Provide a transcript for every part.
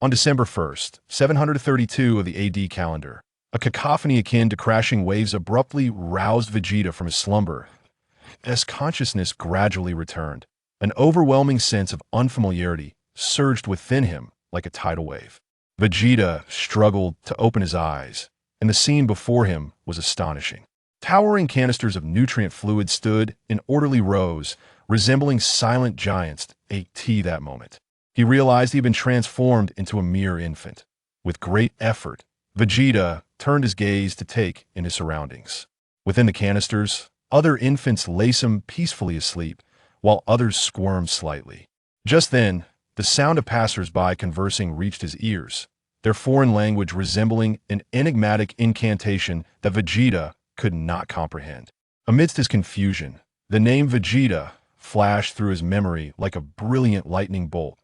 On December 1st, 732 of the AD calendar, a cacophony akin to crashing waves abruptly roused Vegeta from his slumber. As consciousness gradually returned, an overwhelming sense of unfamiliarity surged within him like a tidal wave. Vegeta struggled to open his eyes, and the scene before him was astonishing. Towering canisters of nutrient fluid stood in orderly rows, resembling silent giants at that moment. He realized he had been transformed into a mere infant. With great effort, Vegeta turned his gaze to take in his surroundings. Within the canisters, other infants lay some peacefully asleep, while others squirmed slightly. Just then, the sound of passers-by conversing reached his ears, their foreign language resembling an enigmatic incantation that Vegeta could not comprehend. Amidst his confusion, the name Vegeta flashed through his memory like a brilliant lightning bolt.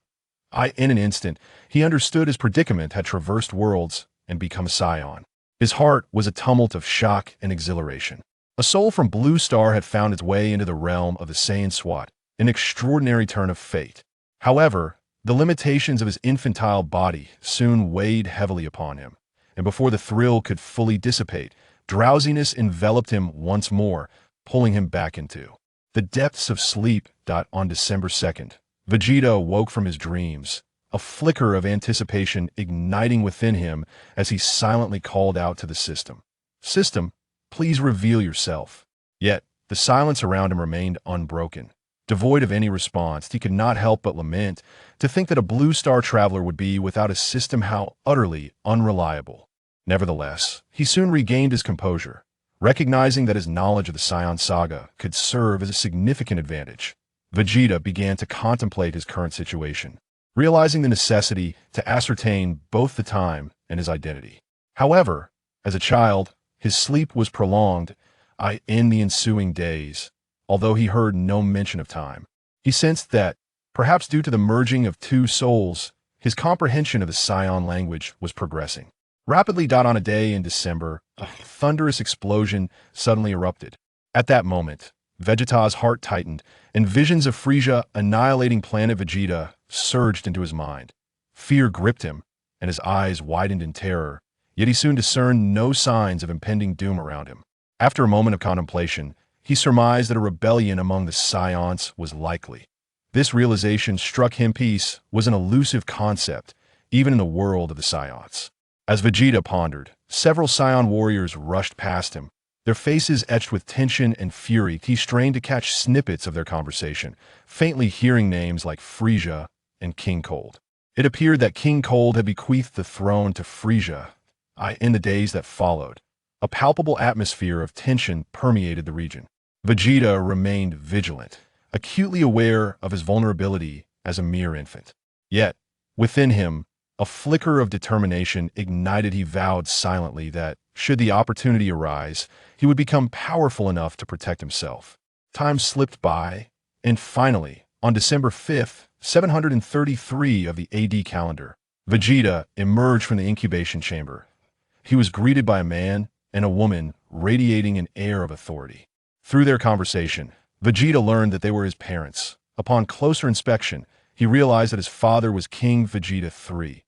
In an instant, he understood his predicament had traversed worlds and become a Saiyan. His heart was a tumult of shock and exhilaration. A soul from Blue Star had found its way into the realm of the Saiyan SWAT, an extraordinary turn of fate. However, the limitations of his infantile body soon weighed heavily upon him, and before the thrill could fully dissipate, drowsiness enveloped him once more, pulling him back into the depths of sleep. On December 2nd, Vegeta awoke from his dreams, a flicker of anticipation igniting within him as he silently called out to the system. "System, please reveal yourself." Yet, the silence around him remained unbroken. Devoid of any response, he could not help but lament to think that a Blue Star traveler would be without a system how utterly unreliable. Nevertheless, he soon regained his composure, recognizing that his knowledge of the Saiyan saga could serve as a significant advantage. Vegeta began to contemplate his current situation, realizing the necessity to ascertain both the time and his identity. However, as a child, his sleep was prolonged in the ensuing days, although he heard no mention of time. He sensed that, perhaps due to the merging of two souls, his comprehension of the Saiyan language was progressing. Rapidly. On a day in December, a thunderous explosion suddenly erupted. At that moment, Vegeta's heart tightened, and visions of Frieza annihilating planet Vegeta surged into his mind. Fear gripped him, and his eyes widened in terror, yet he soon discerned no signs of impending doom around him. After a moment of contemplation, he surmised that a rebellion among the Saiyans was likely. This realization struck him. Peace was an elusive concept, even in the world of the Saiyans. As Vegeta pondered, several Saiyan warriors rushed past him, their faces etched with tension and fury. He strained to catch snippets of their conversation, faintly hearing names like Frieza and King Cold. It appeared that King Cold had bequeathed the throne to Frieza. In the days that followed, a palpable atmosphere of tension permeated the region. Vegeta remained vigilant, acutely aware of his vulnerability as a mere infant. Yet, within him, a flicker of determination ignited. He vowed silently that, should the opportunity arise, he would become powerful enough to protect himself. Time slipped by, and finally, on December 5th, 733 of the AD calendar, Vegeta emerged from the incubation chamber. He was greeted by a man and a woman radiating an air of authority. Through their conversation, Vegeta learned that they were his parents. Upon closer inspection, he realized that his father was King Vegeta III.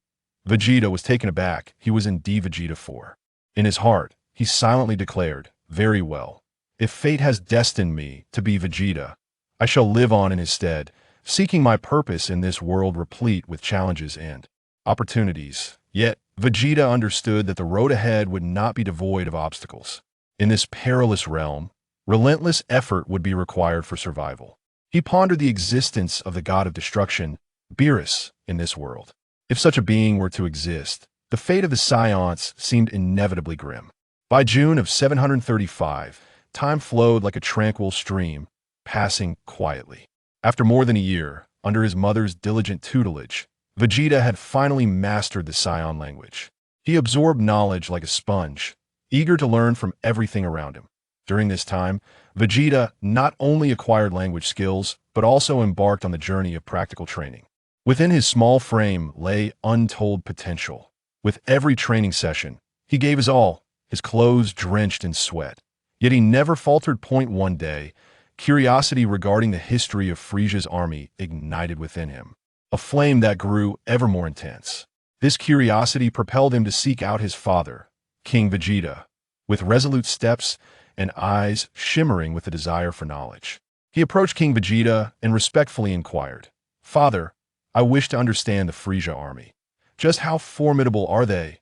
Vegeta was taken aback. He was indeed Vegeta IV. In his heart, he silently declared, "Very well. If fate has destined me to be Vegeta, I shall live on in his stead, seeking my purpose in this world replete with challenges and opportunities." Yet, Vegeta understood that the road ahead would not be devoid of obstacles. In this perilous realm, relentless effort would be required for survival. He pondered the existence of the god of destruction, Beerus, in this world. If such a being were to exist, the fate of the Saiyans seemed inevitably grim. By June of 735, time flowed like a tranquil stream, passing quietly. After more than a year, under his mother's diligent tutelage, Vegeta had finally mastered the Saiyan language. He absorbed knowledge like a sponge, eager to learn from everything around him. During this time, Vegeta not only acquired language skills, but also embarked on the journey of practical training. Within his small frame lay untold potential. With every training session, he gave his all, his clothes drenched in sweat. Yet he never faltered. One day, curiosity regarding the history of Frieza's army ignited within him, a flame that grew ever more intense. This curiosity propelled him to seek out his father, King Vegeta, with resolute steps and eyes shimmering with a desire for knowledge. He approached King Vegeta and respectfully inquired, "Father, I wish to understand the Frieza army. Just how formidable are they?"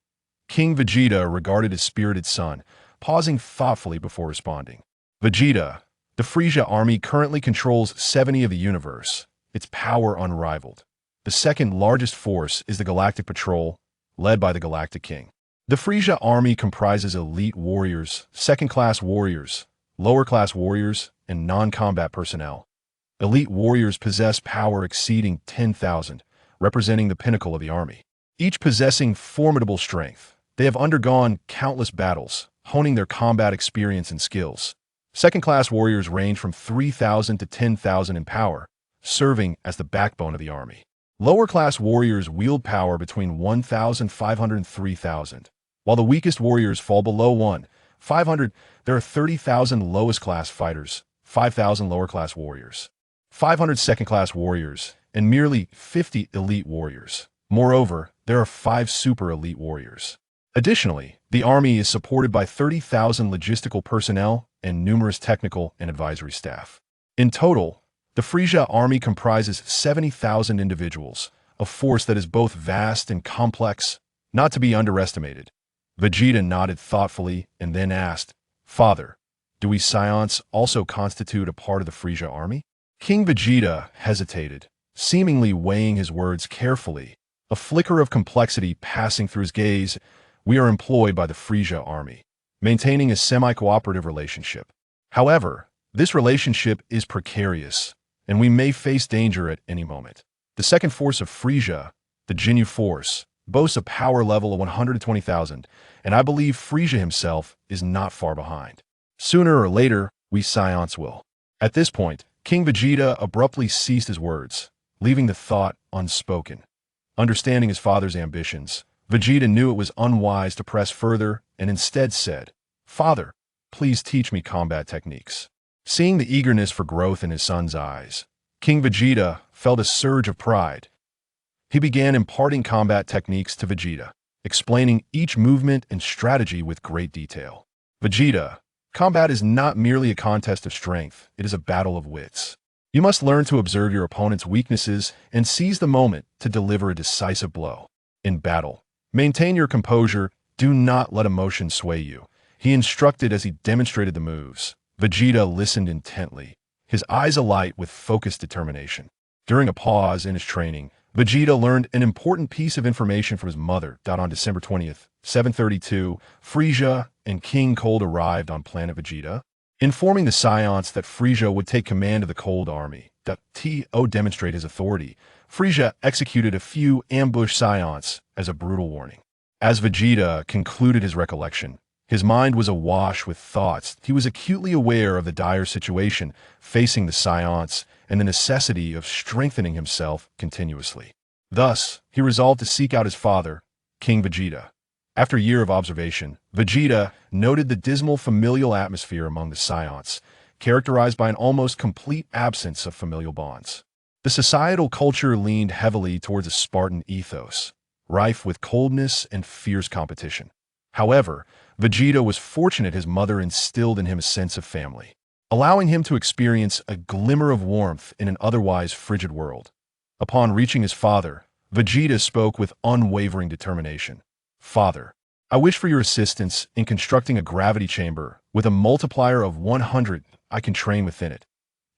King Vegeta regarded his spirited son, pausing thoughtfully before responding. "Vegeta, the Frieza army currently controls 70 of the universe, its power unrivaled. The second largest force is the Galactic Patrol, led by the Galactic King. The Frieza army comprises elite warriors, second-class warriors, lower-class warriors, and non-combat personnel. Elite warriors possess power exceeding 10,000, representing the pinnacle of the army. Each possessing formidable strength, they have undergone countless battles, honing their combat experience and skills. Second-class warriors range from 3,000 to 10,000 in power, serving as the backbone of the army. Lower-class warriors wield power between 1,500 and 3,000. While the weakest warriors fall below 1,500, there are 30,000 lowest-class fighters, 5,000 lower-class warriors, 500 second-class warriors, and merely 50 elite warriors. Moreover, there are 5 super elite warriors. Additionally, the army is supported by 30,000 logistical personnel and numerous technical and advisory staff. In total, the Frieza army comprises 70,000 individuals, a force that is both vast and complex, not to be underestimated. Vegeta nodded thoughtfully and then asked, "Father, do we Saiyans also constitute a part of the Frieza army?" King Vegeta hesitated, seemingly weighing his words carefully, a flicker of complexity passing through his gaze. "We are employed by the Frieza army, maintaining a semi-cooperative relationship. However, this relationship is precarious, and we may face danger at any moment. The second force of Frieza, the Ginyu Force, boasts a power level of 120,000, and I believe Frieza himself is not far behind. Sooner or later, we Saiyans will." At this point, King Vegeta abruptly ceased his words, leaving the thought unspoken. Understanding his father's ambitions, Vegeta knew it was unwise to press further and instead said, "Father, please teach me combat techniques." Seeing the eagerness for growth in his son's eyes, King Vegeta felt a surge of pride. He began imparting combat techniques to Vegeta, explaining each movement and strategy with great detail. "Vegeta, combat is not merely a contest of strength, it is a battle of wits. You must learn to observe your opponent's weaknesses and seize the moment to deliver a decisive blow. In battle, maintain your composure, do not let emotion sway you," he instructed as he demonstrated the moves. Vegeta listened intently, his eyes alight with focused determination. During a pause in his training, Vegeta learned an important piece of information from his mother. On December 20th, 732, Frieza and King Cold arrived on planet Vegeta, informing the Saiyans that Frieza would take command of the Cold Army. To demonstrate his authority, Frieza executed a few ambush Saiyans as a brutal warning. As Vegeta concluded his recollection, his mind was awash with thoughts. He was acutely aware of the dire situation facing the Saiyans and the necessity of strengthening himself continuously. Thus, he resolved to seek out his father, King Vegeta. After a year of observation, Vegeta noted the dismal familial atmosphere among the Saiyans, characterized by an almost complete absence of familial bonds. The societal culture leaned heavily towards a Spartan ethos, rife with coldness and fierce competition. However, Vegeta was fortunate his mother instilled in him a sense of family, allowing him to experience a glimmer of warmth in an otherwise frigid world. Upon reaching his father, Vegeta spoke with unwavering determination. "Father, I wish for your assistance in constructing a gravity chamber with a multiplier of 100. I can train within it."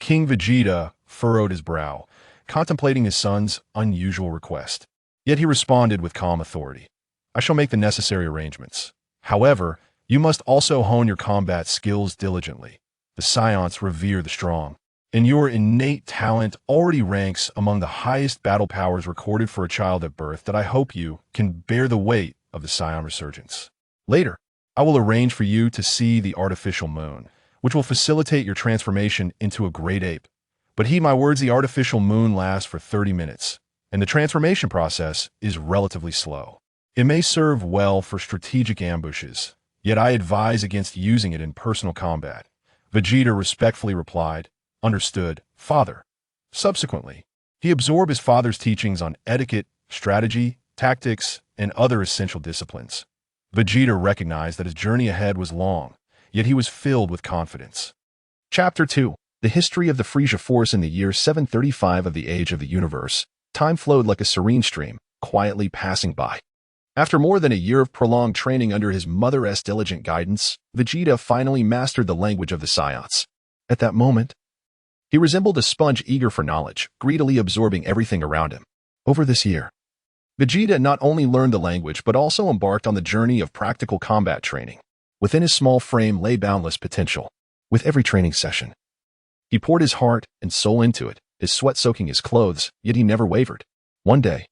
King Vegeta furrowed his brow, contemplating his son's unusual request. Yet he responded with calm authority. "I shall make the necessary arrangements. However, you must also hone your combat skills diligently. The Saiyans revere the strong, and your innate talent already ranks among the highest battle powers recorded for a child at birth. That I hope you can bear the weight of the Saiyan resurgence. Later, I will arrange for you to see the artificial moon, which will facilitate your transformation into a great ape. But heed my words, the artificial moon lasts for 30 minutes, and the transformation process is relatively slow. It may serve well for strategic ambushes, yet I advise against using it in personal combat." Vegeta respectfully replied, "Understood, father." Subsequently, he absorbed his father's teachings on etiquette, strategy, tactics, and other essential disciplines. Vegeta recognized that his journey ahead was long, yet he was filled with confidence. Chapter 2. The History of the Frieza Force. In the year 735 of the Age of the Universe, time flowed like a serene stream, quietly passing by. After more than a year of prolonged training under his mother's diligent guidance, Vegeta finally mastered the language of the Saiyans. At that moment, he resembled a sponge eager for knowledge, greedily absorbing everything around him. Over this year, Vegeta not only learned the language but also embarked on the journey of practical combat training. Within his small frame lay boundless potential. With every training session, he poured his heart and soul into it, his sweat soaking his clothes, yet he never wavered. One day,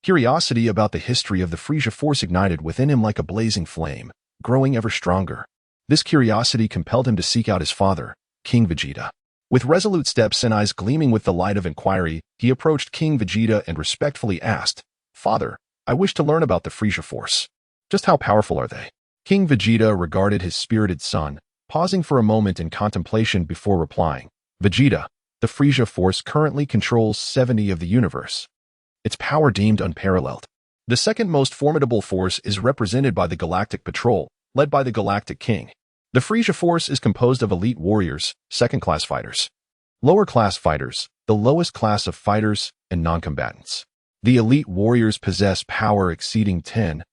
curiosity about the history of the Frieza Force ignited within him like a blazing flame, growing ever stronger. This curiosity compelled him to seek out his father, King Vegeta. With resolute steps and eyes gleaming with the light of inquiry, he approached King Vegeta and respectfully asked, "Father, I wish to learn about the Frieza Force. Just how powerful are they?" King Vegeta regarded his spirited son, pausing for a moment in contemplation before replying. "Vegeta, the Frieza Force currently controls 70 of the universe. Its power deemed unparalleled. The second most formidable force is represented by the Galactic Patrol, led by the Galactic King. The Frieza Force is composed of elite warriors, second-class fighters, lower-class fighters, the lowest class of fighters, and non-combatants. The elite warriors possess power exceeding 10,000,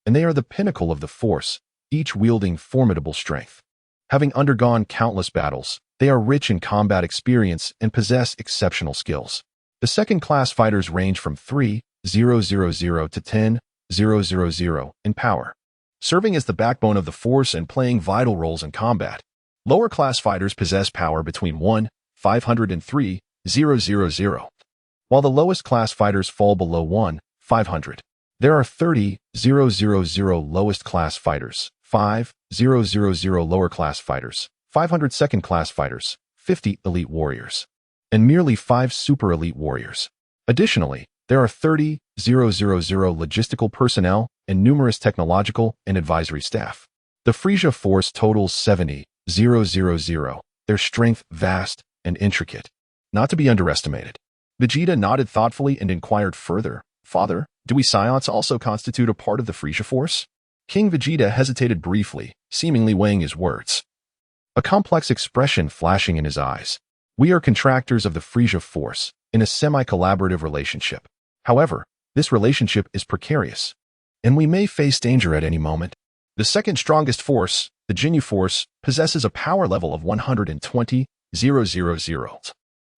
and they are the pinnacle of the Force, each wielding formidable strength. Having undergone countless battles, they are rich in combat experience and possess exceptional skills. The second-class fighters range from 3,000 to 10,000 in power, serving as the backbone of the Force and playing vital roles in combat. Lower-class fighters possess power between 1,500 and 3,000, while the lowest class fighters fall below 1,500. There are 30,000 lowest class fighters, 5,000 lower class fighters, 500 second class fighters, 50 elite warriors, and merely 5 super elite warriors. Additionally, there are 30,000 logistical personnel and numerous technological and advisory staff. The Frieza Force totals 70,000, their strength vast and intricate, not to be underestimated. Vegeta nodded thoughtfully and inquired further, "Father, do we Saiyans also constitute a part of the Frieza Force?" King Vegeta hesitated briefly, seemingly weighing his words, a complex expression flashing in his eyes. "We are contractors of the Frieza Force, in a semi-collaborative relationship. However, this relationship is precarious, and we may face danger at any moment. The second strongest force, the Ginyu Force, possesses a power level of 120,000,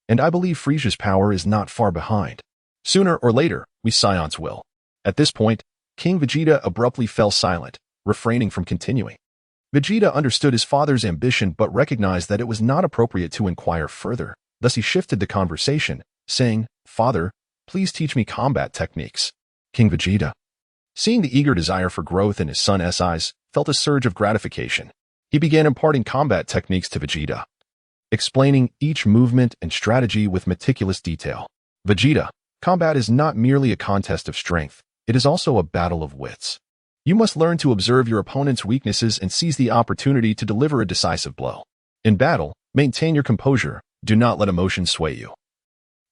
and I believe Frieza's power is not far behind. Sooner or later, we Saiyans will." At this point, King Vegeta abruptly fell silent, refraining from continuing. Vegeta understood his father's ambition but recognized that it was not appropriate to inquire further. Thus he shifted the conversation, saying, "Father, please teach me combat techniques." King Vegeta, seeing the eager desire for growth in his son's eyes, felt a surge of gratification. He began imparting combat techniques to Vegeta, explaining each movement and strategy with meticulous detail. "Vegeta, combat is not merely a contest of strength, it is also a battle of wits. You must learn to observe your opponent's weaknesses and seize the opportunity to deliver a decisive blow. In battle, maintain your composure, do not let emotions sway you."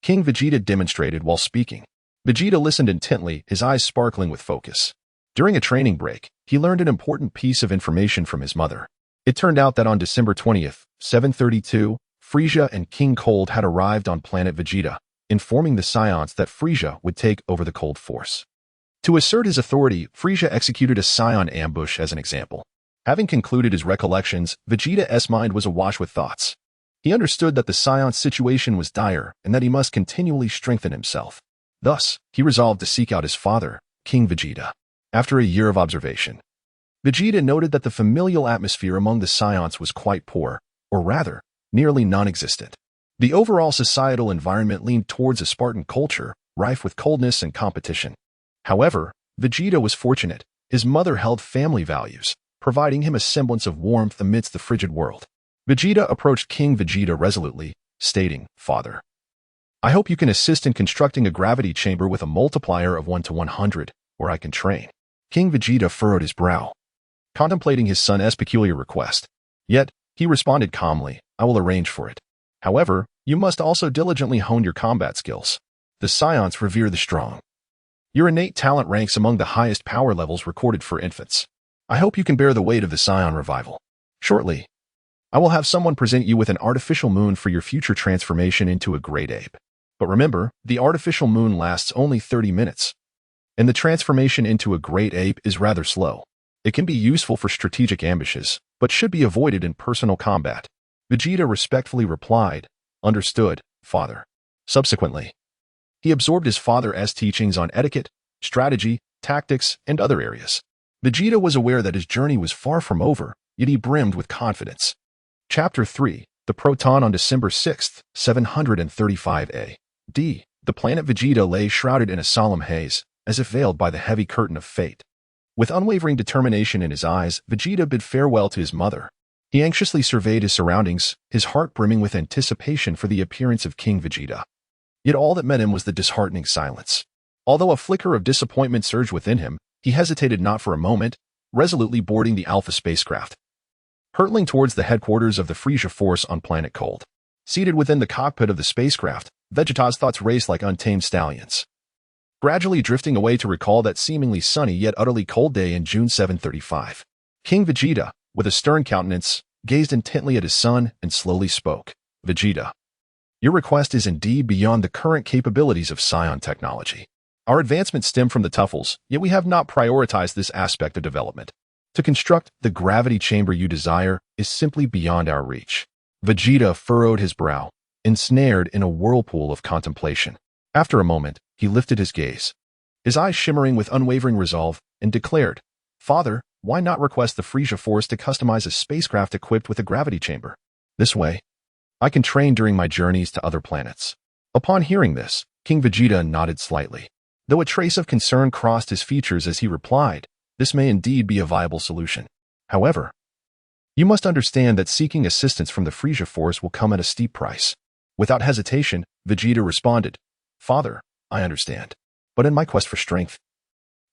King Vegeta demonstrated while speaking. Vegeta listened intently, his eyes sparkling with focus. During a training break, he learned an important piece of information from his mother. It turned out that on December 20th, 732, Frieza and King Cold had arrived on planet Vegeta, informing the Saiyans that Frieza would take over the Cold Force. To assert his authority, Frieza executed a Saiyan ambush as an example. Having concluded his recollections, Vegeta's mind was awash with thoughts. He understood that the Saiyan's situation was dire and that he must continually strengthen himself. Thus, he resolved to seek out his father, King Vegeta. After a year of observation, Vegeta noted that the familial atmosphere among the Saiyans was quite poor, or rather, nearly non-existent. The overall societal environment leaned towards a Spartan culture, rife with coldness and competition. However, Vegeta was fortunate. His mother held family values, providing him a semblance of warmth amidst the frigid world. Vegeta approached King Vegeta resolutely, stating, "Father, I hope you can assist in constructing a gravity chamber with a multiplier of 1 to 100, where I can train." King Vegeta furrowed his brow, contemplating his son's peculiar request. Yet, he responded calmly, "I will arrange for it. However, you must also diligently hone your combat skills. The Saiyans revere the strong. Your innate talent ranks among the highest power levels recorded for infants. I hope you can bear the weight of the Saiyan revival. Shortly, I will have someone present you with an artificial moon for your future transformation into a great ape. But remember, the artificial moon lasts only 30 minutes, and the transformation into a great ape is rather slow. It can be useful for strategic ambushes, but should be avoided in personal combat. Vegeta respectfully replied, "Understood, father." Subsequently, he absorbed his father's teachings on etiquette, strategy, tactics, and other areas. Vegeta was aware that his journey was far from over, yet he brimmed with confidence. Chapter 3, The Proton on December 6, 735 A.D. The planet Vegeta lay shrouded in a solemn haze, as if veiled by the heavy curtain of fate. With unwavering determination in his eyes, Vegeta bid farewell to his mother. He anxiously surveyed his surroundings, his heart brimming with anticipation for the appearance of King Vegeta. Yet all that met him was the disheartening silence. Although a flicker of disappointment surged within him, he hesitated not for a moment, resolutely boarding the Alpha spacecraft. Hurtling towards the headquarters of the Frisia Force on planet Cold. Seated within the cockpit of the spacecraft, Vegeta's thoughts raced like untamed stallions, gradually drifting away to recall that seemingly sunny yet utterly cold day in June 735. King Vegeta, with a stern countenance, gazed intently at his son and slowly spoke. "Vegeta, your request is indeed beyond the current capabilities of Saiyan technology. Our advancements stem from the Tuffles, yet we have not prioritized this aspect of development. To construct the gravity chamber you desire is simply beyond our reach." Vegeta furrowed his brow, ensnared in a whirlpool of contemplation. After a moment, he lifted his gaze, his eyes shimmering with unwavering resolve, and declared, "Father, why not request the Frisia Force to customize a spacecraft equipped with a gravity chamber? This way, I can train during my journeys to other planets." Upon hearing this, King Vegeta nodded slightly, though a trace of concern crossed his features as he replied, "This may indeed be a viable solution. However, you must understand that seeking assistance from the Frisia Force will come at a steep price." Without hesitation, Vegeta responded, "Father, I understand. But in my quest for strength,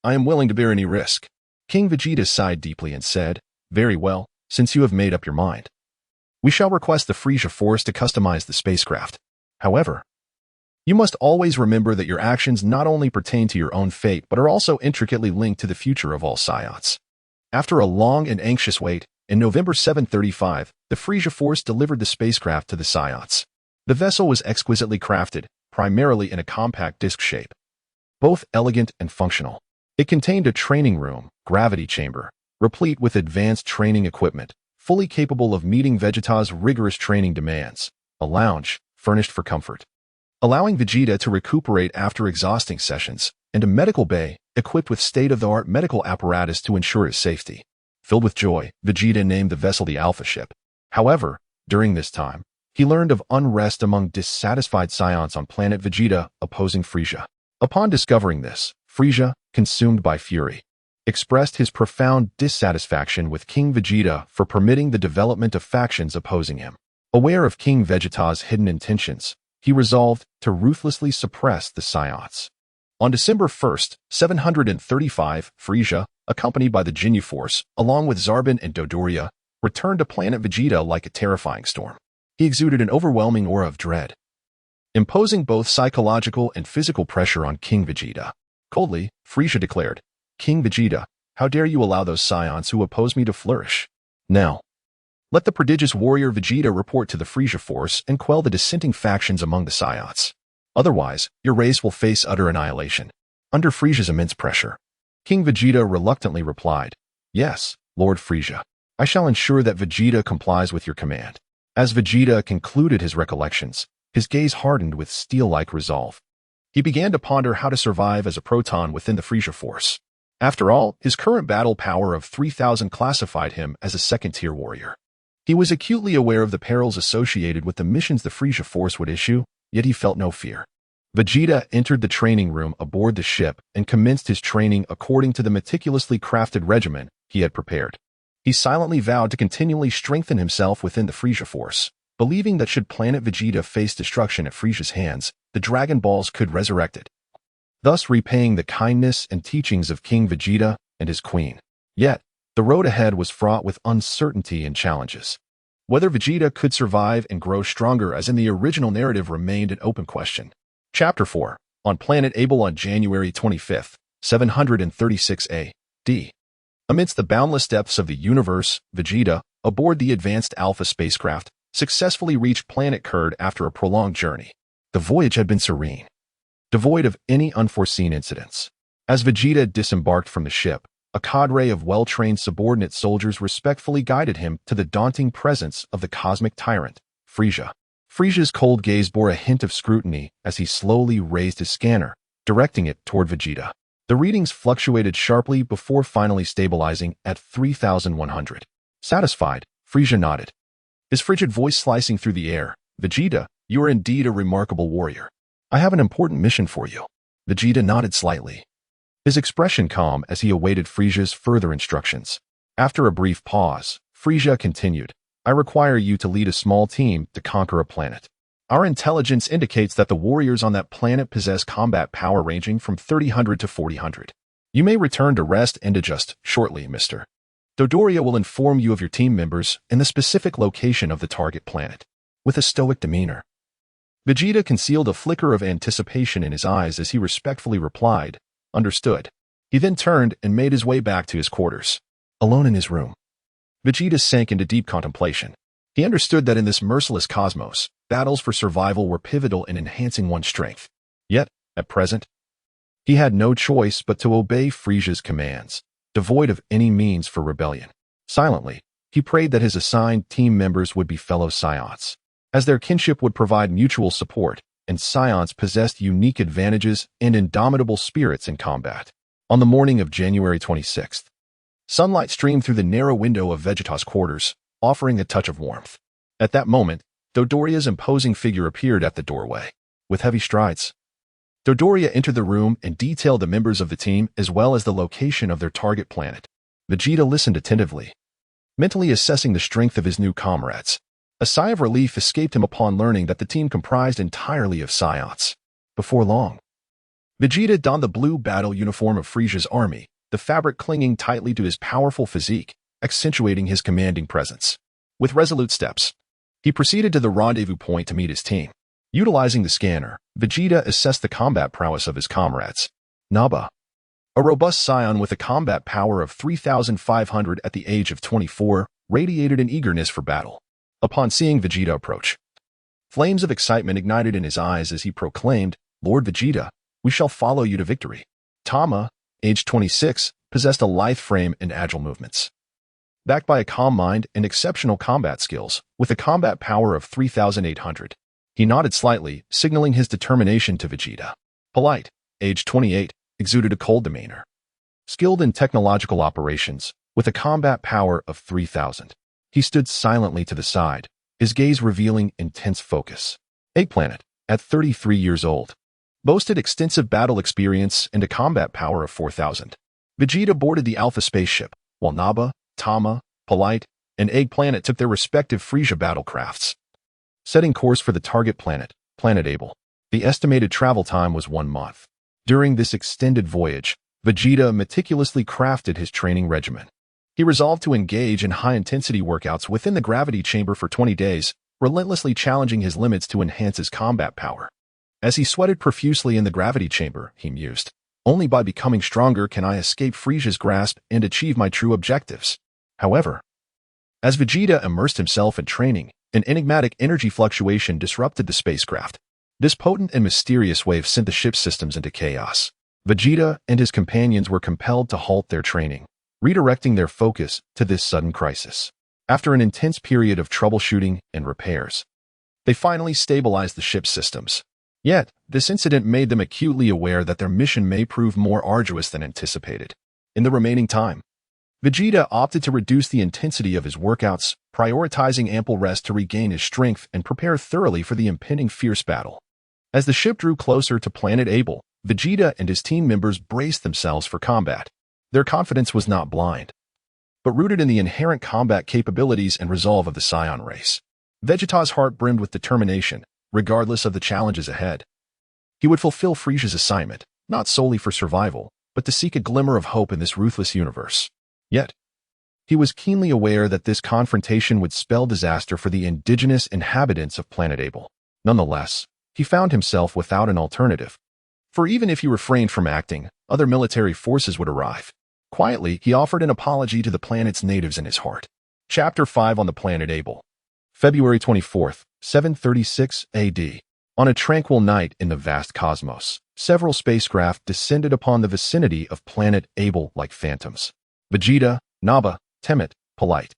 I am willing to bear any risk." King Vegeta sighed deeply and said, "Very well, since you have made up your mind. We shall request the Frisia Force to customize the spacecraft. However, you must always remember that your actions not only pertain to your own fate but are also intricately linked to the future of all Saiyans." After a long and anxious wait, in November 735, the Frisia Force delivered the spacecraft to the Saiyans. The vessel was exquisitely crafted, primarily in a compact disc shape, both elegant and functional. It contained a training room, gravity chamber, replete with advanced training equipment, fully capable of meeting Vegeta's rigorous training demands, a lounge, furnished for comfort, allowing Vegeta to recuperate after exhausting sessions, and a medical bay, equipped with state-of-the-art medical apparatus to ensure his safety. Filled with joy, Vegeta named the vessel the Alpha ship. However, during this time, he learned of unrest among dissatisfied Saiyans on planet Vegeta opposing Frisia. Upon discovering this, Frisia, consumed by fury, expressed his profound dissatisfaction with King Vegeta for permitting the development of factions opposing him. Aware of King Vegeta's hidden intentions, he resolved to ruthlessly suppress the Saiyans. On December 1st, 735, Frisia, accompanied by the Ginyu Force, along with Zarbon and Dodoria, returned to planet Vegeta like a terrifying storm. He exuded an overwhelming aura of dread, imposing both psychological and physical pressure on King Vegeta. Coldly, Frisia declared, "King Vegeta, how dare you allow those Saiyans who oppose me to flourish? Now, let the prodigious warrior Vegeta report to the Frisia Force and quell the dissenting factions among the Saiyans. Otherwise, your race will face utter annihilation." Under Frisia's immense pressure, King Vegeta reluctantly replied, "Yes, Lord Frisia, I shall ensure that Vegeta complies with your command." As Vegeta concluded his recollections, his gaze hardened with steel-like resolve. He began to ponder how to survive as a proton within the Frisia Force. After all, his current battle power of 3,000 classified him as a second-tier warrior. He was acutely aware of the perils associated with the missions the Frisia Force would issue, yet he felt no fear. Vegeta entered the training room aboard the ship and commenced his training according to the meticulously crafted regimen he had prepared. He silently vowed to continually strengthen himself within the Frisia Force, believing that should planet Vegeta face destruction at Frisia's hands, the Dragon Balls could resurrect it, thus repaying the kindness and teachings of King Vegeta and his queen. Yet, the road ahead was fraught with uncertainty and challenges. Whether Vegeta could survive and grow stronger as in the original narrative remained an open question. Chapter 4. on planet Able on January 25, 736 A.D. Amidst the boundless depths of the universe, Vegeta, aboard the advanced Alpha spacecraft, successfully reached planet Kurd after a prolonged journey. The voyage had been serene, devoid of any unforeseen incidents. As Vegeta disembarked from the ship, a cadre of well-trained subordinate soldiers respectfully guided him to the daunting presence of the cosmic tyrant, Frieza. Frieza's cold gaze bore a hint of scrutiny as he slowly raised his scanner, directing it toward Vegeta. The readings fluctuated sharply before finally stabilizing at 3,100. Satisfied, Frieza nodded, his frigid voice slicing through the air. "Vegeta, you are indeed a remarkable warrior. I have an important mission for you." Vegeta nodded slightly, his expression calm as he awaited Frieza's further instructions. After a brief pause, Frieza continued, "I require you to lead a small team to conquer a planet. Our intelligence indicates that the warriors on that planet possess combat power ranging from 3000 to 4000. You may return to rest and adjust shortly, Mr. Dodoria will inform you of your team members and the specific location of the target planet." With a stoic demeanor, Vegeta concealed a flicker of anticipation in his eyes as he respectfully replied, "Understood." He then turned and made his way back to his quarters. Alone in his room, Vegeta sank into deep contemplation. He understood that in this merciless cosmos, battles for survival were pivotal in enhancing one's strength. Yet, at present, he had no choice but to obey Frieza's commands, devoid of any means for rebellion. Silently, he prayed that his assigned team members would be fellow Saiyans, as their kinship would provide mutual support, and Saiyans possessed unique advantages and indomitable spirits in combat. On the morning of January 26th, sunlight streamed through the narrow window of Vegeta's quarters, offering a touch of warmth. At that moment, Dodoria's imposing figure appeared at the doorway. With heavy strides, Dodoria entered the room and detailed the members of the team as well as the location of their target planet. Vegeta listened attentively, mentally assessing the strength of his new comrades. A sigh of relief escaped him upon learning that the team comprised entirely of Saiyans. Before long, Vegeta donned the blue battle uniform of Frieza's army, the fabric clinging tightly to his powerful physique, accentuating his commanding presence. With resolute steps, he proceeded to the rendezvous point to meet his team. Utilizing the scanner, Vegeta assessed the combat prowess of his comrades. Nappa, a robust Saiyan with a combat power of 3,500 at the age of 24, radiated an eagerness for battle. Upon seeing Vegeta approach, flames of excitement ignited in his eyes as he proclaimed, "Lord Vegeta, we shall follow you to victory." Tama, aged 26, possessed a lithe frame and agile movements. Backed by a calm mind and exceptional combat skills, with a combat power of 3,800, he nodded slightly, signaling his determination to Vegeta. Polite, aged 28, exuded a cold demeanor. Skilled in technological operations, with a combat power of 3,000. He stood silently to the side, his gaze revealing intense focus. Eggplanet, at 33 years old, boasted extensive battle experience and a combat power of 4,000. Vegeta boarded the Alpha spaceship, while Nappa, Tama, Polite, and Eggplanet took their respective Frieza battlecrafts, setting course for the target planet, Planet Able. The estimated travel time was 1 month. During this extended voyage, Vegeta meticulously crafted his training regimen. He resolved to engage in high-intensity workouts within the gravity chamber for 20 days, relentlessly challenging his limits to enhance his combat power. As he sweated profusely in the gravity chamber, he mused, "Only by becoming stronger can I escape Frieza's grasp and achieve my true objectives." However, as Vegeta immersed himself in training, an enigmatic energy fluctuation disrupted the spacecraft. This potent and mysterious wave sent the ship's systems into chaos. Vegeta and his companions were compelled to halt their training, redirecting their focus to this sudden crisis. After an intense period of troubleshooting and repairs, they finally stabilized the ship's systems. Yet, this incident made them acutely aware that their mission may prove more arduous than anticipated. In the remaining time, Vegeta opted to reduce the intensity of his workouts, prioritizing ample rest to regain his strength and prepare thoroughly for the impending fierce battle. As the ship drew closer to Planet Able, Vegeta and his team members braced themselves for combat. Their confidence was not blind, but rooted in the inherent combat capabilities and resolve of the Saiyan race. Vegeta's heart brimmed with determination, regardless of the challenges ahead. He would fulfill Frieza's assignment, not solely for survival, but to seek a glimmer of hope in this ruthless universe. Yet, he was keenly aware that this confrontation would spell disaster for the indigenous inhabitants of Planet Able. Nonetheless, he found himself without an alternative. For even if he refrained from acting, other military forces would arrive. Quietly, he offered an apology to the planet's natives in his heart. Chapter 5 on the planet Able. February 24th, 736 AD. On a tranquil night in the vast cosmos, several spacecraft descended upon the vicinity of planet Able like phantoms. Vegeta, Nappa, Temmet, Polite,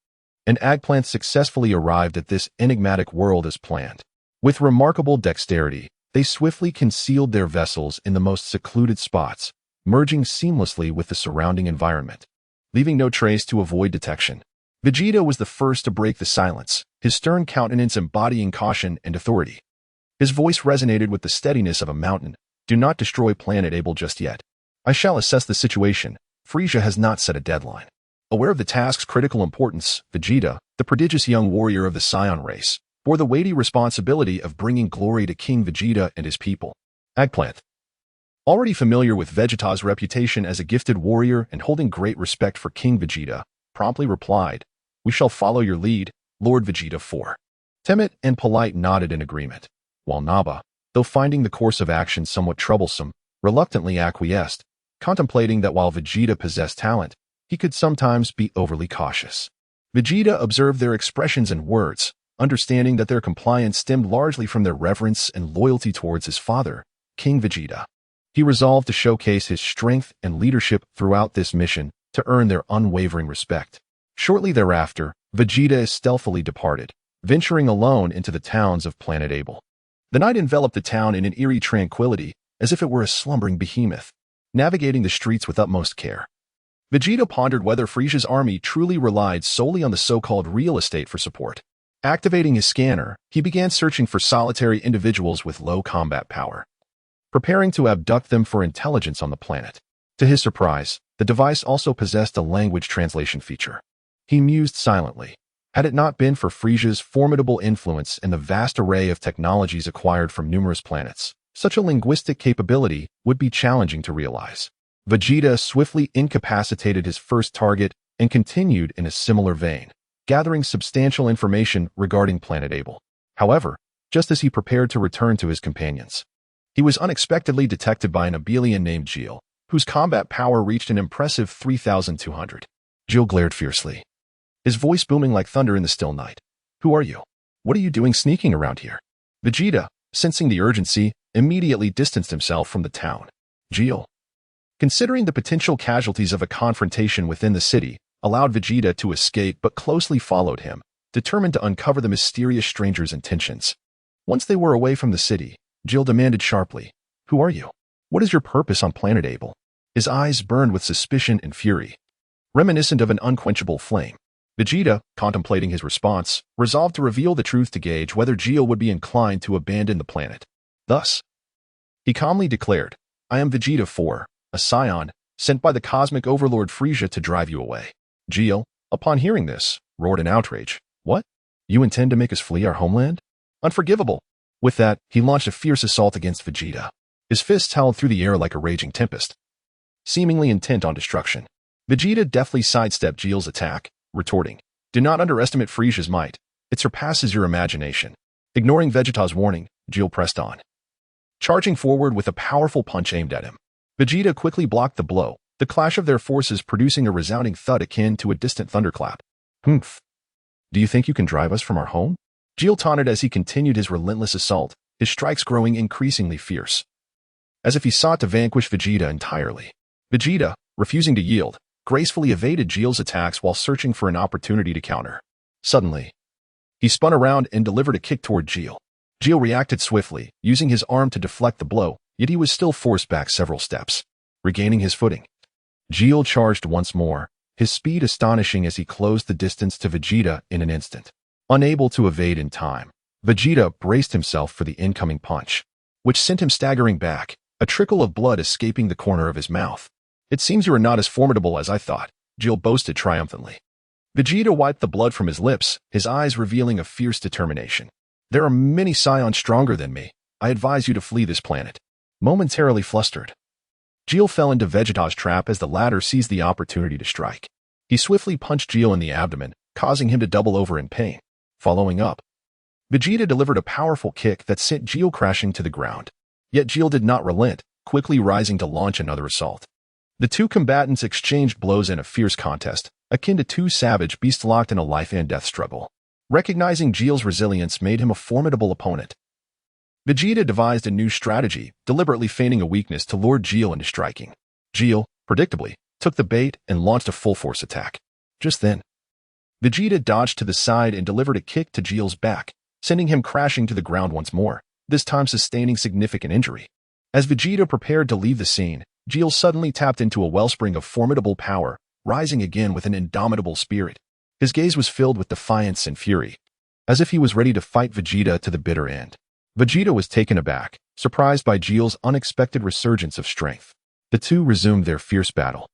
and Eggplant successfully arrived at this enigmatic world as planned. With remarkable dexterity, they swiftly concealed their vessels in the most secluded spots, merging seamlessly with the surrounding environment, leaving no trace to avoid detection. Vegeta was the first to break the silence, his stern countenance embodying caution and authority. His voice resonated with the steadiness of a mountain. Do not destroy planet Able just yet. I shall assess the situation. Frieza has not set a deadline. Aware of the task's critical importance, Vegeta, the prodigious young warrior of the Saiyan race, bore the weighty responsibility of bringing glory to King Vegeta and his people. Eggplant, already familiar with Vegeta's reputation as a gifted warrior and holding great respect for King Vegeta, promptly replied, "We shall follow your lead, Lord Vegeta 4. Temmet and Polite nodded in agreement, while Nappa, though finding the course of action somewhat troublesome, reluctantly acquiesced, contemplating that while Vegeta possessed talent, he could sometimes be overly cautious. Vegeta observed their expressions and words, understanding that their compliance stemmed largely from their reverence and loyalty towards his father, King Vegeta. He resolved to showcase his strength and leadership throughout this mission to earn their unwavering respect. Shortly thereafter, Vegeta stealthily departed, venturing alone into the towns of planet Able. The night enveloped the town in an eerie tranquility, as if it were a slumbering behemoth, navigating the streets with utmost care. Vegeta pondered whether Frieza's army truly relied solely on the so-called real estate for support. Activating his scanner, he began searching for solitary individuals with low combat power, preparing to abduct them for intelligence on the planet. To his surprise, the device also possessed a language translation feature. He mused silently. Had it not been for Frieza's formidable influence and the vast array of technologies acquired from numerous planets, such a linguistic capability would be challenging to realize. Vegeta swiftly incapacitated his first target and continued in a similar vein, gathering substantial information regarding planet Able. However, just as he prepared to return to his companions, he was unexpectedly detected by an Abelian named Gil, whose combat power reached an impressive 3,200. Gil glared fiercely, his voice booming like thunder in the still night. "Who are you? What are you doing sneaking around here?" Vegeta, sensing the urgency, immediately distanced himself from the town. Gil, considering the potential casualties of a confrontation within the city, allowed Vegeta to escape but closely followed him, determined to uncover the mysterious stranger's intentions. Once they were away from the city, Gil demanded sharply, "Who are you? What is your purpose on planet Able?" His eyes burned with suspicion and fury, reminiscent of an unquenchable flame. Vegeta, contemplating his response, resolved to reveal the truth to gauge whether Gil would be inclined to abandon the planet. Thus, he calmly declared, "I am Vegeta 4, a Saiyan, sent by the cosmic overlord Frieza to drive you away." Gil, upon hearing this, roared in outrage. "What? You intend to make us flee our homeland? Unforgivable!" With that, he launched a fierce assault against Vegeta. His fists howled through the air like a raging tempest, seemingly intent on destruction. Vegeta deftly sidestepped Gil's attack, retorting, "Do not underestimate Frieza's might. It surpasses your imagination." Ignoring Vegeta's warning, Gil pressed on, charging forward with a powerful punch aimed at him. Vegeta quickly blocked the blow, the clash of their forces producing a resounding thud akin to a distant thunderclap. "Humph. Do you think you can drive us from our home?" Gil taunted as he continued his relentless assault, his strikes growing increasingly fierce, as if he sought to vanquish Vegeta entirely. Vegeta, refusing to yield, gracefully evaded Gil's attacks while searching for an opportunity to counter. Suddenly, he spun around and delivered a kick toward Gil. Gil reacted swiftly, using his arm to deflect the blow, yet he was still forced back several steps. Regaining his footing, Gil charged once more, his speed astonishing as he closed the distance to Vegeta in an instant. Unable to evade in time, Vegeta braced himself for the incoming punch, which sent him staggering back, a trickle of blood escaping the corner of his mouth. "It seems you are not as formidable as I thought," Gil boasted triumphantly. Vegeta wiped the blood from his lips, his eyes revealing a fierce determination. "There are many Saiyans stronger than me. I advise you to flee this planet." Momentarily flustered, Gil fell into Vegeta's trap as the latter seized the opportunity to strike. He swiftly punched Gil in the abdomen, causing him to double over in pain. Following up, Vegeta delivered a powerful kick that sent Gil crashing to the ground. Yet Gil did not relent, quickly rising to launch another assault. The two combatants exchanged blows in a fierce contest, akin to two savage beasts locked in a life-and-death struggle. Recognizing Geel's resilience made him a formidable opponent. Vegeta devised a new strategy, deliberately feigning a weakness to lure Geel into striking. Geel, predictably, took the bait and launched a full-force attack. Just then, Vegeta dodged to the side and delivered a kick to Geel's back, sending him crashing to the ground once more, this time sustaining significant injury. As Vegeta prepared to leave the scene, Geel suddenly tapped into a wellspring of formidable power, rising again with an indomitable spirit. His gaze was filled with defiance and fury, as if he was ready to fight Vegeta to the bitter end. Vegeta was taken aback, surprised by Geel's unexpected resurgence of strength. The two resumed their fierce battle,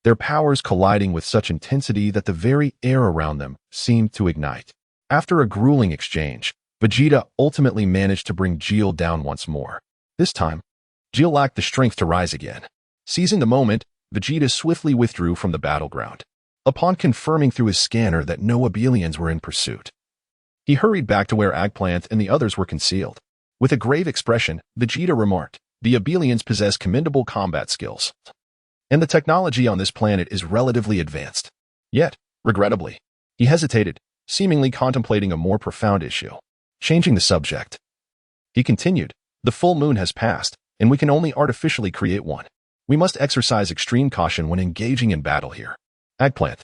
their powers colliding with such intensity that the very air around them seemed to ignite. After a grueling exchange, Vegeta ultimately managed to bring Geel down once more. This time, Geel lacked the strength to rise again. Seizing the moment, Vegeta swiftly withdrew from the battleground. Upon confirming through his scanner that no Abelians were in pursuit, he hurried back to where Eggplant and the others were concealed. With a grave expression, Vegeta remarked, "The Abelians possess commendable combat skills, and the technology on this planet is relatively advanced. Yet, regrettably," he hesitated, seemingly contemplating a more profound issue. Changing the subject, he continued, "The full moon has passed, and we can only artificially create one. We must exercise extreme caution when engaging in battle here." Eggplant,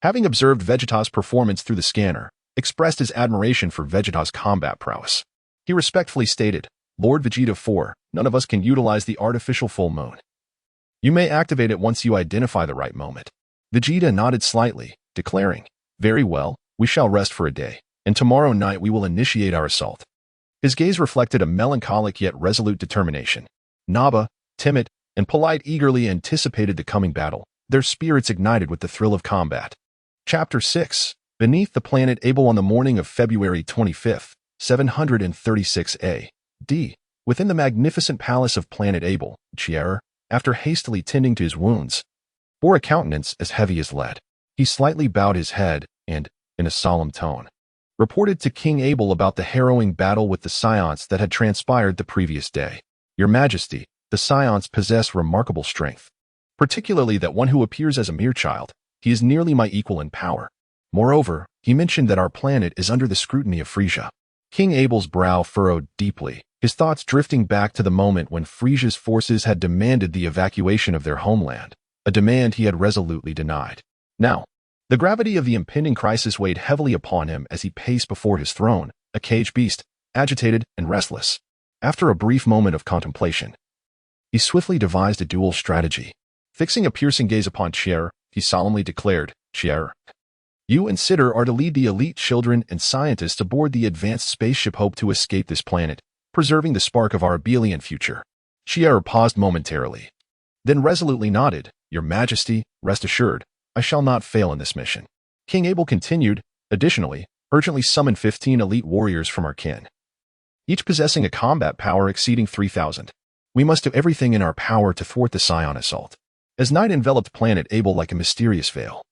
having observed Vegeta's performance through the scanner, expressed his admiration for Vegeta's combat prowess. He respectfully stated, "Lord Vegeta 4, none of us can utilize the artificial full moon. You may activate it once you identify the right moment." Vegeta nodded slightly, declaring, "Very well, we shall rest for a day, and tomorrow night we will initiate our assault." His gaze reflected a melancholic yet resolute determination. Nappa, Timid, and Polite eagerly anticipated the coming battle, their spirits ignited with the thrill of combat. Chapter 6. Beneath the planet Abel on the morning of February 25th, 736 A.D., within the magnificent palace of planet Abel, Chier, after hastily tending to his wounds, bore a countenance as heavy as lead. He slightly bowed his head and, in a solemn tone, reported to King Abel about the harrowing battle with the Saiyans that had transpired the previous day. "Your Majesty, the Saiyans possess remarkable strength, particularly that one who appears as a mere child. He is nearly my equal in power. Moreover, he mentioned that our planet is under the scrutiny of Frisia." King Abel's brow furrowed deeply, his thoughts drifting back to the moment when Frisia's forces had demanded the evacuation of their homeland, a demand he had resolutely denied. Now, the gravity of the impending crisis weighed heavily upon him as he paced before his throne, a caged beast, agitated and restless. After a brief moment of contemplation, he swiftly devised a dual strategy. Fixing a piercing gaze upon Chier, he solemnly declared, "Chier, you and Sitter are to lead the elite children and scientists aboard the advanced spaceship Hope to escape this planet, preserving the spark of our Abelian future." Chier paused momentarily, then resolutely nodded, "Your Majesty, rest assured, I shall not fail in this mission." King Abel continued, "Additionally, urgently summon 15 elite warriors from our kin, each possessing a combat power exceeding 3,000. We must do everything in our power to thwart the Saiyan assault." As night enveloped planet Abel like a mysterious veil,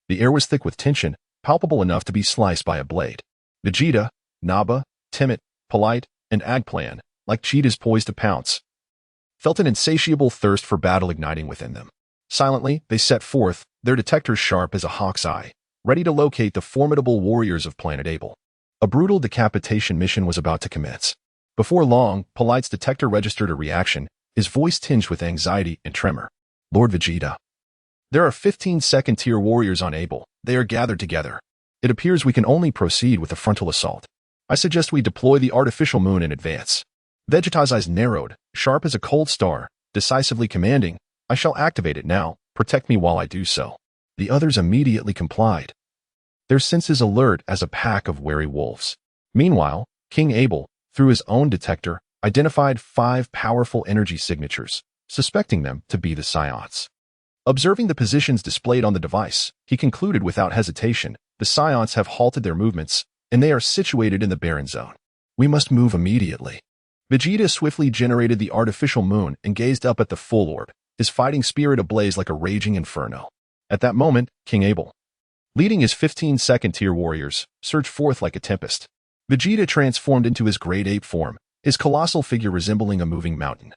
the air was thick with tension, palpable enough to be sliced by a blade. Vegeta, Nappa, Timid, Polite, and Eggplant, like cheetahs poised to pounce, felt an insatiable thirst for battle igniting within them. Silently, they set forth, their detectors sharp as a hawk's eye, ready to locate the formidable warriors of planet Abel. A brutal decapitation mission was about to commence. Before long, Polite's detector registered a reaction, his voice tinged with anxiety and tremor. "Lord Vegeta, there are 15 second-tier warriors on Abel. They are gathered together. It appears we can only proceed with a frontal assault. I suggest we deploy the artificial moon in advance." Vegeta's eyes narrowed, sharp as a cold star, decisively commanding, "I shall activate it now. Protect me while I do so." The others immediately complied, their senses alert as a pack of wary wolves. Meanwhile, King Abel, through his own detector, identified 5 powerful energy signatures, suspecting them to be the Saiyans. Observing the positions displayed on the device, he concluded without hesitation, the Saiyans have halted their movements, and they are situated in the barren zone. We must move immediately. Vegeta swiftly generated the artificial moon and gazed up at the full orb, his fighting spirit ablaze like a raging inferno. At that moment, King Abel, leading his 15 second-tier warriors, surged forth like a tempest. Vegeta transformed into his great ape form, his colossal figure resembling a moving mountain.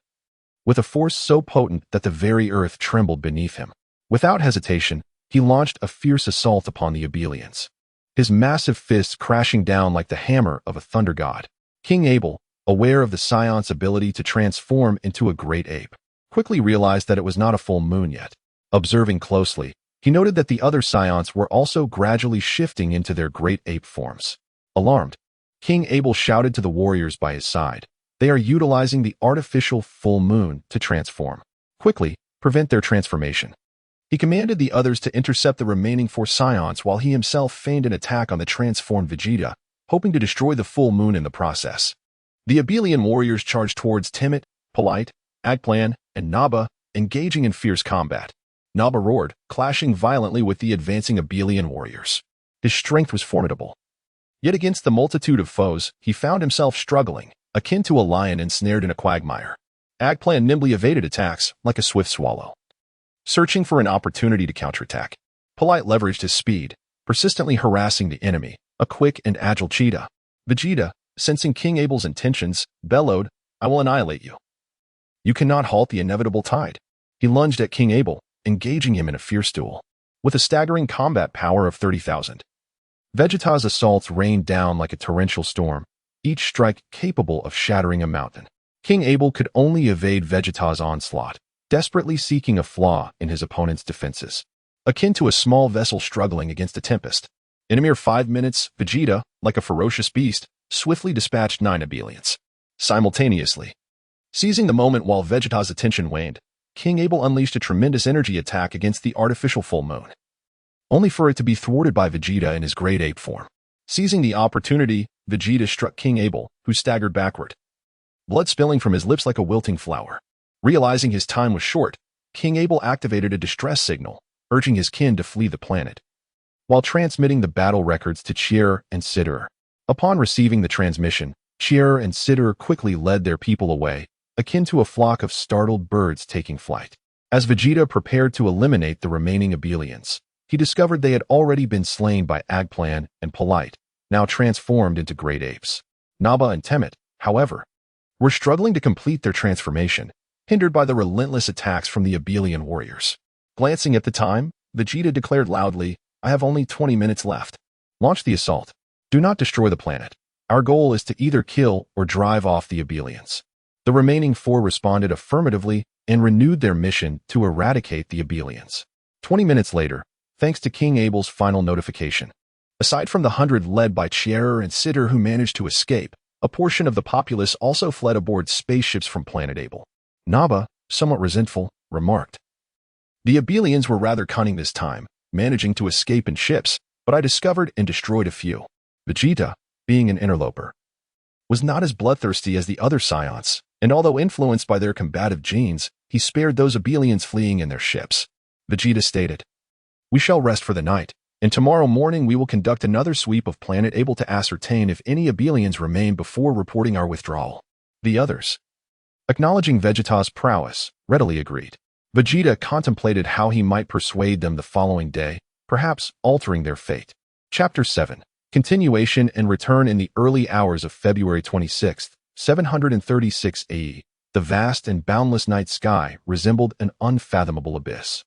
with a force so potent that the very earth trembled beneath him. Without hesitation, he launched a fierce assault upon the Abelians, his massive fists crashing down like the hammer of a thunder god. King Abel, aware of the Saiyans' ability to transform into a great ape, quickly realized that it was not a full moon yet. Observing closely, he noted that the other Saiyans were also gradually shifting into their great ape forms. Alarmed, King Abel shouted to the warriors by his side, "They are utilizing the artificial full moon to transform. Quickly, prevent their transformation." He commanded the others to intercept the remaining 4 Saiyans while he himself feigned an attack on the transformed Vegeta, hoping to destroy the full moon in the process. The Abelian warriors charged towards Timid, Polite, Agplan, and Naba, engaging in fierce combat. Naba roared, clashing violently with the advancing Abelian warriors. His strength was formidable. Yet against the multitude of foes, he found himself struggling, akin to a lion ensnared in a quagmire. Agplan nimbly evaded attacks, like a swift swallow, searching for an opportunity to counterattack. Polite leveraged his speed, persistently harassing the enemy, a quick and agile cheetah. Vegeta, sensing King Abel's intentions, bellowed, "I will annihilate you. You cannot halt the inevitable tide." He lunged at King Abel, engaging him in a fierce duel. With a staggering combat power of 30,000, Vegeta's assaults rained down like a torrential storm, each strike capable of shattering a mountain. King Abel could only evade Vegeta's onslaught, desperately seeking a flaw in his opponent's defenses, akin to a small vessel struggling against a tempest. In a mere 5 minutes, Vegeta, like a ferocious beast, swiftly dispatched 9 Abelians. Simultaneously, seizing the moment while Vegeta's attention waned, King Abel unleashed a tremendous energy attack against the artificial full moon, only for it to be thwarted by Vegeta in his great ape form. Seizing the opportunity, Vegeta struck King Abel, who staggered backward, blood spilling from his lips like a wilting flower. Realizing his time was short, King Abel activated a distress signal, urging his kin to flee the planet, while transmitting the battle records to Chier and Sitter. Upon receiving the transmission, Chier and Sitter quickly led their people away, akin to a flock of startled birds taking flight. As Vegeta prepared to eliminate the remaining Abelians, he discovered they had already been slain by Agplan and Polite, now transformed into great apes. Naba and Temet, however, were struggling to complete their transformation, hindered by the relentless attacks from the Abelian warriors. Glancing at the time, Vegeta declared loudly, "I have only 20 minutes left. Launch the assault. Do not destroy the planet. Our goal is to either kill or drive off the Abelians." The remaining 4 responded affirmatively and renewed their mission to eradicate the Abelians. 20 minutes later, thanks to King Abel's final notification, aside from the 100 led by Chier and Sitter who managed to escape, a portion of the populace also fled aboard spaceships from planet Abel. Naba, somewhat resentful, remarked, "The Abelians were rather cunning this time, managing to escape in ships, but I discovered and destroyed a few." Vegeta, being an interloper, was not as bloodthirsty as the other Saiyans, and although influenced by their combative genes, he spared those Abelians fleeing in their ships. Vegeta stated, "We shall rest for the night, and tomorrow morning we will conduct another sweep of planet Abel to ascertain if any Abelians remain before reporting our withdrawal." The others, acknowledging Vegeta's prowess, readily agreed. Vegeta contemplated how he might persuade them the following day, perhaps altering their fate. Chapter 7. Continuation and return. In the early hours of February 26, 736 AE, the vast and boundless night sky resembled an unfathomable abyss.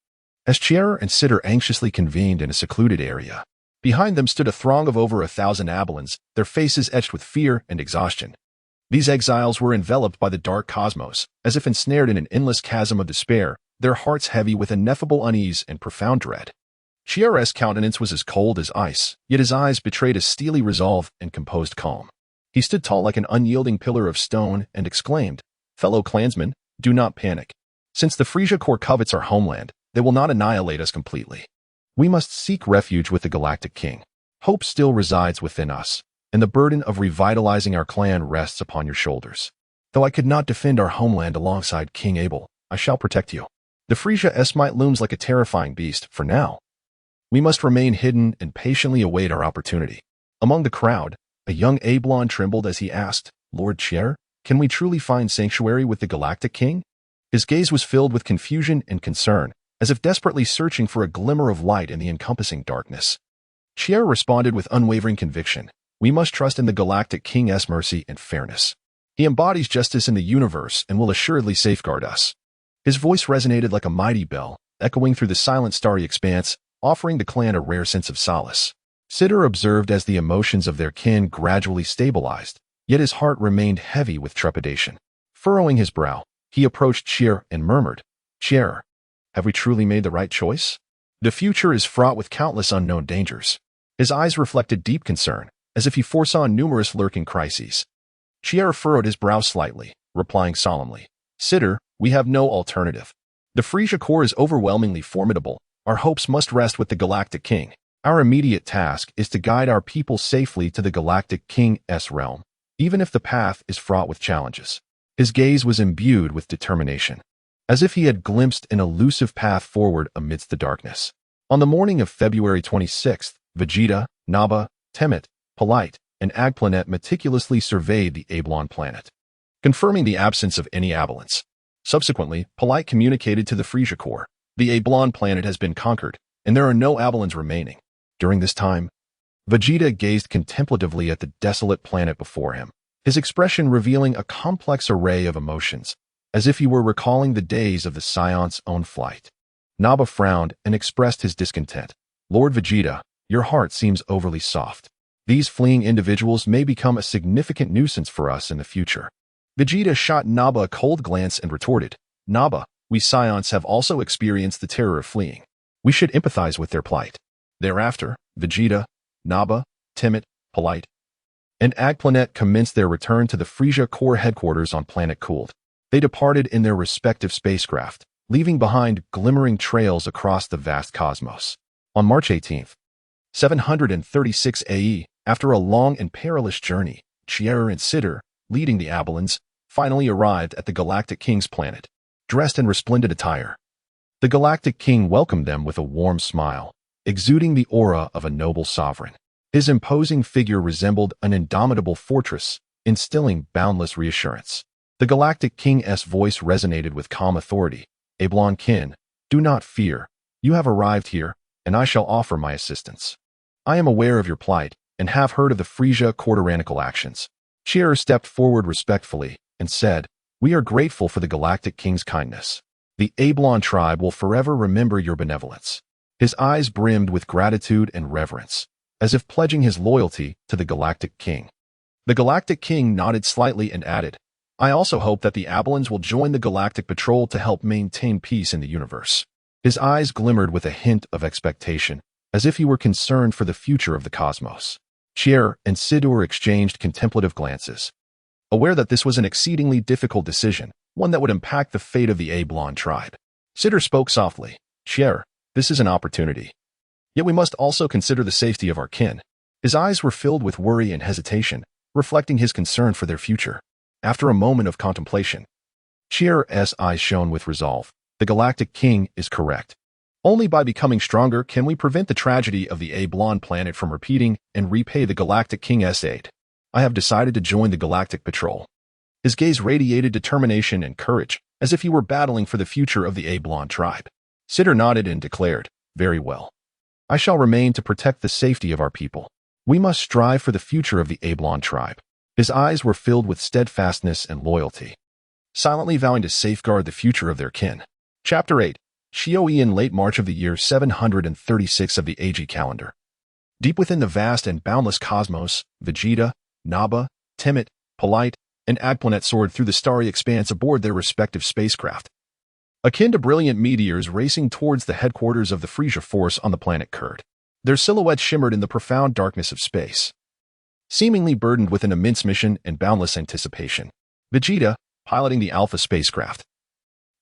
As Chier and Sitter anxiously convened in a secluded area, behind them stood a throng of over 1,000 Abelians, their faces etched with fear and exhaustion. These exiles were enveloped by the dark cosmos, as if ensnared in an endless chasm of despair, their hearts heavy with ineffable unease and profound dread. Chier's countenance was as cold as ice, yet his eyes betrayed a steely resolve and composed calm. He stood tall like an unyielding pillar of stone and exclaimed, "Fellow clansmen, do not panic. Since the Frisia Corps covets our homeland, they will not annihilate us completely. We must seek refuge with the Galactic King. Hope still resides within us, and the burden of revitalizing our clan rests upon your shoulders. Though I could not defend our homeland alongside King Abel, I shall protect you. The Frisia Esmite looms like a terrifying beast for now. We must remain hidden and patiently await our opportunity." Among the crowd, a young Abelon trembled as he asked, "Lord Chier, can we truly find sanctuary with the Galactic King?" His gaze was filled with confusion and concern, as if desperately searching for a glimmer of light in the encompassing darkness. Chier responded with unwavering conviction, "We must trust in the Galactic King's mercy and fairness. He embodies justice in the universe and will assuredly safeguard us. His voice resonated like a mighty bell, echoing through the silent starry expanse, offering the clan a rare sense of solace. Sitter observed as the emotions of their kin gradually stabilized, yet his heart remained heavy with trepidation. Furrowing his brow, he approached Chier and murmured, "Chier, have we truly made the right choice? The future is fraught with countless unknown dangers." His eyes reflected deep concern, as if he foresaw numerous lurking crises. Chier furrowed his brow slightly, replying solemnly, "Sitter, we have no alternative. The Frisia Corps is overwhelmingly formidable. Our hopes must rest with the Galactic King. Our immediate task is to guide our people safely to the Galactic King's realm, even if the path is fraught with challenges." His gaze was imbued with determination, as if he had glimpsed an elusive path forward amidst the darkness. On the morning of February 26th, Vegeta, Nappa, Temmet, Polite, and Agplanet meticulously surveyed the Ablon planet, confirming the absence of any abalance. Subsequently, Polite communicated to the Frisia Corps, "The Ablon planet has been conquered, and there are no abalans remaining." During this time, Vegeta gazed contemplatively at the desolate planet before him, his expression revealing a complex array of emotions, as if he were recalling the days of the Saiyan's own flight. Nappa frowned and expressed his discontent. "Lord Vegeta, your heart seems overly soft. These fleeing individuals may become a significant nuisance for us in the future." Vegeta shot Nappa a cold glance and retorted, "Nappa, we Saiyans have also experienced the terror of fleeing. We should empathize with their plight." Thereafter, Vegeta, Nappa, Temmet, Polite, and Agplanet commenced their return to the Frisia Corps headquarters on planet Cooled. They departed in their respective spacecraft, leaving behind glimmering trails across the vast cosmos. On March 18th, 736 AE, after a long and perilous journey, Chier and Sitter, leading the Abalans, finally arrived at the Galactic King's planet, dressed in resplendent attire. The Galactic King welcomed them with a warm smile, exuding the aura of a noble sovereign. His imposing figure resembled an indomitable fortress, instilling boundless reassurance. The Galactic King's voice resonated with calm authority. "Ablon kin, do not fear. You have arrived here, and I shall offer my assistance. I am aware of your plight, and have heard of the Frisia Corps tyrannical actions." Chier stepped forward respectfully and said, "We are grateful for the Galactic King's kindness. The Ablon tribe will forever remember your benevolence." His eyes brimmed with gratitude and reverence, as if pledging his loyalty to the Galactic King. The Galactic King nodded slightly and added, "I also hope that the Abalans will join the Galactic Patrol to help maintain peace in the universe." His eyes glimmered with a hint of expectation, as if he were concerned for the future of the cosmos. Chier and Sidur exchanged contemplative glances, aware that this was an exceedingly difficult decision, one that would impact the fate of the Ablon tribe. Sidur spoke softly, "Chier, this is an opportunity. Yet we must also consider the safety of our kin." His eyes were filled with worry and hesitation, reflecting his concern for their future. After a moment of contemplation, Chier's eyes shone with resolve. "The Galactic King is correct. Only by becoming stronger can we prevent the tragedy of the Ablon planet from repeating and repay the Galactic King's aid. I have decided to join the Galactic Patrol." His gaze radiated determination and courage, as if he were battling for the future of the Ablon tribe. Sitter nodded and declared, "Very well. I shall remain to protect the safety of our people. We must strive for the future of the Ablon tribe." His eyes were filled with steadfastness and loyalty, silently vowing to safeguard the future of their kin. Chapter 8. Shioi in late March of the year 736 of the AG calendar. Deep within the vast and boundless cosmos, Vegeta, Nappa, Temmet, Polite, and Agplanet soared through the starry expanse aboard their respective spacecraft, akin to brilliant meteors racing towards the headquarters of the Frisia Force on the planet Kurd. Their silhouettes shimmered in the profound darkness of space, seemingly burdened with an immense mission and boundless anticipation. Vegeta, piloting the Alpha spacecraft,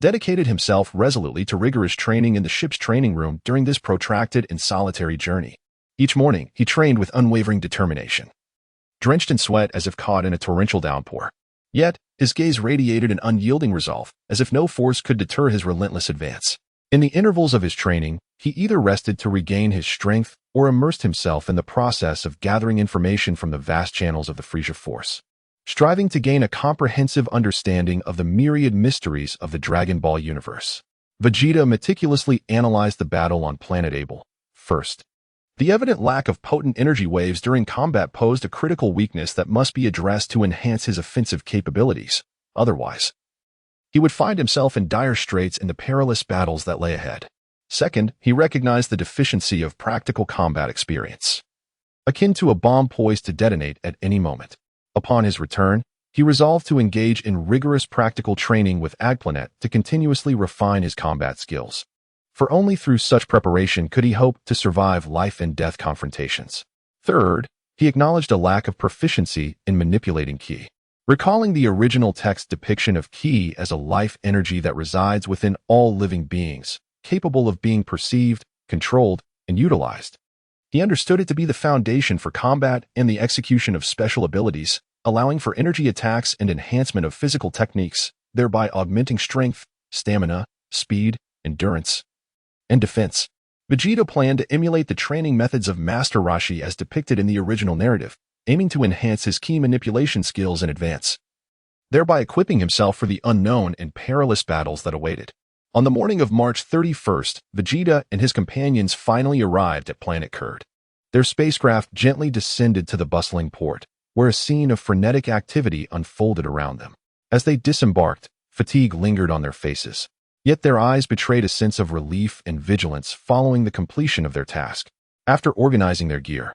dedicated himself resolutely to rigorous training in the ship's training room during this protracted and solitary journey. Each morning, he trained with unwavering determination, drenched in sweat as if caught in a torrential downpour. Yet, his gaze radiated an unyielding resolve, as if no force could deter his relentless advance. In the intervals of his training, he either rested to regain his strength or immersed himself in the process of gathering information from the vast channels of the Frisia Force, striving to gain a comprehensive understanding of the myriad mysteries of the Dragon Ball universe. Vegeta meticulously analyzed the battle on planet Abel. First, The evident lack of potent energy waves during combat posed a critical weakness that must be addressed to enhance his offensive capabilities. Otherwise, he would find himself in dire straits in the perilous battles that lay ahead. Second, he recognized the deficiency of practical combat experience, akin to a bomb poised to detonate at any moment. Upon his return, he resolved to engage in rigorous practical training with Agplanet to continuously refine his combat skills. For only through such preparation could he hope to survive life-and-death confrontations. Third, he acknowledged a lack of proficiency in manipulating ki. Recalling the original text depiction of ki as a life energy that resides within all living beings, capable of being perceived, controlled, and utilized, he understood it to be the foundation for combat and the execution of special abilities, allowing for energy attacks and enhancement of physical techniques, thereby augmenting strength, stamina, speed, endurance, and defense. Vegeta planned to emulate the training methods of Master Roshi as depicted in the original narrative, aiming to enhance his ki manipulation skills in advance, thereby equipping himself for the unknown and perilous battles that awaited. On the morning of March 31st, Vegeta and his companions finally arrived at Planet Kurd. Their spacecraft gently descended to the bustling port, where a scene of frenetic activity unfolded around them. As they disembarked, fatigue lingered on their faces, yet their eyes betrayed a sense of relief and vigilance following the completion of their task. After organizing their gear,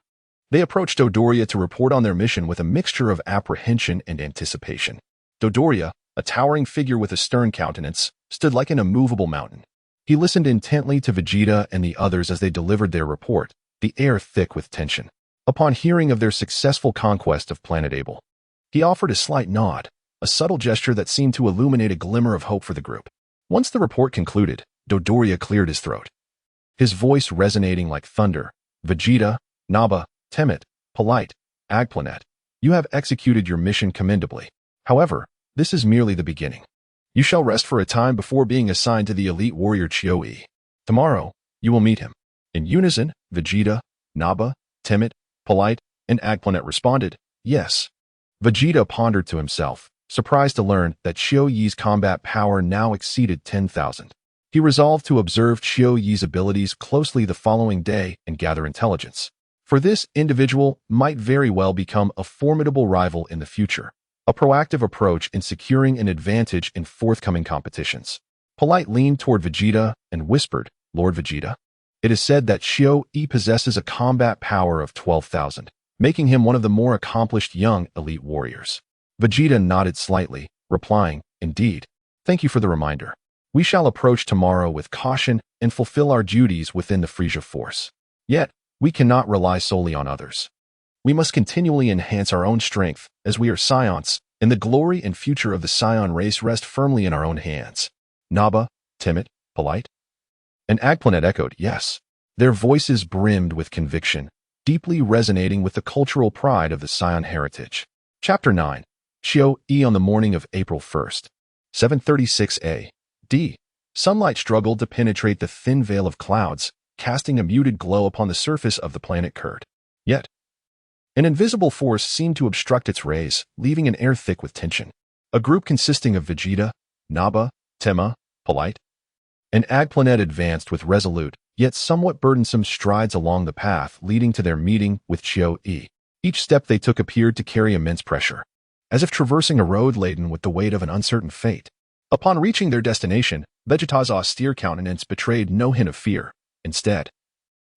they approached Dodoria to report on their mission with a mixture of apprehension and anticipation. Dodoria, a towering figure with a stern countenance, stood like an immovable mountain. He listened intently to Vegeta and the others as they delivered their report, the air thick with tension. Upon hearing of their successful conquest of Planet Able, he offered a slight nod, a subtle gesture that seemed to illuminate a glimmer of hope for the group. Once the report concluded, Dodoria cleared his throat, his voice resonating like thunder. Vegeta, Nappa, Temmet, Polite, Agplanet, you have executed your mission commendably. However, this is merely the beginning. You shall rest for a time before being assigned to the elite warrior Chio-E. Tomorrow, you will meet him. In unison, Vegeta, Nappa, Temmet, Polite, and Agplanet responded, yes. Vegeta pondered to himself, surprised to learn that Chio-Yi's combat power now exceeded 10,000. He resolved to observe Chio-Yi's abilities closely the following day and gather intelligence, for this individual might very well become a formidable rival in the future. A proactive approach in securing an advantage in forthcoming competitions. Polite leaned toward Vegeta and whispered, Lord Vegeta, it is said that Chio-E possesses a combat power of 12,000, making him one of the more accomplished young elite warriors. Vegeta nodded slightly, replying, indeed. Thank you for the reminder. We shall approach tomorrow with caution and fulfill our duties within the Frieza force. Yet, we cannot rely solely on others. We must continually enhance our own strength, as we are Saiyans, and the glory and future of the Saiyan race rest firmly in our own hands. Nappa, Temmet, Polite, and Agplanet echoed, yes. Their voices brimmed with conviction, deeply resonating with the cultural pride of the Saiyan heritage. Chapter 9. Chio-E on the morning of April 1st. 7:36 A.D. Sunlight struggled to penetrate the thin veil of clouds, casting a muted glow upon the surface of the planet Kurd. Yet, an invisible force seemed to obstruct its rays, leaving an air thick with tension. A group consisting of Vegeta, Nappa, Temma, Polite, and Agplanet advanced with resolute, yet somewhat burdensome strides along the path leading to their meeting with Chio-E. Each step they took appeared to carry immense pressure, as if traversing a road laden with the weight of an uncertain fate. Upon reaching their destination, Vegeta's austere countenance betrayed no hint of fear. Instead,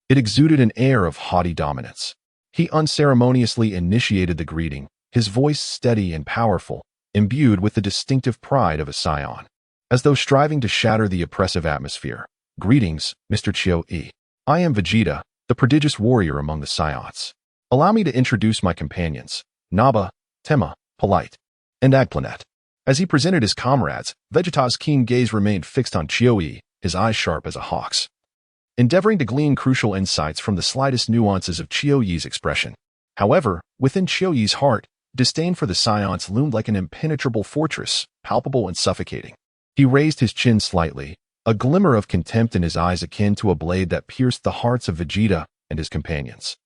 it exuded an air of haughty dominance. He unceremoniously initiated the greeting, his voice steady and powerful, imbued with the distinctive pride of a Saiyan. As though striving to shatter the oppressive atmosphere. Greetings, Mr. Chio-E. I am Vegeta, the prodigious warrior among the Saiyans. Allow me to introduce my companions, Nappa, Temma, Polite, and Agplanet. As he presented his comrades, Vegeta's keen gaze remained fixed on Chio-E, his eyes sharp as a hawk's, endeavoring to glean crucial insights from the slightest nuances of Chio-Yi's expression. However, within Chio-Yi's heart, disdain for the Saiyans loomed like an impenetrable fortress, palpable and suffocating. He raised his chin slightly, a glimmer of contempt in his eyes akin to a blade that pierced the hearts of Vegeta and his companions.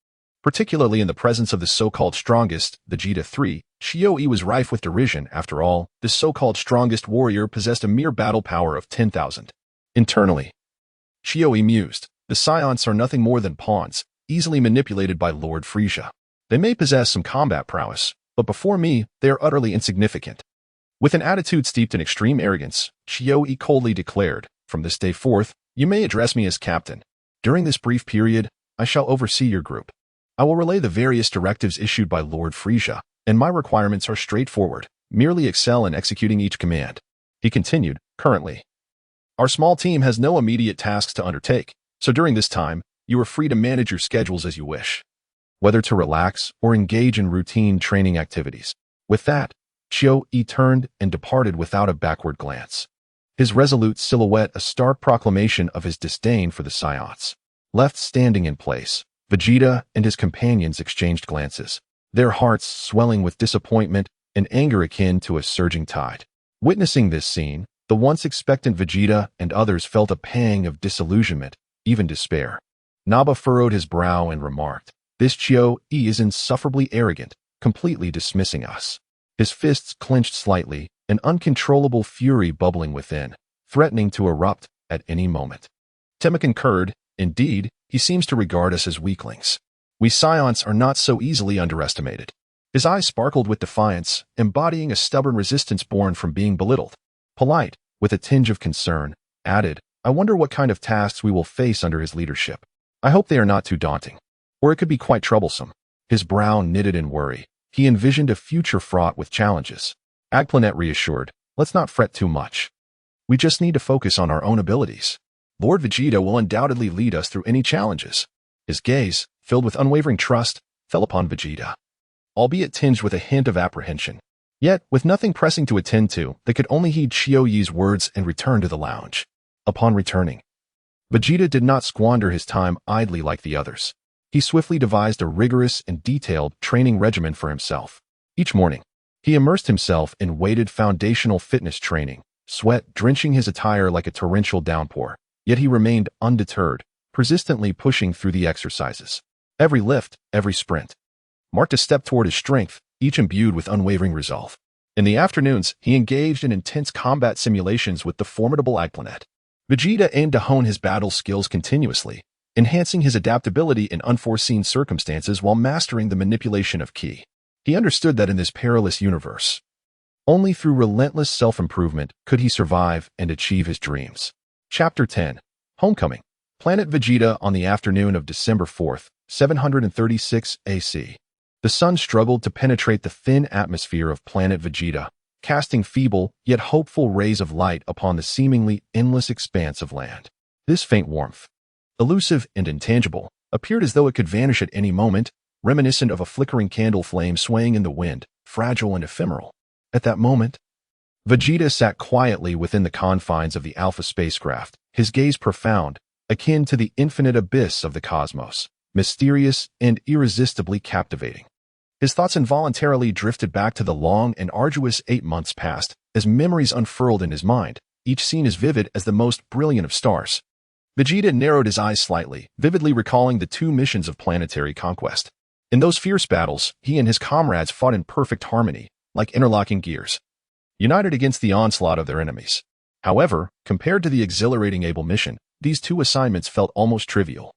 Particularly in the presence of the so-called strongest, Vegeta 3, Chio-E was rife with derision. After all, this so-called strongest warrior possessed a mere battle power of 10,000. Internally, Chio-E mused, the Saiyans are nothing more than pawns, easily manipulated by Lord Frisia. They may possess some combat prowess, but before me, they are utterly insignificant. With an attitude steeped in extreme arrogance, Chiyo coldly declared, "From this day forth, you may address me as captain. During this brief period, I shall oversee your group. I will relay the various directives issued by Lord Frisia, and my requirements are straightforward. Merely excel in executing each command." He continued, "Currently, our small team has no immediate tasks to undertake, so during this time, you are free to manage your schedules as you wish, whether to relax or engage in routine training activities." With that, Chiyo turned and departed without a backward glance. His resolute silhouette a stark proclamation of his disdain for the Saiyans. Left standing in place, Vegeta and his companions exchanged glances, their hearts swelling with disappointment and anger akin to a surging tide. Witnessing this scene, the once expectant Vegeta and others felt a pang of disillusionment, even despair. Naba furrowed his brow and remarked, "This Chiyo is insufferably arrogant, completely dismissing us." His fists clenched slightly, an uncontrollable fury bubbling within, threatening to erupt at any moment. Tema concurred, "Indeed, he seems to regard us as weaklings. We Saiyans are not so easily underestimated." His eyes sparkled with defiance, embodying a stubborn resistance born from being belittled. Polite, with a tinge of concern, added, "I wonder what kind of tasks we will face under his leadership. I hope they are not too daunting, or it could be quite troublesome." His brow knitted in worry. He envisioned a future fraught with challenges. Eggplanet reassured, "Let's not fret too much. We just need to focus on our own abilities. Lord Vegeta will undoubtedly lead us through any challenges." His gaze, filled with unwavering trust, fell upon Vegeta, albeit tinged with a hint of apprehension. Yet, with nothing pressing to attend to, they could only heed Chiyo's words and return to the lounge. Upon returning, Vegeta did not squander his time idly like the others. He swiftly devised a rigorous and detailed training regimen for himself. Each morning, he immersed himself in weighted foundational fitness training, sweat drenching his attire like a torrential downpour. Yet he remained undeterred, persistently pushing through the exercises. Every lift, every sprint, marked a step toward his strength, each imbued with unwavering resolve. In the afternoons, he engaged in intense combat simulations with the formidable Eggplanet. Vegeta aimed to hone his battle skills continuously, enhancing his adaptability in unforeseen circumstances while mastering the manipulation of ki. He understood that in this perilous universe, only through relentless self-improvement could he survive and achieve his dreams. Chapter 10. Homecoming. Planet Vegeta on the afternoon of December 4th, 736 AC. The sun struggled to penetrate the thin atmosphere of planet Vegeta, casting feeble yet hopeful rays of light upon the seemingly endless expanse of land. This faint warmth, elusive and intangible, appeared as though it could vanish at any moment, reminiscent of a flickering candle flame swaying in the wind, fragile and ephemeral. At that moment, Vegeta sat quietly within the confines of the Alpha spacecraft, his gaze profound, akin to the infinite abyss of the cosmos, mysterious and irresistibly captivating. His thoughts involuntarily drifted back to the long and arduous 8 months past, as memories unfurled in his mind, each scene as vivid as the most brilliant of stars. Vegeta narrowed his eyes slightly, vividly recalling the 2 missions of planetary conquest. In those fierce battles, he and his comrades fought in perfect harmony, like interlocking gears, united against the onslaught of their enemies. However, compared to the exhilarating Able mission, these 2 assignments felt almost trivial,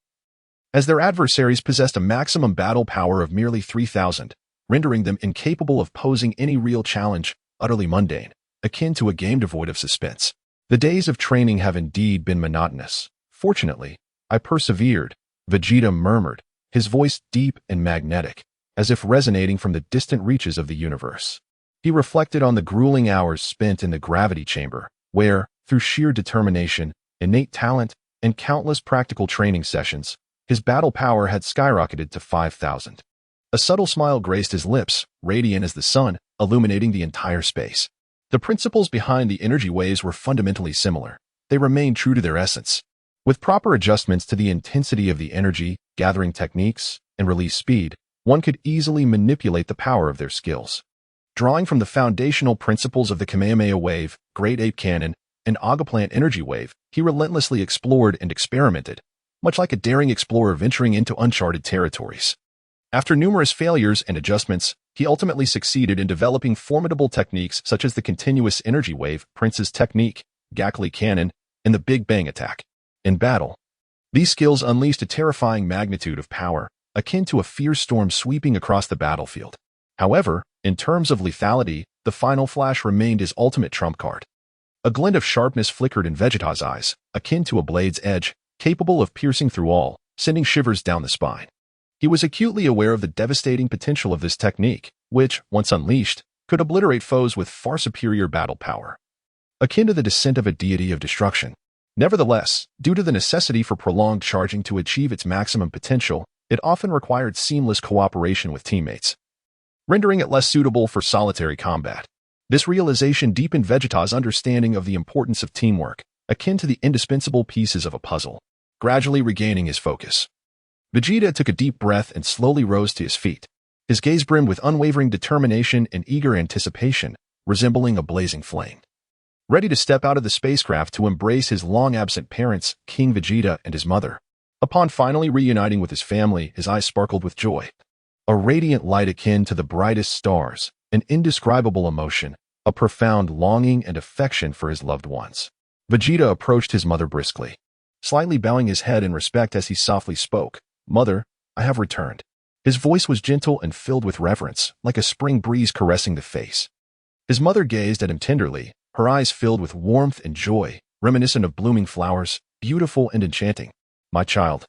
as their adversaries possessed a maximum battle power of merely 3,000, rendering them incapable of posing any real challenge, utterly mundane, akin to a game devoid of suspense. The days of training have indeed been monotonous. Fortunately, I persevered, Vegeta murmured, his voice deep and magnetic, as if resonating from the distant reaches of the universe. He reflected on the grueling hours spent in the gravity chamber, where, through sheer determination, innate talent, and countless practical training sessions, his battle power had skyrocketed to 5,000. A subtle smile graced his lips, radiant as the sun, illuminating the entire space. The principles behind the energy waves were fundamentally similar. They remained true to their essence. With proper adjustments to the intensity of the energy, gathering techniques, and release speed, one could easily manipulate the power of their skills. Drawing from the foundational principles of the Kamehameha wave, Great Ape Cannon, and Agaplant energy wave, he relentlessly explored and experimented, much like a daring explorer venturing into uncharted territories. After numerous failures and adjustments, he ultimately succeeded in developing formidable techniques such as the continuous energy wave, Prince's technique, Gakly Cannon, and the Big Bang attack. In battle, These skills unleashed a terrifying magnitude of power, akin to a fierce storm sweeping across the battlefield. However, in terms of lethality, the final flash remained his ultimate trump card. A glint of sharpness flickered in Vegeta's eyes, akin to a blade's edge, capable of piercing through all, sending shivers down the spine. He was acutely aware of the devastating potential of this technique, which, once unleashed, could obliterate foes with far superior battle power. Akin to the descent of a deity of destruction. Nevertheless, due to the necessity for prolonged charging to achieve its maximum potential, it often required seamless cooperation with teammates, rendering it less suitable for solitary combat. This realization deepened Vegeta's understanding of the importance of teamwork, akin to the indispensable pieces of a puzzle. Gradually regaining his focus, Vegeta took a deep breath and slowly rose to his feet, his gaze brimmed with unwavering determination and eager anticipation, resembling a blazing flame. Ready to step out of the spacecraft to embrace his long-absent parents, King Vegeta and his mother. Upon finally reuniting with his family, his eyes sparkled with joy. A radiant light akin to the brightest stars, an indescribable emotion, a profound longing and affection for his loved ones. Vegeta approached his mother briskly, slightly bowing his head in respect as he softly spoke, "Mother, I have returned." His voice was gentle and filled with reverence, like a spring breeze caressing the face. His mother gazed at him tenderly, her eyes filled with warmth and joy, reminiscent of blooming flowers, beautiful and enchanting. "My child,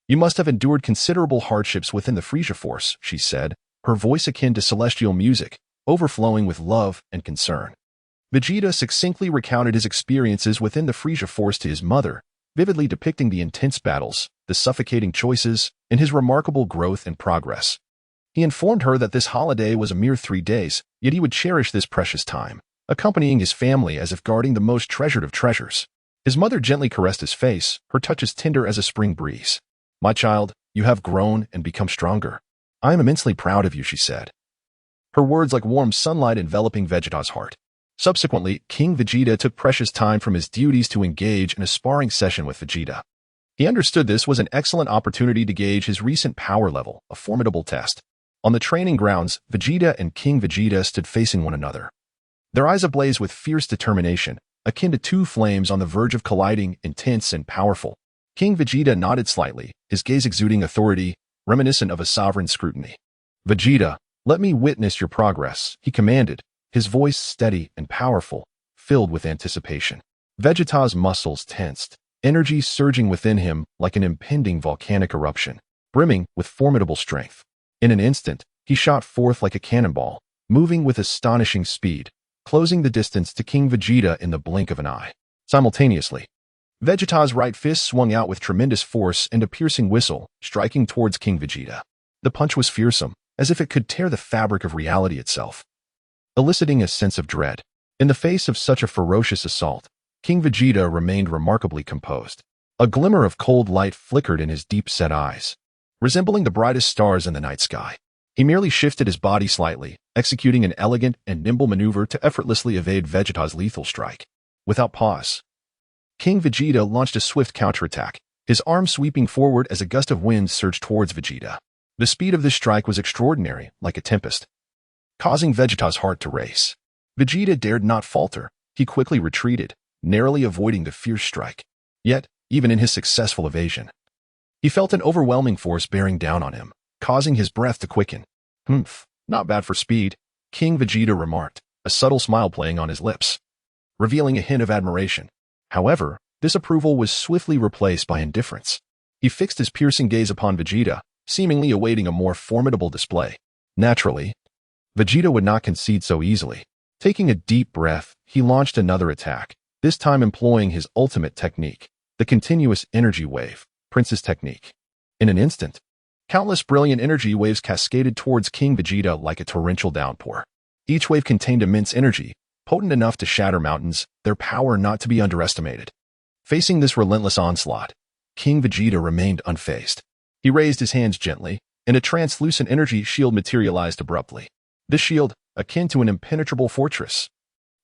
you must have endured considerable hardships within the Frieza Force," she said, her voice akin to celestial music, overflowing with love and concern. Vegeta succinctly recounted his experiences within the Frieza Force to his mother, vividly depicting the intense battles, the suffocating choices, and his remarkable growth and progress. He informed her that this holiday was a mere 3 days, yet he would cherish this precious time, accompanying his family as if guarding the most treasured of treasures. His mother gently caressed his face, her touch as tender as a spring breeze. "My child, you have grown and become stronger. I am immensely proud of you," she said, her words like warm sunlight enveloping Vegeta's heart. Subsequently, King Vegeta took precious time from his duties to engage in a sparring session with Vegeta. He understood this was an excellent opportunity to gauge his recent power level, a formidable test. On the training grounds, Vegeta and King Vegeta stood facing one another, their eyes ablaze with fierce determination, akin to two flames on the verge of colliding, intense and powerful. King Vegeta nodded slightly, his gaze exuding authority, reminiscent of a sovereign scrutiny. "Vegeta, let me witness your progress," he commanded, his voice steady and powerful, filled with anticipation. Vegeta's muscles tensed, energy surging within him like an impending volcanic eruption, brimming with formidable strength. In an instant, he shot forth like a cannonball, moving with astonishing speed, closing the distance to King Vegeta in the blink of an eye. Simultaneously, Vegeta's right fist swung out with tremendous force and a piercing whistle, striking towards King Vegeta. The punch was fearsome, as if it could tear the fabric of reality itself, eliciting a sense of dread. In the face of such a ferocious assault, King Vegeta remained remarkably composed. A glimmer of cold light flickered in his deep-set eyes, resembling the brightest stars in the night sky. He merely shifted his body slightly, executing an elegant and nimble maneuver to effortlessly evade Vegeta's lethal strike. Without pause, King Vegeta launched a swift counterattack, his arm sweeping forward as a gust of wind surged towards Vegeta. The speed of this strike was extraordinary, like a tempest, causing Vegeta's heart to race. Vegeta dared not falter. He quickly retreated, narrowly avoiding the fierce strike. Yet, even in his successful evasion, he felt an overwhelming force bearing down on him, causing his breath to quicken. Not bad for speed," King Vegeta remarked, a subtle smile playing on his lips, revealing a hint of admiration. However, this approval was swiftly replaced by indifference. He fixed his piercing gaze upon Vegeta, seemingly awaiting a more formidable display. Naturally, Vegeta would not concede so easily. Taking a deep breath, he launched another attack, this time employing his ultimate technique, the continuous energy wave, Prince's technique. In an instant, countless brilliant energy waves cascaded towards King Vegeta like a torrential downpour. Each wave contained immense energy, potent enough to shatter mountains, their power not to be underestimated. Facing this relentless onslaught, King Vegeta remained unfazed. He raised his hands gently, and a translucent energy shield materialized abruptly. This shield, akin to an impenetrable fortress,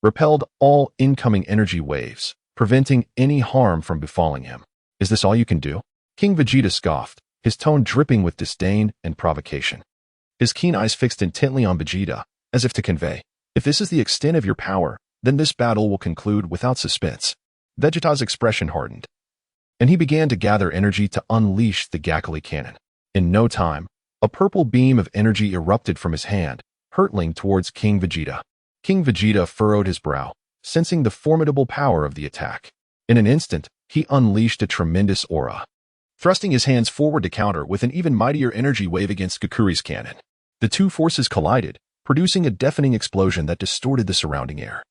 repelled all incoming energy waves, preventing any harm from befalling him. "Is this all you can do?" King Vegeta scoffed, his tone dripping with disdain and provocation. His keen eyes fixed intently on Vegeta, as if to convey, "If this is the extent of your power, then this battle will conclude without suspense." Vegeta's expression hardened, and he began to gather energy to unleash the Gakuli cannon. In no time, a purple beam of energy erupted from his hand, hurtling towards King Vegeta. King Vegeta furrowed his brow, sensing the formidable power of the attack. In an instant, he unleashed a tremendous aura, thrusting his hands forward to counter with an even mightier energy wave against Gakuri's cannon. The two forces collided, producing a deafening explosion that distorted the surrounding air.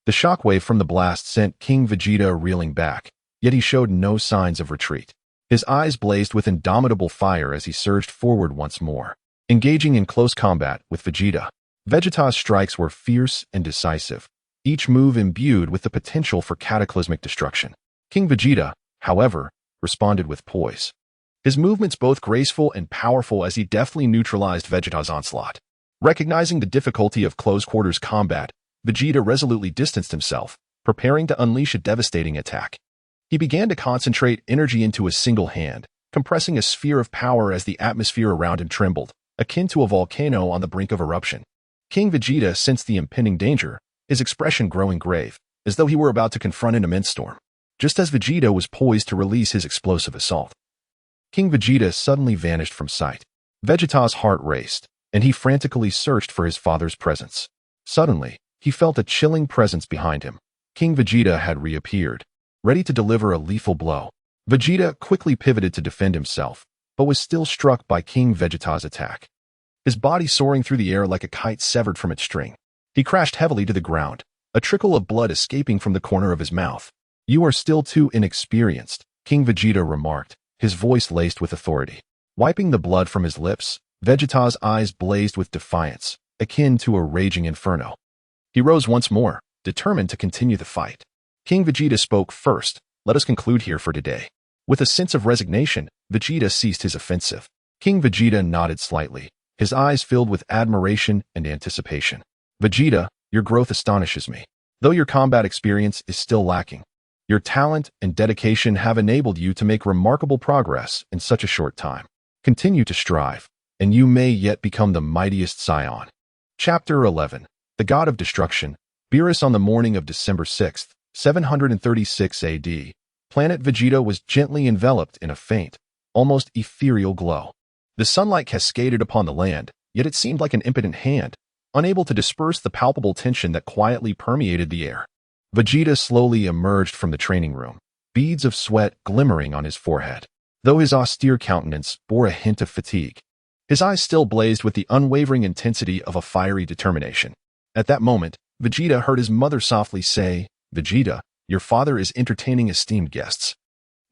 The shockwave from the blast sent King Vegeta reeling back, yet he showed no signs of retreat. His eyes blazed with indomitable fire as he surged forward once more, engaging in close combat with Vegeta. Vegeta's strikes were fierce and decisive, each move imbued with the potential for cataclysmic destruction. King Vegeta, however, responded with poise, his movements both graceful and powerful as he deftly neutralized Vegeta's onslaught. Recognizing the difficulty of close-quarters combat, Vegeta resolutely distanced himself, preparing to unleash a devastating attack. He began to concentrate energy into a single hand, compressing a sphere of power as the atmosphere around him trembled, akin to a volcano on the brink of eruption. King Vegeta sensed the impending danger, his expression growing grave, as though he were about to confront an immense storm. Just as Vegeta was poised to release his explosive assault, King Vegeta suddenly vanished from sight. Vegeta's heart raced, and he frantically searched for his father's presence. Suddenly, he felt a chilling presence behind him. King Vegeta had reappeared, ready to deliver a lethal blow. Vegeta quickly pivoted to defend himself, but was still struck by King Vegeta's attack. His body soaring through the air like a kite severed from its string. He crashed heavily to the ground, a trickle of blood escaping from the corner of his mouth. "You are still too inexperienced," King Vegeta remarked, his voice laced with authority. Wiping the blood from his lips, Vegeta's eyes blazed with defiance, akin to a raging inferno. He rose once more, determined to continue the fight. King Vegeta spoke first. "Let us conclude here for today." With a sense of resignation, Vegeta ceased his offensive. King Vegeta nodded slightly, his eyes filled with admiration and anticipation. "Vegeta, your growth astonishes me. Though your combat experience is still lacking, your talent and dedication have enabled you to make remarkable progress in such a short time. Continue to strive, and you may yet become the mightiest Saiyan." Chapter 11. The God of Destruction. Beerus. On the morning of December 6, 736 AD, planet Vegeta was gently enveloped in a faint, almost ethereal glow. The sunlight cascaded upon the land, yet it seemed like an impotent hand, unable to disperse the palpable tension that quietly permeated the air. Vegeta slowly emerged from the training room, beads of sweat glimmering on his forehead. Though his austere countenance bore a hint of fatigue, his eyes still blazed with the unwavering intensity of a fiery determination. At that moment, Vegeta heard his mother softly say, "Vegeta, your father is entertaining esteemed guests.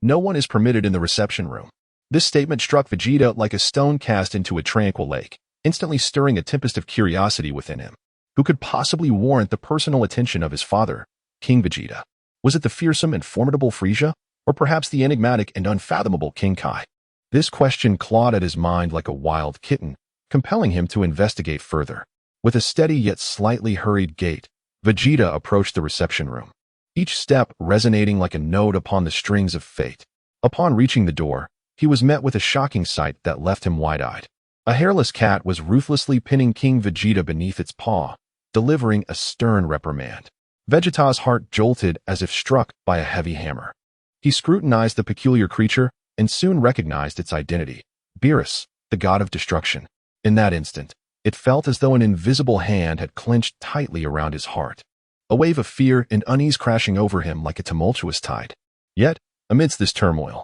No one is permitted in the reception room." This statement struck Vegeta like a stone cast into a tranquil lake, instantly stirring a tempest of curiosity within him. Who could possibly warrant the personal attention of his father, King Vegeta? Was it the fearsome and formidable Frieza, or perhaps the enigmatic and unfathomable King Kai? This question clawed at his mind like a wild kitten, compelling him to investigate further. With a steady yet slightly hurried gait, Vegeta approached the reception room, each step resonating like a note upon the strings of fate. Upon reaching the door, he was met with a shocking sight that left him wide-eyed. A hairless cat was ruthlessly pinning King Vegeta beneath its paw, delivering a stern reprimand. Vegeta's heart jolted as if struck by a heavy hammer. He scrutinized the peculiar creature and soon recognized its identity: Beerus, the god of destruction. In that instant, it felt as though an invisible hand had clenched tightly around his heart, a wave of fear and unease crashing over him like a tumultuous tide. Yet, amidst this turmoil,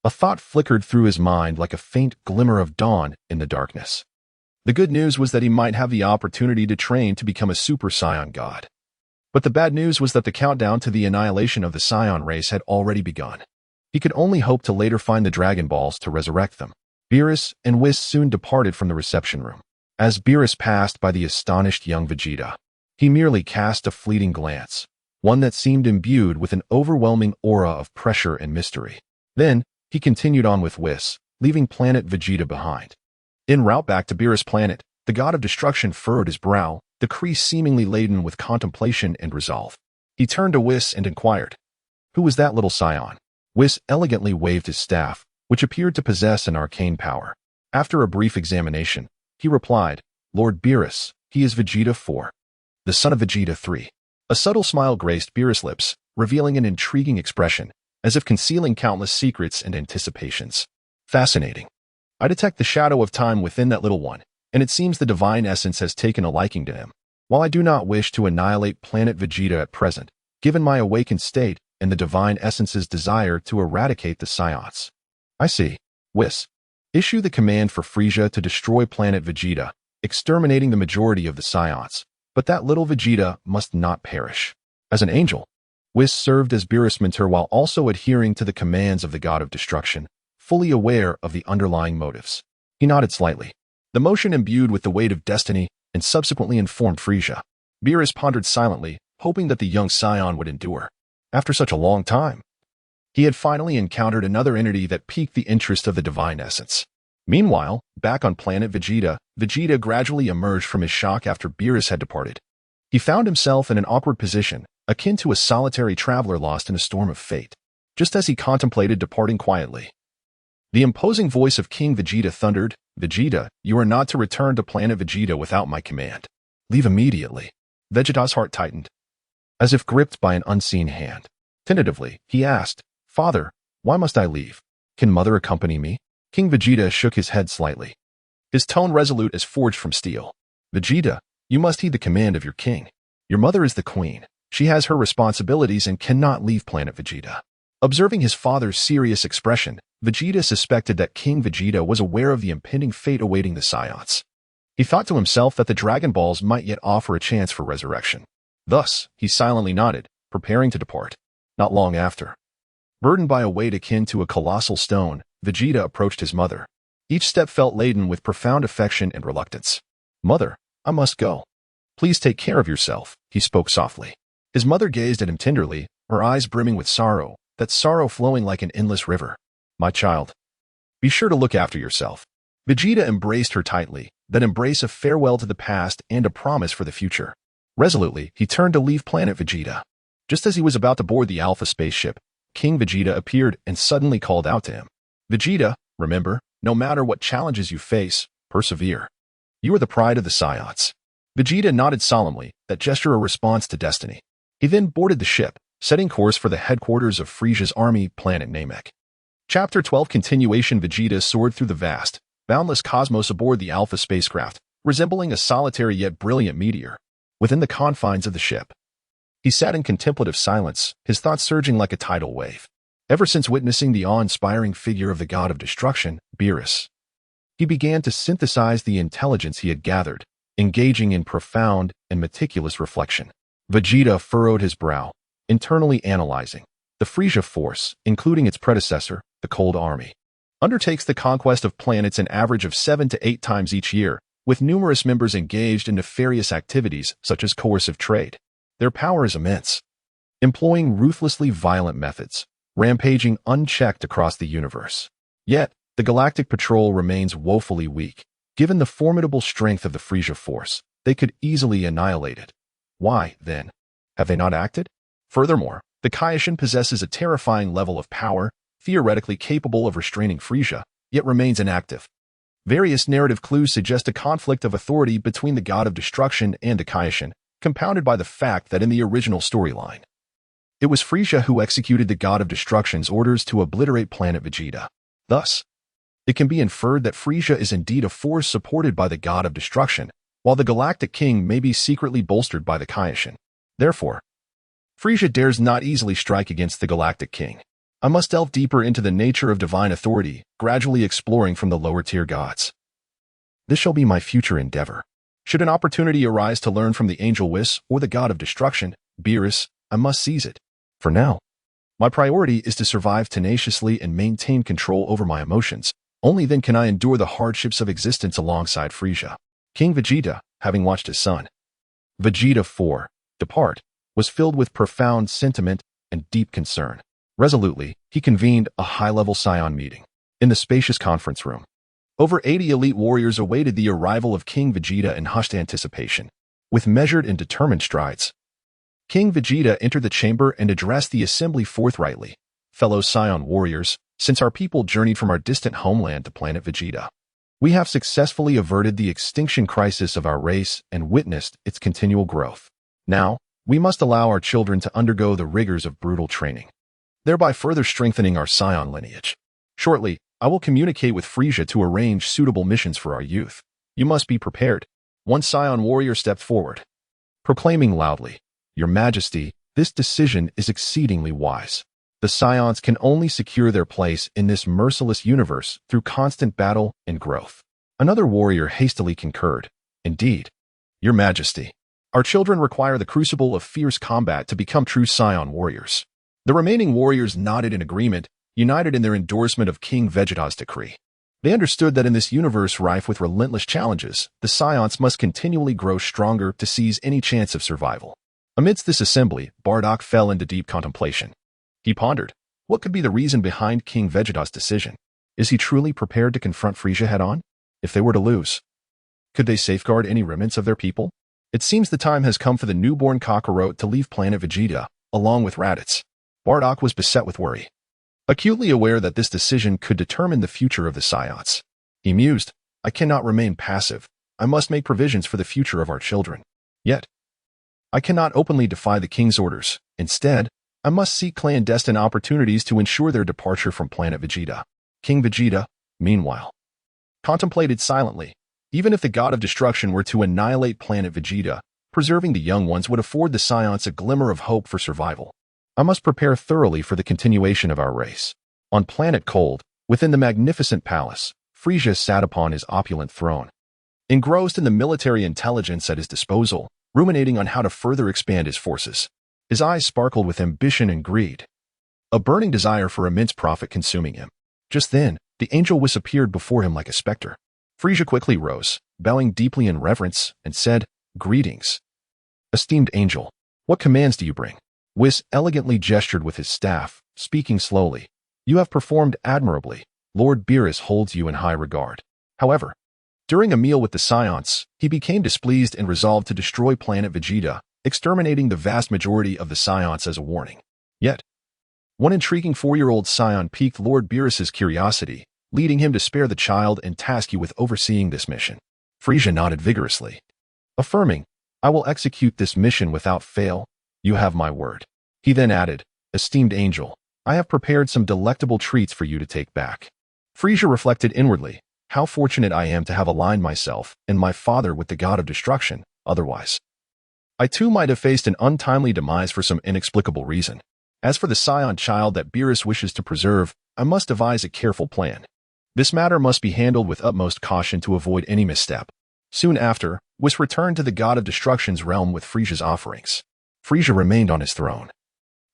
a thought flickered through his mind like a faint glimmer of dawn in the darkness. The good news was that he might have the opportunity to train to become a Super Saiyan god. But the bad news was that the countdown to the annihilation of the Saiyan race had already begun. He could only hope to later find the Dragon Balls to resurrect them. Beerus and Whis soon departed from the reception room. As Beerus passed by the astonished young Vegeta, he merely cast a fleeting glance, one that seemed imbued with an overwhelming aura of pressure and mystery. Then, he continued on with Whis, leaving planet Vegeta behind. En route back to Beerus' planet, the god of destruction furrowed his brow, the crease seemingly laden with contemplation and resolve. He turned to Whis and inquired, "Who was that little Saiyan?" Whis elegantly waved his staff, which appeared to possess an arcane power. After a brief examination, he replied, "Lord Beerus, he is Vegeta 4, the son of Vegeta 3. A subtle smile graced Beerus' lips, revealing an intriguing expression, as if concealing countless secrets and anticipations. Fascinating. I detect the shadow of time within that little one, and it seems the divine essence has taken a liking to him. While I do not wish to annihilate planet Vegeta at present, given my awakened state and the divine essence's desire to eradicate the Saiyans. I see. Whis. Issue the command for Frieza to destroy planet Vegeta, exterminating the majority of the Saiyans. But that little Vegeta must not perish. As an angel, Whis served as Beerus' mentor while also adhering to the commands of the God of Destruction, fully aware of the underlying motives. He nodded slightly, the motion imbued with the weight of destiny, and subsequently informed Frieza. Beerus pondered silently, hoping that the young Saiyan would endure. After such a long time, he had finally encountered another entity that piqued the interest of the divine essence. Meanwhile, back on planet Vegeta, Vegeta gradually emerged from his shock after Beerus had departed. He found himself in an awkward position, akin to a solitary traveler lost in a storm of fate. Just as he contemplated departing quietly, the imposing voice of King Vegeta thundered, "Vegeta, you are not to return to planet Vegeta without my command. Leave immediately." Vegeta's heart tightened, as if gripped by an unseen hand. Tentatively, he asked, "Father, why must I leave? Can Mother accompany me?" King Vegeta shook his head slightly, his tone resolute as forged from steel. "Vegeta, you must heed the command of your king. Your mother is the queen. She has her responsibilities and cannot leave planet Vegeta." Observing his father's serious expression, Vegeta suspected that King Vegeta was aware of the impending fate awaiting the Saiyans. He thought to himself that the Dragon Balls might yet offer a chance for resurrection. Thus, he silently nodded, preparing to depart. Not long after, burdened by a weight akin to a colossal stone, Vegeta approached his mother. Each step felt laden with profound affection and reluctance. "Mother, I must go. Please take care of yourself," he spoke softly. His mother gazed at him tenderly, her eyes brimming with sorrow, that sorrow flowing like an endless river. "My child, be sure to look after yourself." Vegeta embraced her tightly, that embrace of farewell to the past and a promise for the future. Resolutely, he turned to leave planet Vegeta. Just as he was about to board the Alpha spaceship, King Vegeta appeared and suddenly called out to him. "Vegeta, remember, no matter what challenges you face, persevere. You are the pride of the Saiyans." Vegeta nodded solemnly, that gesture a response to destiny. He then boarded the ship, setting course for the headquarters of Frieza's army, planet Namek. Chapter 12 Continuation. Vegeta soared through the vast, boundless cosmos aboard the Alpha spacecraft, resembling a solitary yet brilliant meteor. Within the confines of the ship, he sat in contemplative silence, his thoughts surging like a tidal wave. Ever since witnessing the awe-inspiring figure of the God of Destruction, Beerus, he began to synthesize the intelligence he had gathered, engaging in profound and meticulous reflection. Vegeta furrowed his brow, internally analyzing. The Frieza Force, including its predecessor, the Cold Army, undertakes the conquest of planets an average of 7 to 8 times each year, with numerous members engaged in nefarious activities such as coercive trade. Their power is immense, employing ruthlessly violent methods, rampaging unchecked across the universe. Yet, the Galactic Patrol remains woefully weak. Given the formidable strength of the Frieza Force, they could easily annihilate it. Why, then, have they not acted? Furthermore, the Kaioshin possesses a terrifying level of power, theoretically capable of restraining Frieza, yet remains inactive. Various narrative clues suggest a conflict of authority between the God of Destruction and the Kaioshin, compounded by the fact that in the original storyline, it was Frieza who executed the God of Destruction's orders to obliterate planet Vegeta. Thus, it can be inferred that Frieza is indeed a force supported by the God of Destruction, while the Galactic King may be secretly bolstered by the Kaioshin. Therefore, Frieza dares not easily strike against the Galactic King. I must delve deeper into the nature of divine authority, gradually exploring from the lower-tier gods. This shall be my future endeavor. Should an opportunity arise to learn from the Angel Whis or the God of Destruction, Beerus, I must seize it. For now, my priority is to survive tenaciously and maintain control over my emotions. Only then can I endure the hardships of existence alongside Frieza. King Vegeta, having watched his son, Vegeta 4, depart, was filled with profound sentiment and deep concern. Resolutely, he convened a high-level Saiyan meeting. In the spacious conference room, over 80 elite warriors awaited the arrival of King Vegeta in hushed anticipation. With measured and determined strides, King Vegeta entered the chamber and addressed the assembly forthrightly. "Fellow Saiyan warriors, since our people journeyed from our distant homeland to planet Vegeta, we have successfully averted the extinction crisis of our race and witnessed its continual growth. Now, we must allow our children to undergo the rigors of brutal training. thereby further strengthening our Saiyan lineage. Shortly, I will communicate with Frisia to arrange suitable missions for our youth. You must be prepared. One Saiyan warrior stepped forward, proclaiming loudly, Your Majesty, this decision is exceedingly wise. The Saiyans can only secure their place in this merciless universe through constant battle and growth. Another warrior hastily concurred. Indeed, Your Majesty, our children require the crucible of fierce combat to become true Saiyan warriors. The remaining warriors nodded in agreement, united in their endorsement of King Vegeta's decree. They understood that in this universe rife with relentless challenges, the Saiyans must continually grow stronger to seize any chance of survival. Amidst this assembly, Bardock fell into deep contemplation. He pondered, what could be the reason behind King Vegeta's decision? Is he truly prepared to confront Frisia head-on? If they were to lose, could they safeguard any remnants of their people? It seems the time has come for the newborn Kakarot to leave planet Vegeta, along with Raditz. Bardock was beset with worry, acutely aware that this decision could determine the future of the Saiyans. He mused, I cannot remain passive. I must make provisions for the future of our children. Yet, I cannot openly defy the king's orders. Instead, I must seek clandestine opportunities to ensure their departure from planet Vegeta. King Vegeta, meanwhile, contemplated silently. Even if the god of destruction were to annihilate planet Vegeta, preserving the young ones would afford the Saiyans a glimmer of hope for survival. I must prepare thoroughly for the continuation of our race. On planet Cold, within the magnificent palace, Frisia sat upon his opulent throne. Engrossed in the military intelligence at his disposal, ruminating on how to further expand his forces. His eyes sparkled with ambition and greed, a burning desire for immense profit consuming him. Just then, the angel Whis appeared before him like a specter. Frisia quickly rose, bowing deeply in reverence, and said, Greetings. Esteemed angel, what commands do you bring? Whis elegantly gestured with his staff, speaking slowly. You have performed admirably. Lord Beerus holds you in high regard. However, during a meal with the Saiyans, he became displeased and resolved to destroy planet Vegeta, exterminating the vast majority of the Saiyans as a warning. Yet, one intriguing 4-year-old Saiyan piqued Lord Beerus's curiosity, leading him to spare the child and task you with overseeing this mission. Frisia nodded vigorously, affirming, I will execute this mission without fail. You have my word. He then added, Esteemed angel, I have prepared some delectable treats for you to take back. Frisia reflected inwardly, how fortunate I am to have aligned myself and my father with the god of destruction, otherwise I too might have faced an untimely demise for some inexplicable reason. As for the Saiyan child that Beerus wishes to preserve, I must devise a careful plan. This matter must be handled with utmost caution to avoid any misstep. Soon after, Whis returned to the god of destruction's realm with Frisia's offerings. Frisia remained on his throne,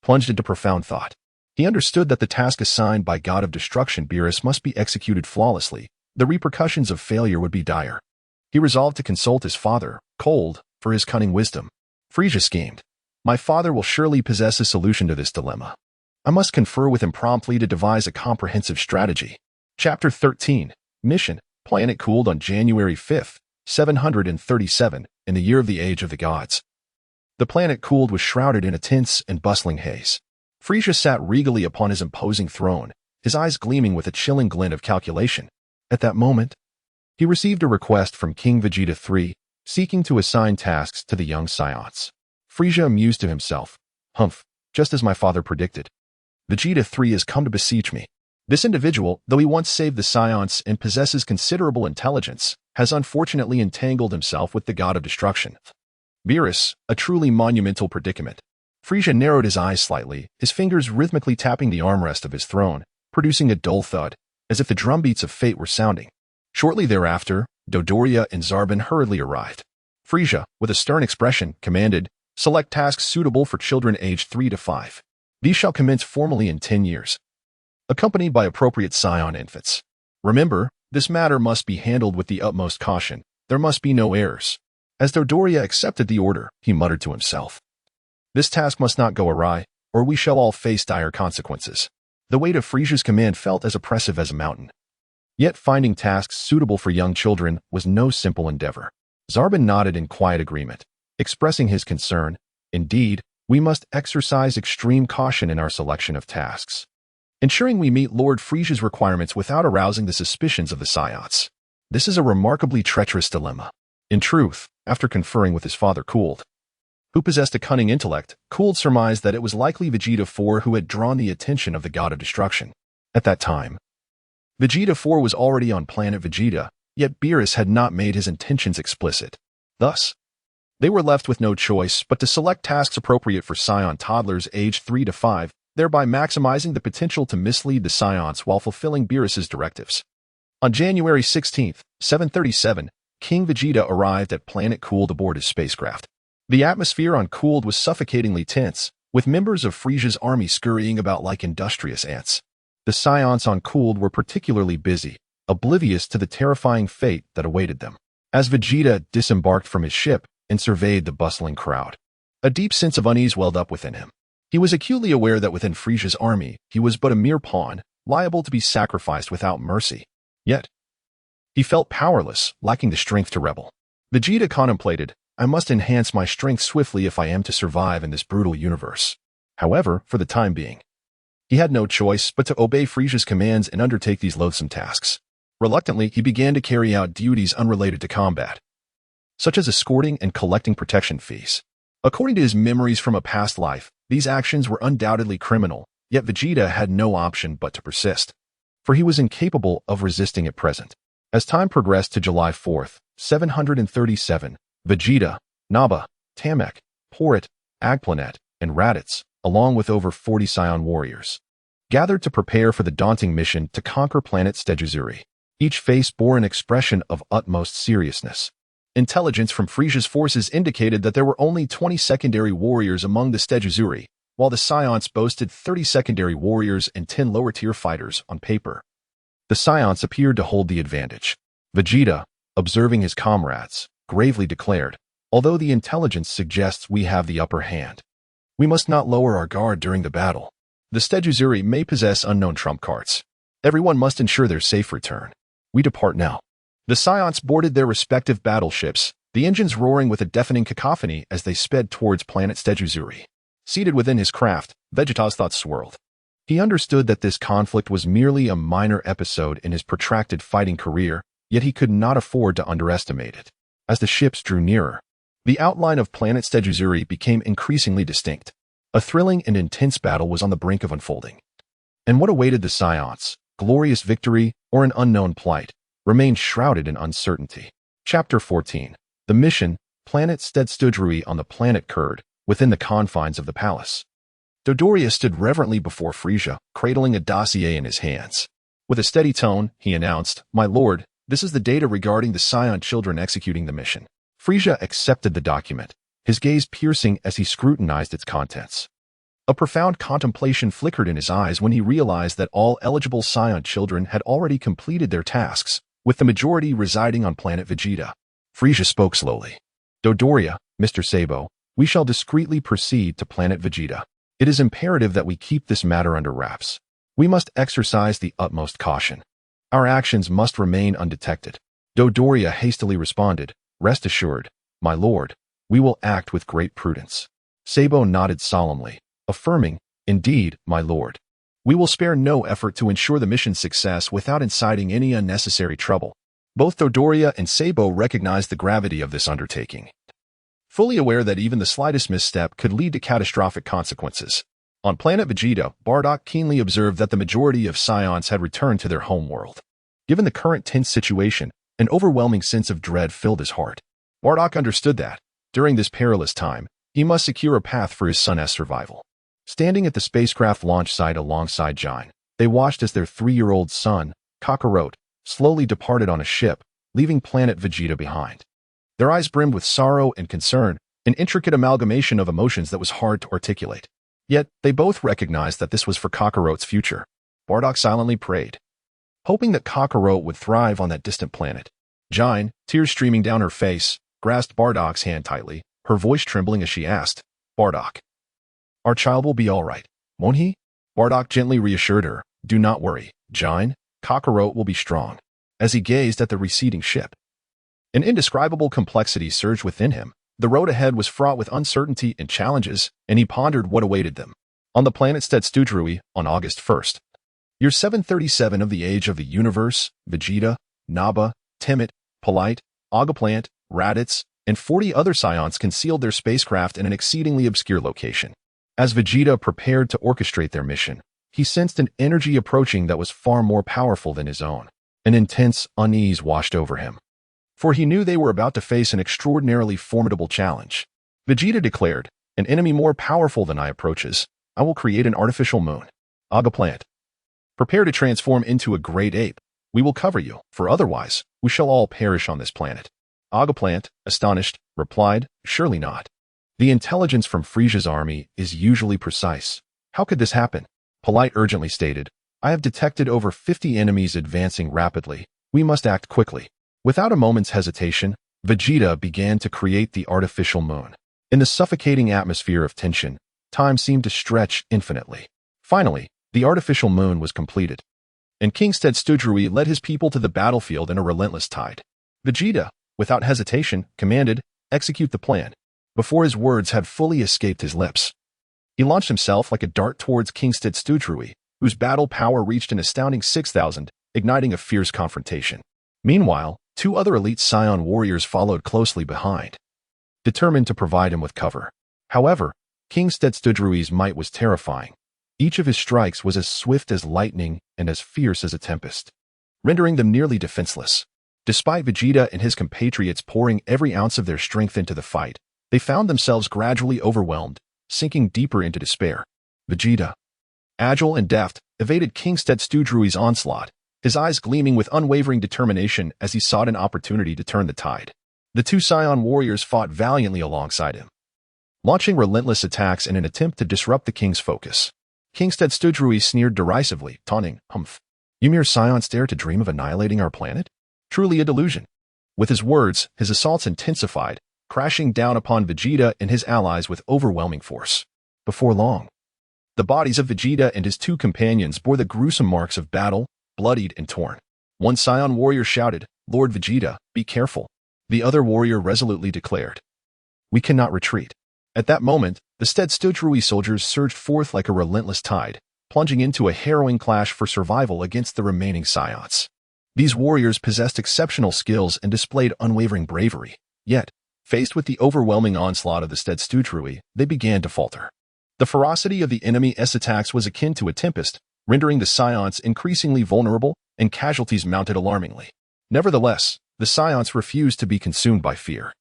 plunged into profound thought. He understood that the task assigned by god of destruction Beerus must be executed flawlessly. The repercussions of failure would be dire. He resolved to consult his father, Cold, for his cunning wisdom. Frisia schemed. My father will surely possess a solution to this dilemma. I must confer with him promptly to devise a comprehensive strategy. Chapter 13. Mission. Planet cooled on January 5th, 737, in the year of the age of the gods. The planet cooled was shrouded in a tense and bustling haze. Frisia sat regally upon his imposing throne, his eyes gleaming with a chilling glint of calculation. At that moment, he received a request from King Vegeta III, seeking to assign tasks to the young Saiyans. Frisia mused to himself, Humph, just as my father predicted. Vegeta III has come to beseech me. This individual, though he once saved the Saiyans and possesses considerable intelligence, has unfortunately entangled himself with the god of destruction. Beerus, a truly monumental predicament. Frisia narrowed his eyes slightly, his fingers rhythmically tapping the armrest of his throne, producing a dull thud, as if the drumbeats of fate were sounding. Shortly thereafter, Dodoria and Zarbon hurriedly arrived. Frisia, with a stern expression, commanded, Select tasks suitable for children aged 3 to 5. These shall commence formally in 10 years, accompanied by appropriate Saiyan infants. Remember, this matter must be handled with the utmost caution. There must be no errors. As Dodoria accepted the order, he muttered to himself, This task must not go awry, or we shall all face dire consequences. The weight of Frisia's command felt as oppressive as a mountain. Yet finding tasks suitable for young children was no simple endeavor. Zarbon nodded in quiet agreement, expressing his concern. Indeed, we must exercise extreme caution in our selection of tasks, ensuring we meet Lord Frisia's requirements without arousing the suspicions of the Saiyans. This is a remarkably treacherous dilemma. In truth, after conferring with his father Cooled, who possessed a cunning intellect, Cooled surmised that it was likely Vegeta 4 who had drawn the attention of the god of destruction. At that time, Vegeta 4 was already on planet Vegeta, yet Beerus had not made his intentions explicit. Thus, they were left with no choice but to select tasks appropriate for Saiyan toddlers aged 3 to 5, thereby maximizing the potential to mislead the Saiyans while fulfilling Beerus's directives. On January 16, 737, King Vegeta arrived at planet Cooled aboard his spacecraft. The atmosphere on Cooled was suffocatingly tense, with members of Frisia's army scurrying about like industrious ants. The Saiyans on Cooled were particularly busy, oblivious to the terrifying fate that awaited them. As Vegeta disembarked from his ship and surveyed the bustling crowd, a deep sense of unease welled up within him. He was acutely aware that within Frisia's army, he was but a mere pawn, liable to be sacrificed without mercy. Yet, he felt powerless, lacking the strength to rebel. Vegeta contemplated, I must enhance my strength swiftly if I am to survive in this brutal universe. However, for the time being, he had no choice but to obey Frisia's commands and undertake these loathsome tasks. Reluctantly, he began to carry out duties unrelated to combat, such as escorting and collecting protection fees. According to his memories from a past life, these actions were undoubtedly criminal, yet Vegeta had no option but to persist, for he was incapable of resisting at present. As time progressed to July 4th, 737, Vegeta, Nappa, Namek, Porret, Agplanet, and Raditz, along with over 40 Saiyan warriors, gathered to prepare for the daunting mission to conquer planet Stejuzuri. Each face bore an expression of utmost seriousness. Intelligence from Frisia's forces indicated that there were only 20 secondary warriors among the Stejuzuri, while the Saiyans boasted 30 secondary warriors and 10 lower-tier fighters on paper. The Saiyans appeared to hold the advantage. Vegeta, observing his comrades, gravely declared, although the intelligence suggests we have the upper hand, we must not lower our guard during the battle. The Stejuzuri may possess unknown trump cards. Everyone must ensure their safe return. We depart now. The Saiyans boarded their respective battleships, the engines roaring with a deafening cacophony as they sped towards planet Stejuzuri. Seated within his craft, Vegeta's thoughts swirled. He understood that this conflict was merely a minor episode in his protracted fighting career, yet he could not afford to underestimate it. As the ships drew nearer, the outline of planet Stejuzuri became increasingly distinct. A thrilling and intense battle was on the brink of unfolding. And what awaited the Saiyans, glorious victory or an unknown plight, remained shrouded in uncertainty. Chapter 14. The mission, planet Stejuzuri on the planet Kurd, within the confines of the palace. Dodoria stood reverently before Frisia, cradling a dossier in his hands. With a steady tone, he announced, My lord, this is the data regarding the Saiyan children executing the mission. Frisia accepted the document, his gaze piercing as he scrutinized its contents. A profound contemplation flickered in his eyes when he realized that all eligible Saiyan children had already completed their tasks, with the majority residing on planet Vegeta. Frisia spoke slowly. Dodoria, Mr. Sabo, we shall discreetly proceed to planet Vegeta. It is imperative that we keep this matter under wraps. We must exercise the utmost caution. Our actions must remain undetected. Dodoria hastily responded, Rest assured, my lord, we will act with great prudence. Sabo nodded solemnly, affirming, Indeed, my lord. We will spare no effort to ensure the mission's success without inciting any unnecessary trouble. Both Dodoria and Sabo recognized the gravity of this undertaking, fully aware that even the slightest misstep could lead to catastrophic consequences. On planet Vegeta, Bardock keenly observed that the majority of Saiyans had returned to their homeworld. Given the current tense situation, an overwhelming sense of dread filled his heart. Bardock understood that, during this perilous time, he must secure a path for his son's survival. Standing at the spacecraft launch site alongside Jine, they watched as their 3-year-old son, Kakarot, slowly departed on a ship, leaving planet Vegeta behind. Their eyes brimmed with sorrow and concern, an intricate amalgamation of emotions that was hard to articulate. Yet, they both recognized that this was for Kakarot's future. Bardock silently prayed, hoping that Kakarot would thrive on that distant planet. Jine, tears streaming down her face, grasped Bardock's hand tightly, her voice trembling as she asked, Bardock, our child will be all right, won't he? Bardock gently reassured her, Do not worry, Jine, Kakarot will be strong. As he gazed at the receding ship, an indescribable complexity surged within him. The road ahead was fraught with uncertainty and challenges, and he pondered what awaited them. On the planet Stejuzuri, on August 1st, year 737 of the age of the universe, Vegeta, Nappa, Namek, Polite, Agaplant, Raditz, and 40 other Saiyans concealed their spacecraft in an exceedingly obscure location. As Vegeta prepared to orchestrate their mission, he sensed an energy approaching that was far more powerful than his own. An intense unease washed over him, for he knew they were about to face an extraordinarily formidable challenge. Vegeta declared, "An enemy more powerful than I approaches. I will create an artificial moon. Aga plant. Prepare to transform into a great ape. We will cover you, for otherwise, we shall all perish on this planet." Aga plant, astonished, replied, "Surely not. The intelligence from Frisia's army is usually precise. How could this happen?" Polite urgently stated, "I have detected over 50 enemies advancing rapidly. We must act quickly." Without a moment's hesitation, Vegeta began to create the artificial moon. In the suffocating atmosphere of tension, time seemed to stretch infinitely. Finally, the artificial moon was completed, and King Stetstudrui led his people to the battlefield in a relentless tide. Vegeta, without hesitation, commanded, "Execute the plan." Before his words had fully escaped his lips, he launched himself like a dart towards King Stetstudrui, whose battle power reached an astounding 6,000, igniting a fierce confrontation. Meanwhile, 2 other elite Saiyan warriors followed closely behind, determined to provide him with cover. However, King Stetstudrui's might was terrifying. Each of his strikes was as swift as lightning and as fierce as a tempest, rendering them nearly defenseless. Despite Vegeta and his compatriots pouring every ounce of their strength into the fight, they found themselves gradually overwhelmed, sinking deeper into despair. Vegeta, agile and deft, evaded King Stetstudrui's onslaught, his eyes gleaming with unwavering determination as he sought an opportunity to turn the tide. The 2 Saiyan warriors fought valiantly alongside him, launching relentless attacks in an attempt to disrupt the king's focus. King Stetstudrui sneered derisively, taunting, "Humph! You mere Saiyans dare to dream of annihilating our planet? Truly a delusion." With his words, his assaults intensified, crashing down upon Vegeta and his allies with overwhelming force. Before long, the bodies of Vegeta and his 2 companions bore the gruesome marks of battle, bloodied and torn. One Saiyan warrior shouted, "Lord Vegeta, be careful." The other warrior resolutely declared, "We cannot retreat." At that moment, the Stetstudrui soldiers surged forth like a relentless tide, plunging into a harrowing clash for survival against the remaining Saiyans. These warriors possessed exceptional skills and displayed unwavering bravery. Yet, faced with the overwhelming onslaught of the Stetstudrui, they began to falter. The ferocity of the enemy's attacks was akin to a tempest, rendering the Saiyans increasingly vulnerable and casualties mounted alarmingly. Nevertheless, the Saiyans refused to be consumed by fear.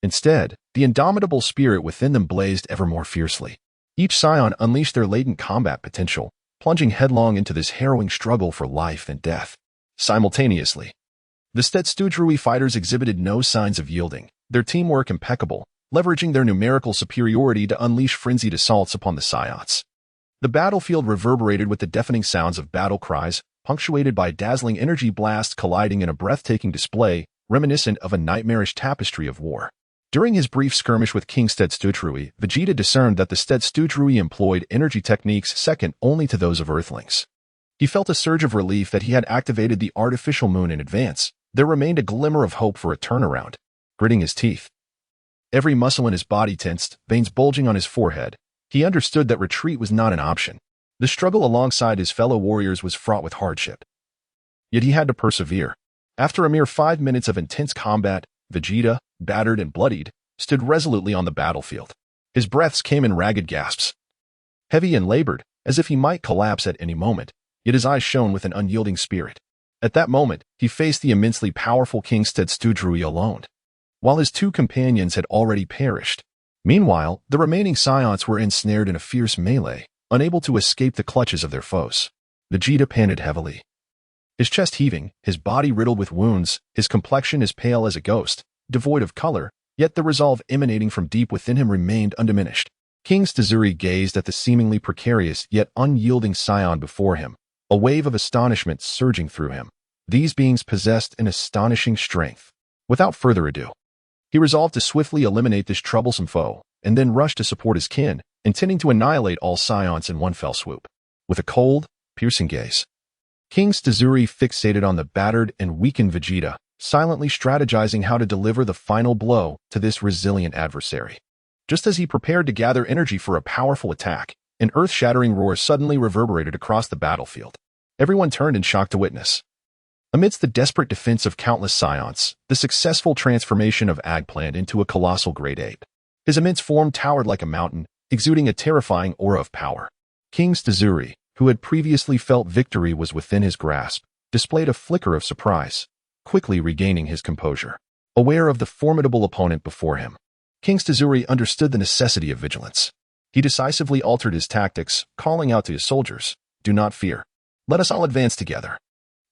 Instead, the indomitable spirit within them blazed ever more fiercely. Each Saiyan unleashed their latent combat potential, plunging headlong into this harrowing struggle for life and death. Simultaneously, the Stetstudrui fighters exhibited no signs of yielding, their teamwork impeccable, leveraging their numerical superiority to unleash frenzied assaults upon the Saiyans. The battlefield reverberated with the deafening sounds of battle cries, punctuated by dazzling energy blasts colliding in a breathtaking display, reminiscent of a nightmarish tapestry of war. During his brief skirmish with King Stetstudrui, Vegeta discerned that the Stetstudrui employed energy techniques second only to those of Earthlings. He felt a surge of relief that he had activated the artificial moon in advance. There remained a glimmer of hope for a turnaround. Gritting his teeth, every muscle in his body tensed, veins bulging on his forehead, he understood that retreat was not an option. The struggle alongside his fellow warriors was fraught with hardship. Yet he had to persevere. After a mere 5 minutes of intense combat, Vegeta, battered and bloodied, stood resolutely on the battlefield. His breaths came in ragged gasps, heavy and labored, as if he might collapse at any moment, yet his eyes shone with an unyielding spirit. At that moment, he faced the immensely powerful King Stetstudrui alone, while his 2 companions had already perished. Meanwhile, the remaining Saiyans were ensnared in a fierce melee, unable to escape the clutches of their foes. Vegeta panted heavily, his chest heaving, his body riddled with wounds, his complexion as pale as a ghost, devoid of color, yet the resolve emanating from deep within him remained undiminished. King Stetstudrui gazed at the seemingly precarious yet unyielding Saiyan before him, a wave of astonishment surging through him. These beings possessed an astonishing strength. Without further ado, he resolved to swiftly eliminate this troublesome foe, and then rushed to support his kin, intending to annihilate all Saiyans in one fell swoop. With a cold, piercing gaze, King Stetstudrui fixated on the battered and weakened Vegeta, silently strategizing how to deliver the final blow to this resilient adversary. Just as he prepared to gather energy for a powerful attack, an earth-shattering roar suddenly reverberated across the battlefield. Everyone turned in shock to witness Amidst the desperate defense of countless Scions, the successful transformation of Eggplant into a colossal great ape. His immense form towered like a mountain, exuding a terrifying aura of power. King Stazuri, who had previously felt victory was within his grasp, displayed a flicker of surprise, quickly regaining his composure. Aware of the formidable opponent before him, King Stazuri understood the necessity of vigilance. He decisively altered his tactics, calling out to his soldiers, "Do not fear. Let us all advance together."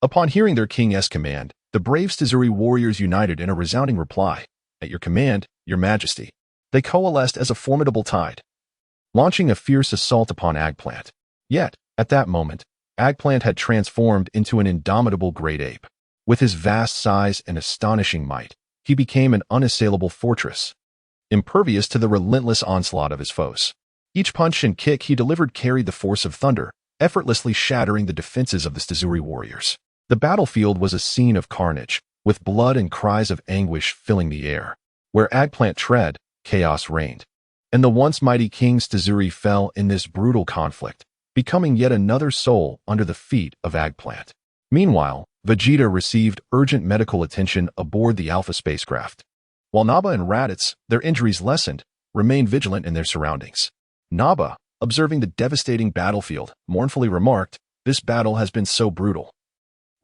Upon hearing their king's command, the brave Stazuri warriors united in a resounding reply, "At your command, your majesty." They coalesced as a formidable tide, launching a fierce assault upon Eggplant. Yet, at that moment, Eggplant had transformed into an indomitable great ape. With his vast size and astonishing might, he became an unassailable fortress, impervious to the relentless onslaught of his foes. Each punch and kick he delivered carried the force of thunder, effortlessly shattering the defenses of the Stazuri warriors. The battlefield was a scene of carnage, with blood and cries of anguish filling the air. Where Eggplant tread, chaos reigned. And the once mighty King Stazuri fell in this brutal conflict, becoming yet another soul under the feet of Eggplant. Meanwhile, Vegeta received urgent medical attention aboard the Alpha spacecraft. While Nappa and Raditz, their injuries lessened, remained vigilant in their surroundings. Nappa, observing the devastating battlefield, mournfully remarked, "This battle has been so brutal.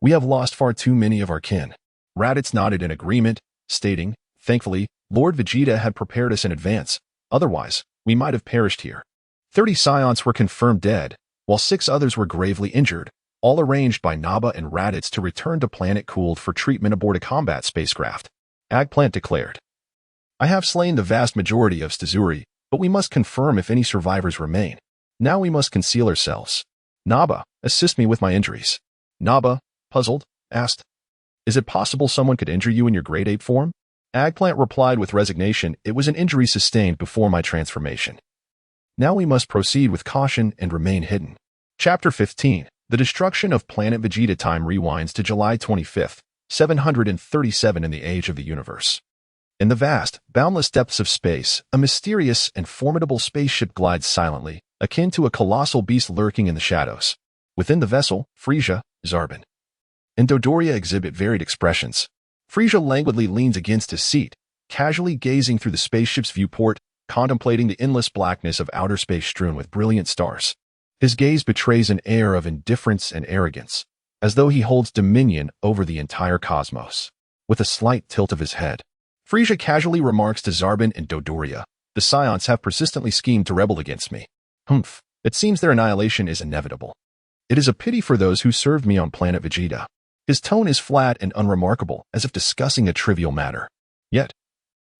We have lost far too many of our kin." Raditz nodded in agreement, stating, "Thankfully, Lord Vegeta had prepared us in advance. Otherwise, we might have perished here." 30 Scions were confirmed dead, while 6 others were gravely injured, all arranged by Nappa and Raditz to return to Planet Cooled for treatment aboard a combat spacecraft. Eggplant declared, "I have slain the vast majority of Stazuri, but we must confirm if any survivors remain. Now we must conceal ourselves. Nappa, assist me with my injuries." Nappa, puzzled, asked, "Is it possible someone could injure you in your great ape form?" Eggplant replied with resignation, "It was an injury sustained before my transformation. Now we must proceed with caution and remain hidden." Chapter 15. The destruction of Planet Vegeta. Time rewinds to July 25th, 737 in the age of the universe. In the vast, boundless depths of space, a mysterious and formidable spaceship glides silently, akin to a colossal beast lurking in the shadows. Within the vessel, Frieza, Zarbon, and Dodoria exhibit varied expressions. Frieza languidly leans against his seat, casually gazing through the spaceship's viewport, contemplating the endless blackness of outer space strewn with brilliant stars. His gaze betrays an air of indifference and arrogance, as though he holds dominion over the entire cosmos. With a slight tilt of his head, Frieza casually remarks to Zarbon and Dodoria, "The Scions have persistently schemed to rebel against me. Humph, it seems their annihilation is inevitable. It is a pity for those who served me on Planet Vegeta." His tone is flat and unremarkable, as if discussing a trivial matter. Yet,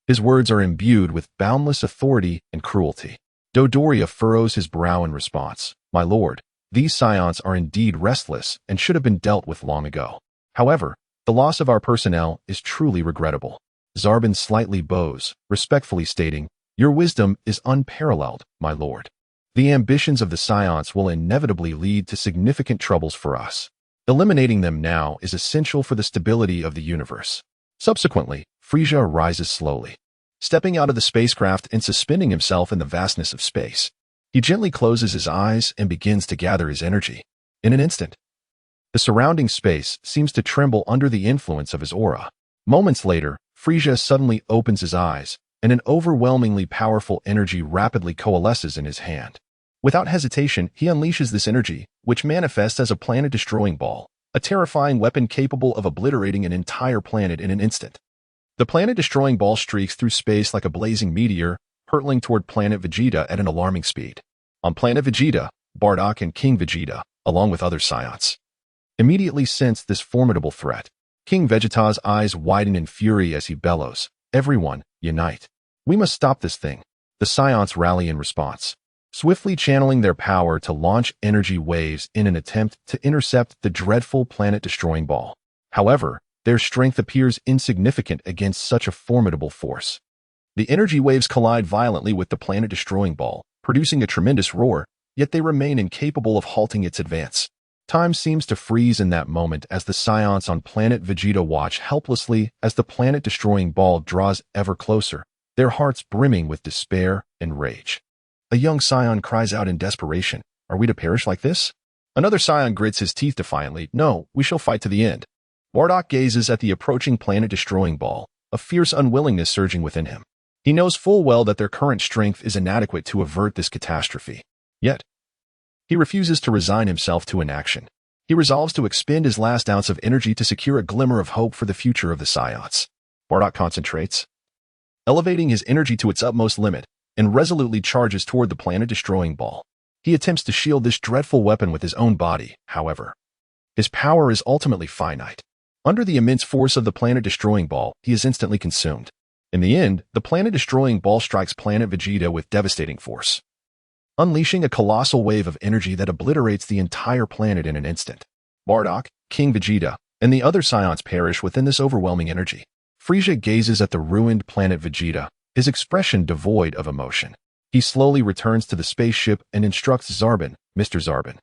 his words are imbued with boundless authority and cruelty. Dodoria furrows his brow in response. "My lord, these Scions are indeed restless and should have been dealt with long ago. However, the loss of our personnel is truly regrettable." Zarbon slightly bows, respectfully stating, "Your wisdom is unparalleled, my lord. The ambitions of the Scions will inevitably lead to significant troubles for us. Eliminating them now is essential for the stability of the universe." Subsequently, Frieza rises slowly, stepping out of the spacecraft and suspending himself in the vastness of space. He gently closes his eyes and begins to gather his energy. In an instant, the surrounding space seems to tremble under the influence of his aura. Moments later, Frieza suddenly opens his eyes, and an overwhelmingly powerful energy rapidly coalesces in his hand. Without hesitation, he unleashes this energy, which manifests as a planet-destroying ball, a terrifying weapon capable of obliterating an entire planet in an instant. The planet-destroying ball streaks through space like a blazing meteor, hurtling toward Planet Vegeta at an alarming speed. On Planet Vegeta, Bardock and King Vegeta, along with other Scions, immediately sensed this formidable threat. King Vegeta's eyes widen in fury as he bellows, "Everyone, unite. We must stop this thing." The Scions rally in response, swiftly channeling their power to launch energy waves in an attempt to intercept the dreadful planet-destroying ball. However, their strength appears insignificant against such a formidable force. The energy waves collide violently with the planet-destroying ball, producing a tremendous roar, yet they remain incapable of halting its advance. Time seems to freeze in that moment as the Scions on Planet Vegeta watch helplessly as the planet-destroying ball draws ever closer, their hearts brimming with despair and rage. A young Scion cries out in desperation, "Are we to perish like this?" Another Scion grits his teeth defiantly, "No, we shall fight to the end." Bardock gazes at the approaching planet-destroying ball, a fierce unwillingness surging within him. He knows full well that their current strength is inadequate to avert this catastrophe. Yet, he refuses to resign himself to inaction. He resolves to expend his last ounce of energy to secure a glimmer of hope for the future of the Saiyans. Bardock concentrates, elevating his energy to its utmost limit, and resolutely charges toward the planet-destroying ball. He attempts to shield this dreadful weapon with his own body, however. His power is ultimately finite. Under the immense force of the planet-destroying ball, he is instantly consumed. In the end, the planet-destroying ball strikes planet Vegeta with devastating force, unleashing a colossal wave of energy that obliterates the entire planet in an instant. Bardock, King Vegeta, and the other Saiyans perish within this overwhelming energy. Frieza gazes at the ruined planet Vegeta, his expression devoid of emotion. He slowly returns to the spaceship and instructs Zarbon, Mr. Zarbon,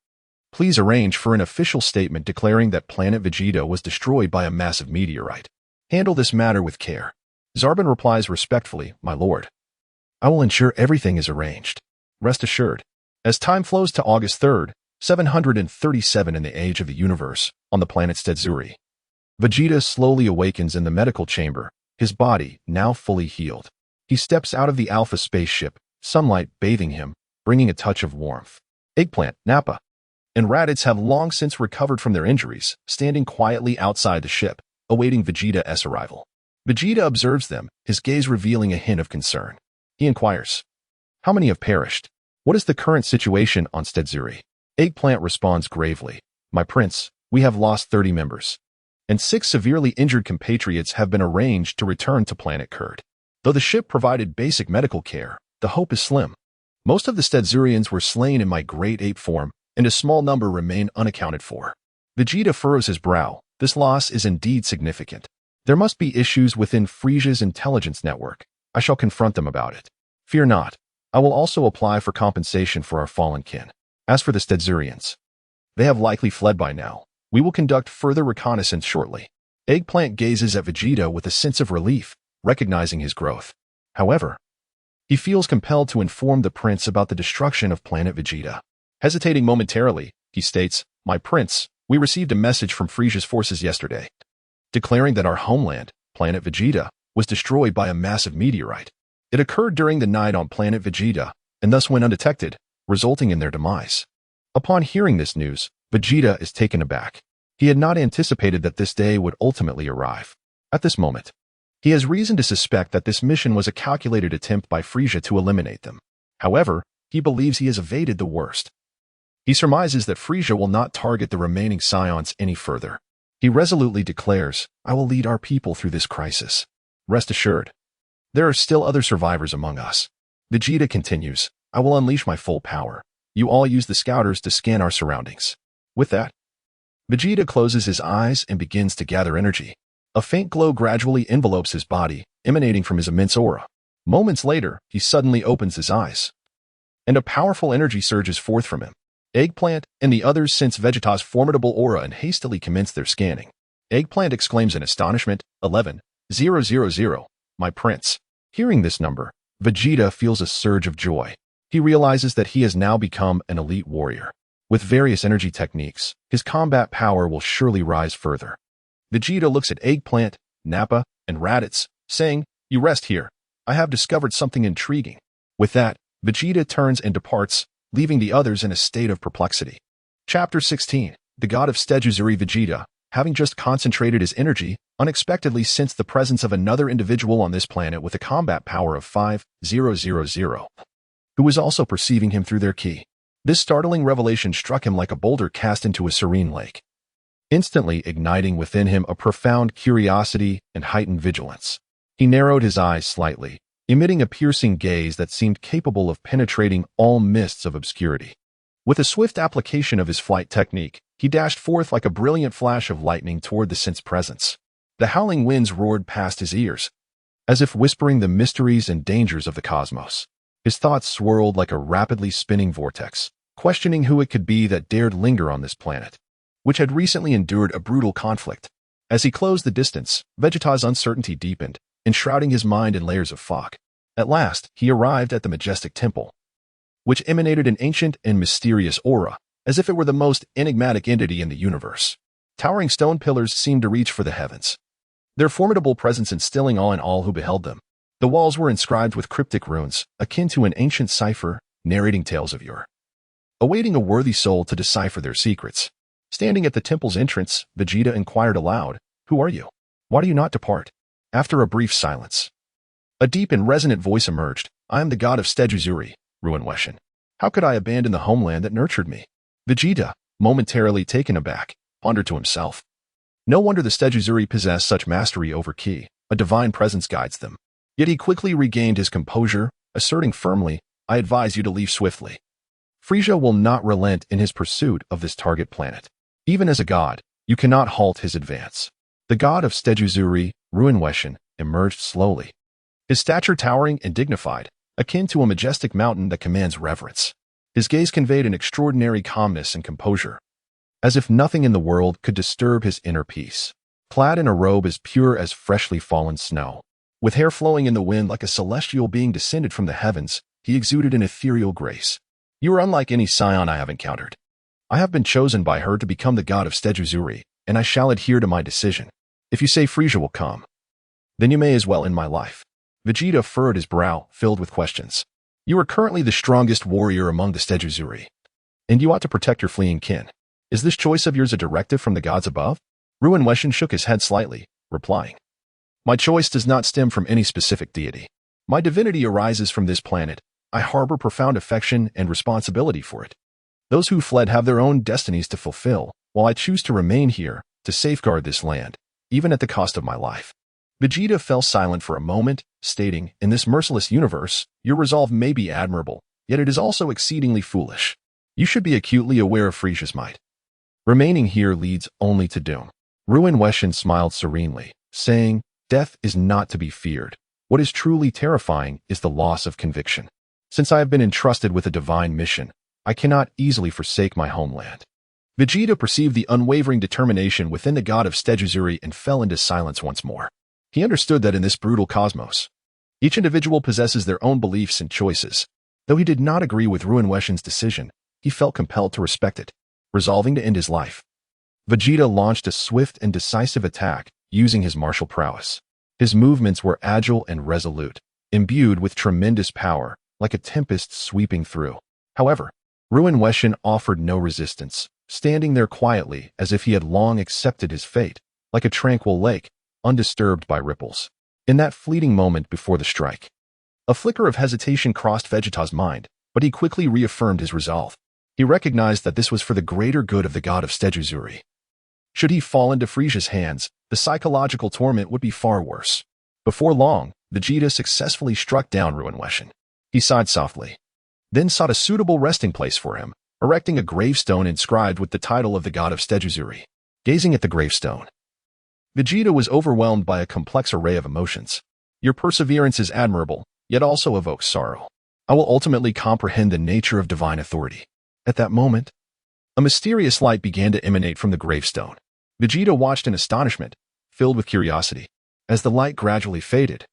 please arrange for an official statement declaring that planet Vegeta was destroyed by a massive meteorite. Handle this matter with care. Zarbon replies respectfully, my lord. I will ensure everything is arranged. Rest assured. As time flows to August 3rd, 737 in the age of the universe, on the planet Stedzuri, Vegeta slowly awakens in the medical chamber, his body now fully healed. He steps out of the Alpha spaceship, sunlight bathing him, bringing a touch of warmth. Eggplant, Nappa, and Raditz have long since recovered from their injuries, standing quietly outside the ship, awaiting Vegeta's arrival. Vegeta observes them, his gaze revealing a hint of concern. He inquires, how many have perished? What is the current situation on Stedzuri? Eggplant responds gravely, my prince, we have lost 30 members, and 6 severely injured compatriots have been arranged to return to planet Kurd. Though the ship provided basic medical care, the hope is slim. Most of the Stedzurians were slain in my great ape form, and a small number remain unaccounted for. Vegeta furrows his brow. This loss is indeed significant. There must be issues within Frieza's intelligence network. I shall confront them about it. Fear not. I will also apply for compensation for our fallen kin. As for the Stedzurians, they have likely fled by now. We will conduct further reconnaissance shortly. Eggplant gazes at Vegeta with a sense of relief, recognizing his growth. However, he feels compelled to inform the prince about the destruction of planet Vegeta. Hesitating momentarily, he states, my prince, we received a message from Frieza's forces yesterday, declaring that our homeland, planet Vegeta, was destroyed by a massive meteorite. It occurred during the night on planet Vegeta, and thus went undetected, resulting in their demise. Upon hearing this news, Vegeta is taken aback. He had not anticipated that this day would ultimately arrive. At this moment, he has reason to suspect that this mission was a calculated attempt by Frieza to eliminate them. However, he believes he has evaded the worst. He surmises that Frieza will not target the remaining Saiyans any further. He resolutely declares, I will lead our people through this crisis. Rest assured, there are still other survivors among us. Vegeta continues, I will unleash my full power. You all use the scouters to scan our surroundings. With that, Vegeta closes his eyes and begins to gather energy. A faint glow gradually envelopes his body, emanating from his immense aura. Moments later, he suddenly opens his eyes, and a powerful energy surges forth from him. Eggplant and the others sense Vegeta's formidable aura and hastily commence their scanning. Eggplant exclaims in astonishment, 11,000, my prince. Hearing this number, Vegeta feels a surge of joy. He realizes that he has now become an elite warrior. With various energy techniques, his combat power will surely rise further. Vegeta looks at Eggplant, Nappa, and Raditz, saying, you rest here. I have discovered something intriguing. With that, Vegeta turns and departs, leaving the others in a state of perplexity. Chapter 16. The God of Stedzuri Vegeta, having just concentrated his energy, unexpectedly sensed the presence of another individual on this planet with a combat power of 5,000, who was also perceiving him through their ki. This startling revelation struck him like a boulder cast into a serene lake, instantly igniting within him a profound curiosity and heightened vigilance. He narrowed his eyes slightly, emitting a piercing gaze that seemed capable of penetrating all mists of obscurity. With a swift application of his flight technique, he dashed forth like a brilliant flash of lightning toward the Sith's presence. The howling winds roared past his ears, as if whispering the mysteries and dangers of the cosmos. His thoughts swirled like a rapidly spinning vortex, questioning who it could be that dared linger on this planet, which had recently endured a brutal conflict. As he closed the distance, Vegeta's uncertainty deepened, enshrouding his mind in layers of fog. At last, he arrived at the majestic temple, which emanated an ancient and mysterious aura, as if it were the most enigmatic entity in the universe. Towering stone pillars seemed to reach for the heavens, their formidable presence instilling awe in all who beheld them. The walls were inscribed with cryptic runes, akin to an ancient cipher narrating tales of yore, awaiting a worthy soul to decipher their secrets. Standing at the temple's entrance, Vegeta inquired aloud, "Who are you? Why do you not depart?" After a brief silence, a deep and resonant voice emerged. "I am the god of Stejuzuri, Ruin Weshin. How could I abandon the homeland that nurtured me?" Vegeta, momentarily taken aback, pondered to himself. No wonder the Stejuzuri possess such mastery over Ki. A divine presence guides them. Yet he quickly regained his composure, asserting firmly, "I advise you to leave swiftly. Frieza will not relent in his pursuit of this target planet. Even as a god, you cannot halt his advance." The god of Stejuzuri, Ruin Weshin, emerged slowly, his stature towering and dignified, akin to a majestic mountain that commands reverence. His gaze conveyed an extraordinary calmness and composure, as if nothing in the world could disturb his inner peace. Clad in a robe as pure as freshly fallen snow, with hair flowing in the wind like a celestial being descended from the heavens, he exuded an ethereal grace. "You are unlike any Saiyan I have encountered. I have been chosen by her to become the god of Stejuzuri, and I shall adhere to my decision. If you say Frieza will come, then you may as well end my life." Vegeta furrowed his brow, filled with questions. "You are currently the strongest warrior among the Stejuzuri, and you ought to protect your fleeing kin. Is this choice of yours a directive from the gods above?" Ruin Weshin shook his head slightly, replying, "My choice does not stem from any specific deity. My divinity arises from this planet. I harbor profound affection and responsibility for it. Those who fled have their own destinies to fulfill, while I choose to remain here to safeguard this land, even at the cost of my life." Vegeta fell silent for a moment, stating, "In this merciless universe, your resolve may be admirable, yet it is also exceedingly foolish. You should be acutely aware of Frieza's might. Remaining here leads only to doom." Ruin Weshin smiled serenely, saying, "Death is not to be feared. What is truly terrifying is the loss of conviction. Since I have been entrusted with a divine mission, I cannot easily forsake my homeland." Vegeta perceived the unwavering determination within the god of Stejuzuri and fell into silence once more. He understood that in this brutal cosmos, each individual possesses their own beliefs and choices. Though he did not agree with Ruin Weshin's decision, he felt compelled to respect it. Resolving to end his life, Vegeta launched a swift and decisive attack using his martial prowess. His movements were agile and resolute, imbued with tremendous power, like a tempest sweeping through. However, Ruin Weshin offered no resistance, standing there quietly as if he had long accepted his fate, like a tranquil lake, undisturbed by ripples. In that fleeting moment before the strike, a flicker of hesitation crossed Vegeta's mind, but he quickly reaffirmed his resolve. He recognized that this was for the greater good of the god of Stejuzuri. Should he fall into Frieza's hands, the psychological torment would be far worse. Before long, Vegeta successfully struck down Ruin Weshin. He sighed softly, then sought a suitable resting place for him, erecting a gravestone inscribed with the title of the god of Stejuzuri. Gazing at the gravestone, Vegeta was overwhelmed by a complex array of emotions. "Your perseverance is admirable, yet also evokes sorrow. I will ultimately comprehend the nature of divine authority." At that moment, a mysterious light began to emanate from the gravestone. Vegeta watched in astonishment, filled with curiosity. As the light gradually faded,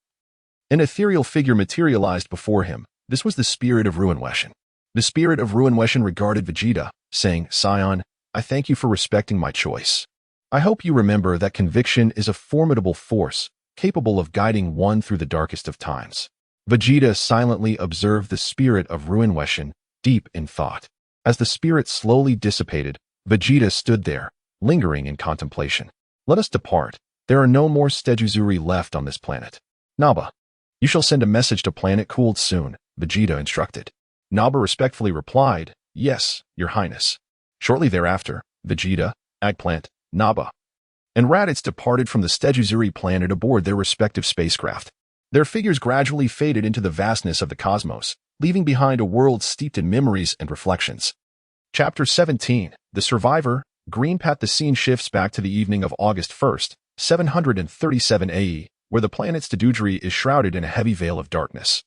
an ethereal figure materialized before him. This was the spirit of Ruin Weshin. The spirit of Ruin Weshin regarded Vegeta, saying, "Saiyan, I thank you for respecting my choice. I hope you remember that conviction is a formidable force, capable of guiding one through the darkest of times." Vegeta silently observed the spirit of Ruin Weshin, deep in thought. As the spirit slowly dissipated, Vegeta stood there, lingering in contemplation. "Let us depart. There are no more Stejuzuri left on this planet. Naba, you shall send a message to planet cooled soon," Vegeta instructed. Naba respectfully replied, "Yes, Your Highness." Shortly thereafter, Vegeta, Eggplant, Naba, and Raditz departed from the Stejuzuri planet aboard their respective spacecraft. Their figures gradually faded into the vastness of the cosmos, leaving behind a world steeped in memories and reflections. Chapter 17, The Survivor, Green Path. The scene shifts back to the evening of August 1st, 737 AE, where the planet Stejuzuri is shrouded in a heavy veil of darkness.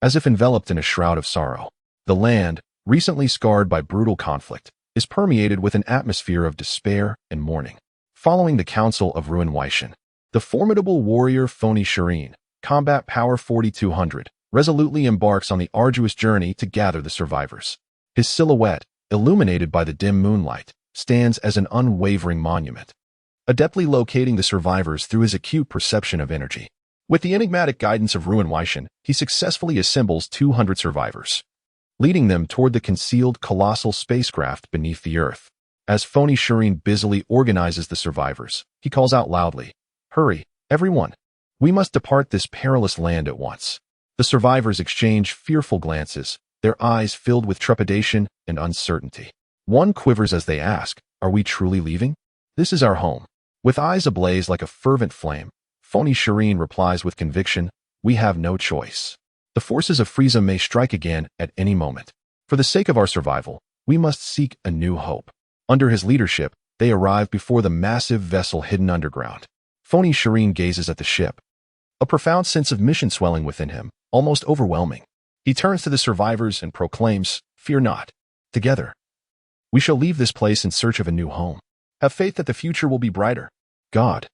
As if enveloped in a shroud of sorrow, the land, recently scarred by brutal conflict, is permeated with an atmosphere of despair and mourning. Following the counsel of Ruin Weshin, the formidable warrior Phony Shireen, combat power 4200, resolutely embarks on the arduous journey to gather the survivors. His silhouette, illuminated by the dim moonlight, stands as an unwavering monument, adeptly locating the survivors through his acute perception of energy. With the enigmatic guidance of Ruin Weishan, he successfully assembles 200 survivors, leading them toward the concealed colossal spacecraft beneath the Earth. As Phony Shireen busily organizes the survivors, he calls out loudly, "Hurry, everyone! We must depart this perilous land at once." The survivors exchange fearful glances, their eyes filled with trepidation and uncertainty. One quivers as they ask, "Are we truly leaving? This is our home." With eyes ablaze like a fervent flame, Phony Shireen replies with conviction, "We have no choice. The forces of Frieza may strike again at any moment. For the sake of our survival, we must seek a new hope." Under his leadership, they arrive before the massive vessel hidden underground. Phony Shireen gazes at the ship, a profound sense of mission swelling within him, almost overwhelming. He turns to the survivors and proclaims, "Fear not. Together, we shall leave this place in search of a new home. Have faith that the future will be brighter. God,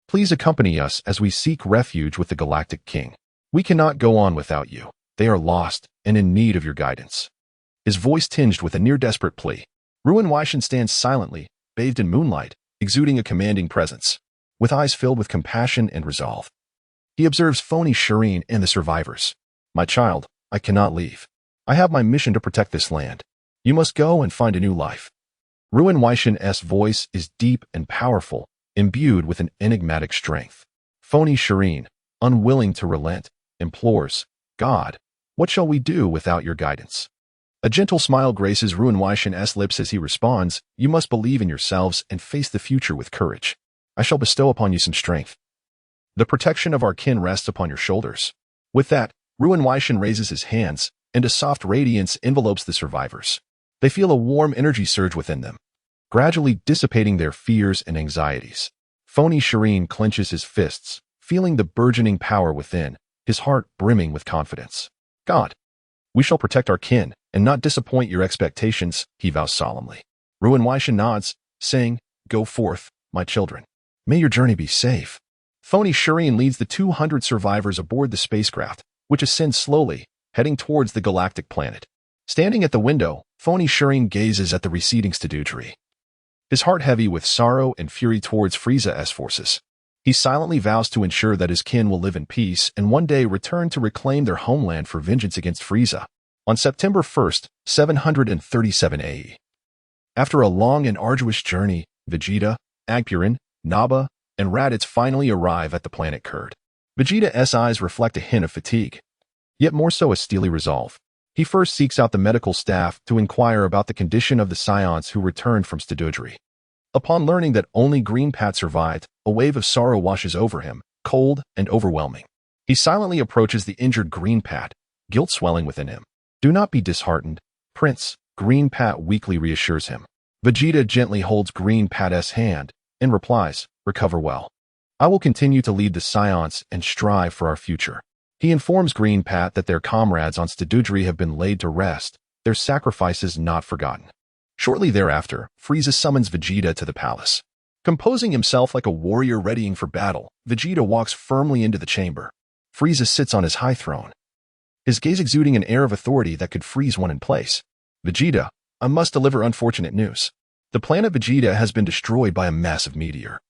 please accompany us as we seek refuge with the Galactic King. We cannot go on without you. They are lost and in need of your guidance." His voice tinged with a near-desperate plea. Ruin Weishan stands silently, bathed in moonlight, exuding a commanding presence. With eyes filled with compassion and resolve, he observes Phony Shireen and the survivors. "My child, I cannot leave. I have my mission to protect this land. You must go and find a new life." Ruin Weishan's voice is deep and powerful, imbued with an enigmatic strength. Phony Shireen, unwilling to relent, implores, "God, what shall we do without your guidance?" A gentle smile graces Ruin Weishan's lips as he responds, "You must believe in yourselves and face the future with courage. I shall bestow upon you some strength. The protection of our kin rests upon your shoulders." With that, Ruin Weishan raises his hands, and a soft radiance envelopes the survivors. They feel a warm energy surge within them, gradually dissipating their fears and anxieties. Phony Shireen clenches his fists, feeling the burgeoning power within, his heart brimming with confidence. "God, we shall protect our kin and not disappoint your expectations," he vows solemnly. Ruin Weishan nods, saying, "Go forth, my children. May your journey be safe." Phony Shireen leads the 200 survivors aboard the spacecraft, which ascends slowly, heading towards the galactic planet. Standing at the window, Phony Shireen gazes at the receding Stadudri, his heart heavy with sorrow and fury towards Frieza's forces. He silently vows to ensure that his kin will live in peace and one day return to reclaim their homeland for vengeance against Frieza. On September 1st, 737 AE. After a long and arduous journey, Vegeta, Agpurin, Naba, and Raditz finally arrive at the planet Kurd. Vegeta's eyes reflect a hint of fatigue, yet more so a steely resolve. He first seeks out the medical staff to inquire about the condition of the Saiyans who returned from Stadudri. Upon learning that only Green Pat survived, a wave of sorrow washes over him, cold and overwhelming. He silently approaches the injured Green Pat, guilt swelling within him. "Do not be disheartened, Prince," Green Pat weakly reassures him. Vegeta gently holds Green Pat's hand and replies, "Recover well. I will continue to lead the Saiyans and strive for our future." He informs Green Pat that their comrades on Stadudri have been laid to rest, their sacrifices not forgotten. Shortly thereafter, Frieza summons Vegeta to the palace. Composing himself like a warrior readying for battle, Vegeta walks firmly into the chamber. Frieza sits on his high throne, his gaze exuding an air of authority that could freeze one in place. "Vegeta, I must deliver unfortunate news. The planet Vegeta has been destroyed by a massive meteor."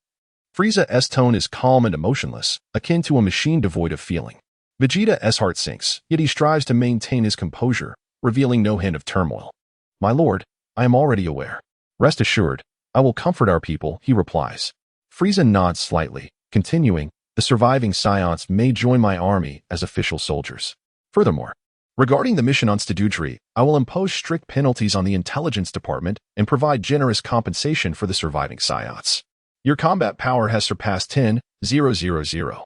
Frieza's tone is calm and emotionless, akin to a machine devoid of feeling. Vegeta's heart sinks, yet he strives to maintain his composure, revealing no hint of turmoil. "My lord, I am already aware. Rest assured, I will comfort our people," he replies. Frieza nods slightly, continuing, "The surviving Saiyans may join my army as official soldiers. Furthermore, regarding the mission on Stadudri, I will impose strict penalties on the intelligence department and provide generous compensation for the surviving Saiyans. Your combat power has surpassed 10,000.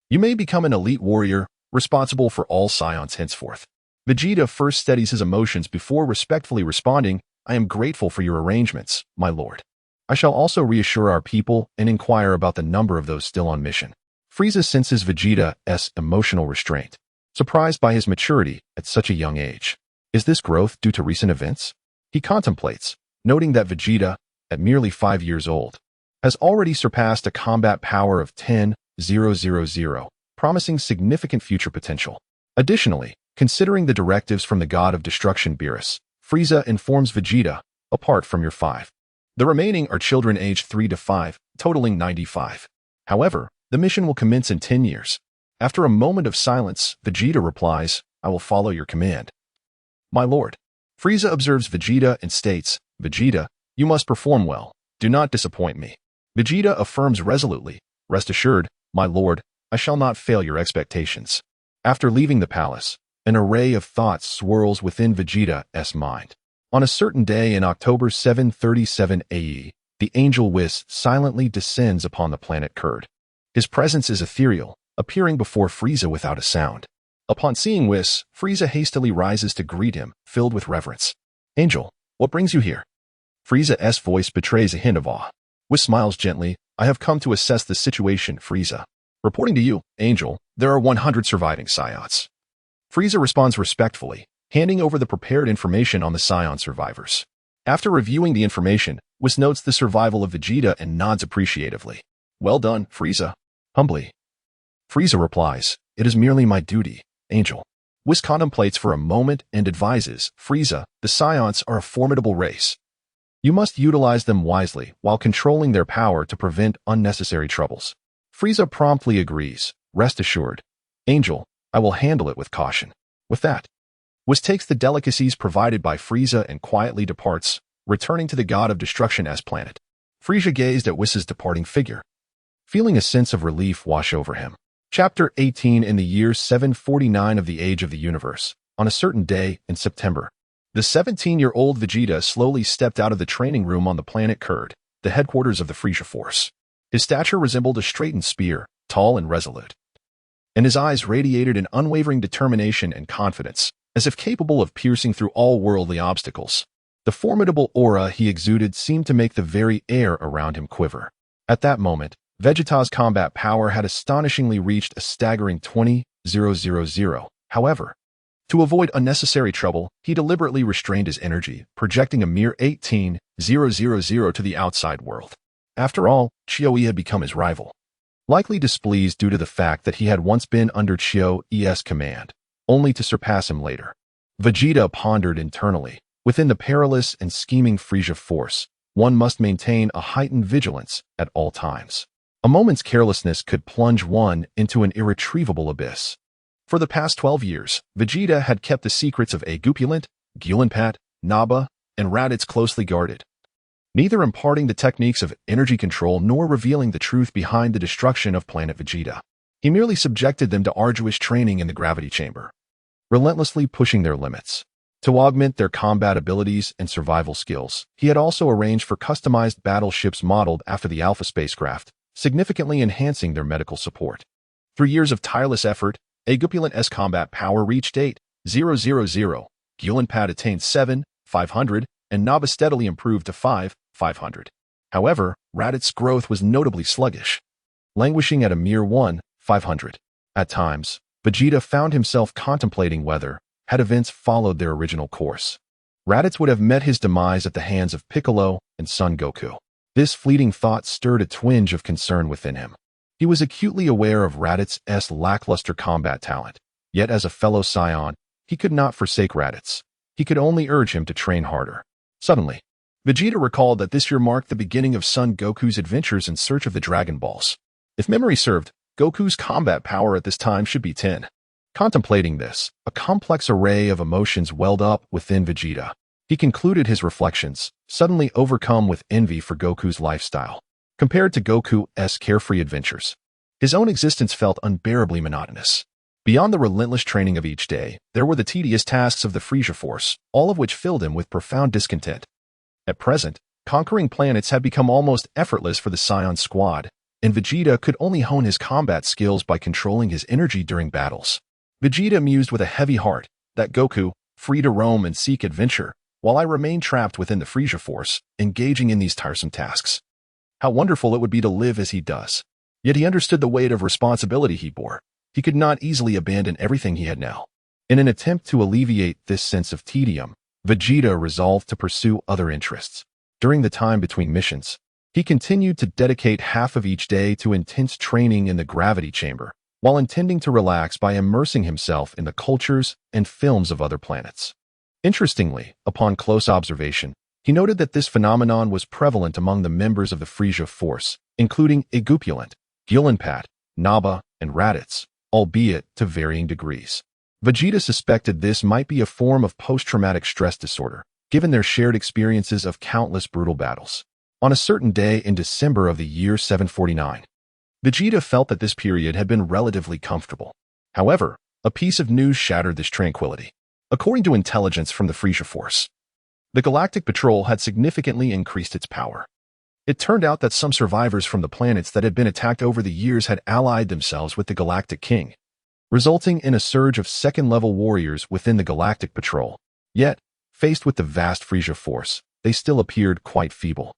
You may become an elite warrior, responsible for all Saiyans henceforth." Vegeta first steadies his emotions before respectfully responding, "I am grateful for your arrangements, my lord. I shall also reassure our people and inquire about the number of those still on mission." Frieza senses Vegeta's emotional restraint, surprised by his maturity at such a young age. Is this growth due to recent events? He contemplates, noting that Vegeta, at merely 5 years old, has already surpassed a combat power of 10,000, promising significant future potential. Additionally, considering the directives from the god of destruction Beerus, Frieza informs Vegeta, "Apart from your 5 The remaining are children aged 3 to 5, totaling 95. However, the mission will commence in 10 years. After a moment of silence, Vegeta replies, "I will follow your command." "My lord." Frieza observes Vegeta and states, "Vegeta, you must perform well. Do not disappoint me." Vegeta affirms resolutely, "Rest assured, my lord, I shall not fail your expectations." After leaving the palace, an array of thoughts swirls within Vegeta's mind. On a certain day in October 737 AE, the angel Whis silently descends upon the planet Kurd. His presence is ethereal, appearing before Frieza without a sound. Upon seeing Whis, Frieza hastily rises to greet him, filled with reverence. "Angel, what brings you here?" Frieza's voice betrays a hint of awe. Whis smiles gently. "I have come to assess the situation, Frieza. Reporting to you, Angel, there are 100 surviving Saiyans." Frieza responds respectfully, handing over the prepared information on the Saiyan survivors. After reviewing the information, Whis notes the survival of Vegeta and nods appreciatively. "Well done, Frieza." Humbly, Frieza replies, "It is merely my duty, Angel." Whis contemplates for a moment and advises, "Frieza, the Saiyans are a formidable race. You must utilize them wisely while controlling their power to prevent unnecessary troubles." Frieza promptly agrees, "Rest assured, Angel, I will handle it with caution." With that, Whis takes the delicacies provided by Frieza and quietly departs, returning to the god of destruction's planet. Frieza gazed at Whis' departing figure, feeling a sense of relief wash over him. Chapter 18. In the year 749 of the Age of the Universe, on a certain day in September, the 17-year-old Vegeta slowly stepped out of the training room on the planet Kurd, the headquarters of the Frieza Force. His stature resembled a straightened spear, tall and resolute, and his eyes radiated an unwavering determination and confidence, as if capable of piercing through all worldly obstacles. The formidable aura he exuded seemed to make the very air around him quiver. At that moment, Vegeta's combat power had astonishingly reached a staggering 20,000. However, to avoid unnecessary trouble, he deliberately restrained his energy, projecting a mere 18,000 to the outside world. After all, Chioe had become his rival, likely displeased due to the fact that he had once been under Chioe's command, only to surpass him later. Vegeta pondered internally. Within the perilous and scheming Frieza Force, one must maintain a heightened vigilance at all times. A moment's carelessness could plunge one into an irretrievable abyss. For the past 12 years, Vegeta had kept the secrets of Agupulent, Gulenpat, Naba, and Raditz closely guarded, neither imparting the techniques of energy control nor revealing the truth behind the destruction of planet Vegeta. He merely subjected them to arduous training in the gravity chamber, relentlessly pushing their limits. To augment their combat abilities and survival skills, he had also arranged for customized battleships modeled after the Alpha spacecraft, significantly enhancing their medical support. Through years of tireless effort, Agupulent's combat power reached 8,000, Gulenpat attained 7,500, and Naba steadily improved to 5,500. However, Raditz's growth was notably sluggish, languishing at a mere 1,500. At times, Vegeta found himself contemplating whether, had events followed their original course, Raditz would have met his demise at the hands of Piccolo and Son Goku. This fleeting thought stirred a twinge of concern within him. He was acutely aware of Raditz's lackluster combat talent, yet as a fellow Saiyan, he could not forsake Raditz. He could only urge him to train harder. Suddenly, Vegeta recalled that this year marked the beginning of Son Goku's adventures in search of the Dragon Balls. If memory served, Goku's combat power at this time should be 10. Contemplating this, a complex array of emotions welled up within Vegeta. He concluded his reflections, suddenly overcome with envy for Goku's lifestyle. Compared to Goku's carefree adventures, his own existence felt unbearably monotonous. Beyond the relentless training of each day, there were the tedious tasks of the Frieza Force, all of which filled him with profound discontent. At present, conquering planets had become almost effortless for the Saiyan squad, and Vegeta could only hone his combat skills by controlling his energy during battles. Vegeta mused with a heavy heart that Goku, free to roam and seek adventure, while I remain trapped within the Frieza Force, engaging in these tiresome tasks. How wonderful it would be to live as he does. Yet he understood the weight of responsibility he bore. He could not easily abandon everything he had now. In an attempt to alleviate this sense of tedium, Vegeta resolved to pursue other interests. During the time between missions, he continued to dedicate half of each day to intense training in the gravity chamber, while intending to relax by immersing himself in the cultures and films of other planets. Interestingly, upon close observation, He noted that this phenomenon was prevalent among the members of the Frisia force, including Igupulant, Gillenpat, Naba, and Raditz, albeit to varying degrees. Vegeta suspected this might be a form of post-traumatic stress disorder, given their shared experiences of countless brutal battles. On a certain day in December of the year 749, Vegeta felt that this period had been relatively comfortable. However, a piece of news shattered this tranquility. According to intelligence from the Frisia force, the Galactic Patrol had significantly increased its power. It turned out that some survivors from the planets that had been attacked over the years had allied themselves with the Galactic King, resulting in a surge of second-level warriors within the Galactic Patrol. Yet, faced with the vast Frisia force, they still appeared quite feeble.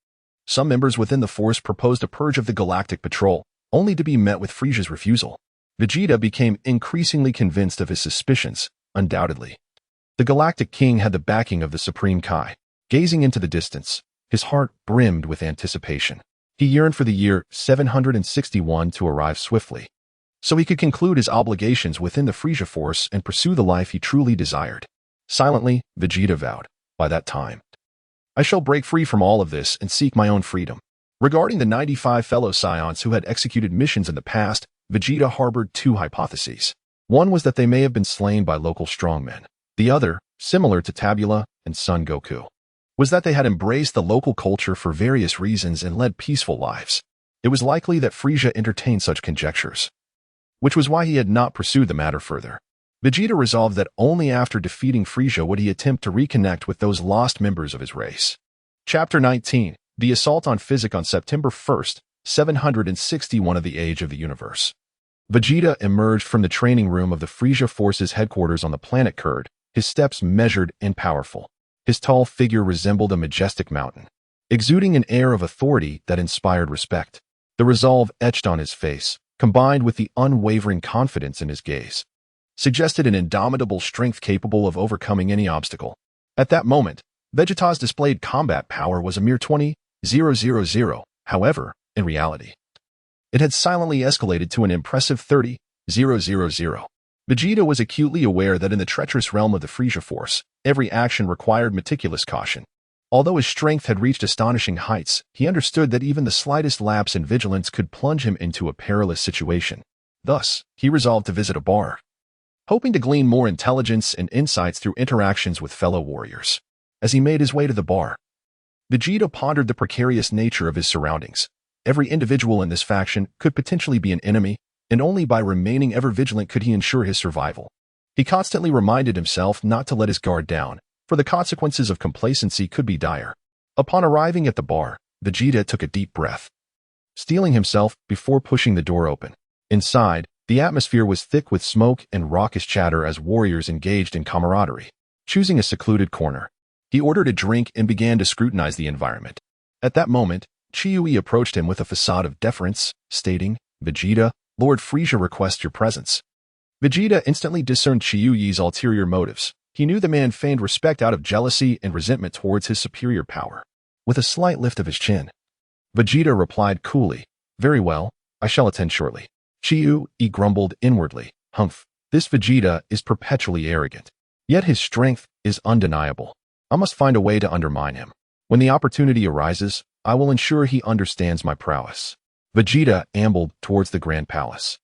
Some members within the force proposed a purge of the Galactic Patrol, only to be met with Frisia's refusal. Vegeta became increasingly convinced of his suspicions, undoubtedly. The Galactic King had the backing of the Supreme Kai. Gazing into the distance, his heart brimmed with anticipation. He yearned for the year 761 to arrive swiftly, so he could conclude his obligations within the Frisia force and pursue the life he truly desired. Silently, Vegeta vowed, by that time, I shall break free from all of this and seek my own freedom. Regarding the 95 fellow Saiyans who had executed missions in the past, Vegeta harbored two hypotheses. One was that they may have been slain by local strongmen. The other, similar to Tabula and Son Goku, was that they had embraced the local culture for various reasons and led peaceful lives. It was likely that Frisia entertained such conjectures, which was why he had not pursued the matter further. Vegeta resolved that only after defeating Frisia would he attempt to reconnect with those lost members of his race. Chapter 19. The Assault on Physic on September 1st, 761 of the Age of the Universe. Vegeta emerged from the training room of the Frisia Force's headquarters on the planet Kurd, his steps measured and powerful. His tall figure resembled a majestic mountain, exuding an air of authority that inspired respect. The resolve etched on his face, combined with the unwavering confidence in his gaze, suggested an indomitable strength capable of overcoming any obstacle. At that moment, Vegeta's displayed combat power was a mere 20,000. However, in reality, it had silently escalated to an impressive 30,000. Vegeta was acutely aware that in the treacherous realm of the Frisia force, every action required meticulous caution. Although his strength had reached astonishing heights, he understood that even the slightest lapse in vigilance could plunge him into a perilous situation. Thus, he resolved to visit a bar, hoping to glean more intelligence and insights through interactions with fellow warriors. As he made his way to the bar, Vegeta pondered the precarious nature of his surroundings. Every individual in this faction could potentially be an enemy, and only by remaining ever vigilant could he ensure his survival. He constantly reminded himself not to let his guard down, for the consequences of complacency could be dire. Upon arriving at the bar, Vegeta took a deep breath, steeling himself before pushing the door open. Inside, the atmosphere was thick with smoke and raucous chatter as warriors engaged in camaraderie. Choosing a secluded corner, he ordered a drink and began to scrutinize the environment. At that moment, Chiui approached him with a facade of deference, stating, Vegeta, Lord Frisia requests your presence. Vegeta instantly discerned Chiuyi's ulterior motives. He knew the man feigned respect out of jealousy and resentment towards his superior power. With a slight lift of his chin, Vegeta replied coolly, very well, I shall attend shortly. Chiui grumbled inwardly, humph, this Vegeta is perpetually arrogant. Yet his strength is undeniable. I must find a way to undermine him. When the opportunity arises, I will ensure he understands my prowess. Vegeta ambled towards the Grand Palace,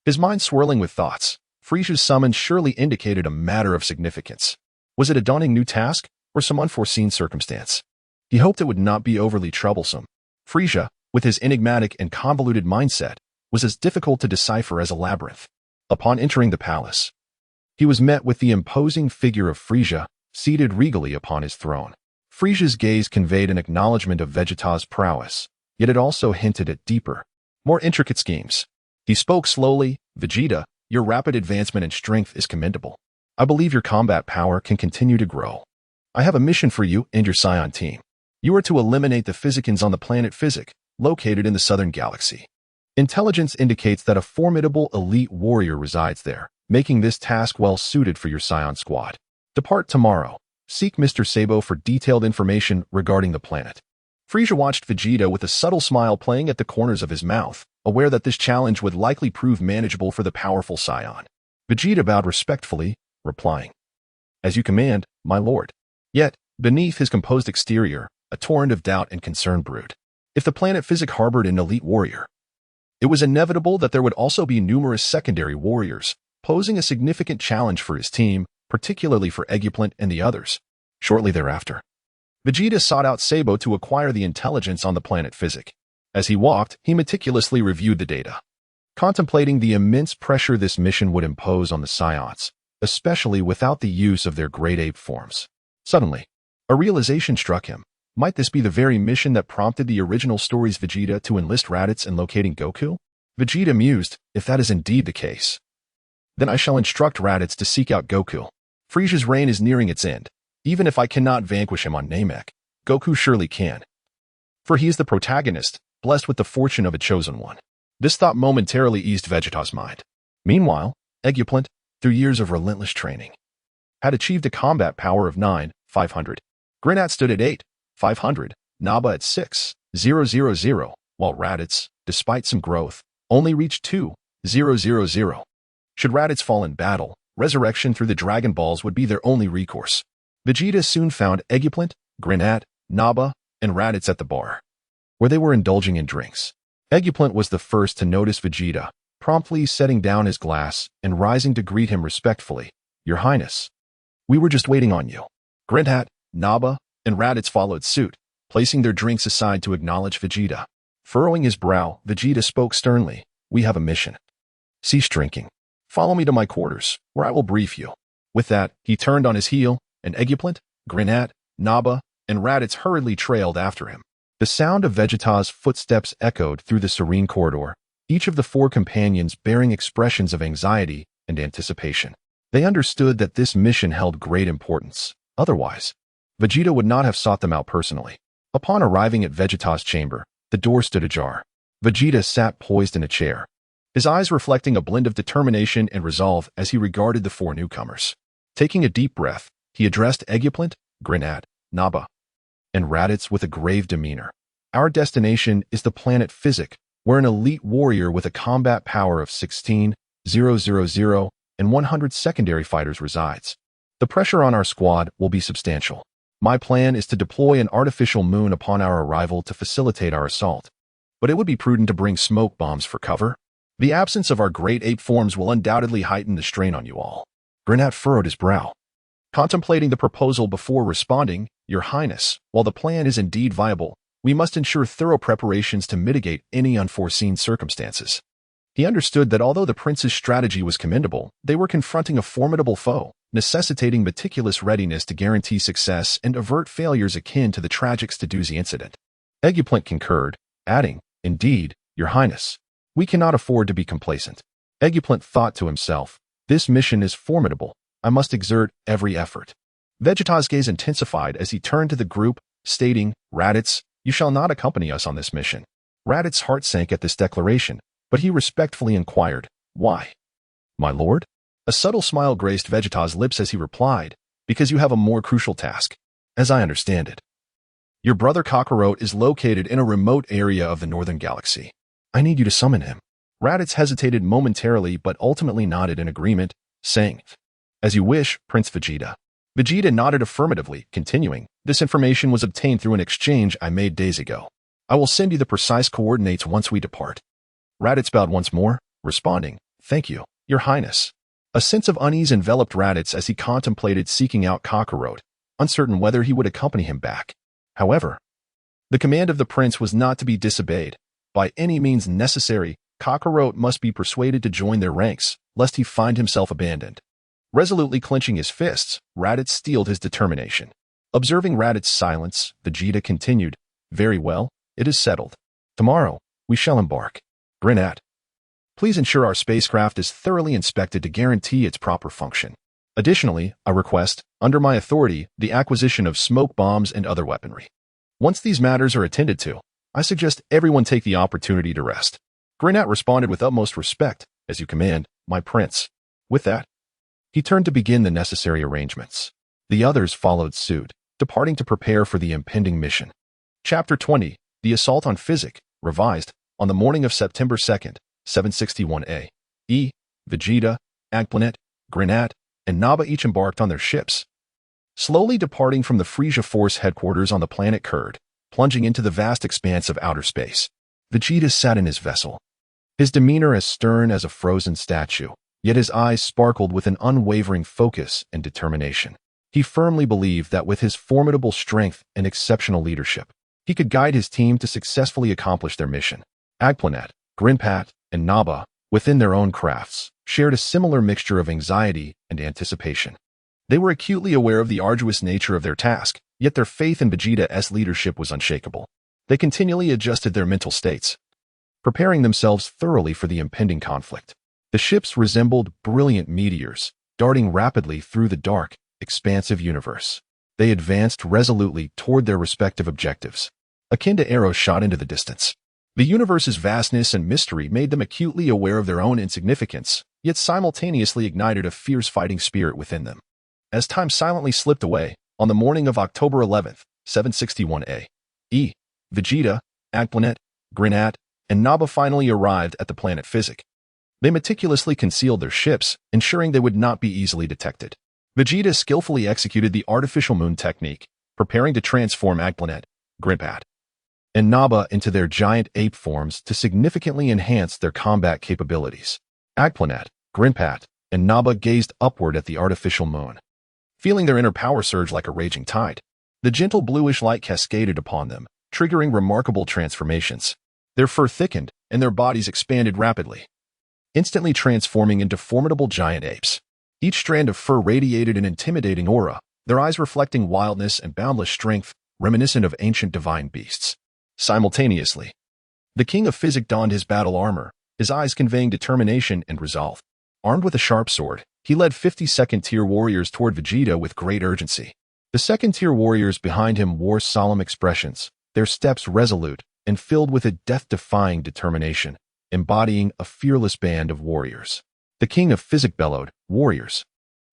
his mind swirling with thoughts. Frisia's summons surely indicated a matter of significance. Was it a daunting new task, or some unforeseen circumstance? He hoped it would not be overly troublesome. Frisia, with his enigmatic and convoluted mindset, was as difficult to decipher as a labyrinth. Upon entering the palace, he was met with the imposing figure of Frisia, seated regally upon his throne. Frisia's gaze conveyed an acknowledgement of Vegeta's prowess, yet it also hinted at deeper, more intricate schemes. He spoke slowly, Vegeta, your rapid advancement in strength is commendable. I believe your combat power can continue to grow. I have a mission for you and your Saiyan team. You are to eliminate the Physicans on the planet Physic, located in the southern galaxy. Intelligence indicates that a formidable elite warrior resides there, making this task well suited for your Saiyan squad. Depart tomorrow. Seek Mr. Sabo for detailed information regarding the planet. Frisia watched Vegeta with a subtle smile playing at the corners of his mouth, aware that this challenge would likely prove manageable for the powerful Saiyan. Vegeta bowed respectfully, replying, as you command, my lord. Yet, Beneath his composed exterior, a torrent of doubt and concern brewed. If the planet Physic harbored an elite warrior, it was inevitable that there would also be numerous secondary warriors, posing a significant challenge for his team, particularly for Eggplant and the others. Shortly thereafter, Vegeta sought out Sabo to acquire the intelligence on the planet Physic. As he walked, he meticulously reviewed the data, contemplating the immense pressure this mission would impose on the Saiyans, especially without the use of their great ape forms. Suddenly, a realization struck him. Might this be the very mission that prompted the original story's Vegeta to enlist Raditz in locating Goku? Vegeta mused, if that is indeed the case, then I shall instruct Raditz to seek out Goku. Frieza's reign is nearing its end. Even if I cannot vanquish him on Namek, Goku surely can. For he is the protagonist, blessed with the fortune of a chosen one. This thought momentarily eased Vegeta's mind. Meanwhile, Eggplant, through years of relentless training, had achieved a combat power of 9,500. Grenat stood at 8,500, Naba at 6,000, while Raditz, despite some growth, only reached 2,000. Should Raditz fall in battle, resurrection through the Dragon Balls would be their only recourse. Vegeta soon found Eggplant, Grenat, Naba, and Raditz at the bar, where they were indulging in drinks. Eggplant was the first to notice Vegeta, promptly setting down his glass and rising to greet him respectfully. Your Highness, we were just waiting on you. Grenat, Naba, and Raditz followed suit, placing their drinks aside to acknowledge Vegeta. Furrowing his brow, Vegeta spoke sternly. We have a mission. Cease drinking. Follow me to my quarters, where I will brief you. With that, he turned on his heel, and Eggplant, Grenat, Naba, and Raditz hurriedly trailed after him. The sound of Vegeta's footsteps echoed through the serene corridor, each of the four companions bearing expressions of anxiety and anticipation. They understood that this mission held great importance. Otherwise, Vegeta would not have sought them out personally. Upon arriving at Vegeta's chamber, the door stood ajar. Vegeta sat poised in a chair, his eyes reflecting a blend of determination and resolve as he regarded the four newcomers. Taking a deep breath, he addressed Eggplant, Grenat, Naba, and Raditz with a grave demeanor. Our destination is the planet Physic, where an elite warrior with a combat power of 16,000 and 100 secondary fighters resides. The pressure on our squad will be substantial. My plan is to deploy an artificial moon upon our arrival to facilitate our assault, but it would be prudent to bring smoke bombs for cover. The absence of our great ape forms will undoubtedly heighten the strain on you all. Grenat furrowed his brow, contemplating the proposal before responding. Your Highness, while the plan is indeed viable, we must ensure thorough preparations to mitigate any unforeseen circumstances. He understood that although the prince's strategy was commendable, they were confronting a formidable foe, necessitating meticulous readiness to guarantee success and avert failures akin to the tragic Staduzi incident. Eggplant concurred, adding, Indeed, Your Highness, we cannot afford to be complacent. Eggplant thought to himself, this mission is formidable. I must exert every effort. Vegeta's gaze intensified as he turned to the group, stating, Raditz, you shall not accompany us on this mission. Raditz's heart sank at this declaration, but he respectfully inquired, Why? My lord? A subtle smile graced Vegeta's lips as he replied, Because you have a more crucial task. As I understand it, your brother Kakarot is located in a remote area of the northern galaxy. I need you to summon him. Raditz hesitated momentarily but ultimately nodded in agreement, saying, As you wish, Prince Vegeta. Vegeta nodded affirmatively, continuing, This information was obtained through an exchange I made days ago. I will send you the precise coordinates once we depart. Raditz bowed once more, responding, Thank you, Your Highness. A sense of unease enveloped Raditz as he contemplated seeking out Kakarot, uncertain whether he would accompany him back. However, the command of the prince was not to be disobeyed. By any means necessary, Kakarot must be persuaded to join their ranks, lest he find himself abandoned. Resolutely clenching his fists, Raditz steeled his determination. Observing Raditz's silence, Vegeta continued, Very well, it is settled. Tomorrow, we shall embark. Grenat, please ensure our spacecraft is thoroughly inspected to guarantee its proper function. Additionally, I request, under my authority, the acquisition of smoke bombs and other weaponry. Once these matters are attended to, I suggest everyone take the opportunity to rest. Grenat responded with utmost respect, As you command, my prince. With that, he turned to begin the necessary arrangements. The others followed suit, departing to prepare for the impending mission. Chapter 20, The Assault on Physic, revised, on the morning of September 2nd, 761 A.E., Vegeta, Eggplant, Grenat, and Naba each embarked on their ships, slowly departing from the Frisia Force headquarters on the planet Kurd, plunging into the vast expanse of outer space. Vegeta sat in his vessel, his demeanor as stern as a frozen statue, yet his eyes sparkled with an unwavering focus and determination. He firmly believed that with his formidable strength and exceptional leadership, he could guide his team to successfully accomplish their mission. Agplanet, Grinpat, and Naba, within their own crafts, shared a similar mixture of anxiety and anticipation. They were acutely aware of the arduous nature of their task, yet their faith in Vegeta's leadership was unshakable. They continually adjusted their mental states, preparing themselves thoroughly for the impending conflict. The ships resembled brilliant meteors, darting rapidly through the dark, expansive universe. They advanced resolutely toward their respective objectives, akin to arrows shot into the distance. The universe's vastness and mystery made them acutely aware of their own insignificance, yet simultaneously ignited a fierce fighting spirit within them. As time silently slipped away, on the morning of October 11th, 761 A.E., Vegeta, Agplanet, Grinat, and Naba finally arrived at the planet Physic. They meticulously concealed their ships, ensuring they would not be easily detected. Vegeta skillfully executed the artificial moon technique, preparing to transform Agplanet, Grinpat, and Naba into their giant ape forms to significantly enhance their combat capabilities. Agplanet, Grinpat, and Naba gazed upward at the artificial moon, feeling their inner power surge like a raging tide. The gentle bluish light cascaded upon them, triggering remarkable transformations. Their fur thickened, and their bodies expanded rapidly, instantly transforming into formidable giant apes. Each strand of fur radiated an intimidating aura, their eyes reflecting wildness and boundless strength, reminiscent of ancient divine beasts. Simultaneously, the King of Physic donned his battle armor, his eyes conveying determination and resolve. Armed with a sharp sword, he led 50 second-tier warriors toward Vegeta with great urgency. The second-tier warriors behind him wore solemn expressions, their steps resolute and filled with a death-defying determination, embodying a fearless band of warriors. The King of Physic bellowed, "Warriors!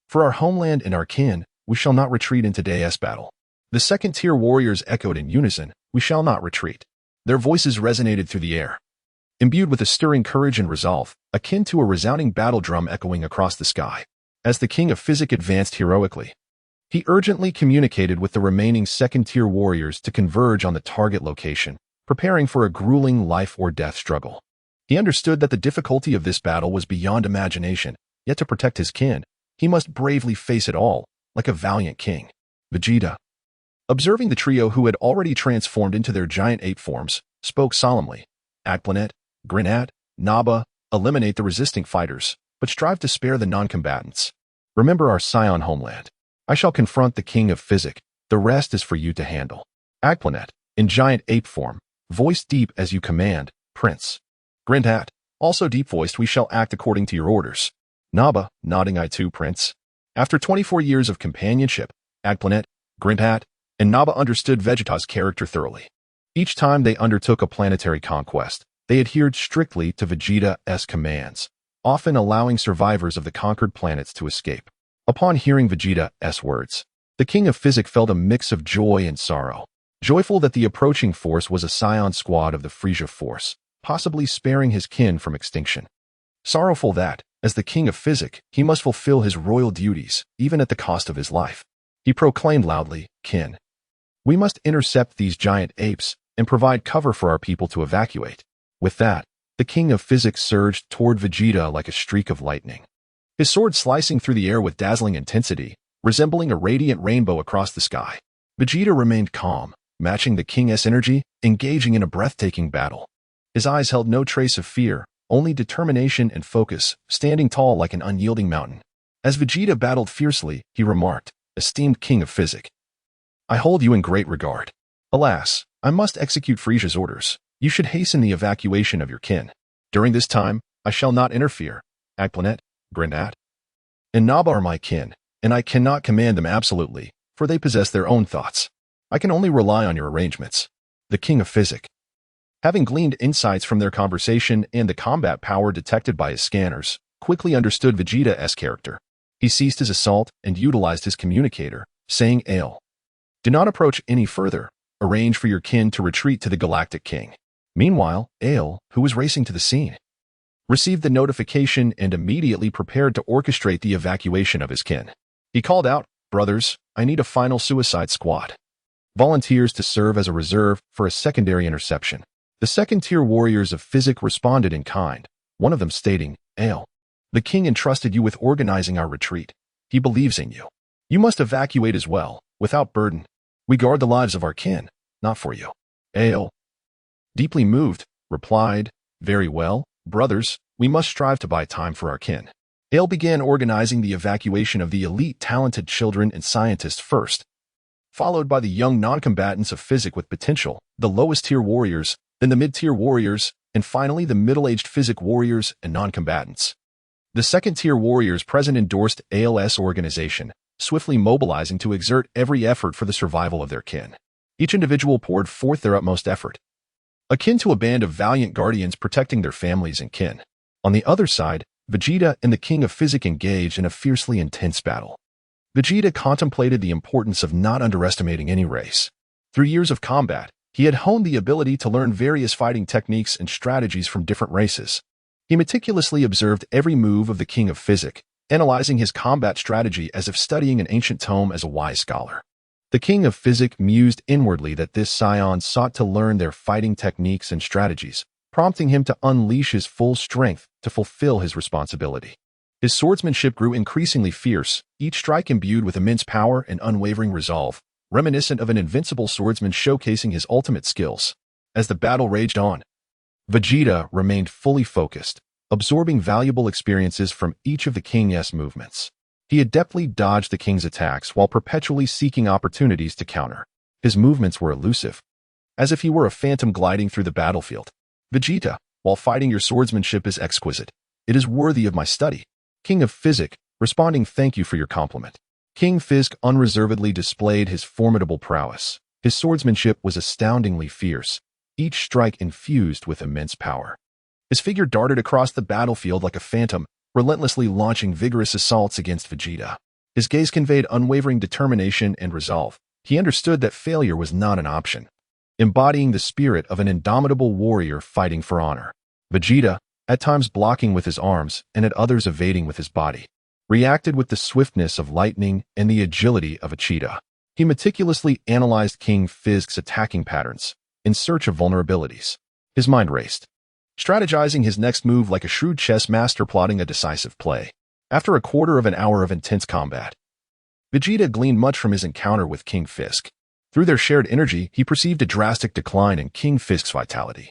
For our homeland and our kin, we shall not retreat in today's battle." The second-tier warriors echoed in unison, "We shall not retreat." Their voices resonated through the air, imbued with a stirring courage and resolve, akin to a resounding battle drum echoing across the sky. As the King of Physic advanced heroically, he urgently communicated with the remaining second-tier warriors to converge on the target location, preparing for a grueling life-or-death struggle. He understood that the difficulty of this battle was beyond imagination, yet to protect his kin, he must bravely face it all, like a valiant king. Vegeta, observing the trio who had already transformed into their giant ape forms, spoke solemnly. Agplanet, Grinat, Naba, eliminate the resisting fighters, but strive to spare the non-combatants. Remember our Saiyan homeland. I shall confront the King of Physic, the rest is for you to handle. Agplanet, in giant ape form, voice deep as you command, Prince. Grintat, also deep-voiced, we shall act according to your orders. Naba, nodding I too, Prince. After 24 years of companionship, Agplanet, Grintat, and Naba understood Vegeta's character thoroughly. Each time they undertook a planetary conquest, they adhered strictly to Vegeta's commands, often allowing survivors of the conquered planets to escape. Upon hearing Vegeta's words, the King of Physic felt a mix of joy and sorrow. Joyful that the approaching force was a Saiyan squad of the Frisia Force, possibly sparing his kin from extinction. Sorrowful that, as the King of Physic, he must fulfill his royal duties, even at the cost of his life. He proclaimed loudly, "Kin, we must intercept these giant apes and provide cover for our people to evacuate." With that, the King of Physic surged toward Vegeta like a streak of lightning, his sword slicing through the air with dazzling intensity, resembling a radiant rainbow across the sky. Vegeta remained calm, matching the King's energy, engaging in a breathtaking battle. His eyes held no trace of fear, only determination and focus, standing tall like an unyielding mountain. As Vegeta battled fiercely, he remarked, "Esteemed King of Physic, I hold you in great regard. Alas, I must execute Frisia's orders. You should hasten the evacuation of your kin. During this time, I shall not interfere. Agplanet, Grinat, and Naba are my kin, and I cannot command them absolutely, for they possess their own thoughts. I can only rely on your arrangements." The King of Physic, having gleaned insights from their conversation and the combat power detected by his scanners, quickly understood Vegeta's character. He ceased his assault and utilized his communicator, saying, "Ale, do not approach any further. Arrange for your kin to retreat to the Galactic King." Meanwhile, Ale, who was racing to the scene, received the notification and immediately prepared to orchestrate the evacuation of his kin. He called out, brothers, I need a final suicide squad. Volunteers to serve as a reserve for a secondary interception. The second-tier warriors of Physic responded in kind, one of them stating, "Ale, the king entrusted you with organizing our retreat. He believes in you. You must evacuate as well, without burden. We guard the lives of our kin, not for you." Ale, deeply moved, replied, "Very well, brothers, we must strive to buy time for our kin." Ale began organizing the evacuation of the elite talented children and scientists first, followed by the young non-combatants of Physic with potential, the lowest-tier warriors, then the mid-tier warriors, and finally the middle-aged Physic warriors and non-combatants. The second-tier warriors present endorsed AL's organization, swiftly mobilizing to exert every effort for the survival of their kin. Each individual poured forth their utmost effort, akin to a band of valiant guardians protecting their families and kin. On the other side, Vegeta and the King of Physic engaged in a fiercely intense battle. Vegeta contemplated the importance of not underestimating any race. Through years of combat, he had honed the ability to learn various fighting techniques and strategies from different races. He meticulously observed every move of the King of Physic, analyzing his combat strategy as if studying an ancient tome as a wise scholar. The King of Physic mused inwardly that this Saiyan sought to learn their fighting techniques and strategies, prompting him to unleash his full strength to fulfill his responsibility. His swordsmanship grew increasingly fierce, each strike imbued with immense power and unwavering resolve, reminiscent of an invincible swordsman showcasing his ultimate skills. As the battle raged on, Vegeta remained fully focused, absorbing valuable experiences from each of the King's movements. He adeptly dodged the King's attacks while perpetually seeking opportunities to counter. His movements were elusive, as if he were a phantom gliding through the battlefield. "Vegeta, while fighting your swordsmanship is exquisite. It is worthy of my study." King of Physic, responding, "Thank you for your compliment." King Fisk unreservedly displayed his formidable prowess. His swordsmanship was astoundingly fierce, each strike infused with immense power. His figure darted across the battlefield like a phantom, relentlessly launching vigorous assaults against Vegeta. His gaze conveyed unwavering determination and resolve. He understood that failure was not an option, embodying the spirit of an indomitable warrior fighting for honor. Vegeta, at times blocking with his arms and at others evading with his body, reacted with the swiftness of lightning and the agility of a cheetah. He meticulously analyzed King Fisk's attacking patterns, in search of vulnerabilities. His mind raced, strategizing his next move like a shrewd chess master plotting a decisive play. After a quarter of an hour of intense combat, Vegeta gleaned much from his encounter with King Fisk. Through their shared energy, he perceived a drastic decline in King Fisk's vitality.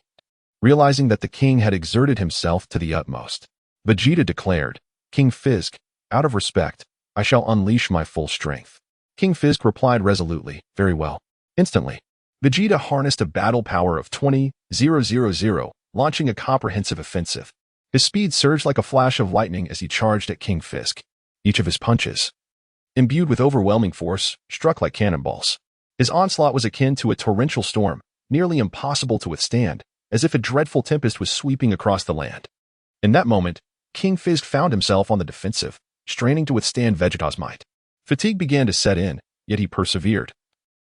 Realizing that the king had exerted himself to the utmost, Vegeta declared, "King Fisk, out of respect, I shall unleash my full strength." King Fisk replied resolutely, "Very well." Instantly, Vegeta harnessed a battle power of 20,000, launching a comprehensive offensive. His speed surged like a flash of lightning as he charged at King Fisk. Each of his punches, imbued with overwhelming force, struck like cannonballs. His onslaught was akin to a torrential storm, nearly impossible to withstand, as if a dreadful tempest was sweeping across the land. In that moment, King Fisk found himself on the defensive, straining to withstand Vegeta's might. Fatigue began to set in, yet he persevered,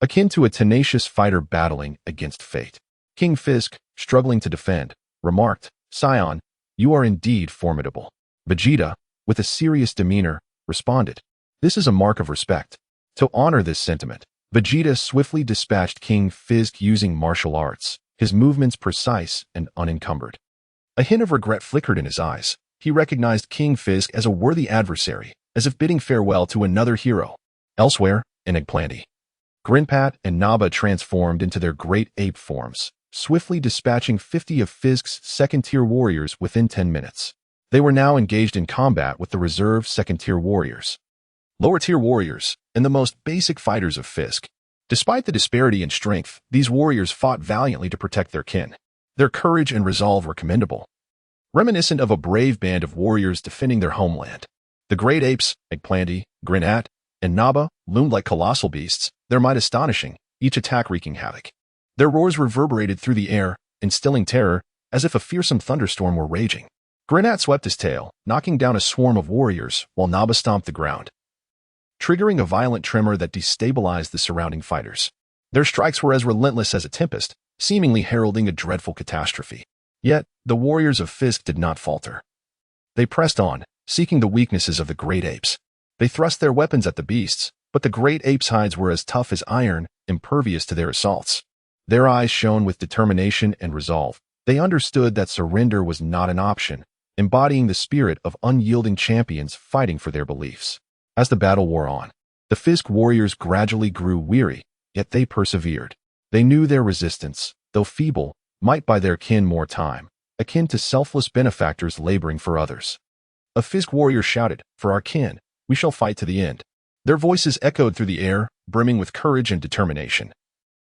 akin to a tenacious fighter battling against fate. King Fisk, struggling to defend, remarked, "Saiyan, you are indeed formidable." Vegeta, with a serious demeanor, responded, "This is a mark of respect." To honor this sentiment, Vegeta swiftly dispatched King Fisk using martial arts, his movements precise and unencumbered. A hint of regret flickered in his eyes. He recognized King Fisk as a worthy adversary, as if bidding farewell to another hero. Elsewhere, in Eggplanty, Grinpat and Naba transformed into their great ape forms, swiftly dispatching 50 of Fisk's second-tier warriors within 10 minutes. They were now engaged in combat with the reserve second-tier warriors, lower-tier warriors, and the most basic fighters of Fisk. Despite the disparity in strength, these warriors fought valiantly to protect their kin. Their courage and resolve were commendable, reminiscent of a brave band of warriors defending their homeland. The great apes, Eggplanty, Grinat, and Naba, loomed like colossal beasts, their might astonishing, each attack wreaking havoc. Their roars reverberated through the air, instilling terror, as if a fearsome thunderstorm were raging. Grinat swept his tail, knocking down a swarm of warriors, while Naba stomped the ground, triggering a violent tremor that destabilized the surrounding fighters. Their strikes were as relentless as a tempest, seemingly heralding a dreadful catastrophe. Yet, the warriors of Fisk did not falter. They pressed on, seeking the weaknesses of the great apes. They thrust their weapons at the beasts, But the great apes' hides were as tough as iron, impervious to their assaults. Their eyes shone with determination and resolve. They understood that surrender was not an option, embodying the spirit of unyielding champions fighting for their beliefs. As the battle wore on, the Fisk warriors gradually grew weary, yet they persevered. They knew their resistance, though feeble, might buy their kin more time, akin to selfless benefactors laboring for others. A Fisk warrior shouted, "For our kin, we shall fight to the end." Their voices echoed through the air, brimming with courage and determination,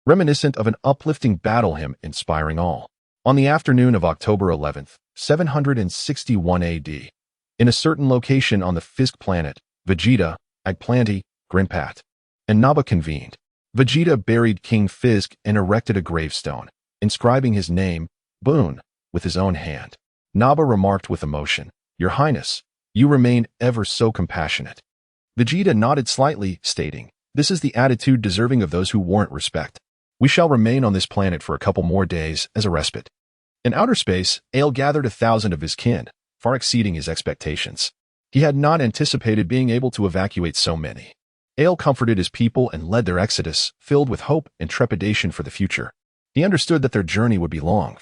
reminiscent of an uplifting battle hymn inspiring all. On the afternoon of October 11th, 761 AD, in a certain location on the Fisk planet, Vegeta, Agplanti, Grinpat, and Naba convened. Vegeta buried King Fisk and erected a gravestone, inscribing his name, Boon, with his own hand. Naba remarked with emotion, "Your Highness, you remain ever so compassionate." Vegeta nodded slightly, stating, "This is the attitude deserving of those who warrant respect. We shall remain on this planet for a couple more days as a respite." In outer space, Ale gathered 1,000 of his kin, far exceeding his expectations. He had not anticipated being able to evacuate so many. Ale comforted his people and led their exodus, filled with hope and trepidation for the future. He understood that their journey would be long.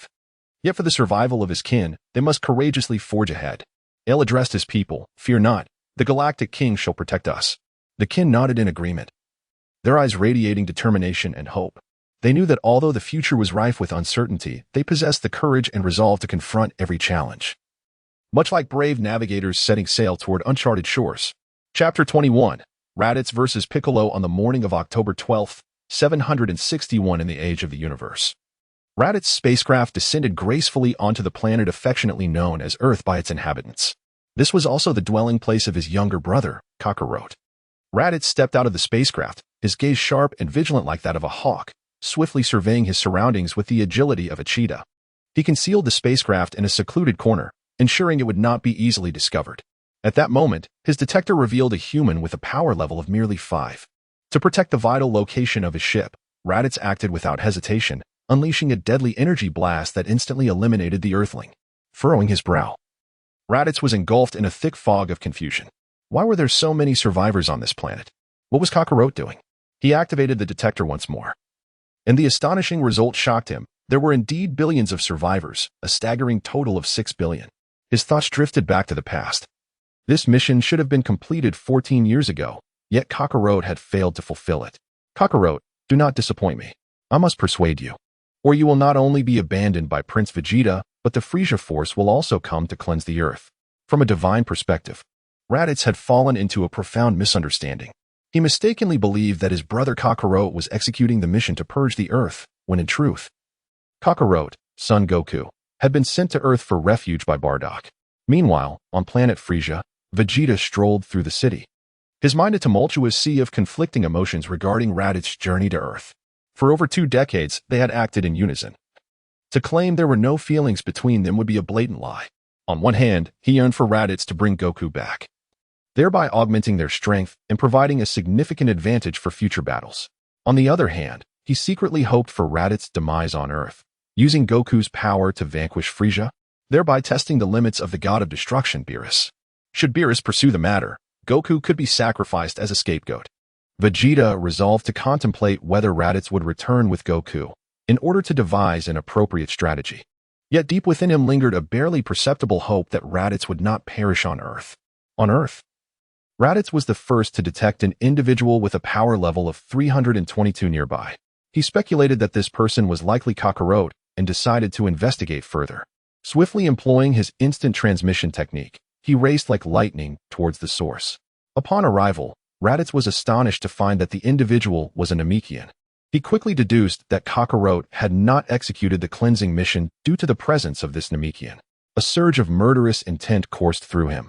Yet for the survival of his kin, they must courageously forge ahead. Ale addressed his people, "Fear not, the Galactic King shall protect us." The kin nodded in agreement, their eyes radiating determination and hope. They knew that although the future was rife with uncertainty, they possessed the courage and resolve to confront every challenge. Much like brave navigators setting sail toward uncharted shores. Chapter 21, Raditz vs. Piccolo on the morning of October 12th, 761 in the Age of the Universe. Raditz's spacecraft descended gracefully onto the planet affectionately known as Earth by its inhabitants. This was also the dwelling place of his younger brother, Kakarot. Raditz stepped out of the spacecraft, his gaze sharp and vigilant like that of a hawk, swiftly surveying his surroundings with the agility of a cheetah. He concealed the spacecraft in a secluded corner, ensuring it would not be easily discovered. At that moment, his detector revealed a human with a power level of merely 5. To protect the vital location of his ship, Raditz acted without hesitation, unleashing a deadly energy blast that instantly eliminated the Earthling. Furrowing his brow, Raditz was engulfed in a thick fog of confusion. Why were there so many survivors on this planet? What was Kakarot doing? He activated the detector once more, and the astonishing result shocked him. There were indeed billions of survivors, a staggering total of 6 billion. His thoughts drifted back to the past. This mission should have been completed 14 years ago, yet Kakarot had failed to fulfill it. Kakarot, do not disappoint me. I must persuade you. Or you will not only be abandoned by Prince Vegeta, but the Frisia force will also come to cleanse the Earth. From a divine perspective, Raditz had fallen into a profound misunderstanding. He mistakenly believed that his brother Kakarot was executing the mission to purge the Earth, when in truth, Kakarot, Son Goku, had been sent to Earth for refuge by Bardock. Meanwhile, on planet Frisia, Vegeta strolled through the city, his mind a tumultuous sea of conflicting emotions regarding Raditz's journey to Earth. For over 2 decades, they had acted in unison. To claim there were no feelings between them would be a blatant lie. On one hand, he yearned for Raditz to bring Goku back, thereby augmenting their strength and providing a significant advantage for future battles. On the other hand, he secretly hoped for Raditz's demise on Earth, using Goku's power to vanquish Frisia, thereby testing the limits of the god of destruction, Beerus. Should Beerus pursue the matter, Goku could be sacrificed as a scapegoat. Vegeta resolved to contemplate whether Raditz would return with Goku, in order to devise an appropriate strategy. Yet deep within him lingered a barely perceptible hope that Raditz would not perish on Earth. On Earth, Raditz was the first to detect an individual with a power level of 322 nearby. He speculated that this person was likely Kakarot and decided to investigate further. Swiftly employing his instant transmission technique, he raced like lightning towards the source. Upon arrival, Raditz was astonished to find that the individual was a Namekian. He quickly deduced that Kakarot had not executed the cleansing mission due to the presence of this Namekian. A surge of murderous intent coursed through him.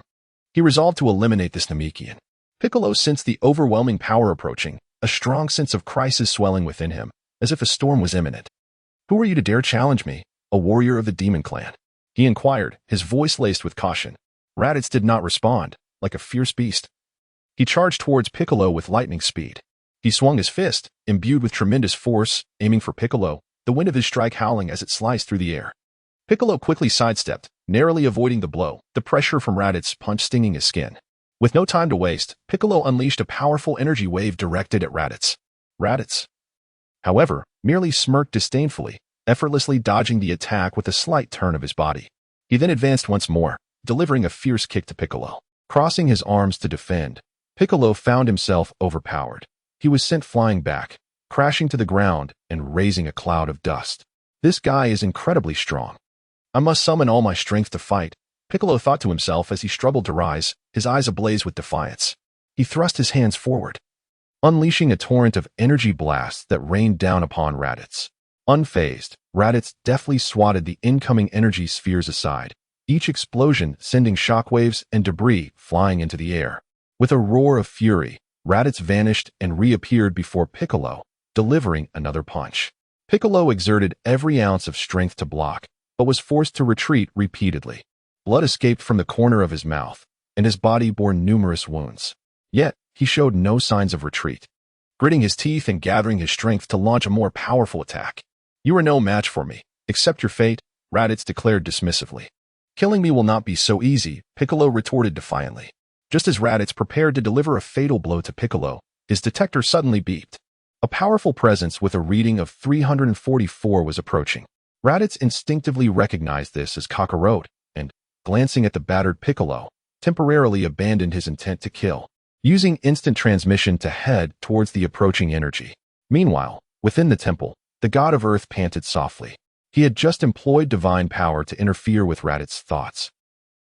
He resolved to eliminate this Namekian. Piccolo sensed the overwhelming power approaching, a strong sense of crisis swelling within him, as if a storm was imminent. "Who are you to dare challenge me, a warrior of the Demon Clan?" he inquired, his voice laced with caution. Raditz did not respond, like a fierce beast. He charged towards Piccolo with lightning speed. He swung his fist, imbued with tremendous force, aiming for Piccolo, the wind of his strike howling as it sliced through the air. Piccolo quickly sidestepped, narrowly avoiding the blow, the pressure from Raditz's punch stinging his skin. With no time to waste, Piccolo unleashed a powerful energy wave directed at Raditz. Raditz, however, merely smirked disdainfully, effortlessly dodging the attack with a slight turn of his body. He then advanced once more, delivering a fierce kick to Piccolo. Crossing his arms to defend, Piccolo found himself overpowered. He was sent flying back, crashing to the ground and raising a cloud of dust. This guy is incredibly strong. I must summon all my strength to fight, Piccolo thought to himself as he struggled to rise, his eyes ablaze with defiance. He thrust his hands forward, unleashing a torrent of energy blasts that rained down upon Raditz. Unfazed, Raditz deftly swatted the incoming energy spheres aside, each explosion sending shockwaves and debris flying into the air. With a roar of fury, Raditz vanished and reappeared before Piccolo, delivering another punch. Piccolo exerted every ounce of strength to block, but was forced to retreat repeatedly. Blood escaped from the corner of his mouth, and his body bore numerous wounds. Yet, he showed no signs of retreat, gritting his teeth and gathering his strength to launch a more powerful attack. You are no match for me. Accept your fate, Raditz declared dismissively. Killing me will not be so easy, Piccolo retorted defiantly. Just as Raditz prepared to deliver a fatal blow to Piccolo, his detector suddenly beeped. A powerful presence with a reading of 344 was approaching. Raditz instinctively recognized this as Kakarot, and, glancing at the battered Piccolo, temporarily abandoned his intent to kill, using instant transmission to head towards the approaching energy. Meanwhile, within the temple, the god of earth panted softly. He had just employed divine power to interfere with Raditz's thoughts,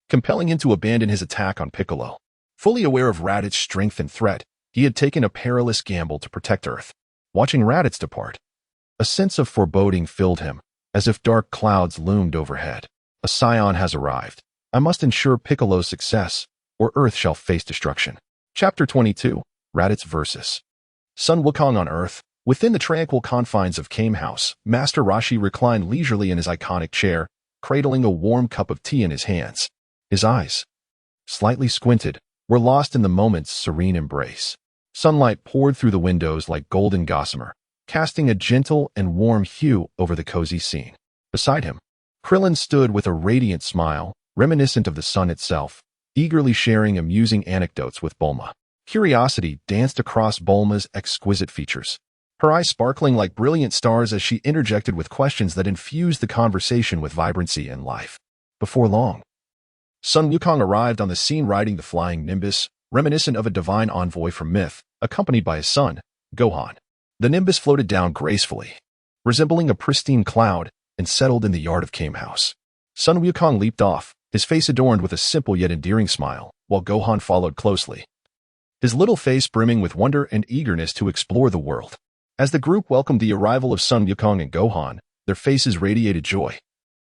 compelling him to abandon his attack on Piccolo. Fully aware of Raditz's strength and threat, he had taken a perilous gamble to protect Earth. Watching Raditz depart, a sense of foreboding filled him, as if dark clouds loomed overhead. A Saiyan has arrived. I must ensure Piccolo's success, or Earth shall face destruction. Chapter 22, Raditz vs. Sun Wukong on Earth. Within the tranquil confines of Kame House, Master Roshi reclined leisurely in his iconic chair, cradling a warm cup of tea in his hands. His eyes, slightly squinted, were lost in the moment's serene embrace. Sunlight poured through the windows like golden gossamer, casting a gentle and warm hue over the cozy scene. Beside him, Krillin stood with a radiant smile, reminiscent of the sun itself, eagerly sharing amusing anecdotes with Bulma. Curiosity danced across Bulma's exquisite features, her eyes sparkling like brilliant stars as she interjected with questions that infused the conversation with vibrancy and life. Before long, Sun Wukong arrived on the scene riding the flying Nimbus, reminiscent of a divine envoy from myth, accompanied by his son, Gohan. The Nimbus floated down gracefully, resembling a pristine cloud, and settled in the yard of Kame House. Sun Wukong leaped off, his face adorned with a simple yet endearing smile, while Gohan followed closely, his little face brimming with wonder and eagerness to explore the world. As the group welcomed the arrival of Sun Wukong and Gohan, their faces radiated joy,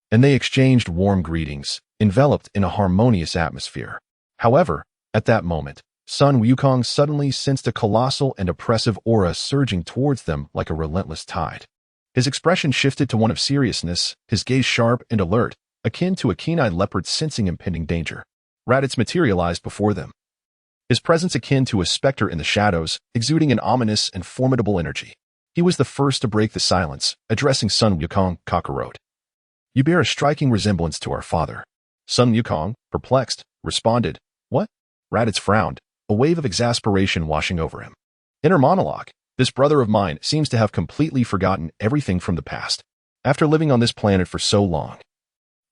and they exchanged warm greetings, enveloped in a harmonious atmosphere. However, at that moment, Sun Wukong suddenly sensed a colossal and oppressive aura surging towards them like a relentless tide. His expression shifted to one of seriousness, his gaze sharp and alert, akin to a keen-eyed leopard sensing impending danger. Raditz materialized before them, his presence akin to a specter in the shadows, exuding an ominous and formidable energy. He was the first to break the silence, addressing Sun Wukong, Kakarot. You bear a striking resemblance to our father. Sun Wukong, perplexed, responded, What? Raditz frowned, a wave of exasperation washing over him. Inner monologue. This brother of mine seems to have completely forgotten everything from the past. After living on this planet for so long,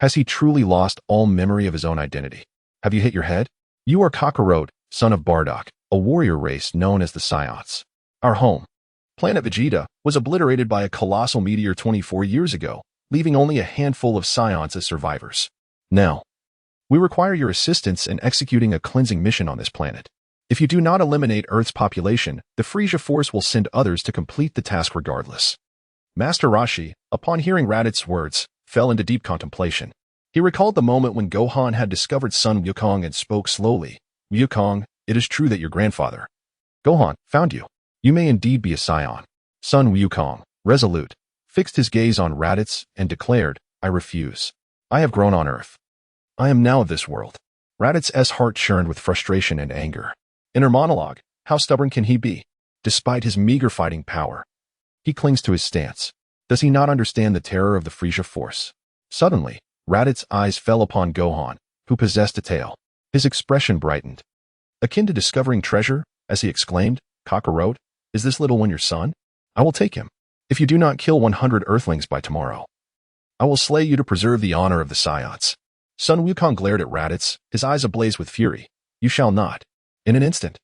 has he truly lost all memory of his own identity? Have you hit your head? You are Kakarot, son of Bardock, a warrior race known as the Saiyans. Our home, planet Vegeta, was obliterated by a colossal meteor 24 years ago, leaving only a handful of Saiyans as survivors. Now, we require your assistance in executing a cleansing mission on this planet. If you do not eliminate Earth's population, the Frisia Force will send others to complete the task regardless. Master Roshi, upon hearing Raditz's words, fell into deep contemplation. He recalled the moment when Gohan had discovered Sun Wukong and spoke slowly. Wukong, it is true that your grandfather, Gohan, found you. You may indeed be a Saiyan. Sun Wukong, resolute, fixed his gaze on Raditz and declared, I refuse. I have grown on Earth. I am now of this world. Raditz's heart churned with frustration and anger. Inner monologue, how stubborn can he be? Despite his meager fighting power, he clings to his stance. Does he not understand the terror of the Frisia Force? Suddenly, Raditz's eyes fell upon Gohan, who possessed a tail. His expression brightened. akin to discovering treasure, as he exclaimed, "Kakarot, is this little one your son? I will take him. If you do not kill 100 Earthlings by tomorrow, I will slay you to preserve the honor of the Saiyans." Sun Wukong glared at Raditz, his eyes ablaze with fury. "You shall not." In an instant,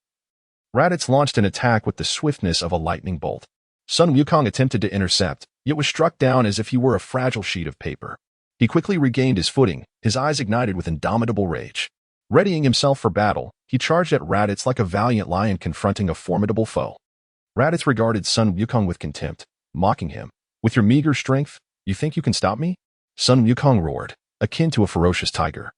Raditz launched an attack with the swiftness of a lightning bolt. Sun Wukong attempted to intercept, yet was struck down as if he were a fragile sheet of paper. He quickly regained his footing, his eyes ignited with indomitable rage. Readying himself for battle, he charged at Raditz like a valiant lion confronting a formidable foe. Raditz regarded Sun Wukong with contempt, mocking him. "With your meager strength, you think you can stop me?" Sun Wukong roared, akin to a ferocious tiger,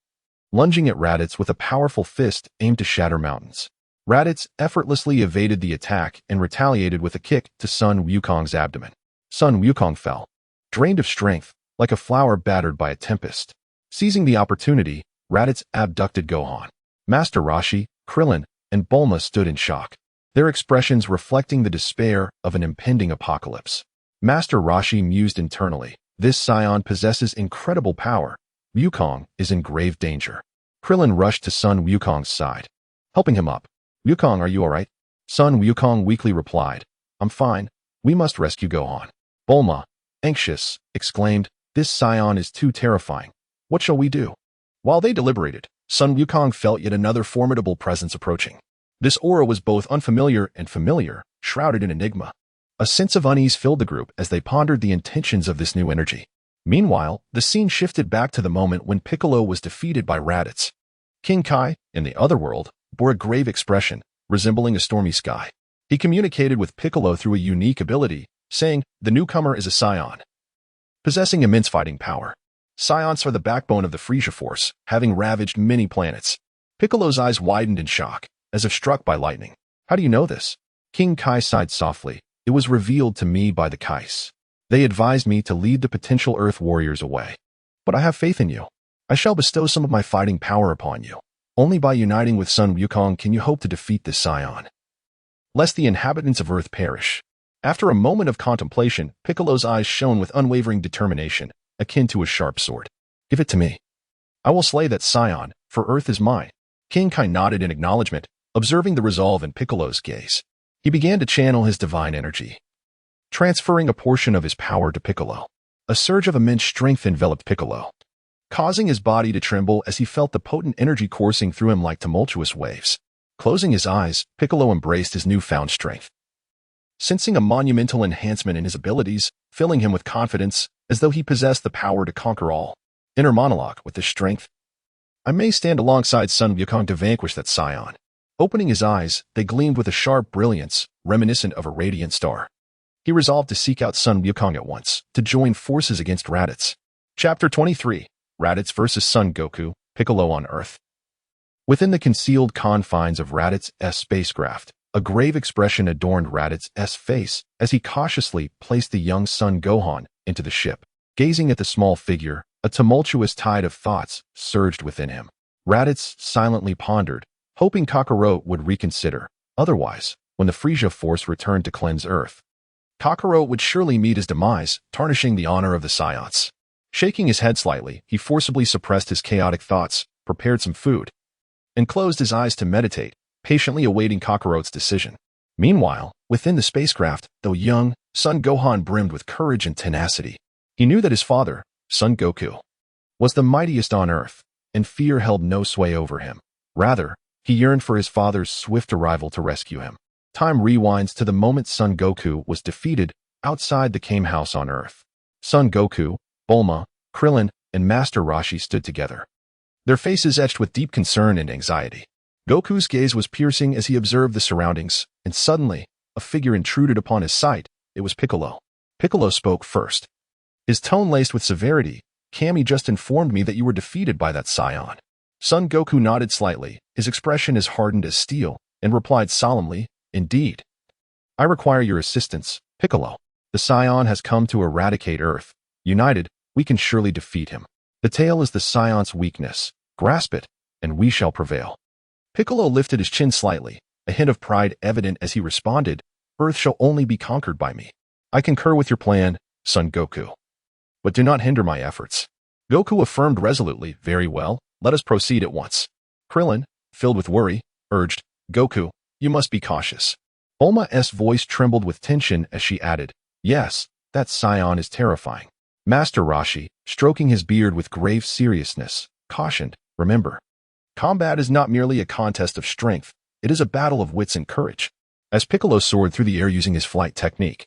lunging at Raditz with a powerful fist aimed to shatter mountains. Raditz effortlessly evaded the attack and retaliated with a kick to Sun Wukong's abdomen. Sun Wukong fell, drained of strength, like a flower battered by a tempest. Seizing the opportunity, Raditz abducted Gohan. Master Roshi, Krillin, and Bulma stood in shock, their expressions reflecting the despair of an impending apocalypse. Master Roshi mused internally, "This Saiyan possesses incredible power. Wukong is in grave danger." Krillin rushed to Sun Wukong's side, helping him up. "Wukong, are you alright?" Sun Wukong weakly replied, "I'm fine. We must rescue Gohan." Bulma, anxious, exclaimed, "This Saiyan is too terrifying. What shall we do?" While they deliberated, Sun Wukong felt yet another formidable presence approaching. This aura was both unfamiliar and familiar, shrouded in enigma. A sense of unease filled the group as they pondered the intentions of this new energy. Meanwhile, the scene shifted back to the moment when Piccolo was defeated by Raditz. King Kai, in the other world, bore a grave expression, resembling a stormy sky. He communicated with Piccolo through a unique ability, saying, "The newcomer is a Saiyan, possessing immense fighting power. Saiyans are the backbone of the Frisia Force, having ravaged many planets." Piccolo's eyes widened in shock, as if struck by lightning. "How do you know this?" King Kai sighed softly. "It was revealed to me by the Kais. They advised me to lead the potential Earth warriors away. But I have faith in you. I shall bestow some of my fighting power upon you. Only by uniting with Sun Wukong can you hope to defeat this Saiyan, lest the inhabitants of Earth perish." After a moment of contemplation, Piccolo's eyes shone with unwavering determination, akin to a sharp sword. "Give it to me. I will slay that Saiyan, for Earth is mine." King Kai nodded in acknowledgement, observing the resolve in Piccolo's gaze. He began to channel his divine energy, transferring a portion of his power to Piccolo. A surge of immense strength enveloped Piccolo, causing his body to tremble as he felt the potent energy coursing through him like tumultuous waves. Closing his eyes, Piccolo embraced his newfound strength, sensing a monumental enhancement in his abilities, filling him with confidence, as though he possessed the power to conquer all. Inner monologue: "With this strength, I may stand alongside Sun Wukong to vanquish that Saiyan." Opening his eyes, they gleamed with a sharp brilliance, reminiscent of a radiant star. He resolved to seek out Sun Wukong at once, to join forces against Raditz. Chapter 23. Raditz vs. Son Goku, Piccolo on Earth. Within the concealed confines of Raditz's spacecraft, a grave expression adorned Raditz's face as he cautiously placed the young son Gohan into the ship. Gazing at the small figure, a tumultuous tide of thoughts surged within him. Raditz silently pondered, hoping Kakarot would reconsider. Otherwise, when the Frisia Force returned to cleanse Earth, Kakarot would surely meet his demise, tarnishing the honor of the Saiyans. Shaking his head slightly, he forcibly suppressed his chaotic thoughts, prepared some food, and closed his eyes to meditate, patiently awaiting Kakarot's decision. Meanwhile, within the spacecraft, though young, Son Gohan brimmed with courage and tenacity. He knew that his father, Son Goku, was the mightiest on Earth, and fear held no sway over him. Rather, he yearned for his father's swift arrival to rescue him. Time rewinds to the moment Son Goku was defeated outside the Kame House on Earth. Son Goku, Bulma, Krillin, and Master Roshi stood together, their faces etched with deep concern and anxiety. Goku's gaze was piercing as he observed the surroundings, and suddenly, a figure intruded upon his sight. It was Piccolo. Piccolo spoke first, his tone laced with severity. "Kami just informed me that you were defeated by that Saiyan." Son Goku nodded slightly, his expression as hardened as steel, and replied solemnly, "Indeed. I require your assistance, Piccolo. The Saiyan has come to eradicate Earth. United, we can surely defeat him. The tail is the Saiyan's weakness. Grasp it, and we shall prevail." Piccolo lifted his chin slightly, a hint of pride evident as he responded, "Earth shall only be conquered by me. I concur with your plan, Son Goku. But do not hinder my efforts." Goku affirmed resolutely, "Very well, let us proceed at once." Krillin, filled with worry, urged, Goku, you must be cautious. Bulma's voice trembled with tension as she added, yes, that Saiyan is terrifying. Master Roshi, stroking his beard with grave seriousness, cautioned, remember, combat is not merely a contest of strength, it is a battle of wits and courage. As Piccolo soared through the air using his flight technique,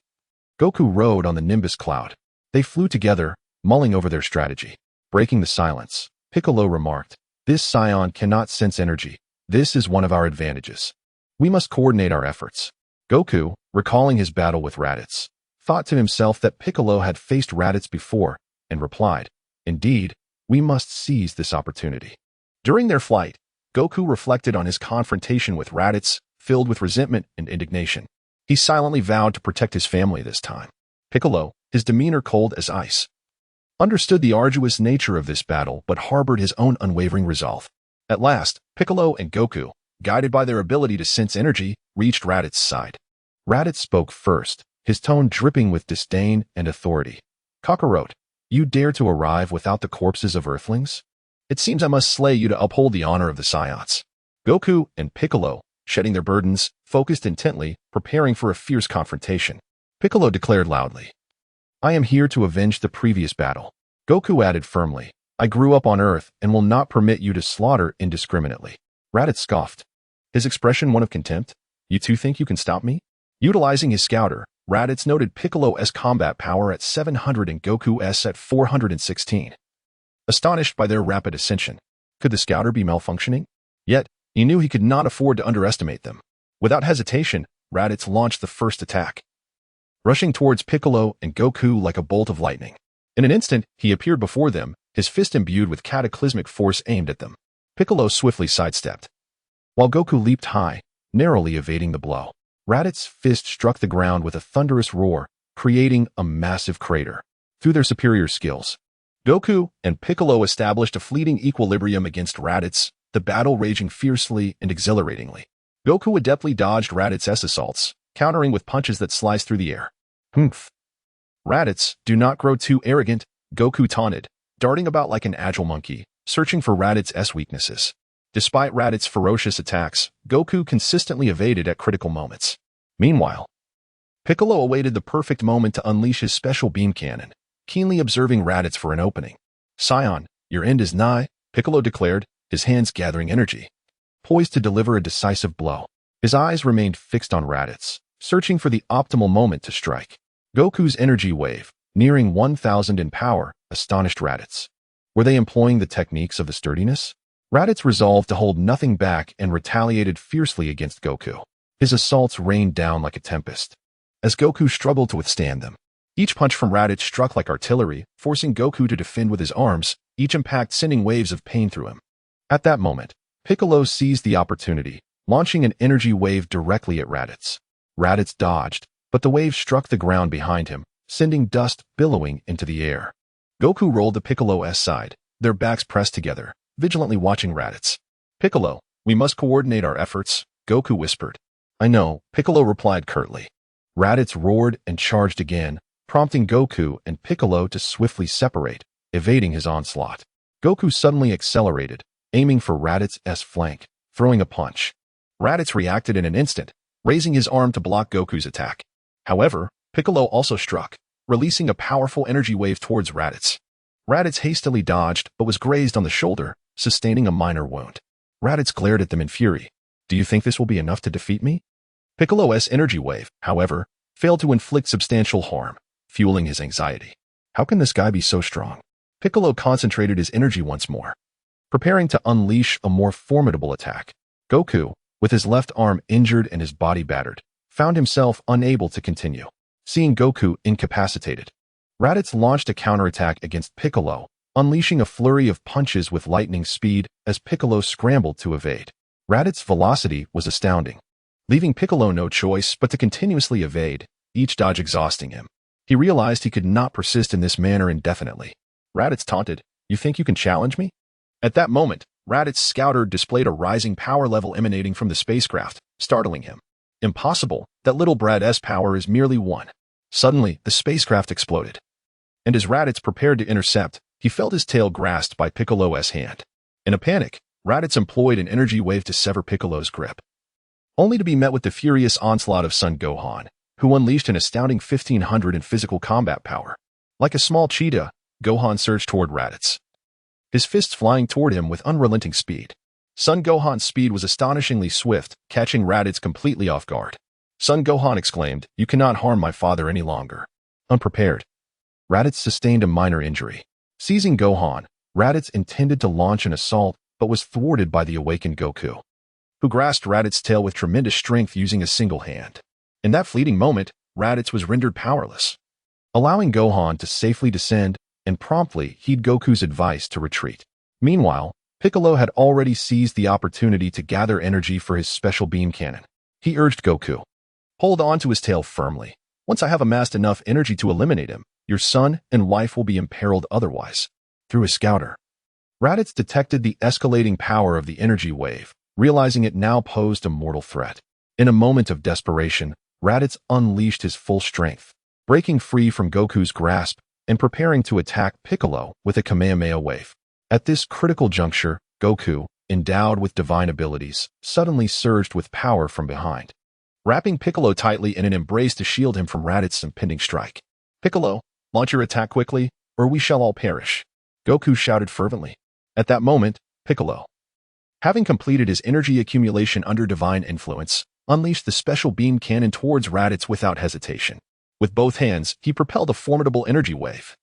Goku rode on the Nimbus cloud. They flew together, mulling over their strategy. Breaking the silence, Piccolo remarked, this Saiyan cannot sense energy. This is one of our advantages. We must coordinate our efforts. Goku, recalling his battle with Raditz, thought to himself that Piccolo had faced Raditz before, and replied, indeed, we must seize this opportunity. During their flight, Goku reflected on his confrontation with Raditz, filled with resentment and indignation. He silently vowed to protect his family this time. Piccolo, his demeanor cold as ice, understood the arduous nature of this battle but harbored his own unwavering resolve. At last, Piccolo and Goku, guided by their ability to sense energy, reached Raditz's side. Raditz spoke first, his tone dripping with disdain and authority. Kakarot, you dare to arrive without the corpses of Earthlings? It seems I must slay you to uphold the honor of the Saiyans. Goku and Piccolo, shedding their burdens, focused intently, preparing for a fierce confrontation. Piccolo declared loudly, I am here to avenge the previous battle. Goku added firmly, I grew up on Earth and will not permit you to slaughter indiscriminately. Raditz scoffed, his expression one of contempt. You two think you can stop me? Utilizing his scouter, Raditz noted Piccolo's combat power at 700 and Goku's at 416. Astonished by their rapid ascension, could the scouter be malfunctioning? Yet, he knew he could not afford to underestimate them. Without hesitation, Raditz launched the first attack, rushing towards Piccolo and Goku like a bolt of lightning. In an instant, he appeared before them, his fist imbued with cataclysmic force aimed at them. Piccolo swiftly sidestepped, while Goku leaped high, narrowly evading the blow. Raditz's fist struck the ground with a thunderous roar, creating a massive crater. Through their superior skills, Goku and Piccolo established a fleeting equilibrium against Raditz, the battle raging fiercely and exhilaratingly. Goku adeptly dodged Raditz's assaults, countering with punches that sliced through the air. Humph. Raditz, do not grow too arrogant, Goku taunted, darting about like an agile monkey, searching for Raditz's weaknesses. Despite Raditz's ferocious attacks, Goku consistently evaded at critical moments. Meanwhile, Piccolo awaited the perfect moment to unleash his special beam cannon, keenly observing Raditz for an opening. Saiyan, your end is nigh, Piccolo declared, his hands gathering energy, poised to deliver a decisive blow. His eyes remained fixed on Raditz, searching for the optimal moment to strike. Goku's energy wave, nearing 1,000 in power, astonished Raditz. Were they employing the techniques of the sturdiness? Raditz resolved to hold nothing back and retaliated fiercely against Goku. His assaults rained down like a tempest, as Goku struggled to withstand them. Each punch from Raditz struck like artillery, forcing Goku to defend with his arms, each impact sending waves of pain through him. At that moment, Piccolo seized the opportunity, launching an energy wave directly at Raditz. Raditz dodged, but the wave struck the ground behind him, sending dust billowing into the air. Goku rolled to Piccolo's side, their backs pressed together, vigilantly watching Raditz. Piccolo, we must coordinate our efforts, Goku whispered. I know, Piccolo replied curtly. Raditz roared and charged again, prompting Goku and Piccolo to swiftly separate, evading his onslaught. Goku suddenly accelerated, aiming for Raditz's flank, throwing a punch. Raditz reacted in an instant, raising his arm to block Goku's attack. However, Piccolo also struck, releasing a powerful energy wave towards Raditz. Raditz hastily dodged but was grazed on the shoulder, sustaining a minor wound. Raditz glared at them in fury. Do you think this will be enough to defeat me? Piccolo's energy wave, however, failed to inflict substantial harm, fueling his anxiety. How can this guy be so strong? Piccolo concentrated his energy once more, preparing to unleash a more formidable attack. Goku, with his left arm injured and his body battered, found himself unable to continue. Seeing Goku incapacitated, Raditz launched a counterattack against Piccolo, unleashing a flurry of punches with lightning speed as Piccolo scrambled to evade. Raditz's velocity was astounding, leaving Piccolo no choice but to continuously evade, each dodge exhausting him. He realized he could not persist in this manner indefinitely. Raditz taunted, you think you can challenge me? At that moment, Raditz's scouter displayed a rising power level emanating from the spacecraft, startling him. Impossible, that little Brad's power is merely 1. Suddenly, the spacecraft exploded, and as Raditz prepared to intercept, he felt his tail grasped by Piccolo's hand. In a panic, Raditz employed an energy wave to sever Piccolo's grip. only to be met with the furious onslaught of Son Gohan, who unleashed an astounding 1500 in physical combat power. Like a small cheetah, Gohan surged toward Raditz, his fists flying toward him with unrelenting speed. Son Gohan's speed was astonishingly swift, catching Raditz completely off guard. Son Gohan exclaimed, "You cannot harm my father any longer." Unprepared, Raditz sustained a minor injury. Seizing Gohan, Raditz intended to launch an assault, but was thwarted by the awakened Goku, who grasped Raditz's tail with tremendous strength using a single hand. In that fleeting moment, Raditz was rendered powerless, allowing Gohan to safely descend and promptly heed Goku's advice to retreat. Meanwhile, Piccolo had already seized the opportunity to gather energy for his special beam cannon. He urged Goku, "Hold on to his tail firmly. Once I have amassed enough energy to eliminate him, your son and wife will be imperiled otherwise." Through his scouter, Raditz detected the escalating power of the energy wave, realizing it now posed a mortal threat. In a moment of desperation, Raditz unleashed his full strength, breaking free from Goku's grasp and preparing to attack Piccolo with a Kamehameha wave. At this critical juncture, Goku, endowed with divine abilities, suddenly surged with power from behind, wrapping Piccolo tightly in an embrace to shield him from Raditz's impending strike. "Piccolo, launch your attack quickly, or we shall all perish," Goku shouted fervently. At that moment, Piccolo, having completed his energy accumulation under divine influence, unleashed the special beam cannon towards Raditz without hesitation. With both hands, he propelled a formidable energy wave,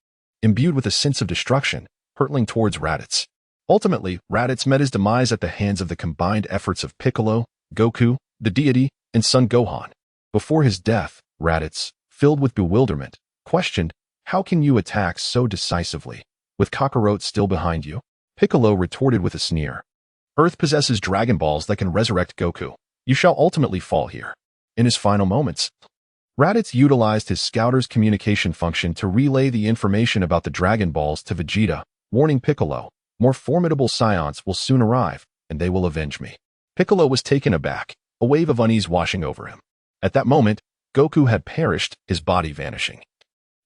imbued with a sense of destruction, hurtling towards Raditz. Ultimately, Raditz met his demise at the hands of the combined efforts of Piccolo, Goku, the deity, and Son Gohan. Before his death, Raditz, filled with bewilderment, questioned, "How can you attack so decisively, with Kakarot still behind you?" Piccolo retorted with a sneer, "Earth possesses Dragon Balls that can resurrect Goku. You shall ultimately fall here." In his final moments, Raditz utilized his Scouter's communication function to relay the information about the Dragon Balls to Vegeta, warning Piccolo, "More formidable Saiyans will soon arrive, and they will avenge me." Piccolo was taken aback, a wave of unease washing over him. At that moment, Goku had perished, his body vanishing.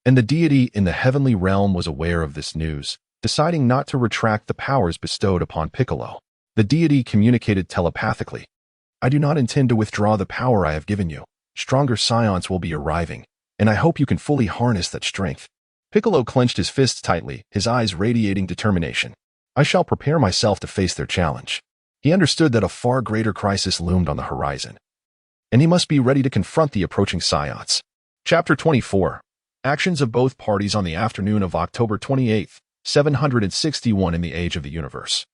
And the deity in the heavenly realm was aware of this news, deciding not to retract the powers bestowed upon Piccolo. The deity communicated telepathically, "I do not intend to withdraw the power I have given you. Stronger Saiyans will be arriving, and I hope you can fully harness that strength." Piccolo clenched his fists tightly, his eyes radiating determination. "I shall prepare myself to face their challenge." He understood that a far greater crisis loomed on the horizon, and he must be ready to confront the approaching Saiyans. Chapter 24. Actions of both parties on the afternoon of October 28, 761 in the Age of the Universe.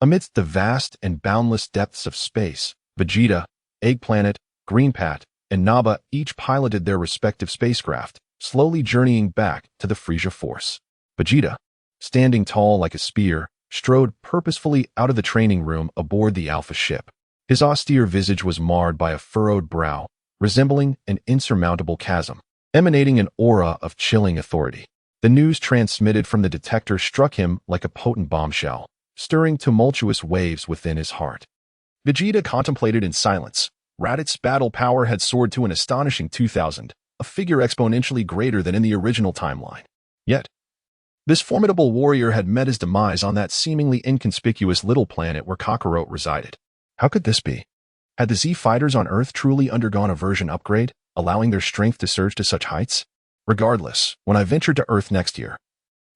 Amidst the vast and boundless depths of space, Vegeta, Eggplanet, Greenpat, and Naba each piloted their respective spacecraft, slowly journeying back to the Frisia Force. Vegeta, standing tall like a spear, strode purposefully out of the training room aboard the Alpha ship. His austere visage was marred by a furrowed brow, resembling an insurmountable chasm, emanating an aura of chilling authority. The news transmitted from the detector struck him like a potent bombshell, stirring tumultuous waves within his heart. Vegeta contemplated in silence. Raditz's battle power had soared to an astonishing 2,000, a figure exponentially greater than in the original timeline. Yet, this formidable warrior had met his demise on that seemingly inconspicuous little planet where Kakarot resided. How could this be? Had the Z fighters on Earth truly undergone a version upgrade, allowing their strength to surge to such heights? Regardless, when I venture to Earth next year,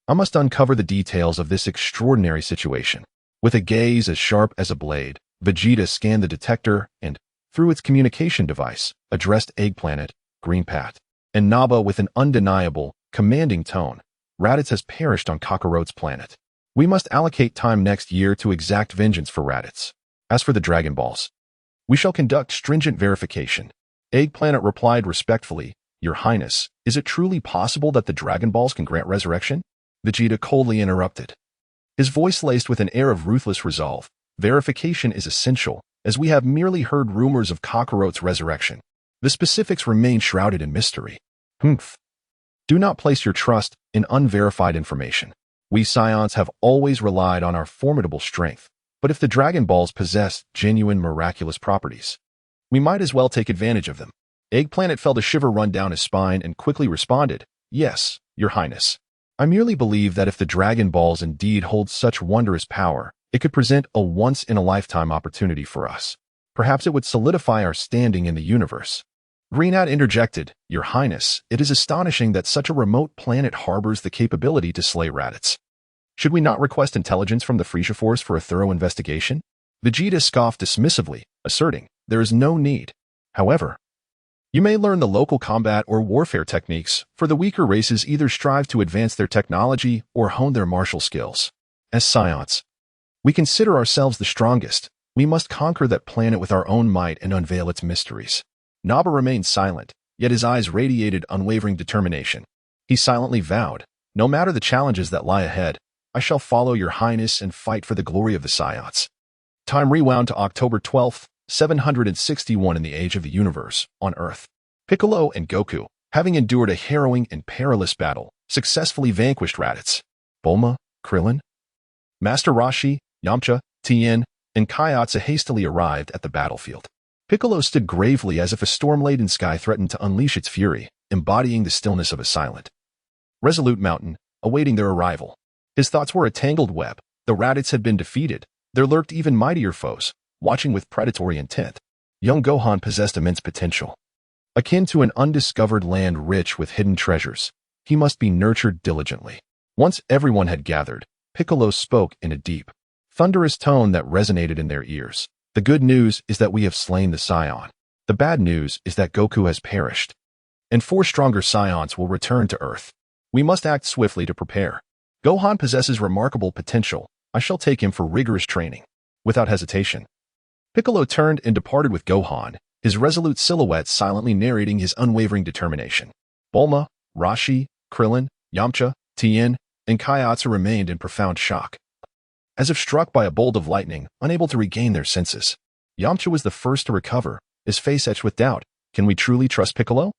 I must uncover the details of this extraordinary situation. With a gaze as sharp as a blade, Vegeta scanned the detector and, through its communication device, addressed Eggplanet, Greenpat, and Naba with an undeniable, commanding tone. "Raditz has perished on Kakarot's planet. We must allocate time next year to exact vengeance for Raditz. As for the Dragon Balls, we shall conduct stringent verification." Eggplanet replied respectfully, "Your Highness, is it truly possible that the Dragon Balls can grant resurrection?" Vegeta coldly interrupted, his voice laced with an air of ruthless resolve. "Verification is essential, as we have merely heard rumors of Kakarot's resurrection. The specifics remain shrouded in mystery." "Humph. Do not place your trust in unverified information. We Saiyans have always relied on our formidable strength, but if the Dragon Balls possess genuine miraculous properties, we might as well take advantage of them." Eggplanet felt a shiver run down his spine and quickly responded, "Yes, Your Highness. I merely believe that if the Dragon Balls indeed hold such wondrous power, it could present a once-in-a-lifetime opportunity for us. Perhaps it would solidify our standing in the universe. Greenat interjected, "Your Highness, it is astonishing that such a remote planet harbors the capability to slay Raditz. Should we not request intelligence from the Frisia Force for a thorough investigation?" Vegeta scoffed dismissively, asserting, "There is no need. However, you may learn the local combat or warfare techniques, for the weaker races either strive to advance their technology or hone their martial skills. As Saiyans, we consider ourselves the strongest. We must conquer that planet with our own might and unveil its mysteries." Naba remained silent, yet his eyes radiated unwavering determination. He silently vowed, "No matter the challenges that lie ahead, I shall follow your Highness and fight for the glory of the Saiyans." Time rewound to October 12th, 761 in the Age of the Universe, on Earth. Piccolo and Goku, having endured a harrowing and perilous battle, successfully vanquished Raditz. Bulma, Krillin, Master Roshi, Yamcha, Tien, and Kaiatsu hastily arrived at the battlefield. Piccolo stood gravely as if a storm-laden sky threatened to unleash its fury, embodying the stillness of a silent, resolute mountain, awaiting their arrival. His thoughts were a tangled web. The Raditz had been defeated. There lurked even mightier foes, watching with predatory intent. Young Gohan possessed immense potential. Akin to an undiscovered land rich with hidden treasures, he must be nurtured diligently. Once everyone had gathered, Piccolo spoke in a deep, thunderous tone that resonated in their ears. "The good news is that we have slain the Saiyan. The bad news is that Goku has perished, and 4 stronger Saiyans will return to Earth. We must act swiftly to prepare. Gohan possesses remarkable potential. I shall take him for rigorous training." Without hesitation, Piccolo turned and departed with Gohan, his resolute silhouette silently narrating his unwavering determination. Bulma, Roshi, Krillin, Yamcha, Tien, and Kaiatsu remained in profound shock, as if struck by a bolt of lightning, unable to regain their senses. Yamcha was the first to recover, his face etched with doubt. Can we truly trust Piccolo?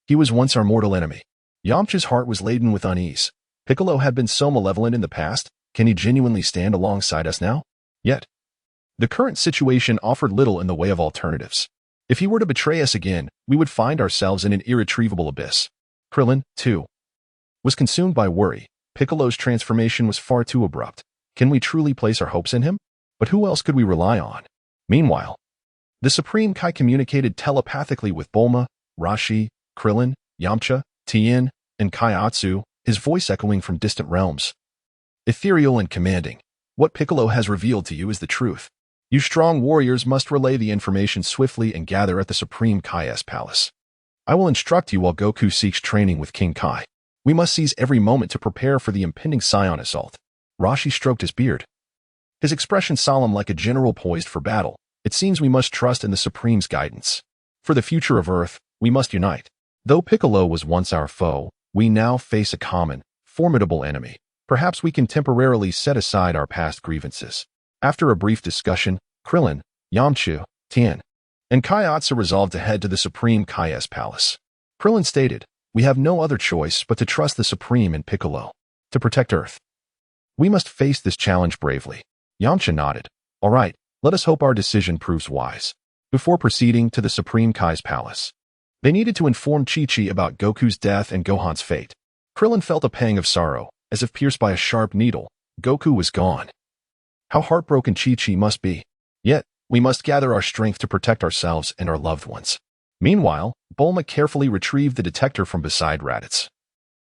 He was once our mortal enemy. Yamcha's heart was laden with unease. Piccolo had been so malevolent in the past. Can he genuinely stand alongside us now? Yet, the current situation offered little in the way of alternatives. If he were to betray us again, we would find ourselves in an irretrievable abyss. Krillin, too, was consumed by worry. Piccolo's transformation was far too abrupt. Can we truly place our hopes in him? But who else could we rely on? Meanwhile, the Supreme Kai communicated telepathically with Bulma, Roshi, Krillin, Yamcha, Tien, and Kaiatsu, his voice echoing from distant realms. Ethereal and commanding, what Piccolo has revealed to you is the truth. You strong warriors must relay the information swiftly and gather at the Supreme Kai's palace. I will instruct you while Goku seeks training with King Kai. We must seize every moment to prepare for the impending Saiyan assault. Roshi stroked his beard, his expression solemn like a general poised for battle. It seems we must trust in the Supreme's guidance. For the future of Earth, we must unite. Though Piccolo was once our foe, we now face a common, formidable enemy. Perhaps we can temporarily set aside our past grievances. After a brief discussion, Krillin, Yamcha, Tien, and Kaiatsu resolved to head to the Supreme Kai's palace. Krillin stated, "We have no other choice but to trust the Supreme and Piccolo. To protect Earth, we must face this challenge bravely." Yamcha nodded. "All right, let us hope our decision proves wise." Before proceeding to the Supreme Kai's palace, they needed to inform Chi-Chi about Goku's death and Gohan's fate. Krillin felt a pang of sorrow, as if pierced by a sharp needle. Goku was gone. How heartbroken Chi-Chi must be. Yet, we must gather our strength to protect ourselves and our loved ones. Meanwhile, Bulma carefully retrieved the detector from beside Raditz,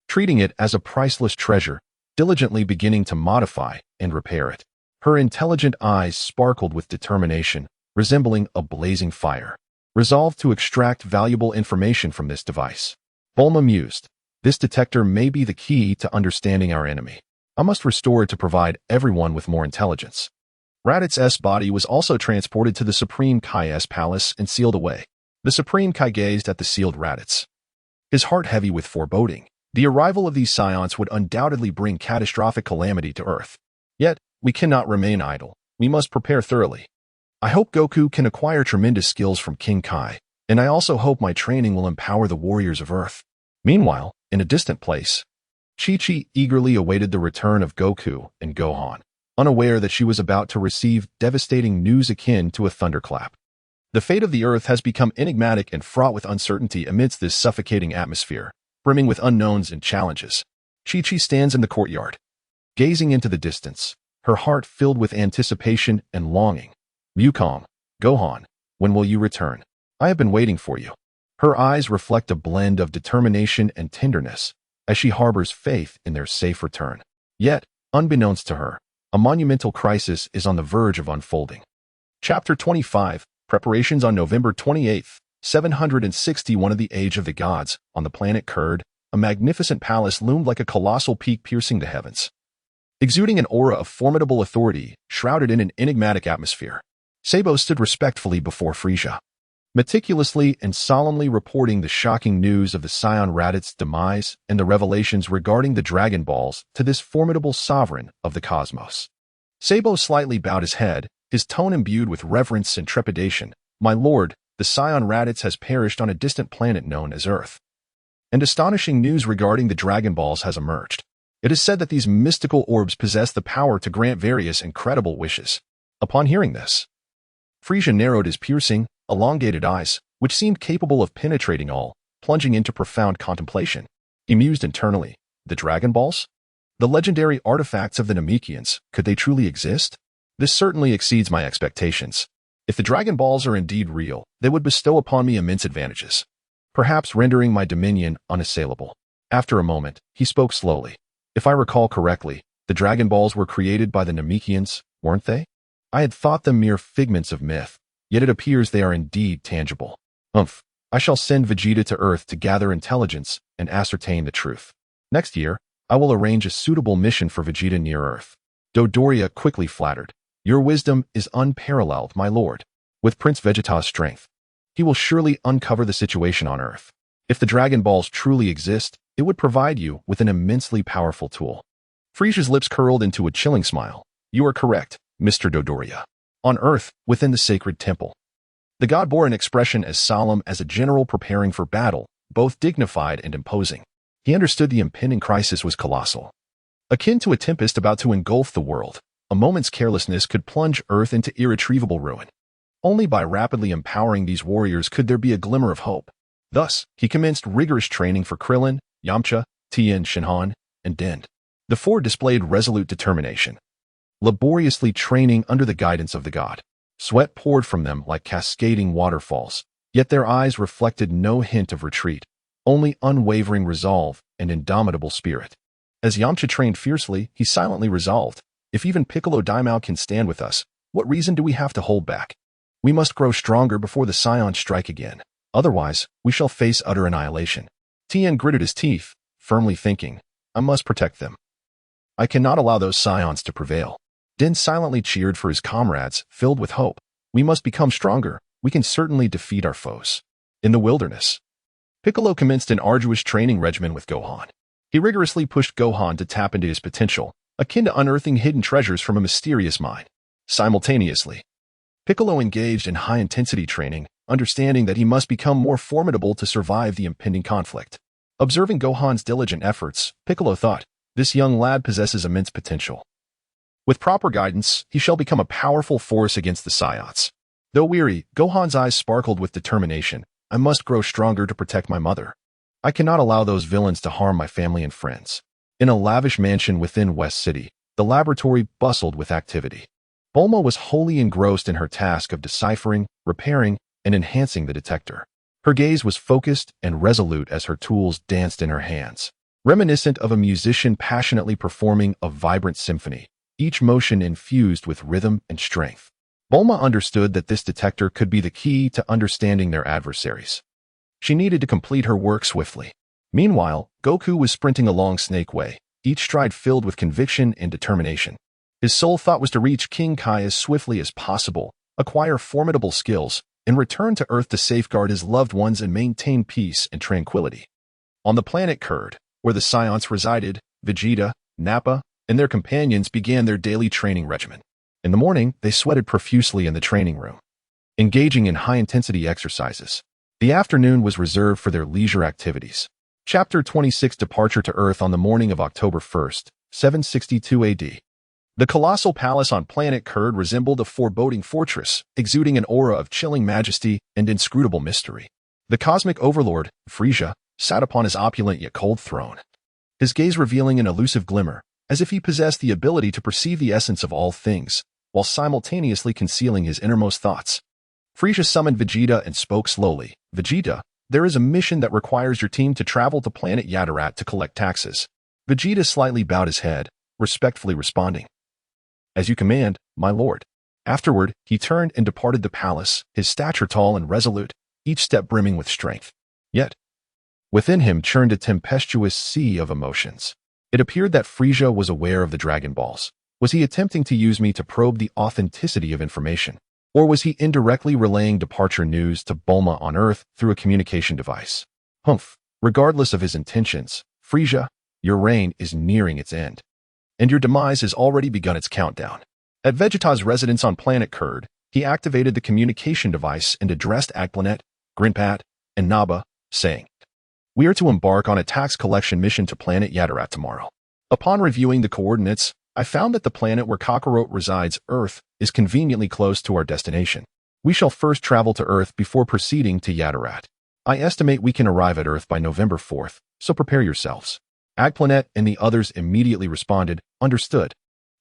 treating it as a priceless treasure, diligently beginning to modify and repair it. Her intelligent eyes sparkled with determination, resembling a blazing fire, resolved to extract valuable information from this device. Bulma mused, "This detector may be the key to understanding our enemy. I must restore it to provide everyone with more intelligence." Raditz's body was also transported to the Supreme Kai's palace and sealed away. The Supreme Kai gazed at the sealed Raditz, his heart heavy with foreboding. The arrival of these Saiyans would undoubtedly bring catastrophic calamity to Earth. Yet, we cannot remain idle. We must prepare thoroughly. I hope Goku can acquire tremendous skills from King Kai, and I also hope my training will empower the warriors of Earth. Meanwhile, in a distant place, Chi-Chi eagerly awaited the return of Goku and Gohan, unaware that she was about to receive devastating news akin to a thunderclap. The fate of the Earth has become enigmatic and fraught with uncertainty amidst this suffocating atmosphere, brimming with unknowns and challenges. Chi-Chi stands in the courtyard, gazing into the distance, her heart filled with anticipation and longing. Yukong, Gohan, When will you return? I have been waiting for you. Her eyes reflect a blend of determination and tenderness as she harbors faith in their safe return. Yet, unbeknownst to her, a monumental crisis is on the verge of unfolding. Chapter 25, Preparations. On November 28th, 761 of the Age of the Gods, on the planet Kurd, a magnificent palace loomed like a colossal peak piercing the heavens. Exuding an aura of formidable authority, shrouded in an enigmatic atmosphere, Sabo stood respectfully before Frisia, meticulously and solemnly reporting the shocking news of the Saiyan Raditz demise and the revelations regarding the Dragon Balls to this formidable sovereign of the cosmos. Sabo slightly bowed his head, his tone imbued with reverence and trepidation. My lord, the Saiyan Raditz has perished on a distant planet known as Earth. And astonishing news regarding the Dragon Balls has emerged. It is said that these mystical orbs possess the power to grant various incredible wishes. Upon hearing this, Frisia narrowed his piercing, elongated eyes, which seemed capable of penetrating all, plunging into profound contemplation. He mused internally. The Dragon Balls? The legendary artifacts of the Namekians, could they truly exist? This certainly exceeds my expectations. If the Dragon Balls are indeed real, they would bestow upon me immense advantages, perhaps rendering my dominion unassailable. After a moment, he spoke slowly. If I recall correctly, the Dragon Balls were created by the Namekians, weren't they? I had thought them mere figments of myth, yet it appears they are indeed tangible. I shall send Vegeta to Earth to gather intelligence and ascertain the truth. Next year, I will arrange a suitable mission for Vegeta near Earth. Dodoria quickly flattered. Your wisdom is unparalleled, my lord. With Prince Vegeta's strength, he will surely uncover the situation on Earth. If the Dragon Balls truly exist, it would provide you with an immensely powerful tool. Frisia's lips curled into a chilling smile. You are correct, Mr. Dodoria. On Earth, within the sacred temple, the god bore an expression as solemn as a general preparing for battle, both dignified and imposing. He understood the impending crisis was colossal, akin to a tempest about to engulf the world. A moment's carelessness could plunge Earth into irretrievable ruin. Only by rapidly empowering these warriors could there be a glimmer of hope. Thus, he commenced rigorous training for Krillin, Yamcha, Tien Shinhan, and Dend. The four displayed resolute determination, laboriously training under the guidance of the god. Sweat poured from them like cascading waterfalls, yet their eyes reflected no hint of retreat, only unwavering resolve and indomitable spirit. As Yamcha trained fiercely, he silently resolved, if even Piccolo Daimao can stand with us, what reason do we have to hold back? We must grow stronger before the Saiyans strike again. Otherwise, we shall face utter annihilation. Tien gritted his teeth, firmly thinking, I must protect them. I cannot allow those Saiyans to prevail. Din silently cheered for his comrades, filled with hope. We must become stronger. We can certainly defeat our foes. In the wilderness, Piccolo commenced an arduous training regimen with Gohan. He rigorously pushed Gohan to tap into his potential, akin to unearthing hidden treasures from a mysterious mine. Simultaneously, Piccolo engaged in high-intensity training, understanding that he must become more formidable to survive the impending conflict. Observing Gohan's diligent efforts, Piccolo thought, this young lad possesses immense potential. With proper guidance, he shall become a powerful force against the Saiyans. Though weary, Gohan's eyes sparkled with determination. I must grow stronger to protect my mother. I cannot allow those villains to harm my family and friends. In a lavish mansion within West City, the laboratory bustled with activity. Bulma was wholly engrossed in her task of deciphering, repairing, and enhancing the detector. Her gaze was focused and resolute as her tools danced in her hands, reminiscent of a musician passionately performing a vibrant symphony, each motion infused with rhythm and strength. Bulma understood that this detector could be the key to understanding their adversaries. She needed to complete her work swiftly. Meanwhile, Goku was sprinting along Snake Way, each stride filled with conviction and determination. His sole thought was to reach King Kai as swiftly as possible, acquire formidable skills, and return to Earth to safeguard his loved ones and maintain peace and tranquility. On the planet Kurd, where the Saiyans resided, Vegeta, Nappa, and their companions began their daily training regimen. In the morning, they sweated profusely in the training room, engaging in high-intensity exercises. The afternoon was reserved for their leisure activities. Chapter 26 Departure to Earth. On the morning of October 1st, 762 AD. The colossal palace on planet Kurd resembled a foreboding fortress, exuding an aura of chilling majesty and inscrutable mystery. The cosmic overlord, Frisia, sat upon his opulent yet cold throne, his gaze revealing an elusive glimmer, as if he possessed the ability to perceive the essence of all things, while simultaneously concealing his innermost thoughts. Frieza summoned Vegeta and spoke slowly. Vegeta, there is a mission that requires your team to travel to planet Yadarat to collect taxes. Vegeta slightly bowed his head, respectfully responding, "As you command, my lord." Afterward, he turned and departed the palace, his stature tall and resolute, each step brimming with strength. Yet, within him churned a tempestuous sea of emotions. It appeared that Frieza was aware of the Dragon Balls. Was he attempting to use me to probe the authenticity of information? Or was he indirectly relaying departure news to Bulma on Earth through a communication device? Humph. Regardless of his intentions, Frieza, your reign is nearing its end, and your demise has already begun its countdown. At Vegeta's residence on planet Kurd, he activated the communication device and addressed Agplanet, Grinpat, and Naba, saying, "We are to embark on a tax collection mission to planet Yadarat tomorrow." Upon reviewing the coordinates, I found that the planet where Kakarot resides, Earth, is conveniently close to our destination. We shall first travel to Earth before proceeding to Yadarat. I estimate we can arrive at Earth by November 4th, so prepare yourselves. Agplanet and the others immediately responded, "Understood."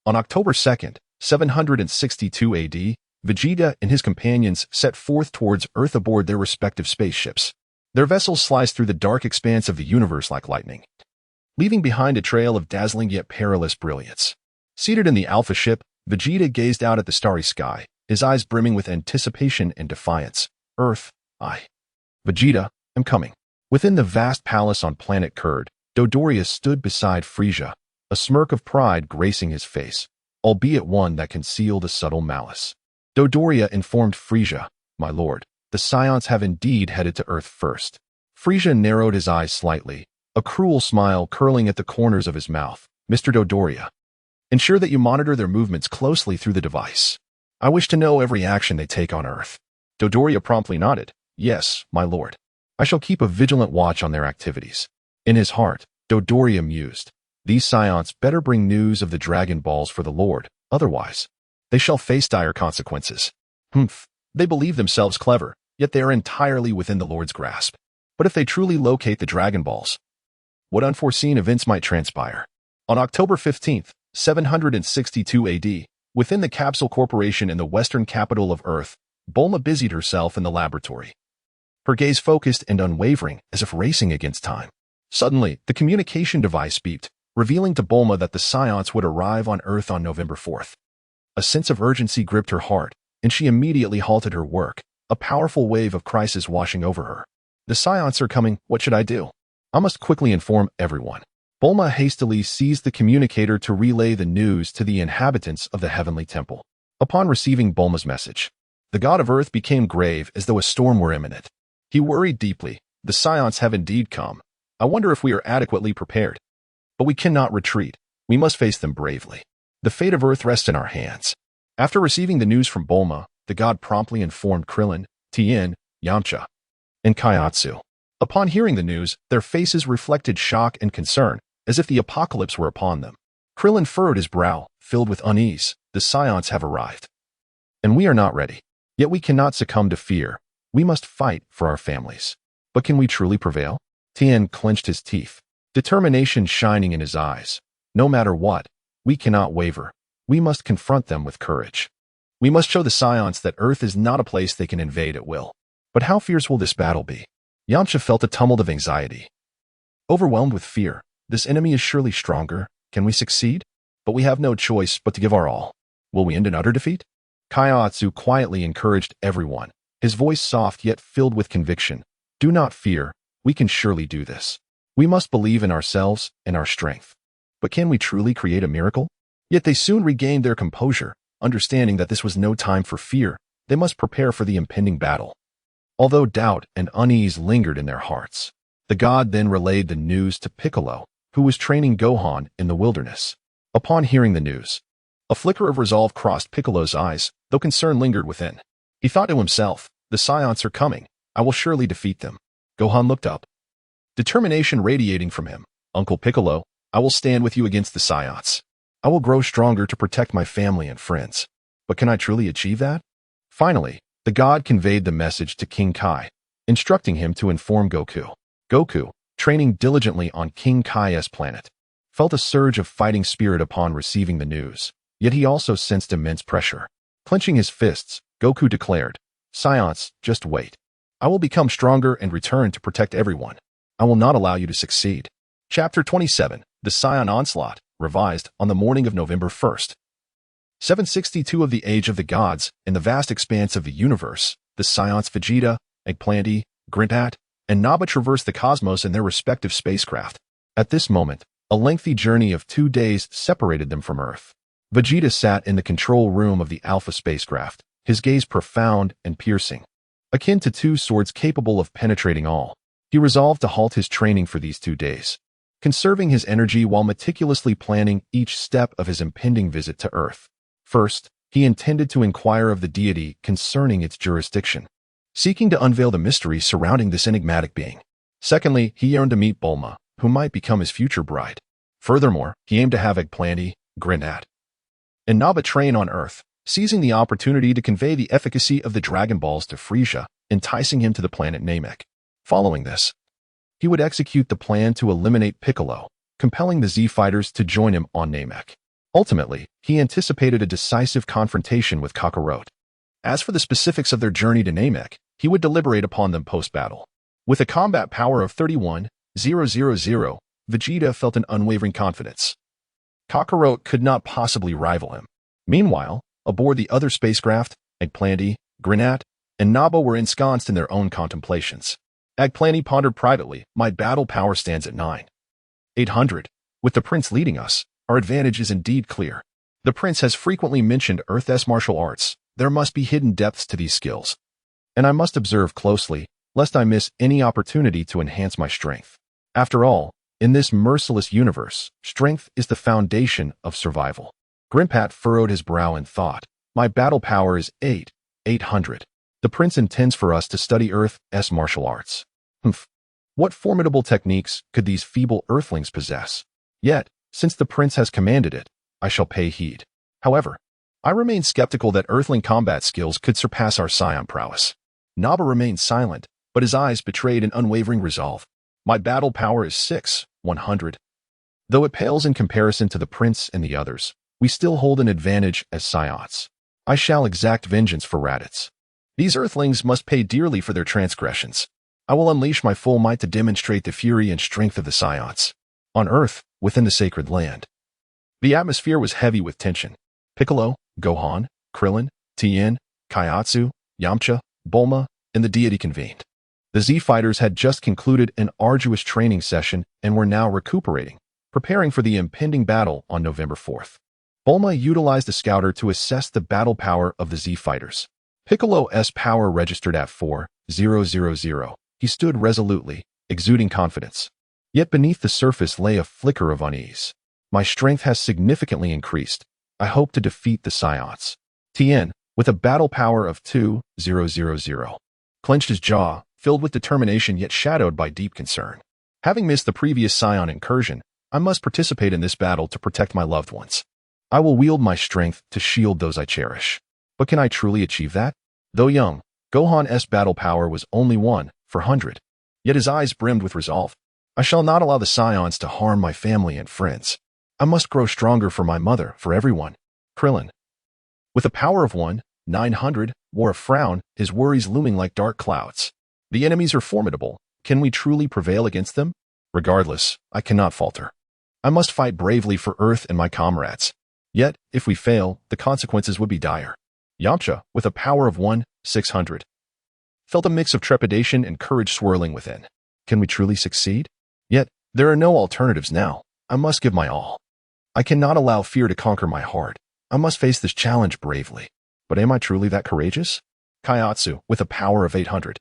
On October 2nd, 762 AD, Vegeta and his companions set forth towards Earth aboard their respective spaceships. Their vessels sliced through the dark expanse of the universe like lightning, leaving behind a trail of dazzling yet perilous brilliance. Seated in the Alpha ship, Vegeta gazed out at the starry sky, his eyes brimming with anticipation and defiance. "Earth, Vegeta, am coming." Within the vast palace on planet Kurd, Dodoria stood beside Frieza, a smirk of pride gracing his face, albeit one that concealed a subtle malice. Dodoria informed Frieza, "My lord, the Saiyans have indeed headed to Earth first." Frieza narrowed his eyes slightly, a cruel smile curling at the corners of his mouth. "Mr. Dodoria, ensure that you monitor their movements closely through the device. I wish to know every action they take on Earth." Dodoria promptly nodded. "Yes, my lord. I shall keep a vigilant watch on their activities." In his heart, Dodoria mused, "These Saiyans better bring news of the Dragon Balls for the Lord, otherwise they shall face dire consequences." They believe themselves clever, yet they are entirely within the Lord's grasp. But if they truly locate the Dragon Balls, what unforeseen events might transpire? On October 15th, 762 AD, within the Capsule Corporation in the western capital of Earth, Bulma busied herself in the laboratory, her gaze focused and unwavering as if racing against time. Suddenly, the communication device beeped, revealing to Bulma that the Saiyans would arrive on Earth on November 4th. A sense of urgency gripped her heart, and she immediately halted her work, a powerful wave of crisis washing over her. "The Saiyans are coming, what should I do? I must quickly inform everyone." Bulma hastily seized the communicator to relay the news to the inhabitants of the Heavenly Temple. Upon receiving Bulma's message, the god of Earth became grave as though a storm were imminent. He worried deeply. "The Saiyans have indeed come. I wonder if we are adequately prepared. But we cannot retreat. We must face them bravely. The fate of Earth rests in our hands." After receiving the news from Bulma, the god promptly informed Krillin, Tien, Yamcha, and Kaiatsu. Upon hearing the news, their faces reflected shock and concern, as if the apocalypse were upon them. Krillin furrowed his brow, filled with unease. "The Saiyans have arrived, and we are not ready. Yet we cannot succumb to fear. We must fight for our families. But can we truly prevail?" Tien clenched his teeth, determination shining in his eyes. "No matter what, we cannot waver. We must confront them with courage. We must show the Saiyans that Earth is not a place they can invade at will." "But how fierce will this battle be?" Yamcha felt a tumult of anxiety. Overwhelmed with fear, "This enemy is surely stronger. Can we succeed? But we have no choice but to give our all. Will we end in utter defeat?" Kaiatsu quietly encouraged everyone, his voice soft yet filled with conviction. "Do not fear. We can surely do this. We must believe in ourselves and our strength." But can we truly create a miracle? Yet they soon regained their composure, understanding that this was no time for fear. They must prepare for the impending battle. Although doubt and unease lingered in their hearts, the god then relayed the news to Piccolo, who was training Gohan in the wilderness. Upon hearing the news, a flicker of resolve crossed Piccolo's eyes, though concern lingered within. He thought to himself, "The Saiyans are coming. I will surely defeat them." Gohan looked up, determination radiating from him. "Uncle Piccolo, I will stand with you against the Saiyans. I will grow stronger to protect my family and friends. But can I truly achieve that?" Finally, the god conveyed the message to King Kai, instructing him to inform Goku. Goku, training diligently on King Kai's planet, felt a surge of fighting spirit upon receiving the news, yet he also sensed immense pressure. Clenching his fists, Goku declared, Science, just wait. I will become stronger and return to protect everyone. I will not allow you to succeed. Chapter 27, The Saiyan Onslaught, revised on the morning of November 1st. 762 of the Age of the Gods, in the vast expanse of the universe, the Saiyans Vegeta, Eggplanty, Grintat, and Nappa traversed the cosmos in their respective spacecraft. At this moment, a lengthy journey of 2 days separated them from Earth. Vegeta sat in the control room of the Alpha spacecraft, his gaze profound and piercing, akin to two swords capable of penetrating all. He resolved to halt his training for these 2 days, conserving his energy while meticulously planning each step of his impending visit to Earth. First, he intended to inquire of the deity concerning its jurisdiction, seeking to unveil the mystery surrounding this enigmatic being. Secondly, he yearned to meet Bulma, who might become his future bride. Furthermore, he aimed to have Eggplanty, Grinat, and Nappa train on Earth, seizing the opportunity to convey the efficacy of the Dragon Balls to Frieza, enticing him to the planet Namek. Following this, he would execute the plan to eliminate Piccolo, compelling the Z fighters to join him on Namek. Ultimately, he anticipated a decisive confrontation with Kakarot. As for the specifics of their journey to Namek, he would deliberate upon them post-battle. With a combat power of 31,000, Vegeta felt an unwavering confidence. Kakarot could not possibly rival him. Meanwhile, aboard the other spacecraft, Eggplanty, Grinat, and Nappa were ensconced in their own contemplations. Eggplanty pondered privately, "My battle power stands at 9,800. With the prince leading us, our advantage is indeed clear. The prince has frequently mentioned Earth's martial arts. There must be hidden depths to these skills, and I must observe closely, lest I miss any opportunity to enhance my strength. After all, in this merciless universe, strength is the foundation of survival." Grinpat furrowed his brow in thought. "My battle power is 8,800. The prince intends for us to study Earth's martial arts. What formidable techniques could these feeble earthlings possess? Yet, since the prince has commanded it, I shall pay heed. However, I remain skeptical that earthling combat skills could surpass our Saiyan prowess." Nappa remained silent, but his eyes betrayed an unwavering resolve. "My battle power is 6,100. Though it pales in comparison to the prince and the others, we still hold an advantage as Saiyans. I shall exact vengeance for Raditz. These earthlings must pay dearly for their transgressions. I will unleash my full might to demonstrate the fury and strength of the Saiyans. On Earth, within the sacred land." The atmosphere was heavy with tension. Piccolo, Gohan, Krillin, Tien, Kaiatsu, Yamcha, Bulma, and the deity convened. The Z fighters had just concluded an arduous training session and were now recuperating, preparing for the impending battle on November 4th. Bulma utilized a scouter to assess the battle power of the Z fighters. Piccolo's power registered at 4,000. He stood resolutely, exuding confidence. Yet beneath the surface lay a flicker of unease. "My strength has significantly increased. I hope to defeat the Saiyans." Tien, with a battle power of 2,000, clenched his jaw, filled with determination yet shadowed by deep concern. "Having missed the previous Saiyan incursion, I must participate in this battle to protect my loved ones. I will wield my strength to shield those I cherish. But can I truly achieve that?" Though young, Gohan's battle power was only 1,400, yet his eyes brimmed with resolve. "I shall not allow the Saiyans to harm my family and friends. I must grow stronger for my mother, for everyone." Krillin, with a power of 1,900, wore a frown, his worries looming like dark clouds. "The enemies are formidable. Can we truly prevail against them? Regardless, I cannot falter. I must fight bravely for Earth and my comrades. Yet, if we fail, the consequences would be dire." Yamcha, with a power of 1,600, felt a mix of trepidation and courage swirling within. Can we truly succeed? Yet, there are no alternatives now. I must give my all. I cannot allow fear to conquer my heart. I must face this challenge bravely. But am I truly that courageous? Kaiatsu, with a power of 800,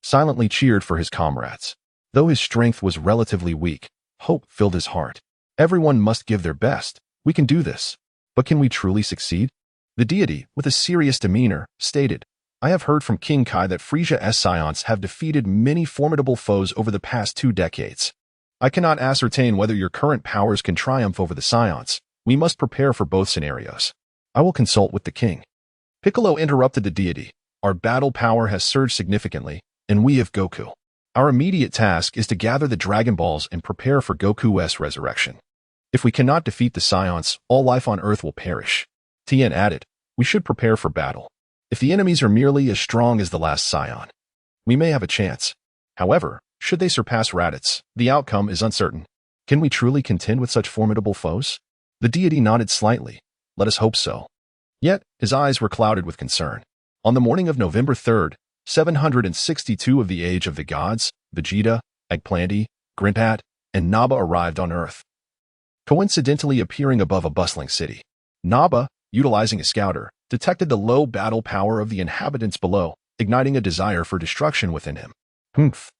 silently cheered for his comrades. Though his strength was relatively weak, hope filled his heart. Everyone must give their best. We can do this. But can we truly succeed? The deity, with a serious demeanor, stated, "I have heard from King Kai that Frieza's Saiyans have defeated many formidable foes over the past 2 decades. I cannot ascertain whether your current powers can triumph over the Saiyans. We must prepare for both scenarios. I will consult with the king." Piccolo interrupted the deity. "Our battle power has surged significantly, and we have Goku. Our immediate task is to gather the Dragon Balls and prepare for Goku's resurrection. If we cannot defeat the Saiyans, all life on Earth will perish." Tien added, "We should prepare for battle. If the enemies are merely as strong as the last Saiyan, we may have a chance. However, should they surpass Raditz, the outcome is uncertain. Can we truly contend with such formidable foes? The deity nodded slightly. Let us hope so. Yet, his eyes were clouded with concern. On the morning of November 3rd, 762 of the Age of the Gods, Vegeta, Eggplanty, Grinpat, and Naba arrived on Earth, coincidentally appearing above a bustling city. Naba, utilizing a scouter, detected the low battle power of the inhabitants below, igniting a desire for destruction within him. Humph.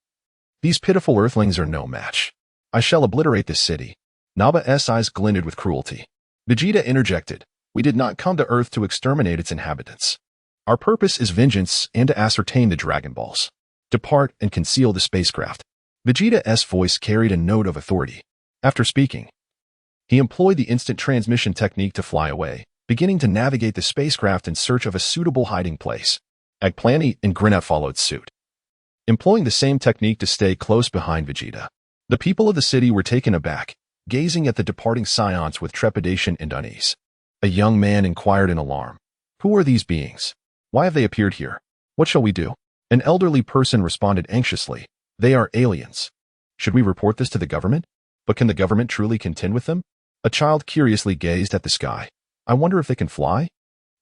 These pitiful earthlings are no match. I shall obliterate this city. Naba's eyes glinted with cruelty. Vegeta interjected. We did not come to Earth to exterminate its inhabitants. Our purpose is vengeance and to ascertain the Dragon Balls. Depart and conceal the spacecraft. Vegeta's voice carried a note of authority. After speaking, he employed the instant transmission technique to fly away, beginning to navigate the spacecraft in search of a suitable hiding place. Eggplanty and Grinpat followed suit, employing the same technique to stay close behind Vegeta. The people of the city were taken aback, gazing at the departing Saiyans with trepidation and unease. A young man inquired in alarm. Who are these beings? Why have they appeared here? What shall we do? An elderly person responded anxiously. They are aliens. Should we report this to the government? But can the government truly contend with them? A child curiously gazed at the sky. I wonder if they can fly?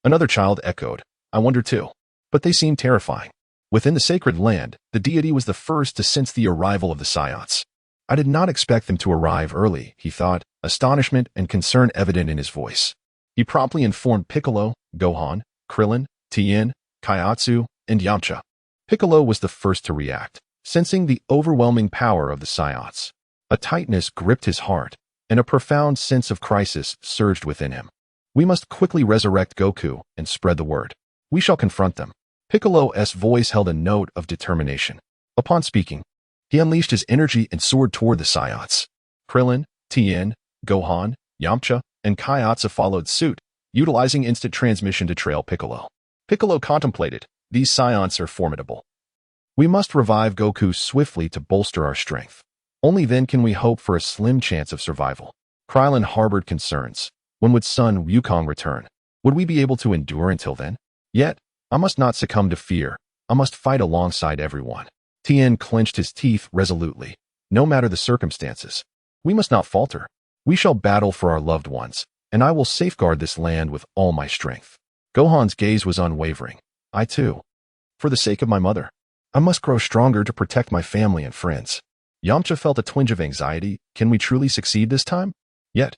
Another child echoed. I wonder too. But they seem terrifying. Within the sacred land, the deity was the first to sense the arrival of the Saiyans. I did not expect them to arrive early, he thought, astonishment and concern evident in his voice. He promptly informed Piccolo, Gohan, Krillin, Tien, Kaiatsu, and Yamcha. Piccolo was the first to react, sensing the overwhelming power of the Saiyans. A tightness gripped his heart, and a profound sense of crisis surged within him. We must quickly resurrect Goku and spread the word. We shall confront them. Piccolo's voice held a note of determination. Upon speaking, he unleashed his energy and soared toward the Saiyans. Krillin, Tien, Gohan, Yamcha, and Kaiatsu followed suit, utilizing instant transmission to trail Piccolo. Piccolo contemplated, these Saiyans are formidable. We must revive Goku swiftly to bolster our strength. Only then can we hope for a slim chance of survival. Krillin harbored concerns. When would Son Wukong return? Would we be able to endure until then? Yet, I must not succumb to fear. I must fight alongside everyone. Tien clenched his teeth resolutely. No matter the circumstances, we must not falter. We shall battle for our loved ones, and I will safeguard this land with all my strength. Gohan's gaze was unwavering. I too. For the sake of my mother, I must grow stronger to protect my family and friends. Yamcha felt a twinge of anxiety. Can we truly succeed this time? Yet,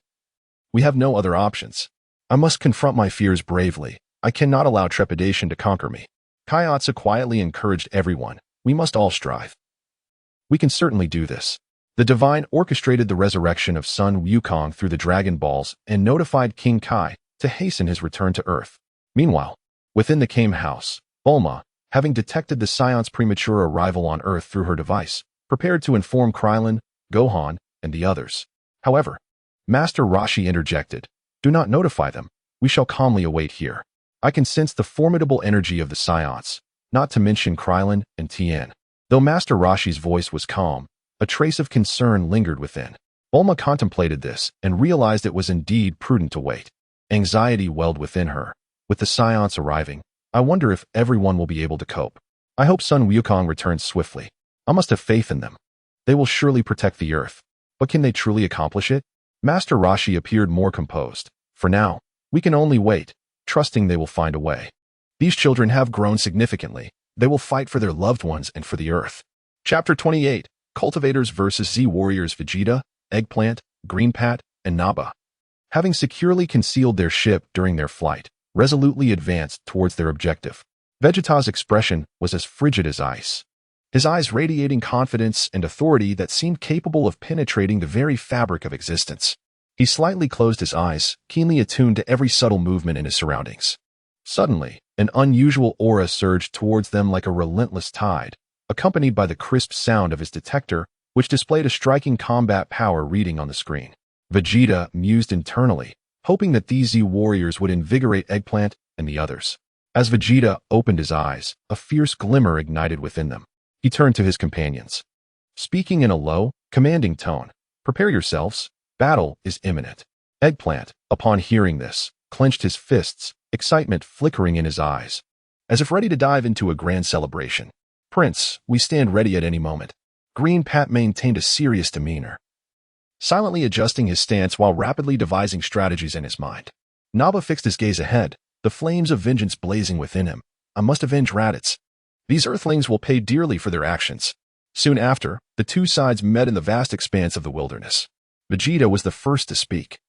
we have no other options. I must confront my fears bravely. I cannot allow trepidation to conquer me. Kaiatsu quietly encouraged everyone. We must all strive. We can certainly do this. The Divine orchestrated the resurrection of Son Wukong through the Dragon Balls and notified King Kai to hasten his return to Earth. Meanwhile, within the Kame house, Bulma, having detected the Saiyans' premature arrival on Earth through her device, prepared to inform Krillin, Gohan, and the others. However, Master Roshi interjected. Do not notify them. We shall calmly await here. I can sense the formidable energy of the Saiyans, not to mention Krillin and Tien. Though Master Roshi's voice was calm, a trace of concern lingered within. Bulma contemplated this and realized it was indeed prudent to wait. Anxiety welled within her. With the Saiyans arriving, I wonder if everyone will be able to cope. I hope Son Wukong returns swiftly. I must have faith in them. They will surely protect the Earth. But can they truly accomplish it? Master Roshi appeared more composed. For now, we can only wait, trusting they will find a way. These children have grown significantly. They will fight for their loved ones and for the Earth. Chapter 28, Cultivators vs. Z Warriors. Vegeta, Eggplant, Grinpat, and Naba, having securely concealed their ship during their flight, resolutely advanced towards their objective. Vegeta's expression was as frigid as ice, his eyes radiating confidence and authority that seemed capable of penetrating the very fabric of existence. He slightly closed his eyes, keenly attuned to every subtle movement in his surroundings. Suddenly, an unusual aura surged towards them like a relentless tide, accompanied by the crisp sound of his detector, which displayed a striking combat power reading on the screen. Vegeta mused internally, hoping that these Z warriors would invigorate Eggplant and the others. As Vegeta opened his eyes, a fierce glimmer ignited within them. He turned to his companions, speaking in a low, commanding tone. Prepare yourselves. Battle is imminent. Eggplant, upon hearing this, clenched his fists, excitement flickering in his eyes. as if ready to dive into a grand celebration. "Prince, we stand ready at any moment." Green Pat maintained a serious demeanor, silently adjusting his stance while rapidly devising strategies in his mind. Naba fixed his gaze ahead, the flames of vengeance blazing within him. "I must avenge Raditz. These Earthlings will pay dearly for their actions." Soon after, the two sides met in the vast expanse of the wilderness. Vegeta was the first to speak,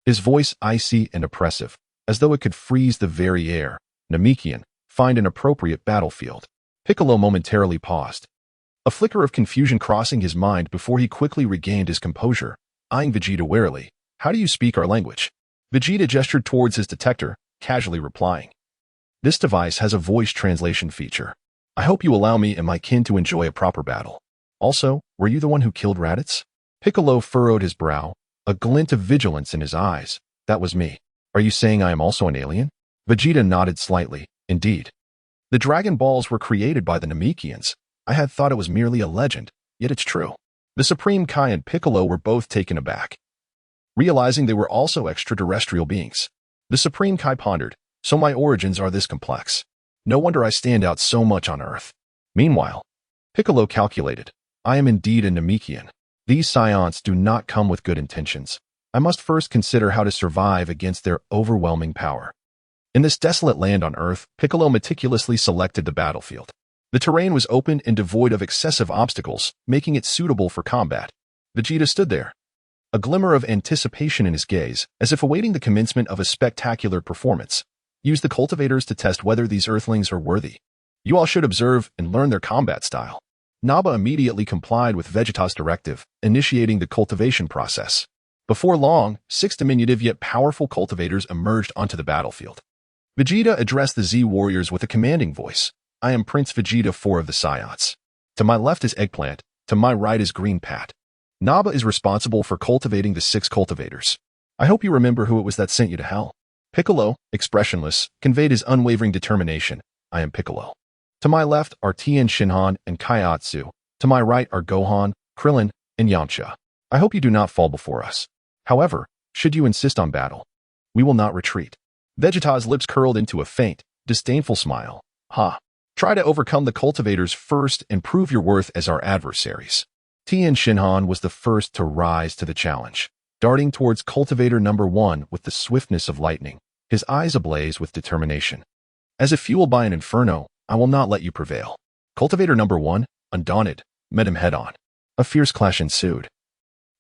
his voice icy and oppressive, as though it could freeze the very air. "Namekian, find an appropriate battlefield." Piccolo momentarily paused, a flicker of confusion crossing his mind before he quickly regained his composure, eyeing Vegeta warily. "How do you speak our language?" Vegeta gestured towards his detector, casually replying, "This device has a voice translation feature. I hope you allow me and my kin to enjoy a proper battle. Also, were you the one who killed Raditz?" Piccolo furrowed his brow, a glint of vigilance in his eyes. "That was me. Are you saying I am also an alien?" Vegeta nodded slightly. "Indeed. The Dragon Balls were created by the Namekians. I had thought it was merely a legend, yet it's true." The Supreme Kai and Piccolo were both taken aback, realizing they were also extraterrestrial beings. The Supreme Kai pondered, "So my origins are this complex. No wonder I stand out so much on Earth." Meanwhile, Piccolo calculated, "I am indeed a Namekian. These Saiyans do not come with good intentions. I must first consider how to survive against their overwhelming power." In this desolate land on Earth, Piccolo meticulously selected the battlefield. The terrain was open and devoid of excessive obstacles, making it suitable for combat. Vegeta stood there, a glimmer of anticipation in his gaze, as if awaiting the commencement of a spectacular performance. "Use the cultivators to test whether these Earthlings are worthy. You all should observe and learn their combat style." Naba immediately complied with Vegeta's directive, initiating the cultivation process. Before long, 6 diminutive yet powerful cultivators emerged onto the battlefield. Vegeta addressed the Z warriors with a commanding voice. "I am Prince Vegeta, 4 of the Saiyans. To my left is Eggplant, to my right is Green Pat. Naba is responsible for cultivating the 6 cultivators. I hope you remember who it was that sent you to hell." Piccolo, expressionless, conveyed his unwavering determination. "I am Piccolo. To my left are Tien Shinhan and Kaiatsu. To my right are Gohan, Krillin, and Yamcha. I hope you do not fall before us. However, should you insist on battle, we will not retreat." Vegeta's lips curled into a faint, disdainful smile. "Ha! Try to overcome the cultivators first and prove your worth as our adversaries." Tien Shinhan was the first to rise to the challenge, darting towards cultivator number 1 with the swiftness of lightning, his eyes ablaze with determination. "As if fueled by an inferno, I will not let you prevail." Cultivator number 1, undaunted, met him head-on. A fierce clash ensued,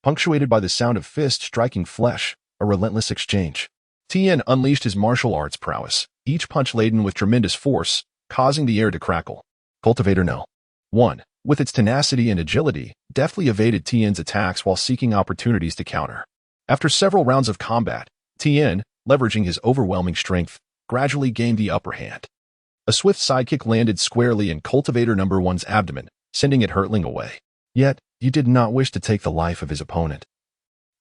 punctuated by the sound of fists striking flesh, a relentless exchange. Tien unleashed his martial arts prowess, each punch laden with tremendous force, causing the air to crackle. Cultivator No. 1, with its tenacity and agility, deftly evaded Tien's attacks while seeking opportunities to counter. After several rounds of combat, Tien, leveraging his overwhelming strength, gradually gained the upper hand. A swift sidekick landed squarely in Cultivator number 1's abdomen, sending it hurtling away. Yet, he did not wish to take the life of his opponent.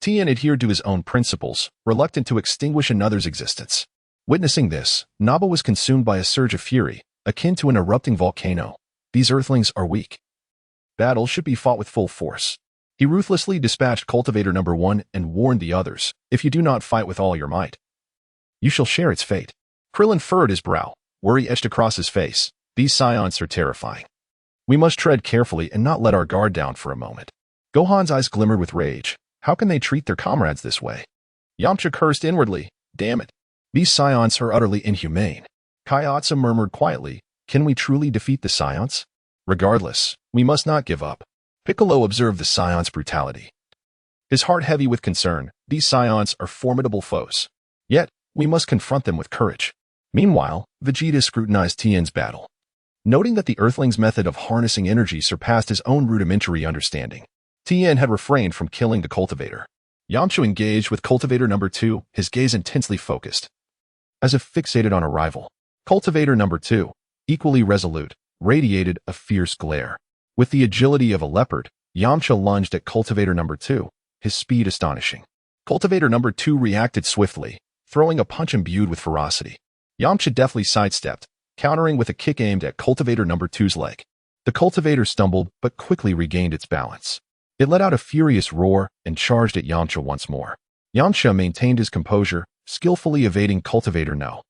Tien adhered to his own principles, reluctant to extinguish another's existence. Witnessing this, Naba was consumed by a surge of fury, akin to an erupting volcano. "These Earthlings are weak. Battle should be fought with full force." He ruthlessly dispatched Cultivator number 1 and warned the others, "If you do not fight with all your might, you shall share its fate." Krillin furrowed his brow, worry etched across his face. "These Saiyans are terrifying. We must tread carefully and not let our guard down for a moment." Gohan's eyes glimmered with rage. How can they treat their comrades this way? Yamcha cursed inwardly. "Damn it. These Saiyans are utterly inhumane." Kaiatsu murmured quietly, "Can we truly defeat the Saiyans? Regardless, we must not give up." Piccolo observed the Saiyans' brutality, his heart heavy with concern. "These Saiyans are formidable foes. Yet, we must confront them with courage." Meanwhile, Vegeta scrutinized Tien's battle, noting that the Earthling's method of harnessing energy surpassed his own rudimentary understanding. Tien had refrained from killing the cultivator. Yamcha engaged with cultivator number 2, his gaze intensely focused, as if fixated on a rival. Cultivator number 2, equally resolute, radiated a fierce glare. With the agility of a leopard, Yamcha lunged at cultivator number 2, his speed astonishing. Cultivator number 2 reacted swiftly, throwing a punch imbued with ferocity. Yamcha deftly sidestepped, countering with a kick aimed at cultivator number 2's leg. The cultivator stumbled but quickly regained its balance. It let out a furious roar and charged at Yamcha once more. Yamcha maintained his composure, skillfully evading Cultivator No.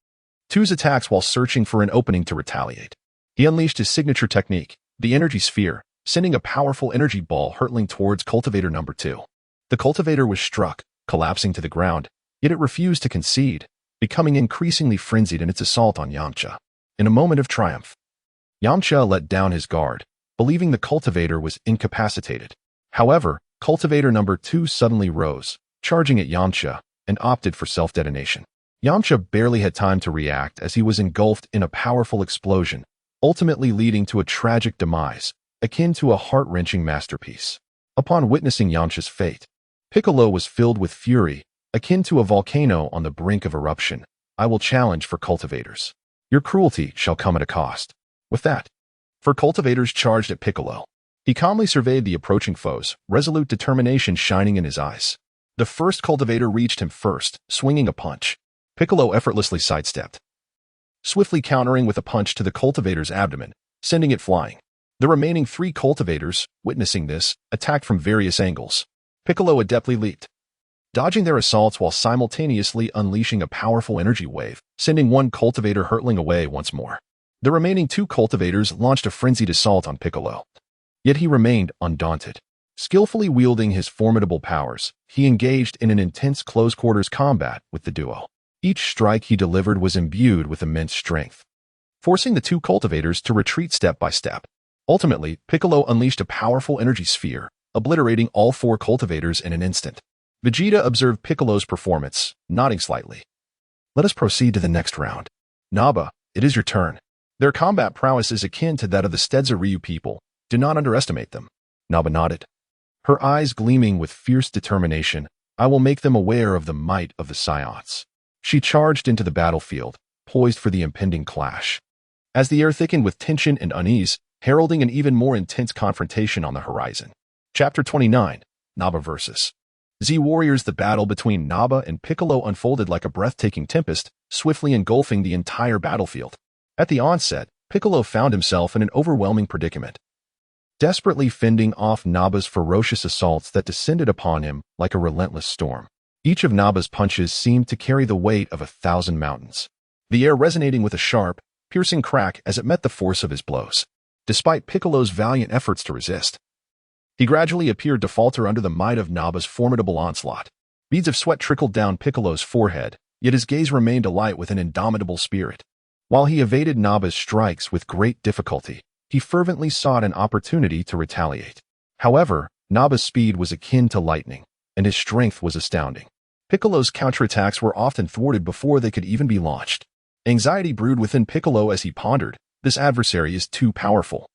Two's attacks while searching for an opening to retaliate. He unleashed his signature technique, the energy sphere, sending a powerful energy ball hurtling towards cultivator number 2. The cultivator was struck, collapsing to the ground, yet it refused to concede, becoming increasingly frenzied in its assault on Yamcha. In a moment of triumph, Yamcha let down his guard, believing the cultivator was incapacitated. However, cultivator number 2 suddenly rose, charging at Yamcha, and opted for self-detonation. Yamcha barely had time to react as he was engulfed in a powerful explosion, ultimately leading to a tragic demise, akin to a heart-wrenching masterpiece. Upon witnessing Yamcha's fate, Piccolo was filled with fury, akin to a volcano on the brink of eruption. I will challenge for cultivators. Your cruelty shall come at a cost. With that, for cultivators charged at Piccolo. He calmly surveyed the approaching foes, resolute determination shining in his eyes. The first cultivator reached him first, swinging a punch. Piccolo effortlessly sidestepped, swiftly countering with a punch to the cultivator's abdomen, sending it flying. The remaining 3 cultivators, witnessing this, attacked from various angles. Piccolo adeptly leaped, dodging their assaults while simultaneously unleashing a powerful energy wave, sending one cultivator hurtling away once more. The remaining 2 cultivators launched a frenzied assault on Piccolo. Yet he remained undaunted. Skillfully wielding his formidable powers, he engaged in an intense close-quarters combat with the duo. Each strike he delivered was imbued with immense strength, forcing the 2 cultivators to retreat step by step. Ultimately, Piccolo unleashed a powerful energy sphere, obliterating all 4 cultivators in an instant. Vegeta observed Piccolo's performance, nodding slightly. Let us proceed to the next round. Naba, it is your turn. Their combat prowess is akin to that of the Stedza Ryu people. Do not underestimate them. Naba nodded, her eyes gleaming with fierce determination. I will make them aware of the might of the Saiyans. She charged into the battlefield, poised for the impending clash. As the air thickened with tension and unease, heralding an even more intense confrontation on the horizon. Chapter 29, Naba vs. Z Warriors. The battle between Naba and Piccolo unfolded like a breathtaking tempest, swiftly engulfing the entire battlefield. At the onset, Piccolo found himself in an overwhelming predicament, desperately fending off Naba's ferocious assaults that descended upon him like a relentless storm. Each of Naba's punches seemed to carry the weight of 1,000 mountains, the air resonating with a sharp, piercing crack as it met the force of his blows. Despite Piccolo's valiant efforts to resist, he gradually appeared to falter under the might of Naba's formidable onslaught. Beads of sweat trickled down Piccolo's forehead, yet his gaze remained alight with an indomitable spirit. While he evaded Naba's strikes with great difficulty, he fervently sought an opportunity to retaliate. However, Naba's speed was akin to lightning, and his strength was astounding. Piccolo's counterattacks were often thwarted before they could even be launched. Anxiety brewed within Piccolo as he pondered, this adversary is too powerful.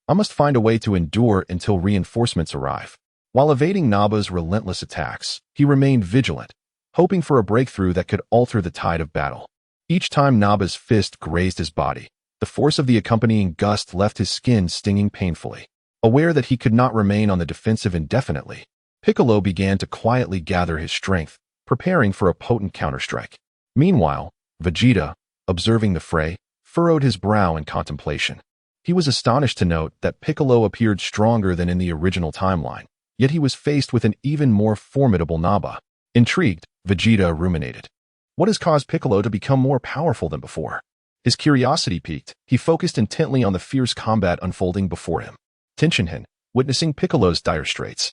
I must find a way to endure until reinforcements arrive. While evading Naba's relentless attacks, he remained vigilant, hoping for a breakthrough that could alter the tide of battle. Each time Naba's fist grazed his body, the force of the accompanying gust left his skin stinging painfully. Aware that he could not remain on the defensive indefinitely, Piccolo began to quietly gather his strength, preparing for a potent counterstrike. Meanwhile, Vegeta, observing the fray, furrowed his brow in contemplation. He was astonished to note that Piccolo appeared stronger than in the original timeline, yet he was faced with an even more formidable Naba. Intrigued, Vegeta ruminated. What has caused Piccolo to become more powerful than before? His curiosity piqued, he focused intently on the fierce combat unfolding before him. Tenshinhan, witnessing Piccolo's dire straits,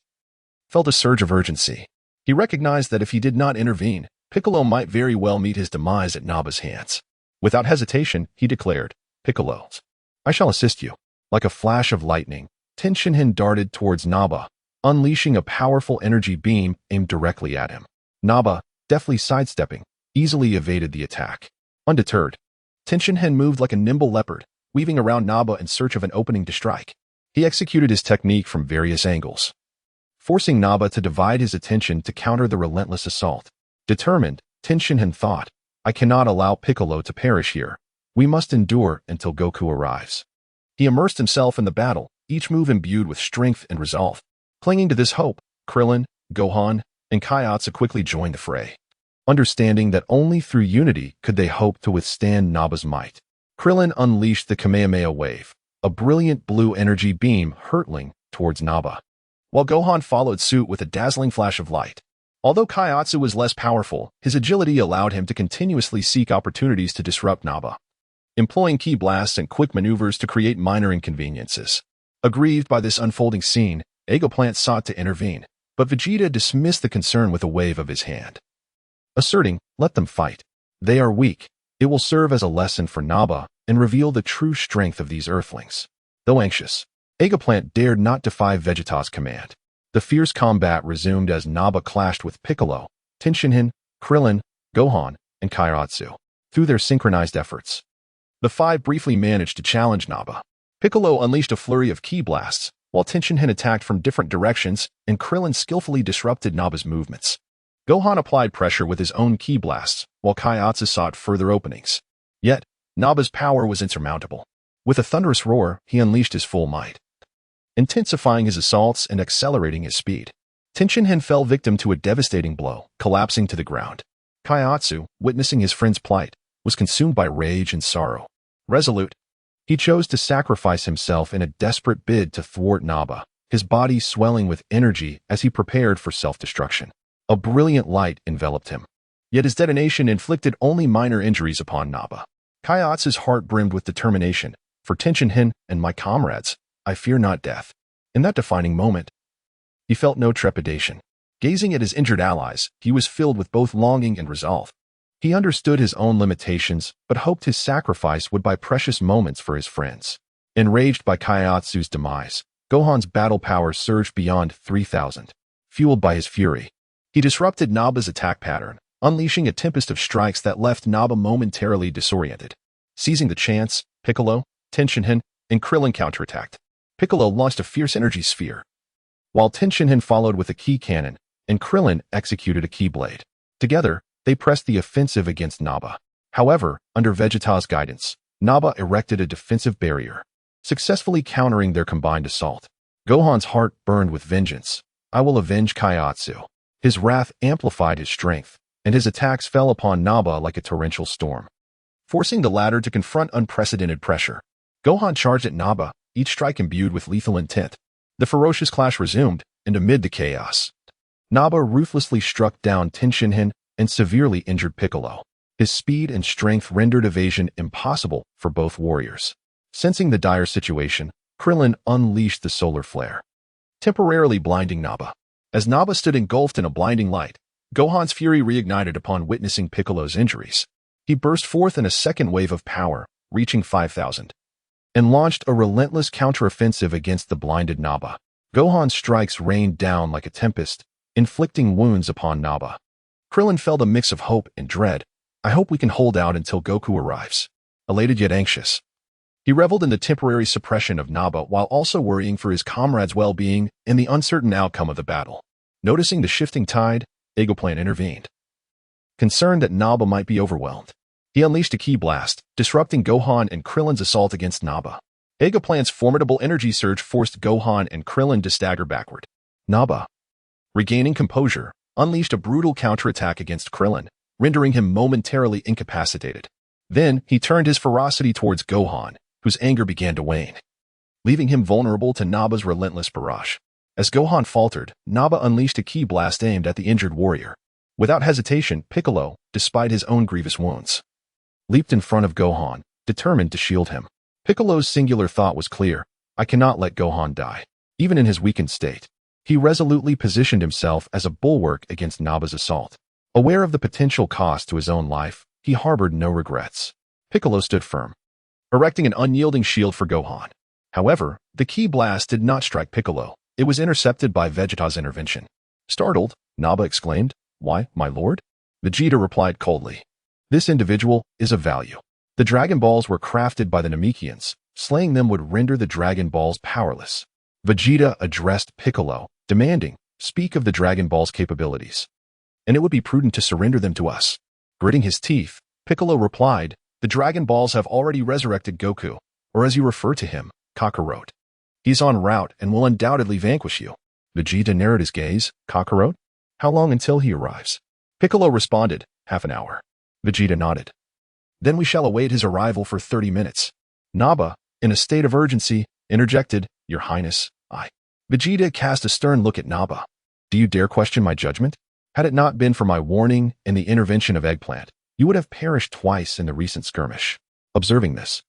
felt a surge of urgency. He recognized that if he did not intervene, Piccolo might very well meet his demise at Naba's hands. Without hesitation, he declared, Piccolo, I shall assist you. Like a flash of lightning, Tenshinhan darted towards Naba, unleashing a powerful energy beam aimed directly at him. Naba, deftly sidestepping, easily evaded the attack. Undeterred, Tenshinhan moved like a nimble leopard, weaving around Naba in search of an opening to strike. He executed his technique from various angles, forcing Naba to divide his attention to counter the relentless assault. Determined, Tenshinhan thought, I cannot allow Piccolo to perish here. We must endure until Goku arrives. He immersed himself in the battle, each move imbued with strength and resolve. Clinging to this hope, Krillin, Gohan, and Kaiatsu quickly joined the fray, understanding that only through unity could they hope to withstand Naba's might. Krillin unleashed the Kamehameha wave, a brilliant blue energy beam hurtling towards Naba, while Gohan followed suit with a dazzling flash of light. Although Kaiatsu was less powerful, his agility allowed him to continuously seek opportunities to disrupt Naba, employing ki blasts and quick maneuvers to create minor inconveniences. Aggrieved by this unfolding scene, Eggplant sought to intervene, but Vegeta dismissed the concern with a wave of his hand, asserting, "Let them fight. They are weak. It will serve as a lesson for Naba and reveal the true strength of these Earthlings." Though anxious, Eggplant dared not defy Vegeta's command. The fierce combat resumed as Naba clashed with Piccolo, Tenshinhan, Krillin, Gohan, and Kairatsu. Through their synchronized efforts, the five briefly managed to challenge Naba. Piccolo unleashed a flurry of ki blasts, while Tenshinhan attacked from different directions and Krillin skillfully disrupted Naba's movements. Gohan applied pressure with his own ki blasts, while Kaiatsu sought further openings. Yet, Naba's power was insurmountable. With a thunderous roar, he unleashed his full might, intensifying his assaults and accelerating his speed. Tenshinhan fell victim to a devastating blow, collapsing to the ground. Kaiatsu, witnessing his friend's plight, was consumed by rage and sorrow. Resolute, he chose to sacrifice himself in a desperate bid to thwart Naba, his body swelling with energy as he prepared for self-destruction. A brilliant light enveloped him. Yet his detonation inflicted only minor injuries upon Naba. Kaiatsu's heart brimmed with determination. "For Tenshinhan and my comrades, I fear not death." In that defining moment, he felt no trepidation. Gazing at his injured allies, he was filled with both longing and resolve. He understood his own limitations, but hoped his sacrifice would buy precious moments for his friends. Enraged by Kaiatsu's demise, Gohan's battle power surged beyond 3,000. Fueled by his fury, he disrupted Naba's attack pattern, unleashing a tempest of strikes that left Naba momentarily disoriented. Seizing the chance, Piccolo, Tenshinhan, and Krillin counterattacked. Piccolo launched a fierce energy sphere, while Tenshinhan followed with a ki cannon, and Krillin executed a ki blade. Together, they pressed the offensive against Naba. However, under Vegeta's guidance, Naba erected a defensive barrier, successfully countering their combined assault. Gohan's heart burned with vengeance. "I will avenge Kaiatsu." His wrath amplified his strength, and his attacks fell upon Naba like a torrential storm, forcing the latter to confront unprecedented pressure. Gohan charged at Naba, each strike imbued with lethal intent. The ferocious clash resumed, and amid the chaos, Naba ruthlessly struck down Tenshinhan and severely injured Piccolo. His speed and strength rendered evasion impossible for both warriors. Sensing the dire situation, Krillin unleashed the solar flare, temporarily blinding Naba. As Naba stood engulfed in a blinding light, Gohan's fury reignited upon witnessing Piccolo's injuries. He burst forth in a second wave of power, reaching 5,000, and launched a relentless counteroffensive against the blinded Naba. Gohan's strikes rained down like a tempest, inflicting wounds upon Naba. Krillin felt a mix of hope and dread. "I hope we can hold out until Goku arrives." Elated yet anxious, he reveled in the temporary suppression of Naba while also worrying for his comrades' well-being and the uncertain outcome of the battle. Noticing the shifting tide, Eggplant intervened. Concerned that Naba might be overwhelmed, he unleashed a ki blast, disrupting Gohan and Krillin's assault against Naba. Eggplant's formidable energy surge forced Gohan and Krillin to stagger backward. Naba, regaining composure, unleashed a brutal counterattack against Krillin, rendering him momentarily incapacitated. Then, he turned his ferocity towards Gohan, whose anger began to wane, leaving him vulnerable to Naba's relentless barrage. As Gohan faltered, Naba unleashed a ki blast aimed at the injured warrior. Without hesitation, Piccolo, despite his own grievous wounds, leaped in front of Gohan, determined to shield him. Piccolo's singular thought was clear: "I cannot let Gohan die." Even in his weakened state, he resolutely positioned himself as a bulwark against Naba's assault. Aware of the potential cost to his own life, he harbored no regrets. Piccolo stood firm, erecting an unyielding shield for Gohan. However, the ki blast did not strike Piccolo. It was intercepted by Vegeta's intervention. Startled, Naba exclaimed, "Why, my lord?" Vegeta replied coldly, "This individual is of value." The Dragon Balls were crafted by the Namekians. Slaying them would render the Dragon Balls powerless. Vegeta addressed Piccolo, demanding, "Speak of the Dragon Ball's capabilities, and it would be prudent to surrender them to us." Gritting his teeth, Piccolo replied, "The Dragon Balls have already resurrected Goku, or as you refer to him, Kakarot. He's en route and will undoubtedly vanquish you." Vegeta narrowed his gaze. "Kakarot? How long until he arrives?" Piccolo responded, "Half an hour." Vegeta nodded. "Then we shall await his arrival for 30 minutes. Naba, in a state of urgency, interjected, "Your Highness, I." Vegeta cast a stern look at Naba. "Do you dare question my judgment?" Had it not been for my warning and the intervention of Eggplant, you would have perished twice in the recent skirmish. Observing this,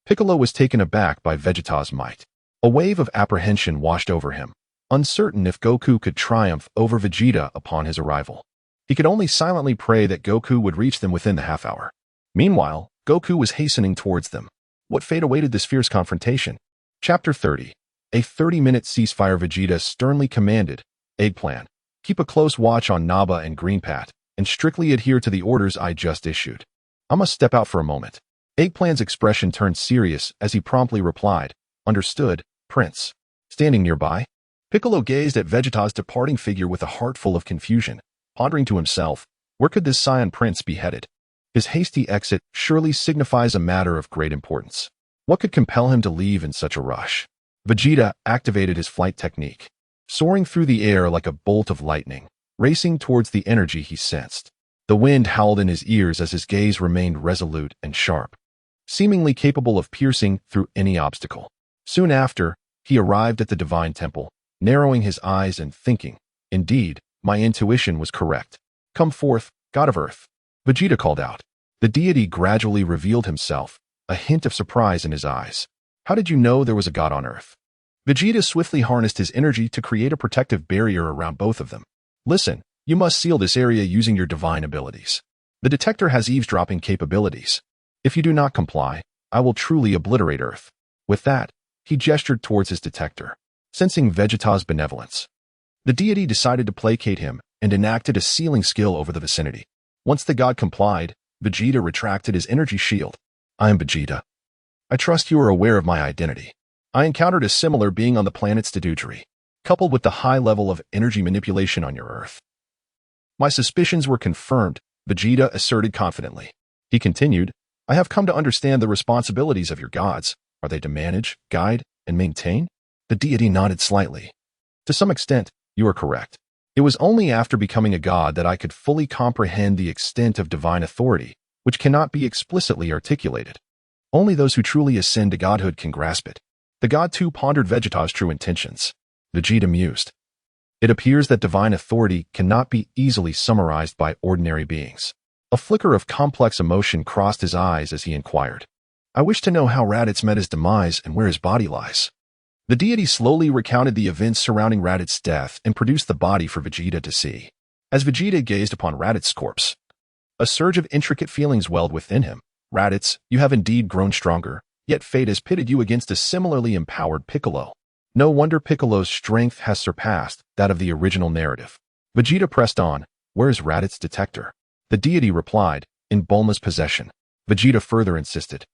Piccolo was taken aback by Vegeta's might. A wave of apprehension washed over him, uncertain if Goku could triumph over Vegeta upon his arrival. He could only silently pray that Goku would reach them within the half-hour. Meanwhile, Goku was hastening towards them. What fate awaited this fierce confrontation? Chapter 30. A 30-minute ceasefire. Vegeta sternly commanded, Eggplant, keep a close watch on Nappa and Greenpat, and strictly adhere to the orders I just issued. I must step out for a moment. Eggplant's expression turned serious as he promptly replied, Understood, Prince. Standing nearby, Piccolo gazed at Vegeta's departing figure with a heart full of confusion, pondering to himself, where could this Saiyan prince be headed? His hasty exit surely signifies a matter of great importance. What could compel him to leave in such a rush? Vegeta activated his flight technique, soaring through the air like a bolt of lightning, racing towards the energy he sensed. The wind howled in his ears as his gaze remained resolute and sharp, seemingly capable of piercing through any obstacle. Soon after, he arrived at the Divine Temple, narrowing his eyes and thinking, Indeed, my intuition was correct. Come forth, God of Earth. Vegeta called out. The deity gradually revealed himself, a hint of surprise in his eyes. How did you know there was a god on Earth? Vegeta swiftly harnessed his energy to create a protective barrier around both of them. Listen, you must seal this area using your divine abilities. The detector has eavesdropping capabilities. If you do not comply, I will truly obliterate Earth. With that, he gestured towards his detector, sensing Vegeta's benevolence. The deity decided to placate him and enacted a sealing skill over the vicinity. Once the god complied, Vegeta retracted his energy shield. I am Vegeta. I trust you are aware of my identity. I encountered a similar being on the planet's Dedujiri, coupled with the high level of energy manipulation on your Earth. My suspicions were confirmed, Vegeta asserted confidently. He continued, I have come to understand the responsibilities of your gods. Are they to manage, guide, and maintain? The deity nodded slightly. To some extent, you are correct. It was only after becoming a god that I could fully comprehend the extent of divine authority, which cannot be explicitly articulated. Only those who truly ascend to godhood can grasp it. The god too pondered Vegeta's true intentions. Vegeta mused. It appears that divine authority cannot be easily summarized by ordinary beings. A flicker of complex emotion crossed his eyes as he inquired. I wish to know how Raditz met his demise and where his body lies. The deity slowly recounted the events surrounding Raditz's death and produced the body for Vegeta to see. As Vegeta gazed upon Raditz's corpse, a surge of intricate feelings welled within him. Raditz, you have indeed grown stronger, yet fate has pitted you against a similarly empowered Piccolo. No wonder Piccolo's strength has surpassed that of the original narrative. Vegeta pressed on, where is Raditz's detector? The deity replied, in Bulma's possession. Vegeta further insisted.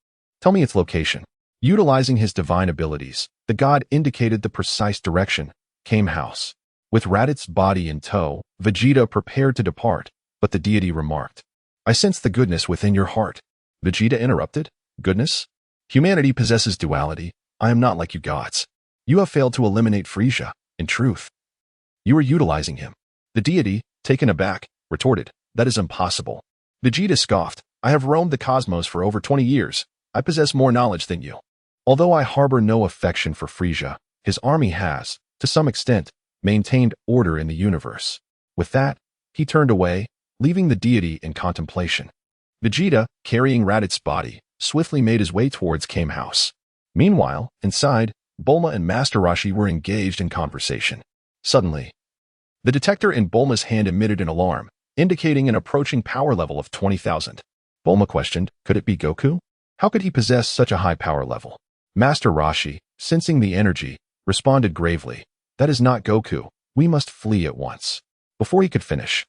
Tell me its location. Utilizing his divine abilities, the god indicated the precise direction, Kame House. With Raditz's body in tow, Vegeta prepared to depart, but the deity remarked, I sense the goodness within your heart. Vegeta interrupted, Goodness? Humanity possesses duality. I am not like you gods. You have failed to eliminate Frieza, in truth. You are utilizing him. The deity, taken aback, retorted, That is impossible. Vegeta scoffed, I have roamed the cosmos for over 20 years. I possess more knowledge than you. Although I harbor no affection for Frieza, his army has, to some extent, maintained order in the universe. With that, he turned away, leaving the deity in contemplation. Vegeta, carrying Raditz's body, swiftly made his way towards Kame House. Meanwhile, inside, Bulma and Master Roshi were engaged in conversation. Suddenly, the detector in Bulma's hand emitted an alarm, indicating an approaching power level of 20,000. Bulma questioned, could it be Goku? How could he possess such a high power level? Master Roshi, sensing the energy, responded gravely, That is not Goku. We must flee at once. Before he could finish,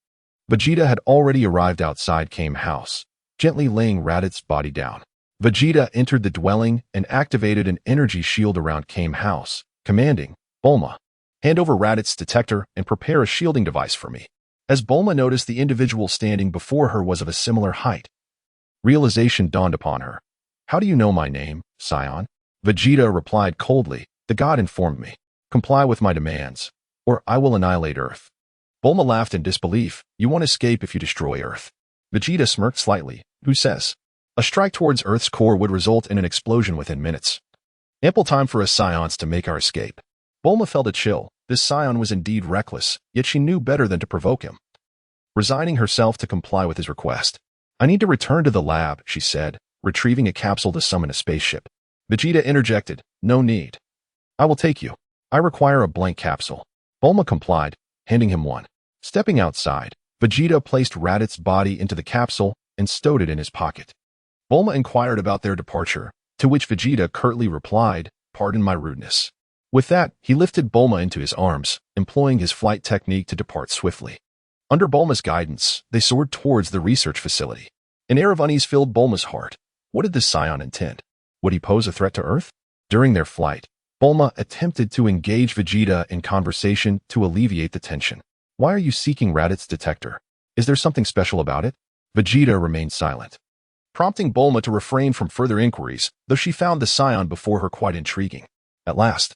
Vegeta had already arrived outside Kame House, gently laying Raditz's body down. Vegeta entered the dwelling and activated an energy shield around Kame House, commanding, Bulma, hand over Raditz's detector and prepare a shielding device for me. As Bulma noticed the individual standing before her was of a similar height, realization dawned upon her. How do you know my name, Saiyan? Vegeta replied coldly, the god informed me. Comply with my demands, or I will annihilate Earth. Bulma laughed in disbelief. You won't escape if you destroy Earth. Vegeta smirked slightly. Who says? A strike towards Earth's core would result in an explosion within minutes. Ample time for us Saiyans to make our escape. Bulma felt a chill. This Saiyan was indeed reckless, yet she knew better than to provoke him. resigning herself to comply with his request. I need to return to the lab, she said, retrieving a capsule to summon a spaceship. Vegeta interjected, no need. I will take you. I require a blank capsule. Bulma complied, handing him one. Stepping outside, Vegeta placed Raditz' body into the capsule and stowed it in his pocket. Bulma inquired about their departure, to which Vegeta curtly replied, pardon my rudeness. With that, he lifted Bulma into his arms, employing his flight technique to depart swiftly. Under Bulma's guidance, they soared towards the research facility. An air of unease filled Bulma's heart. What did the Saiyan intend? Would he pose a threat to Earth? During their flight, Bulma attempted to engage Vegeta in conversation to alleviate the tension. Why are you seeking Raditz's detector? Is there something special about it? Vegeta remained silent, prompting Bulma to refrain from further inquiries, though she found the Saiyan before her quite intriguing. At last,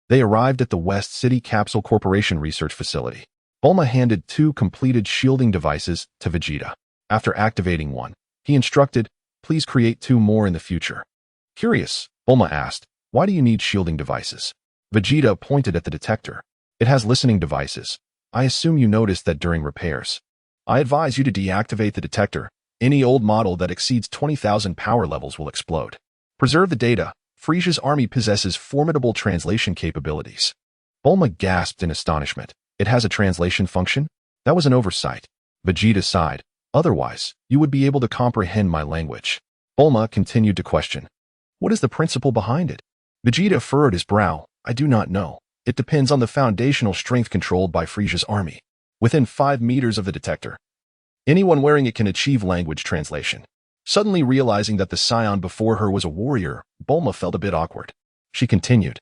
they arrived at the West City Capsule Corporation research facility. Bulma handed 2 completed shielding devices to Vegeta. After activating one, he instructed, please create 2 more in the future. Curious, Bulma asked, why do you need shielding devices? Vegeta pointed at the detector. It has listening devices. I assume you noticed that during repairs. I advise you to deactivate the detector. Any old model that exceeds 20,000 power levels will explode. Preserve the data. Frisia's army possesses formidable translation capabilities. Bulma gasped in astonishment. It has a translation function? That was an oversight. Vegeta sighed. Otherwise, you would be able to comprehend my language. Bulma continued to question. What is the principle behind it? Vegeta furrowed his brow. I do not know. It depends on the foundational strength controlled by Frisia's army. Within 5 meters of the detector, anyone wearing it can achieve language translation. Suddenly realizing that the Saiyan before her was a warrior, Bulma felt a bit awkward. She continued.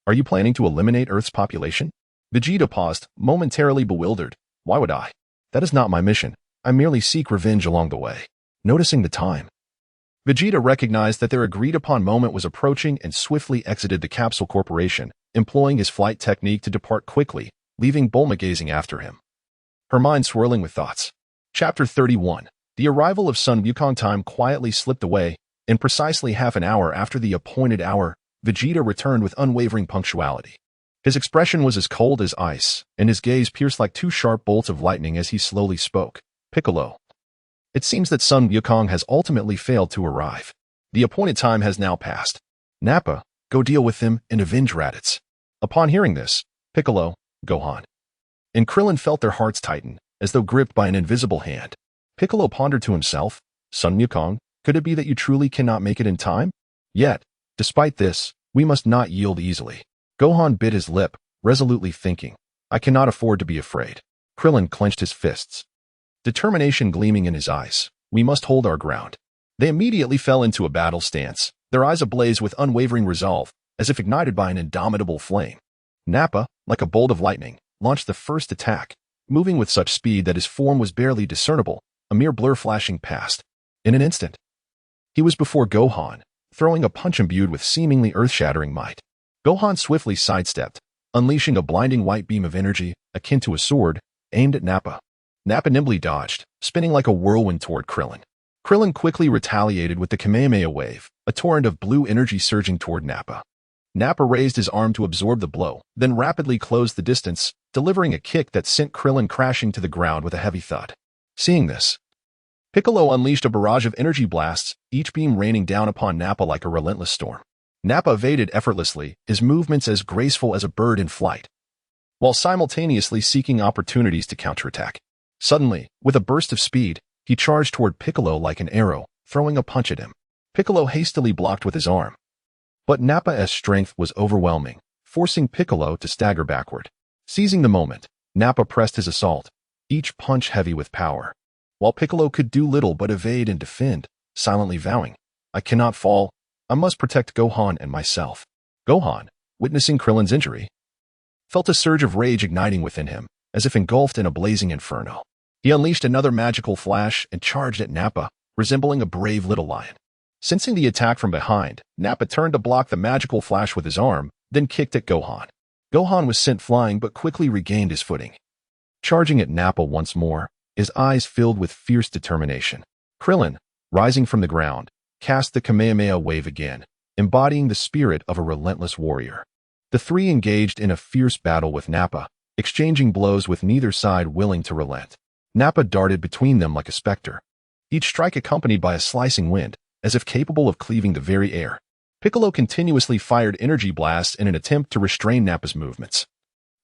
Are you planning to eliminate Earth's population? Vegeta paused, momentarily bewildered. Why would I? That is not my mission. I merely seek revenge along the way. Noticing the time, Vegeta recognized that their agreed-upon moment was approaching and swiftly exited the Capsule Corporation, employing his flight technique to depart quickly, leaving Bulma gazing after him, her mind swirling with thoughts. Chapter 31. The arrival of Sun Wukong time quietly slipped away, and precisely half an hour after the appointed hour, Vegeta returned with unwavering punctuality. His expression was as cold as ice, and his gaze pierced like 2 sharp bolts of lightning as he slowly spoke. Piccolo. It seems that Sun Wukong has ultimately failed to arrive. The appointed time has now passed. Nappa, go deal with him and avenge Raditz. Upon hearing this, Piccolo, Gohan, and Krillin felt their hearts tighten, as though gripped by an invisible hand. Piccolo pondered to himself, Sun Wukong, could it be that you truly cannot make it in time? Yet, despite this, we must not yield easily. Gohan bit his lip, resolutely thinking, I cannot afford to be afraid. Krillin clenched his fists, determination gleaming in his eyes. We must hold our ground. They immediately fell into a battle stance, their eyes ablaze with unwavering resolve, as if ignited by an indomitable flame. Nappa, like a bolt of lightning, launched the first attack, moving with such speed that his form was barely discernible, a mere blur flashing past. In an instant, he was before Gohan, throwing a punch imbued with seemingly earth-shattering might. Gohan swiftly sidestepped, unleashing a blinding white beam of energy, akin to a sword, aimed at Nappa. Nappa nimbly dodged, spinning like a whirlwind toward Krillin. Krillin quickly retaliated with the Kamehameha wave, a torrent of blue energy surging toward Nappa. Nappa raised his arm to absorb the blow, then rapidly closed the distance, delivering a kick that sent Krillin crashing to the ground with a heavy thud. Seeing this, Piccolo unleashed a barrage of energy blasts, each beam raining down upon Nappa like a relentless storm. Nappa evaded effortlessly, his movements as graceful as a bird in flight, while simultaneously seeking opportunities to counterattack. Suddenly, with a burst of speed, he charged toward Piccolo like an arrow, throwing a punch at him. Piccolo hastily blocked with his arm, but Nappa's strength was overwhelming, forcing Piccolo to stagger backward. Seizing the moment, Nappa pressed his assault, each punch heavy with power, while Piccolo could do little but evade and defend, silently vowing, I cannot fall, I must protect Gohan and myself. Gohan, witnessing Krillin's injury, felt a surge of rage igniting within him, as if engulfed in a blazing inferno. He unleashed another magical flash and charged at Nappa, resembling a brave little lion. Sensing the attack from behind, Nappa turned to block the magical flash with his arm, then kicked at Gohan. Gohan was sent flying but quickly regained his footing. Charging at Nappa once more, his eyes filled with fierce determination. Krillin, rising from the ground, cast the Kamehameha wave again, embodying the spirit of a relentless warrior. The three engaged in a fierce battle with Nappa, exchanging blows with neither side willing to relent. Nappa darted between them like a specter, each strike accompanied by a slicing wind, as if capable of cleaving the very air. Piccolo continuously fired energy blasts in an attempt to restrain Nappa's movements.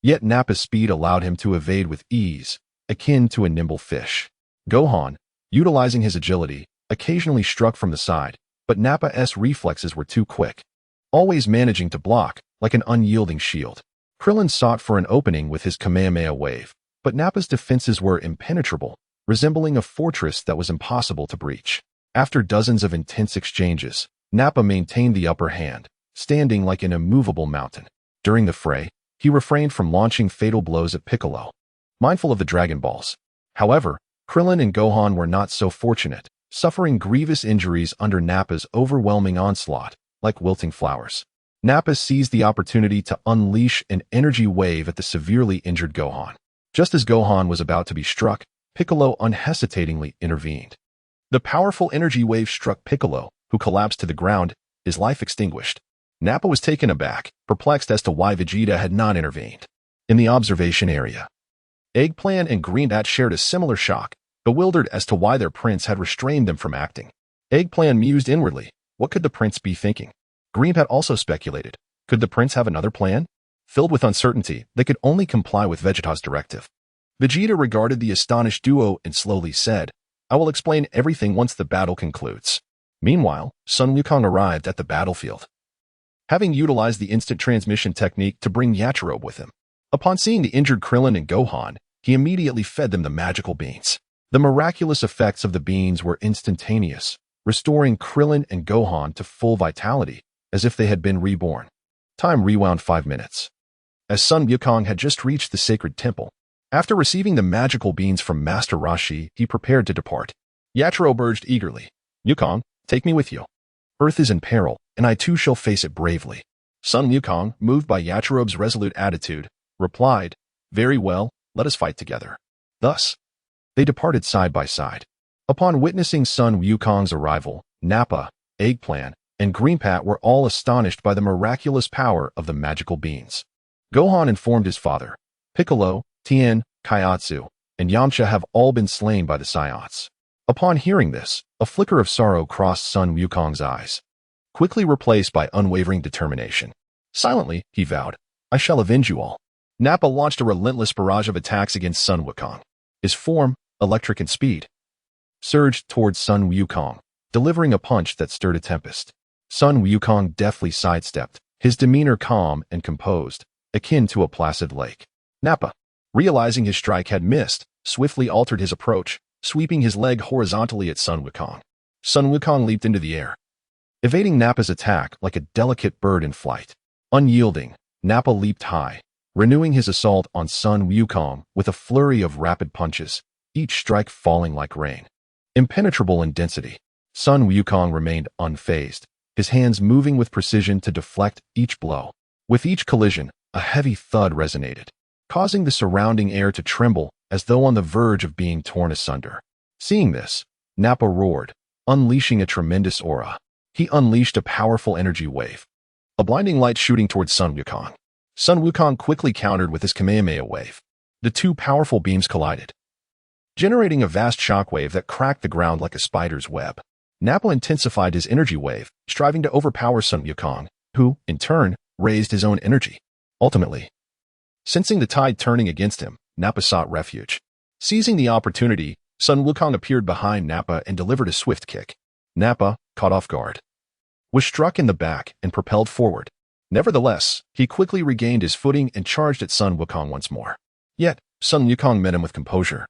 Yet Nappa's speed allowed him to evade with ease, akin to a nimble fish. Gohan, utilizing his agility, occasionally struck from the side, but Nappa's reflexes were too quick, always managing to block like an unyielding shield. Krillin sought for an opening with his Kamehameha wave, but Nappa's defenses were impenetrable, resembling a fortress that was impossible to breach. After dozens of intense exchanges, Nappa maintained the upper hand, standing like an immovable mountain. During the fray, he refrained from launching fatal blows at Piccolo, mindful of the Dragon Balls. However, Krillin and Gohan were not so fortunate, suffering grievous injuries under Nappa's overwhelming onslaught, like wilting flowers. Nappa seized the opportunity to unleash an energy wave at the severely injured Gohan. Just as Gohan was about to be struck, Piccolo unhesitatingly intervened. The powerful energy wave struck Piccolo, who collapsed to the ground, his life extinguished. Nappa was taken aback, perplexed as to why Vegeta had not intervened. In the observation area, Eggplant and Greenbat shared a similar shock, bewildered as to why their prince had restrained them from acting. Eggplant mused inwardly, what could the prince be thinking? Greenbat also speculated, could the prince have another plan? Filled with uncertainty, they could only comply with Vegeta's directive. Vegeta regarded the astonished duo and slowly said, I will explain everything once the battle concludes. Meanwhile, Sun Wukong arrived at the battlefield, having utilized the instant transmission technique to bring Yachirobe with him. Upon seeing the injured Krillin and Gohan, he immediately fed them the magical beans. The miraculous effects of the beans were instantaneous, restoring Krillin and Gohan to full vitality, as if they had been reborn. Time rewound 5 minutes. As Sun Wukong had just reached the sacred temple, after receiving the magical beans from Master Roshi, he prepared to depart. Yachirobe urged eagerly, Wukong, take me with you. Earth is in peril, and I too shall face it bravely. Sun Wukong, moved by Yachirobe's resolute attitude, replied, very well, let us fight together. Thus, they departed side by side. Upon witnessing Sun Wukong's arrival, Nappa, Eggplant, and Greenpat were all astonished by the miraculous power of the magical beans. Gohan informed his father, Piccolo, Tien, Kaiatsu, and Yamcha have all been slain by the Saiyans. Upon hearing this, a flicker of sorrow crossed Sun Wukong's eyes, quickly replaced by unwavering determination. Silently, he vowed, I shall avenge you all. Nappa launched a relentless barrage of attacks against Sun Wukong. His form, electric in speed, surged towards Sun Wukong, delivering a punch that stirred a tempest. Sun Wukong deftly sidestepped, his demeanor calm and composed, akin to a placid lake. Nappa, realizing his strike had missed, swiftly altered his approach, sweeping his leg horizontally at Sun Wukong. Sun Wukong leaped into the air, evading Nappa's attack like a delicate bird in flight. Unyielding, Nappa leaped high, renewing his assault on Sun Wukong with a flurry of rapid punches, each strike falling like rain. Impenetrable in density, Sun Wukong remained unfazed, his hands moving with precision to deflect each blow. With each collision, a heavy thud resonated, causing the surrounding air to tremble as though on the verge of being torn asunder. Seeing this, Nappa roared, unleashing a tremendous aura. He unleashed a powerful energy wave, a blinding light shooting towards Sun Wukong. Sun Wukong quickly countered with his Kamehameha wave. The two powerful beams collided, generating a vast shockwave that cracked the ground like a spider's web. Nappa intensified his energy wave, striving to overpower Sun Wukong, who, in turn, raised his own energy. Ultimately, sensing the tide turning against him, Nappa sought refuge. Seizing the opportunity, Sun Wukong appeared behind Nappa and delivered a swift kick. Nappa, caught off guard, was struck in the back and propelled forward. Nevertheless, he quickly regained his footing and charged at Sun Wukong once more. Yet, Sun Wukong met him with composure,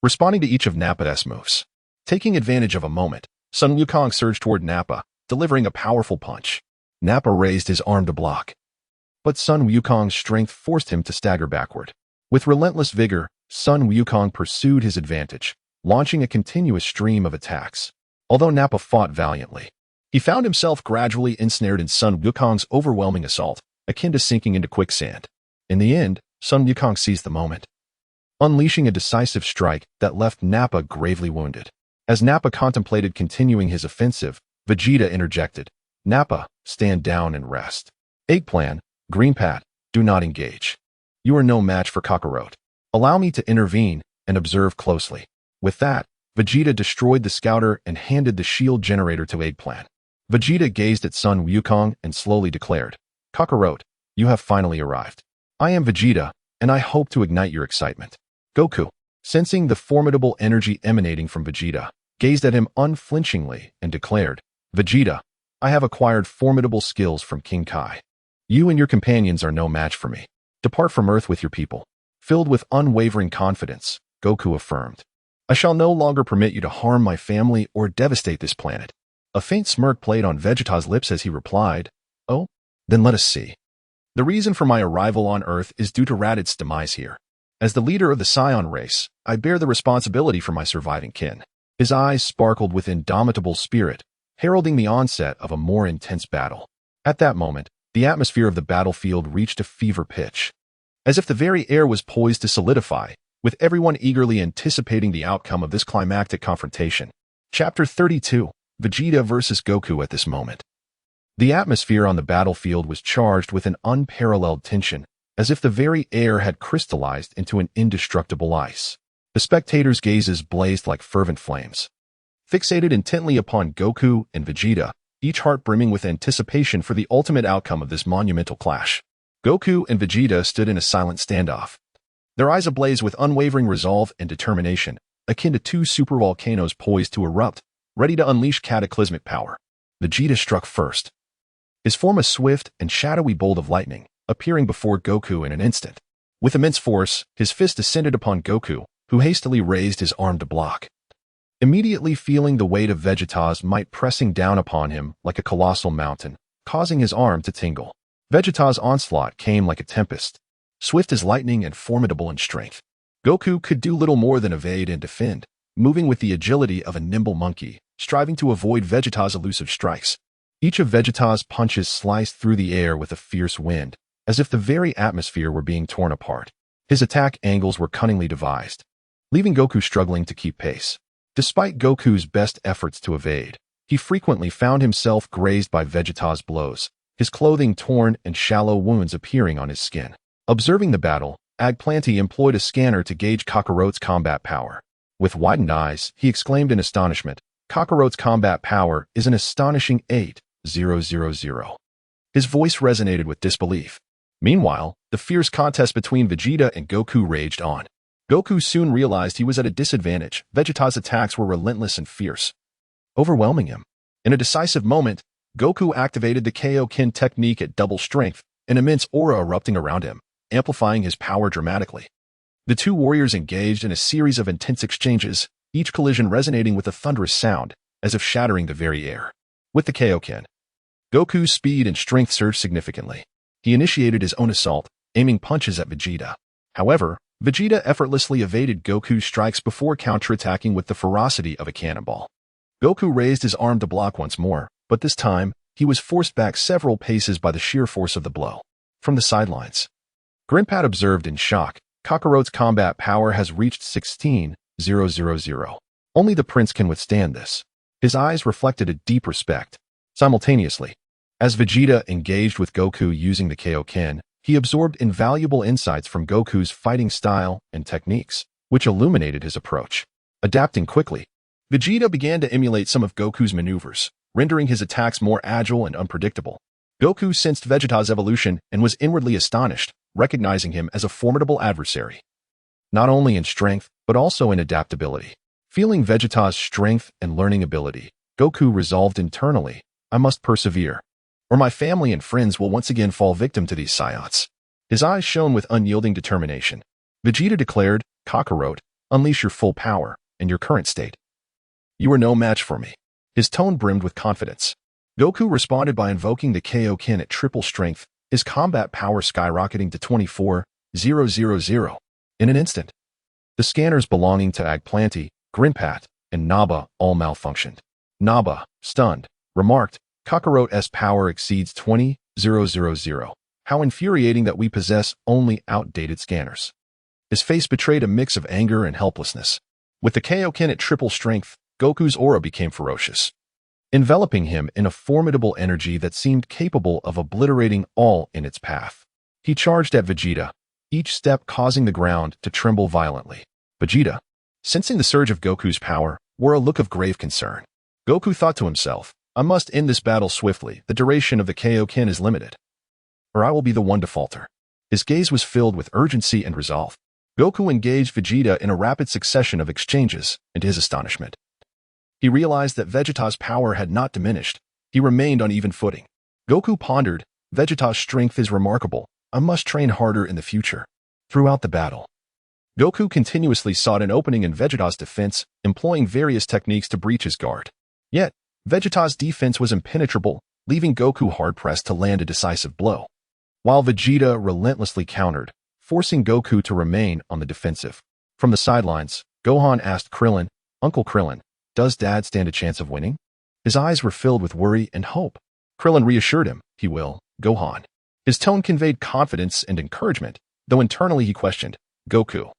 responding to each of Nappa's moves. Taking advantage of a moment, Sun Wukong surged toward Nappa, delivering a powerful punch. Nappa raised his arm to block, but Sun Wukong's strength forced him to stagger backward. With relentless vigor, Sun Wukong pursued his advantage, launching a continuous stream of attacks. Although Nappa fought valiantly, he found himself gradually ensnared in Sun Wukong's overwhelming assault, akin to sinking into quicksand. In the end, Sun Wukong seized the moment, unleashing a decisive strike that left Nappa gravely wounded. As Nappa contemplated continuing his offensive, Vegeta interjected, Nappa, stand down and rest. Eggplant, Greenpat, do not engage. You are no match for Kakarot. Allow me to intervene, and observe closely. With that, Vegeta destroyed the scouter and handed the shield generator to Eggplant. Vegeta gazed at Sun Wukong and slowly declared, "Kakarot, you have finally arrived. I am Vegeta, and I hope to ignite your excitement." Goku, sensing the formidable energy emanating from Vegeta, gazed at him unflinchingly and declared, "Vegeta, I have acquired formidable skills from King Kai. You and your companions are no match for me. Depart from Earth with your people." Filled with unwavering confidence, Goku affirmed, "I shall no longer permit you to harm my family or devastate this planet." A faint smirk played on Vegeta's lips as he replied, "Oh, then let us see. The reason for my arrival on Earth is due to Radit's demise here. As the leader of the Saiyan race, I bear the responsibility for my surviving kin." His eyes sparkled with indomitable spirit, heralding the onset of a more intense battle. At that moment, the atmosphere of the battlefield reached a fever pitch. As if the very air was poised to solidify, with everyone eagerly anticipating the outcome of this climactic confrontation. Chapter 32, Vegeta vs. Goku at this moment. The atmosphere on the battlefield was charged with an unparalleled tension, as if the very air had crystallized into an indestructible ice. The spectators' gazes blazed like fervent flames, fixated intently upon Goku and Vegeta, each heart brimming with anticipation for the ultimate outcome of this monumental clash. Goku and Vegeta stood in a silent standoff, their eyes ablaze with unwavering resolve and determination, akin to two supervolcanoes poised to erupt, ready to unleash cataclysmic power. Vegeta struck first, his form a swift and shadowy bolt of lightning, appearing before Goku in an instant. With immense force, his fist descended upon Goku, who hastily raised his arm to block. Immediately feeling the weight of Vegeta's might pressing down upon him like a colossal mountain, causing his arm to tingle. Vegeta's onslaught came like a tempest, swift as lightning and formidable in strength. Goku could do little more than evade and defend, moving with the agility of a nimble monkey, striving to avoid Vegeta's elusive strikes. Each of Vegeta's punches sliced through the air with a fierce wind, as if the very atmosphere were being torn apart. His attack angles were cunningly devised, leaving Goku struggling to keep pace. Despite Goku's best efforts to evade, he frequently found himself grazed by Vegeta's blows, his clothing torn and shallow wounds appearing on his skin. Observing the battle, Eggplant employed a scanner to gauge Kakarot's combat power. With widened eyes, he exclaimed in astonishment, "Kakarot's combat power is an astonishing 8,000." His voice resonated with disbelief. Meanwhile, the fierce contest between Vegeta and Goku raged on. Goku soon realized he was at a disadvantage. Vegeta's attacks were relentless and fierce, overwhelming him. In a decisive moment, Goku activated the Kaioken technique at double strength, an immense aura erupting around him, amplifying his power dramatically. The two warriors engaged in a series of intense exchanges, each collision resonating with a thunderous sound, as if shattering the very air. With the Kaioken, Goku's speed and strength surged significantly. He initiated his own assault, aiming punches at Vegeta. However, Vegeta effortlessly evaded Goku's strikes before counterattacking with the ferocity of a cannonball. Goku raised his arm to block once more, but this time, he was forced back several paces by the sheer force of the blow. From the sidelines, Grinpat observed in shock, "Kakarot's combat power has reached 16,000. Only the prince can withstand this." His eyes reflected a deep respect. Simultaneously, as Vegeta engaged with Goku using the Kaioken, he absorbed invaluable insights from Goku's fighting style and techniques, which illuminated his approach. Adapting quickly, Vegeta began to emulate some of Goku's maneuvers, rendering his attacks more agile and unpredictable. Goku sensed Vegeta's evolution and was inwardly astonished, recognizing him as a formidable adversary, not only in strength, but also in adaptability. Feeling Vegeta's strength and learning ability, Goku resolved internally, "I must persevere, or my family and friends will once again fall victim to these Saiyans." His eyes shone with unyielding determination. Vegeta declared, "Kakarot, unleash your full power and your current state. You are no match for me." His tone brimmed with confidence. Goku responded by invoking the Kaioken at triple strength, his combat power skyrocketing to 24,000. In an instant, the scanners belonging to Eggplant, Grinpat, and Naba all malfunctioned. Naba, stunned, remarked, "Kakarot's power exceeds 20,000. How infuriating that we possess only outdated scanners." His face betrayed a mix of anger and helplessness. With the Kaioken at triple strength, Goku's aura became ferocious, enveloping him in a formidable energy that seemed capable of obliterating all in its path. He charged at Vegeta, each step causing the ground to tremble violently. Vegeta, sensing the surge of Goku's power, wore a look of grave concern. Goku thought to himself, I must end this battle swiftly. The duration of the Kaioken is limited, or I will be the one to falter. His gaze was filled with urgency and resolve. Goku engaged Vegeta in a rapid succession of exchanges, and to his astonishment, he realized that Vegeta's power had not diminished. He remained on even footing. Goku pondered, Vegeta's strength is remarkable. I must train harder in the future. Throughout the battle, Goku continuously sought an opening in Vegeta's defense, employing various techniques to breach his guard. Yet, Vegeta's defense was impenetrable, leaving Goku hard-pressed to land a decisive blow, while Vegeta relentlessly countered, forcing Goku to remain on the defensive. From the sidelines, Gohan asked Krillin, Uncle Krillin, does Dad stand a chance of winning? His eyes were filled with worry and hope. Krillin reassured him, he will, Gohan. His tone conveyed confidence and encouragement, though internally he questioned, Goku,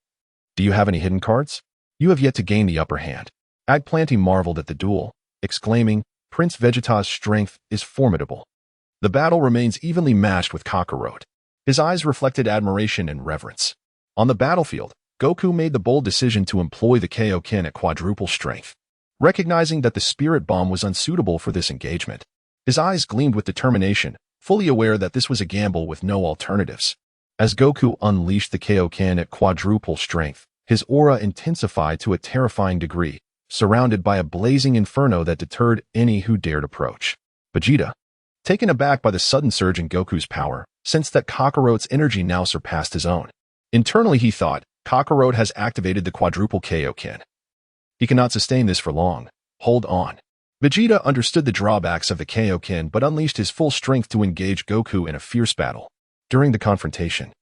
do you have any hidden cards? You have yet to gain the upper hand. Agplanty marveled at the duel, exclaiming, Prince Vegeta's strength is formidable. The battle remains evenly matched with Kakarot. His eyes reflected admiration and reverence. On the battlefield, Goku made the bold decision to employ the Kaioken at quadruple strength. Recognizing that the Spirit Bomb was unsuitable for this engagement, his eyes gleamed with determination, fully aware that this was a gamble with no alternatives. As Goku unleashed the Kaioken at quadruple strength, his aura intensified to a terrifying degree, surrounded by a blazing inferno that deterred any who dared approach. Vegeta, taken aback by the sudden surge in Goku's power, sensed that Kakarot's energy now surpassed his own. Internally he thought, Kakarot has activated the quadruple Kaioken. He cannot sustain this for long. Hold on. Vegeta understood the drawbacks of the Kaioken but unleashed his full strength to engage Goku in a fierce battle. During the confrontation,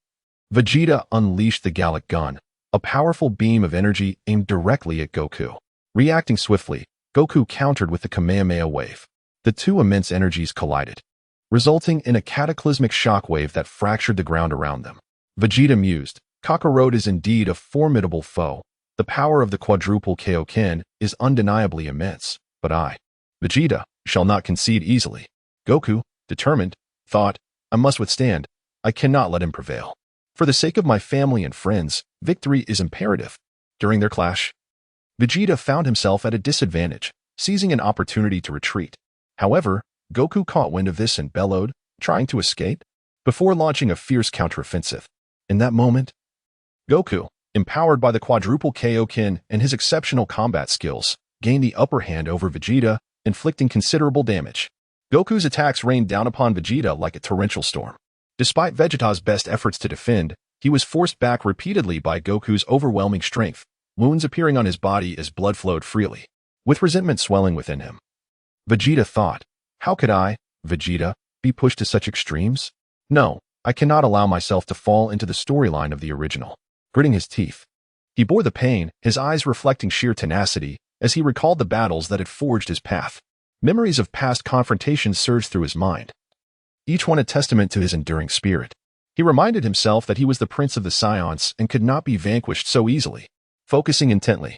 Vegeta unleashed the Gallic Gun, a powerful beam of energy aimed directly at Goku. Reacting swiftly, Goku countered with the Kamehameha wave. The two immense energies collided, resulting in a cataclysmic shockwave that fractured the ground around them. Vegeta mused, Kakarot is indeed a formidable foe. The power of the quadruple Kaioken is undeniably immense, but I, Vegeta, shall not concede easily. Goku, determined, thought, I must withstand. I cannot let him prevail. For the sake of my family and friends, victory is imperative. During their clash, Vegeta found himself at a disadvantage, seizing an opportunity to retreat. However, Goku caught wind of this and bellowed, trying to escape, before launching a fierce counteroffensive. In that moment, Goku, empowered by the quadruple Kaioken and his exceptional combat skills, gained the upper hand over Vegeta, inflicting considerable damage. Goku's attacks rained down upon Vegeta like a torrential storm. Despite Vegeta's best efforts to defend, he was forced back repeatedly by Goku's overwhelming strength, wounds appearing on his body as blood flowed freely, with resentment swelling within him. Vegeta thought, how could I, Vegeta, be pushed to such extremes? No, I cannot allow myself to fall into the storyline of the original. Gritting his teeth, he bore the pain, his eyes reflecting sheer tenacity, as he recalled the battles that had forged his path. Memories of past confrontations surged through his mind, each one a testament to his enduring spirit. He reminded himself that he was the prince of the Saiyans and could not be vanquished so easily. Focusing intently,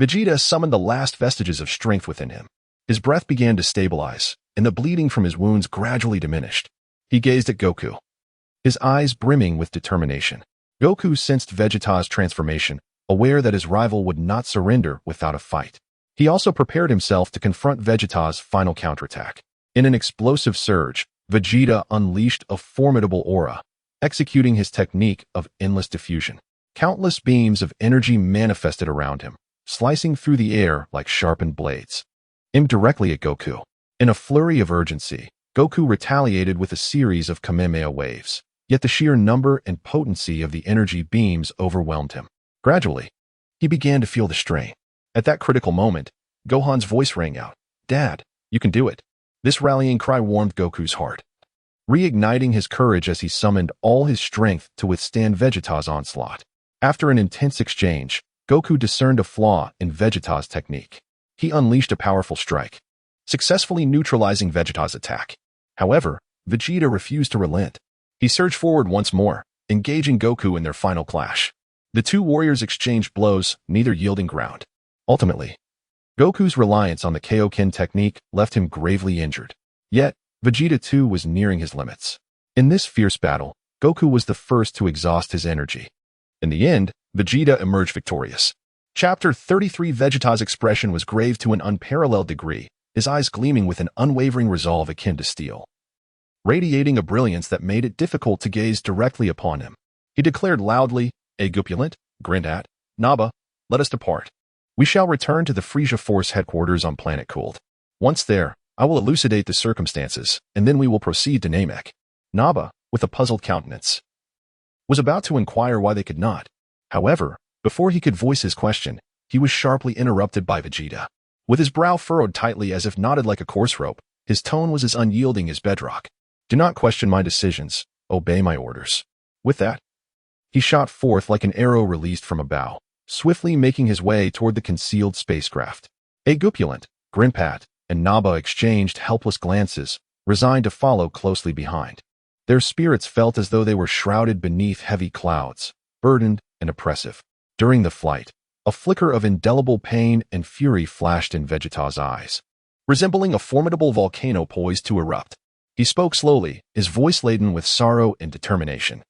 Vegeta summoned the last vestiges of strength within him. His breath began to stabilize, and the bleeding from his wounds gradually diminished. He gazed at Goku, his eyes brimming with determination. Goku sensed Vegeta's transformation, aware that his rival would not surrender without a fight. He also prepared himself to confront Vegeta's final counterattack. In an explosive surge, Vegeta unleashed a formidable aura, executing his technique of endless diffusion. Countless beams of energy manifested around him, slicing through the air like sharpened blades, aimed directly at Goku. In a flurry of urgency, Goku retaliated with a series of Kamehameha waves. Yet the sheer number and potency of the energy beams overwhelmed him. Gradually, he began to feel the strain. At that critical moment, Gohan's voice rang out, Dad, you can do it. This rallying cry warmed Goku's heart, reigniting his courage as he summoned all his strength to withstand Vegeta's onslaught. After an intense exchange, Goku discerned a flaw in Vegeta's technique. He unleashed a powerful strike, successfully neutralizing Vegeta's attack. However, Vegeta refused to relent. He surged forward once more, engaging Goku in their final clash. The two warriors exchanged blows, neither yielding ground. Ultimately, Goku's reliance on the Kaioken technique left him gravely injured. Yet, Vegeta too was nearing his limits. In this fierce battle, Goku was the first to exhaust his energy. In the end, Vegeta emerged victorious. Chapter 33 Vegeta's expression was grave to an unparalleled degree, his eyes gleaming with an unwavering resolve akin to steel, radiating a brilliance that made it difficult to gaze directly upon him. He declared loudly, "Agupulent, Grindat, Naba, let us depart. We shall return to the Frisia Force headquarters on Planet Cold. Once there, I will elucidate the circumstances, and then we will proceed to Namek." Naba, with a puzzled countenance, was about to inquire why they could not. However, before he could voice his question, he was sharply interrupted by Vegeta. With his brow furrowed tightly as if knotted like a coarse rope, his tone was as unyielding as bedrock. "Do not question my decisions. Obey my orders." With that, he shot forth like an arrow released from a bow, swiftly making his way toward the concealed spacecraft. Agupulent, Grinpat, and Naba exchanged helpless glances, resigned to follow closely behind. Their spirits felt as though they were shrouded beneath heavy clouds, burdened and oppressive. During the flight, a flicker of indelible pain and fury flashed in Vegeta's eyes, resembling a formidable volcano poised to erupt. He spoke slowly, his voice laden with sorrow and determination.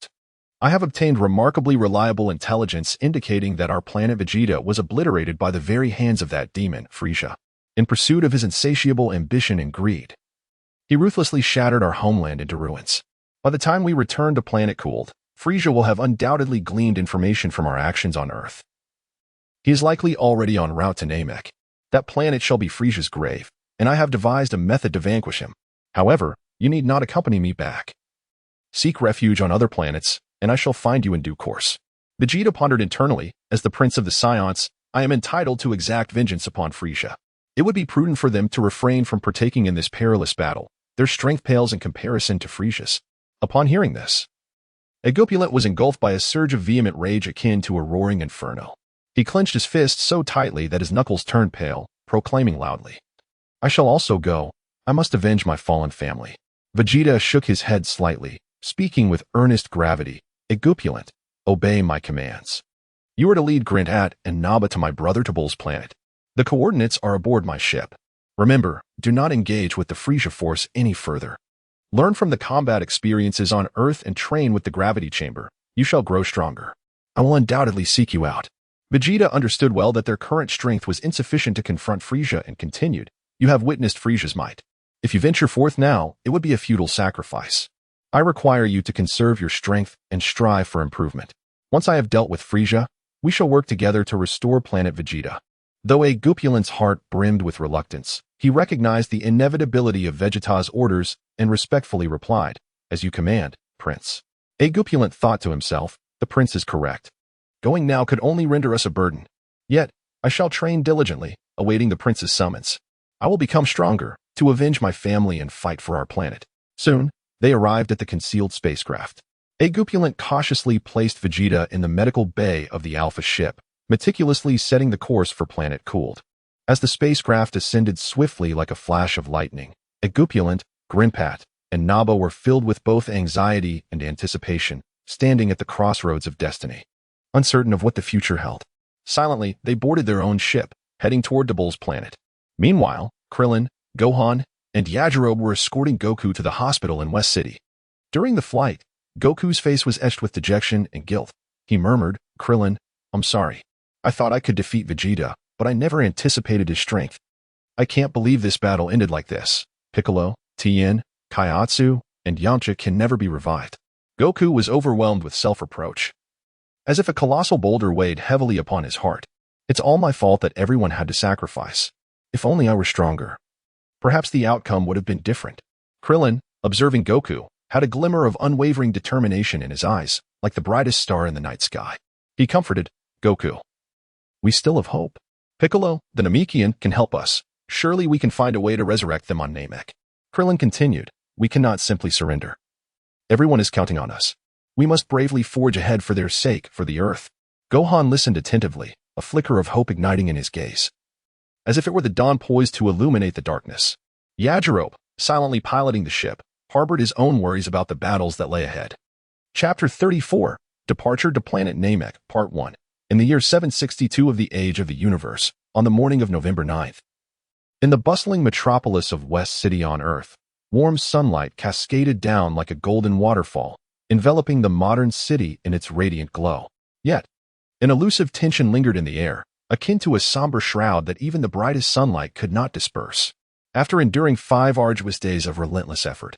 "I have obtained remarkably reliable intelligence indicating that our planet Vegeta was obliterated by the very hands of that demon, Frisia, in pursuit of his insatiable ambition and greed. He ruthlessly shattered our homeland into ruins. By the time we return to Planet Cold, Frisia will have undoubtedly gleaned information from our actions on Earth. He is likely already en route to Namek. That planet shall be Frisia's grave, and I have devised a method to vanquish him. However, you need not accompany me back. Seek refuge on other planets, and I shall find you in due course." Vegeta pondered internally, "As the Prince of the Saiyans, I am entitled to exact vengeance upon Frisia. It would be prudent for them to refrain from partaking in this perilous battle. Their strength pales in comparison to Frisia's." Upon hearing this, Agupulent was engulfed by a surge of vehement rage akin to a roaring inferno. He clenched his fists so tightly that his knuckles turned pale, proclaiming loudly, "I shall also go. I must avenge my fallen family." Vegeta shook his head slightly, speaking with earnest gravity. "Agupulent, obey my commands. You are to lead Grindat and Naba to my brother Tabul's planet. The coordinates are aboard my ship. Remember, do not engage with the Frisia Force any further. Learn from the combat experiences on Earth and train with the gravity chamber. You shall grow stronger. I will undoubtedly seek you out." Vegeta understood well that their current strength was insufficient to confront Frisia and continued, "You have witnessed Frisia's might. If you venture forth now, it would be a futile sacrifice. I require you to conserve your strength and strive for improvement. Once I have dealt with Frisia, we shall work together to restore planet Vegeta." Though Agupulent's heart brimmed with reluctance, he recognized the inevitability of Vegeta's orders and respectfully replied, "As you command, Prince." Agupulent thought to himself, "The Prince is correct. Going now could only render us a burden. Yet, I shall train diligently, awaiting the Prince's summons. I will become stronger, to avenge my family and fight for our planet." Soon, they arrived at the concealed spacecraft. Agupulent cautiously placed Vegeta in the medical bay of the Alpha ship, meticulously setting the course for Planet Cold. As the spacecraft ascended swiftly like a flash of lightning, Agupulent, Grinpat, and Naba were filled with both anxiety and anticipation, standing at the crossroads of destiny, uncertain of what the future held. Silently, they boarded their own ship, heading toward Tabul's planet. Meanwhile, Krillin, Gohan, and Yajirobe were escorting Goku to the hospital in West City. During the flight, Goku's face was etched with dejection and guilt. He murmured, "Krillin, I'm sorry. I thought I could defeat Vegeta, but I never anticipated his strength. I can't believe this battle ended like this. Piccolo, Tien, Kaiatsu, and Yamcha can never be revived." Goku was overwhelmed with self-reproach, as if a colossal boulder weighed heavily upon his heart. "It's all my fault that everyone had to sacrifice. If only I were stronger, perhaps the outcome would have been different." Krillin, observing Goku, had a glimmer of unwavering determination in his eyes, like the brightest star in the night sky. He comforted, "Goku, we still have hope. Piccolo, the Namekian, can help us. Surely we can find a way to resurrect them on Namek." Krillin continued, "We cannot simply surrender. Everyone is counting on us. We must bravely forge ahead for their sake, for the Earth." Gohan listened attentively, a flicker of hope igniting in his gaze, as if it were the dawn poised to illuminate the darkness. Yajirobe, silently piloting the ship, harbored his own worries about the battles that lay ahead. Chapter 34, Departure to Planet Namek, Part 1. In the year 762 of the age of the universe, on the morning of November 9th, in the bustling metropolis of West City on Earth, warm sunlight cascaded down like a golden waterfall, enveloping the modern city in its radiant glow. Yet, an elusive tension lingered in the air, akin to a somber shroud that even the brightest sunlight could not disperse. After enduring 5 arduous days of relentless effort,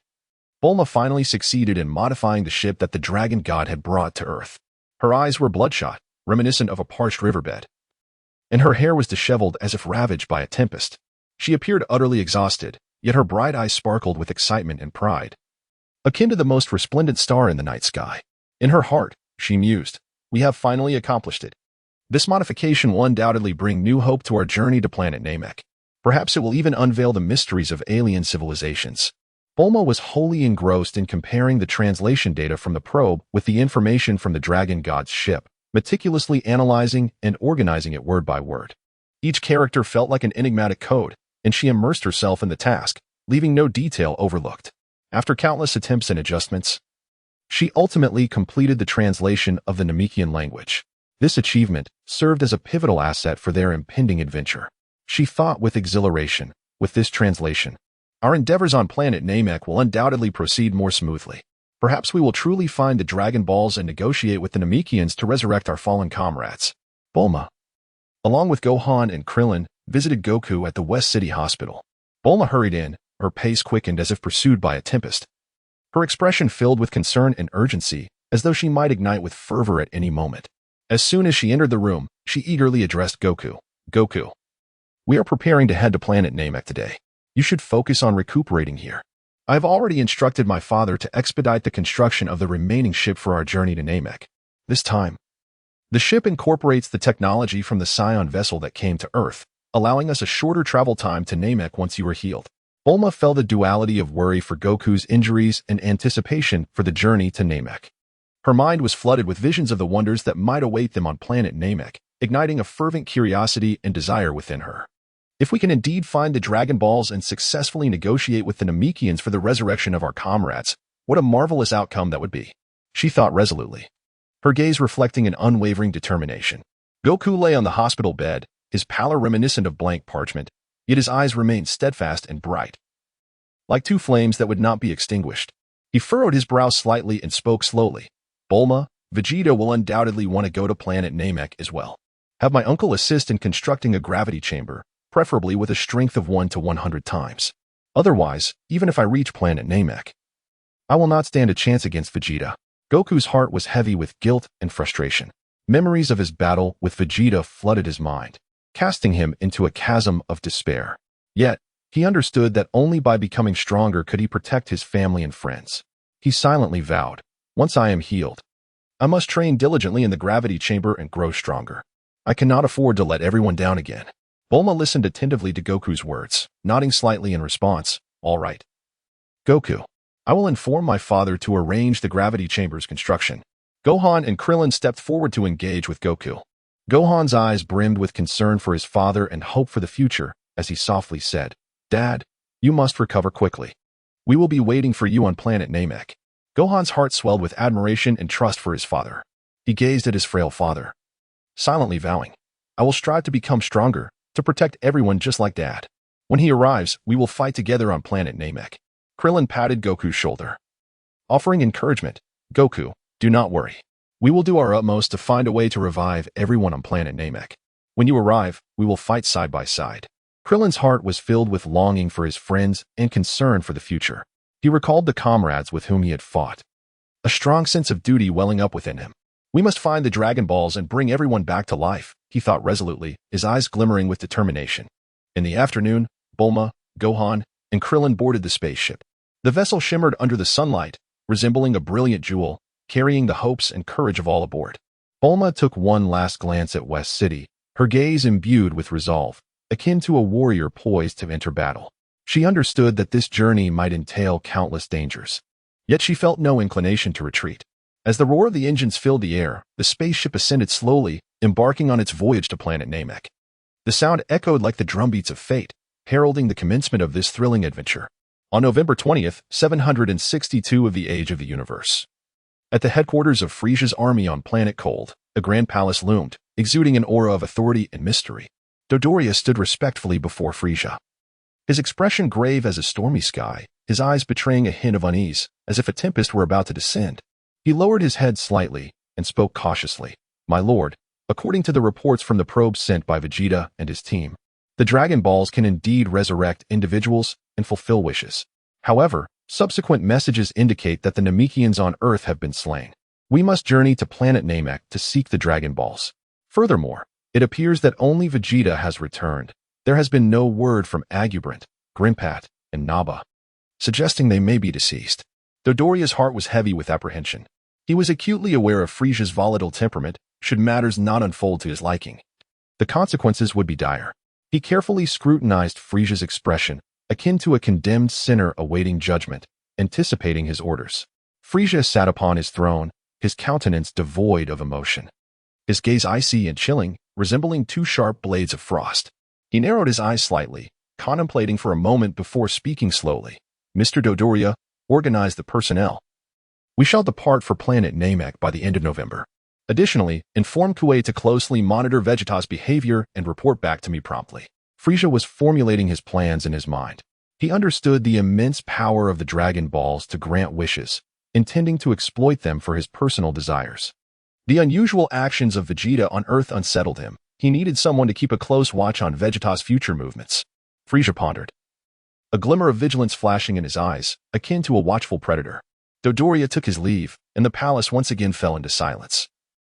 Bulma finally succeeded in modifying the ship that the dragon god had brought to Earth. Her eyes were bloodshot, reminiscent of a parched riverbed, and her hair was disheveled as if ravaged by a tempest. She appeared utterly exhausted, yet her bright eyes sparkled with excitement and pride, akin to the most resplendent star in the night sky. In her heart, she mused, "We have finally accomplished it. This modification will undoubtedly bring new hope to our journey to planet Namek. Perhaps it will even unveil the mysteries of alien civilizations." Bulma was wholly engrossed in comparing the translation data from the probe with the information from the dragon god's ship, meticulously analyzing and organizing it word by word. Each character felt like an enigmatic code, and she immersed herself in the task, leaving no detail overlooked. After countless attempts and adjustments, she ultimately completed the translation of the Namekian language. This achievement served as a pivotal asset for their impending adventure. She thought with exhilaration, "With this translation, our endeavors on planet Namek will undoubtedly proceed more smoothly. Perhaps we will truly find the Dragon Balls and negotiate with the Namekians to resurrect our fallen comrades." Bulma, along with Gohan and Krillin, visited Goku at the West City Hospital. Bulma hurried in, her pace quickened as if pursued by a tempest. Her expression filled with concern and urgency, as though she might ignite with fervor at any moment. As soon as she entered the room, she eagerly addressed Goku. "Goku, we are preparing to head to planet Namek today. You should focus on recuperating here. I have already instructed my father to expedite the construction of the remaining ship for our journey to Namek. This time, the ship incorporates the technology from the Saiyan vessel that came to Earth, allowing us a shorter travel time to Namek once you are healed." Bulma felt a duality of worry for Goku's injuries and anticipation for the journey to Namek. Her mind was flooded with visions of the wonders that might await them on planet Namek, igniting a fervent curiosity and desire within her. If we can indeed find the Dragon Balls and successfully negotiate with the Namekians for the resurrection of our comrades, what a marvelous outcome that would be, she thought resolutely, her gaze reflecting an unwavering determination. Goku lay on the hospital bed, his pallor reminiscent of blank parchment, yet his eyes remained steadfast and bright, like two flames that would not be extinguished. He furrowed his brow slightly and spoke slowly. "Bulma, Vegeta will undoubtedly want to go to planet Namek as well. Have my uncle assist in constructing a gravity chamber, preferably with a strength of 1 to 100 times. Otherwise, even if I reach planet Namek, I will not stand a chance against Vegeta." Goku's heart was heavy with guilt and frustration. Memories of his battle with Vegeta flooded his mind, casting him into a chasm of despair. Yet, he understood that only by becoming stronger could he protect his family and friends. He silently vowed, "Once I am healed, I must train diligently in the gravity chamber and grow stronger. I cannot afford to let everyone down again." Bulma listened attentively to Goku's words, nodding slightly in response. "All right, Goku, I will inform my father to arrange the gravity chamber's construction." Gohan and Krillin stepped forward to engage with Goku. Gohan's eyes brimmed with concern for his father and hope for the future as he softly said, "Dad, you must recover quickly. We will be waiting for you on planet Namek." Gohan's heart swelled with admiration and trust for his father. He gazed at his frail father, silently vowing, "I will strive to become stronger, to protect everyone just like Dad. When he arrives, we will fight together on planet Namek." Krillin patted Goku's shoulder, offering encouragement. "Goku, do not worry. We will do our utmost to find a way to revive everyone on planet Namek. When you arrive, we will fight side by side." Krillin's heart was filled with longing for his friends and concern for the future. He recalled the comrades with whom he had fought, a strong sense of duty welling up within him. "We must find the Dragon Balls and bring everyone back to life," he thought resolutely, his eyes glimmering with determination. In the afternoon, Bulma, Gohan, and Krillin boarded the spaceship. The vessel shimmered under the sunlight, resembling a brilliant jewel, carrying the hopes and courage of all aboard. Bulma took one last glance at West City, her gaze imbued with resolve, akin to a warrior poised to enter battle. She understood that this journey might entail countless dangers, yet she felt no inclination to retreat. As the roar of the engines filled the air, the spaceship ascended slowly, embarking on its voyage to planet Namek. The sound echoed like the drumbeats of fate, heralding the commencement of this thrilling adventure. On November 20th, 762 of the Age of the Universe. At the headquarters of Frisia's army on planet Cold, a grand palace loomed, exuding an aura of authority and mystery. Dodoria stood respectfully before Frisia, his expression grave as a stormy sky, his eyes betraying a hint of unease, as if a tempest were about to descend. He lowered his head slightly and spoke cautiously. My lord, according to the reports from the probe sent by Vegeta and his team, the Dragon Balls can indeed resurrect individuals and fulfill wishes. However, subsequent messages indicate that the Namekians on Earth have been slain. We must journey to planet Namek to seek the Dragon Balls. Furthermore, it appears that only Vegeta has returned. There has been no word from Agubrant, Grimpat, and Naba, suggesting they may be deceased. Dodoria's heart was heavy with apprehension. He was acutely aware of Frisia's volatile temperament should matters not unfold to his liking. The consequences would be dire. He carefully scrutinized Frisia's expression, akin to a condemned sinner awaiting judgment, anticipating his orders. Frisia sat upon his throne, his countenance devoid of emotion. His gaze icy and chilling, resembling two sharp blades of frost. He narrowed his eyes slightly, contemplating for a moment before speaking slowly. Mr. Dodoria, organize the personnel. We shall depart for planet Namek by the end of November. Additionally, inform Kuei to closely monitor Vegeta's behavior and report back to me promptly. Frisia was formulating his plans in his mind. He understood the immense power of the Dragon Balls to grant wishes, intending to exploit them for his personal desires. The unusual actions of Vegeta on Earth unsettled him. He needed someone to keep a close watch on Vegeta's future movements. Frisia pondered, a glimmer of vigilance flashing in his eyes, akin to a watchful predator. Dodoria took his leave, and the palace once again fell into silence,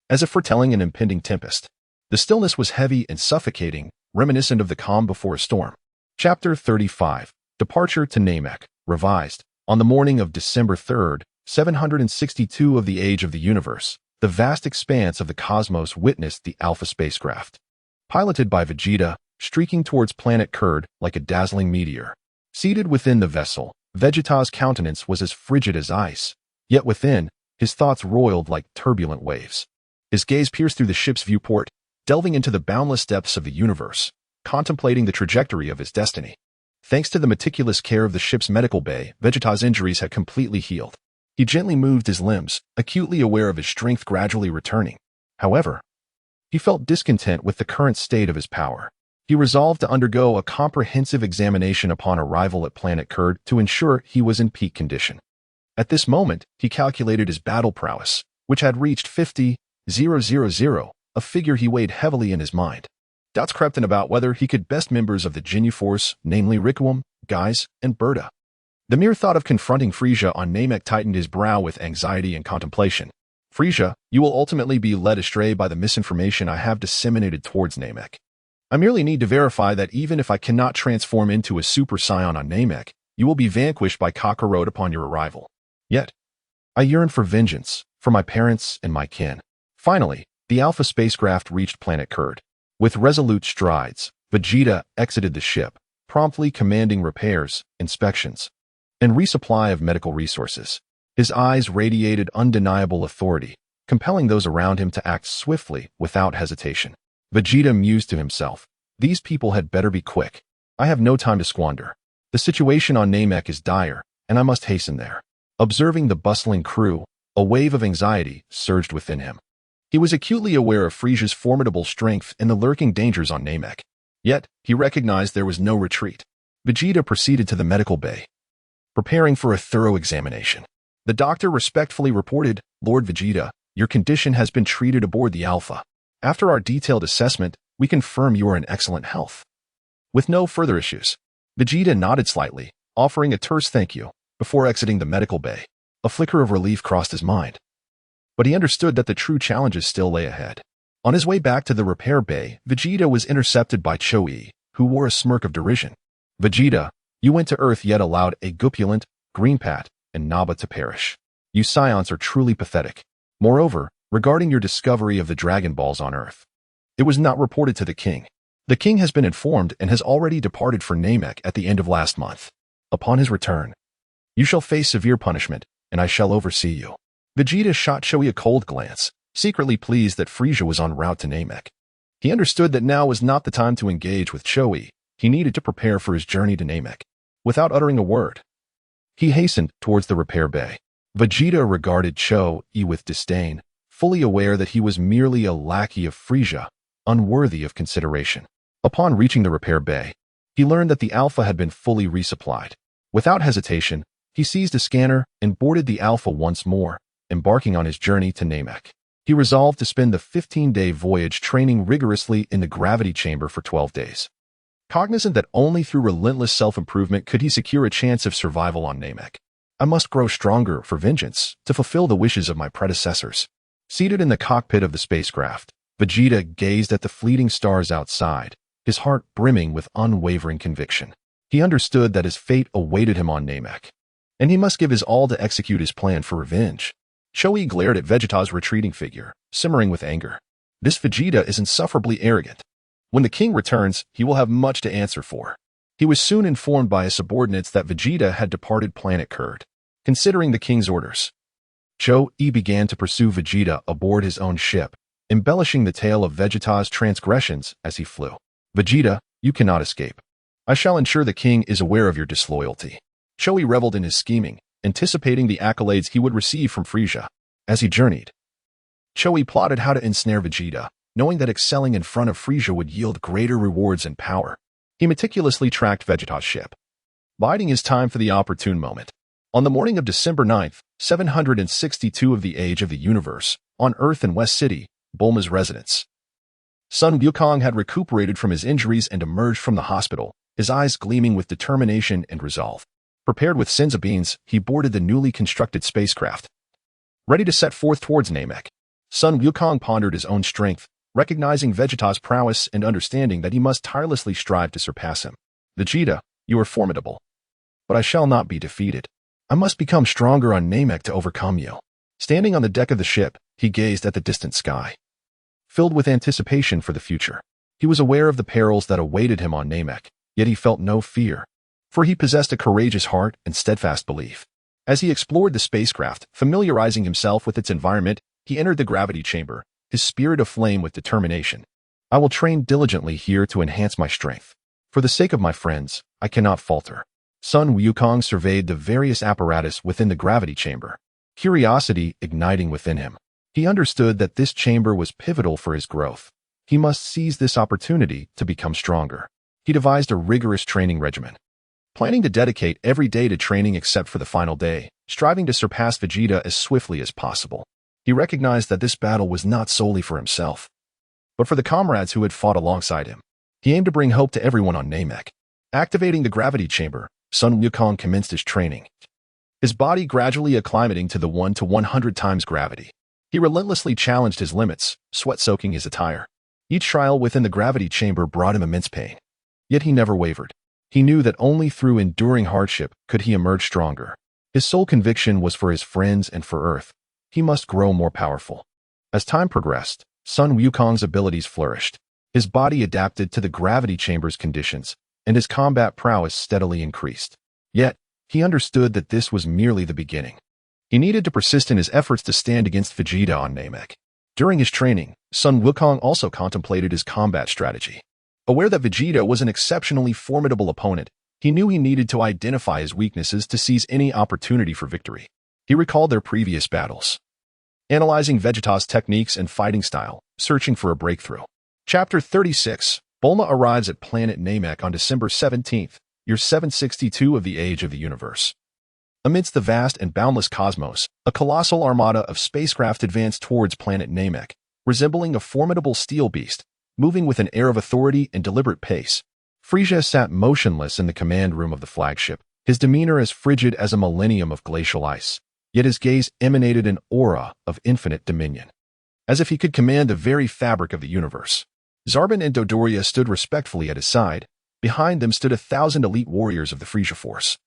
as if foretelling an impending tempest. The stillness was heavy and suffocating, reminiscent of the calm before a storm. Chapter 35. Departure to Namek, revised. On the morning of December 3rd, 762 of the age of the universe, the vast expanse of the cosmos witnessed the Alpha spacecraft. Piloted by Vegeta, streaking towards planet Kurd like a dazzling meteor. Seated within the vessel, Vegeta's countenance was as frigid as ice, yet within, his thoughts roiled like turbulent waves. His gaze pierced through the ship's viewport, delving into the boundless depths of the universe, contemplating the trajectory of his destiny. Thanks to the meticulous care of the ship's medical bay, Vegeta's injuries had completely healed. He gently moved his limbs, acutely aware of his strength gradually returning. However, he felt discontent with the current state of his power. He resolved to undergo a comprehensive examination upon arrival at planet Kurd to ensure he was in peak condition. At this moment, he calculated his battle prowess, which had reached 50,000, a figure he weighed heavily in his mind. Doubts crept in about whether he could best members of the Ginyu Force, namely Rikuum, Guise, and Berta. The mere thought of confronting Frisia on Namek tightened his brow with anxiety and contemplation. Frisia, you will ultimately be led astray by the misinformation I have disseminated towards Namek. I merely need to verify that even if I cannot transform into a Super Saiyan on Namek, you will be vanquished by Kakarot upon your arrival. Yet, I yearn for vengeance, for my parents and my kin. Finally, the Alpha spacecraft reached planet Kurd. With resolute strides, Vegeta exited the ship, promptly commanding repairs, inspections, and resupply of medical resources. His eyes radiated undeniable authority, compelling those around him to act swiftly without hesitation. Vegeta mused to himself, these people had better be quick. I have no time to squander. The situation on Namek is dire, and I must hasten there. Observing the bustling crew, a wave of anxiety surged within him. He was acutely aware of Frisia's formidable strength and the lurking dangers on Namek. Yet, he recognized there was no retreat. Vegeta proceeded to the medical bay, preparing for a thorough examination. The doctor respectfully reported, Lord Vegeta, your condition has been treated aboard the Alpha. After our detailed assessment, we confirm you are in excellent health, with no further issues. Vegeta nodded slightly, offering a terse thank you, before exiting the medical bay. A flicker of relief crossed his mind, but he understood that the true challenges still lay ahead. On his way back to the repair bay, Vegeta was intercepted by Choi, who wore a smirk of derision. Vegeta, you went to Earth yet allowed a Gupulent, Greenpat, and Naba to perish. You Saiyans are truly pathetic. Moreover, regarding your discovery of the Dragon Balls on Earth, it was not reported to the king. The king has been informed and has already departed for Namek at the end of last month. Upon his return, you shall face severe punishment, and I shall oversee you. Vegeta shot Choi a cold glance, secretly pleased that Frisia was en route to Namek. He understood that now was not the time to engage with Choi. He needed to prepare for his journey to Namek. Without uttering a word, he hastened towards the repair bay. Vegeta regarded Choi with disdain, fully aware that he was merely a lackey of Frisia, unworthy of consideration. Upon reaching the repair bay, he learned that the Alpha had been fully resupplied. Without hesitation, he seized a scanner and boarded the Alpha once more, embarking on his journey to Namek. He resolved to spend the 15-day voyage training rigorously in the gravity chamber for 12 days. Cognizant that only through relentless self-improvement could he secure a chance of survival on Namek. I must grow stronger for vengeance to fulfill the wishes of my predecessors. Seated in the cockpit of the spacecraft, Vegeta gazed at the fleeting stars outside, his heart brimming with unwavering conviction. He understood that his fate awaited him on Namek, and he must give his all to execute his plan for revenge. Choi glared at Vegeta's retreating figure, simmering with anger. This Vegeta is insufferably arrogant. When the king returns, he will have much to answer for. He was soon informed by his subordinates that Vegeta had departed planet Kurd. Considering the king's orders, Choi began to pursue Vegeta aboard his own ship, embellishing the tale of Vegeta's transgressions as he flew. Vegeta, you cannot escape. I shall ensure the king is aware of your disloyalty. Choi reveled in his scheming, anticipating the accolades he would receive from Frieza. As he journeyed, Choi plotted how to ensnare Vegeta, knowing that excelling in front of Frieza would yield greater rewards and power. He meticulously tracked Vegeta's ship, biding his time for the opportune moment. On the morning of December 9th, 762 of the age of the universe, on Earth in West City, Bulma's residence, Sun Wukong had recuperated from his injuries and emerged from the hospital, his eyes gleaming with determination and resolve. Prepared with senzu beans, he boarded the newly constructed spacecraft. Ready to set forth towards Namek, Sun Wukong pondered his own strength, recognizing Vegeta's prowess and understanding that he must tirelessly strive to surpass him. Vegeta, you are formidable, but I shall not be defeated. I must become stronger on Namek to overcome you. Standing on the deck of the ship, he gazed at the distant sky, filled with anticipation for the future. He was aware of the perils that awaited him on Namek, yet he felt no fear, for he possessed a courageous heart and steadfast belief. As he explored the spacecraft, familiarizing himself with its environment, he entered the gravity chamber, his spirit aflame with determination. I will train diligently here to enhance my strength. For the sake of my friends, I cannot falter. Sun Wukong surveyed the various apparatus within the gravity chamber, curiosity igniting within him. He understood that this chamber was pivotal for his growth. He must seize this opportunity to become stronger. He devised a rigorous training regimen, planning to dedicate every day to training except for the final day, striving to surpass Vegeta as swiftly as possible. He recognized that this battle was not solely for himself, but for the comrades who had fought alongside him. He aimed to bring hope to everyone on Namek. Activating the gravity chamber, Sun Wukong commenced his training, his body gradually acclimating to the 1 to 100 times gravity. He relentlessly challenged his limits, sweat-soaking his attire. Each trial within the gravity chamber brought him immense pain, yet he never wavered. He knew that only through enduring hardship could he emerge stronger. His sole conviction was for his friends and for Earth. He must grow more powerful. As time progressed, Sun Wukong's abilities flourished. His body adapted to the gravity chamber's conditions, and his combat prowess steadily increased. Yet, he understood that this was merely the beginning. He needed to persist in his efforts to stand against Vegeta on Namek. During his training, Sun Wukong also contemplated his combat strategy. Aware that Vegeta was an exceptionally formidable opponent, he knew he needed to identify his weaknesses to seize any opportunity for victory. He recalled their previous battles, analyzing Vegeta's techniques and fighting style, searching for a breakthrough. Chapter 36. Bulma arrives at planet Namek on December 17th, year 762 of the age of the universe. Amidst the vast and boundless cosmos, a colossal armada of spacecraft advanced towards planet Namek, resembling a formidable steel beast, moving with an air of authority and deliberate pace. Frieza sat motionless in the command room of the flagship, his demeanor as frigid as a millennium of glacial ice, yet his gaze emanated an aura of infinite dominion, as if he could command the very fabric of the universe. Zarbon and Dodoria stood respectfully at his side. Behind them stood 1,000 elite warriors of the Frieza Force,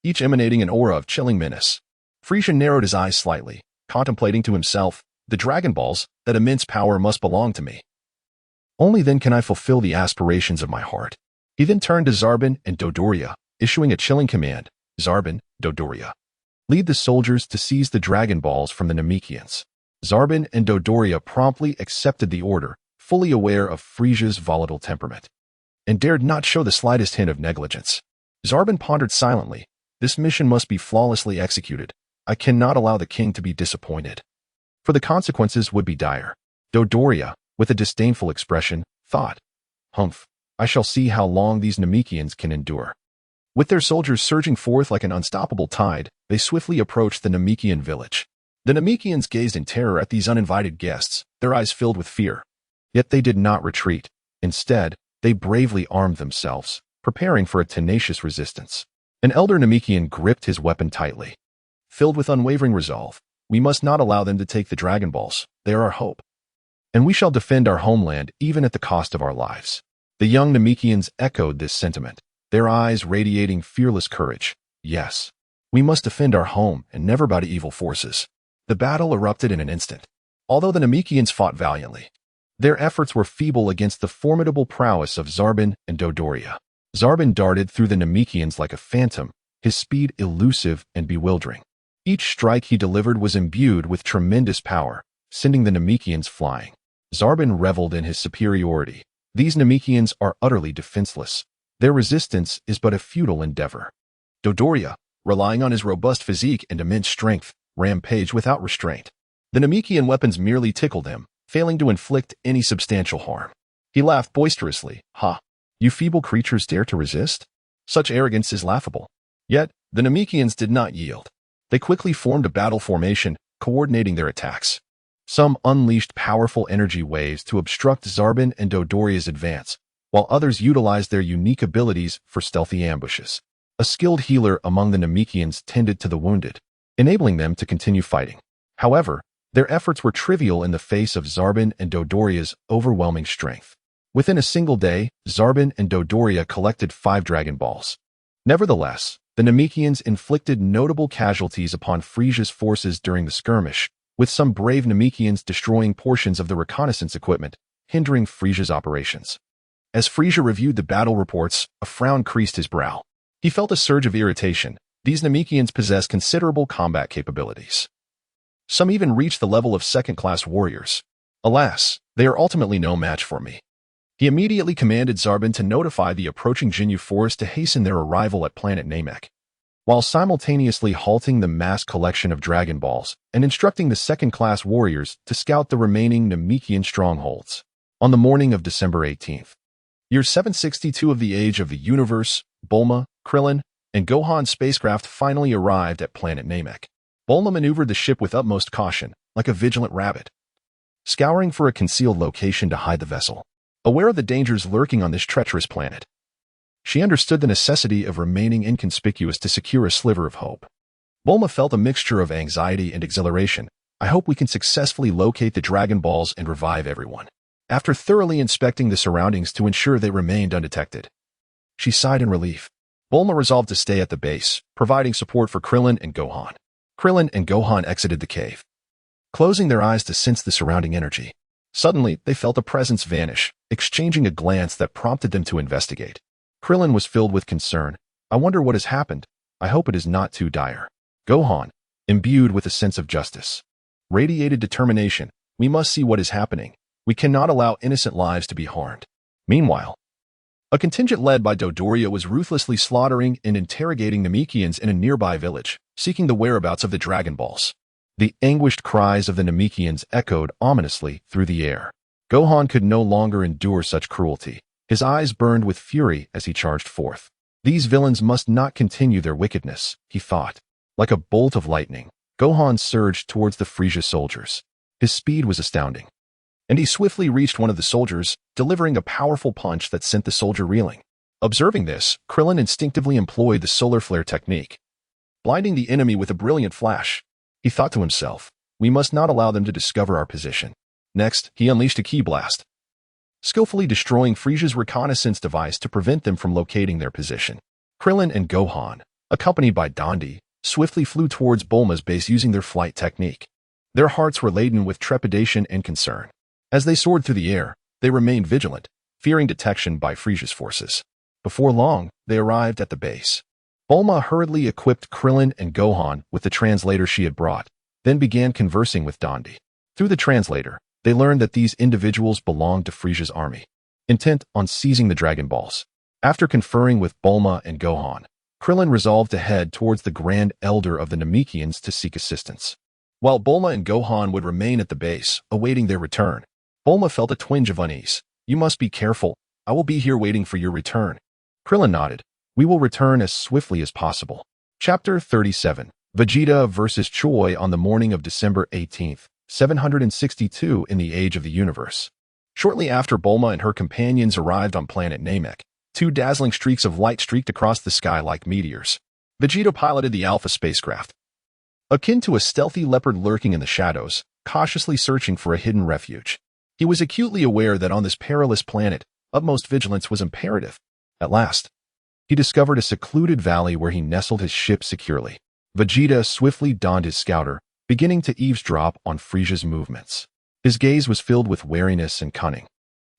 each emanating an aura of chilling menace. Frieza narrowed his eyes slightly, contemplating to himself, the Dragon Balls, that immense power must belong to me. Only then can I fulfill the aspirations of my heart. He then turned to Zarbon and Dodoria, issuing a chilling command. Zarbon, Dodoria, lead the soldiers to seize the Dragon Balls from the Namekians. Zarbon and Dodoria promptly accepted the order, fully aware of Frieza's volatile temperament, and dared not show the slightest hint of negligence. Zarbon pondered silently. This mission must be flawlessly executed. I cannot allow the king to be disappointed, for the consequences would be dire. Dodoria, with a disdainful expression, thought, Humph, I shall see how long these Namekians can endure. With their soldiers surging forth like an unstoppable tide, they swiftly approached the Namekian village. The Namekians gazed in terror at these uninvited guests, their eyes filled with fear. Yet they did not retreat. Instead, they bravely armed themselves, preparing for a tenacious resistance. An elder Namekian gripped his weapon tightly. Filled with unwavering resolve, we must not allow them to take the Dragon Balls. They are our hope. And we shall defend our homeland even at the cost of our lives. The young Namekians echoed this sentiment, their eyes radiating fearless courage. Yes, we must defend our home and never bow to evil forces. The battle erupted in an instant. Although the Namekians fought valiantly, their efforts were feeble against the formidable prowess of Zarbin and Dodoria. Zarbin darted through the Namekians like a phantom, his speed elusive and bewildering. Each strike he delivered was imbued with tremendous power, sending the Namekians flying. Zarbin reveled in his superiority. These Namekians are utterly defenseless. Their resistance is but a futile endeavor. Dodoria, relying on his robust physique and immense strength, rampaged without restraint. The Namekian weapons merely tickled him, failing to inflict any substantial harm. He laughed boisterously. Ha! You feeble creatures dare to resist? Such arrogance is laughable. Yet, the Namekians did not yield. They quickly formed a battle formation, coordinating their attacks. Some unleashed powerful energy waves to obstruct Zarbin and Dodoria's advance, while others utilized their unique abilities for stealthy ambushes. A skilled healer among the Namekians tended to the wounded, enabling them to continue fighting. However, their efforts were trivial in the face of Zarbin and Dodoria's overwhelming strength. Within a single day, Zarbin and Dodoria collected 5 Dragon Balls. Nevertheless, the Namekians inflicted notable casualties upon Frisia's forces during the skirmish, with some brave Namekians destroying portions of the reconnaissance equipment, hindering Frisia's operations. As Frisia reviewed the battle reports, a frown creased his brow. He felt a surge of irritation. These Namekians possess considerable combat capabilities. Some even reached the level of second-class warriors. Alas, they are ultimately no match for me. He immediately commanded Zarbin to notify the approaching Jinyu force to hasten their arrival at planet Namek, while simultaneously halting the mass collection of Dragon Balls and instructing the second-class warriors to scout the remaining Namekian strongholds. On the morning of December 18th, year 762 of the Age of the Universe, Bulma, Krillin, and Gohan's spacecraft finally arrived at planet Namek. Bulma maneuvered the ship with utmost caution, like a vigilant rabbit, scouring for a concealed location to hide the vessel. Aware of the dangers lurking on this treacherous planet, she understood the necessity of remaining inconspicuous to secure a sliver of hope. Bulma felt a mixture of anxiety and exhilaration. I hope we can successfully locate the Dragon Balls and revive everyone. After thoroughly inspecting the surroundings to ensure they remained undetected, she sighed in relief. Bulma resolved to stay at the base, providing support for Krillin and Gohan. Krillin and Gohan exited the cave, closing their eyes to sense the surrounding energy. Suddenly, they felt a presence vanish, exchanging a glance that prompted them to investigate. Krillin was filled with concern. I wonder what has happened. I hope it is not too dire. Gohan, imbued with a sense of justice, radiated determination. We must see what is happening. We cannot allow innocent lives to be harmed. Meanwhile, a contingent led by Dodoria was ruthlessly slaughtering and interrogating Namekians in a nearby village, seeking the whereabouts of the Dragon Balls. The anguished cries of the Namekians echoed ominously through the air. Gohan could no longer endure such cruelty. His eyes burned with fury as he charged forth. These villains must not continue their wickedness, he thought. Like a bolt of lightning, Gohan surged towards the Frisia soldiers. His speed was astounding, and he swiftly reached one of the soldiers, delivering a powerful punch that sent the soldier reeling. Observing this, Krillin instinctively employed the solar flare technique, blinding the enemy with a brilliant flash. He thought to himself, we must not allow them to discover our position. Next, he unleashed a ki blast, skillfully destroying Frisia's reconnaissance device to prevent them from locating their position. Krillin and Gohan, accompanied by Dondi, swiftly flew towards Bulma's base using their flight technique. Their hearts were laden with trepidation and concern. As they soared through the air, they remained vigilant, fearing detection by Frisia's forces. Before long, they arrived at the base. Bulma hurriedly equipped Krillin and Gohan with the translator she had brought, then began conversing with Dondi. Through the translator, they learned that these individuals belonged to Frisia's army, intent on seizing the Dragon Balls. After conferring with Bulma and Gohan, Krillin resolved to head towards the Grand Elder of the Namekians to seek assistance. While Bulma and Gohan would remain at the base, awaiting their return, Bulma felt a twinge of unease. You must be careful. I will be here waiting for your return. Krillin nodded. We will return as swiftly as possible. Chapter 37. Vegeta versus Choi on the morning of December 18th, 762 in the Age of the Universe. Shortly after Bulma and her companions arrived on planet Namek, two dazzling streaks of light streaked across the sky like meteors. Vegeta piloted the Alpha spacecraft, akin to a stealthy leopard lurking in the shadows, cautiously searching for a hidden refuge. He was acutely aware that on this perilous planet, utmost vigilance was imperative. At last, he discovered a secluded valley where he nestled his ship securely. Vegeta swiftly donned his scouter, beginning to eavesdrop on Frieza's movements. His gaze was filled with wariness and cunning.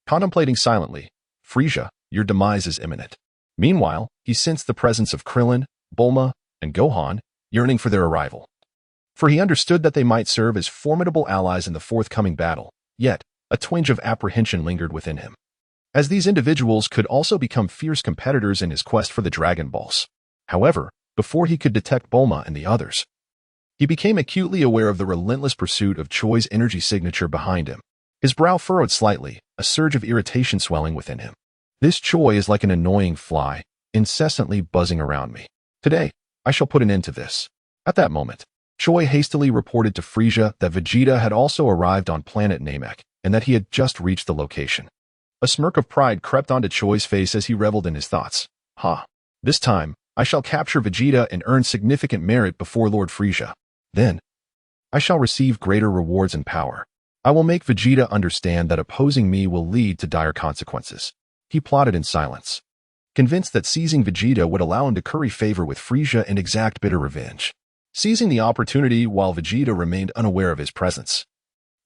Contemplating silently, "Frieza, your demise is imminent." Meanwhile, he sensed the presence of Krillin, Bulma, and Gohan, yearning for their arrival. For he understood that they might serve as formidable allies in the forthcoming battle, yet a twinge of apprehension lingered within him, as these individuals could also become fierce competitors in his quest for the Dragon Balls. However, before he could detect Bulma and the others, he became acutely aware of the relentless pursuit of Choi's energy signature behind him. His brow furrowed slightly, a surge of irritation swelling within him. This Choi is like an annoying fly, incessantly buzzing around me. Today, I shall put an end to this. At that moment, Choi hastily reported to Frieza that Vegeta had also arrived on planet Namek, and that he had just reached the location. A smirk of pride crept onto Choi's face as he reveled in his thoughts. This time, I shall capture Vegeta and earn significant merit before Lord Frieza. Then, I shall receive greater rewards and power. I will make Vegeta understand that opposing me will lead to dire consequences. He plotted in silence, convinced that seizing Vegeta would allow him to curry favor with Frieza and exact bitter revenge. Seizing the opportunity while Vegeta remained unaware of his presence,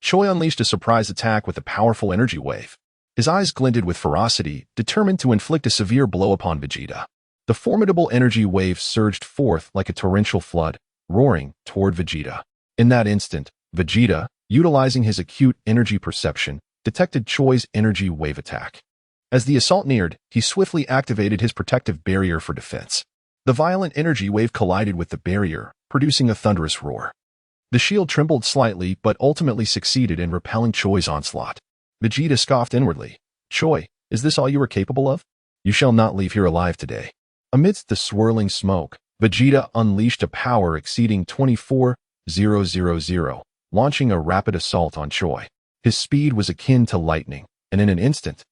Choi unleashed a surprise attack with a powerful energy wave. His eyes glinted with ferocity, determined to inflict a severe blow upon Vegeta. The formidable energy wave surged forth like a torrential flood, roaring toward Vegeta. In that instant, Vegeta, utilizing his acute energy perception, detected Choi's energy wave attack. As the assault neared, he swiftly activated his protective barrier for defense. The violent energy wave collided with the barrier, producing a thunderous roar. The shield trembled slightly but ultimately succeeded in repelling Choi's onslaught. Vegeta scoffed inwardly. "Choi, is this all you are capable of? You shall not leave here alive today." Amidst the swirling smoke, Vegeta unleashed a power exceeding 24,000, launching a rapid assault on Choi. His speed was akin to lightning, and in an instant,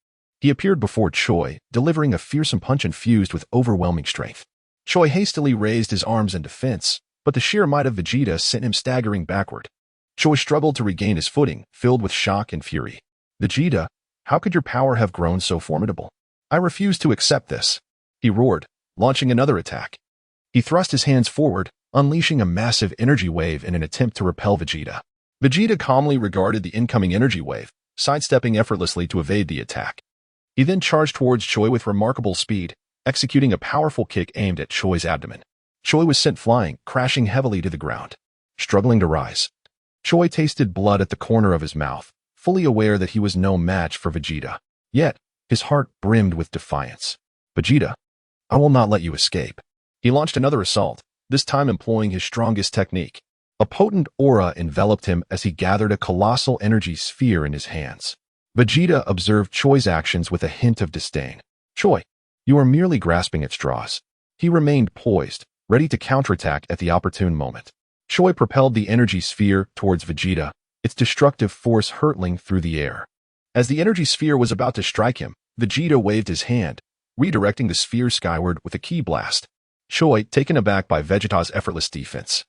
he appeared before Choi, delivering a fearsome punch infused with overwhelming strength. Choi hastily raised his arms in defense, but the sheer might of Vegeta sent him staggering backward. Choi struggled to regain his footing, filled with shock and fury. "Vegeta, how could your power have grown so formidable? I refuse to accept this," he roared, launching another attack. He thrust his hands forward, unleashing a massive energy wave in an attempt to repel Vegeta. Vegeta calmly regarded the incoming energy wave, sidestepping effortlessly to evade the attack. He then charged towards Choi with remarkable speed, executing a powerful kick aimed at Choi's abdomen. Choi was sent flying, crashing heavily to the ground. Struggling to rise, Choi tasted blood at the corner of his mouth, fully aware that he was no match for Vegeta. Yet, his heart brimmed with defiance. "Vegeta, I will not let you escape." He launched another assault, this time employing his strongest technique. A potent aura enveloped him as he gathered a colossal energy sphere in his hands. Vegeta observed Choi's actions with a hint of disdain. "Choi, you are merely grasping at straws." He remained poised, ready to counterattack at the opportune moment. Choi propelled the energy sphere towards Vegeta, its destructive force hurtling through the air. As the energy sphere was about to strike him, Vegeta waved his hand, redirecting the sphere skyward with a ki blast. Choi, taken aback by Vegeta's effortless defense,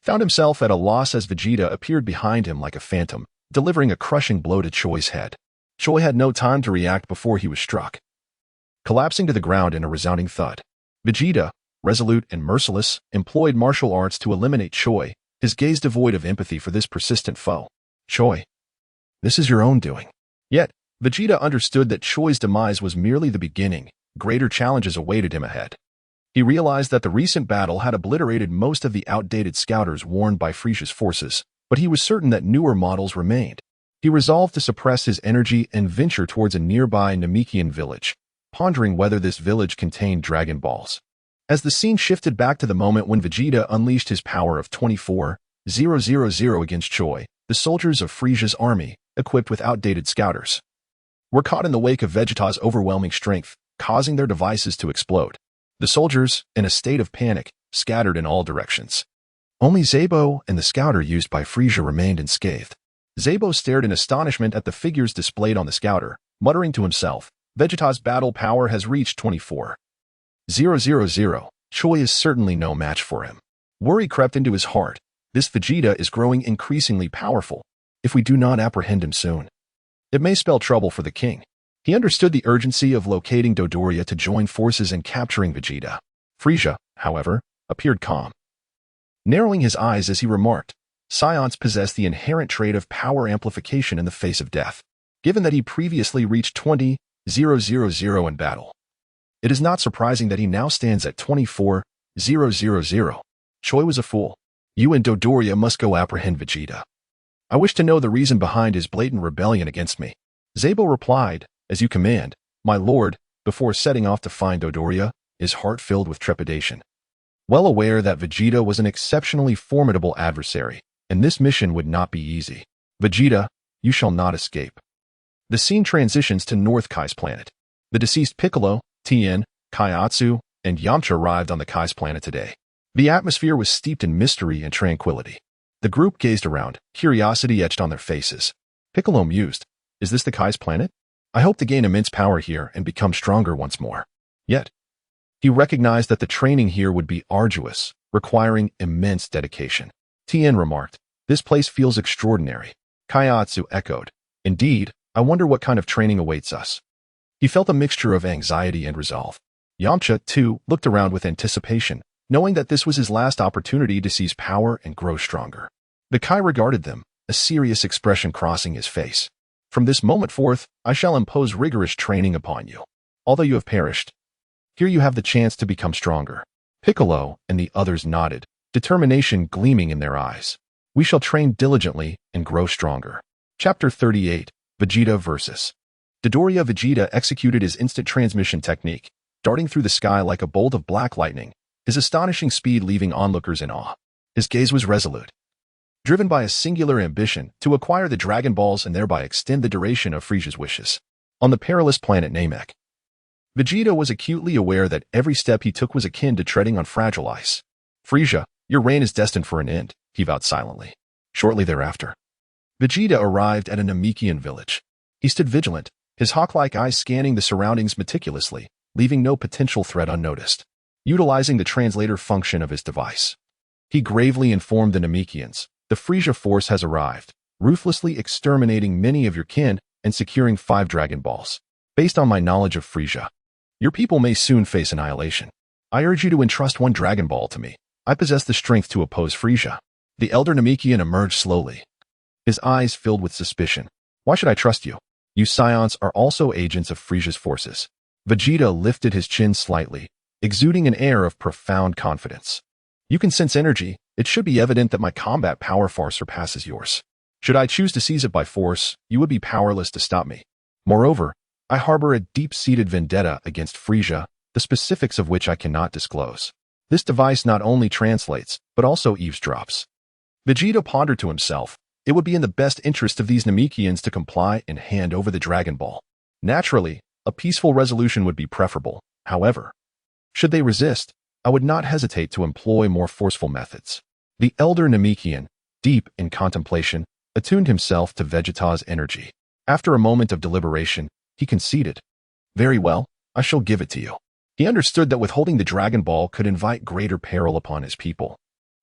found himself at a loss as Vegeta appeared behind him like a phantom, delivering a crushing blow to Choi's head. Choi had no time to react before he was struck, collapsing to the ground in a resounding thud. Vegeta, resolute and merciless, employed martial arts to eliminate Choi, his gaze devoid of empathy for this persistent foe. "Choi, this is your own doing." Yet, Vegeta understood that Choi's demise was merely the beginning. Greater challenges awaited him ahead. He realized that the recent battle had obliterated most of the outdated scouters worn by Frieza's forces, but he was certain that newer models remained. He resolved to suppress his energy and venture towards a nearby Namekian village, pondering whether this village contained Dragon Balls. As the scene shifted back to the moment when Vegeta unleashed his power of 24,000 against Choi, the soldiers of Frieza's army, equipped with outdated scouters, were caught in the wake of Vegeta's overwhelming strength, causing their devices to explode. The soldiers, in a state of panic, scattered in all directions. Only Zabo and the scouter used by Frieza remained unscathed. Zabo stared in astonishment at the figures displayed on the scouter, muttering to himself, Vegeta's battle power has reached 24,000. Choi is certainly no match for him. Worry crept into his heart. This Vegeta is growing increasingly powerful. If we do not apprehend him soon, it may spell trouble for the king. He understood the urgency of locating Dodoria to join forces and capturing Vegeta. Frieza, however, appeared calm, narrowing his eyes as he remarked, Saiyans possess the inherent trait of power amplification in the face of death. Given that he previously reached 20,000 in battle, it is not surprising that he now stands at 24,000. Choi was a fool. You and Dodoria must go apprehend Vegeta. I wish to know the reason behind his blatant rebellion against me. Zabo replied, As you command, my lord, before setting off to find Dodoria, his heart filled with trepidation. Well aware that Vegeta was an exceptionally formidable adversary, and this mission would not be easy. Vegeta, you shall not escape. The scene transitions to North Kai's planet. The deceased Piccolo, Tien, Kaiatsu, and Yamcha arrived on the Kai's planet today. The atmosphere was steeped in mystery and tranquility. The group gazed around, curiosity etched on their faces. Piccolo mused, Is this the Kai's planet? I hope to gain immense power here and become stronger once more. Yet, he recognized that the training here would be arduous, requiring immense dedication. Tien remarked, This place feels extraordinary. Kaiatsu echoed, Indeed, I wonder what kind of training awaits us. He felt a mixture of anxiety and resolve. Yamcha, too, looked around with anticipation, knowing that this was his last opportunity to seize power and grow stronger. The Kai regarded them, a serious expression crossing his face. From this moment forth, I shall impose rigorous training upon you. Although you have perished, here you have the chance to become stronger. Piccolo and the others nodded, determination gleaming in their eyes. We shall train diligently and grow stronger. Chapter 38, Vegeta vs. Dodoria. Vegeta executed his instant transmission technique, darting through the sky like a bolt of black lightning, his astonishing speed leaving onlookers in awe. His gaze was resolute, driven by a singular ambition to acquire the Dragon Balls and thereby extend the duration of Frieza's wishes. On the perilous planet Namek, Vegeta was acutely aware that every step he took was akin to treading on fragile ice. Frieza, your reign is destined for an end, he vowed silently. Shortly thereafter, Vegeta arrived at a Namekian village. He stood vigilant, his hawk-like eyes scanning the surroundings meticulously, leaving no potential threat unnoticed. Utilizing the translator function of his device, he gravely informed the Namekians, the Frieza force has arrived, ruthlessly exterminating many of your kin and securing 5 Dragon Balls. Based on my knowledge of Frieza, your people may soon face annihilation. I urge you to entrust 1 Dragon Ball to me. I possess the strength to oppose Frieza. The elder Namekian emerged slowly, his eyes filled with suspicion. Why should I trust you? You Saiyans are also agents of Frieza's forces. Vegeta lifted his chin slightly, exuding an air of profound confidence. You can sense energy. It should be evident that my combat power far surpasses yours. Should I choose to seize it by force, you would be powerless to stop me. Moreover, I harbor a deep-seated vendetta against Frieza, the specifics of which I cannot disclose. This device not only translates, but also eavesdrops. Vegeta pondered to himself, it would be in the best interest of these Namekians to comply and hand over the Dragon Ball. Naturally, a peaceful resolution would be preferable. However, should they resist, I would not hesitate to employ more forceful methods. The elder Namekian, deep in contemplation, attuned himself to Vegeta's energy. After a moment of deliberation, he conceded, Very well, I shall give it to you. He understood that withholding the Dragon Ball could invite greater peril upon his people,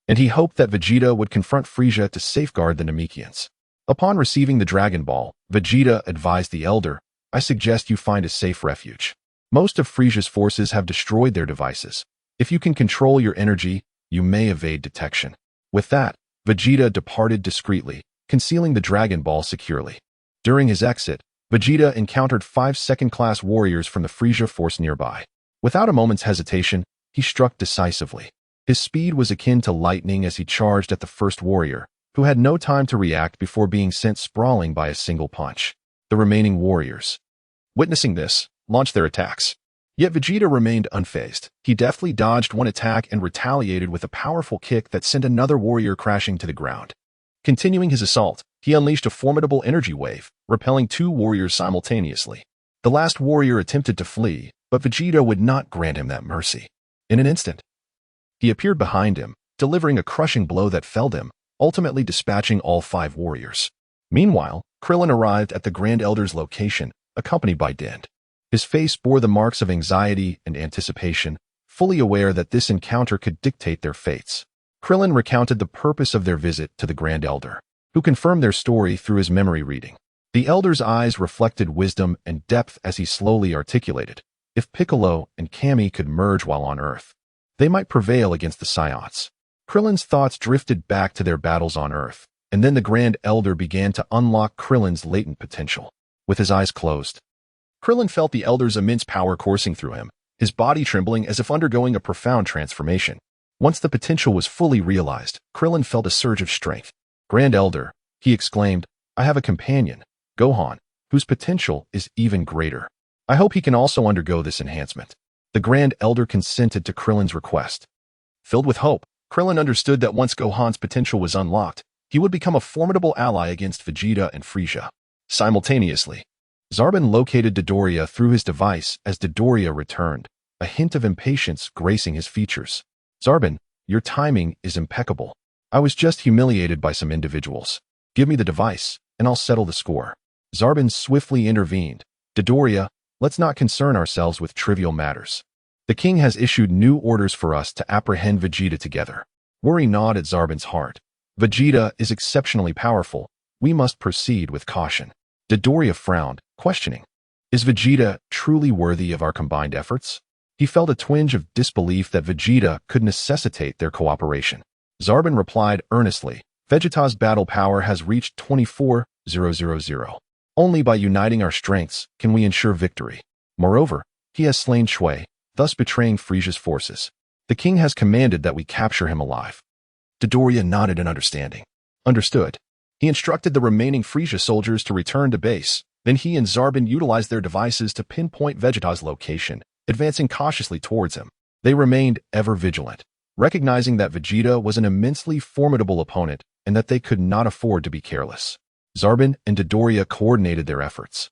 and he hoped that Vegeta would confront Frieza to safeguard the Namekians. Upon receiving the Dragon Ball, Vegeta advised the elder, I suggest you find a safe refuge. Most of Frieza's forces have destroyed their devices. If you can control your energy, you may evade detection. With that, Vegeta departed discreetly, concealing the Dragon Ball securely. During his exit, Vegeta encountered 5 second-class warriors from the Frieza force nearby. Without a moment's hesitation, he struck decisively. His speed was akin to lightning as he charged at the first warrior, who had no time to react before being sent sprawling by a single punch. The remaining warriors, witnessing this, launched their attacks. Yet Vegeta remained unfazed. He deftly dodged one attack and retaliated with a powerful kick that sent another warrior crashing to the ground. Continuing his assault, he unleashed a formidable energy wave, repelling 2 warriors simultaneously. The last warrior attempted to flee, but Vegeta would not grant him that mercy. In an instant, he appeared behind him, delivering a crushing blow that felled him, ultimately dispatching all 5 warriors. Meanwhile, Krillin arrived at the Grand Elder's location, accompanied by Din. His face bore the marks of anxiety and anticipation, fully aware that this encounter could dictate their fates. Krillin recounted the purpose of their visit to the Grand Elder, who confirmed their story through his memory reading. The Elder's eyes reflected wisdom and depth as he slowly articulated, if Piccolo and Kami could merge while on Earth, they might prevail against the Saiyans. Krillin's thoughts drifted back to their battles on Earth, and then the Grand Elder began to unlock Krillin's latent potential. With his eyes closed, Krillin felt the Elder's immense power coursing through him, his body trembling as if undergoing a profound transformation. Once the potential was fully realized, Krillin felt a surge of strength. Grand Elder, he exclaimed, I have a companion, Gohan, whose potential is even greater. I hope he can also undergo this enhancement. The Grand Elder consented to Krillin's request. Filled with hope, Krillin understood that once Gohan's potential was unlocked, he would become a formidable ally against Vegeta and Frieza. Simultaneously, Zarbon located Dodoria through his device as Dodoria returned, a hint of impatience gracing his features. Zarbon, your timing is impeccable. I was just humiliated by some individuals. Give me the device, and I'll settle the score. Zarbon swiftly intervened. Dodoria, let's not concern ourselves with trivial matters. The king has issued new orders for us to apprehend Vegeta together. Worry gnawed at Zarbon's heart. Vegeta is exceptionally powerful. We must proceed with caution. Dodoria frowned, questioning. Is Vegeta truly worthy of our combined efforts? He felt a twinge of disbelief that Vegeta could necessitate their cooperation. Zarbon replied earnestly, Vegeta's battle power has reached 24,000. Only by uniting our strengths can we ensure victory. Moreover, he has slain Shui, thus betraying Frieza's forces. The king has commanded that we capture him alive. Dodoria nodded in understanding. Understood. He instructed the remaining Frieza soldiers to return to base. Then he and Zarbon utilized their devices to pinpoint Vegeta's location, advancing cautiously towards him. They remained ever vigilant, recognizing that Vegeta was an immensely formidable opponent and that they could not afford to be careless. Zarbon and Dodoria coordinated their efforts,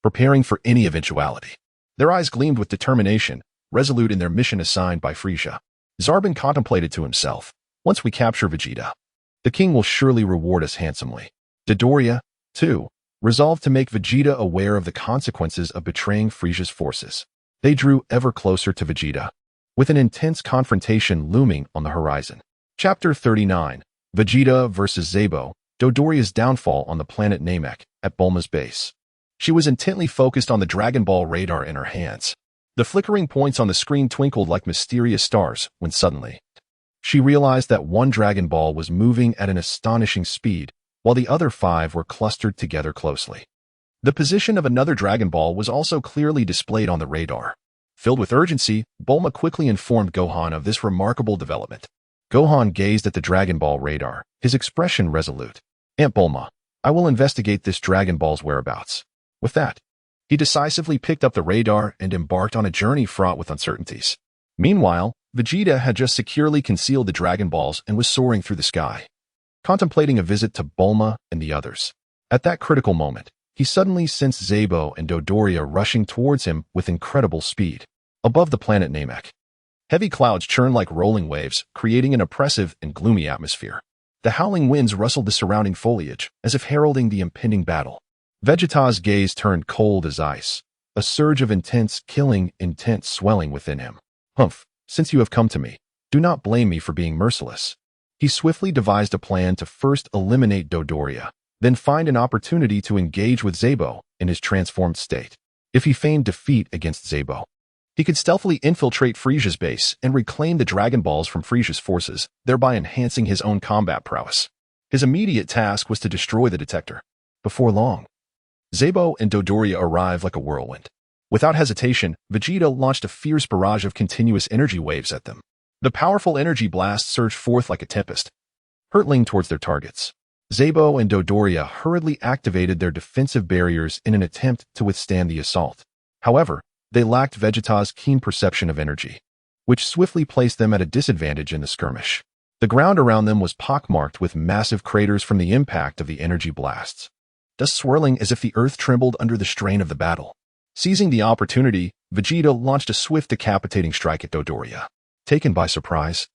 preparing for any eventuality. Their eyes gleamed with determination, resolute in their mission assigned by Frieza. Zarbon contemplated to himself, once we capture Vegeta, the king will surely reward us handsomely. Dodoria, too, resolved to make Vegeta aware of the consequences of betraying Frieza's forces. They drew ever closer to Vegeta, with an intense confrontation looming on the horizon. Chapter 39, Vegeta vs. Zabo, Dodoria's downfall on the planet Namek, at Bulma's base. She was intently focused on the Dragon Ball radar in her hands. The flickering points on the screen twinkled like mysterious stars when suddenly, she realized that one Dragon Ball was moving at an astonishing speed, while the other 5 were clustered together closely. The position of another Dragon Ball was also clearly displayed on the radar. Filled with urgency, Bulma quickly informed Gohan of this remarkable development. Gohan gazed at the Dragon Ball radar, his expression resolute. Aunt Bulma, I will investigate this Dragon Ball's whereabouts. With that, he decisively picked up the radar and embarked on a journey fraught with uncertainties. Meanwhile, Vegeta had just securely concealed the Dragon Balls and was soaring through the sky, contemplating a visit to Bulma and the others. At that critical moment, he suddenly sensed Zabo and Dodoria rushing towards him with incredible speed. Above the planet Namek, heavy clouds churned like rolling waves, creating an oppressive and gloomy atmosphere. The howling winds rustled the surrounding foliage, as if heralding the impending battle. Vegeta's gaze turned cold as ice, a surge of intense, killing intent swelling within him. Humph, since you have come to me, do not blame me for being merciless. He swiftly devised a plan to first eliminate Dodoria, then find an opportunity to engage with Zabo in his transformed state. If he feigned defeat against Zabo, he could stealthily infiltrate Frieza's base and reclaim the Dragon Balls from Frieza's forces, thereby enhancing his own combat prowess. His immediate task was to destroy the detector. Before long, Zabo and Dodoria arrived like a whirlwind. Without hesitation, Vegeta launched a fierce barrage of continuous energy waves at them. The powerful energy blast surged forth like a tempest, hurtling towards their targets. Zabo and Dodoria hurriedly activated their defensive barriers in an attempt to withstand the assault. However, they lacked Vegeta's keen perception of energy, which swiftly placed them at a disadvantage in the skirmish. The ground around them was pockmarked with massive craters from the impact of the energy blasts, dust swirling as if the earth trembled under the strain of the battle. Seizing the opportunity, Vegeta launched a swift decapitating strike at Dodoria. Taken by surprise,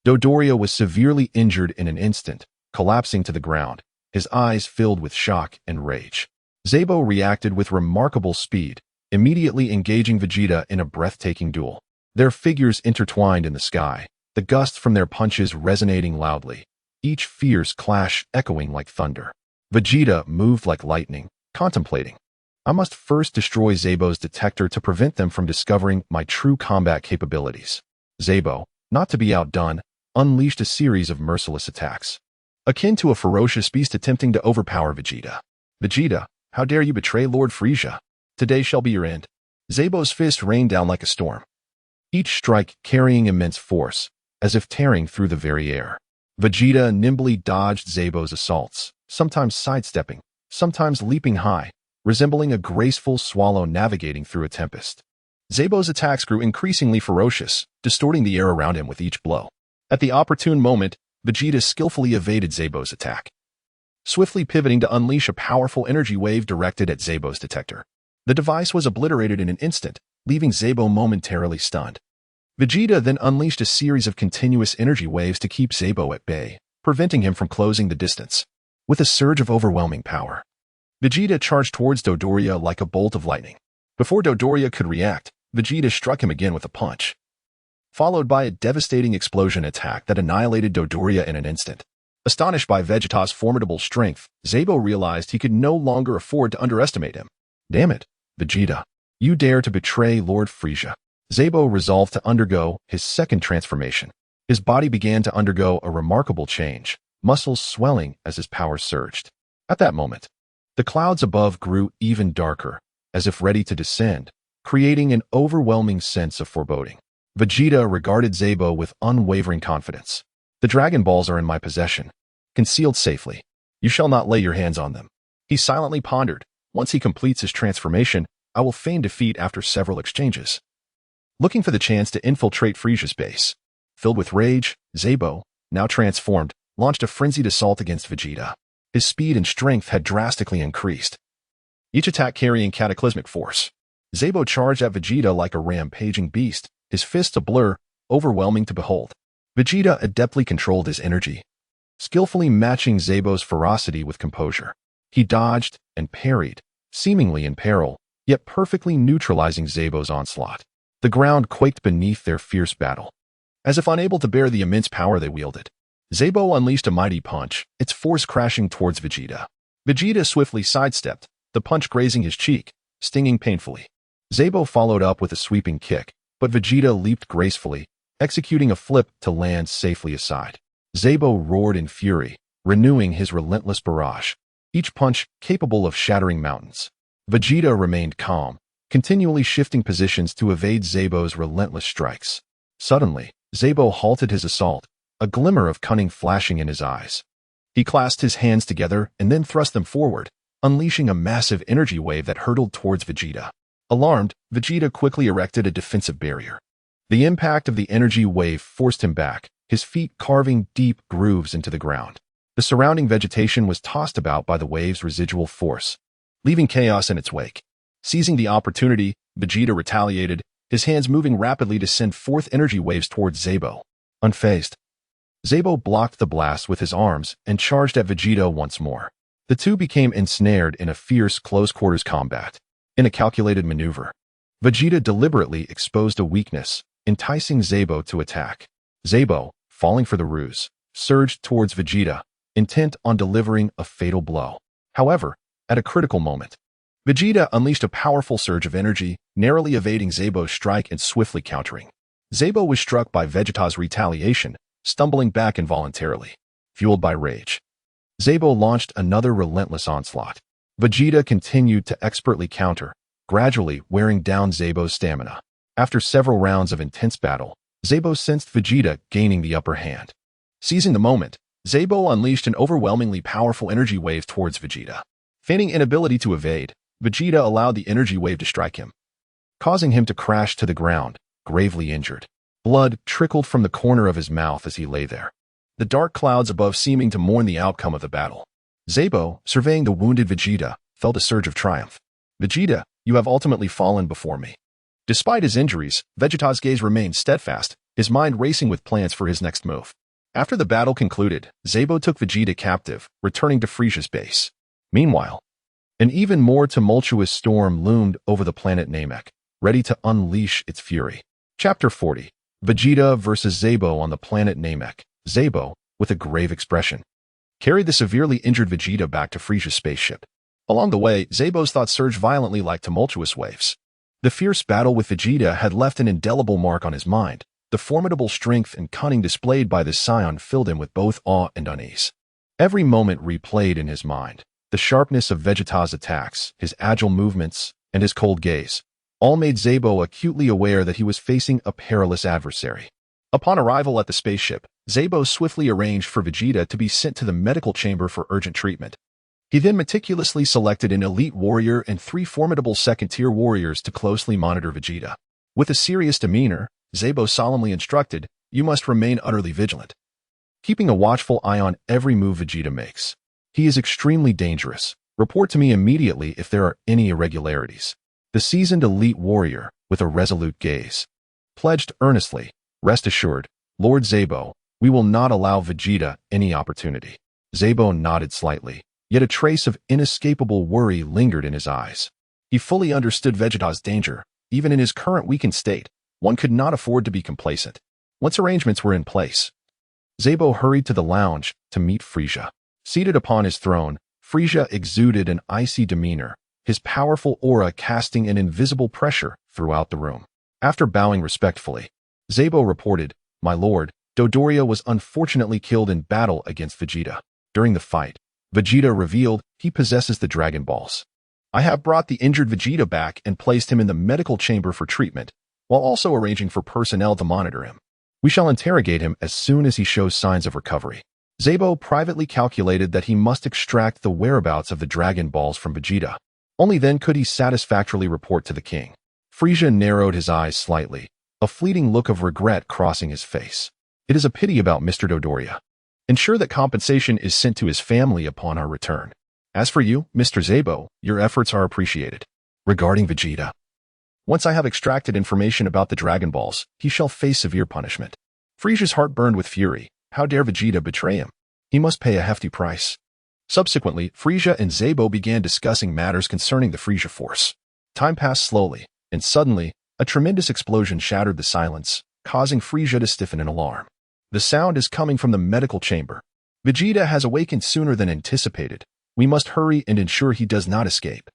Dodoria was severely injured in an instant, collapsing to the ground, his eyes filled with shock and rage. Zebo reacted with remarkable speed, immediately engaging Vegeta in a breathtaking duel. Their figures intertwined in the sky, the gusts from their punches resonating loudly, each fierce clash echoing like thunder. Vegeta moved like lightning, contemplating. I must first destroy Zebo's detector to prevent them from discovering my true combat capabilities. Zebo, not to be outdone, unleashed a series of merciless attacks, akin to a ferocious beast attempting to overpower Vegeta. Vegeta, how dare you betray Lord Frieza? Today shall be your end. Zebo's fist rained down like a storm, each strike carrying immense force, as if tearing through the very air. Vegeta nimbly dodged Zebo's assaults, sometimes sidestepping, sometimes leaping high, resembling a graceful swallow navigating through a tempest. Zebo's attacks grew increasingly ferocious, distorting the air around him with each blow. At the opportune moment, Vegeta skillfully evaded Zebo's attack, swiftly pivoting to unleash a powerful energy wave directed at Zebo's detector. The device was obliterated in an instant, leaving Zebo momentarily stunned. Vegeta then unleashed a series of continuous energy waves to keep Zebo at bay, preventing him from closing the distance. With a surge of overwhelming power, Vegeta charged towards Dodoria like a bolt of lightning. Before Dodoria could react, Vegeta struck him again with a punch, followed by a devastating explosion attack that annihilated Dodoria in an instant. Astonished by Vegeta's formidable strength, Zebo realized he could no longer afford to underestimate him. Damn it, Vegeta. You dare to betray Lord Frieza. Zebo resolved to undergo his second transformation. His body began to undergo a remarkable change, muscles swelling as his power surged. At that moment, the clouds above grew even darker, as if ready to descend, creating an overwhelming sense of foreboding. Vegeta regarded Zebo with unwavering confidence. The Dragon Balls are in my possession, concealed safely. You shall not lay your hands on them. He silently pondered. Once he completes his transformation, I will feign defeat after several exchanges. Looking for the chance to infiltrate Frieza's base. Filled with rage, Zebo, now transformed, launched a frenzied assault against Vegeta. His speed and strength had drastically increased, each attack carrying cataclysmic force. Zebo charged at Vegeta like a rampaging beast, his fists a blur, overwhelming to behold. Vegeta adeptly controlled his energy, skillfully matching Zebo's ferocity with composure. He dodged and parried, seemingly in peril, yet perfectly neutralizing Zebo's onslaught. The ground quaked beneath their fierce battle, as if unable to bear the immense power they wielded. Zebo unleashed a mighty punch, its force crashing towards Vegeta. Vegeta swiftly sidestepped, the punch grazing his cheek, stinging painfully. Zebo followed up with a sweeping kick, but Vegeta leaped gracefully, executing a flip to land safely aside. Zebo roared in fury, renewing his relentless barrage, each punch capable of shattering mountains. Vegeta remained calm, continually shifting positions to evade Zebo's relentless strikes. Suddenly, Zebo halted his assault, a glimmer of cunning flashing in his eyes. He clasped his hands together and then thrust them forward, unleashing a massive energy wave that hurtled towards Vegeta. Alarmed, Vegeta quickly erected a defensive barrier. The impact of the energy wave forced him back, his feet carving deep grooves into the ground. The surrounding vegetation was tossed about by the wave's residual force, leaving chaos in its wake. Seizing the opportunity, Vegeta retaliated, his hands moving rapidly to send forth energy waves towards Zebo. Unfazed, Zebo blocked the blast with his arms and charged at Vegeta once more. The two became ensnared in a fierce close-quarters combat. In a calculated maneuver, Vegeta deliberately exposed a weakness, enticing Zebo to attack. Zebo, falling for the ruse, surged towards Vegeta, intent on delivering a fatal blow. However, at a critical moment, Vegeta unleashed a powerful surge of energy, narrowly evading Zebo's strike and swiftly countering. Zebo was struck by Vegeta's retaliation, stumbling back involuntarily. Fueled by rage, Zebo launched another relentless onslaught. Vegeta continued to expertly counter, gradually wearing down Zebo's stamina. After several rounds of intense battle, Zebo sensed Vegeta gaining the upper hand. Seizing the moment, Zebo unleashed an overwhelmingly powerful energy wave towards Vegeta. Feigning inability to evade, Vegeta allowed the energy wave to strike him, causing him to crash to the ground, gravely injured. Blood trickled from the corner of his mouth as he lay there, the dark clouds above seeming to mourn the outcome of the battle. Zebo, surveying the wounded Vegeta, felt a surge of triumph. Vegeta, you have ultimately fallen before me. Despite his injuries, Vegeta's gaze remained steadfast, his mind racing with plans for his next move. After the battle concluded, Zabo took Vegeta captive, returning to Frisia's base. Meanwhile, an even more tumultuous storm loomed over the planet Namek, ready to unleash its fury. Chapter 40. Vegeta versus Zabo on the planet Namek. Zabo, with a grave expression, carried the severely injured Vegeta back to Frisia's spaceship. Along the way, Zabo's thoughts surged violently like tumultuous waves. The fierce battle with Vegeta had left an indelible mark on his mind. The formidable strength and cunning displayed by the Saiyan filled him with both awe and unease. Every moment replayed in his mind. The sharpness of Vegeta's attacks, his agile movements, and his cold gaze, all made Zabo acutely aware that he was facing a perilous adversary. Upon arrival at the spaceship, Zabo swiftly arranged for Vegeta to be sent to the medical chamber for urgent treatment. He then meticulously selected an elite warrior and 3 formidable second-tier warriors to closely monitor Vegeta. With a serious demeanor, Zabo solemnly instructed, "You must remain utterly vigilant, keeping a watchful eye on every move Vegeta makes. He is extremely dangerous. Report to me immediately if there are any irregularities." The seasoned elite warrior, with a resolute gaze, pledged earnestly, "Rest assured, Lord Zabo, we will not allow Vegeta any opportunity." Zabo nodded slightly, yet a trace of inescapable worry lingered in his eyes. He fully understood Vegeta's danger. Even in his current weakened state, one could not afford to be complacent. Once arrangements were in place, Zabo hurried to the lounge to meet Frisia. Seated upon his throne, Frisia exuded an icy demeanor, his powerful aura casting an invisible pressure throughout the room. After bowing respectfully, Zabo reported, "My lord, Dodoria was unfortunately killed in battle against Vegeta. During the fight, Vegeta revealed he possesses the Dragon Balls. I have brought the injured Vegeta back and placed him in the medical chamber for treatment, while also arranging for personnel to monitor him. We shall interrogate him as soon as he shows signs of recovery." Zabo privately calculated that he must extract the whereabouts of the Dragon Balls from Vegeta. Only then could he satisfactorily report to the king. Frisia narrowed his eyes slightly, a fleeting look of regret crossing his face. "It is a pity about Mr. Dodoria. Ensure that compensation is sent to his family upon our return. As for you, Mr. Zabo, your efforts are appreciated. Regarding Vegeta, once I have extracted information about the Dragon Balls, he shall face severe punishment." Frisia's heart burned with fury. How dare Vegeta betray him? He must pay a hefty price. Subsequently, Frisia and Zabo began discussing matters concerning the Frisia force. Time passed slowly, and suddenly, a tremendous explosion shattered the silence, causing Frisia to stiffen in alarm. "The sound is coming from the medical chamber. Vegeta has awakened sooner than anticipated. We must hurry and ensure he does not escape."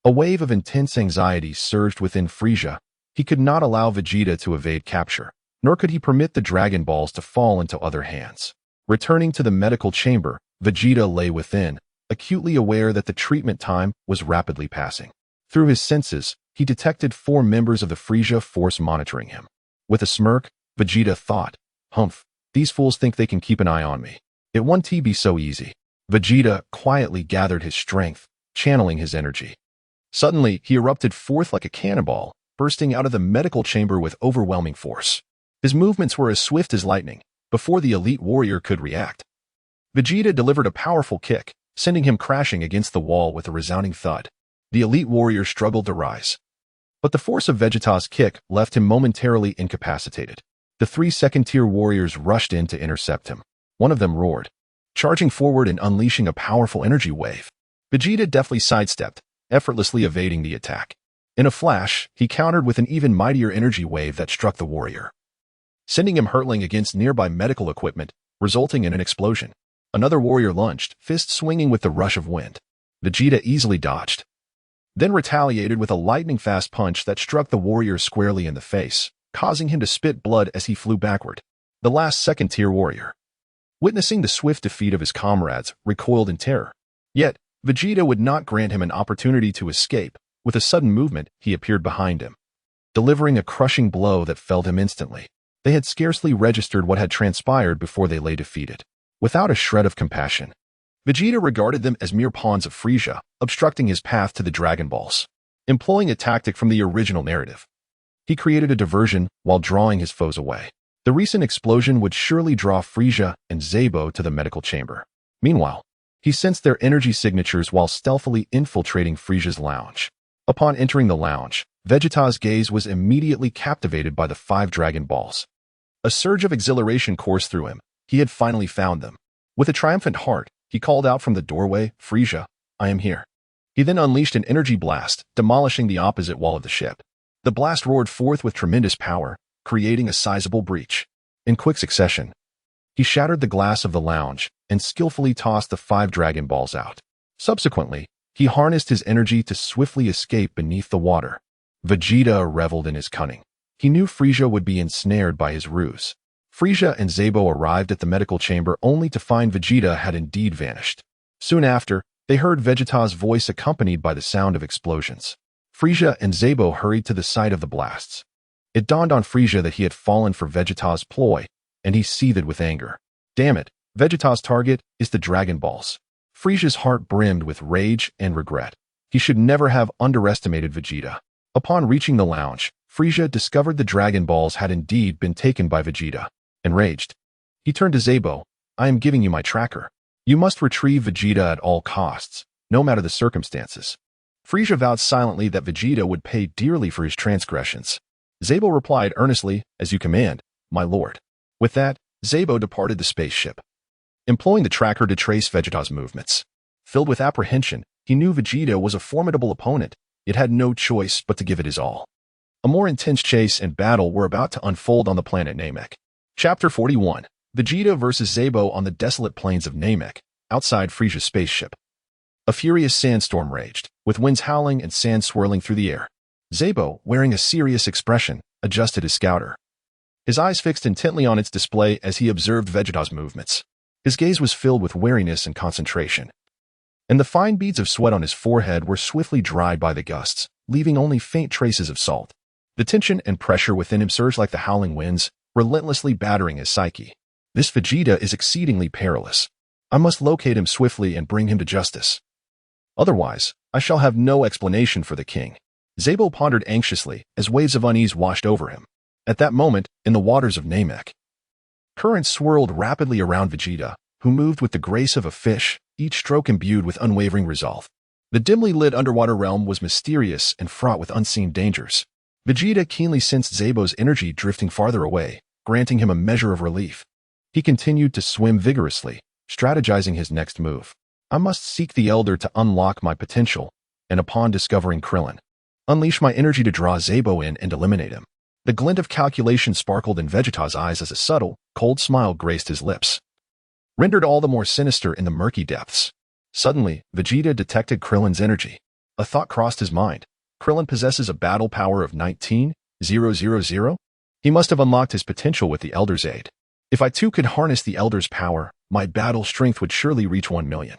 A wave of intense anxiety surged within Frisia. He could not allow Vegeta to evade capture, nor could he permit the Dragon Balls to fall into other hands. Returning to the medical chamber, Vegeta lay within, acutely aware that the treatment time was rapidly passing. Through his senses, he detected 4 members of the Frisia force monitoring him. With a smirk, Vegeta thought, "Humph, these fools think they can keep an eye on me. It won't be so easy." Vegeta quietly gathered his strength, channeling his energy. Suddenly, he erupted forth like a cannonball, bursting out of the medical chamber with overwhelming force. His movements were as swift as lightning. Before the elite warrior could react, Vegeta delivered a powerful kick, sending him crashing against the wall with a resounding thud. The elite warrior struggled to rise, but the force of Vegeta's kick left him momentarily incapacitated. The 3 second-tier warriors rushed in to intercept him. One of them roared, charging forward and unleashing a powerful energy wave. Vegeta deftly sidestepped, effortlessly evading the attack. In a flash, he countered with an even mightier energy wave that struck the warrior, sending him hurtling against nearby medical equipment, resulting in an explosion. Another warrior lunged, fist swinging with the rush of wind. Vegeta easily dodged, then retaliated with a lightning-fast punch that struck the warrior squarely in the face, causing him to spit blood as he flew backward. The last second-tier warrior, witnessing the swift defeat of his comrades, recoiled in terror. Yet, Vegeta would not grant him an opportunity to escape. With a sudden movement, he appeared behind him, delivering a crushing blow that felled him instantly. They had scarcely registered what had transpired before they lay defeated. Without a shred of compassion, Vegeta regarded them as mere pawns of Frisia, obstructing his path to the Dragon Balls. Employing a tactic from the original narrative, he created a diversion while drawing his foes away. The recent explosion would surely draw Frisia and Zabo to the medical chamber. Meanwhile, he sensed their energy signatures while stealthily infiltrating Frisia's lounge. Upon entering the lounge, Vegeta's gaze was immediately captivated by the 5 Dragon Balls. A surge of exhilaration coursed through him. He had finally found them. With a triumphant heart, he called out from the doorway, "Frieza, I am here." He then unleashed an energy blast, demolishing the opposite wall of the ship. The blast roared forth with tremendous power, creating a sizable breach. In quick succession, he shattered the glass of the lounge and skillfully tossed the 5 Dragon Balls out. Subsequently, he harnessed his energy to swiftly escape beneath the water. Vegeta reveled in his cunning. He knew Frieza would be ensnared by his ruse. Frieza and Zabo arrived at the medical chamber only to find Vegeta had indeed vanished. Soon after, they heard Vegeta's voice accompanied by the sound of explosions. Frieza and Zabo hurried to the site of the blasts. It dawned on Frieza that he had fallen for Vegeta's ploy, and he seethed with anger. Damn it, Vegeta's target is the Dragon Balls. Frieza's heart brimmed with rage and regret. He should never have underestimated Vegeta. Upon reaching the lounge, Frieza discovered the Dragon Balls had indeed been taken by Vegeta. Enraged, he turned to Zabo. "I am giving you my tracker. You must retrieve Vegeta at all costs, no matter the circumstances." Frieza vowed silently that Vegeta would pay dearly for his transgressions. Zabo replied earnestly, "As you command, my lord." With that, Zabo departed the spaceship, employing the tracker to trace Vegeta's movements. Filled with apprehension, he knew Vegeta was a formidable opponent, yet had no choice but to give it his all. A more intense chase and battle were about to unfold on the planet Namek. Chapter 41. Vegeta vs. Zabo on the desolate plains of Namek, outside Frieza's spaceship. A furious sandstorm raged, with winds howling and sand swirling through the air. Zabo, wearing a serious expression, adjusted his scouter. His eyes fixed intently on its display as he observed Vegeta's movements. His gaze was filled with wariness and concentration, and the fine beads of sweat on his forehead were swiftly dried by the gusts, leaving only faint traces of salt. The tension and pressure within him surged like the howling winds, relentlessly battering his psyche. This Vegeta is exceedingly perilous. I must locate him swiftly and bring him to justice. Otherwise, I shall have no explanation for the king. Zabo pondered anxiously as waves of unease washed over him. At that moment, in the waters of Namek, currents swirled rapidly around Vegeta, who moved with the grace of a fish, each stroke imbued with unwavering resolve. The dimly lit underwater realm was mysterious and fraught with unseen dangers. Vegeta keenly sensed Zabo's energy drifting farther away, granting him a measure of relief. He continued to swim vigorously, strategizing his next move. I must seek the Elder to unlock my potential, and upon discovering Krillin, unleash my energy to draw Zabo in and eliminate him. The glint of calculation sparkled in Vegeta's eyes as a subtle, cold smile graced his lips, rendered all the more sinister in the murky depths. Suddenly, Vegeta detected Krillin's energy. A thought crossed his mind. Krillin possesses a battle power of 19,000. He must have unlocked his potential with the Elder's aid. If I too could harness the Elder's power, my battle strength would surely reach 1 million,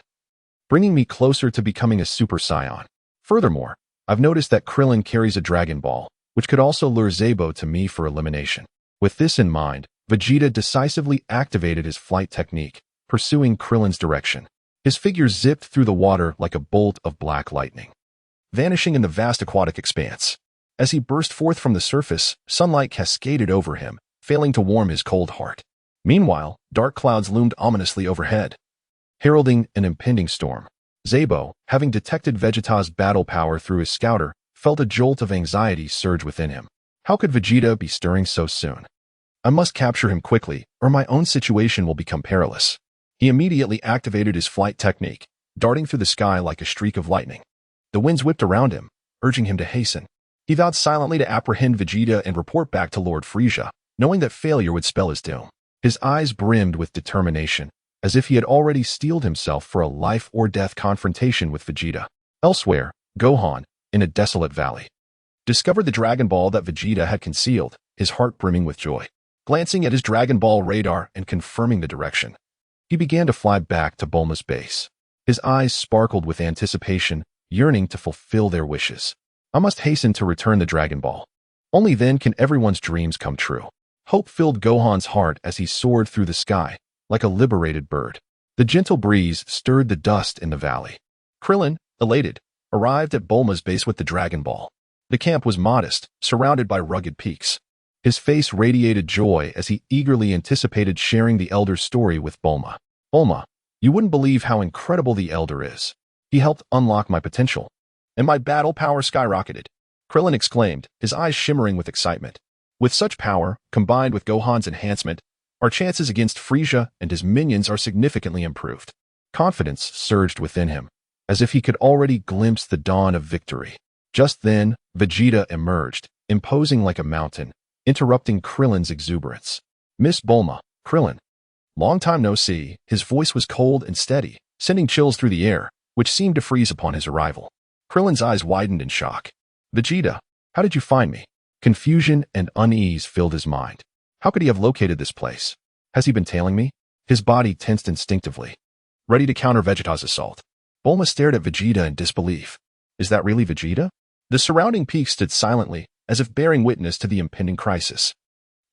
bringing me closer to becoming a Super Saiyan. Furthermore, I've noticed that Krillin carries a Dragon Ball, which could also lure Zabo to me for elimination. With this in mind, Vegeta decisively activated his flight technique, pursuing Krillin's direction. His figure zipped through the water like a bolt of black lightning, vanishing in the vast aquatic expanse. As he burst forth from the surface, sunlight cascaded over him, failing to warm his cold heart. Meanwhile, dark clouds loomed ominously overhead, heralding an impending storm. Zabo, having detected Vegeta's battle power through his scouter, felt a jolt of anxiety surge within him. How could Vegeta be stirring so soon? I must capture him quickly, or my own situation will become perilous. He immediately activated his flight technique, darting through the sky like a streak of lightning. The winds whipped around him, urging him to hasten. He vowed silently to apprehend Vegeta and report back to Lord Frieza, knowing that failure would spell his doom. His eyes brimmed with determination, as if he had already steeled himself for a life-or-death confrontation with Vegeta. Elsewhere, Gohan, in a desolate valley, discovered the Dragon Ball that Vegeta had concealed, his heart brimming with joy. Glancing at his Dragon Ball radar and confirming the direction, he began to fly back to Bulma's base. His eyes sparkled with anticipation, yearning to fulfill their wishes. I must hasten to return the Dragon Ball. Only then can everyone's dreams come true. Hope filled Gohan's heart as he soared through the sky, like a liberated bird. The gentle breeze stirred the dust in the valley. Krillin, elated, arrived at Bulma's base with the Dragon Ball. The camp was modest, surrounded by rugged peaks. His face radiated joy as he eagerly anticipated sharing the Elder's story with Bulma. Bulma, you wouldn't believe how incredible the Elder is. He helped unlock my potential, and my battle power skyrocketed. Krillin exclaimed, his eyes shimmering with excitement. With such power, combined with Gohan's enhancement, Our chances against Frieza and his minions are significantly improved. Confidence surged within him, as if he could already glimpse the dawn of victory. Just then, Vegeta emerged, imposing like a mountain, interrupting Krillin's exuberance. Miss Bulma, Krillin. Long time no see. His voice was cold and steady, sending chills through the air, which seemed to freeze upon his arrival. Krillin's eyes widened in shock. Vegeta, how did you find me? Confusion and unease filled his mind. How could he have located this place? Has he been tailing me? His body tensed instinctively, ready to counter Vegeta's assault. Bulma stared at Vegeta in disbelief. Is that really Vegeta? The surrounding peaks stood silently, as if bearing witness to the impending crisis.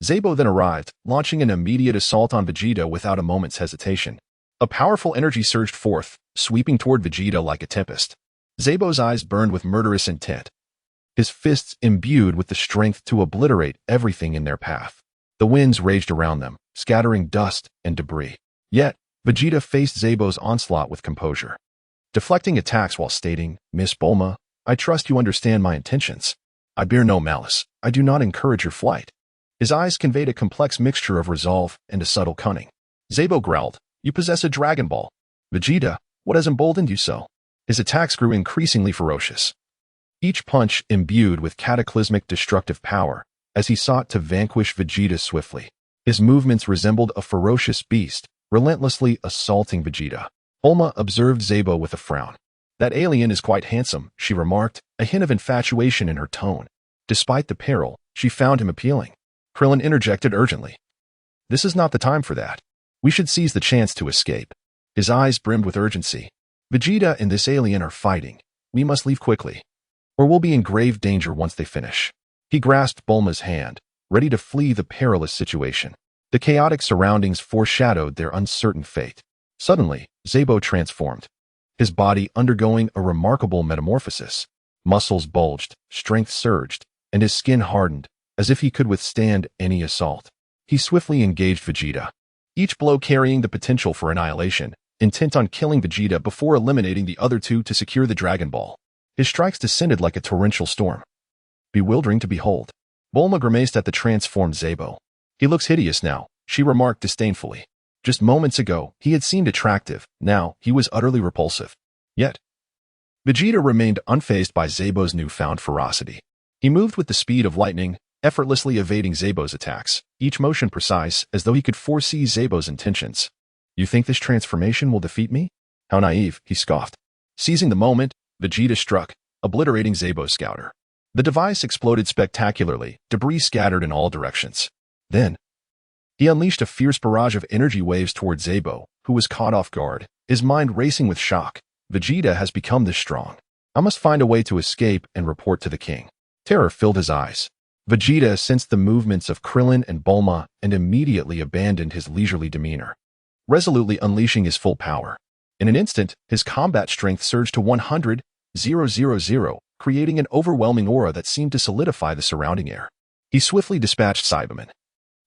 Zabo then arrived, launching an immediate assault on Vegeta without a moment's hesitation. A powerful energy surged forth, sweeping toward Vegeta like a tempest. Zabo's eyes burned with murderous intent, his fists imbued with the strength to obliterate everything in their path. The winds raged around them, scattering dust and debris. Yet, Vegeta faced Zabo's onslaught with composure, deflecting attacks while stating, Miss Bulma, I trust you understand my intentions. I bear no malice. I do not encourage your flight. His eyes conveyed a complex mixture of resolve and a subtle cunning. Zabo growled, You possess a Dragon Ball. Vegeta, what has emboldened you so? His attacks grew increasingly ferocious, each punch imbued with cataclysmic destructive power, as he sought to vanquish Vegeta swiftly. His movements resembled a ferocious beast, relentlessly assaulting Vegeta. Bulma observed Zabo with a frown. That alien is quite handsome, she remarked, a hint of infatuation in her tone. Despite the peril, she found him appealing. Krillin interjected urgently. This is not the time for that. We should seize the chance to escape. His eyes brimmed with urgency. Vegeta and this alien are fighting. We must leave quickly, or we'll be in grave danger once they finish. He grasped Bulma's hand, ready to flee the perilous situation. The chaotic surroundings foreshadowed their uncertain fate. Suddenly, Zabo transformed, his body undergoing a remarkable metamorphosis. Muscles bulged, strength surged, and his skin hardened, as if he could withstand any assault. He swiftly engaged Vegeta, each blow carrying the potential for annihilation, intent on killing Vegeta before eliminating the other two to secure the Dragon Ball. His strikes descended like a torrential storm, bewildering to behold. Bulma grimaced at the transformed Zabo. He looks hideous now, she remarked disdainfully. Just moments ago, he had seemed attractive, now he was utterly repulsive. Yet, Vegeta remained unfazed by Zabo's newfound ferocity. He moved with the speed of lightning, effortlessly evading Zabo's attacks, each motion precise as though he could foresee Zabo's intentions. You think this transformation will defeat me? How naive, he scoffed. Seizing the moment, Vegeta struck, obliterating Zabo's scouter. The device exploded spectacularly, debris scattered in all directions. Then, he unleashed a fierce barrage of energy waves toward Zabo, who was caught off guard, his mind racing with shock. Vegeta has become this strong. I must find a way to escape and report to the king. Terror filled his eyes. Vegeta sensed the movements of Krillin and Bulma and immediately abandoned his leisurely demeanor, resolutely unleashing his full power. In an instant, his combat strength surged to 100,000, creating an overwhelming aura that seemed to solidify the surrounding air. He swiftly dispatched Cyberman,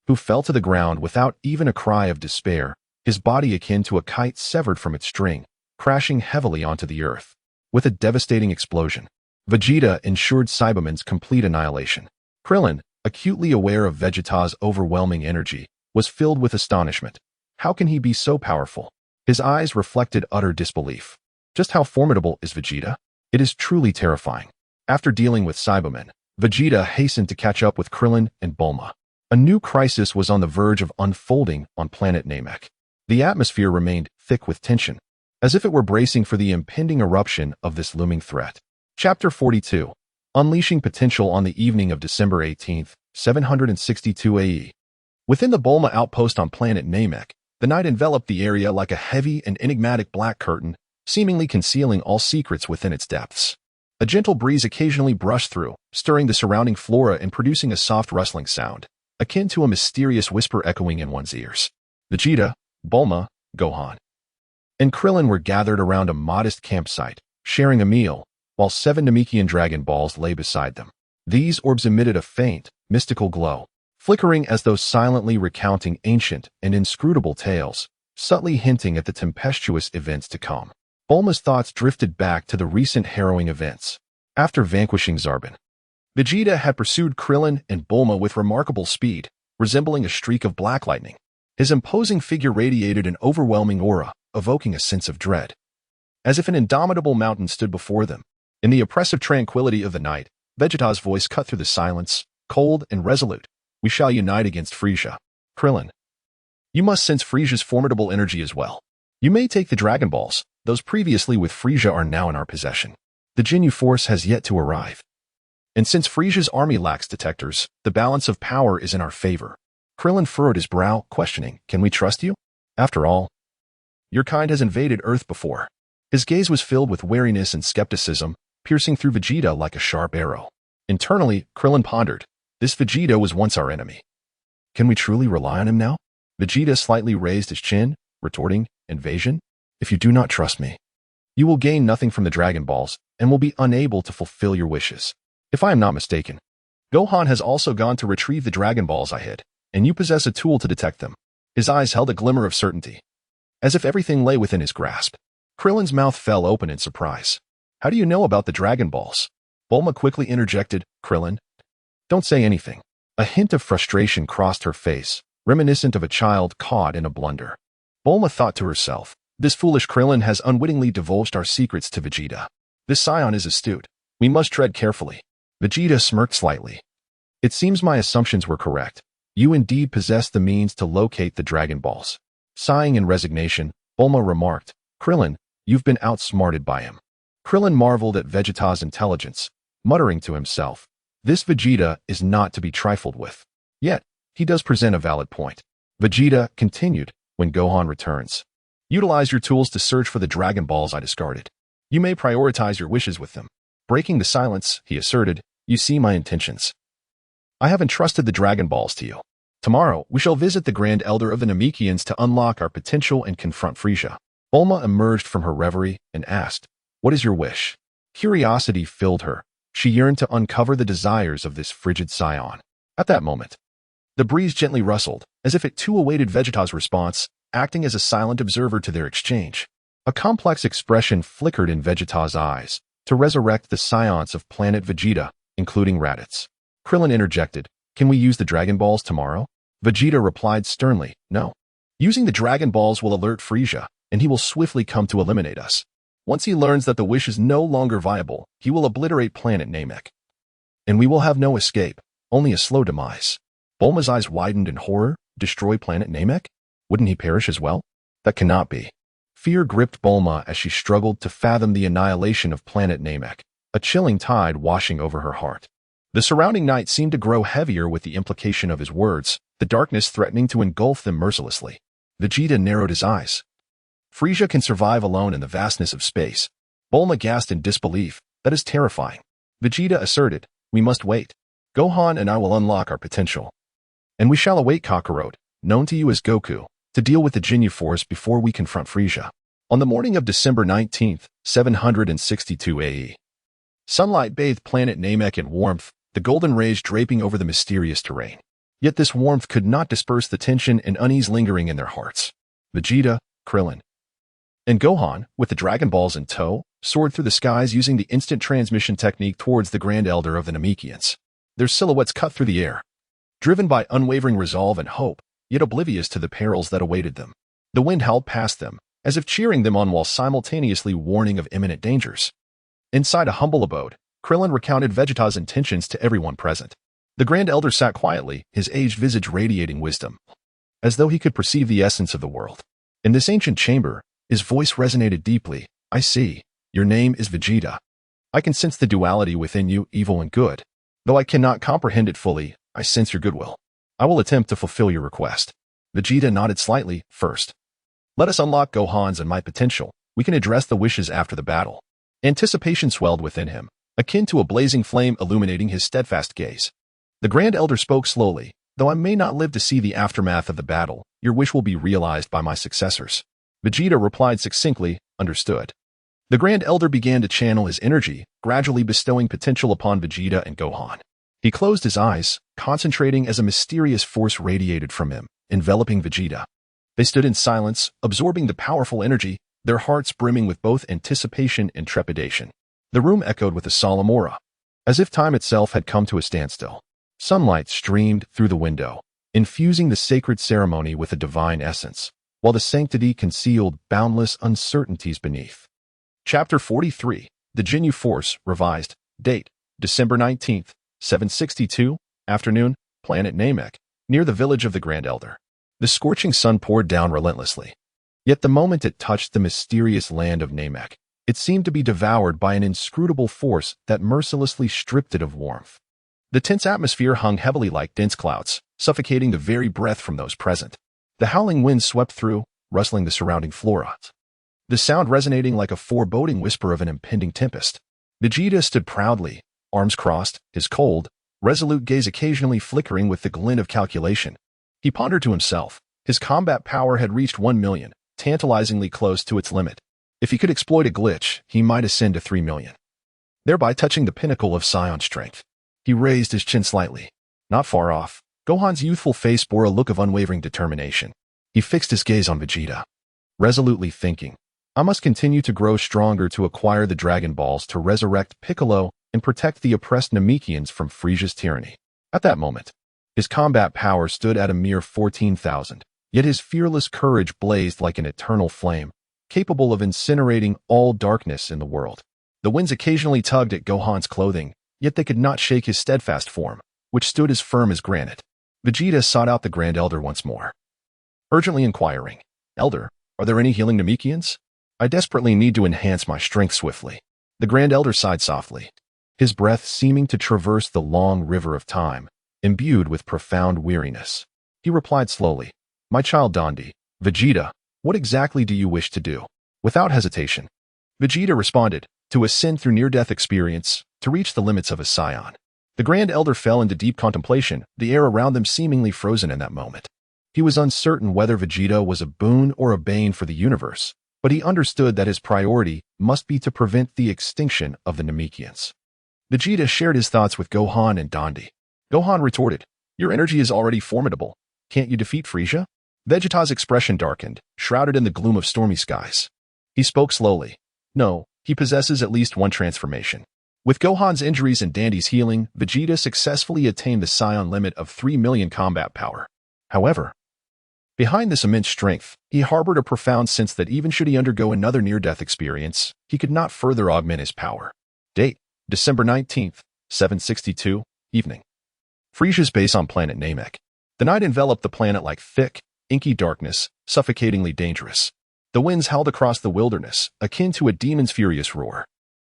who fell to the ground without even a cry of despair, his body akin to a kite severed from its string, crashing heavily onto the earth. With a devastating explosion, Vegeta ensured Cyberman's complete annihilation. Krillin, acutely aware of Vegeta's overwhelming energy, was filled with astonishment. How can he be so powerful? His eyes reflected utter disbelief. Just how formidable is Vegeta? It is truly terrifying. After dealing with Cyberman, Vegeta hastened to catch up with Krillin and Bulma. A new crisis was on the verge of unfolding on planet Namek. The atmosphere remained thick with tension, as if it were bracing for the impending eruption of this looming threat. Chapter 42. Unleashing Potential on the evening of December 18, 762 AE. Within the Bulma outpost on planet Namek, the night enveloped the area like a heavy and enigmatic black curtain, seemingly concealing all secrets within its depths. A gentle breeze occasionally brushed through, stirring the surrounding flora and producing a soft rustling sound, akin to a mysterious whisper echoing in one's ears. Vegeta, Bulma, Gohan, and Krillin were gathered around a modest campsite, sharing a meal, while 7 Namekian Dragon Balls lay beside them. These orbs emitted a faint, mystical glow, flickering as though silently recounting ancient and inscrutable tales, subtly hinting at the tempestuous events to come. Bulma's thoughts drifted back to the recent harrowing events. After vanquishing Zarbin, Vegeta had pursued Krillin and Bulma with remarkable speed, resembling a streak of black lightning. His imposing figure radiated an overwhelming aura, evoking a sense of dread. As if an indomitable mountain stood before them. In the oppressive tranquility of the night, Vegeta's voice cut through the silence, cold and resolute. We shall unite against Frieza. Krillin. You must sense Frieza's formidable energy as well. You may take the Dragon Balls. Those previously with Frieza are now in our possession. The Ginyu Force has yet to arrive. And since Frieza's army lacks detectors, the balance of power is in our favor. Krillin furrowed his brow, questioning, can we trust you? After all, your kind has invaded Earth before. His gaze was filled with wariness and skepticism, piercing through Vegeta like a sharp arrow. Internally, Krillin pondered, this Vegeta was once our enemy. Can we truly rely on him now? Vegeta slightly raised his chin, retorting, invasion? If you do not trust me, you will gain nothing from the Dragon Balls and will be unable to fulfill your wishes. If I am not mistaken, Gohan has also gone to retrieve the Dragon Balls I hid, and you possess a tool to detect them. His eyes held a glimmer of certainty, as if everything lay within his grasp. Krillin's mouth fell open in surprise. How do you know about the Dragon Balls? Bulma quickly interjected, Krillin, don't say anything. A hint of frustration crossed her face, reminiscent of a child caught in a blunder. Bulma thought to herself, this foolish Krillin has unwittingly divulged our secrets to Vegeta. This Saiyan is astute. We must tread carefully. Vegeta smirked slightly. It seems my assumptions were correct. You indeed possess the means to locate the Dragon Balls. Sighing in resignation, Bulma remarked, Krillin, you've been outsmarted by him. Krillin marveled at Vegeta's intelligence, muttering to himself, this Vegeta is not to be trifled with. Yet, he does present a valid point. Vegeta continued, when Gohan returns. Utilize your tools to search for the Dragon Balls I discarded. You may prioritize your wishes with them. Breaking the silence, he asserted, you see my intentions. I have entrusted the Dragon Balls to you. Tomorrow, we shall visit the Grand Elder of the Namekians to unlock our potential and confront Frieza. Bulma emerged from her reverie and asked, what is your wish? Curiosity filled her. She yearned to uncover the desires of this frigid Saiyan. At that moment, the breeze gently rustled, as if it too awaited Vegeta's response, acting as a silent observer to their exchange. A complex expression flickered in Vegeta's eyes, to resurrect the science of planet Vegeta, including Raditz. Krillin interjected, can we use the Dragon Balls tomorrow? Vegeta replied sternly, no. Using the Dragon Balls will alert Frieza, and he will swiftly come to eliminate us. Once he learns that the wish is no longer viable, he will obliterate planet Namek. And we will have no escape, only a slow demise. Bulma's eyes widened in horror. Destroy planet Namek? Wouldn't he perish as well? That cannot be. Fear gripped Bulma as she struggled to fathom the annihilation of planet Namek, a chilling tide washing over her heart. The surrounding night seemed to grow heavier with the implication of his words, the darkness threatening to engulf them mercilessly. Vegeta narrowed his eyes. Frieza can survive alone in the vastness of space. Bulma gasped in disbelief. That is terrifying. Vegeta asserted, we must wait. Gohan and I will unlock our potential. And we shall await Kakarot, known to you as Goku, to deal with the Ginyu Force before we confront Frieza. On the morning of December 19, 762 AE, sunlight bathed planet Namek in warmth, the golden rays draping over the mysterious terrain. Yet this warmth could not disperse the tension and unease lingering in their hearts. Vegeta, Krillin, and Gohan, with the Dragon Balls in tow, soared through the skies using the instant transmission technique towards the Grand Elder of the Namekians. Their silhouettes cut through the air, driven by unwavering resolve and hope, yet oblivious to the perils that awaited them. The wind howled past them, as if cheering them on while simultaneously warning of imminent dangers. Inside a humble abode, Krillin recounted Vegeta's intentions to everyone present. The Grand Elder sat quietly, his aged visage radiating wisdom, as though he could perceive the essence of the world. In this ancient chamber, his voice resonated deeply. I see. Your name is Vegeta. I can sense the duality within you, evil and good. Though I cannot comprehend it fully, I sense your goodwill. I will attempt to fulfill your request. Vegeta nodded slightly. First, let us unlock Gohan's and my potential. We can address the wishes after the battle. Anticipation swelled within him, akin to a blazing flame illuminating his steadfast gaze. The Grand Elder spoke slowly. Though I may not live to see the aftermath of the battle, your wish will be realized by my successors. Vegeta replied succinctly, understood. The Grand Elder began to channel his energy, gradually bestowing potential upon Vegeta and Gohan. He closed his eyes, concentrating as a mysterious force radiated from him, enveloping Vegeta. They stood in silence, absorbing the powerful energy, their hearts brimming with both anticipation and trepidation. The room echoed with a solemn aura, as if time itself had come to a standstill. Sunlight streamed through the window, infusing the sacred ceremony with a divine essence, while the sanctity concealed boundless uncertainties beneath. Chapter 43, The Jinyu Force, Revised, Date, December 19th, 762, Afternoon, Planet Namek, near the village of the Grand Elder. The scorching sun poured down relentlessly. Yet the moment it touched the mysterious land of Namek, it seemed to be devoured by an inscrutable force that mercilessly stripped it of warmth. The tense atmosphere hung heavily like dense clouds, suffocating the very breath from those present. The howling wind swept through, rustling the surrounding flora, the sound resonating like a foreboding whisper of an impending tempest. Vegeta stood proudly, arms crossed, his cold, resolute gaze occasionally flickering with the glint of calculation. He pondered to himself. His combat power had reached 1 million, tantalizingly close to its limit. If he could exploit a glitch, he might ascend to 3 million, thereby touching the pinnacle of Saiyan strength. He raised his chin slightly. Not far off, Gohan's youthful face bore a look of unwavering determination. He fixed his gaze on Vegeta, resolutely thinking, I must continue to grow stronger to acquire the Dragon Balls to resurrect Piccolo and protect the oppressed Namekians from Frisia's tyranny. At that moment, his combat power stood at a mere 14,000, yet his fearless courage blazed like an eternal flame, capable of incinerating all darkness in the world. The winds occasionally tugged at Gohan's clothing, yet they could not shake his steadfast form, which stood as firm as granite. Vegeta sought out the Grand Elder once more, urgently inquiring, Elder, are there any healing Namekians? I desperately need to enhance my strength swiftly. The Grand Elder sighed softly, his breath seeming to traverse the long river of time, imbued with profound weariness. He replied slowly, My child Dondi, Vegeta, what exactly do you wish to do? Without hesitation, Vegeta responded, to ascend through near-death experience, to reach the limits of a Saiyan. The Grand Elder fell into deep contemplation, the air around them seemingly frozen in that moment. He was uncertain whether Vegeta was a boon or a bane for the universe, but he understood that his priority must be to prevent the extinction of the Namekians. Vegeta shared his thoughts with Gohan and Dondi. Gohan retorted, Your energy is already formidable. Can't you defeat Frisia? Vegeta's expression darkened, shrouded in the gloom of stormy skies. He spoke slowly. No, he possesses at least one transformation. With Gohan's injuries and Dandi's healing, Vegeta successfully attained the Saiyan limit of 3 million combat power. However, behind this immense strength, he harbored a profound sense that even should he undergo another near-death experience, he could not further augment his power. Date, December 19th, 762, evening. Frisia's base on planet Namek. The night enveloped the planet like thick, inky darkness, suffocatingly dangerous. The winds howled across the wilderness, akin to a demon's furious roar.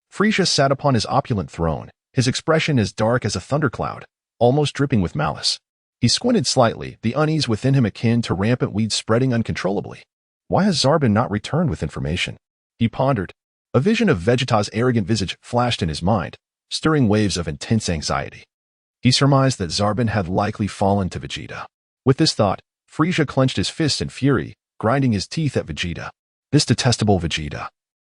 Frisia sat upon his opulent throne, his expression as dark as a thundercloud, almost dripping with malice. He squinted slightly, the unease within him akin to rampant weeds spreading uncontrollably. Why has Zarbin not returned with information? He pondered. A vision of Vegeta's arrogant visage flashed in his mind, stirring waves of intense anxiety. He surmised that Zarbin had likely fallen to Vegeta. With this thought, Frisia clenched his fists in fury, grinding his teeth at Vegeta. This detestable Vegeta.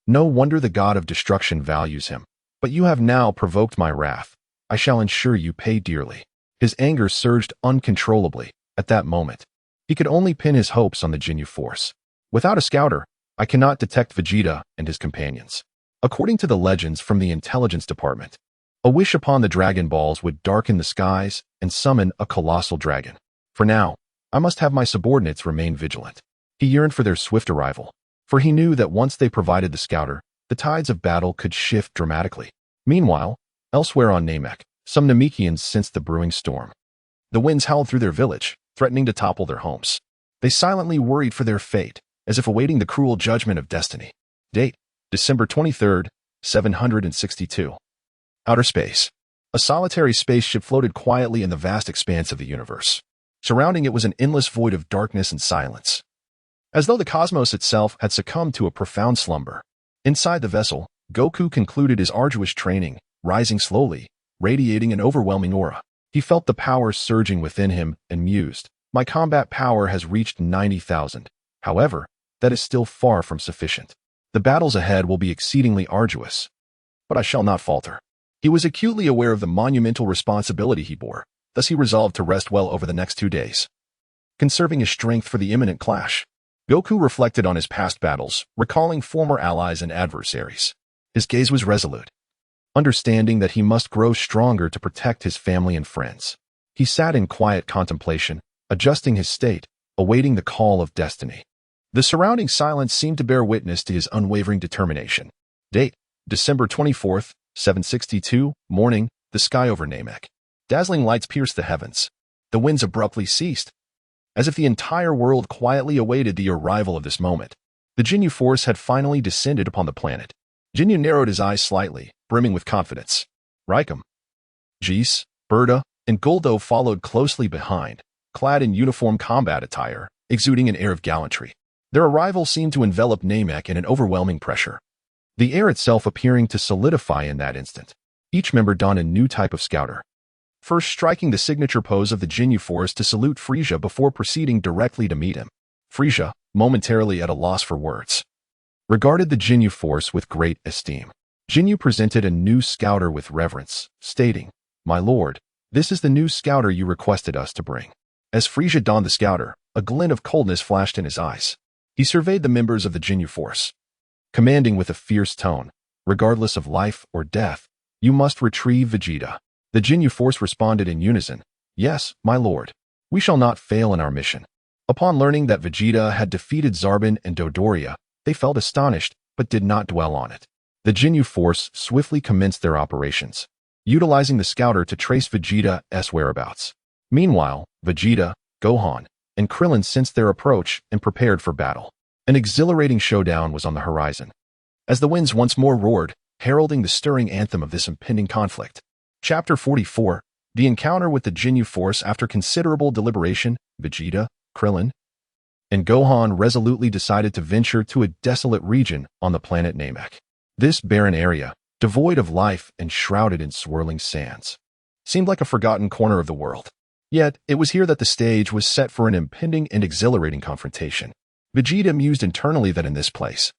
No wonder the god of destruction values him. But you have now provoked my wrath. I shall ensure you pay dearly. His anger surged uncontrollably. At that moment, he could only pin his hopes on the Jinyu Force. Without a scouter, I cannot detect Vegeta and his companions. According to the legends from the intelligence department, a wish upon the Dragon Balls would darken the skies and summon a colossal dragon. For now, I must have my subordinates remain vigilant. He yearned for their swift arrival, for he knew that once they provided the scouter, the tides of battle could shift dramatically. Meanwhile, elsewhere on Namek, some Namekians sensed the brewing storm. The winds howled through their village, threatening to topple their homes. They silently worried for their fate, as if awaiting the cruel judgment of destiny. Date, December 23rd, 762. Outer space. A solitary spaceship floated quietly in the vast expanse of the universe. Surrounding it was an endless void of darkness and silence, as though the cosmos itself had succumbed to a profound slumber. Inside the vessel, Goku concluded his arduous training, rising slowly, radiating an overwhelming aura. He felt the power surging within him and mused, My combat power has reached 90,000. However, that is still far from sufficient. The battles ahead will be exceedingly arduous, but I shall not falter. He was acutely aware of the monumental responsibility he bore, thus he resolved to rest well over the next 2 days, conserving his strength for the imminent clash. Goku reflected on his past battles, recalling former allies and adversaries. His gaze was resolute, understanding that he must grow stronger to protect his family and friends. He sat in quiet contemplation, adjusting his state, awaiting the call of destiny. The surrounding silence seemed to bear witness to his unwavering determination. Date: December 24th, 762, morning, the sky over Namek. Dazzling lights pierced the heavens. The winds abruptly ceased, as if the entire world quietly awaited the arrival of this moment. The Jinyu force had finally descended upon the planet. Jinyu narrowed his eyes slightly, brimming with confidence. Raikum, Jis, Berta, and Guldo followed closely behind, clad in uniform combat attire, exuding an air of gallantry. Their arrival seemed to envelop Namek in an overwhelming pressure, the air itself appearing to solidify in that instant. Each member donned a new type of scouter, first striking the signature pose of the Jinyu force to salute Frisia before proceeding directly to meet him. Frisia, momentarily at a loss for words, regarded the Jinyu force with great esteem. Jinyu presented a new scouter with reverence, stating, "My lord, this is the new scouter you requested us to bring." As Frisia donned the scouter, a glint of coldness flashed in his eyes. He surveyed the members of the Jinyu force, commanding with a fierce tone, "Regardless of life or death, you must retrieve Vegeta." The Jinyu force responded in unison, "Yes, my lord. We shall not fail in our mission." Upon learning that Vegeta had defeated Zarbon and Dodoria, they felt astonished, but did not dwell on it. The Jinyu force swiftly commenced their operations, utilizing the scouter to trace Vegeta's whereabouts. Meanwhile, Vegeta, Gohan, and Krillin sensed their approach and prepared for battle. An exhilarating showdown was on the horizon, as the winds once more roared, heralding the stirring anthem of this impending conflict. Chapter 44, The Encounter with the Jinyu Force. After considerable deliberation, Vegeta, Krillin, and Gohan resolutely decided to venture to a desolate region on the planet Namek. This barren area, devoid of life and shrouded in swirling sands, seemed like a forgotten corner of the world. Yet, it was here that the stage was set for an impending and exhilarating confrontation. Vegeta mused internally that in this place,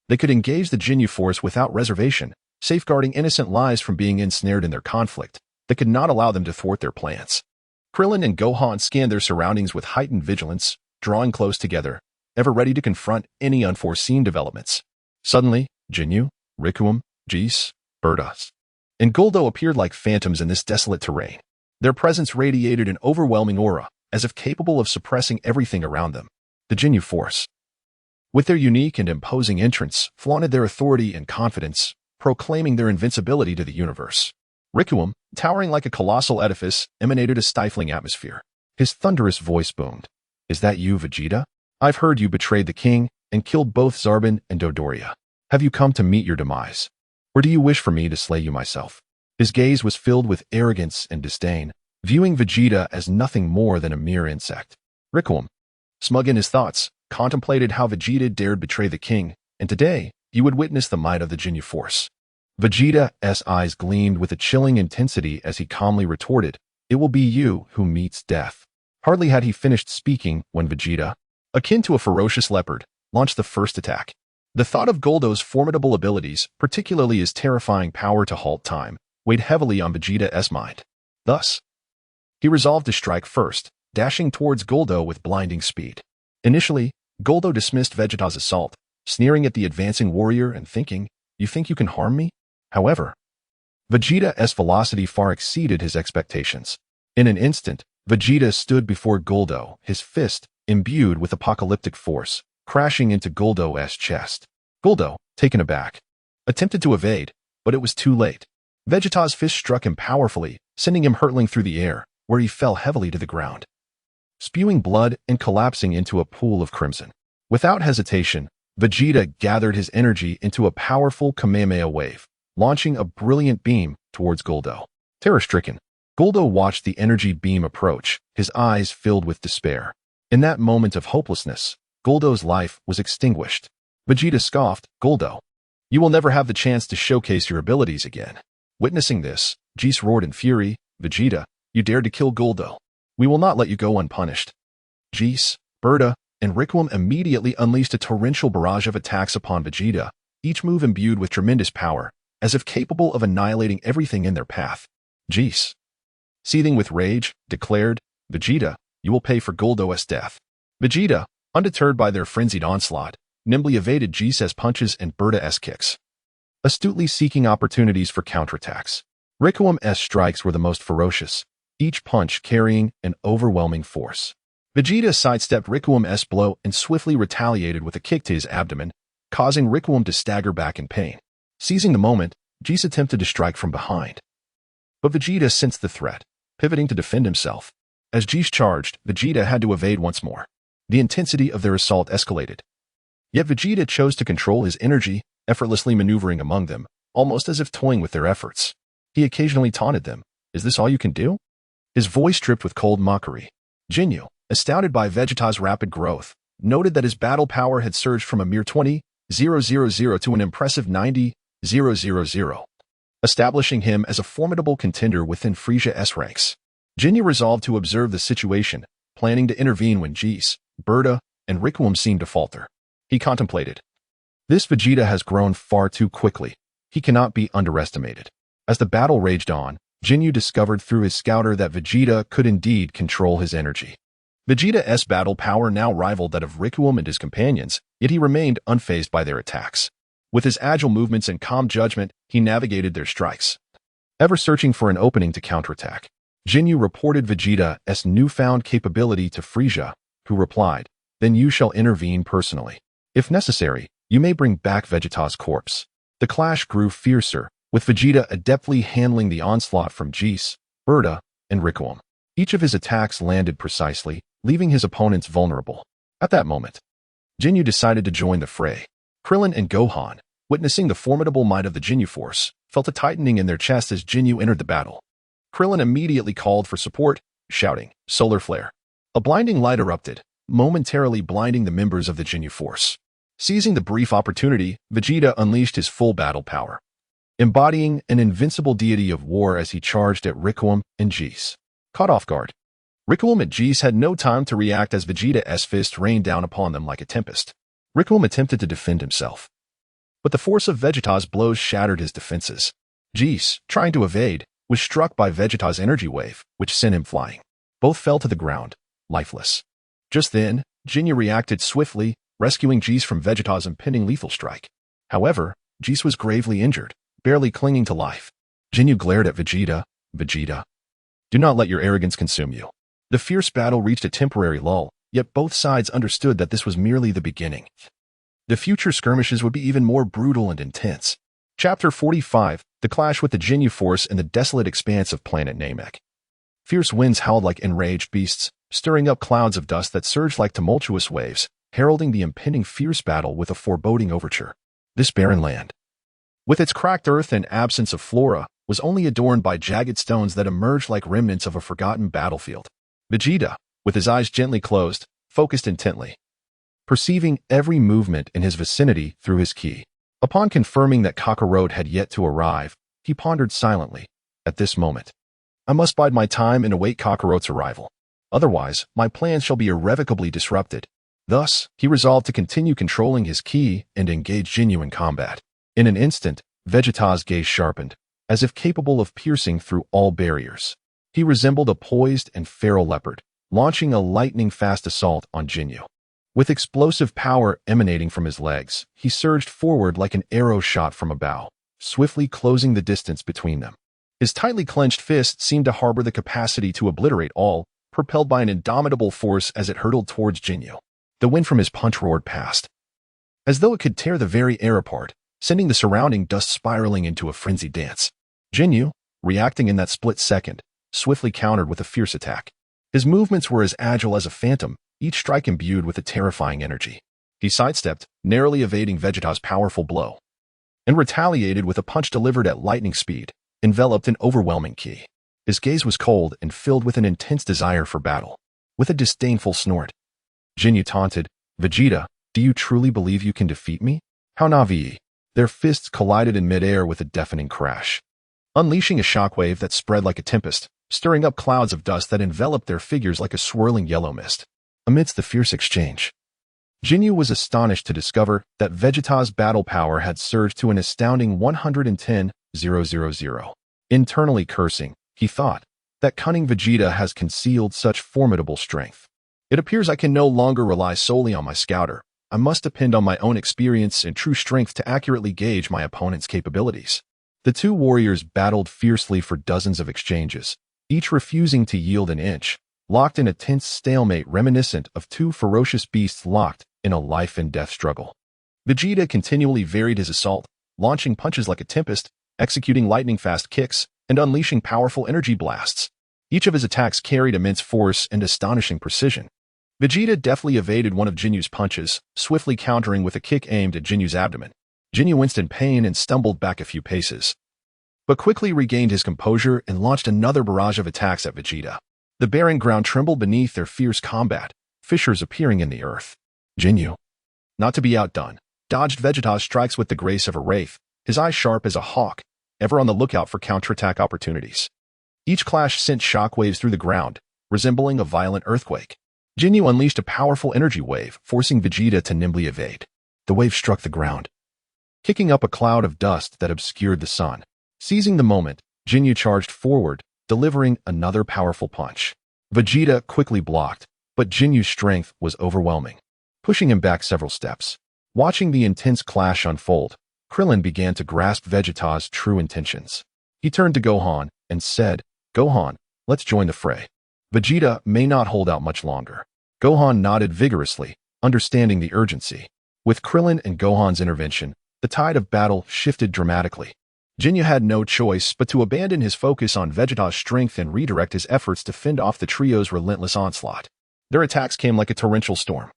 they could engage the Jinyu force without reservation, safeguarding innocent lives from being ensnared in their conflict that could not allow them to thwart their plans. Krillin and Gohan scanned their surroundings with heightened vigilance, drawing close together, ever ready to confront any unforeseen developments. Suddenly, Jinyu, Rikuum, Jis, Bertas, and Guldo appeared like phantoms in this desolate terrain. Their presence radiated an overwhelming aura, as if capable of suppressing everything around them. The Jinyu force, with their unique and imposing entrance, flaunted their authority and confidence, proclaiming their invincibility to the universe. Rikuum, towering like a colossal edifice, emanated a stifling atmosphere. His thunderous voice boomed. "Is that you, Vegeta? I've heard you betrayed the king and killed both Zarbon and Dodoria. Have you come to meet your demise? Or do you wish for me to slay you myself?" His gaze was filled with arrogance and disdain, viewing Vegeta as nothing more than a mere insect. Rikuum, smug in his thoughts, contemplated how Vegeta dared betray the king, and today, he would witness the might of the Jinyu force. Vegeta's eyes gleamed with a chilling intensity as he calmly retorted, "It will be you who meets death." Hardly had he finished speaking when Vegeta, akin to a ferocious leopard, launched the first attack. The thought of Guldo's formidable abilities, particularly his terrifying power to halt time, weighed heavily on Vegeta's mind. Thus, he resolved to strike first, dashing towards Guldo with blinding speed. Initially, Guldo dismissed Vegeta's assault, sneering at the advancing warrior and thinking, "You think you can harm me?" However, Vegeta's velocity far exceeded his expectations. In an instant, Vegeta stood before Guldo, his fist, imbued with apocalyptic force, crashing into Guldo's chest. Guldo, taken aback, attempted to evade, but it was too late. Vegeta's fist struck him powerfully, sending him hurtling through the air, where he fell heavily to the ground, spewing blood and collapsing into a pool of crimson. Without hesitation, Vegeta gathered his energy into a powerful Kamehameha wave, launching a brilliant beam towards Guldo. Terror-stricken, Guldo watched the energy beam approach, his eyes filled with despair. In that moment of hopelessness, Guldo's life was extinguished. Vegeta scoffed, "Guldo, you will never have the chance to showcase your abilities again." Witnessing this, Jis roared in fury, "Vegeta, you dared to kill Guldo. We will not let you go unpunished." Jis, Berta, and Rikuum immediately unleashed a torrential barrage of attacks upon Vegeta, each move imbued with tremendous power, as if capable of annihilating everything in their path. Jis, seething with rage, declared, "Vegeta, you will pay for Guldo's death." Vegeta, undeterred by their frenzied onslaught, nimbly evaded Jis's punches and Berta's kicks, astutely seeking opportunities for counterattacks. Rikuum's strikes were the most ferocious, each punch carrying an overwhelming force. Vegeta sidestepped Rikuum's blow and swiftly retaliated with a kick to his abdomen, causing Rikuum to stagger back in pain. Seizing the moment, Jis attempted to strike from behind. But Vegeta sensed the threat, pivoting to defend himself. As Jis charged, Vegeta had to evade once more. The intensity of their assault escalated. Yet Vegeta chose to control his energy, effortlessly maneuvering among them, almost as if toying with their efforts. He occasionally taunted them. "Is this all you can do?" His voice dripped with cold mockery. Jinyu, astounded by Vegeta's rapid growth, noted that his battle power had surged from a mere 20,000 to an impressive 90,000, establishing him as a formidable contender within Frieza's ranks. Jinyu resolved to observe the situation, planning to intervene when Jis, Berta, and Rikuum seemed to falter. He contemplated. This Vegeta has grown far too quickly. He cannot be underestimated. As the battle raged on, Jinyu discovered through his scouter that Vegeta could indeed control his energy. Vegeta's battle power now rivaled that of Rikuum and his companions, yet he remained unfazed by their attacks. With his agile movements and calm judgment, he navigated their strikes. Ever searching for an opening to counterattack, Jinyu reported Vegeta's newfound capability to Frieza, who replied, "Then you shall intervene personally. If necessary, you may bring back Vegeta's corpse." The clash grew fiercer, with Vegeta adeptly handling the onslaught from Jis, Berta, and Rikuum. Each of his attacks landed precisely, leaving his opponents vulnerable. At that moment, Jinyu decided to join the fray. Krillin and Gohan, witnessing the formidable might of the Jinyu force, felt a tightening in their chests as Jinyu entered the battle. Krillin immediately called for support, shouting, "Solar Flare." A blinding light erupted, momentarily blinding the members of the Jinyu force. Seizing the brief opportunity, Vegeta unleashed his full battle power, embodying an invincible deity of war as he charged at Rikuum and Jis. Caught off guard, Rikuum and Jis had no time to react as Vegeta's fist rained down upon them like a tempest. Rikuum attempted to defend himself, but the force of Vegeta's blows shattered his defenses. Jis, trying to evade, was struck by Vegeta's energy wave, which sent him flying. Both fell to the ground, lifeless. Just then, Jinyu reacted swiftly, rescuing Jis from Vegeta's impending lethal strike. However, Jis was gravely injured, barely clinging to life. Jinyu glared at Vegeta. "Vegeta, do not let your arrogance consume you." The fierce battle reached a temporary lull, yet both sides understood that this was merely the beginning. The future skirmishes would be even more brutal and intense. Chapter 45, The Clash with the Jinyu Force in the Desolate Expanse of Planet Namek. Fierce winds howled like enraged beasts, stirring up clouds of dust that surged like tumultuous waves, heralding the impending fierce battle with a foreboding overture. This barren land, with its cracked earth and absence of flora, was only adorned by jagged stones that emerged like remnants of a forgotten battlefield. Vegeta, with his eyes gently closed, focused intently, perceiving every movement in his vicinity through his ki. Upon confirming that Kakarot had yet to arrive, he pondered silently. At this moment, I must bide my time and await Kakarot's arrival. Otherwise, my plans shall be irrevocably disrupted. Thus, he resolved to continue controlling his ki and engage Jinyu in combat. In an instant, Vegeta's gaze sharpened, as if capable of piercing through all barriers. He resembled a poised and feral leopard, launching a lightning-fast assault on Jinyu. With explosive power emanating from his legs, he surged forward like an arrow shot from a bow, swiftly closing the distance between them. His tightly clenched fist seemed to harbor the capacity to obliterate all, propelled by an indomitable force as it hurtled towards Jinyu. The wind from his punch roared past, as though it could tear the very air apart, sending the surrounding dust spiraling into a frenzied dance. Jinyu, reacting in that split second, swiftly countered with a fierce attack. His movements were as agile as a phantom, each strike imbued with a terrifying energy. He sidestepped, narrowly evading Vegeta's powerful blow, and retaliated with a punch delivered at lightning speed, enveloped in overwhelming ki. His gaze was cold and filled with an intense desire for battle. With a disdainful snort, Jinyu taunted, "Vegeta, do you truly believe you can defeat me? How naive." Their fists collided in midair with a deafening crash, unleashing a shockwave that spread like a tempest, stirring up clouds of dust that enveloped their figures like a swirling yellow mist. Amidst the fierce exchange, Jinyu was astonished to discover that Vegeta's battle power had surged to an astounding 110,000. Internally cursing, he thought, that cunning Vegeta has concealed such formidable strength. It appears I can no longer rely solely on my scouter. I must depend on my own experience and true strength to accurately gauge my opponent's capabilities. The two warriors battled fiercely for dozens of exchanges, each refusing to yield an inch, locked in a tense stalemate reminiscent of two ferocious beasts locked in a life-and-death struggle. Vegeta continually varied his assault, launching punches like a tempest, executing lightning-fast kicks, and unleashing powerful energy blasts. Each of his attacks carried immense force and astonishing precision. Vegeta deftly evaded one of Jinyu's punches, swiftly countering with a kick aimed at Jinyu's abdomen. Jinyu winced in pain and stumbled back a few paces, but quickly regained his composure and launched another barrage of attacks at Vegeta. The barren ground trembled beneath their fierce combat, fissures appearing in the earth. Jinyu, not to be outdone, dodged Vegeta's strikes with the grace of a wraith, his eyes sharp as a hawk, ever on the lookout for counterattack opportunities. Each clash sent shockwaves through the ground, resembling a violent earthquake. Jinyu unleashed a powerful energy wave, forcing Vegeta to nimbly evade. The wave struck the ground, kicking up a cloud of dust that obscured the sun. Seizing the moment, Jinyu charged forward, delivering another powerful punch. Vegeta quickly blocked, but Jinyu's strength was overwhelming, pushing him back several steps. Watching the intense clash unfold, Krillin began to grasp Vegeta's true intentions. He turned to Gohan and said, "Gohan, let's join the fray." Vegeta may not hold out much longer. Gohan nodded vigorously, understanding the urgency. With Krillin and Gohan's intervention, the tide of battle shifted dramatically. Jinyu had no choice but to abandon his focus on Vegeta's strength and redirect his efforts to fend off the trio's relentless onslaught. Their attacks came like a torrential storm.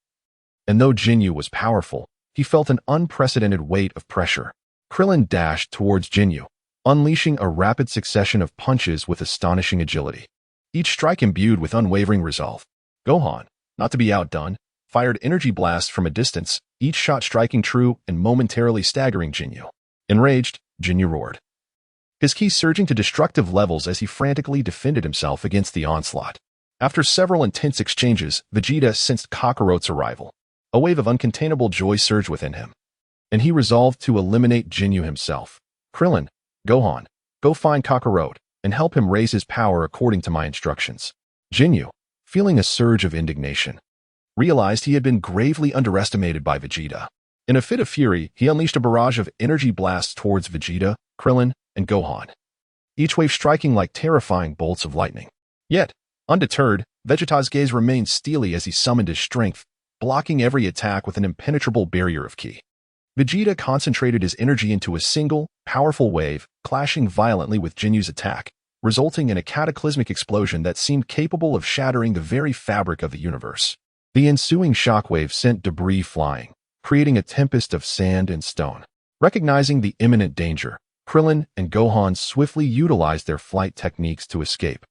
And though Jinyu was powerful, he felt an unprecedented weight of pressure. Krillin dashed towards Jinyu, unleashing a rapid succession of punches with astonishing agility, each strike imbued with unwavering resolve. Gohan, not to be outdone, fired energy blasts from a distance, each shot striking true and momentarily staggering Jinyu. Enraged, Jinyu roared, his ki surging to destructive levels as he frantically defended himself against the onslaught. After several intense exchanges, Vegeta sensed Kakarot's arrival. A wave of uncontainable joy surged within him, and he resolved to eliminate Jinyu himself. Krillin, Gohan, go find Kakarot and help him raise his power according to my instructions. Jinyu, feeling a surge of indignation, realized he had been gravely underestimated by Vegeta. In a fit of fury, he unleashed a barrage of energy blasts towards Vegeta, Krillin, and Gohan, each wave striking like terrifying bolts of lightning. Yet, undeterred, Vegeta's gaze remained steely as he summoned his strength, blocking every attack with an impenetrable barrier of ki. Vegeta concentrated his energy into a single, powerful wave, clashing violently with Jinyu's attack, resulting in a cataclysmic explosion that seemed capable of shattering the very fabric of the universe. The ensuing shockwave sent debris flying, creating a tempest of sand and stone. Recognizing the imminent danger, Krillin and Gohan swiftly utilized their flight techniques to escape,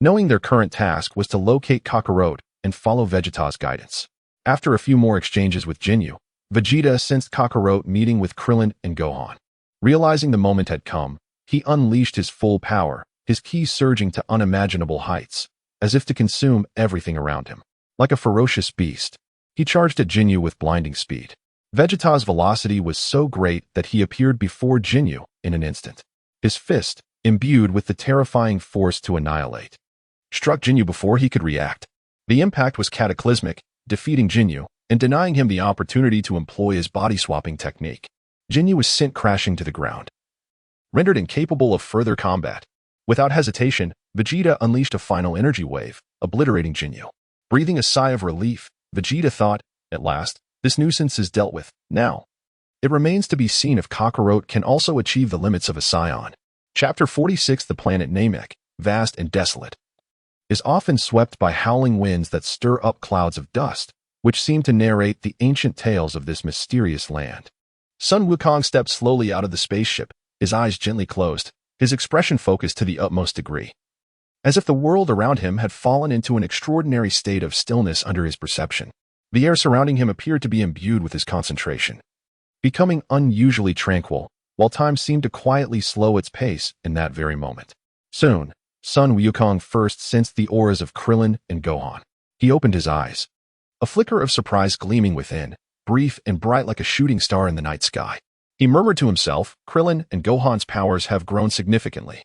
knowing their current task was to locate Kakarot and follow Vegeta's guidance. After a few more exchanges with Jinyu, Vegeta sensed Kakarot meeting with Krillin and Gohan. Realizing the moment had come, he unleashed his full power, his ki surging to unimaginable heights, as if to consume everything around him. Like a ferocious beast, he charged at Jinyu with blinding speed. Vegeta's velocity was so great that he appeared before Jinyu in an instant. His fist, imbued with the terrifying force to annihilate, struck Jinyu before he could react. The impact was cataclysmic, defeating Jinyu and denying him the opportunity to employ his body-swapping technique. Jinyu was sent crashing to the ground, rendered incapable of further combat. Without hesitation, Vegeta unleashed a final energy wave, obliterating Jinyu. Breathing a sigh of relief, Vegeta thought, at last, this nuisance is dealt with. Now, it remains to be seen if Kakarot can also achieve the limits of a Saiyan. Chapter 46. The planet Namek, vast and desolate, is often swept by howling winds that stir up clouds of dust, which seem to narrate the ancient tales of this mysterious land. Sun Wukong stepped slowly out of the spaceship, his eyes gently closed, his expression focused to the utmost degree, as if the world around him had fallen into an extraordinary state of stillness under his perception. The air surrounding him appeared to be imbued with his concentration, becoming unusually tranquil, while time seemed to quietly slow its pace in that very moment. Soon, Sun Wukong first sensed the auras of Krillin and Gohan. He opened his eyes, a flicker of surprise gleaming within, brief and bright like a shooting star in the night sky. He murmured to himself, Krillin and Gohan's powers have grown significantly.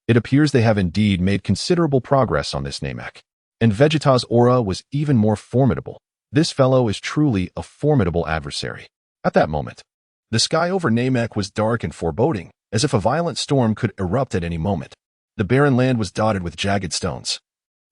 It appears they have indeed made considerable progress on this Namek. And Vegeta's aura was even more formidable. This fellow is truly a formidable adversary. At that moment, the sky over Namek was dark and foreboding, as if a violent storm could erupt at any moment. The barren land was dotted with jagged stones,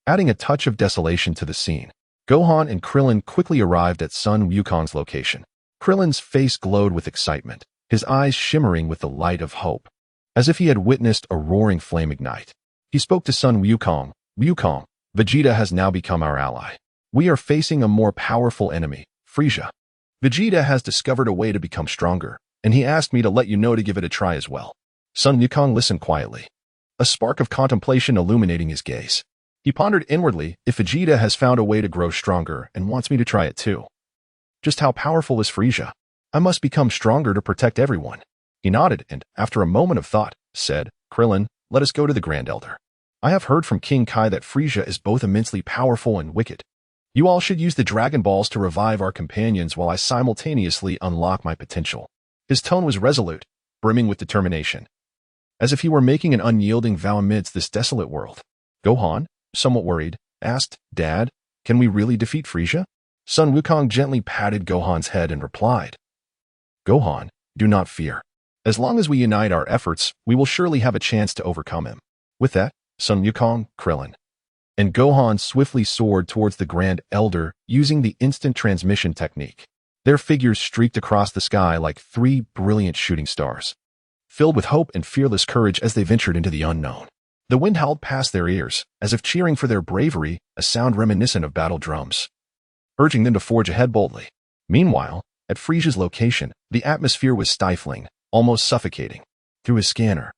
adding a touch of desolation to the scene. Gohan and Krillin quickly arrived at Sun Wukong's location. Krillin's face glowed with excitement, his eyes shimmering with the light of hope, as if he had witnessed a roaring flame ignite. He spoke to Sun Wukong. Wukong, Vegeta has now become our ally. We are facing a more powerful enemy, Frieza. Vegeta has discovered a way to become stronger, and he asked me to let you know to give it a try as well. Sun Wukong listened quietly, a spark of contemplation illuminating his gaze. He pondered inwardly if Vegeta has found a way to grow stronger and wants me to try it too. Just how powerful is Frieza? I must become stronger to protect everyone. He nodded and, after a moment of thought, said, Krillin, let us go to the Grand Elder. I have heard from King Kai that Frieza is both immensely powerful and wicked. You all should use the Dragon Balls to revive our companions while I simultaneously unlock my potential. His tone was resolute, brimming with determination, as if he were making an unyielding vow amidst this desolate world. Gohan, somewhat worried, asked, Dad, can we really defeat Frieza? Sun Wukong gently patted Gohan's head and replied, Gohan, do not fear. As long as we unite our efforts, we will surely have a chance to overcome him. With that, Sun Wukong, Krillin, and Gohan swiftly soared towards the Grand Elder using the instant transmission technique. Their figures streaked across the sky like three brilliant shooting stars, filled with hope and fearless courage as they ventured into the unknown. The wind howled past their ears, as if cheering for their bravery, a sound reminiscent of battle drums, urging them to forge ahead boldly. Meanwhile, at Frieza's location, the atmosphere was stifling, almost suffocating. Through his scanner,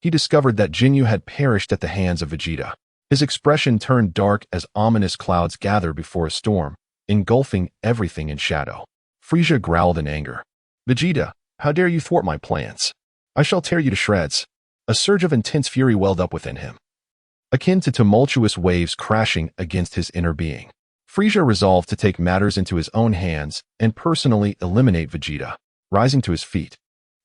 he discovered that Jinyu had perished at the hands of Vegeta. His expression turned dark as ominous clouds gather before a storm, engulfing everything in shadow. Frieza growled in anger. Vegeta, how dare you thwart my plans? I shall tear you to shreds. A surge of intense fury welled up within him, akin to tumultuous waves crashing against his inner being. Frieza resolved to take matters into his own hands and personally eliminate Vegeta. Rising to his feet,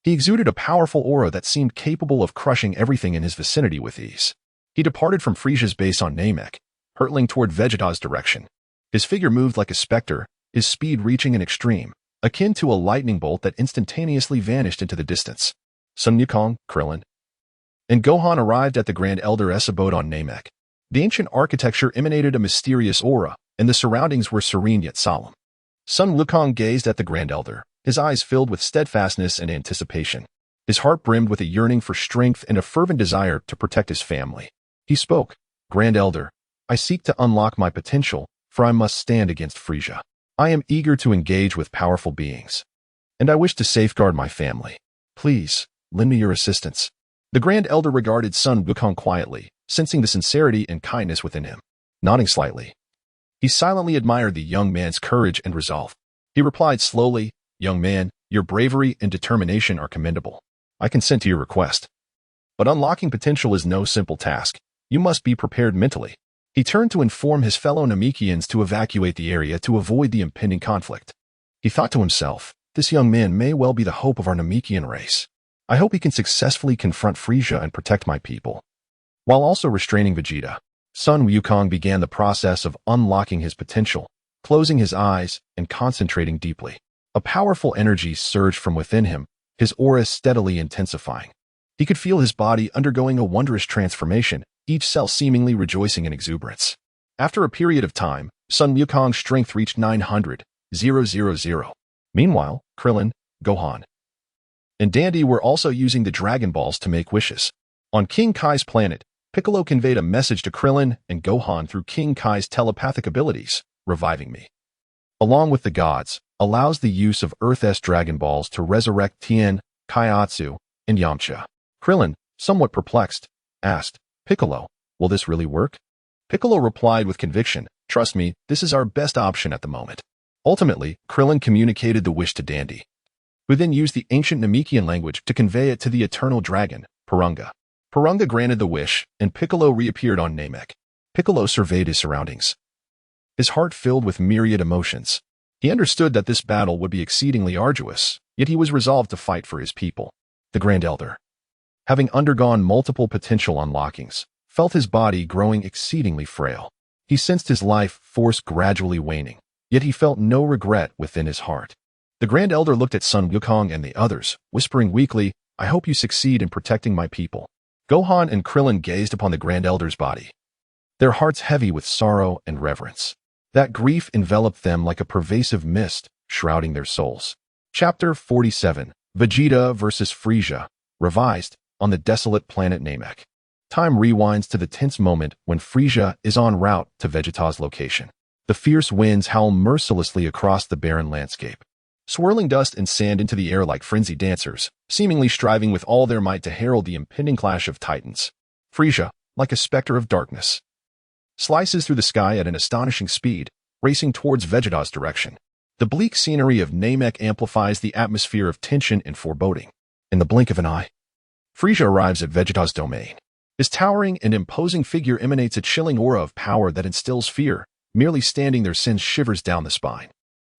he exuded a powerful aura that seemed capable of crushing everything in his vicinity with ease. He departed from Frieza's base on Namek, hurtling toward Vegeta's direction. His figure moved like a specter, his speed reaching an extreme, akin to a lightning bolt that instantaneously vanished into the distance. Sun Wukong, Krillin, and Gohan arrived at the Grand Elder's abode on Namek. The ancient architecture emanated a mysterious aura, and the surroundings were serene yet solemn. Sun Wukong gazed at the Grand Elder, his eyes filled with steadfastness and anticipation. His heart brimmed with a yearning for strength and a fervent desire to protect his family. He spoke, Grand Elder, I seek to unlock my potential, for I must stand against Frieza. I am eager to engage with powerful beings, and I wish to safeguard my family. Please, lend me your assistance. The Grand Elder regarded Sun Wukong quietly, sensing the sincerity and kindness within him. Nodding slightly, he silently admired the young man's courage and resolve. He replied slowly, Young man, your bravery and determination are commendable. I consent to your request. But unlocking potential is no simple task. You must be prepared mentally. He turned to inform his fellow Namekians to evacuate the area to avoid the impending conflict. He thought to himself, this young man may well be the hope of our Namekian race. I hope he can successfully confront Frieza and protect my people, while also restraining Vegeta. Sun Wukong began the process of unlocking his potential, closing his eyes and concentrating deeply. A powerful energy surged from within him, his aura steadily intensifying. He could feel his body undergoing a wondrous transformation, each cell seemingly rejoicing in exuberance. After a period of time, Sun Wukong's strength reached 900,000. Meanwhile, Krillin, Gohan, and Dandy were also using the Dragon Balls to make wishes. On King Kai's planet, Piccolo conveyed a message to Krillin and Gohan through King Kai's telepathic abilities, reviving me, along with the gods, allows the use of Earth's Dragon Balls to resurrect Tien, Kaiatsu, and Yamcha. Krillin, somewhat perplexed, asked, Piccolo, will this really work? Piccolo replied with conviction, trust me, this is our best option at the moment. Ultimately, Krillin communicated the wish to Dandy, who then used the ancient Namekian language to convey it to the eternal dragon, Purunga. Purunga granted the wish, and Piccolo reappeared on Namek. Piccolo surveyed his surroundings, his heart filled with myriad emotions. He understood that this battle would be exceedingly arduous, yet he was resolved to fight for his people. The Grand Elder, having undergone multiple potential unlockings, felt his body growing exceedingly frail. He sensed his life force gradually waning, yet he felt no regret within his heart. The Grand Elder looked at Sun Wukong and the others, whispering weakly, I hope you succeed in protecting my people. Gohan and Krillin gazed upon the Grand Elder's body, their hearts heavy with sorrow and reverence. That grief enveloped them like a pervasive mist, shrouding their souls. Chapter 47: Vegeta vs. Frieza, revised, on the desolate planet Namek. Time rewinds to the tense moment when Frieza is en route to Vegeta's location. The fierce winds howl mercilessly across the barren landscape, swirling dust and sand into the air like frenzied dancers, seemingly striving with all their might to herald the impending clash of titans. Frieza, like a specter of darkness, slices through the sky at an astonishing speed, racing towards Vegeta's direction. The bleak scenery of Namek amplifies the atmosphere of tension and foreboding. In the blink of an eye, Frieza arrives at Vegeta's domain. His towering and imposing figure emanates a chilling aura of power that instills fear. Merely standing there sends shivers down the spine.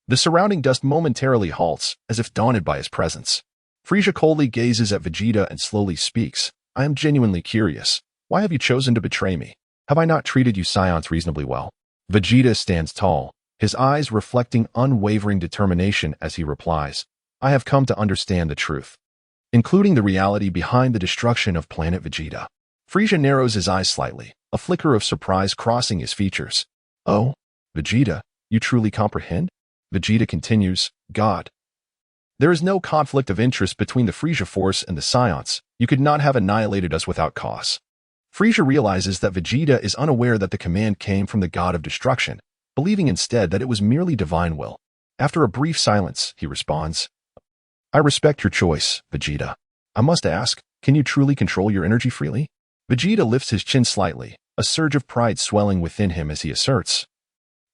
The surrounding dust momentarily halts, as if daunted by his presence. Frieza coldly gazes at Vegeta and slowly speaks. I am genuinely curious. Why have you chosen to betray me? Have I not treated you Saiyans reasonably well? Vegeta stands tall, his eyes reflecting unwavering determination as he replies, I have come to understand the truth, including the reality behind the destruction of planet Vegeta. Frieza narrows his eyes slightly, a flicker of surprise crossing his features. Oh, Vegeta, you truly comprehend? Vegeta continues, God. There is no conflict of interest between the Frieza Force and the Saiyans. You could not have annihilated us without cause. Frieza realizes that Vegeta is unaware that the command came from the god of destruction, believing instead that it was merely divine will. After a brief silence, he responds, I respect your choice, Vegeta. I must ask, can you truly control your energy freely? Vegeta lifts his chin slightly, a surge of pride swelling within him as he asserts,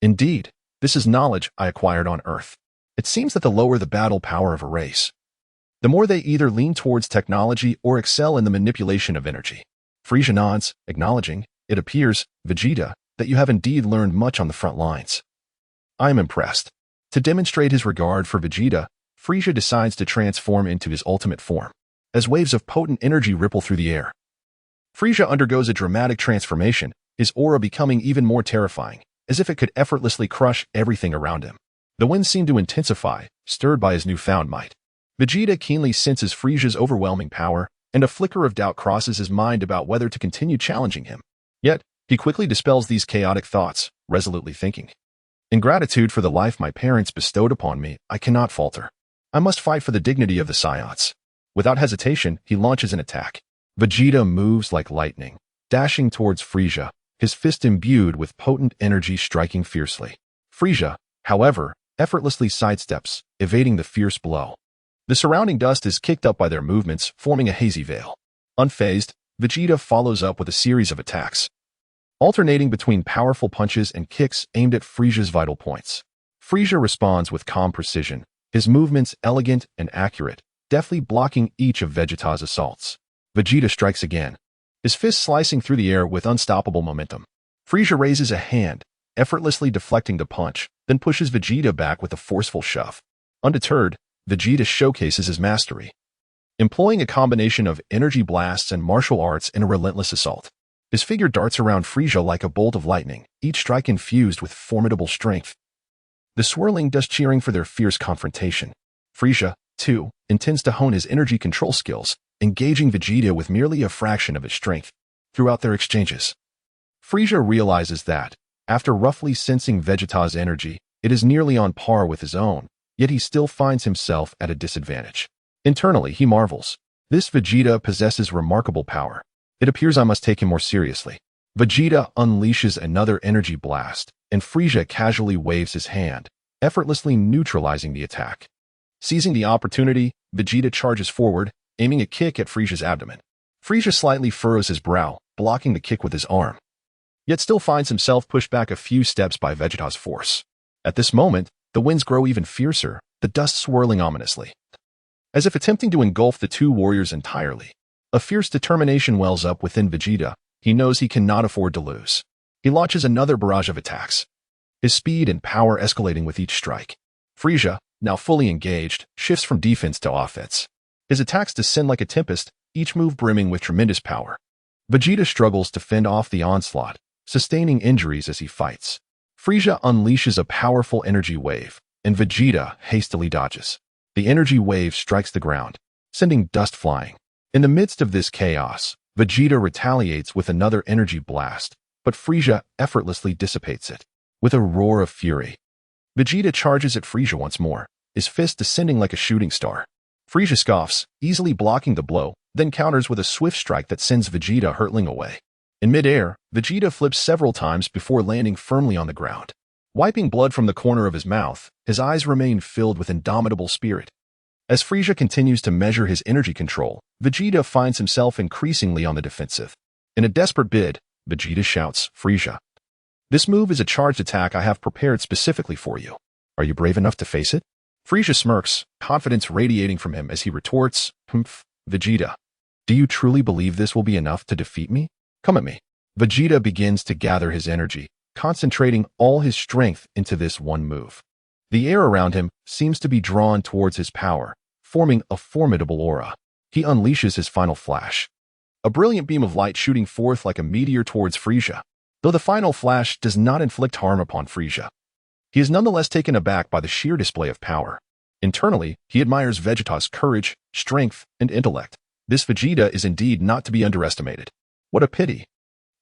Indeed, this is knowledge I acquired on Earth. It seems that the lower the battle power of a race, the more they either lean towards technology or excel in the manipulation of energy. Frieza nods, acknowledging, it appears, Vegeta, that you have indeed learned much on the front lines. I am impressed. To demonstrate his regard for Vegeta, Frieza decides to transform into his ultimate form. As waves of potent energy ripple through the air, Frieza undergoes a dramatic transformation, his aura becoming even more terrifying, as if it could effortlessly crush everything around him. The winds seem to intensify, stirred by his newfound might. Vegeta keenly senses Frieza's overwhelming power, and a flicker of doubt crosses his mind about whether to continue challenging him. Yet, he quickly dispels these chaotic thoughts, resolutely thinking, In gratitude for the life my parents bestowed upon me, I cannot falter. I must fight for the dignity of the Saiyans. Without hesitation, he launches an attack. Vegeta moves like lightning, dashing towards Frieza, his fist imbued with potent energy striking fiercely. Frieza, however, effortlessly sidesteps, evading the fierce blow. The surrounding dust is kicked up by their movements, forming a hazy veil. Unfazed, Vegeta follows up with a series of attacks, alternating between powerful punches and kicks aimed at Frieza's vital points. Frieza responds with calm precision, his movements elegant and accurate, deftly blocking each of Vegeta's assaults. Vegeta strikes again, his fist slicing through the air with unstoppable momentum. Frieza raises a hand, effortlessly deflecting the punch, then pushes Vegeta back with a forceful shove. Undeterred, Vegeta showcases his mastery, employing a combination of energy blasts and martial arts in a relentless assault. His figure darts around Frieza like a bolt of lightning, each strike infused with formidable strength. The swirling dust cheering for their fierce confrontation. Frieza, too, intends to hone his energy control skills, engaging Vegeta with merely a fraction of his strength. Throughout their exchanges, Frieza realizes that, after roughly sensing Vegeta's energy, it is nearly on par with his own, yet he still finds himself at a disadvantage. Internally, he marvels. This Vegeta possesses remarkable power. It appears I must take him more seriously. Vegeta unleashes another energy blast, and Frieza casually waves his hand, effortlessly neutralizing the attack. Seizing the opportunity, Vegeta charges forward, aiming a kick at Frieza's abdomen. Frieza slightly furrows his brow, blocking the kick with his arm, yet still finds himself pushed back a few steps by Vegeta's force. At this moment, the winds grow even fiercer, the dust swirling ominously, as if attempting to engulf the two warriors entirely. A fierce determination wells up within Vegeta. He knows he cannot afford to lose. He launches another barrage of attacks, his speed and power escalating with each strike. Frieza, now fully engaged, shifts from defense to offense. His attacks descend like a tempest, each move brimming with tremendous power. Vegeta struggles to fend off the onslaught, sustaining injuries as he fights. Frieza unleashes a powerful energy wave, and Vegeta hastily dodges. The energy wave strikes the ground, sending dust flying. In the midst of this chaos, Vegeta retaliates with another energy blast, but Frieza effortlessly dissipates it. With a roar of fury, Vegeta charges at Frieza once more, his fist descending like a shooting star. Frieza scoffs, easily blocking the blow, then counters with a swift strike that sends Vegeta hurtling away. In midair, Vegeta flips several times before landing firmly on the ground. Wiping blood from the corner of his mouth, his eyes remain filled with indomitable spirit. As Frieza continues to measure his energy control, Vegeta finds himself increasingly on the defensive. In a desperate bid, Vegeta shouts, "Frieza, this move is a charged attack I have prepared specifically for you. Are you brave enough to face it?" Frieza smirks, confidence radiating from him as he retorts, "Humph, Vegeta, do you truly believe this will be enough to defeat me? Come at me." Vegeta begins to gather his energy, concentrating all his strength into this one move. The air around him seems to be drawn towards his power, forming a formidable aura. He unleashes his final flash, a brilliant beam of light shooting forth like a meteor towards Frieza. Though the final flash does not inflict harm upon Frieza, he is nonetheless taken aback by the sheer display of power. Internally, he admires Vegeta's courage, strength, and intellect. This Vegeta is indeed not to be underestimated. What a pity.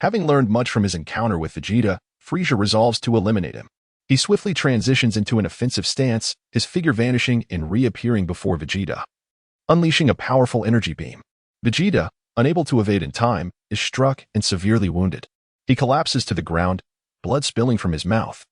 Having learned much from his encounter with Vegeta, Frieza resolves to eliminate him. He swiftly transitions into an offensive stance, his figure vanishing and reappearing before Vegeta, unleashing a powerful energy beam. Vegeta, unable to evade in time, is struck and severely wounded. He collapses to the ground, blood spilling from his mouth.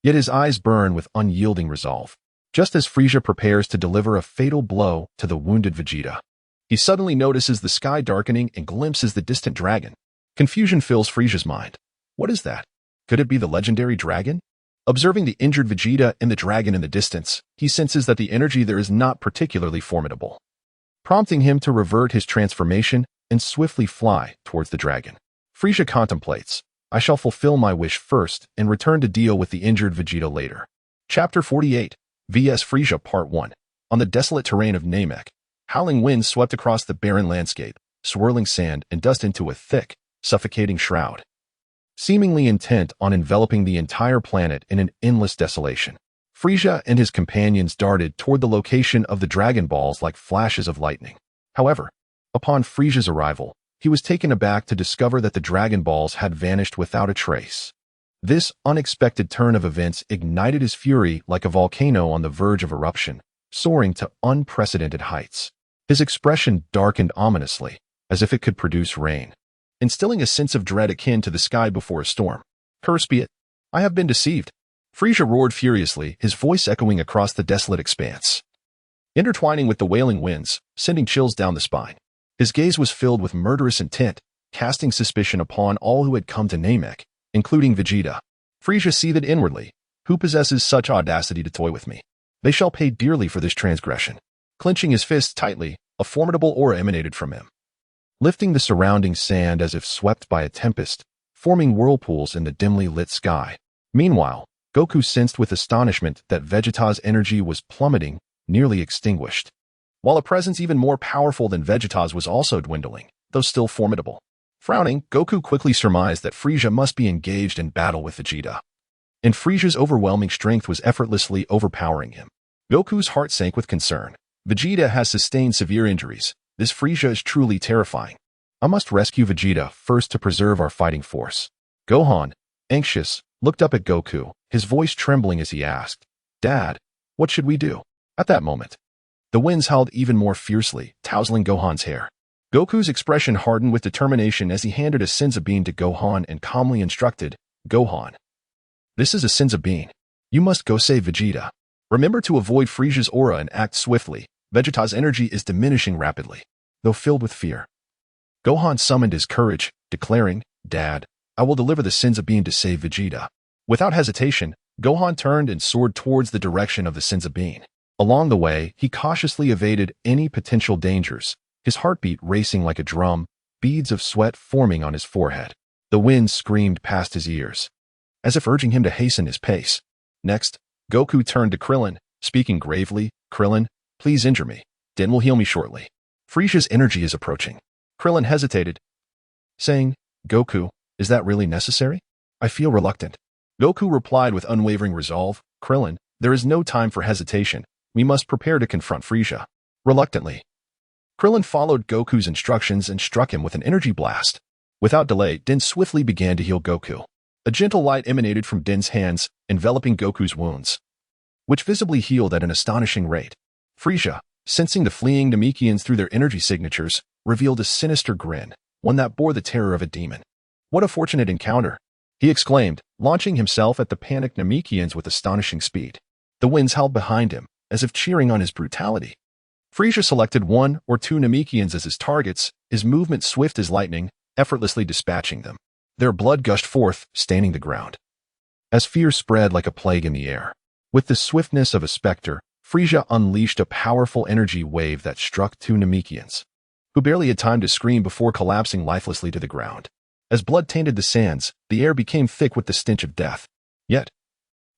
Yet his eyes burn with unyielding resolve. Just as Frieza prepares to deliver a fatal blow to the wounded Vegeta, he suddenly notices the sky darkening and glimpses the distant dragon. Confusion fills Frieza's mind. What is that? Could it be the legendary dragon? Observing the injured Vegeta and the dragon in the distance, he senses that the energy there is not particularly formidable, prompting him to revert his transformation and swiftly fly towards the dragon. Frieza contemplates, "I shall fulfill my wish first and return to deal with the injured Vegeta later." Chapter 48, vs Frieza Part 1. On the desolate terrain of Namek, howling winds swept across the barren landscape, swirling sand and dust into a thick, suffocating shroud, seemingly intent on enveloping the entire planet in an endless desolation. Frieza and his companions darted toward the location of the Dragon Balls like flashes of lightning. However, upon Frieza's arrival, he was taken aback to discover that the Dragon Balls had vanished without a trace. This unexpected turn of events ignited his fury like a volcano on the verge of eruption, soaring to unprecedented heights. His expression darkened ominously, as if it could produce rain, instilling a sense of dread akin to the sky before a storm. "Curse be it! I have been deceived!" Frieza roared furiously, his voice echoing across the desolate expanse, intertwining with the wailing winds, sending chills down the spine. His gaze was filled with murderous intent, casting suspicion upon all who had come to Namek, including Vegeta. Frieza seethed inwardly. Who possesses such audacity to toy with me? They shall pay dearly for this transgression. Clenching his fists tightly, a formidable aura emanated from him, lifting the surrounding sand as if swept by a tempest, forming whirlpools in the dimly lit sky. Meanwhile, Goku sensed with astonishment that Vegeta's energy was plummeting, nearly extinguished, while a presence even more powerful than Vegeta's was also dwindling, though still formidable. Frowning, Goku quickly surmised that Frieza must be engaged in battle with Vegeta, and Frieza's overwhelming strength was effortlessly overpowering him. Goku's heart sank with concern. Vegeta has sustained severe injuries. This Frieza is truly terrifying. I must rescue Vegeta first to preserve our fighting force. Gohan, anxious, looked up at Goku, his voice trembling as he asked, "Dad, what should we do?" At that moment, the winds howled even more fiercely, tousling Gohan's hair. Goku's expression hardened with determination as he handed a Senzu bean to Gohan and calmly instructed, "Gohan, this is a Senzu bean. You must go save Vegeta. Remember to avoid Frieza's aura and act swiftly. Vegeta's energy is diminishing rapidly, though filled with fear." Gohan summoned his courage, declaring, "Dad, I will deliver the Senzu bean to save Vegeta." Without hesitation, Gohan turned and soared towards the direction of the Senzu bean. Along the way, he cautiously evaded any potential dangers, his heartbeat racing like a drum, beads of sweat forming on his forehead. The wind screamed past his ears, as if urging him to hasten his pace. Next, Goku turned to Krillin, speaking gravely, "Krillin, please injure me. Den will heal me shortly. Frieza's energy is approaching." Krillin hesitated, saying, "Goku, is that really necessary? I feel reluctant." Goku replied with unwavering resolve, "Krillin, there is no time for hesitation. We must prepare to confront Frieza." Reluctantly, Krillin followed Goku's instructions and struck him with an energy blast. Without delay, Din swiftly began to heal Goku. A gentle light emanated from Din's hands, enveloping Goku's wounds, which visibly healed at an astonishing rate. Frieza, sensing the fleeing Namekians through their energy signatures, revealed a sinister grin, one that bore the terror of a demon. "What a fortunate encounter!" he exclaimed, launching himself at the panicked Namekians with astonishing speed. The winds howled behind him, as if cheering on his brutality. Frieza selected 1 or 2 Namekians as his targets, his movement swift as lightning, effortlessly dispatching them. Their blood gushed forth, staining the ground, as fear spread like a plague in the air. With the swiftness of a specter, Frieza unleashed a powerful energy wave that struck 2 Namekians, who barely had time to scream before collapsing lifelessly to the ground. As blood tainted the sands, the air became thick with the stench of death. Yet,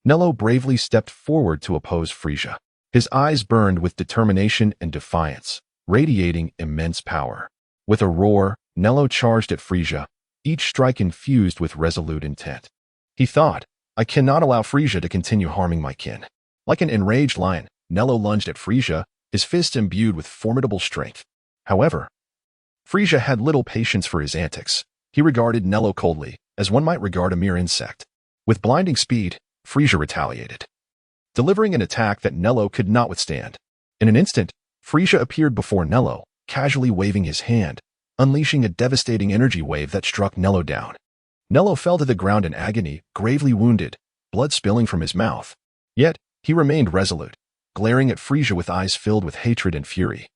Nello bravely stepped forward to oppose Frieza. His eyes burned with determination and defiance, radiating immense power. With a roar, Nello charged at Frieza, each strike infused with resolute intent. He thought, "I cannot allow Frieza to continue harming my kin." Like an enraged lion, Nello lunged at Frieza, his fists imbued with formidable strength. However, Frieza had little patience for his antics. He regarded Nello coldly, as one might regard a mere insect. With blinding speed, Frieza retaliated, delivering an attack that Nello could not withstand. In an instant, Frieza appeared before Nello, casually waving his hand, unleashing a devastating energy wave that struck Nello down. Nello fell to the ground in agony, gravely wounded, blood spilling from his mouth. Yet, he remained resolute, glaring at Frieza with eyes filled with hatred and fury,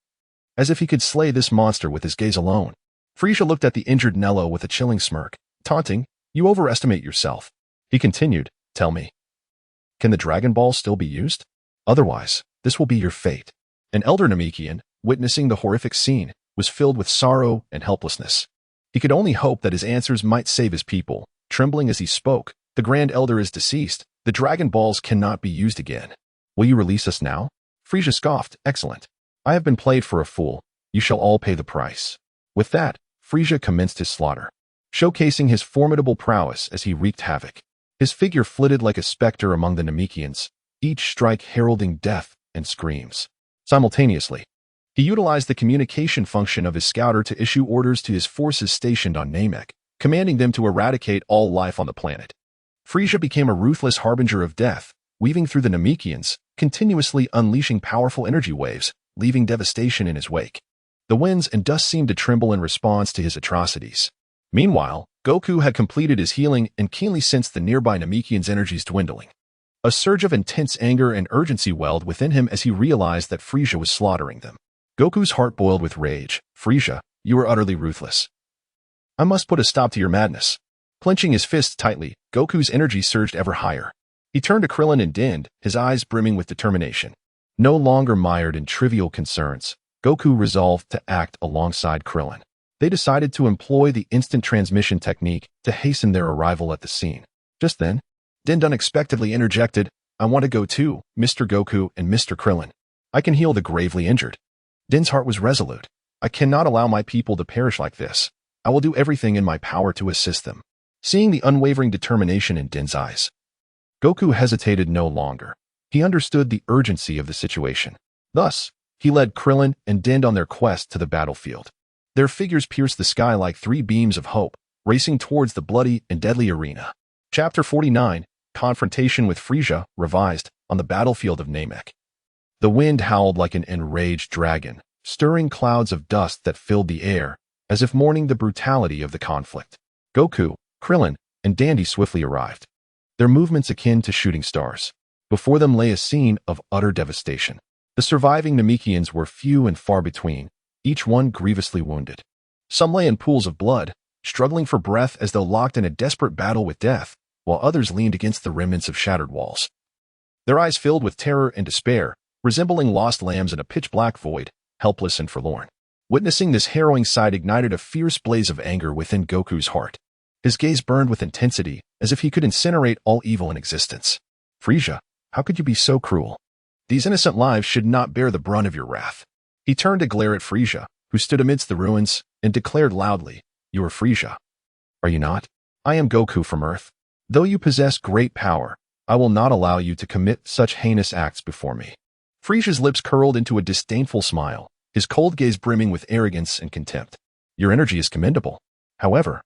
as if he could slay this monster with his gaze alone. Frieza looked at the injured Nello with a chilling smirk, taunting, "You overestimate yourself." He continued, "Tell me, can the Dragon Ball still be used? Otherwise, this will be your fate." An elder Namekian, witnessing the horrific scene, was filled with sorrow and helplessness. He could only hope that his answers might save his people. Trembling as he spoke, "The Grand Elder is deceased. The Dragon Balls cannot be used again. Will you release us now?" Frieza scoffed, "Excellent. I have been played for a fool. You shall all pay the price." With that, Frieza commenced his slaughter, showcasing his formidable prowess as he wreaked havoc. His figure flitted like a specter among the Namekians, each strike heralding death and screams. Simultaneously, he utilized the communication function of his scouter to issue orders to his forces stationed on Namek, commanding them to eradicate all life on the planet. Frieza became a ruthless harbinger of death, weaving through the Namekians, continuously unleashing powerful energy waves, leaving devastation in his wake. The winds and dust seemed to tremble in response to his atrocities. Meanwhile, Goku had completed his healing and keenly sensed the nearby Namekians' energies dwindling. A surge of intense anger and urgency welled within him as he realized that Frieza was slaughtering them. Goku's heart boiled with rage. "Frieza, you are utterly ruthless. I must put a stop to your madness." Clenching his fists tightly, Goku's energy surged ever higher. He turned to Krillin and Din, his eyes brimming with determination. No longer mired in trivial concerns, Goku resolved to act alongside Krillin. They decided to employ the instant transmission technique to hasten their arrival at the scene. Just then, Din unexpectedly interjected, "I want to go too, Mr. Goku and Mr. Krillin. I can heal the gravely injured." Din's heart was resolute. "I cannot allow my people to perish like this. I will do everything in my power to assist them." Seeing the unwavering determination in Din's eyes, Goku hesitated no longer. He understood the urgency of the situation. Thus, he led Krillin and Din on their quest to the battlefield. Their figures pierced the sky like 3 beams of hope, racing towards the bloody and deadly arena. Chapter 49, Confrontation with Frieza, revised, on the battlefield of Namek. The wind howled like an enraged dragon, stirring clouds of dust that filled the air, as if mourning the brutality of the conflict. Goku, Krillin, and Dandy swiftly arrived, their movements akin to shooting stars. Before them lay a scene of utter devastation. The surviving Namekians were few and far between, each one grievously wounded. Some lay in pools of blood, struggling for breath as though locked in a desperate battle with death, while others leaned against the remnants of shattered walls. Their eyes filled with terror and despair, resembling lost lambs in a pitch-black void, helpless and forlorn. Witnessing this harrowing sight ignited a fierce blaze of anger within Goku's heart. His gaze burned with intensity, as if he could incinerate all evil in existence. "Frieza, how could you be so cruel? These innocent lives should not bear the brunt of your wrath." He turned to glare at Frieza, who stood amidst the ruins, and declared loudly, "You are Frieza, are you not? I am Goku from Earth. Though you possess great power, I will not allow you to commit such heinous acts before me." Frieza's lips curled into a disdainful smile, his cold gaze brimming with arrogance and contempt. "Your energy is commendable. However,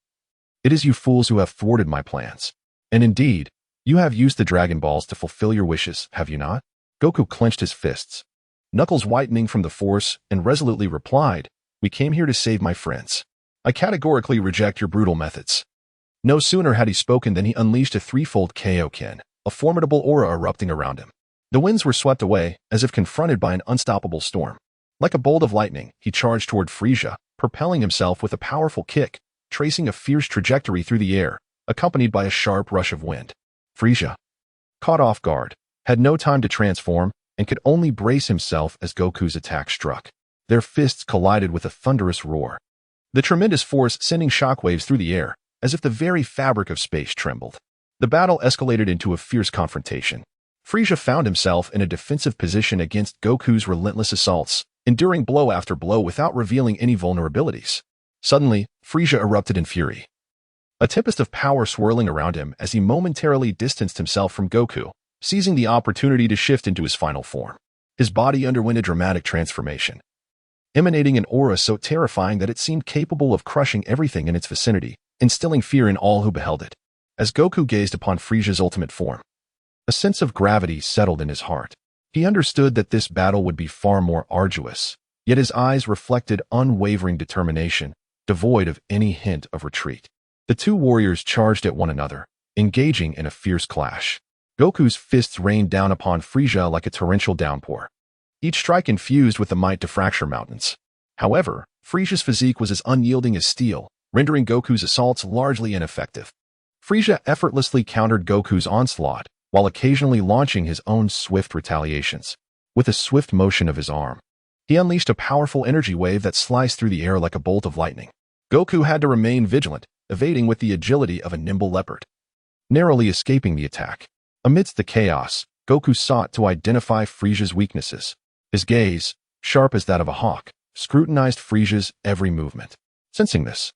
It is you fools who have thwarted my plans. And indeed, you have used the Dragon Balls to fulfill your wishes, have you not? Goku clenched his fists, knuckles whitening from the force, and resolutely replied, "We came here to save my friends. I categorically reject your brutal methods." No sooner had he spoken than he unleashed a threefold Kaioken, a formidable aura erupting around him. The winds were swept away, as if confronted by an unstoppable storm. Like a bolt of lightning, he charged toward Frieza, propelling himself with a powerful kick, tracing a fierce trajectory through the air, accompanied by a sharp rush of wind. Frieza, caught off guard, had no time to transform, and could only brace himself as Goku's attack struck. Their fists collided with a thunderous roar, the tremendous force sending shockwaves through the air, as if the very fabric of space trembled. The battle escalated into a fierce confrontation. Frieza found himself in a defensive position against Goku's relentless assaults, enduring blow after blow without revealing any vulnerabilities. Suddenly, Frieza erupted in fury, a tempest of power swirling around him as he momentarily distanced himself from Goku, seizing the opportunity to shift into his final form. His body underwent a dramatic transformation, emanating an aura so terrifying that it seemed capable of crushing everything in its vicinity, instilling fear in all who beheld it. As Goku gazed upon Frieza's ultimate form, a sense of gravity settled in his heart. He understood that this battle would be far more arduous, yet his eyes reflected unwavering determination, devoid of any hint of retreat. The two warriors charged at one another, engaging in a fierce clash. Goku's fists rained down upon Frieza like a torrential downpour, each strike infused with the might to fracture mountains. However, Frieza's physique was as unyielding as steel, rendering Goku's assaults largely ineffective. Frieza effortlessly countered Goku's onslaught, while occasionally launching his own swift retaliations. With a swift motion of his arm, he unleashed a powerful energy wave that sliced through the air like a bolt of lightning. Goku had to remain vigilant, evading with the agility of a nimble leopard, narrowly escaping the attack. Amidst the chaos, Goku sought to identify Frieza's weaknesses. His gaze, sharp as that of a hawk, scrutinized Frieza's every movement. Sensing this,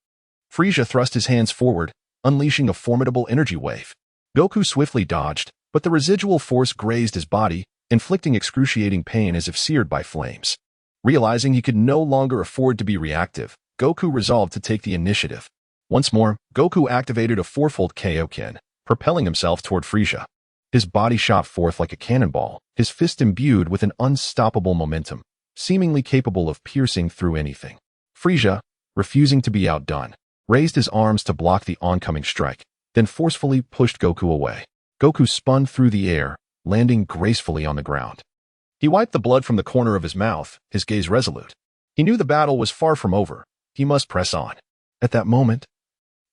Frieza thrust his hands forward, unleashing a formidable energy wave. Goku swiftly dodged, but the residual force grazed his body, inflicting excruciating pain as if seared by flames. Realizing he could no longer afford to be reactive, Goku resolved to take the initiative. Once more, Goku activated a fourfold Kaioken, propelling himself toward Frieza. His body shot forth like a cannonball, his fist imbued with an unstoppable momentum, seemingly capable of piercing through anything. Frieza, refusing to be outdone, raised his arms to block the oncoming strike, then forcefully pushed Goku away. Goku spun through the air, landing gracefully on the ground. He wiped the blood from the corner of his mouth, his gaze resolute. He knew the battle was far from over. He must press on. At that moment,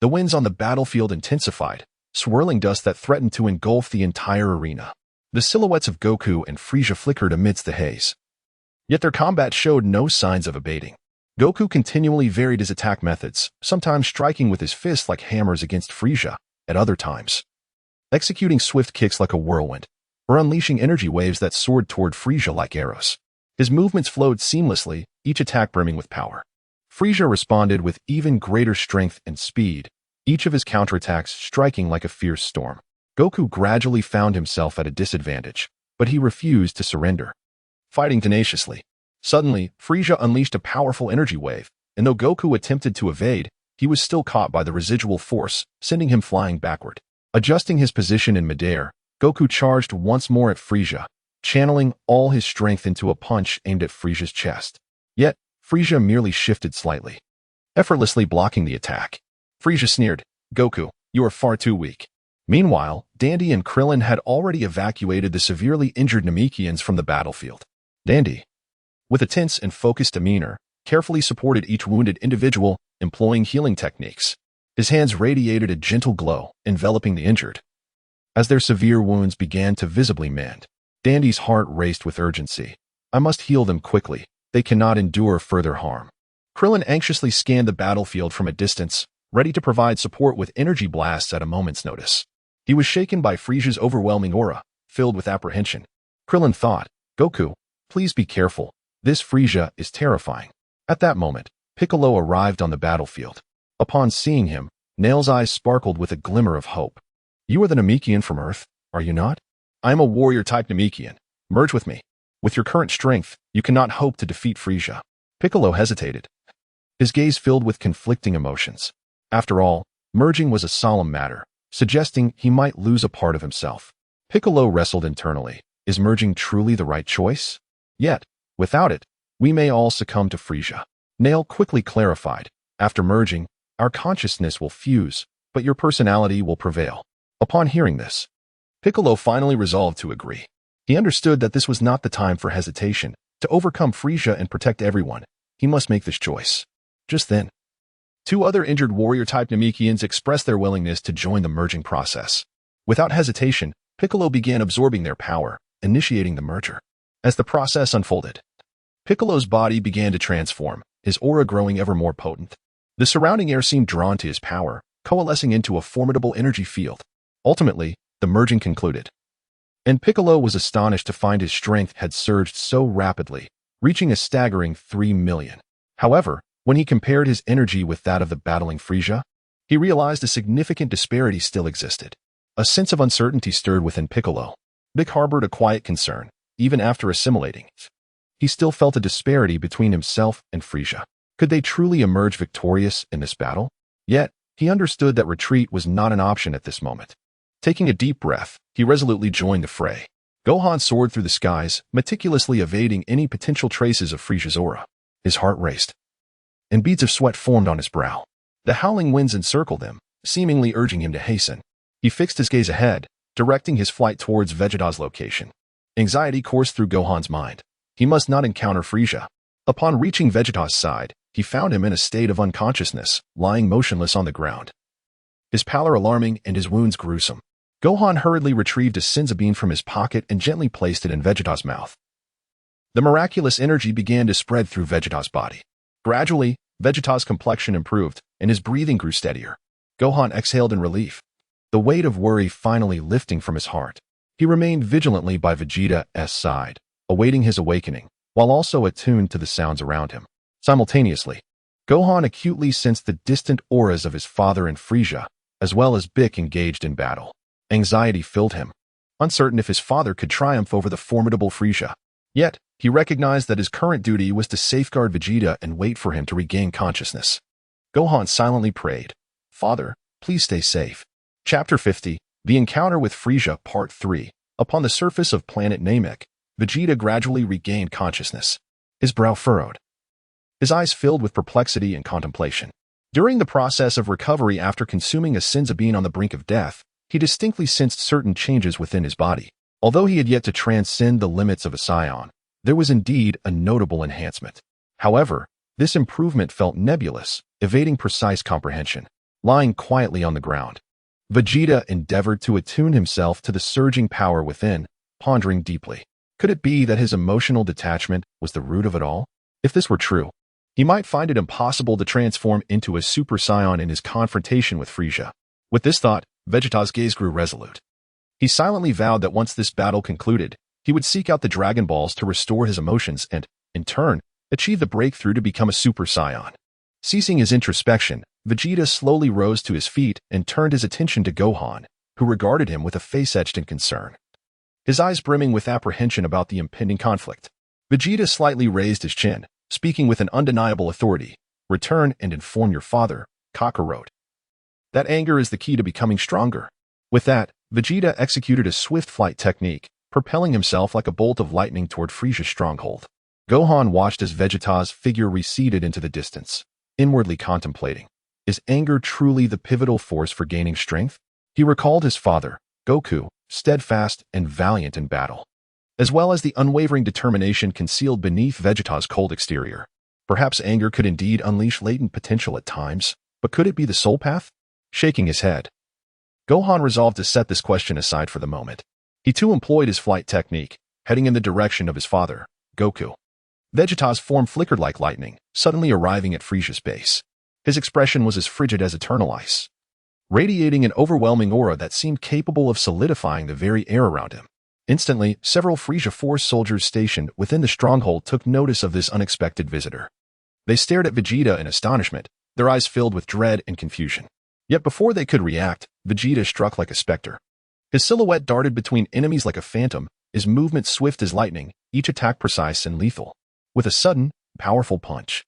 the winds on the battlefield intensified, swirling dust that threatened to engulf the entire arena. The silhouettes of Goku and Frieza flickered amidst the haze. Yet their combat showed no signs of abating. Goku continually varied his attack methods, sometimes striking with his fists like hammers against Frieza, at other times executing swift kicks like a whirlwind, or unleashing energy waves that soared toward Frieza like arrows. His movements flowed seamlessly, each attack brimming with power. Frieza responded with even greater strength and speed, each of his counterattacks striking like a fierce storm. Goku gradually found himself at a disadvantage, but he refused to surrender, fighting tenaciously. Suddenly, Frieza unleashed a powerful energy wave, and though Goku attempted to evade, he was still caught by the residual force, sending him flying backward. Adjusting his position in midair, Goku charged once more at Frieza, channeling all his strength into a punch aimed at Frieza's chest. Yet, Frieza merely shifted slightly, effortlessly blocking the attack. Frieza sneered, "Goku, you are far too weak." Meanwhile, Dandy and Krillin had already evacuated the severely injured Namekians from the battlefield. Dandy, with a tense and focused demeanor, carefully supported each wounded individual, employing healing techniques. His hands radiated a gentle glow, enveloping the injured. As their severe wounds began to visibly mend, Dandy's heart raced with urgency. "I must heal them quickly. They cannot endure further harm." Krillin anxiously scanned the battlefield from a distance, ready to provide support with energy blasts at a moment's notice. He was shaken by Frieza's overwhelming aura, filled with apprehension. Krillin thought, "Goku, please be careful. This Frieza is terrifying." At that moment, Piccolo arrived on the battlefield. Upon seeing him, Nail's eyes sparkled with a glimmer of hope. "You are the Namekian from Earth, are you not?" "I am a warrior-type Namekian. Merge with me. With your current strength, you cannot hope to defeat Frieza." Piccolo hesitated, his gaze filled with conflicting emotions. After all, Merging was a solemn matter, suggesting he might lose a part of himself. Piccolo wrestled internally. Is merging truly the right choice? Yet, without it, we may all succumb to Frisia. Nail quickly clarified. After merging, our consciousness will fuse, but your personality will prevail. Upon hearing this, Piccolo finally resolved to agree. He understood that this was not the time for hesitation. To overcome Frisia and protect everyone, he must make this choice. Just then, two other injured warrior-type Namekians expressed their willingness to join the merging process. Without hesitation, Piccolo began absorbing their power, initiating the merger. As the process unfolded, Piccolo's body began to transform, his aura growing ever more potent. The surrounding air seemed drawn to his power, coalescing into a formidable energy field. Ultimately, the merging concluded, and Piccolo was astonished to find his strength had surged so rapidly, reaching a staggering 3 million. However, when he compared his energy with that of the battling Frisia, he realized a significant disparity still existed. A sense of uncertainty stirred within Piccolo. Vic harbored a quiet concern, even after assimilating. He still felt a disparity between himself and Frisia. Could they truly emerge victorious in this battle? Yet, he understood that retreat was not an option at this moment. Taking a deep breath, he resolutely joined the fray. Gohan soared through the skies, meticulously evading any potential traces of Frisia's aura. His heart raced, and beads of sweat formed on his brow. The howling winds encircled him, seemingly urging him to hasten. He fixed his gaze ahead, directing his flight towards Vegeta's location. Anxiety coursed through Gohan's mind. He must not encounter Frisia. Upon reaching Vegeta's side, he found him in a state of unconsciousness, lying motionless on the ground. His pallor alarming and his wounds gruesome. Gohan hurriedly retrieved a Senzu bean from his pocket and gently placed it in Vegeta's mouth. The miraculous energy began to spread through Vegeta's body. Gradually, Vegeta's complexion improved, and his breathing grew steadier. Gohan exhaled in relief, the weight of worry finally lifting from his heart. He remained vigilantly by Vegeta's side, awaiting his awakening, while also attuned to the sounds around him. Simultaneously, Gohan acutely sensed the distant auras of his father and Frisia, as well as Bic engaged in battle. Anxiety filled him, uncertain if his father could triumph over the formidable Frisia. Yet, he recognized that his current duty was to safeguard Vegeta and wait for him to regain consciousness. Gohan silently prayed, "Father, please stay safe." Chapter 50, The Encounter with Frisia, Part 3. Upon the surface of planet Namek, Vegeta gradually regained consciousness. His brow furrowed, his eyes filled with perplexity and contemplation. During the process of recovery after consuming a Senzu bean on the brink of death, he distinctly sensed certain changes within his body. Although he had yet to transcend the limits of a Saiyan, there was indeed a notable enhancement. However, this improvement felt nebulous, evading precise comprehension. Lying quietly on the ground, Vegeta endeavored to attune himself to the surging power within, pondering deeply. Could it be that his emotional detachment was the root of it all? If this were true, he might find it impossible to transform into a Super Saiyan in his confrontation with Frisia. With this thought, Vegeta's gaze grew resolute. He silently vowed that once this battle concluded, he would seek out the Dragon Balls to restore his emotions and, in turn, achieve the breakthrough to become a Super Saiyan. Ceasing his introspection, Vegeta slowly rose to his feet and turned his attention to Gohan, who regarded him with a face etched in concern, his eyes brimming with apprehension about the impending conflict. Vegeta slightly raised his chin, speaking with an undeniable authority. "Return and inform your father," Kakarot. "That anger is the key to becoming stronger." With that, Vegeta executed a swift flight technique, propelling himself like a bolt of lightning toward Frisia's stronghold. Gohan watched as Vegeta's figure receded into the distance, inwardly contemplating. Is anger truly the pivotal force for gaining strength? He recalled his father, Goku, steadfast and valiant in battle, as well as the unwavering determination concealed beneath Vegeta's cold exterior. Perhaps anger could indeed unleash latent potential at times, but could it be the soul path? Shaking his head, Gohan resolved to set this question aside for the moment. He too employed his flight technique, heading in the direction of his father, Goku. Vegeta's form flickered like lightning, suddenly arriving at Frisia's base. His expression was as frigid as eternal ice, radiating an overwhelming aura that seemed capable of solidifying the very air around him. Instantly, several Frisia Force soldiers stationed within the stronghold took notice of this unexpected visitor. They stared at Vegeta in astonishment, their eyes filled with dread and confusion. Yet before they could react, Vegeta struck like a specter. His silhouette darted between enemies like a phantom, his movements swift as lightning, each attack precise and lethal. With a sudden, powerful punch,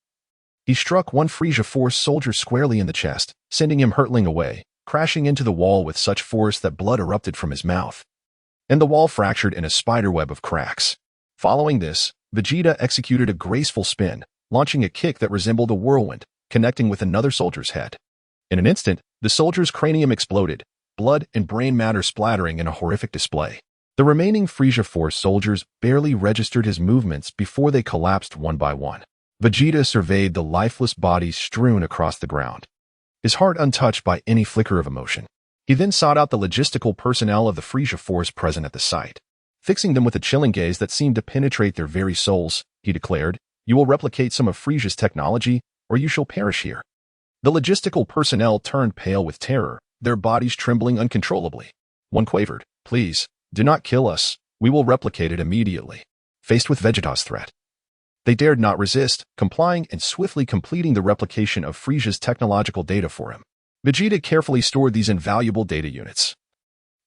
he struck one Frisia Force soldier squarely in the chest, sending him hurtling away, crashing into the wall with such force that blood erupted from his mouth, and the wall fractured in a spiderweb of cracks. Following this, Vegeta executed a graceful spin, launching a kick that resembled a whirlwind, connecting with another soldier's head. In an instant, the soldier's cranium exploded, blood and brain matter splattering in a horrific display. The remaining Frieza Force soldiers barely registered his movements before they collapsed one by one. Vegeta surveyed the lifeless bodies strewn across the ground, his heart untouched by any flicker of emotion. He then sought out the logistical personnel of the Frieza Force present at the site. Fixing them with a chilling gaze that seemed to penetrate their very souls, he declared, "You will replicate some of Frieza's technology, or you shall perish here." The logistical personnel turned pale with terror, their bodies trembling uncontrollably. One quavered, "Please, do not kill us. We will replicate it immediately." Faced with Vegeta's threat, they dared not resist, complying and swiftly completing the replication of Frieza's technological data for him. Vegeta carefully stored these invaluable data units,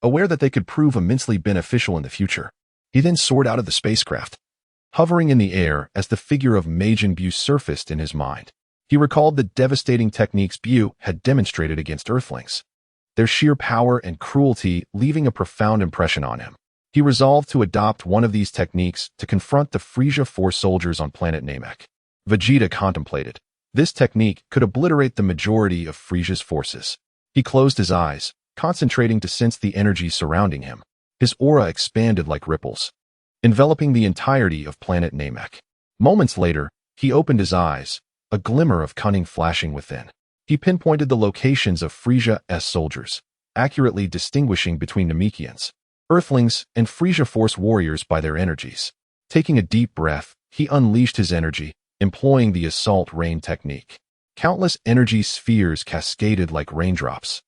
aware that they could prove immensely beneficial in the future. He then soared out of the spacecraft, hovering in the air as the figure of Majin Buu surfaced in his mind. He recalled the devastating techniques Buu had demonstrated against Earthlings, their sheer power and cruelty leaving a profound impression on him. He resolved to adopt one of these techniques to confront the Frieza Force soldiers on planet Namek. Vegeta contemplated. This technique could obliterate the majority of Frieza's forces. He closed his eyes, concentrating to sense the energy surrounding him. His aura expanded like ripples, enveloping the entirety of planet Namek. Moments later, he opened his eyes, a glimmer of cunning flashing within. He pinpointed the locations of Frieza's soldiers, accurately distinguishing between Namekians, Earthlings, and Frieza Force warriors by their energies. Taking a deep breath, he unleashed his energy, employing the assault rain technique. Countless energy spheres cascaded like raindrops,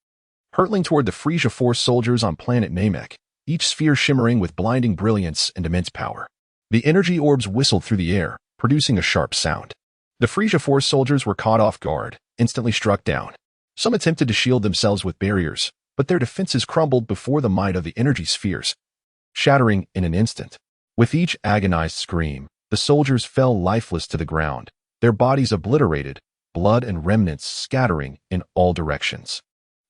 hurtling toward the Frieza Force soldiers on planet Namek, each sphere shimmering with blinding brilliance and immense power. The energy orbs whistled through the air, producing a sharp sound. The Frieza Force soldiers were caught off guard, instantly struck down. Some attempted to shield themselves with barriers, but their defenses crumbled before the might of the energy spheres, shattering in an instant. With each agonized scream, the soldiers fell lifeless to the ground, their bodies obliterated, blood and remnants scattering in all directions.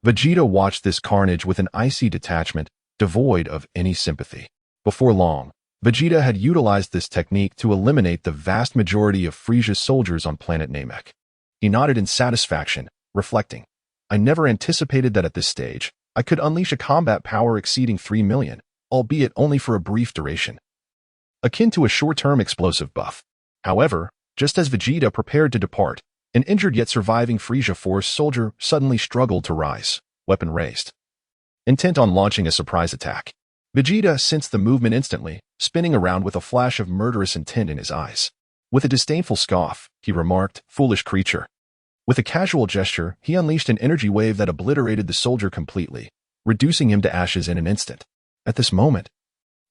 Vegeta watched this carnage with an icy detachment, devoid of any sympathy. Before long, Vegeta had utilized this technique to eliminate the vast majority of Frieza's soldiers on planet Namek. He nodded in satisfaction, reflecting, "I never anticipated that at this stage, I could unleash a combat power exceeding 3 million, albeit only for a brief duration, akin to a short-term explosive buff." However, just as Vegeta prepared to depart, an injured yet surviving Frieza Force soldier suddenly struggled to rise, weapon raised, intent on launching a surprise attack. Vegeta sensed the movement instantly, spinning around with a flash of murderous intent in his eyes. With a disdainful scoff, he remarked, "Foolish creature." With a casual gesture, he unleashed an energy wave that obliterated the soldier completely, reducing him to ashes in an instant. At this moment,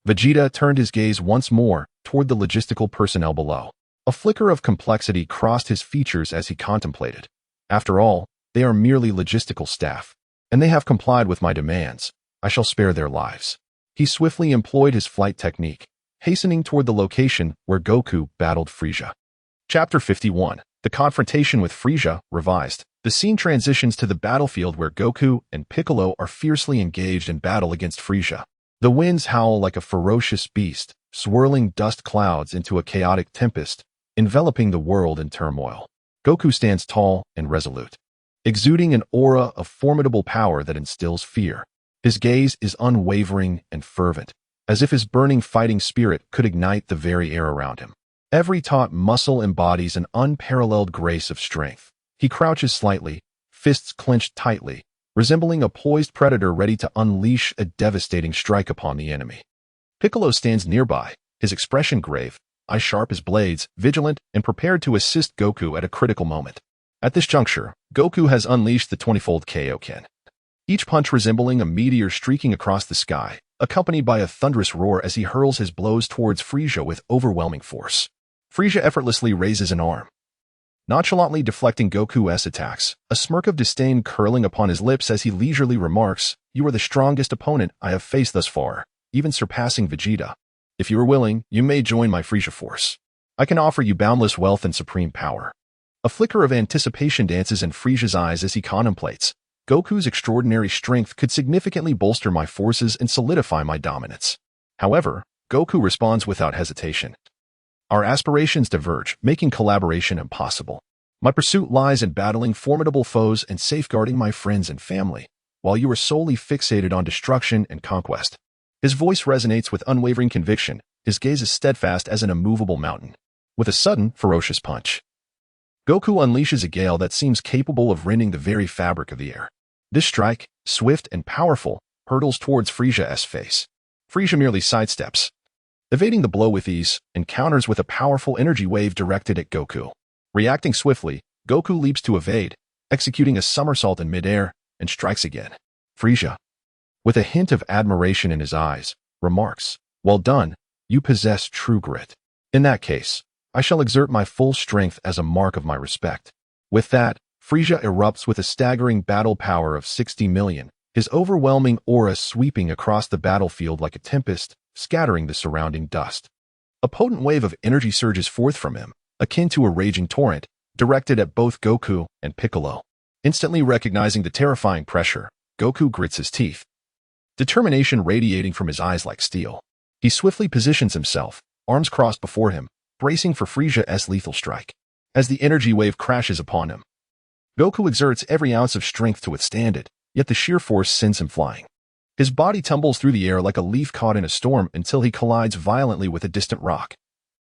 Vegeta turned his gaze once more toward the logistical personnel below. A flicker of complexity crossed his features as he contemplated. After all, they are merely logistical staff, and they have complied with my demands. I shall spare their lives. He swiftly employed his flight technique, hastening toward the location where Goku battled Frieza. Chapter 51. The confrontation with Frieza, revised. The scene transitions to the battlefield where Goku and Piccolo are fiercely engaged in battle against Frieza. The winds howl like a ferocious beast, swirling dust clouds into a chaotic tempest, enveloping the world in turmoil. Goku stands tall and resolute, exuding an aura of formidable power that instills fear. His gaze is unwavering and fervent, as if his burning fighting spirit could ignite the very air around him. Every taut muscle embodies an unparalleled grace of strength. He crouches slightly, fists clenched tightly, resembling a poised predator ready to unleash a devastating strike upon the enemy. Piccolo stands nearby, his expression grave, eyes sharp as blades, vigilant and prepared to assist Goku at a critical moment. At this juncture, Goku has unleashed the 20-fold Kaioken, each punch resembling a meteor streaking across the sky, accompanied by a thunderous roar as he hurls his blows towards Frieza with overwhelming force. Frieza effortlessly raises an arm, nonchalantly deflecting Goku's attacks, a smirk of disdain curling upon his lips as he leisurely remarks, "You are the strongest opponent I have faced thus far, even surpassing Vegeta. If you are willing, you may join my Frieza Force. I can offer you boundless wealth and supreme power." A flicker of anticipation dances in Frisia's eyes as he contemplates. Goku's extraordinary strength could significantly bolster my forces and solidify my dominance. However, Goku responds without hesitation. Our aspirations diverge, making collaboration impossible. My pursuit lies in battling formidable foes and safeguarding my friends and family, while you are solely fixated on destruction and conquest. His voice resonates with unwavering conviction, his gaze is steadfast as an immovable mountain. With a sudden, ferocious punch, Goku unleashes a gale that seems capable of rending the very fabric of the air. This strike, swift and powerful, hurtles towards Frisia's face. Frisia merely sidesteps, evading the blow with ease, and counters with a powerful energy wave directed at Goku. Reacting swiftly, Goku leaps to evade, executing a somersault in midair, and strikes again. Frisia, with a hint of admiration in his eyes, remarks, "Well done, you possess true grit. In that case, I shall exert my full strength as a mark of my respect." With that, Frisia erupts with a staggering battle power of 60 million, his overwhelming aura sweeping across the battlefield like a tempest, scattering the surrounding dust. A potent wave of energy surges forth from him, akin to a raging torrent, directed at both Goku and Piccolo. Instantly recognizing the terrifying pressure, Goku grits his teeth, determination radiating from his eyes like steel. He swiftly positions himself, arms crossed before him, bracing for Frisia's lethal strike. As the energy wave crashes upon him, Goku exerts every ounce of strength to withstand it, yet the sheer force sends him flying. His body tumbles through the air like a leaf caught in a storm until he collides violently with a distant rock,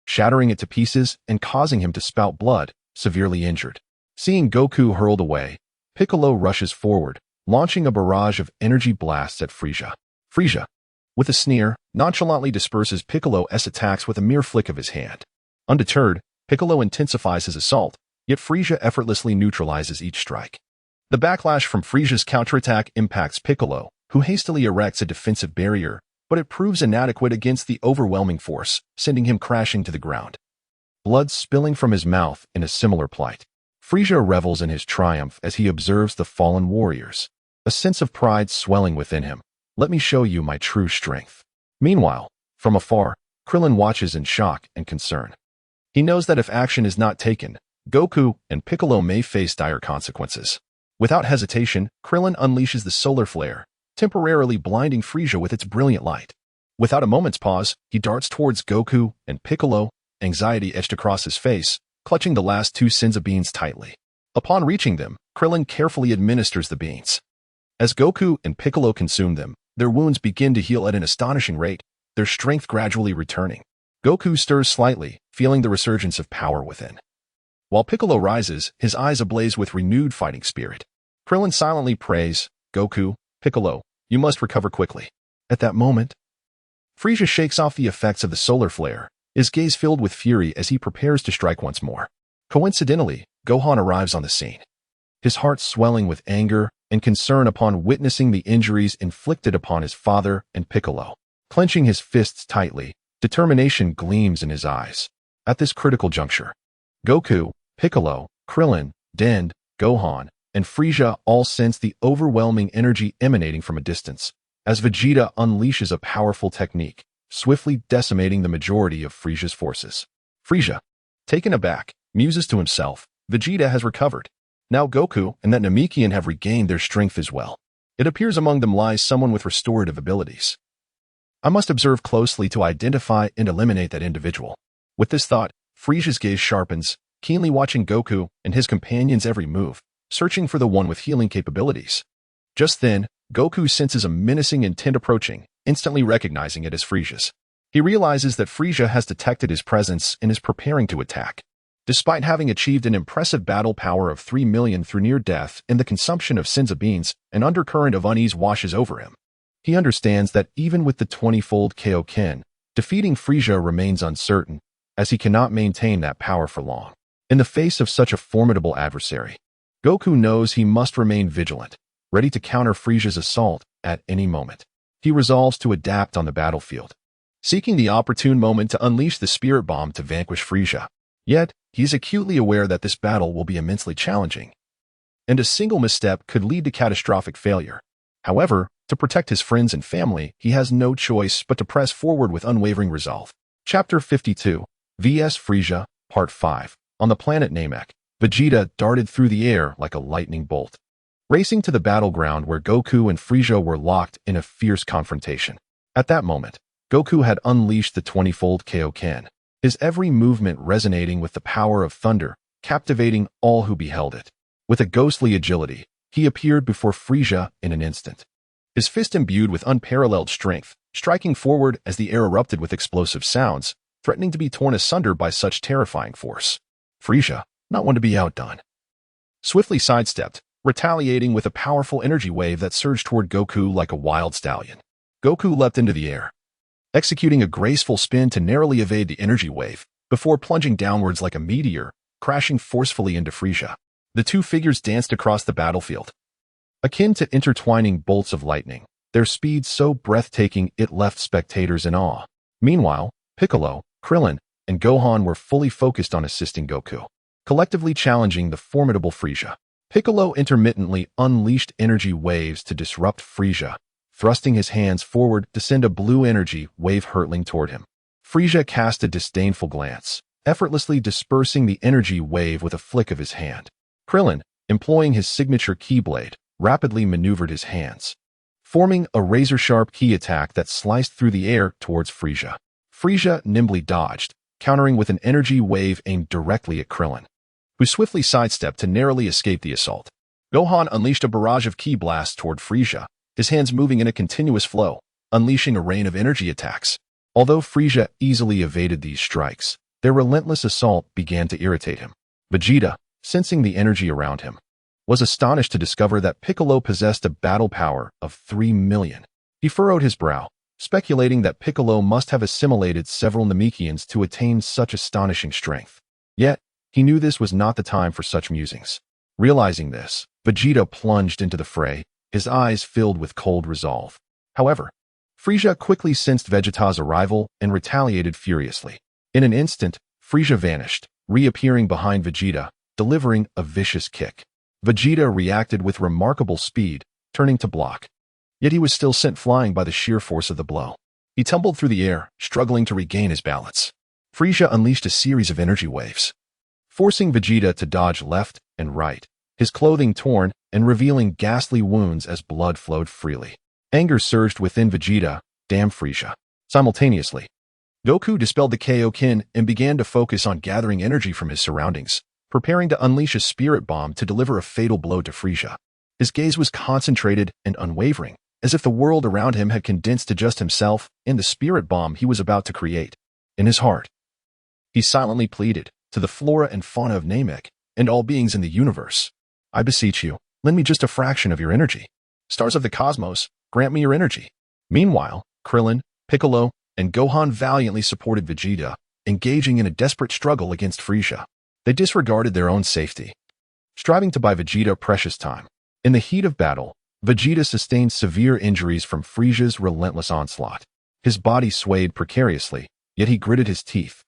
shattering it to pieces and causing him to spout blood, severely injured. Seeing Goku hurled away, Piccolo rushes forward, launching a barrage of energy blasts at Frisia. Frisia, with a sneer, nonchalantly disperses Piccolo's attacks with a mere flick of his hand. Undeterred, Piccolo intensifies his assault, yet Frisia effortlessly neutralizes each strike. The backlash from Frisia's counterattack impacts Piccolo, who hastily erects a defensive barrier, but it proves inadequate against the overwhelming force, sending him crashing to the ground. Blood spilling from his mouth in a similar plight. Frisia revels in his triumph as he observes the fallen warriors, a sense of pride swelling within him. "Let me show you my true strength." Meanwhile, from afar, Krillin watches in shock and concern. He knows that if action is not taken, Goku and Piccolo may face dire consequences. Without hesitation, Krillin unleashes the solar flare, temporarily blinding Frisia with its brilliant light. Without a moment's pause, he darts towards Goku and Piccolo, anxiety etched across his face, clutching the last two Senzu beans tightly. Upon reaching them, Krillin carefully administers the beans. As Goku and Piccolo consume them, their wounds begin to heal at an astonishing rate, their strength gradually returning. Goku stirs slightly, feeling the resurgence of power within. While Piccolo rises, his eyes ablaze with renewed fighting spirit. Krillin silently prays, "Goku, Piccolo, you must recover quickly." At that moment, Frisia shakes off the effects of the solar flare, his gaze filled with fury as he prepares to strike once more. Coincidentally, Gohan arrives on the scene, his heart swelling with anger and concern upon witnessing the injuries inflicted upon his father and Piccolo. Clenching his fists tightly, determination gleams in his eyes. At this critical juncture, Goku, Piccolo, Krillin, Dend, Gohan, and Frisia all sense the overwhelming energy emanating from a distance, as Vegeta unleashes a powerful technique, swiftly decimating the majority of Frisia's forces. Frisia, taken aback, muses to himself, Vegeta has recovered. Now Goku and that Namekian have regained their strength as well. It appears among them lies someone with restorative abilities. I must observe closely to identify and eliminate that individual. With this thought, Frisia's gaze sharpens, keenly watching Goku and his companion's every move, searching for the one with healing capabilities. Just then, Goku senses a menacing intent approaching, instantly recognizing it as Frisia's. He realizes that Frisia has detected his presence and is preparing to attack. Despite having achieved an impressive battle power of 3 million through near death and the consumption of Senzu beans, an undercurrent of unease washes over him. He understands that even with the 20-fold Kaioken, defeating Frisia remains uncertain, as he cannot maintain that power for long. In the face of such a formidable adversary, Goku knows he must remain vigilant, ready to counter Frisia's assault at any moment. He resolves to adapt on the battlefield, seeking the opportune moment to unleash the spirit bomb to vanquish Frisia. Yet, he is acutely aware that this battle will be immensely challenging, and a single misstep could lead to catastrophic failure. However, to protect his friends and family, he has no choice but to press forward with unwavering resolve. Chapter 52, vs. Frisia, Part 5. On the planet Namek, Vegeta darted through the air like a lightning bolt, racing to the battleground where Goku and Frieza were locked in a fierce confrontation. At that moment, Goku had unleashed the 20-fold Kaioken, his every movement resonating with the power of thunder, captivating all who beheld it. With a ghostly agility, he appeared before Frieza in an instant, his fist imbued with unparalleled strength, striking forward as the air erupted with explosive sounds, threatening to be torn asunder by such terrifying force. Frieza, not one to be outdone, swiftly sidestepped, retaliating with a powerful energy wave that surged toward Goku like a wild stallion. Goku leapt into the air, executing a graceful spin to narrowly evade the energy wave, before plunging downwards like a meteor, crashing forcefully into Frieza. The two figures danced across the battlefield, akin to intertwining bolts of lightning, their speed so breathtaking it left spectators in awe. Meanwhile, Piccolo, Krillin, and Gohan were fully focused on assisting Goku, collectively challenging the formidable Frieza. Piccolo intermittently unleashed energy waves to disrupt Frieza, thrusting his hands forward to send a blue energy wave hurtling toward him. Frieza cast a disdainful glance, effortlessly dispersing the energy wave with a flick of his hand. Krillin, employing his signature Keyblade, rapidly maneuvered his hands, forming a razor-sharp ki attack that sliced through the air towards Frieza. Frieza nimbly dodged, countering with an energy wave aimed directly at Krillin, who swiftly sidestepped to narrowly escape the assault. Gohan unleashed a barrage of ki blasts toward Frieza, his hands moving in a continuous flow, unleashing a rain of energy attacks. Although Frieza easily evaded these strikes, their relentless assault began to irritate him. Vegeta, sensing the energy around him, was astonished to discover that Piccolo possessed a battle power of 3 million. He furrowed his brow, speculating that Piccolo must have assimilated several Namekians to attain such astonishing strength. Yet, he knew this was not the time for such musings. Realizing this, Vegeta plunged into the fray, his eyes filled with cold resolve. However, Frieza quickly sensed Vegeta's arrival and retaliated furiously. In an instant, Frieza vanished, reappearing behind Vegeta, delivering a vicious kick. Vegeta reacted with remarkable speed, turning to block. Yet he was still sent flying by the sheer force of the blow. He tumbled through the air, struggling to regain his balance. Frieza unleashed a series of energy waves, forcing Vegeta to dodge left and right, his clothing torn and revealing ghastly wounds as blood flowed freely. Anger surged within Vegeta, damn Frieza. Simultaneously, Goku dispelled the Kaioken and began to focus on gathering energy from his surroundings, preparing to unleash a spirit bomb to deliver a fatal blow to Frieza. His gaze was concentrated and unwavering, as if the world around him had condensed to just himself and the spirit bomb he was about to create. In his heart, he silently pleaded to the flora and fauna of Namek and all beings in the universe, "I beseech you, lend me just a fraction of your energy. Stars of the cosmos, grant me your energy." Meanwhile, Krillin, Piccolo, and Gohan valiantly supported Vegeta, engaging in a desperate struggle against Frieza. They disregarded their own safety, striving to buy Vegeta precious time. In the heat of battle, Vegeta sustained severe injuries from Frieza's relentless onslaught. His body swayed precariously, yet he gritted his teeth,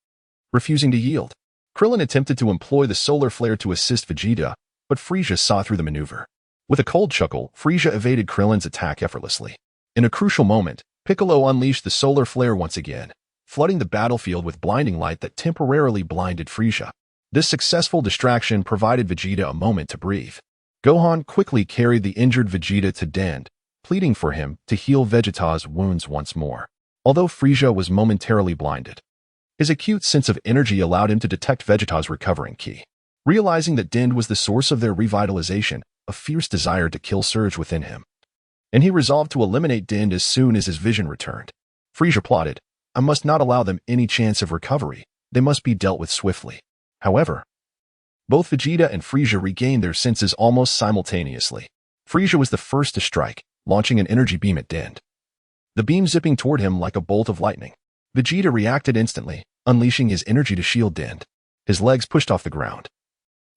refusing to yield. Krillin attempted to employ the solar flare to assist Vegeta, but Frieza saw through the maneuver. With a cold chuckle, Frieza evaded Krillin's attack effortlessly. In a crucial moment, Piccolo unleashed the solar flare once again, flooding the battlefield with blinding light that temporarily blinded Frieza. This successful distraction provided Vegeta a moment to breathe. Gohan quickly carried the injured Vegeta to Dend, pleading for him to heal Vegeta's wounds once more. Although Frieza was momentarily blinded, his acute sense of energy allowed him to detect Vegeta's recovering ki. Realizing that Dend was the source of their revitalization, a fierce desire to kill surged within him, and he resolved to eliminate Dend as soon as his vision returned. Frieza plotted, "I must not allow them any chance of recovery. They must be dealt with swiftly." However, both Vegeta and Frieza regained their senses almost simultaneously. Frieza was the first to strike, launching an energy beam at Dend, the beam zipping toward him like a bolt of lightning. Vegeta reacted instantly, unleashing his energy to shield Dend. His legs pushed off the ground,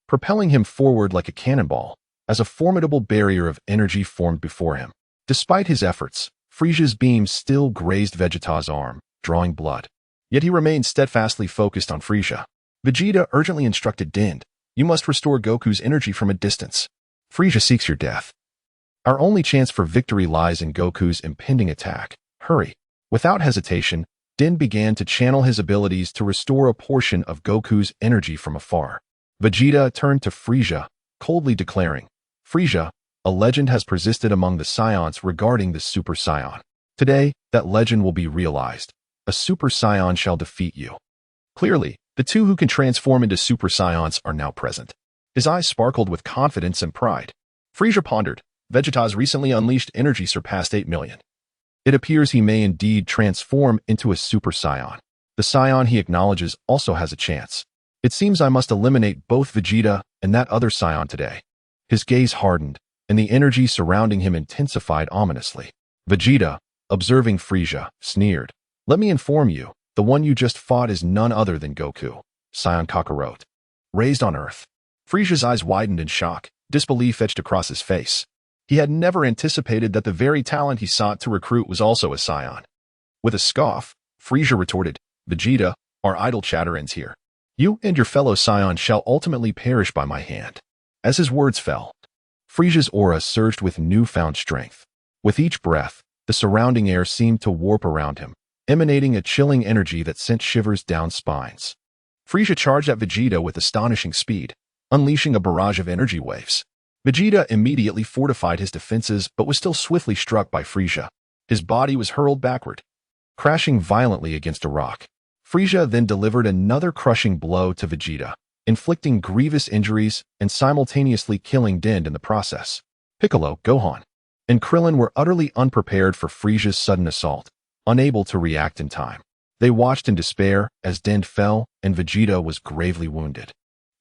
propelling him forward like a cannonball, as a formidable barrier of energy formed before him. Despite his efforts, Frieza's beam still grazed Vegeta's arm, drawing blood. Yet he remained steadfastly focused on Frieza. Vegeta urgently instructed Dend, "You must restore Goku's energy from a distance. Frieza seeks your death. Our only chance for victory lies in Goku's impending attack. Hurry." Without hesitation, Dend began to channel his abilities to restore a portion of Goku's energy from afar. Vegeta turned to Frieza, coldly declaring, "Frieza, a legend has persisted among the Saiyans regarding the Super Saiyan. Today, that legend will be realized. A Super Saiyan shall defeat you." Clearly, the two who can transform into Super Saiyans are now present. His eyes sparkled with confidence and pride. Frieza pondered, Vegeta's recently unleashed energy surpassed 8 million. It appears he may indeed transform into a Super Saiyan. The Saiyan he acknowledges also has a chance. It seems I must eliminate both Vegeta and that other Saiyan today. His gaze hardened, and the energy surrounding him intensified ominously. Vegeta, observing Frieza, sneered, "Let me inform you, the one you just fought is none other than Goku, Saiyan Kakarot, raised on Earth." Frieza's eyes widened in shock, disbelief etched across his face. He had never anticipated that the very talent he sought to recruit was also a Saiyan. With a scoff, Frieza retorted, "Vegeta, our idle chatter ends here. You and your fellow Saiyan shall ultimately perish by my hand." As his words fell, Frieza's aura surged with newfound strength. With each breath, the surrounding air seemed to warp around him, emanating a chilling energy that sent shivers down spines. Frieza charged at Vegeta with astonishing speed, unleashing a barrage of energy waves. Vegeta immediately fortified his defenses but was still swiftly struck by Frieza. His body was hurled backward, crashing violently against a rock. Frieza then delivered another crushing blow to Vegeta, inflicting grievous injuries and simultaneously killing Din in the process. Piccolo, Gohan, and Krillin were utterly unprepared for Frieza's sudden assault, unable to react in time. They watched in despair as Din fell and Vegeta was gravely wounded,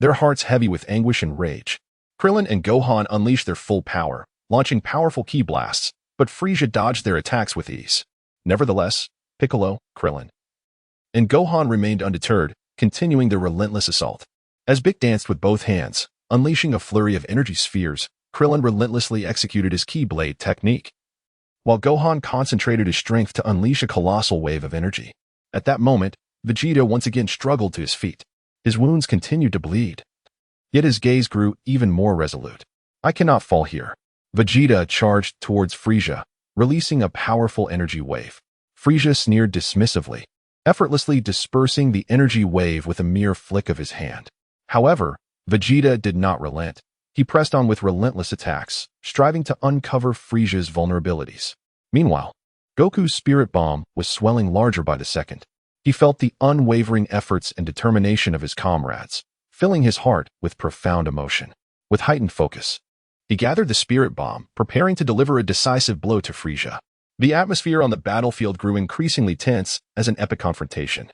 their hearts heavy with anguish and rage. Krillin and Gohan unleashed their full power, launching powerful ki blasts, but Frieza dodged their attacks with ease. Nevertheless, Piccolo, Krillin, and Gohan remained undeterred, continuing their relentless assault. As Bick danced with both hands, unleashing a flurry of energy spheres, Krillin relentlessly executed his ki blade technique, while Gohan concentrated his strength to unleash a colossal wave of energy. At that moment, Vegeta once again struggled to his feet. His wounds continued to bleed, yet his gaze grew even more resolute. "I cannot fall here." Vegeta charged towards Frieza, releasing a powerful energy wave. Frieza sneered dismissively, effortlessly dispersing the energy wave with a mere flick of his hand. However, Vegeta did not relent. He pressed on with relentless attacks, striving to uncover Frieza's vulnerabilities. Meanwhile, Goku's spirit bomb was swelling larger by the second. He felt the unwavering efforts and determination of his comrades, filling his heart with profound emotion. With heightened focus, he gathered the spirit bomb, preparing to deliver a decisive blow to Frieza. The atmosphere on the battlefield grew increasingly tense as an epic confrontation,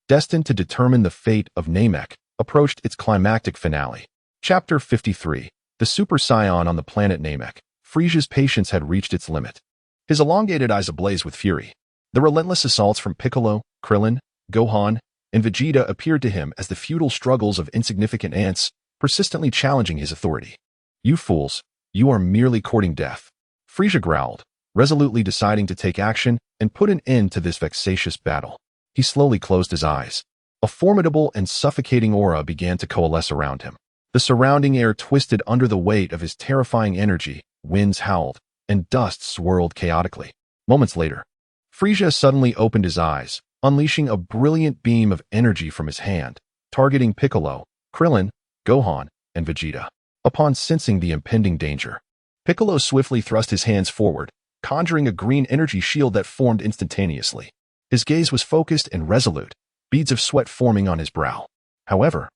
destined to determine the fate of Namek, approached its climactic finale. Chapter 53. The Super Saiyan on the planet Namek. Frieza's patience had reached its limit, his elongated eyes ablaze with fury. The relentless assaults from Piccolo, Krillin, Gohan, and Vegeta appeared to him as the futile struggles of insignificant ants, persistently challenging his authority. "You fools, you are merely courting death," Frieza growled, resolutely deciding to take action and put an end to this vexatious battle. He slowly closed his eyes. A formidable and suffocating aura began to coalesce around him. The surrounding air twisted under the weight of his terrifying energy, winds howled, and dust swirled chaotically. Moments later, Frieza suddenly opened his eyes, unleashing a brilliant beam of energy from his hand, targeting Piccolo, Krillin, Gohan, and Vegeta. Upon sensing the impending danger, Piccolo swiftly thrust his hands forward, conjuring a green energy shield that formed instantaneously. His gaze was focused and resolute, beads of sweat forming on his brow. However,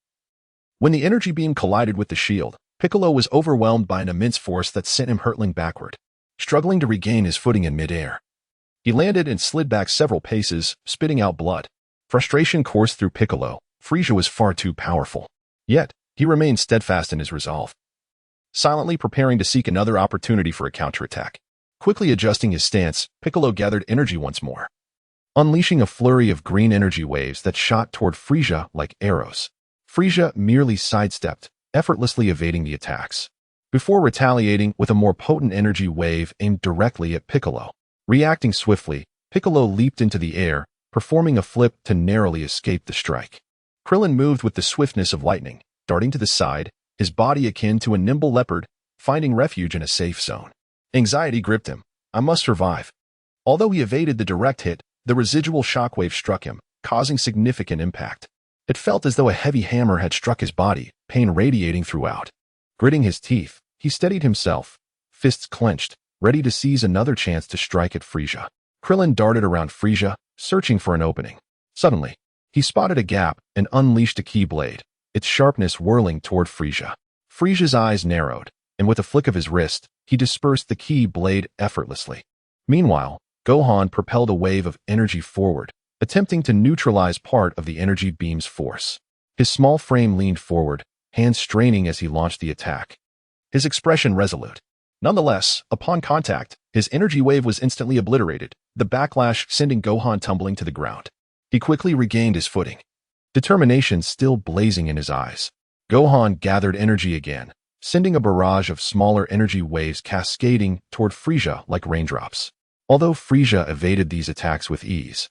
when the energy beam collided with the shield, Piccolo was overwhelmed by an immense force that sent him hurtling backward, struggling to regain his footing in midair. He landed and slid back several paces, spitting out blood. Frustration coursed through Piccolo. Frieza was far too powerful. Yet, he remained steadfast in his resolve, silently preparing to seek another opportunity for a counterattack. Quickly adjusting his stance, Piccolo gathered energy once more, unleashing a flurry of green energy waves that shot toward Frieza like arrows. Frieza merely sidestepped, effortlessly evading the attacks, before retaliating with a more potent energy wave aimed directly at Piccolo. Reacting swiftly, Piccolo leaped into the air, performing a flip to narrowly escape the strike. Krillin moved with the swiftness of lightning, darting to the side, his body akin to a nimble leopard, finding refuge in a safe zone. Anxiety gripped him. "I must survive." Although he evaded the direct hit, the residual shockwave struck him, causing significant impact. It felt as though a heavy hammer had struck his body, pain radiating throughout. Gritting his teeth, he steadied himself, fists clenched, ready to seize another chance to strike at Frieza. Krillin darted around Frieza, searching for an opening. Suddenly, he spotted a gap and unleashed a key blade, its sharpness whirling toward Frieza. Frieza's eyes narrowed, and with a flick of his wrist, he dispersed the key blade effortlessly. Meanwhile, Gohan propelled a wave of energy forward, attempting to neutralize part of the energy beam's force. His small frame leaned forward, hands straining as he launched the attack. His expression resolute. Nonetheless, upon contact, his energy wave was instantly obliterated, the backlash sending Gohan tumbling to the ground. He quickly regained his footing, determination still blazing in his eyes. Gohan gathered energy again, sending a barrage of smaller energy waves cascading toward Frieza like raindrops. Although Frieza evaded these attacks with ease,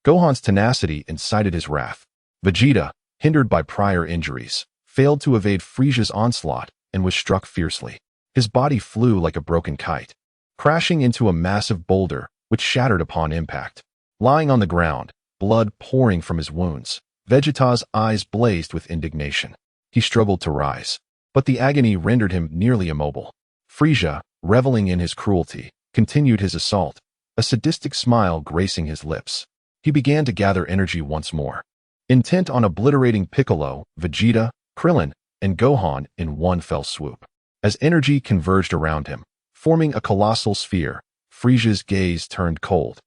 Gohan's tenacity incited his wrath. Vegeta, hindered by prior injuries, failed to evade Frieza's onslaught and was struck fiercely. His body flew like a broken kite, crashing into a massive boulder which shattered upon impact. Lying on the ground, blood pouring from his wounds, Vegeta's eyes blazed with indignation. He struggled to rise, but the agony rendered him nearly immobile. Frieza, reveling in his cruelty, continued his assault, a sadistic smile gracing his lips. He began to gather energy once more, intent on obliterating Piccolo, Vegeta, Krillin, and Gohan in one fell swoop. As energy converged around him, forming a colossal sphere, Frieza's gaze turned cold,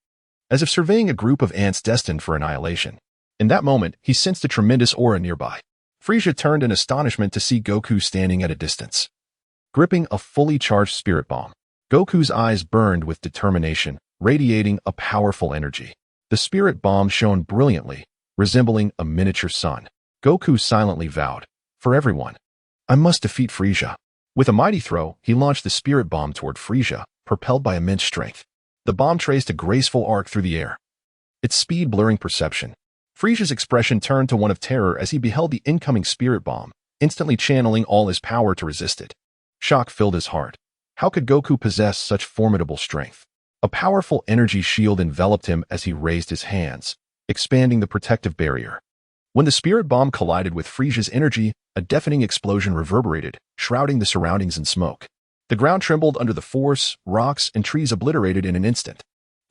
as if surveying a group of ants destined for annihilation. In that moment, he sensed a tremendous aura nearby. Frieza turned in astonishment to see Goku standing at a distance, gripping a fully charged spirit bomb. Goku's eyes burned with determination, radiating a powerful energy. The spirit bomb shone brilliantly, resembling a miniature sun. Goku silently vowed, "For everyone, I must defeat Frieza." With a mighty throw, he launched the spirit bomb toward Frieza, propelled by immense strength. The bomb traced a graceful arc through the air, its speed blurring perception. Frieza's expression turned to one of terror as he beheld the incoming spirit bomb, instantly channeling all his power to resist it. Shock filled his heart. How could Goku possess such formidable strength? A powerful energy shield enveloped him as he raised his hands, expanding the protective barrier. When the spirit bomb collided with Frieza's energy, a deafening explosion reverberated, shrouding the surroundings in smoke. The ground trembled under the force, rocks and trees obliterated in an instant.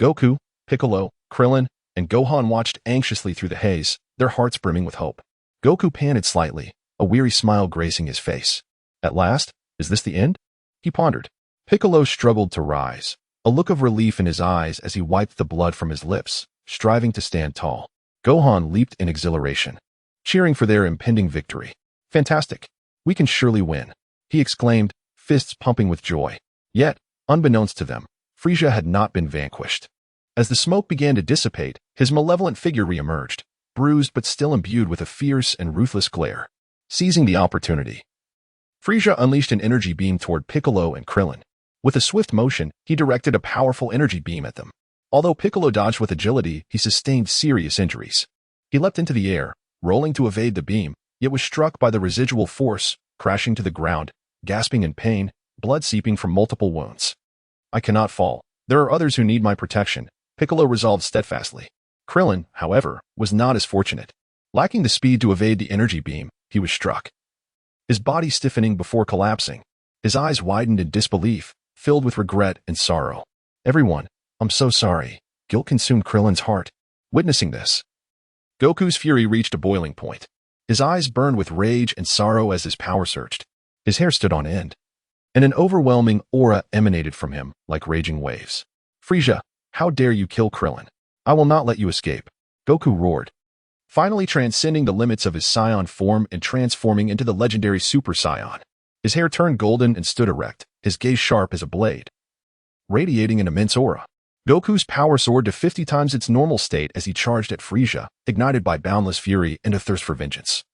Goku, Piccolo, Krillin, and Gohan watched anxiously through the haze, their hearts brimming with hope. Goku panted slightly, a weary smile gracing his face. At last, is this the end? He pondered. Piccolo struggled to rise, a look of relief in his eyes as he wiped the blood from his lips, striving to stand tall. Gohan leaped in exhilaration, cheering for their impending victory. "Fantastic! We can surely win," he exclaimed, fists pumping with joy. Yet, unbeknownst to them, Frieza had not been vanquished. As the smoke began to dissipate, his malevolent figure reemerged, bruised but still imbued with a fierce and ruthless glare. Seizing the opportunity, Frieza unleashed an energy beam toward Piccolo and Krillin. With a swift motion, he directed a powerful energy beam at them. Although Piccolo dodged with agility, he sustained serious injuries. He leapt into the air, rolling to evade the beam, yet was struck by the residual force, crashing to the ground, gasping in pain, blood seeping from multiple wounds. "I cannot fall. There are others who need my protection," Piccolo resolved steadfastly. Krillin, however, was not as fortunate. Lacking the speed to evade the energy beam, he was struck, his body stiffening before collapsing. His eyes widened in disbelief, filled with regret and sorrow. "Everyone, I'm so sorry." Guilt consumed Krillin's heart. Witnessing this, Goku's fury reached a boiling point. His eyes burned with rage and sorrow as his power surged. His hair stood on end, and an overwhelming aura emanated from him like raging waves. "Frieza, how dare you kill Krillin? I will not let you escape," Goku roared, finally transcending the limits of his Saiyan form and transforming into the legendary Super Saiyan. His hair turned golden and stood erect, his gaze sharp as a blade, radiating an immense aura. Goku's power soared to 50 times its normal state as he charged at Frieza, ignited by boundless fury and a thirst for vengeance.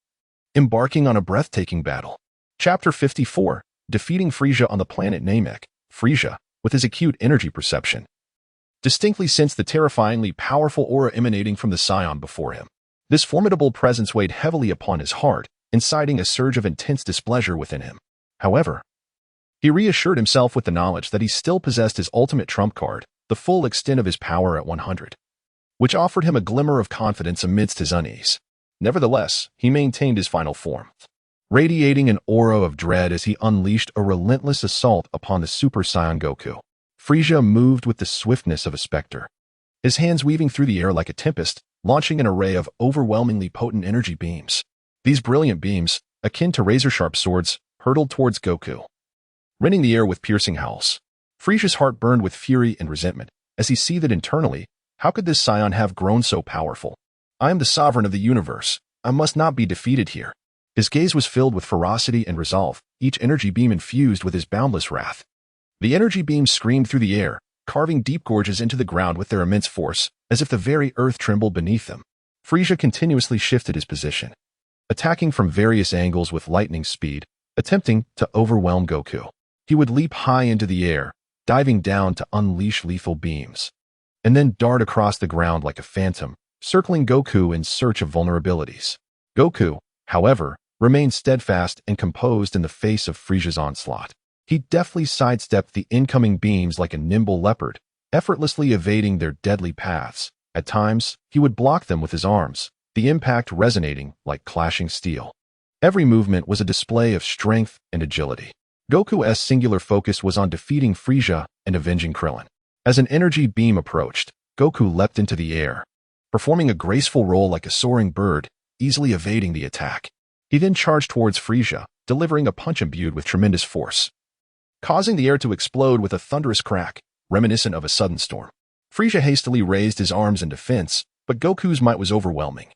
Embarking on a breathtaking battle. Chapter 54, Defeating Frieza on the planet Namek. Frieza, with his acute energy perception, distinctly sensed the terrifyingly powerful aura emanating from the Saiyan before him. This formidable presence weighed heavily upon his heart, inciting a surge of intense displeasure within him. However, he reassured himself with the knowledge that he still possessed his ultimate trump card, the full extent of his power at 100, which offered him a glimmer of confidence amidst his unease. Nevertheless, he maintained his final form. radiating an aura of dread as he unleashed a relentless assault upon the Super Saiyan Goku. Frieza moved with the swiftness of a specter, his hands weaving through the air like a tempest, launching an array of overwhelmingly potent energy beams. These brilliant beams, akin to razor-sharp swords, hurtled towards Goku, rending the air with piercing howls. Frieza's heart burned with fury and resentment as he seethed internally. How could this Saiyan have grown so powerful? I am the sovereign of the universe. I must not be defeated here. His gaze was filled with ferocity and resolve, each energy beam infused with his boundless wrath. The energy beams screamed through the air, carving deep gorges into the ground with their immense force, as if the very earth trembled beneath them. Frieza continuously shifted his position, attacking from various angles with lightning speed, attempting to overwhelm Goku. He would leap high into the air, diving down to unleash lethal beams, and then dart across the ground like a phantom, circling Goku in search of vulnerabilities. Goku, however, remained steadfast and composed in the face of Frieza's onslaught. He deftly sidestepped the incoming beams like a nimble leopard, effortlessly evading their deadly paths. At times, he would block them with his arms, the impact resonating like clashing steel. Every movement was a display of strength and agility. Goku's singular focus was on defeating Frieza and avenging Krillin. As an energy beam approached, Goku leapt into the air, performing a graceful roll like a soaring bird, easily evading the attack. He then charged towards Frieza, delivering a punch imbued with tremendous force, causing the air to explode with a thunderous crack, reminiscent of a sudden storm. Frieza hastily raised his arms in defense, but Goku's might was overwhelming,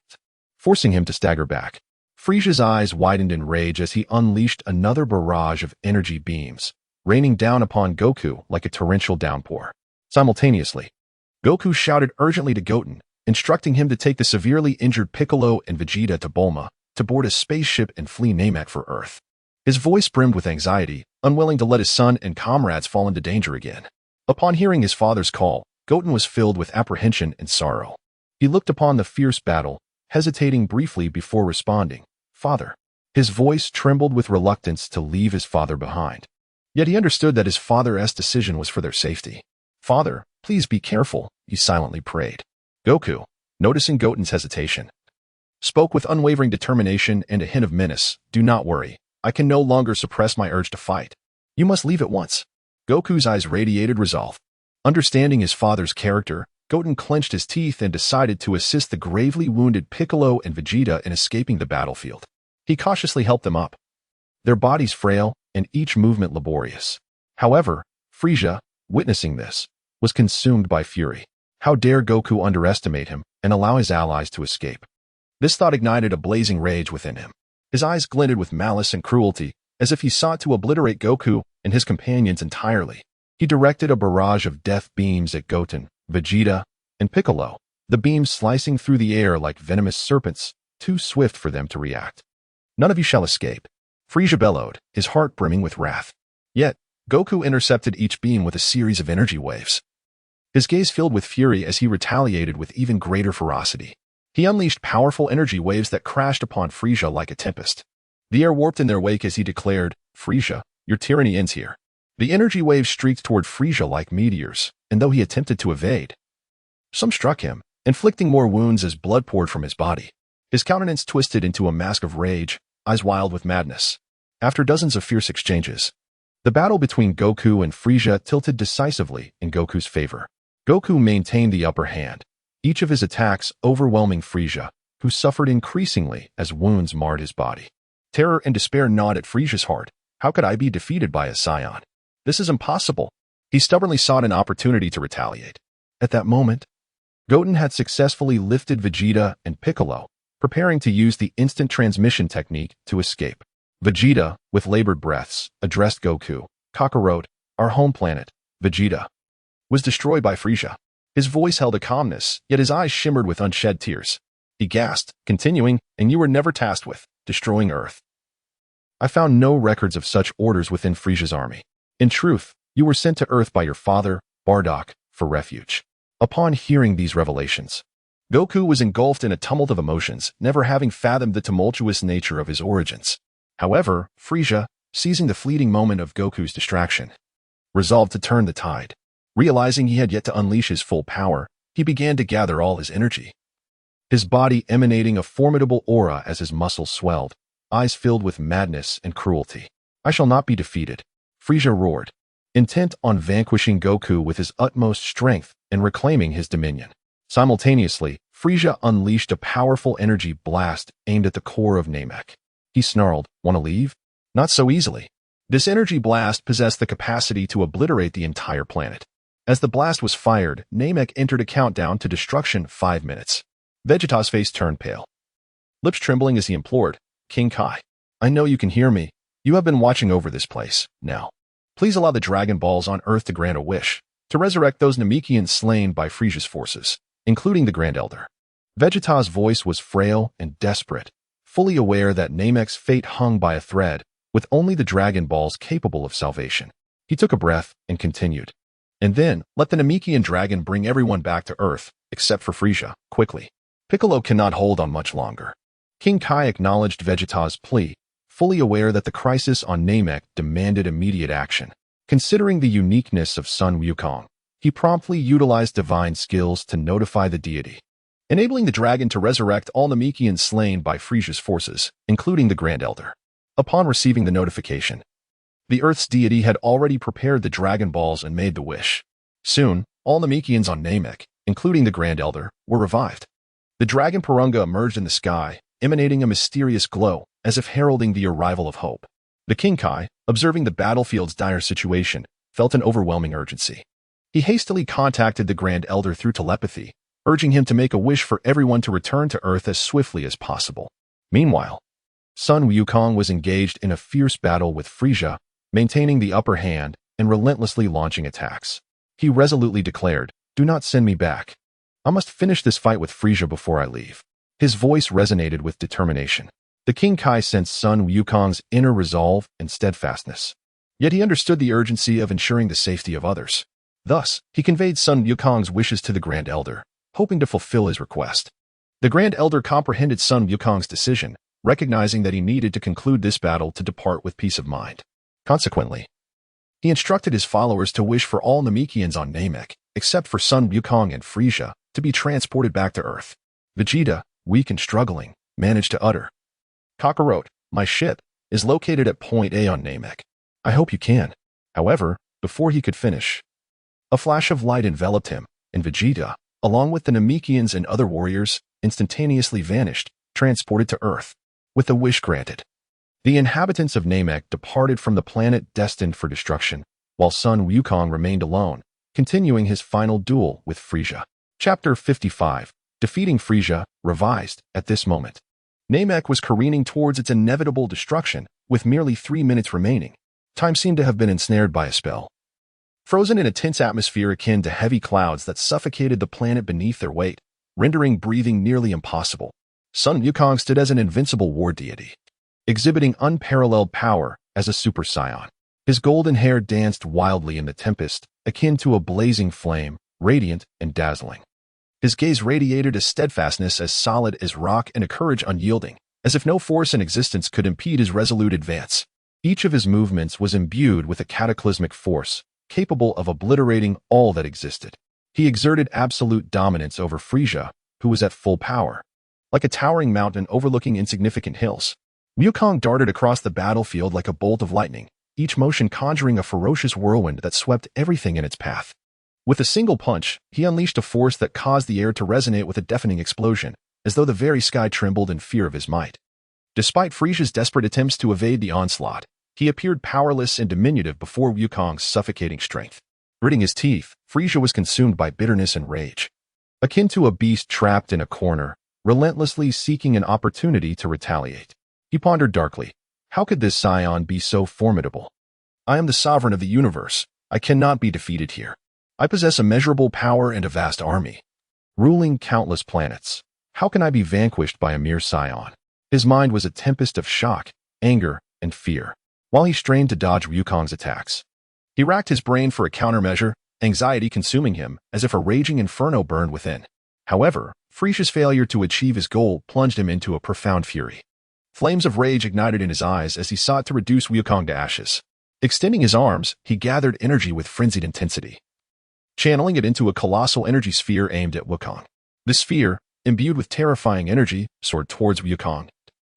forcing him to stagger back. Frieza's eyes widened in rage as he unleashed another barrage of energy beams, raining down upon Goku like a torrential downpour. Simultaneously, Goku shouted urgently to Goten, instructing him to take the severely injured Piccolo and Vegeta to Bulma to board a spaceship and flee Namek for Earth. His voice brimmed with anxiety, unwilling to let his son and comrades fall into danger again. Upon hearing his father's call, Goten was filled with apprehension and sorrow. He looked upon the fierce battle, hesitating briefly before responding, "Father." His voice trembled with reluctance to leave his father behind. Yet he understood that his father's decision was for their safety. "Father, please be careful," he silently prayed. Goku, noticing Goten's hesitation, spoke with unwavering determination and a hint of menace. "Do not worry. I can no longer suppress my urge to fight. You must leave at once." Goku's eyes radiated resolve. Understanding his father's character, Goten clenched his teeth and decided to assist the gravely wounded Piccolo and Vegeta in escaping the battlefield. He cautiously helped them up, their bodies frail and each movement laborious. However, Frieza, witnessing this, was consumed by fury. How dare Goku underestimate him and allow his allies to escape? This thought ignited a blazing rage within him. His eyes glinted with malice and cruelty, as if he sought to obliterate Goku and his companions entirely. He directed a barrage of death beams at Goten, Vegeta, and Piccolo, the beams slicing through the air like venomous serpents, too swift for them to react. "None of you shall escape," Frieza bellowed, his heart brimming with wrath. Yet, Goku intercepted each beam with a series of energy waves, his gaze filled with fury as he retaliated with even greater ferocity. He unleashed powerful energy waves that crashed upon Frieza like a tempest. The air warped in their wake as he declared, "Frieza, your tyranny ends here." The energy waves streaked toward Frieza like meteors, and though he attempted to evade, some struck him, inflicting more wounds as blood poured from his body. His countenance twisted into a mask of rage, eyes wild with madness. After dozens of fierce exchanges, the battle between Goku and Frieza tilted decisively in Goku's favor. Goku maintained the upper hand, each of his attacks overwhelming Frieza, who suffered increasingly as wounds marred his body. Terror and despair gnawed at Frieza's heart. How could I be defeated by a Saiyan? This is impossible. He stubbornly sought an opportunity to retaliate. At that moment, Goten had successfully lifted Vegeta and Piccolo, preparing to use the instant transmission technique to escape. Vegeta, with labored breaths, addressed Goku. "Kakarot, our home planet, Vegeta, was destroyed by Frieza." His voice held a calmness, yet his eyes shimmered with unshed tears. He gasped, continuing, "And you were never tasked with destroying Earth." "I found no records of such orders within Frieza's army. In truth, you were sent to Earth by your father, Bardock, for refuge." Upon hearing these revelations, Goku was engulfed in a tumult of emotions, never having fathomed the tumultuous nature of his origins. However, Frieza, seizing the fleeting moment of Goku's distraction, resolved to turn the tide. Realizing he had yet to unleash his full power, he began to gather all his energy, his body emanating a formidable aura as his muscles swelled, eyes filled with madness and cruelty. "I shall not be defeated," Frieza roared, intent on vanquishing Goku with his utmost strength and reclaiming his dominion. Simultaneously, Frieza unleashed a powerful energy blast aimed at the core of Namek. He snarled, "Want to leave? Not so easily." This energy blast possessed the capacity to obliterate the entire planet. As the blast was fired, Namek entered a countdown to destruction: 5 minutes. Vegeta's face turned pale, lips trembling as he implored, "King Kai, I know you can hear me. You have been watching over this place. Now, please allow the Dragon Balls on Earth to grant a wish, to resurrect those Namekians slain by Frieza's forces, including the Grand Elder." Vegeta's voice was frail and desperate, fully aware that Namek's fate hung by a thread, with only the Dragon Balls capable of salvation. He took a breath and continued, "And then, let the Namekian dragon bring everyone back to Earth, except for Frieza, quickly. Piccolo cannot hold on much longer." King Kai acknowledged Vegeta's plea, fully aware that the crisis on Namek demanded immediate action. Considering the uniqueness of Sun Wukong, he promptly utilized divine skills to notify the deity, enabling the dragon to resurrect all Namekians slain by Frieza's forces, including the Grand Elder. Upon receiving the notification, the Earth's deity had already prepared the Dragon Balls and made the wish. Soon, all Namekians on Namek, including the Grand Elder, were revived. The Dragon Purunga emerged in the sky, emanating a mysterious glow, as if heralding the arrival of hope. The King Kai, observing the battlefield's dire situation, felt an overwhelming urgency. He hastily contacted the Grand Elder through telepathy, urging him to make a wish for everyone to return to Earth as swiftly as possible. Meanwhile, Sun Wukong was engaged in a fierce battle with Frieza, maintaining the upper hand and relentlessly launching attacks. He resolutely declared, "Do not send me back. I must finish this fight with Frieza before I leave." His voice resonated with determination. The King Kai sensed Sun Wukong's inner resolve and steadfastness. Yet he understood the urgency of ensuring the safety of others. Thus, he conveyed Sun Wukong's wishes to the Grand Elder, hoping to fulfill his request. The Grand Elder comprehended Sun Wukong's decision, recognizing that he needed to conclude this battle to depart with peace of mind. Consequently, he instructed his followers to wish for all Namekians on Namek, except for Sun Wukong and Frieza, to be transported back to Earth. Vegeta, weak and struggling, managed to utter, "Kakarot, my ship, is located at Point A on Namek. I hope you can." However, before he could finish, a flash of light enveloped him, and Vegeta, along with the Namekians and other warriors, instantaneously vanished, transported to Earth. With the wish granted, the inhabitants of Namek departed from the planet destined for destruction, while Sun Wukong remained alone, continuing his final duel with Frieza. Chapter 55. Defeating Frieza, revised. At this moment, Namek was careening towards its inevitable destruction, with merely 3 minutes remaining. Time seemed to have been ensnared by a spell. Frozen in a tense atmosphere akin to heavy clouds that suffocated the planet beneath their weight, rendering breathing nearly impossible, Sun Wukong stood as an invincible war deity, exhibiting unparalleled power as a Super Saiyan. His golden hair danced wildly in the tempest, akin to a blazing flame, radiant and dazzling. His gaze radiated a steadfastness as solid as rock and a courage unyielding, as if no force in existence could impede his resolute advance. Each of his movements was imbued with a cataclysmic force, capable of obliterating all that existed. He exerted absolute dominance over Frieza, who was at full power. Like a towering mountain overlooking insignificant hills, Wukong darted across the battlefield like a bolt of lightning, each motion conjuring a ferocious whirlwind that swept everything in its path. With a single punch, he unleashed a force that caused the air to resonate with a deafening explosion, as though the very sky trembled in fear of his might. Despite Frieza's desperate attempts to evade the onslaught, he appeared powerless and diminutive before Wukong's suffocating strength. Gritting his teeth, Frieza was consumed by bitterness and rage. Akin to a beast trapped in a corner, relentlessly seeking an opportunity to retaliate. He pondered darkly, how could this Saiyan be so formidable? I am the sovereign of the universe. I cannot be defeated here. I possess immeasurable power and a vast army, ruling countless planets. How can I be vanquished by a mere Saiyan? His mind was a tempest of shock, anger, and fear. While he strained to dodge Wukong's attacks, he racked his brain for a countermeasure, anxiety consuming him as if a raging inferno burned within. However, Frieza's failure to achieve his goal plunged him into a profound fury. Flames of rage ignited in his eyes as he sought to reduce Wukong to ashes. Extending his arms, he gathered energy with frenzied intensity, channeling it into a colossal energy sphere aimed at Wukong. The sphere, imbued with terrifying energy, soared towards Wukong,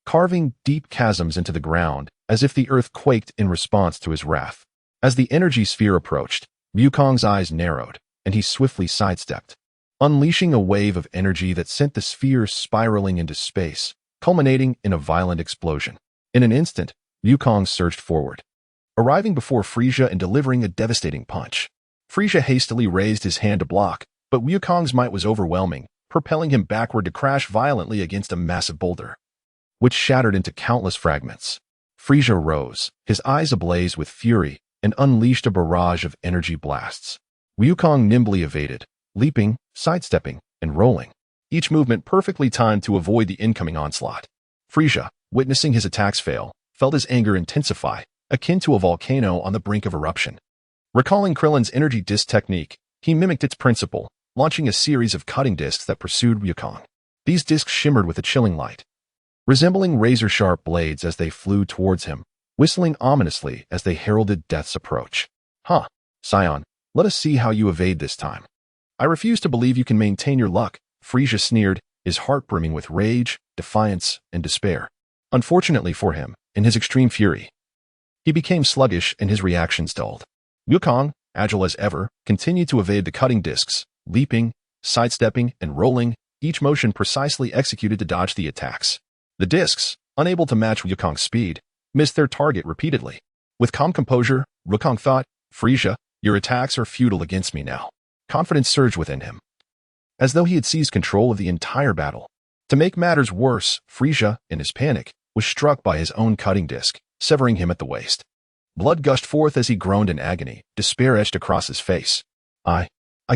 carving deep chasms into the ground as if the earth quaked in response to his wrath. As the energy sphere approached, Wukong's eyes narrowed, and he swiftly sidestepped, unleashing a wave of energy that sent the sphere spiraling into space, culminating in a violent explosion. In an instant, Wukong surged forward, arriving before Frieza and delivering a devastating punch. Frieza hastily raised his hand to block, but Wukong's might was overwhelming, propelling him backward to crash violently against a massive boulder, which shattered into countless fragments. Frieza rose, his eyes ablaze with fury, and unleashed a barrage of energy blasts. Wukong nimbly evaded, leaping, sidestepping, and rolling, each movement perfectly timed to avoid the incoming onslaught. Frieza, witnessing his attacks fail, felt his anger intensify, akin to a volcano on the brink of eruption. Recalling Krillin's energy disc technique, he mimicked its principle, launching a series of cutting discs that pursued Wukong. These discs shimmered with a chilling light, resembling razor-sharp blades as they flew towards him, whistling ominously as they heralded death's approach. "Huh, Saiyan, let us see how you evade this time." "I refuse to believe you can maintain your luck," Frieza sneered, his heart brimming with rage, defiance, and despair. Unfortunately for him, in his extreme fury, he became sluggish and his reactions dulled. Wukong, agile as ever, continued to evade the cutting discs, leaping, sidestepping, and rolling, each motion precisely executed to dodge the attacks. The discs, unable to match Wukong's speed, missed their target repeatedly. With calm composure, Wukong thought, "Frieza, your attacks are futile against me now." Confidence surged within him, as though he had seized control of the entire battle. To make matters worse, Frieza, in his panic, was struck by his own cutting disc, severing him at the waist. Blood gushed forth as he groaned in agony, despair etched across his face. I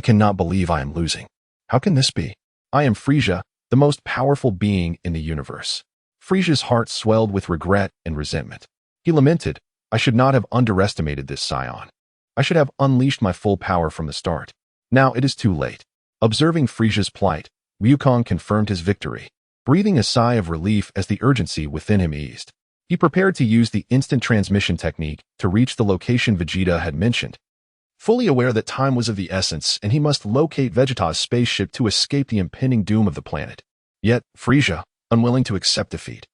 cannot believe I am losing. How can this be? I am Frieza, the most powerful being in the universe." Frieza's heart swelled with regret and resentment. He lamented, "I should not have underestimated this Saiyan. I should have unleashed my full power from the start. Now it is too late." Observing Frieza's plight, Wukong confirmed his victory, breathing a sigh of relief as the urgency within him eased. He prepared to use the instant transmission technique to reach the location Vegeta had mentioned, fully aware that time was of the essence and he must locate Vegeta's spaceship to escape the impending doom of the planet. Yet, Frieza, unwilling to accept defeat,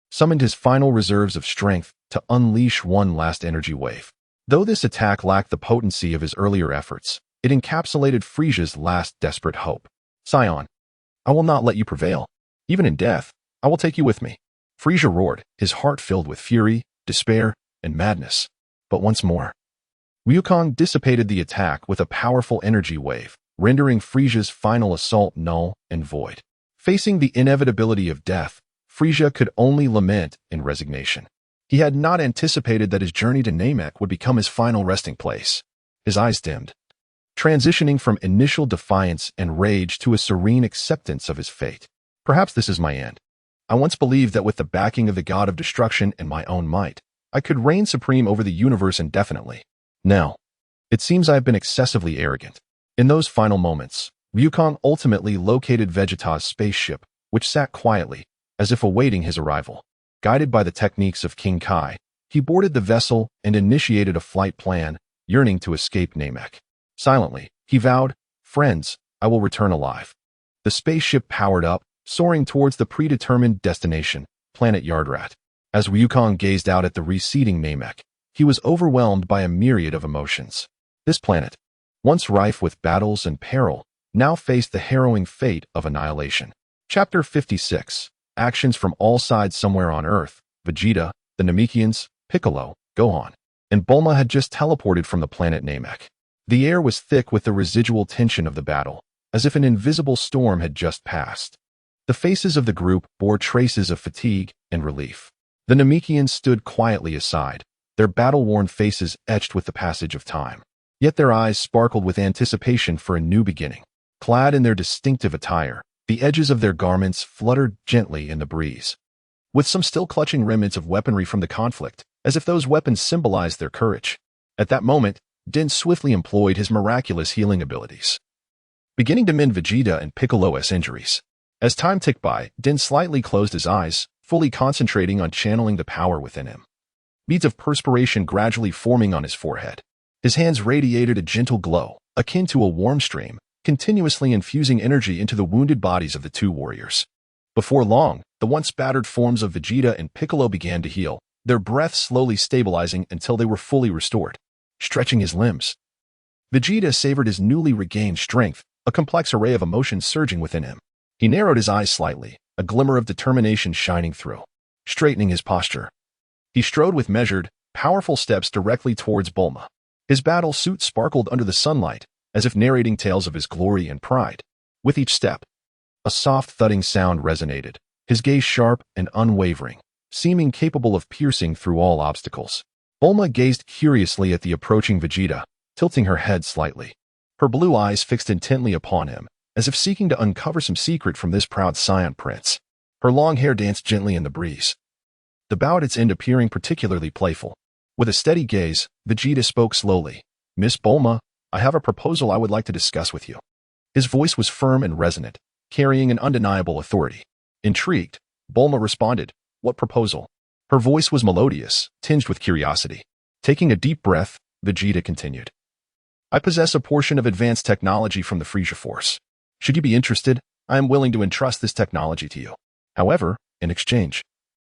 summoned his final reserves of strength to unleash one last energy wave. Though this attack lacked the potency of his earlier efforts, it encapsulated Frieza's last desperate hope. "Saiyan, I will not let you prevail. Even in death, I will take you with me." Frieza roared, his heart filled with fury, despair, and madness. But once more, Wukong dissipated the attack with a powerful energy wave, rendering Frieza's final assault null and void. Facing the inevitability of death, Frieza could only lament in resignation. He had not anticipated that his journey to Namek would become his final resting place. His eyes dimmed, transitioning from initial defiance and rage to a serene acceptance of his fate. "Perhaps this is my end. I once believed that with the backing of the god of destruction and my own might, I could reign supreme over the universe indefinitely. Now, it seems I have been excessively arrogant." In those final moments, Wukong ultimately located Vegeta's spaceship, which sat quietly, as if awaiting his arrival. Guided by the techniques of King Kai, he boarded the vessel and initiated a flight plan, yearning to escape Namek. Silently, he vowed, "Friends, I will return alive." The spaceship powered up, soaring towards the predetermined destination, planet Yardrat. As Wukong gazed out at the receding Namek, he was overwhelmed by a myriad of emotions. This planet, once rife with battles and peril, now faced the harrowing fate of annihilation. Chapter 56. Actions from all sides somewhere on Earth. Vegeta, the Namekians, Piccolo, Gohan, and Bulma had just teleported from the planet Namek. The air was thick with the residual tension of the battle, as if an invisible storm had just passed. The faces of the group bore traces of fatigue and relief. The Namekians stood quietly aside, their battle-worn faces etched with the passage of time. Yet their eyes sparkled with anticipation for a new beginning. Clad in their distinctive attire, the edges of their garments fluttered gently in the breeze, with some still clutching remnants of weaponry from the conflict, as if those weapons symbolized their courage. At that moment, Din swiftly employed his miraculous healing abilities, beginning to mend Vegeta and Piccolo's injuries. As time ticked by, Din slightly closed his eyes, fully concentrating on channeling the power within him. Beads of perspiration gradually forming on his forehead. His hands radiated a gentle glow, akin to a warm stream, continuously infusing energy into the wounded bodies of the two warriors. Before long, The once battered forms of Vegeta and Piccolo began to heal, their breath slowly stabilizing until they were fully restored. Stretching his limbs, Vegeta savored his newly regained strength, a complex array of emotions surging within him. He narrowed his eyes slightly, a glimmer of determination shining through. Straightening his posture, he strode with measured, powerful steps directly towards Bulma. His battle suit sparkled under the sunlight, as if narrating tales of his glory and pride. With each step, a soft thudding sound resonated, his gaze sharp and unwavering, seeming capable of piercing through all obstacles. Bulma gazed curiously at the approaching Vegeta, tilting her head slightly. Her blue eyes fixed intently upon him, as if seeking to uncover some secret from this proud Saiyan prince. Her long hair danced gently in the breeze, the bow at its end appearing particularly playful. With a steady gaze, Vegeta spoke slowly. "Miss Bulma, I have a proposal I would like to discuss with you." His voice was firm and resonant, carrying an undeniable authority. Intrigued, Bulma responded, "What proposal?" Her voice was melodious, tinged with curiosity. Taking a deep breath, Vegeta continued. "I possess a portion of advanced technology from the Frieza Force. Should you be interested, I am willing to entrust this technology to you. However, in exchange,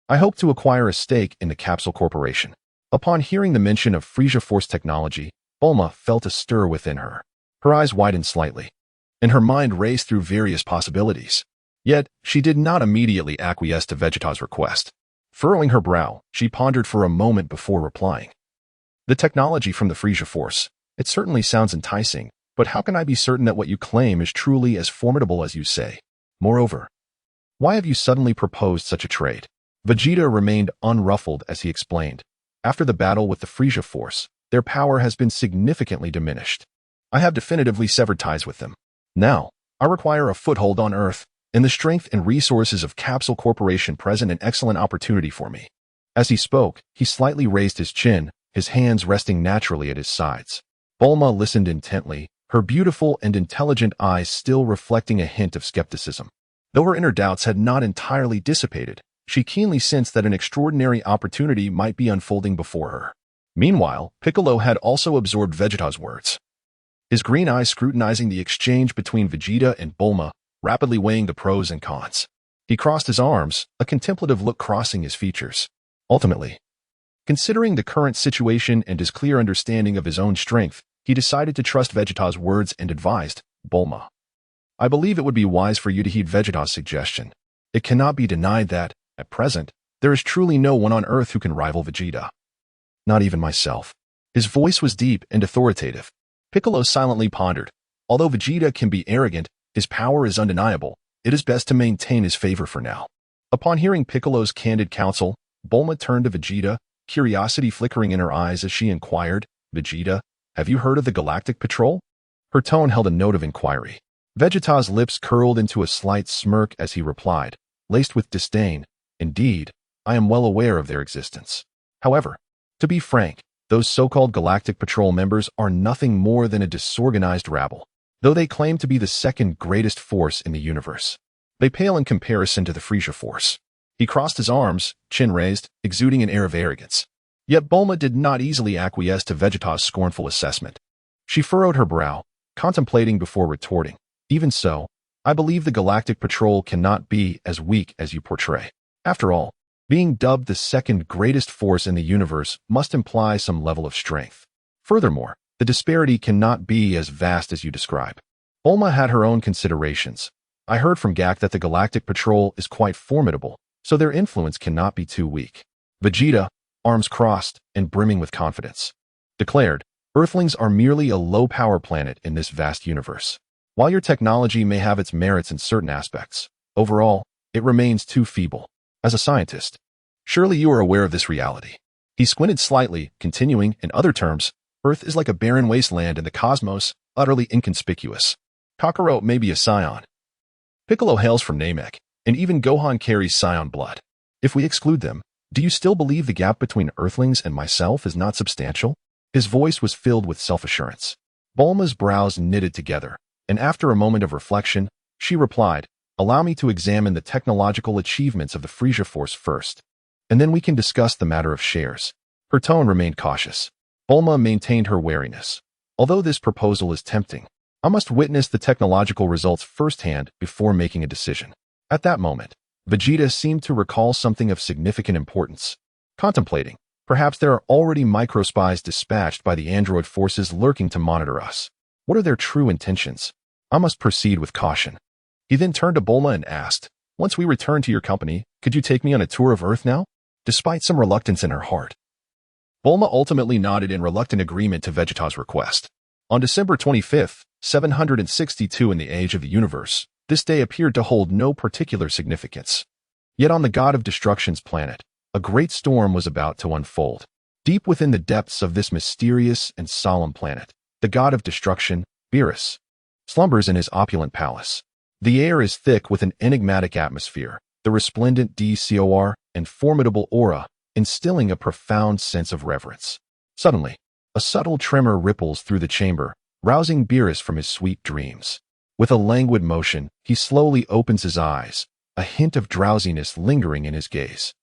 I hope to acquire a stake in the Capsule Corporation." Upon hearing the mention of Frieza Force technology, Bulma felt a stir within her. Her eyes widened slightly, and her mind raced through various possibilities. Yet, she did not immediately acquiesce to Vegeta's request. Furrowing her brow, she pondered for a moment before replying. "The technology from the Frieza Force, it certainly sounds enticing, but how can I be certain that what you claim is truly as formidable as you say? Moreover, why have you suddenly proposed such a trade?" Vegeta remained unruffled as he explained. "After the battle with the Frieza Force, their power has been significantly diminished. I have definitively severed ties with them. Now, I require a foothold on Earth, and the strength and resources of Capsule Corporation present an excellent opportunity for me." As he spoke, he slightly raised his chin, his hands resting naturally at his sides. Bulma listened intently, her beautiful and intelligent eyes still reflecting a hint of skepticism. Though her inner doubts had not entirely dissipated, she keenly sensed that an extraordinary opportunity might be unfolding before her. Meanwhile, Piccolo had also absorbed Vegeta's words, his green eyes scrutinizing the exchange between Vegeta and Bulma, rapidly weighing the pros and cons. He crossed his arms, a contemplative look crossing his features. Ultimately, considering the current situation and his clear understanding of his own strength, he decided to trust Vegeta's words and advised, "Bulma, I believe it would be wise for you to heed Vegeta's suggestion. It cannot be denied that, at present, there is truly no one on Earth who can rival Vegeta. Not even myself." His voice was deep and authoritative. Piccolo silently pondered. Although Vegeta can be arrogant, his power is undeniable. It is best to maintain his favor for now. Upon hearing Piccolo's candid counsel, Bulma turned to Vegeta, curiosity flickering in her eyes as she inquired, "Vegeta, have you heard of the Galactic Patrol?" Her tone held a note of inquiry. Vegeta's lips curled into a slight smirk as he replied, laced with disdain, "Indeed, I am well aware of their existence. However, to be frank, those so-called Galactic Patrol members are nothing more than a disorganized rabble. Though they claim to be the second greatest force in the universe, they pale in comparison to the Frieza Force." He crossed his arms, chin raised, exuding an air of arrogance. Yet Bulma did not easily acquiesce to Vegeta's scornful assessment. She furrowed her brow, contemplating before retorting, "Even so, I believe the Galactic Patrol cannot be as weak as you portray. After all, being dubbed the second greatest force in the universe must imply some level of strength. Furthermore, the disparity cannot be as vast as you describe." Bulma had her own considerations. "I heard from Gak that the Galactic Patrol is quite formidable, so their influence cannot be too weak." Vegeta, arms crossed and brimming with confidence, declared, "Earthlings are merely a low-power planet in this vast universe. While your technology may have its merits in certain aspects, overall, it remains too feeble. As a scientist, surely you are aware of this reality." He squinted slightly, continuing, "In other terms, Earth is like a barren wasteland in the cosmos, utterly inconspicuous. Kakarot may be a Saiyan. Piccolo hails from Namek, and even Gohan carries Saiyan blood. If we exclude them, do you still believe the gap between Earthlings and myself is not substantial?" His voice was filled with self-assurance. Bulma's brows knitted together, and after a moment of reflection, she replied, "Allow me to examine the technological achievements of the Frieza Force first, and then we can discuss the matter of shares." Her tone remained cautious. Bulma maintained her wariness. "Although this proposal is tempting, I must witness the technological results firsthand before making a decision." At that moment, Vegeta seemed to recall something of significant importance. Contemplating, perhaps there are already microspies dispatched by the android forces lurking to monitor us. What are their true intentions? I must proceed with caution. He then turned to Bulma and asked, once we return to your company, could you take me on a tour of Earth now? Despite some reluctance in her heart. Bulma ultimately nodded in reluctant agreement to Vegeta's request. On December 25th, 762 in the age of the universe, this day appeared to hold no particular significance. Yet on the God of Destruction's planet, a great storm was about to unfold. Deep within the depths of this mysterious and solemn planet, the God of Destruction, Beerus, slumbers in his opulent palace. The air is thick with an enigmatic atmosphere, the resplendent DCOR and formidable aura, instilling a profound sense of reverence. Suddenly, a subtle tremor ripples through the chamber, rousing Beerus from his sweet dreams. With a languid motion, he slowly opens his eyes, a hint of drowsiness lingering in his gaze.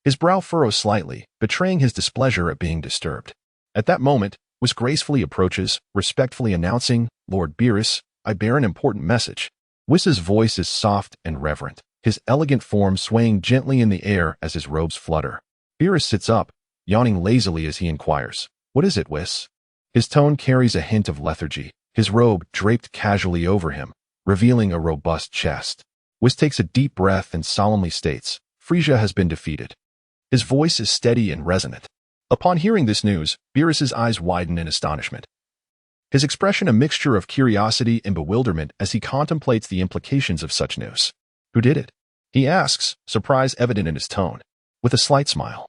His brow furrows slightly, betraying his displeasure at being disturbed. At that moment, Whis gracefully approaches, respectfully announcing, Lord Beerus, I bear an important message. Whis's voice is soft and reverent, his elegant form swaying gently in the air as his robes flutter. Beerus sits up, yawning lazily as he inquires, what is it, Whis? His tone carries a hint of lethargy, his robe draped casually over him, revealing a robust chest. Whis takes a deep breath and solemnly states, Frieza has been defeated. His voice is steady and resonant. Upon hearing this news, Beerus's eyes widen in astonishment. His expression a mixture of curiosity and bewilderment as he contemplates the implications of such news. Who did it? He asks, surprise evident in his tone. With a slight smile.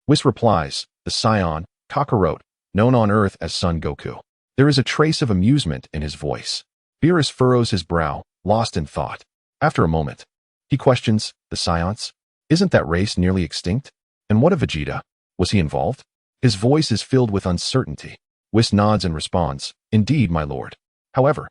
Whis replies, the Saiyan, Kakarot, known on Earth as Son Goku. There is a trace of amusement in his voice. Beerus furrows his brow, lost in thought. After a moment, he questions, the Saiyans? Isn't that race nearly extinct? And what of Vegeta? Was he involved? His voice is filled with uncertainty. Whis nods and responds, indeed, my lord. However,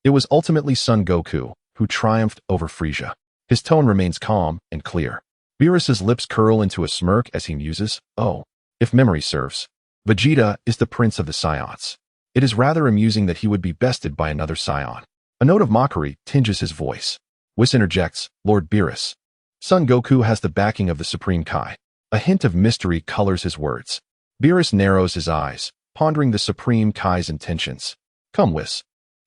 it was ultimately Son Goku who triumphed over Frieza. His tone remains calm and clear. Beerus's lips curl into a smirk as he muses, oh, if memory serves, Vegeta is the prince of the Saiyans. It is rather amusing that he would be bested by another Saiyan. A note of mockery tinges his voice. Whis interjects, Lord Beerus. Son Goku has the backing of the Supreme Kai. A hint of mystery colors his words. Beerus narrows his eyes, pondering the Supreme Kai's intentions. Come, Whis.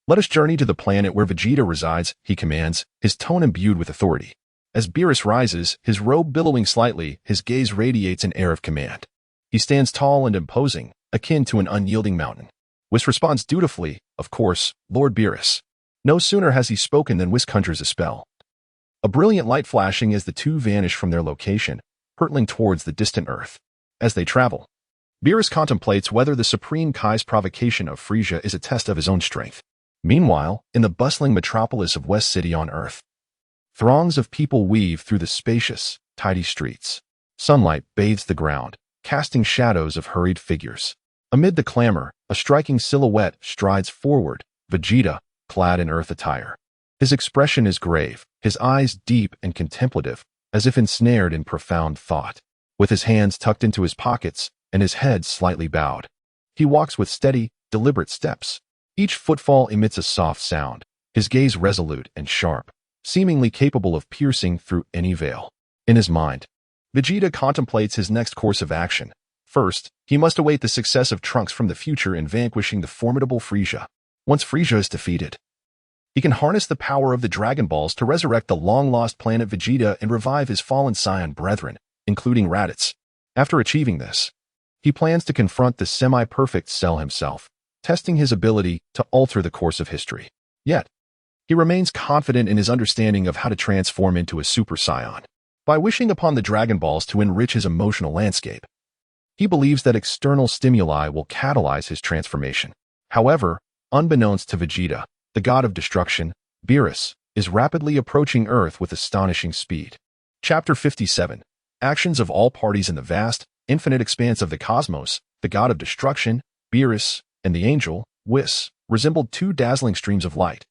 Let us journey to the planet where Vegeta resides, he commands, his tone imbued with authority. As Beerus rises, his robe billowing slightly, his gaze radiates an air of command. He stands tall and imposing, akin to an unyielding mountain. Whis responds dutifully, of course, Lord Beerus. No sooner has he spoken than Whis conjures a spell. A brilliant light flashing as the two vanish from their location, hurtling towards the distant Earth. As they travel, Beerus contemplates whether the Supreme Kai's provocation of Frieza is a test of his own strength. Meanwhile, in the bustling metropolis of West City on Earth, throngs of people weave through the spacious, tidy streets. Sunlight bathes the ground, casting shadows of hurried figures. Amid the clamor, a striking silhouette strides forward, Vegeta, clad in Earth attire. His expression is grave, his eyes deep and contemplative, as if ensnared in profound thought. With his hands tucked into his pockets and his head slightly bowed, he walks with steady, deliberate steps. Each footfall emits a soft sound, his gaze resolute and sharp, seemingly capable of piercing through any veil. In his mind, Vegeta contemplates his next course of action. First, he must await the success of Trunks from the future in vanquishing the formidable Frieza. Once Frieza is defeated, he can harness the power of the Dragon Balls to resurrect the long-lost planet Vegeta and revive his fallen Saiyan brethren, including Raditz. After achieving this, he plans to confront the semi-perfect Cell himself, testing his ability to alter the course of history. Yet, he remains confident in his understanding of how to transform into a Super Saiyan. By wishing upon the Dragon Balls to enrich his emotional landscape, he believes that external stimuli will catalyze his transformation. However, unbeknownst to Vegeta, the god of destruction, Beerus, is rapidly approaching Earth with astonishing speed. Chapter 57. Actions of all parties in the vast, infinite expanse of the cosmos, the god of destruction, Beerus, and the angel, Whis, resembled two dazzling streams of light,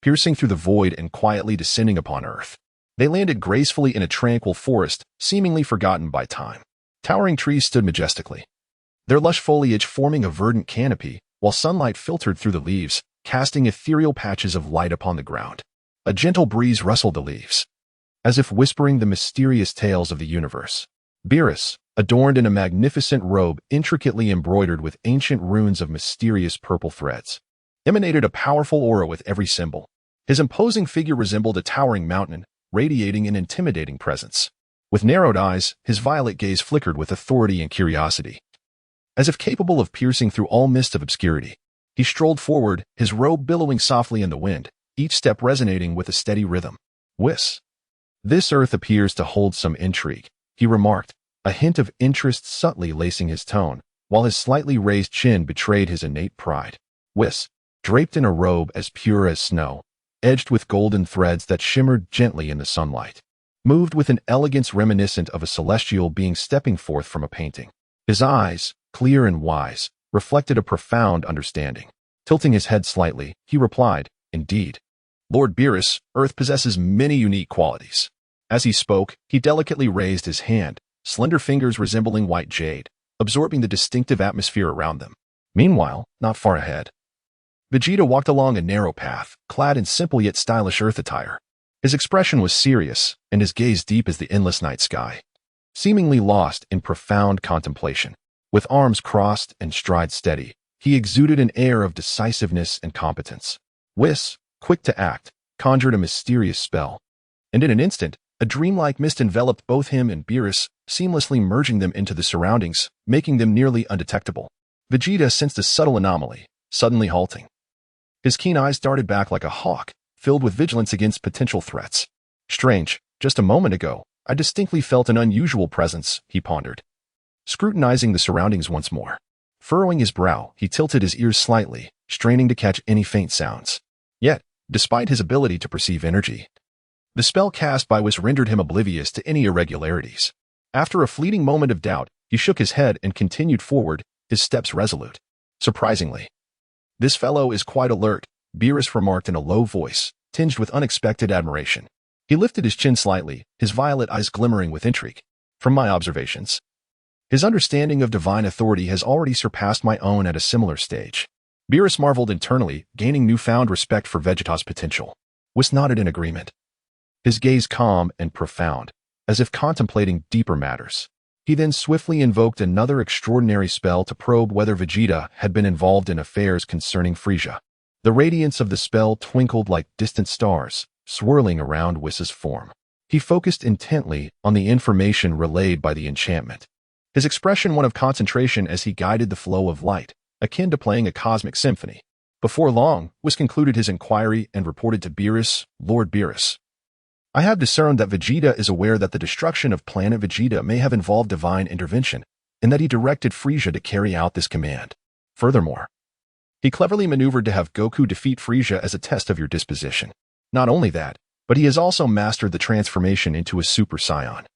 piercing through the void and quietly descending upon Earth. They landed gracefully in a tranquil forest, seemingly forgotten by time. Towering trees stood majestically, their lush foliage forming a verdant canopy, while sunlight filtered through the leaves, casting ethereal patches of light upon the ground. A gentle breeze rustled the leaves, as if whispering the mysterious tales of the universe. Beerus, adorned in a magnificent robe intricately embroidered with ancient runes of mysterious purple threads, emanated a powerful aura with every symbol. His imposing figure resembled a towering mountain, radiating an intimidating presence. With narrowed eyes, his violet gaze flickered with authority and curiosity. As if capable of piercing through all mist of obscurity, he strolled forward, his robe billowing softly in the wind, each step resonating with a steady rhythm. Whis. This earth appears to hold some intrigue, he remarked, a hint of interest subtly lacing his tone, while his slightly raised chin betrayed his innate pride. Whis, draped in a robe as pure as snow, edged with golden threads that shimmered gently in the sunlight, moved with an elegance reminiscent of a celestial being stepping forth from a painting. His eyes, clear and wise, reflected a profound understanding. Tilting his head slightly, he replied, "Indeed. Lord Beerus, Earth possesses many unique qualities." As he spoke, he delicately raised his hand, slender fingers resembling white jade, absorbing the distinctive atmosphere around them. Meanwhile, not far ahead, Vegeta walked along a narrow path, clad in simple yet stylish Earth attire. His expression was serious, and his gaze deep as the endless night sky, seemingly lost in profound contemplation. With arms crossed and stride steady, he exuded an air of decisiveness and competence. Whis, quick to act, conjured a mysterious spell, and in an instant, a dreamlike mist enveloped both him and Beerus, seamlessly merging them into the surroundings, making them nearly undetectable. Vegeta sensed a subtle anomaly, suddenly halting. His keen eyes darted back like a hawk, filled with vigilance against potential threats. Strange, just a moment ago, I distinctly felt an unusual presence, he pondered, scrutinizing the surroundings once more. Furrowing his brow, he tilted his ears slightly, straining to catch any faint sounds. Yet, despite his ability to perceive energy, the spell cast by Whis rendered him oblivious to any irregularities. After a fleeting moment of doubt, he shook his head and continued forward, his steps resolute. Surprisingly, "This fellow is quite alert," Beerus remarked in a low voice, tinged with unexpected admiration. He lifted his chin slightly, his violet eyes glimmering with intrigue. "From my observations, his understanding of divine authority has already surpassed my own at a similar stage." Beerus marveled internally, gaining newfound respect for Vegeta's potential. Whis nodded in agreement, his gaze calm and profound, as if contemplating deeper matters. He then swiftly invoked another extraordinary spell to probe whether Vegeta had been involved in affairs concerning Frieza. The radiance of the spell twinkled like distant stars, swirling around Whis' form. He focused intently on the information relayed by the enchantment, his expression one of concentration as he guided the flow of light, akin to playing a cosmic symphony. Before long, Whis concluded his inquiry and reported to Beerus, "Lord Beerus, I have discerned that Vegeta is aware that the destruction of planet Vegeta may have involved divine intervention, and that he directed Frieza to carry out this command. Furthermore, he cleverly maneuvered to have Goku defeat Frieza as a test of your disposition. Not only that, but he has also mastered the transformation into a Super Saiyan."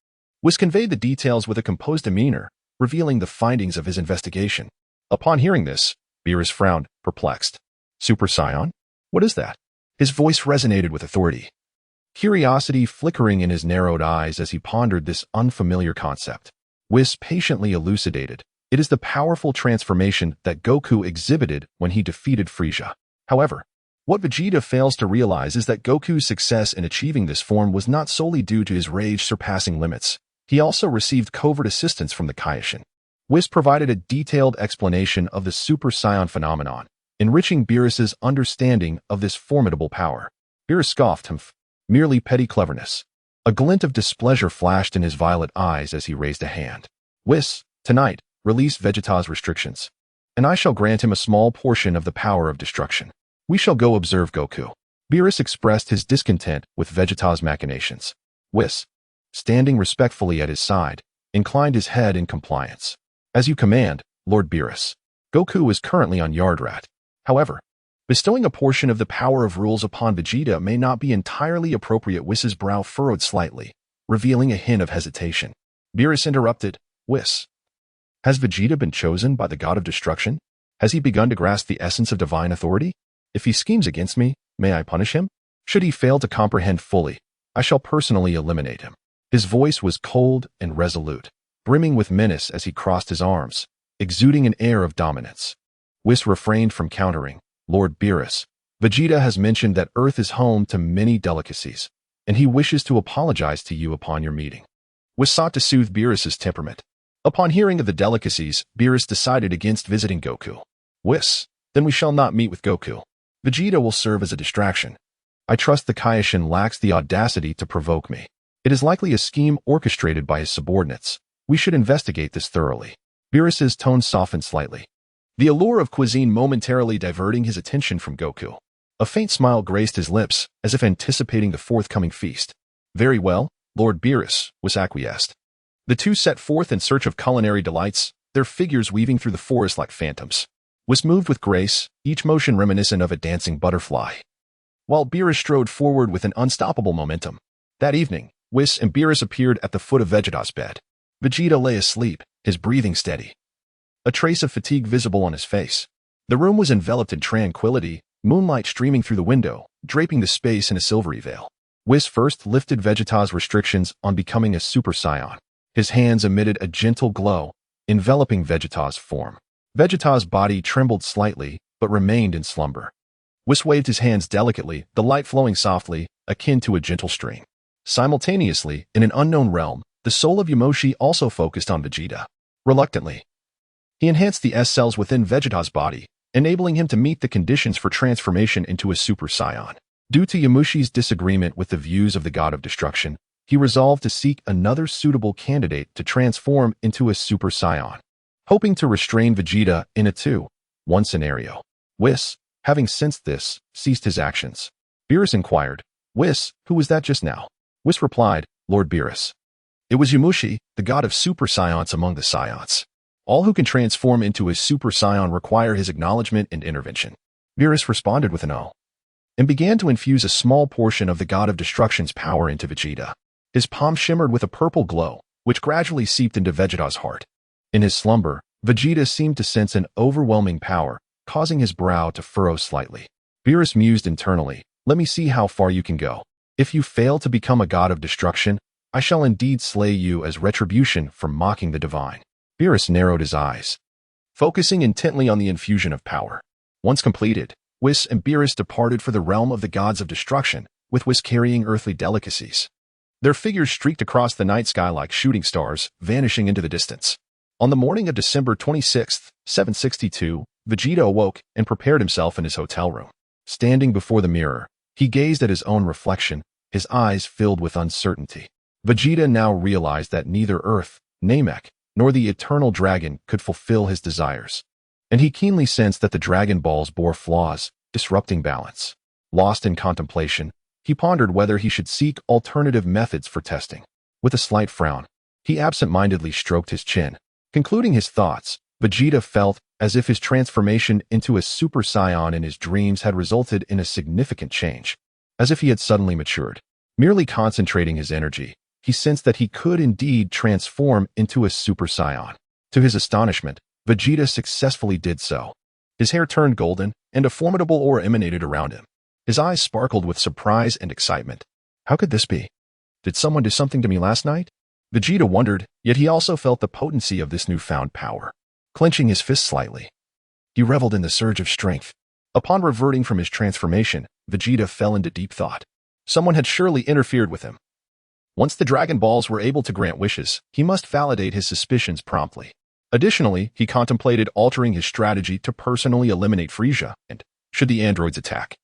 Whis conveyed the details with a composed demeanor, revealing the findings of his investigation. Upon hearing this, Beerus frowned, perplexed. "Super Saiyan? What is that?" His voice resonated with authority, curiosity flickering in his narrowed eyes as he pondered this unfamiliar concept. Whis patiently elucidated, "It is the powerful transformation that Goku exhibited when he defeated Frieza. However, what Vegeta fails to realize is that Goku's success in achieving this form was not solely due to his rage surpassing limits. He also received covert assistance from the Kaioshin." Whis provided a detailed explanation of the Super Saiyan phenomenon, enriching Beerus's understanding of this formidable power. Beerus scoffed, "Merely petty cleverness." A glint of displeasure flashed in his violet eyes as he raised a hand. "Whis, tonight, release Vegeta's restrictions, and I shall grant him a small portion of the power of destruction. We shall go observe Goku." Beerus expressed his discontent with Vegeta's machinations. Whis, standing respectfully at his side, inclined his head in compliance. "As you command, Lord Beerus." Goku is currently on Yardrat. However, bestowing a portion of the power of rules upon Vegeta may not be entirely appropriate. Whis' brow furrowed slightly, revealing a hint of hesitation. Beerus interrupted, "Whis, has Vegeta been chosen by the god of destruction? Has he begun to grasp the essence of divine authority? If he schemes against me, may I punish him? Should he fail to comprehend fully, I shall personally eliminate him." His voice was cold and resolute, brimming with menace as he crossed his arms, exuding an air of dominance. Whis refrained from countering, "Lord Beerus, Vegeta has mentioned that Earth is home to many delicacies, and he wishes to apologize to you upon your meeting. Whis sought to soothe Beerus's temperament. Upon hearing of the delicacies, Beerus decided against visiting Goku. Whis, then we shall not meet with Goku. Vegeta will serve as a distraction. I trust the Kaioshin lacks the audacity to provoke me. It is likely a scheme orchestrated by his subordinates. We should investigate this thoroughly. Beerus's tone softened slightly, the allure of cuisine momentarily diverting his attention from Goku. A faint smile graced his lips, as if anticipating the forthcoming feast. Very well, Lord Beerus, Whis acquiesced. The two set forth in search of culinary delights, their figures weaving through the forest like phantoms. Whis moved with grace, each motion reminiscent of a dancing butterfly, while Beerus strode forward with an unstoppable momentum. That evening, Whis and Beerus appeared at the foot of Vegeta's bed. Vegeta lay asleep, his breathing steady, a trace of fatigue visible on his face. The room was enveloped in tranquility, moonlight streaming through the window, draping the space in a silvery veil. Whis first lifted Vegeta's restrictions on becoming a Super Saiyan. His hands emitted a gentle glow, enveloping Vegeta's form. Vegeta's body trembled slightly, but remained in slumber. Whis waved his hands delicately, the light flowing softly, akin to a gentle stream. Simultaneously, in an unknown realm, the soul of Yamoshi also focused on Vegeta. Reluctantly, he enhanced the S cells within Vegeta's body, enabling him to meet the conditions for transformation into a Super Saiyan. Due to Yamoshi's disagreement with the views of the God of Destruction, he resolved to seek another suitable candidate to transform into a Super Saiyan, hoping to restrain Vegeta in a 2-1 scenario. Whis, having sensed this, ceased his actions. Beerus inquired, Whis, who was that just now? Whis replied, Lord Beerus. It was Yamoshi, the god of Super Saiyans among the Saiyans. All who can transform into a Super Saiyan require his acknowledgement and intervention. Beerus responded with an O, and began to infuse a small portion of the God of Destruction's power into Vegeta. His palm shimmered with a purple glow, which gradually seeped into Vegeta's heart. In his slumber, Vegeta seemed to sense an overwhelming power, causing his brow to furrow slightly. Beerus mused internally, let me see how far you can go. If you fail to become a God of Destruction, I shall indeed slay you as retribution for mocking the divine. Beerus narrowed his eyes, focusing intently on the infusion of power. Once completed, Whis and Beerus departed for the realm of the gods of destruction, with Whis carrying earthly delicacies. Their figures streaked across the night sky like shooting stars, vanishing into the distance. On the morning of December 26, 762, Vegeta awoke and prepared himself in his hotel room. Standing before the mirror, he gazed at his own reflection, his eyes filled with uncertainty. Vegeta now realized that neither Earth, Namek, nor the eternal dragon could fulfill his desires. And he keenly sensed that the Dragon Balls bore flaws, disrupting balance. Lost in contemplation, he pondered whether he should seek alternative methods for testing. With a slight frown, he absent-mindedly stroked his chin. Concluding his thoughts, Vegeta felt as if his transformation into a Super Saiyan in his dreams had resulted in a significant change, as if he had suddenly matured. Merely concentrating his energy, he sensed that he could indeed transform into a Super Saiyan. To his astonishment, Vegeta successfully did so. His hair turned golden, and a formidable aura emanated around him. His eyes sparkled with surprise and excitement. How could this be? Did someone do something to me last night? Vegeta wondered, yet he also felt the potency of this newfound power. Clenching his fist slightly, he reveled in the surge of strength. Upon reverting from his transformation, Vegeta fell into deep thought. Someone had surely interfered with him. Once the Dragon Balls were able to grant wishes, he must validate his suspicions promptly. Additionally, he contemplated altering his strategy to personally eliminate Frieza, and, should the androids attack,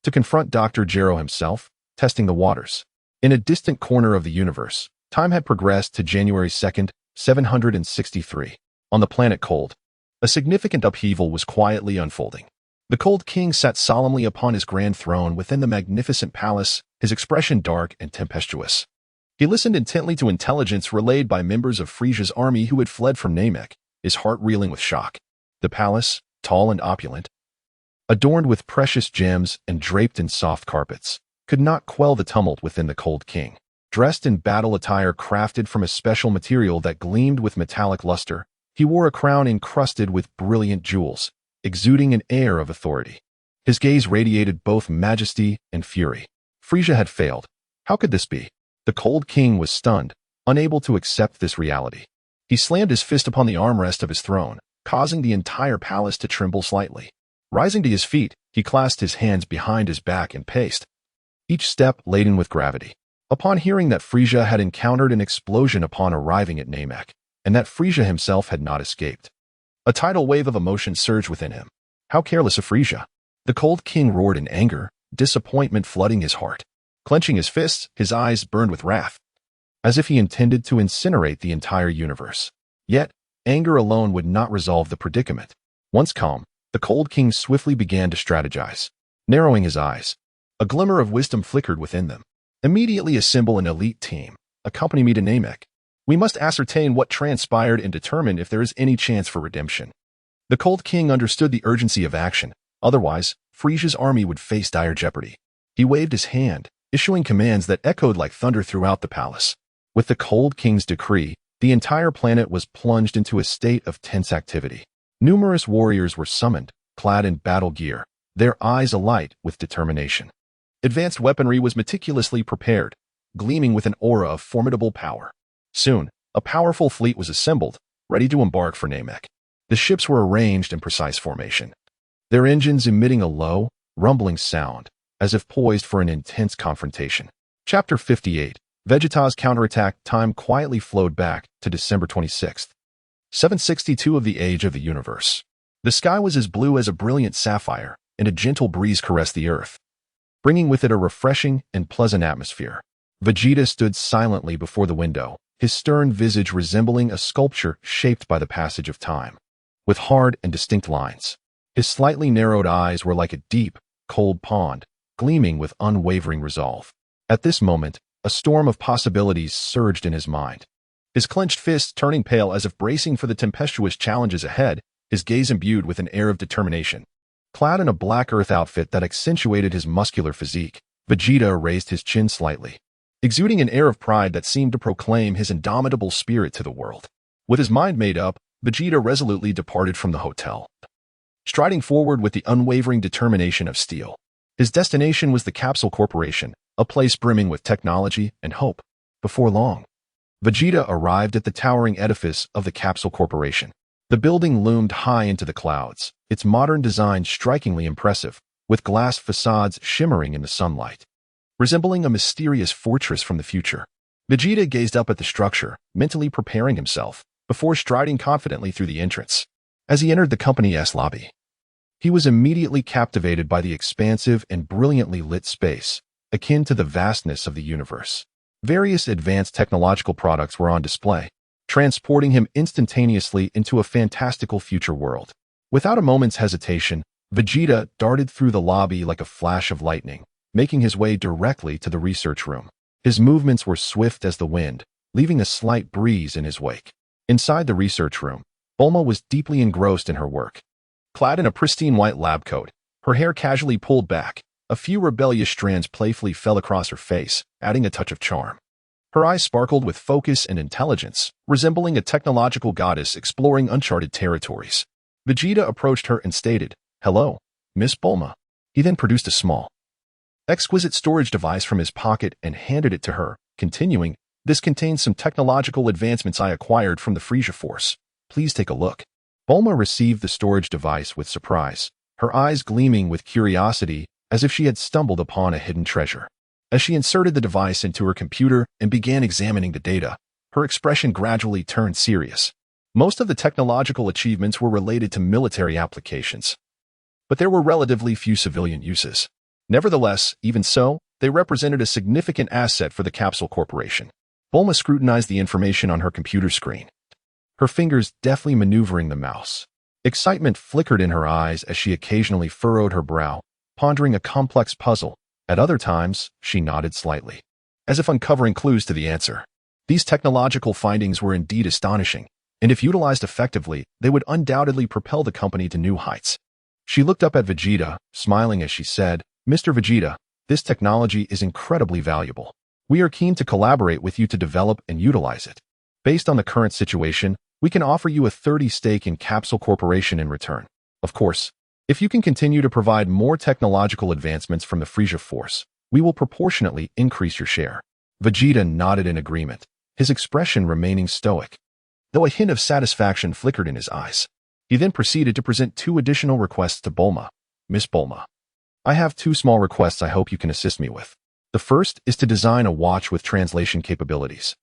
to confront Dr. Gero himself, testing the waters. In a distant corner of the universe, time had progressed to January 2nd, 763. On the planet Cold, a significant upheaval was quietly unfolding. The Cold King sat solemnly upon his grand throne within the magnificent palace, his expression dark and tempestuous. He listened intently to intelligence relayed by members of Frieza's army who had fled from Namek, his heart reeling with shock. The palace, tall and opulent, adorned with precious gems and draped in soft carpets, could not quell the tumult within the Cold King. Dressed in battle attire crafted from a special material that gleamed with metallic luster, he wore a crown encrusted with brilliant jewels, exuding an air of authority. His gaze radiated both majesty and fury. Frieza had failed. How could this be? The Cold King was stunned, unable to accept this reality. He slammed his fist upon the armrest of his throne, causing the entire palace to tremble slightly. Rising to his feet, he clasped his hands behind his back and paced. each step laden with gravity. Upon hearing that Frisia had encountered an explosion upon arriving at Namek, and that Frisia himself had not escaped, a tidal wave of emotion surged within him. How careless of Frisia! The cold king roared in anger, disappointment flooding his heart. Clenching his fists, his eyes burned with wrath, as if he intended to incinerate the entire universe. Yet, anger alone would not resolve the predicament. Once calm, the cold king swiftly began to strategize. Narrowing his eyes, a glimmer of wisdom flickered within them. Immediately assemble an elite team. Accompany me to Namek. We must ascertain what transpired and determine if there is any chance for redemption. The cold king understood the urgency of action. Otherwise, Frisia's army would face dire jeopardy. He waved his hand, issuing commands that echoed like thunder throughout the palace. With the cold king's decree, the entire planet was plunged into a state of tense activity. Numerous warriors were summoned, clad in battle gear, their eyes alight with determination. Advanced weaponry was meticulously prepared, gleaming with an aura of formidable power. Soon, a powerful fleet was assembled, ready to embark for Namek. The ships were arranged in precise formation, their engines emitting a low, rumbling sound, as if poised for an intense confrontation. Chapter 58. Vegeta's counterattack. Time quietly flowed back to December 26th, 762 of the age of the universe. The sky was as blue as a brilliant sapphire, and a gentle breeze caressed the earth, bringing with it a refreshing and pleasant atmosphere. Vegeta stood silently before the window, his stern visage resembling a sculpture shaped by the passage of time, with hard and distinct lines. His slightly narrowed eyes were like a deep, cold pond, gleaming with unwavering resolve. At this moment, a storm of possibilities surged in his mind. His clenched fists turning pale as if bracing for the tempestuous challenges ahead, his gaze imbued with an air of determination. Clad in a black earth outfit that accentuated his muscular physique, Vegeta raised his chin slightly, exuding an air of pride that seemed to proclaim his indomitable spirit to the world. With his mind made up, Vegeta resolutely departed from the hotel, striding forward with the unwavering determination of steel. His destination was the Capsule Corporation, a place brimming with technology and hope. Before long, Vegeta arrived at the towering edifice of the Capsule Corporation. The building loomed high into the clouds, its modern design strikingly impressive, with glass facades shimmering in the sunlight, resembling a mysterious fortress from the future. Vegeta gazed up at the structure, mentally preparing himself, before striding confidently through the entrance. As he entered the company's lobby, he was immediately captivated by the expansive and brilliantly lit space, akin to the vastness of the universe. Various advanced technological products were on display, transporting him instantaneously into a fantastical future world. Without a moment's hesitation, Vegeta darted through the lobby like a flash of lightning, making his way directly to the research room. His movements were swift as the wind, leaving a slight breeze in his wake. Inside the research room, Bulma was deeply engrossed in her work. Clad in a pristine white lab coat, her hair casually pulled back, a few rebellious strands playfully fell across her face, adding a touch of charm. Her eyes sparkled with focus and intelligence, resembling a technological goddess exploring uncharted territories. Vegeta approached her and stated, "Hello, Miss Bulma." He then produced a small, exquisite storage device from his pocket and handed it to her, continuing, "This contains some technological advancements I acquired from the Frisia Force. Please take a look." Bulma received the storage device with surprise, her eyes gleaming with curiosity as if she had stumbled upon a hidden treasure. As she inserted the device into her computer and began examining the data, her expression gradually turned serious. Most of the technological achievements were related to military applications, but there were relatively few civilian uses. Nevertheless, even so, they represented a significant asset for the Capsule Corporation. Bulma scrutinized the information on her computer screen, her fingers deftly maneuvering the mouse. Excitement flickered in her eyes as she occasionally furrowed her brow, pondering a complex puzzle. At other times, she nodded slightly, as if uncovering clues to the answer. These technological findings were indeed astonishing, and if utilized effectively, they would undoubtedly propel the company to new heights. She looked up at Vegeta, smiling as she said, "Mr. Vegeta, this technology is incredibly valuable. We are keen to collaborate with you to develop and utilize it. Based on the current situation, we can offer you a 30% stake in Capsule Corporation in return. Of course, if you can continue to provide more technological advancements from the Frisia Force, we will proportionately increase your share." Vegeta nodded in agreement, his expression remaining stoic, though a hint of satisfaction flickered in his eyes. He then proceeded to present two additional requests to Bulma. "Miss Bulma, I have two small requests I hope you can assist me with. The first is to design a watch with translation capabilities.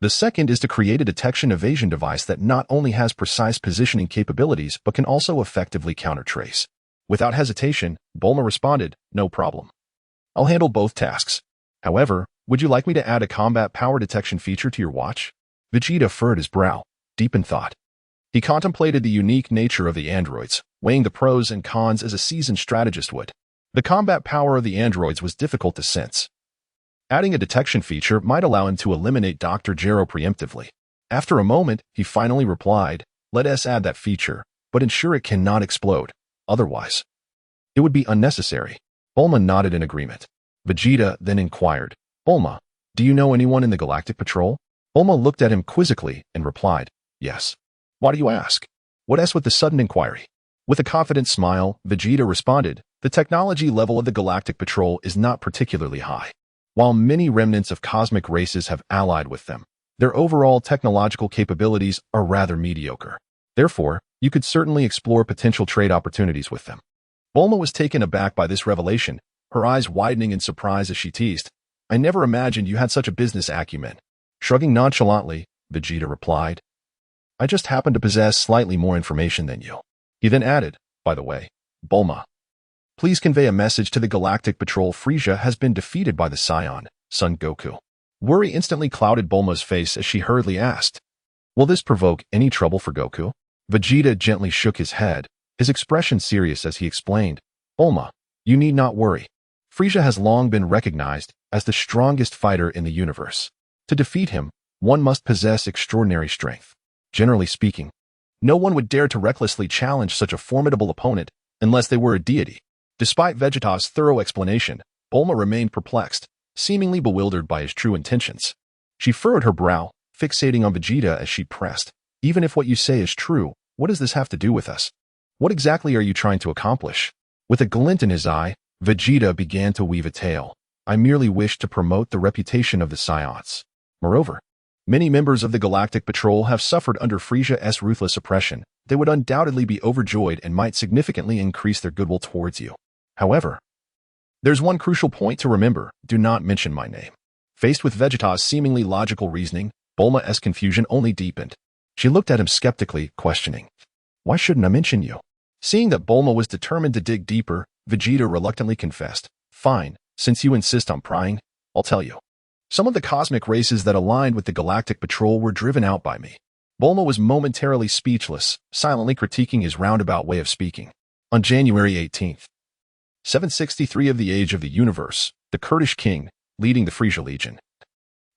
The second is to create a detection evasion device that not only has precise positioning capabilities but can also effectively counter-trace. Without hesitation, Bulma responded, "No problem. I'll handle both tasks. However, would you like me to add a combat power detection feature to your watch?" Vegeta furrowed his brow, deep in thought. He contemplated the unique nature of the androids, weighing the pros and cons as a seasoned strategist would. The combat power of the androids was difficult to sense. Adding a detection feature might allow him to eliminate Dr. Gero preemptively. After a moment, he finally replied, "Let us add that feature, but ensure it cannot explode. Otherwise, it would be unnecessary." Bulma nodded in agreement. Vegeta then inquired, "Bulma, do you know anyone in the Galactic Patrol?" Bulma looked at him quizzically and replied, "Yes." "Why do you ask?" What else with the sudden inquiry? With a confident smile, Vegeta responded, "The technology level of the Galactic Patrol is not particularly high. While many remnants of cosmic races have allied with them, their overall technological capabilities are rather mediocre. Therefore, you could certainly explore potential trade opportunities with them." Bulma was taken aback by this revelation, her eyes widening in surprise as she teased, "I never imagined you had such a business acumen." Shrugging nonchalantly, Vegeta replied, "I just happen to possess slightly more information than you." He then added, "By the way, Bulma, please convey a message to the Galactic Patrol. Frieza has been defeated by the Saiyan, Son Goku." Worry instantly clouded Bulma's face as she hurriedly asked, "Will this provoke any trouble for Goku?" Vegeta gently shook his head, his expression serious as he explained, "Bulma, you need not worry. Frieza has long been recognized as the strongest fighter in the universe. To defeat him, one must possess extraordinary strength. Generally speaking, no one would dare to recklessly challenge such a formidable opponent unless they were a deity." Despite Vegeta's thorough explanation, Bulma remained perplexed, seemingly bewildered by his true intentions. She furrowed her brow, fixating on Vegeta as she pressed, "Even if what you say is true, what does this have to do with us? What exactly are you trying to accomplish?" With a glint in his eye, Vegeta began to weave a tale. "I merely wish to promote the reputation of the Saiyans. Moreover, many members of the Galactic Patrol have suffered under Frieza's ruthless oppression. They would undoubtedly be overjoyed and might significantly increase their goodwill towards you. However, there's one crucial point to remember. Do not mention my name." Faced with Vegeta's seemingly logical reasoning, Bulma's confusion only deepened. She looked at him skeptically, questioning, "Why shouldn't I mention you?" Seeing that Bulma was determined to dig deeper, Vegeta reluctantly confessed, "Fine, since you insist on prying, I'll tell you. Some of the cosmic races that aligned with the Galactic Patrol were driven out by me." Bulma was momentarily speechless, silently critiquing his roundabout way of speaking. On January 18th, 763 of the age of the universe, the Kurdish king, leading the Frieza Legion,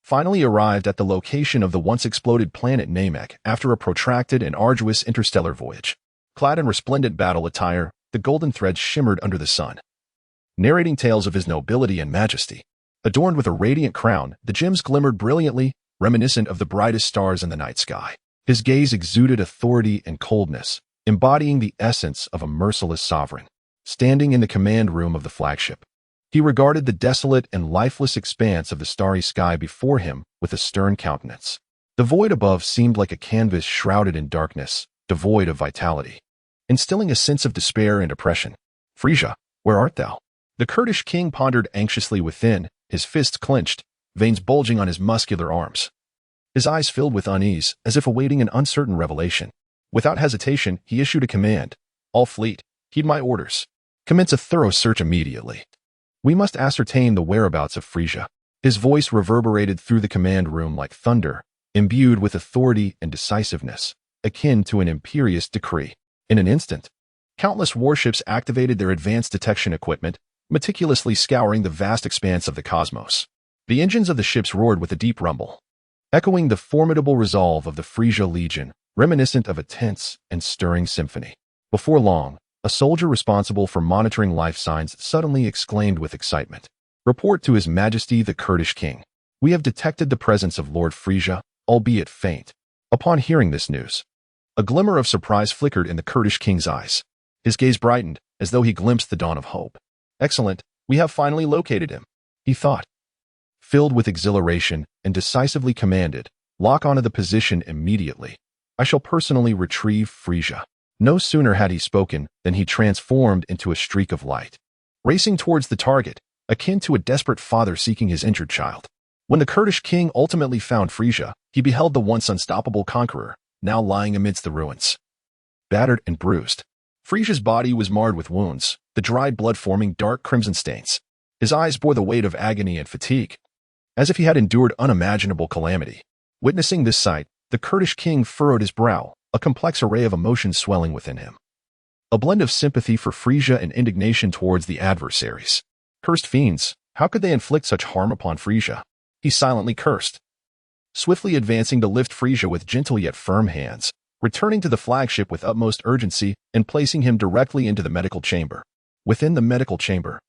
finally arrived at the location of the once-exploded planet Namek after a protracted and arduous interstellar voyage. Clad in resplendent battle attire, the golden threads shimmered under the sun, narrating tales of his nobility and majesty. Adorned with a radiant crown, the gems glimmered brilliantly, reminiscent of the brightest stars in the night sky. His gaze exuded authority and coldness, embodying the essence of a merciless sovereign. Standing in the command room of the flagship, he regarded the desolate and lifeless expanse of the starry sky before him with a stern countenance. The void above seemed like a canvas shrouded in darkness, devoid of vitality, instilling a sense of despair and oppression. "Frieza, where art thou?" The Kurdish king pondered anxiously within, his fists clenched, veins bulging on his muscular arms. His eyes filled with unease, as if awaiting an uncertain revelation. Without hesitation, he issued a command. "All fleet, heed my orders. Commence a thorough search immediately. We must ascertain the whereabouts of Frieza." His voice reverberated through the command room like thunder, imbued with authority and decisiveness, akin to an imperious decree. In an instant, countless warships activated their advanced detection equipment, meticulously scouring the vast expanse of the cosmos. The engines of the ships roared with a deep rumble, echoing the formidable resolve of the Frieza Legion, reminiscent of a tense and stirring symphony. Before long, a soldier responsible for monitoring life signs suddenly exclaimed with excitement, "Report to His Majesty the Kurdish King. We have detected the presence of Lord Frieza, albeit faint." Upon hearing this news, a glimmer of surprise flickered in the Kurdish King's eyes. His gaze brightened, as though he glimpsed the dawn of hope. "Excellent, we have finally located him," he thought. Filled with exhilaration and decisively commanded, "Lock onto the position immediately. I shall personally retrieve Frieza." No sooner had he spoken than he transformed into a streak of light. Racing towards the target, akin to a desperate father seeking his injured child. When the Kurdish king ultimately found Frisia, he beheld the once unstoppable conqueror, now lying amidst the ruins. Battered and bruised, Frisia's body was marred with wounds, the dried blood forming dark crimson stains. His eyes bore the weight of agony and fatigue, as if he had endured unimaginable calamity. Witnessing this sight, the Kurdish king furrowed his brow, a complex array of emotions swelling within him. A blend of sympathy for Frisia and indignation towards the adversaries. Cursed fiends, how could they inflict such harm upon Frisia? He silently cursed, swiftly advancing to lift Frisia with gentle yet firm hands, returning to the flagship with utmost urgency and placing him directly into the medical chamber. Within the medical chamber,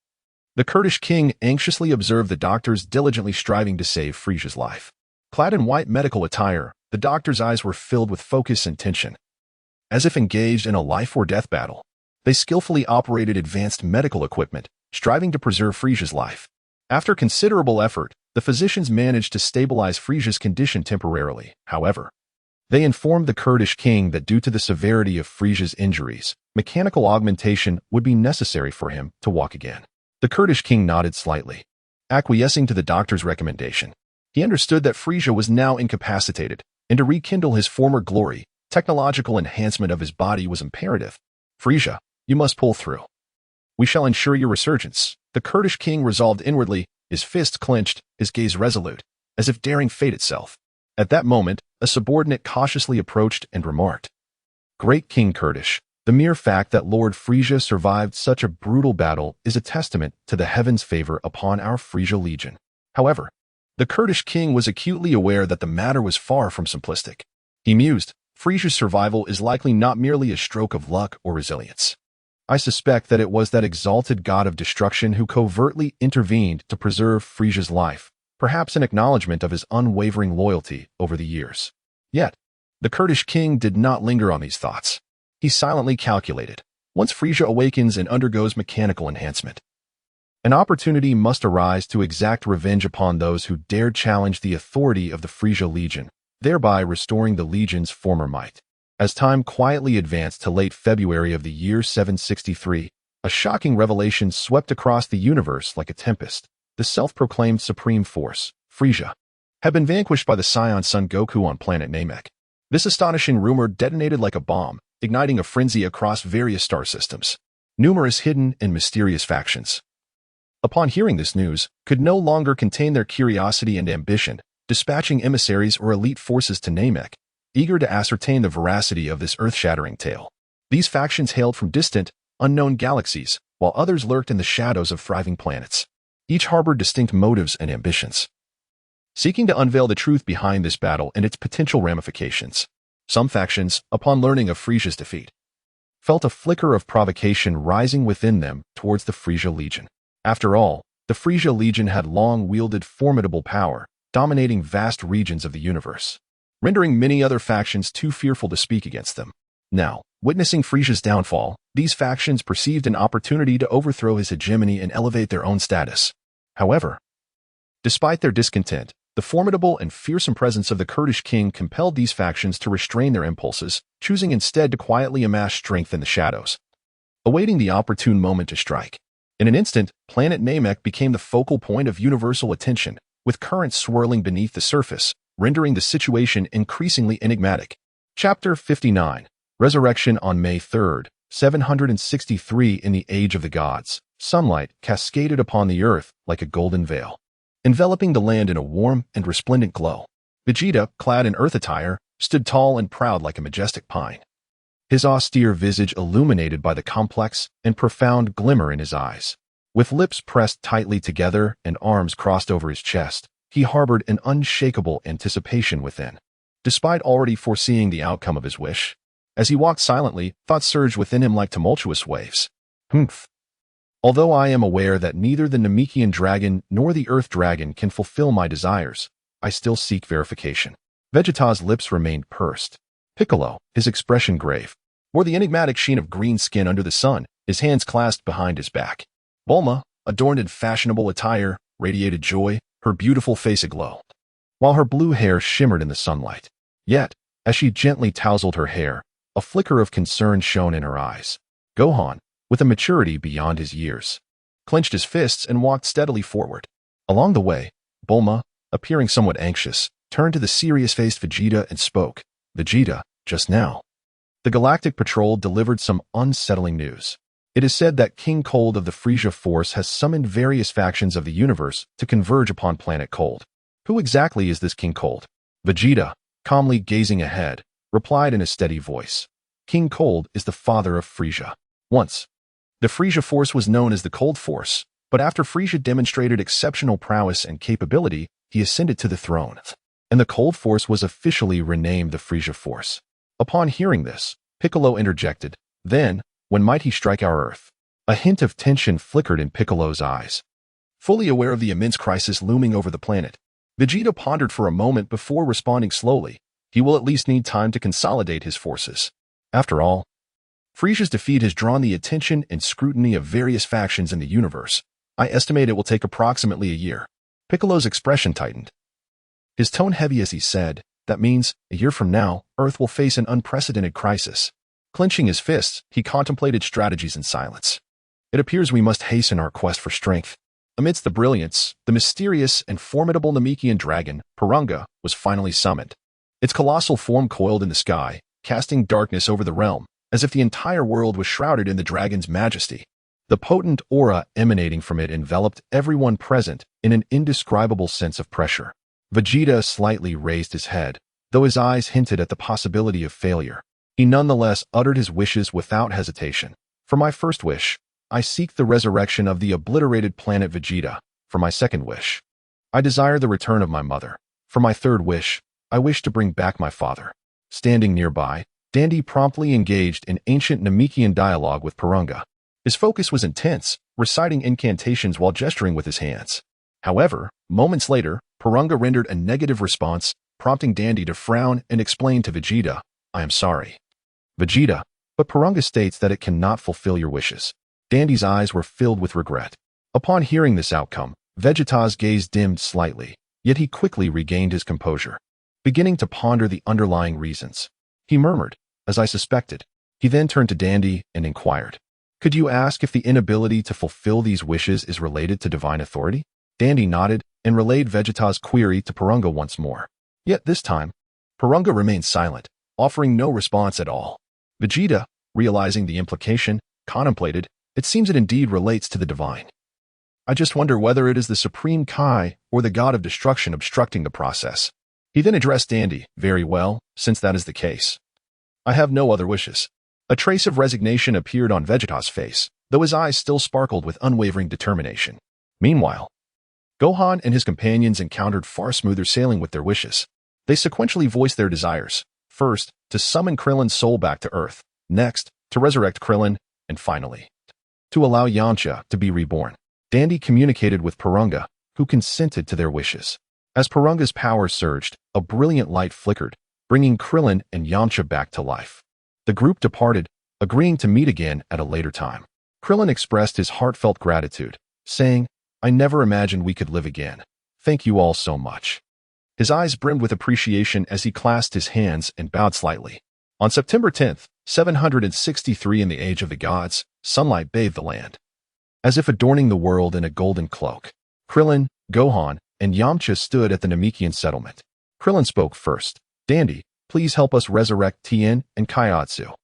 the Kurdish king anxiously observed the doctors diligently striving to save Frisia's life. Clad in white medical attire, the doctors' eyes were filled with focus and tension. As if engaged in a life-or-death battle, they skillfully operated advanced medical equipment, striving to preserve Frisia's life. After considerable effort, the physicians managed to stabilize Frisia's condition temporarily. However, they informed the Kurdish king that due to the severity of Frisia's injuries, mechanical augmentation would be necessary for him to walk again. The Kurdish king nodded slightly, acquiescing to the doctor's recommendation. He understood that Frisia was now incapacitated, and to rekindle his former glory, technological enhancement of his body was imperative. Frisia, you must pull through. We shall ensure your resurgence. The Kurdish king resolved inwardly, his fists clenched, his gaze resolute, as if daring fate itself. At that moment, a subordinate cautiously approached and remarked, "Great King Kurdish, the mere fact that Lord Frisia survived such a brutal battle is a testament to the heavens' favor upon our Frisia legion." However, the Kurdish king was acutely aware that the matter was far from simplistic. He mused, Frisia's survival is likely not merely a stroke of luck or resilience. I suspect that it was that exalted god of destruction who covertly intervened to preserve Frisia's life, perhaps in acknowledgement of his unwavering loyalty over the years. Yet, the Kurdish king did not linger on these thoughts. He silently calculated, once Frisia awakens and undergoes mechanical enhancement, an opportunity must arise to exact revenge upon those who dared challenge the authority of the Frisia Legion, thereby restoring the Legion's former might. As time quietly advanced to late February of the year 763, a shocking revelation swept across the universe like a tempest. The self-proclaimed supreme force, Frisia, had been vanquished by the Saiyan Son Goku on planet Namek. This astonishing rumor detonated like a bomb, igniting a frenzy across various star systems. Numerous hidden and mysterious factions, upon hearing this news, could no longer contain their curiosity and ambition, dispatching emissaries or elite forces to Namek, eager to ascertain the veracity of this earth-shattering tale. These factions hailed from distant, unknown galaxies, while others lurked in the shadows of thriving planets. Each harbored distinct motives and ambitions, seeking to unveil the truth behind this battle and its potential ramifications. Some factions, upon learning of Frisia's defeat, felt a flicker of provocation rising within them towards the Frisia Legion. After all, the Frisia Legion had long wielded formidable power, dominating vast regions of the universe, rendering many other factions too fearful to speak against them. Now, witnessing Frisia's downfall, these factions perceived an opportunity to overthrow his hegemony and elevate their own status. However, despite their discontent, the formidable and fearsome presence of the Kurdish king compelled these factions to restrain their impulses, choosing instead to quietly amass strength in the shadows, awaiting the opportune moment to strike. In an instant, planet Namek became the focal point of universal attention, with currents swirling beneath the surface, rendering the situation increasingly enigmatic. Chapter 59. Resurrection on May 3rd, 763 in the Age of the Gods. Sunlight cascaded upon the earth like a golden veil, enveloping the land in a warm and resplendent glow. Vegeta, clad in earth attire, stood tall and proud like a majestic pine, his austere visage illuminated by the complex and profound glimmer in his eyes. With lips pressed tightly together and arms crossed over his chest, he harbored an unshakable anticipation within. Despite already foreseeing the outcome of his wish, as he walked silently, thoughts surged within him like tumultuous waves. Although I am aware that neither the Namekian dragon nor the Earth dragon can fulfill my desires, I still seek verification. Vegeta's lips remained pursed. Piccolo, his expression grave, wore the enigmatic sheen of green skin under the sun, his hands clasped behind his back. Bulma, adorned in fashionable attire, radiated joy, her beautiful face aglow, while her blue hair shimmered in the sunlight. Yet, as she gently tousled her hair, a flicker of concern shone in her eyes. Gohan, with a maturity beyond his years, clenched his fists, and walked steadily forward. Along the way, Bulma, appearing somewhat anxious, turned to the serious-faced Vegeta and spoke. Vegeta, just now, the Galactic Patrol delivered some unsettling news. It is said that King Cold of the Frisia Force has summoned various factions of the universe to converge upon planet Cold. Who exactly is this King Cold? Vegeta, calmly gazing ahead, replied in a steady voice. King Cold is the father of Frisia. Once, the Frisia Force was known as the Cold Force, but after Frisia demonstrated exceptional prowess and capability, he ascended to the throne, and the Cold Force was officially renamed the Frisia Force. Upon hearing this, Piccolo interjected, "Then, when might he strike our Earth?" A hint of tension flickered in Piccolo's eyes. Fully aware of the immense crisis looming over the planet, Vegeta pondered for a moment before responding slowly. He will at least need time to consolidate his forces. After all, Frisia's defeat has drawn the attention and scrutiny of various factions in the universe. I estimate it will take approximately a year. Piccolo's expression tightened, his tone heavy as he said, "That means, a year from now, Earth will face an unprecedented crisis." Clenching his fists, he contemplated strategies in silence. It appears we must hasten our quest for strength. Amidst the brilliance, the mysterious and formidable Namekian dragon, Purunga, was finally summoned. Its colossal form coiled in the sky, casting darkness over the realm, as if the entire world was shrouded in the dragon's majesty. The potent aura emanating from it enveloped everyone present in an indescribable sense of pressure. Vegeta slightly raised his head, though his eyes hinted at the possibility of failure. He nonetheless uttered his wishes without hesitation. "For my first wish, I seek the resurrection of the obliterated planet Vegeta. For my second wish, I desire the return of my mother. For my third wish, I wish to bring back my father." Standing nearby, Dandy promptly engaged in ancient Namekian dialogue with Purunga. His focus was intense, reciting incantations while gesturing with his hands. However, moments later, Purunga rendered a negative response, prompting Dandy to frown and explain to Vegeta, "I am sorry, Vegeta, but Purunga states that it cannot fulfill your wishes." Dandy's eyes were filled with regret. Upon hearing this outcome, Vegeta's gaze dimmed slightly, yet he quickly regained his composure. Beginning to ponder the underlying reasons, he murmured, "As I suspected." He then turned to Dandy and inquired, "Could you ask if the inability to fulfill these wishes is related to divine authority?" Dandy nodded and relayed Vegeta's query to Purunga once more. Yet this time, Purunga remained silent, offering no response at all. Vegeta, realizing the implication, contemplated, "It seems it indeed relates to the divine. I just wonder whether it is the Supreme Kai or the God of Destruction obstructing the process." He then addressed Dandy, "Very well, since that is the case, I have no other wishes." A trace of resignation appeared on Vegeta's face, though his eyes still sparkled with unwavering determination. Meanwhile, Gohan and his companions encountered far smoother sailing with their wishes. They sequentially voiced their desires. First, to summon Krillin's soul back to Earth. Next, to resurrect Krillin. And finally, to allow Yamcha to be reborn. Dandy communicated with Purunga, who consented to their wishes. As Purunga's power surged, a brilliant light flickered, bringing Krillin and Yamcha back to life. The group departed, agreeing to meet again at a later time. Krillin expressed his heartfelt gratitude, saying, "I never imagined we could live again. Thank you all so much." His eyes brimmed with appreciation as he clasped his hands and bowed slightly. On September 10th, 763 in the Age of the Gods, sunlight bathed the land, as if adorning the world in a golden cloak. Krillin, Gohan, and Yamcha stood at the Namekian settlement. Krillin spoke first. "Dandy, please help us resurrect Tien and Kaiatsu."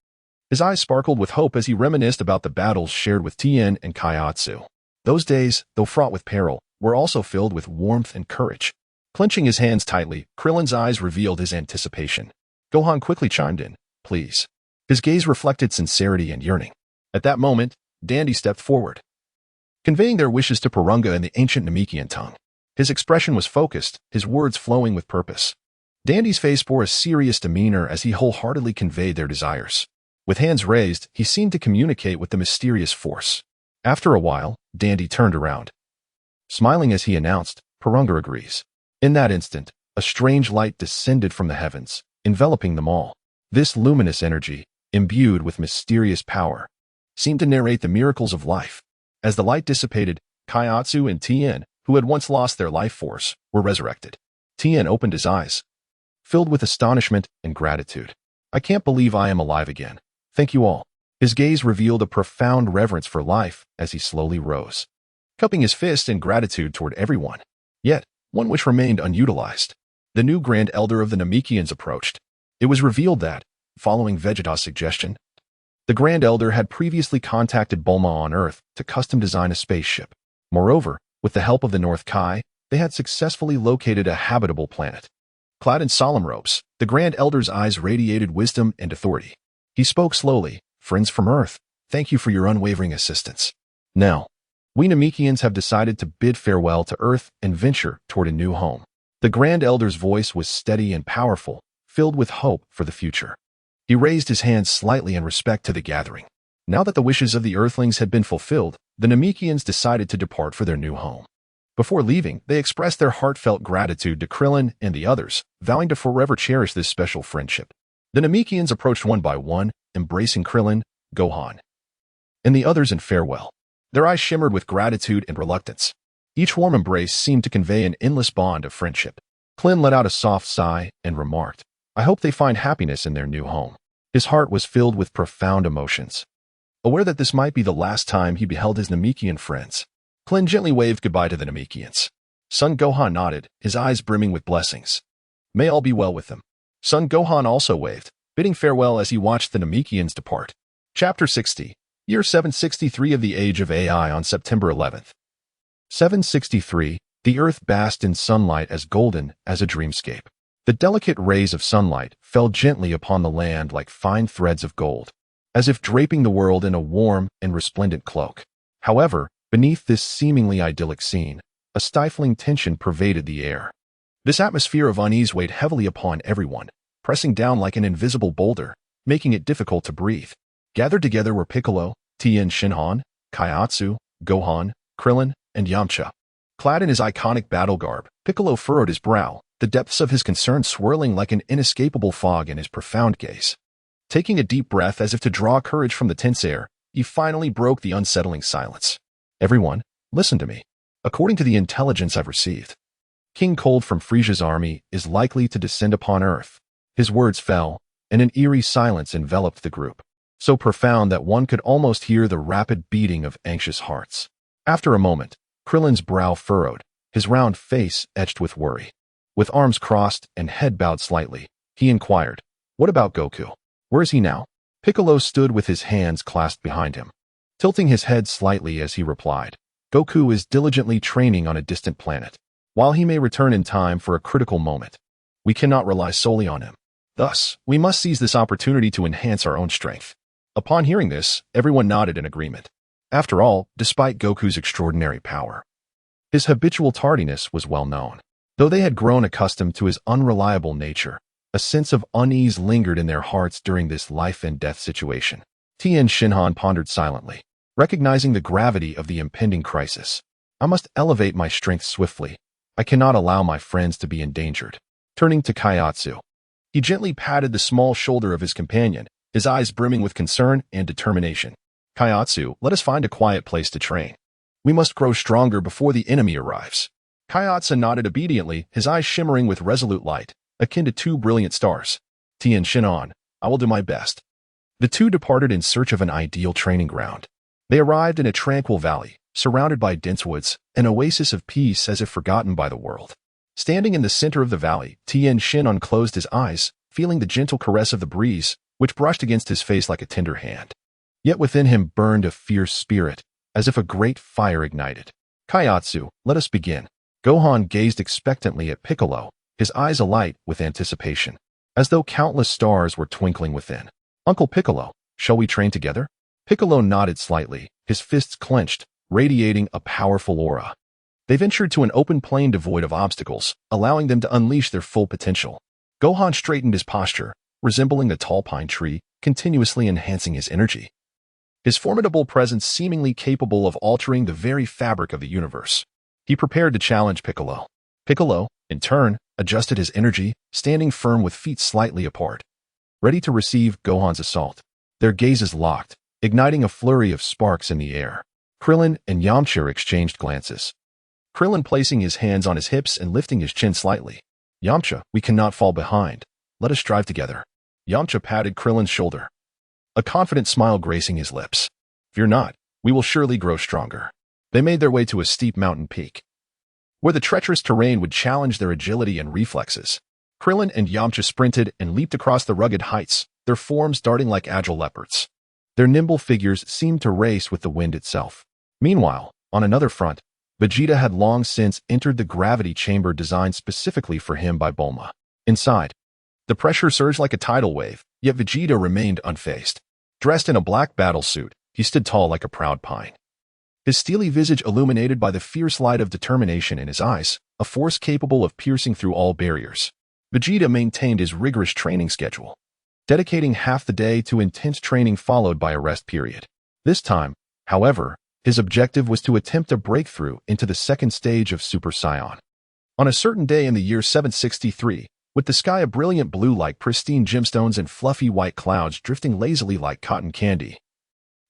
His eyes sparkled with hope as he reminisced about the battles shared with Tien and Kaiatsu. Those days, though fraught with peril, were also filled with warmth and courage. Clenching his hands tightly, Krillin's eyes revealed his anticipation. Gohan quickly chimed in, "Please." His gaze reflected sincerity and yearning. At that moment, Dandy stepped forward, conveying their wishes to Purunga in the ancient Namekian tongue. His expression was focused, his words flowing with purpose. Dandy's face bore a serious demeanor as he wholeheartedly conveyed their desires. With hands raised, he seemed to communicate with the mysterious force. After a while, Dandy turned around, smiling as he announced, "Purunga agrees." In that instant, a strange light descended from the heavens, enveloping them all. This luminous energy, imbued with mysterious power, seemed to narrate the miracles of life. As the light dissipated, Kaiatsu and Tien, who had once lost their life force, were resurrected. Tien opened his eyes, filled with astonishment and gratitude. "I can't believe I am alive again. Thank you all." His gaze revealed a profound reverence for life as he slowly rose. cupping his fist in gratitude toward everyone. Yet, one which remained unutilized. The new Grand Elder of the Namekians approached. It was revealed that, following Vegeta's suggestion, the Grand Elder had previously contacted Bulma on Earth to custom design a spaceship. Moreover, with the help of the North Kai, they had successfully located a habitable planet. Clad in solemn robes, the Grand Elder's eyes radiated wisdom and authority. He spoke slowly. Friends from Earth, thank you for your unwavering assistance. Now, we Namekians have decided to bid farewell to Earth and venture toward a new home. The Grand Elder's voice was steady and powerful, filled with hope for the future. He raised his hand slightly in respect to the gathering. Now that the wishes of the Earthlings had been fulfilled, the Namekians decided to depart for their new home. Before leaving, they expressed their heartfelt gratitude to Krillin and the others, vowing to forever cherish this special friendship. The Namekians approached one by one, embracing Krillin, Gohan, and the others in farewell. Their eyes shimmered with gratitude and reluctance. Each warm embrace seemed to convey an endless bond of friendship. Krillin let out a soft sigh and remarked, I hope they find happiness in their new home. His heart was filled with profound emotions. Aware that this might be the last time he beheld his Namekian friends, Krillin gently waved goodbye to the Namekians. Son Gohan nodded, his eyes brimming with blessings. May all be well with them. Son Gohan also waved, bidding farewell as he watched the Namekians depart. Chapter 60, Year 763 of the Age of AI on September 11th. 763, the Earth basked in sunlight as golden as a dreamscape. The delicate rays of sunlight fell gently upon the land like fine threads of gold, as if draping the world in a warm and resplendent cloak. However, beneath this seemingly idyllic scene, a stifling tension pervaded the air. This atmosphere of unease weighed heavily upon everyone, pressing down like an invisible boulder, making it difficult to breathe. Gathered together were Piccolo, Tien Shinhan, Kaiatsu, Gohan, Krillin, and Yamcha. Clad in his iconic battle garb, Piccolo furrowed his brow, the depths of his concern swirling like an inescapable fog in his profound gaze. Taking a deep breath as if to draw courage from the tense air, he finally broke the unsettling silence. Everyone, listen to me. According to the intelligence I've received, King Cold from Friesia's army is likely to descend upon Earth. His words fell, and an eerie silence enveloped the group, so profound that one could almost hear the rapid beating of anxious hearts. After a moment, Krillin's brow furrowed, his round face etched with worry. With arms crossed and head bowed slightly, he inquired, What about Goku? Where is he now? Piccolo stood with his hands clasped behind him, tilting his head slightly as he replied, Goku is diligently training on a distant planet. While he may return in time for a critical moment, we cannot rely solely on him. Thus, we must seize this opportunity to enhance our own strength. Upon hearing this, everyone nodded in agreement. After all, despite Goku's extraordinary power, his habitual tardiness was well known. Though they had grown accustomed to his unreliable nature, a sense of unease lingered in their hearts during this life-and-death situation. Tien Shinhan pondered silently, recognizing the gravity of the impending crisis. I must elevate my strength swiftly. I cannot allow my friends to be endangered. Turning to Kaiatsu, he gently patted the small shoulder of his companion, his eyes brimming with concern and determination. Kaiatsu, let us find a quiet place to train. We must grow stronger before the enemy arrives. Kaiatsu nodded obediently, his eyes shimmering with resolute light, akin to two brilliant stars. Tien Shinhan, I will do my best. The two departed in search of an ideal training ground. They arrived in a tranquil valley, surrounded by dense woods, an oasis of peace as if forgotten by the world. Standing in the center of the valley, Tien Shinhan closed his eyes, feeling the gentle caress of the breeze, which brushed against his face like a tender hand. Yet within him burned a fierce spirit, as if a great fire ignited. Kaiatsu, let us begin. Gohan gazed expectantly at Piccolo, his eyes alight with anticipation, as though countless stars were twinkling within. Uncle Piccolo, shall we train together? Piccolo nodded slightly, his fists clenched, radiating a powerful aura. They ventured to an open plain devoid of obstacles, allowing them to unleash their full potential. Gohan straightened his posture, resembling a tall pine tree, continuously enhancing his energy. His formidable presence seemingly capable of altering the very fabric of the universe. He prepared to challenge Piccolo. Piccolo, in turn, adjusted his energy, standing firm with feet slightly apart, ready to receive Gohan's assault. Their gazes locked, igniting a flurry of sparks in the air. Krillin and Yamcha exchanged glances. Krillin placing his hands on his hips and lifting his chin slightly. Yamcha, we cannot fall behind. Let us strive together. Yamcha patted Krillin's shoulder, a confident smile gracing his lips. Fear not, we will surely grow stronger. They made their way to a steep mountain peak, where the treacherous terrain would challenge their agility and reflexes. Krillin and Yamcha sprinted and leaped across the rugged heights, their forms darting like agile leopards. Their nimble figures seemed to race with the wind itself. Meanwhile, on another front, Vegeta had long since entered the gravity chamber designed specifically for him by Bulma. Inside, the pressure surged like a tidal wave, yet Vegeta remained unfazed. Dressed in a black battle suit, he stood tall like a proud pine. His steely visage illuminated by the fierce light of determination in his eyes, a force capable of piercing through all barriers. Vegeta maintained his rigorous training schedule, dedicating half the day to intense training followed by a rest period. This time, however, his objective was to attempt a breakthrough into the second stage of Super Saiyan. On a certain day in the year 763, with the sky a brilliant blue like pristine gemstones and fluffy white clouds drifting lazily like cotton candy,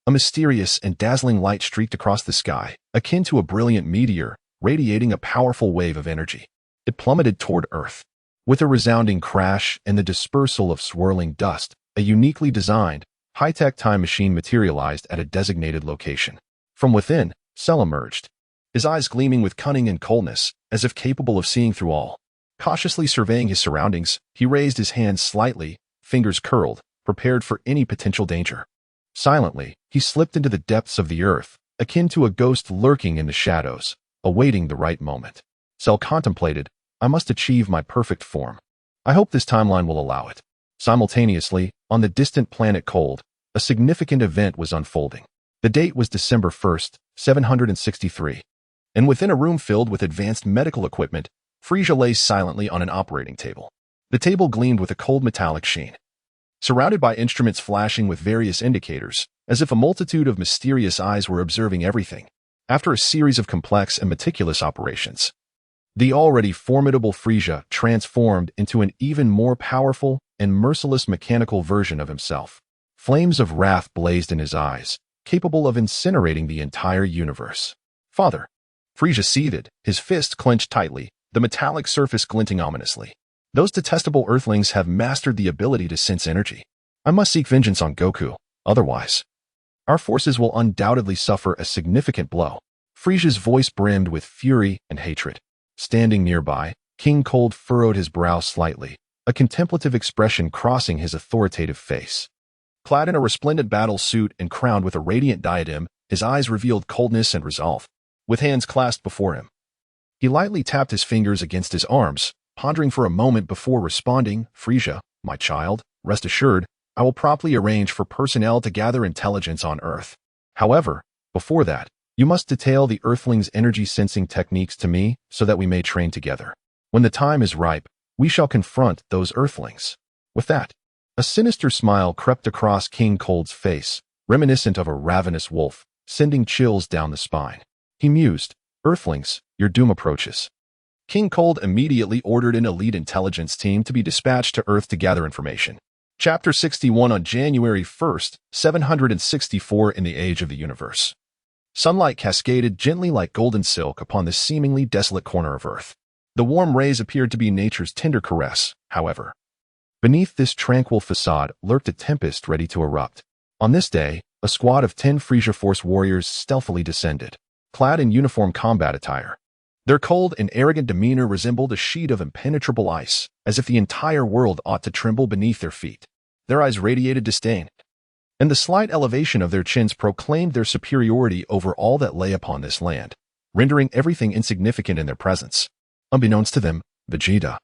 a mysterious and dazzling light streaked across the sky, akin to a brilliant meteor, radiating a powerful wave of energy. It plummeted toward Earth. With a resounding crash and the dispersal of swirling dust, a uniquely designed, high-tech time machine materialized at a designated location. From within, Cell emerged, his eyes gleaming with cunning and coldness, as if capable of seeing through all. Cautiously surveying his surroundings, he raised his hands slightly, fingers curled, prepared for any potential danger. Silently, he slipped into the depths of the earth, akin to a ghost lurking in the shadows, awaiting the right moment. Cell contemplated, I must achieve my perfect form. I hope this timeline will allow it. Simultaneously, on the distant planet Cold, a significant event was unfolding. The date was December 1st, 763. And within a room filled with advanced medical equipment, Frieza lay silently on an operating table. The table gleamed with a cold metallic sheen, surrounded by instruments flashing with various indicators, as if a multitude of mysterious eyes were observing everything. After a series of complex and meticulous operations, the already formidable Frieza transformed into an even more powerful and merciless mechanical version of himself. Flames of wrath blazed in his eyes, capable of incinerating the entire universe. Father. Frieza seethed, his fist clenched tightly, the metallic surface glinting ominously. Those detestable Earthlings have mastered the ability to sense energy. I must seek vengeance on Goku, otherwise our forces will undoubtedly suffer a significant blow. Frieza's voice brimmed with fury and hatred. Standing nearby, King Cold furrowed his brow slightly, a contemplative expression crossing his authoritative face. Clad in a resplendent battle suit and crowned with a radiant diadem, his eyes revealed coldness and resolve. With hands clasped before him, he lightly tapped his fingers against his arms, pondering for a moment before responding, Frieza, my child, rest assured, I will promptly arrange for personnel to gather intelligence on Earth. However, before that, you must detail the Earthlings' energy sensing techniques to me so that we may train together. When the time is ripe, we shall confront those Earthlings. With that, a sinister smile crept across King Cold's face, reminiscent of a ravenous wolf, sending chills down the spine. He mused, Earthlings, your doom approaches. King Cold immediately ordered an elite intelligence team to be dispatched to Earth to gather information. Chapter 61 on January 1st, 764 in the Age of the Universe. Sunlight cascaded gently like golden silk upon the seemingly desolate corner of Earth. The warm rays appeared to be nature's tender caress, however. Beneath this tranquil facade lurked a tempest ready to erupt. On this day, a squad of 10 Frieza Force warriors stealthily descended, clad in uniform combat attire. Their cold and arrogant demeanor resembled a sheet of impenetrable ice, as if the entire world ought to tremble beneath their feet. Their eyes radiated disdain, and the slight elevation of their chins proclaimed their superiority over all that lay upon this land, rendering everything insignificant in their presence. Unbeknownst to them, Vegeta,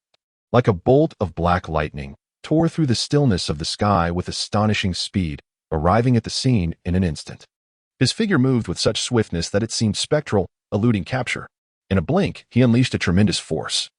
like a bolt of black lightning, tore through the stillness of the sky with astonishing speed, arriving at the scene in an instant. His figure moved with such swiftness that it seemed spectral, eluding capture. In a blink, he unleashed a tremendous force,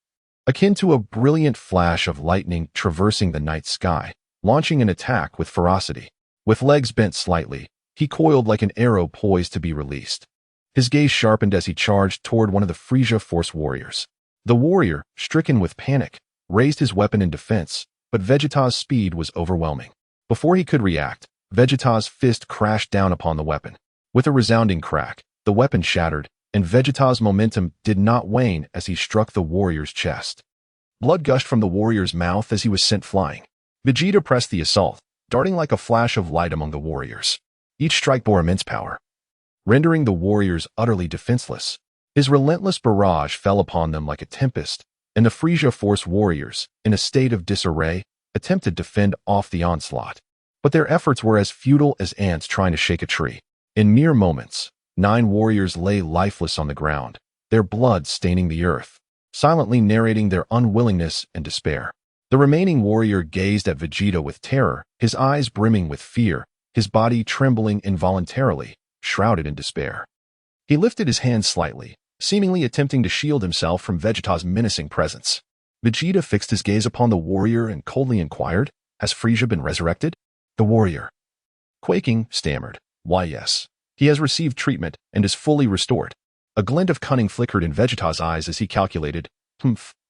akin to a brilliant flash of lightning traversing the night sky, launching an attack with ferocity. With legs bent slightly, he coiled like an arrow poised to be released. His gaze sharpened as he charged toward one of the Frieza Force warriors. The warrior, stricken with panic, raised his weapon in defense, but Vegeta's speed was overwhelming. Before he could react, Vegeta's fist crashed down upon the weapon. With a resounding crack, the weapon shattered, and Vegeta's momentum did not wane as he struck the warrior's chest. Blood gushed from the warrior's mouth as he was sent flying. Vegeta pressed the assault, darting like a flash of light among the warriors. Each strike bore immense power. rendering the warriors utterly defenseless. His relentless barrage fell upon them like a tempest, and the Frisia Force warriors, in a state of disarray, attempted to fend off the onslaught. But their efforts were as futile as ants trying to shake a tree. In mere moments, 9 warriors lay lifeless on the ground, their blood staining the earth, silently narrating their unwillingness and despair. The remaining warrior gazed at Vegeta with terror, his eyes brimming with fear, his body trembling involuntarily, shrouded in despair. He lifted his hand slightly, seemingly attempting to shield himself from Vegeta's menacing presence. Vegeta fixed his gaze upon the warrior and coldly inquired, "Has Frisia been resurrected?" The warrior, quaking, stammered, "Why, yes. He has received treatment and is fully restored." A glint of cunning flickered in Vegeta's eyes as he calculated,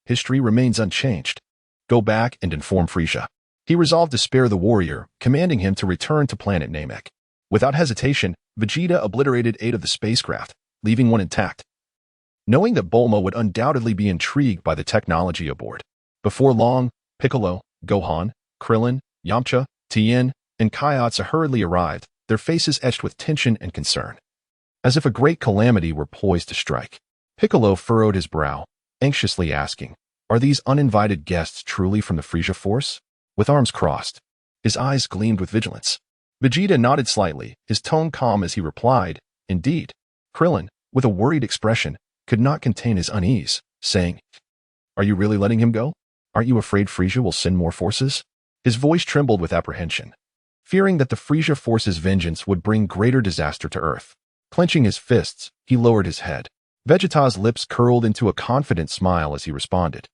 history remains unchanged. Go back and inform Frisia. He resolved to spare the warrior, commanding him to return to planet Namek. Without hesitation, Vegeta obliterated 8 of the spacecraft, leaving one intact. Knowing that Bulma would undoubtedly be intrigued by the technology aboard. Before long, Piccolo, Gohan, Krillin, Yamcha, Tien, and Kaiatsa hurriedly arrived, their faces etched with tension and concern. As if a great calamity were poised to strike. Piccolo furrowed his brow, anxiously asking, "Are these uninvited guests truly from the Frisia Force?" With arms crossed, his eyes gleamed with vigilance. Vegeta nodded slightly, his tone calm as he replied, "Indeed." Krillin, with a worried expression, could not contain his unease, saying, "Are you really letting him go? Aren't you afraid Frisia will send more forces?" His voice trembled with apprehension, fearing that the Frisia Force's vengeance would bring greater disaster to Earth. Clenching his fists, he lowered his head. Vegeta's lips curled into a confident smile as he responded,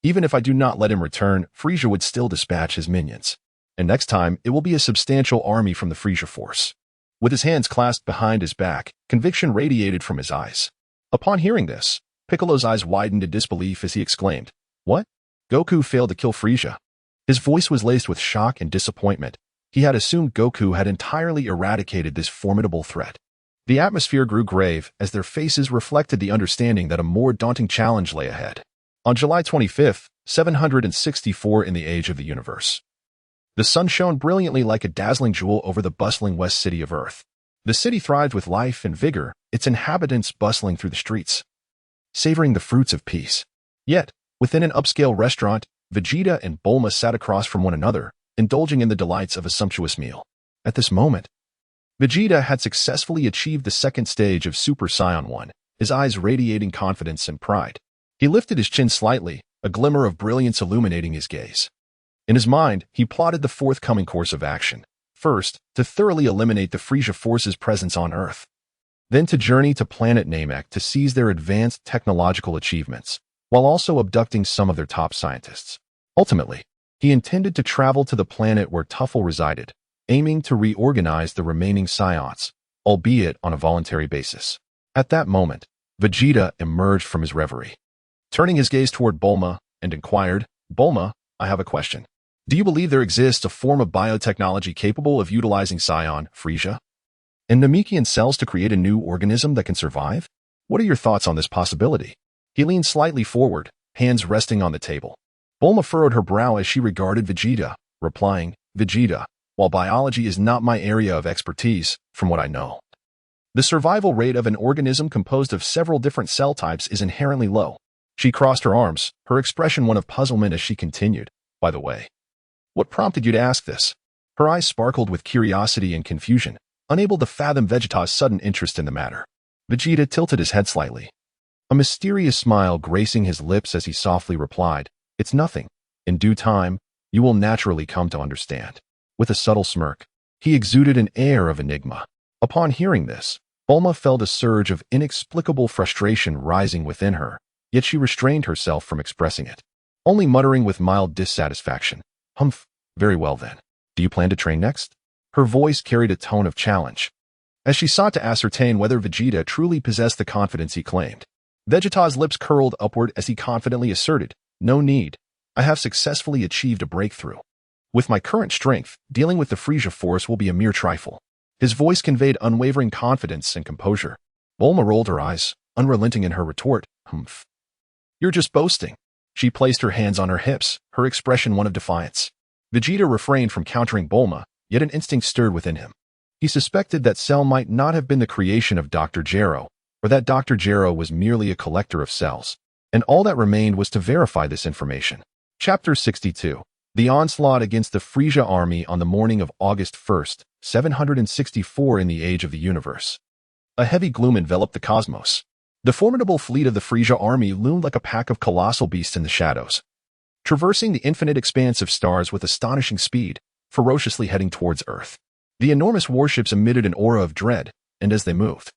"Even if I do not let him return, Frisia would still dispatch his minions. And next time, it will be a substantial army from the Frisia Force." With his hands clasped behind his back, conviction radiated from his eyes. Upon hearing this, Piccolo's eyes widened in disbelief as he exclaimed, "What? Goku failed to kill Frisia?" His voice was laced with shock and disappointment. He had assumed Goku had entirely eradicated this formidable threat. The atmosphere grew grave as their faces reflected the understanding that a more daunting challenge lay ahead. On July 25th, 764 in the age of the universe. The sun shone brilliantly like a dazzling jewel over the bustling west city of Earth. The city thrived with life and vigor, its inhabitants bustling through the streets, savoring the fruits of peace. Yet, within an upscale restaurant, Vegeta and Bulma sat across from one another, indulging in the delights of a sumptuous meal. At this moment, Vegeta had successfully achieved the second stage of Super Saiyan 1, his eyes radiating confidence and pride. He lifted his chin slightly, a glimmer of brilliance illuminating his gaze. In his mind, he plotted the forthcoming course of action. First, to thoroughly eliminate the Frisia Force's presence on Earth. Then to journey to planet Namek to seize their advanced technological achievements, while also abducting some of their top scientists. Ultimately, he intended to travel to the planet where Tuffle resided, aiming to reorganize the remaining Saiyans, albeit on a voluntary basis. At that moment, Vegeta emerged from his reverie, turning his gaze toward Bulma, and inquired, "Bulma, I have a question. Do you believe there exists a form of biotechnology capable of utilizing Saiyan, Frisia, and Namekian cells to create a new organism that can survive? What are your thoughts on this possibility?" He leaned slightly forward, hands resting on the table. Bulma furrowed her brow as she regarded Vegeta, replying, "Vegeta, while biology is not my area of expertise, from what I know, the survival rate of an organism composed of several different cell types is inherently low." She crossed her arms, her expression one of puzzlement as she continued, "By the way, what prompted you to ask this?" Her eyes sparkled with curiosity and confusion, unable to fathom Vegeta's sudden interest in the matter. Vegeta tilted his head slightly, a mysterious smile gracing his lips as he softly replied, "It's nothing. In due time, you will naturally come to understand." With a subtle smirk, he exuded an air of enigma. Upon hearing this, Bulma felt a surge of inexplicable frustration rising within her, yet she restrained herself from expressing it, only muttering with mild dissatisfaction, "Humph, very well then. Do you plan to train next?" Her voice carried a tone of challenge, as she sought to ascertain whether Vegeta truly possessed the confidence he claimed. Vegeta's lips curled upward as he confidently asserted, "No need. I have successfully achieved a breakthrough. With my current strength, dealing with the Frisia Force will be a mere trifle." His voice conveyed unwavering confidence and composure. Bulma rolled her eyes, unrelenting in her retort, "Humph. You're just boasting." She placed her hands on her hips, her expression one of defiance. Vegeta refrained from countering Bulma, yet an instinct stirred within him. He suspected that Cell might not have been the creation of Dr. Gero, or that Dr. Gero was merely a collector of cells, and all that remained was to verify this information. Chapter 62. The onslaught against the Frisia army on the morning of August 1st, 764 in the Age of the Universe. A heavy gloom enveloped the cosmos. The formidable fleet of the Frisia army loomed like a pack of colossal beasts in the shadows, traversing the infinite expanse of stars with astonishing speed, ferociously heading towards Earth. The enormous warships emitted an aura of dread, and as they moved,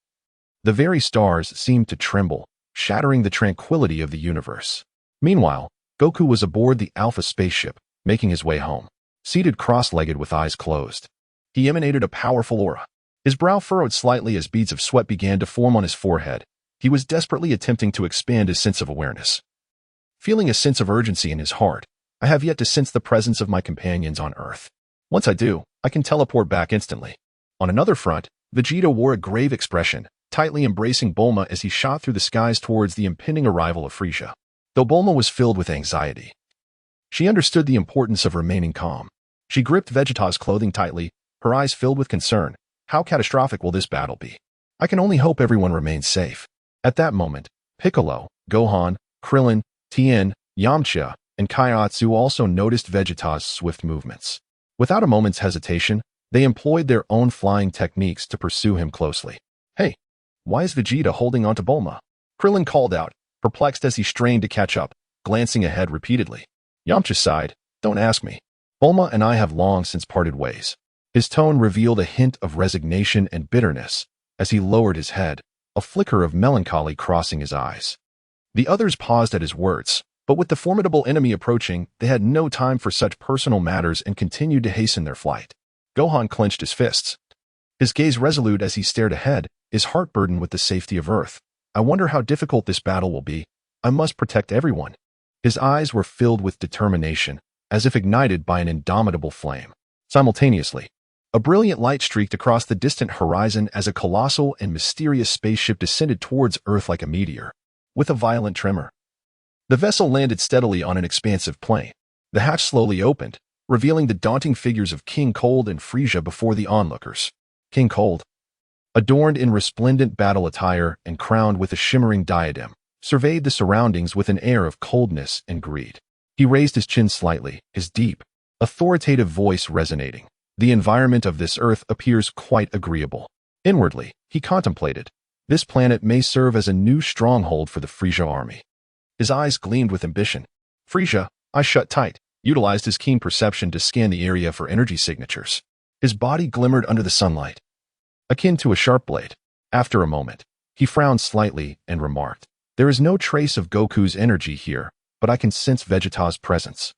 the very stars seemed to tremble, shattering the tranquility of the universe. Meanwhile, Goku was aboard the Alpha spaceship, making his way home, seated cross-legged with eyes closed. He emanated a powerful aura. His brow furrowed slightly as beads of sweat began to form on his forehead. He was desperately attempting to expand his sense of awareness. Feeling a sense of urgency in his heart, I have yet to sense the presence of my companions on Earth. Once I do, I can teleport back instantly. On another front, Vegeta wore a grave expression, tightly embracing Bulma as he shot through the skies towards the impending arrival of Frisia. Though Bulma was filled with anxiety, she understood the importance of remaining calm. She gripped Vegeta's clothing tightly, her eyes filled with concern. How catastrophic will this battle be? I can only hope everyone remains safe. At that moment, Piccolo, Gohan, Krillin, Tien, Yamcha, and Kaiatsu also noticed Vegeta's swift movements. Without a moment's hesitation, they employed their own flying techniques to pursue him closely. Hey, why is Vegeta holding onto Bulma? Krillin called out, perplexed as he strained to catch up, glancing ahead repeatedly. Yamcha sighed, don't ask me. Bulma and I have long since parted ways. His tone revealed a hint of resignation and bitterness as he lowered his head, a flicker of melancholy crossing his eyes. The others paused at his words, but with the formidable enemy approaching, they had no time for such personal matters and continued to hasten their flight. Gohan clenched his fists, his gaze resolute as he stared ahead, his heart burdened with the safety of Earth. I wonder how difficult this battle will be. I must protect everyone. His eyes were filled with determination, as if ignited by an indomitable flame. Simultaneously, a brilliant light streaked across the distant horizon as a colossal and mysterious spaceship descended towards Earth like a meteor. With a violent tremor, the vessel landed steadily on an expansive plain. The hatch slowly opened, revealing the daunting figures of King Cold and Frisia before the onlookers. King Cold, adorned in resplendent battle attire and crowned with a shimmering diadem, surveyed the surroundings with an air of coldness and greed. He raised his chin slightly, his deep, authoritative voice resonating. The environment of this Earth appears quite agreeable. Inwardly, he contemplated. This planet may serve as a new stronghold for the Frisia army. His eyes gleamed with ambition. Frisia, eyes shut tight, utilized his keen perception to scan the area for energy signatures. His body glimmered under the sunlight, akin to a sharp blade. After a moment, he frowned slightly and remarked, there is no trace of Goku's energy here, but I can sense Vegeta's presence.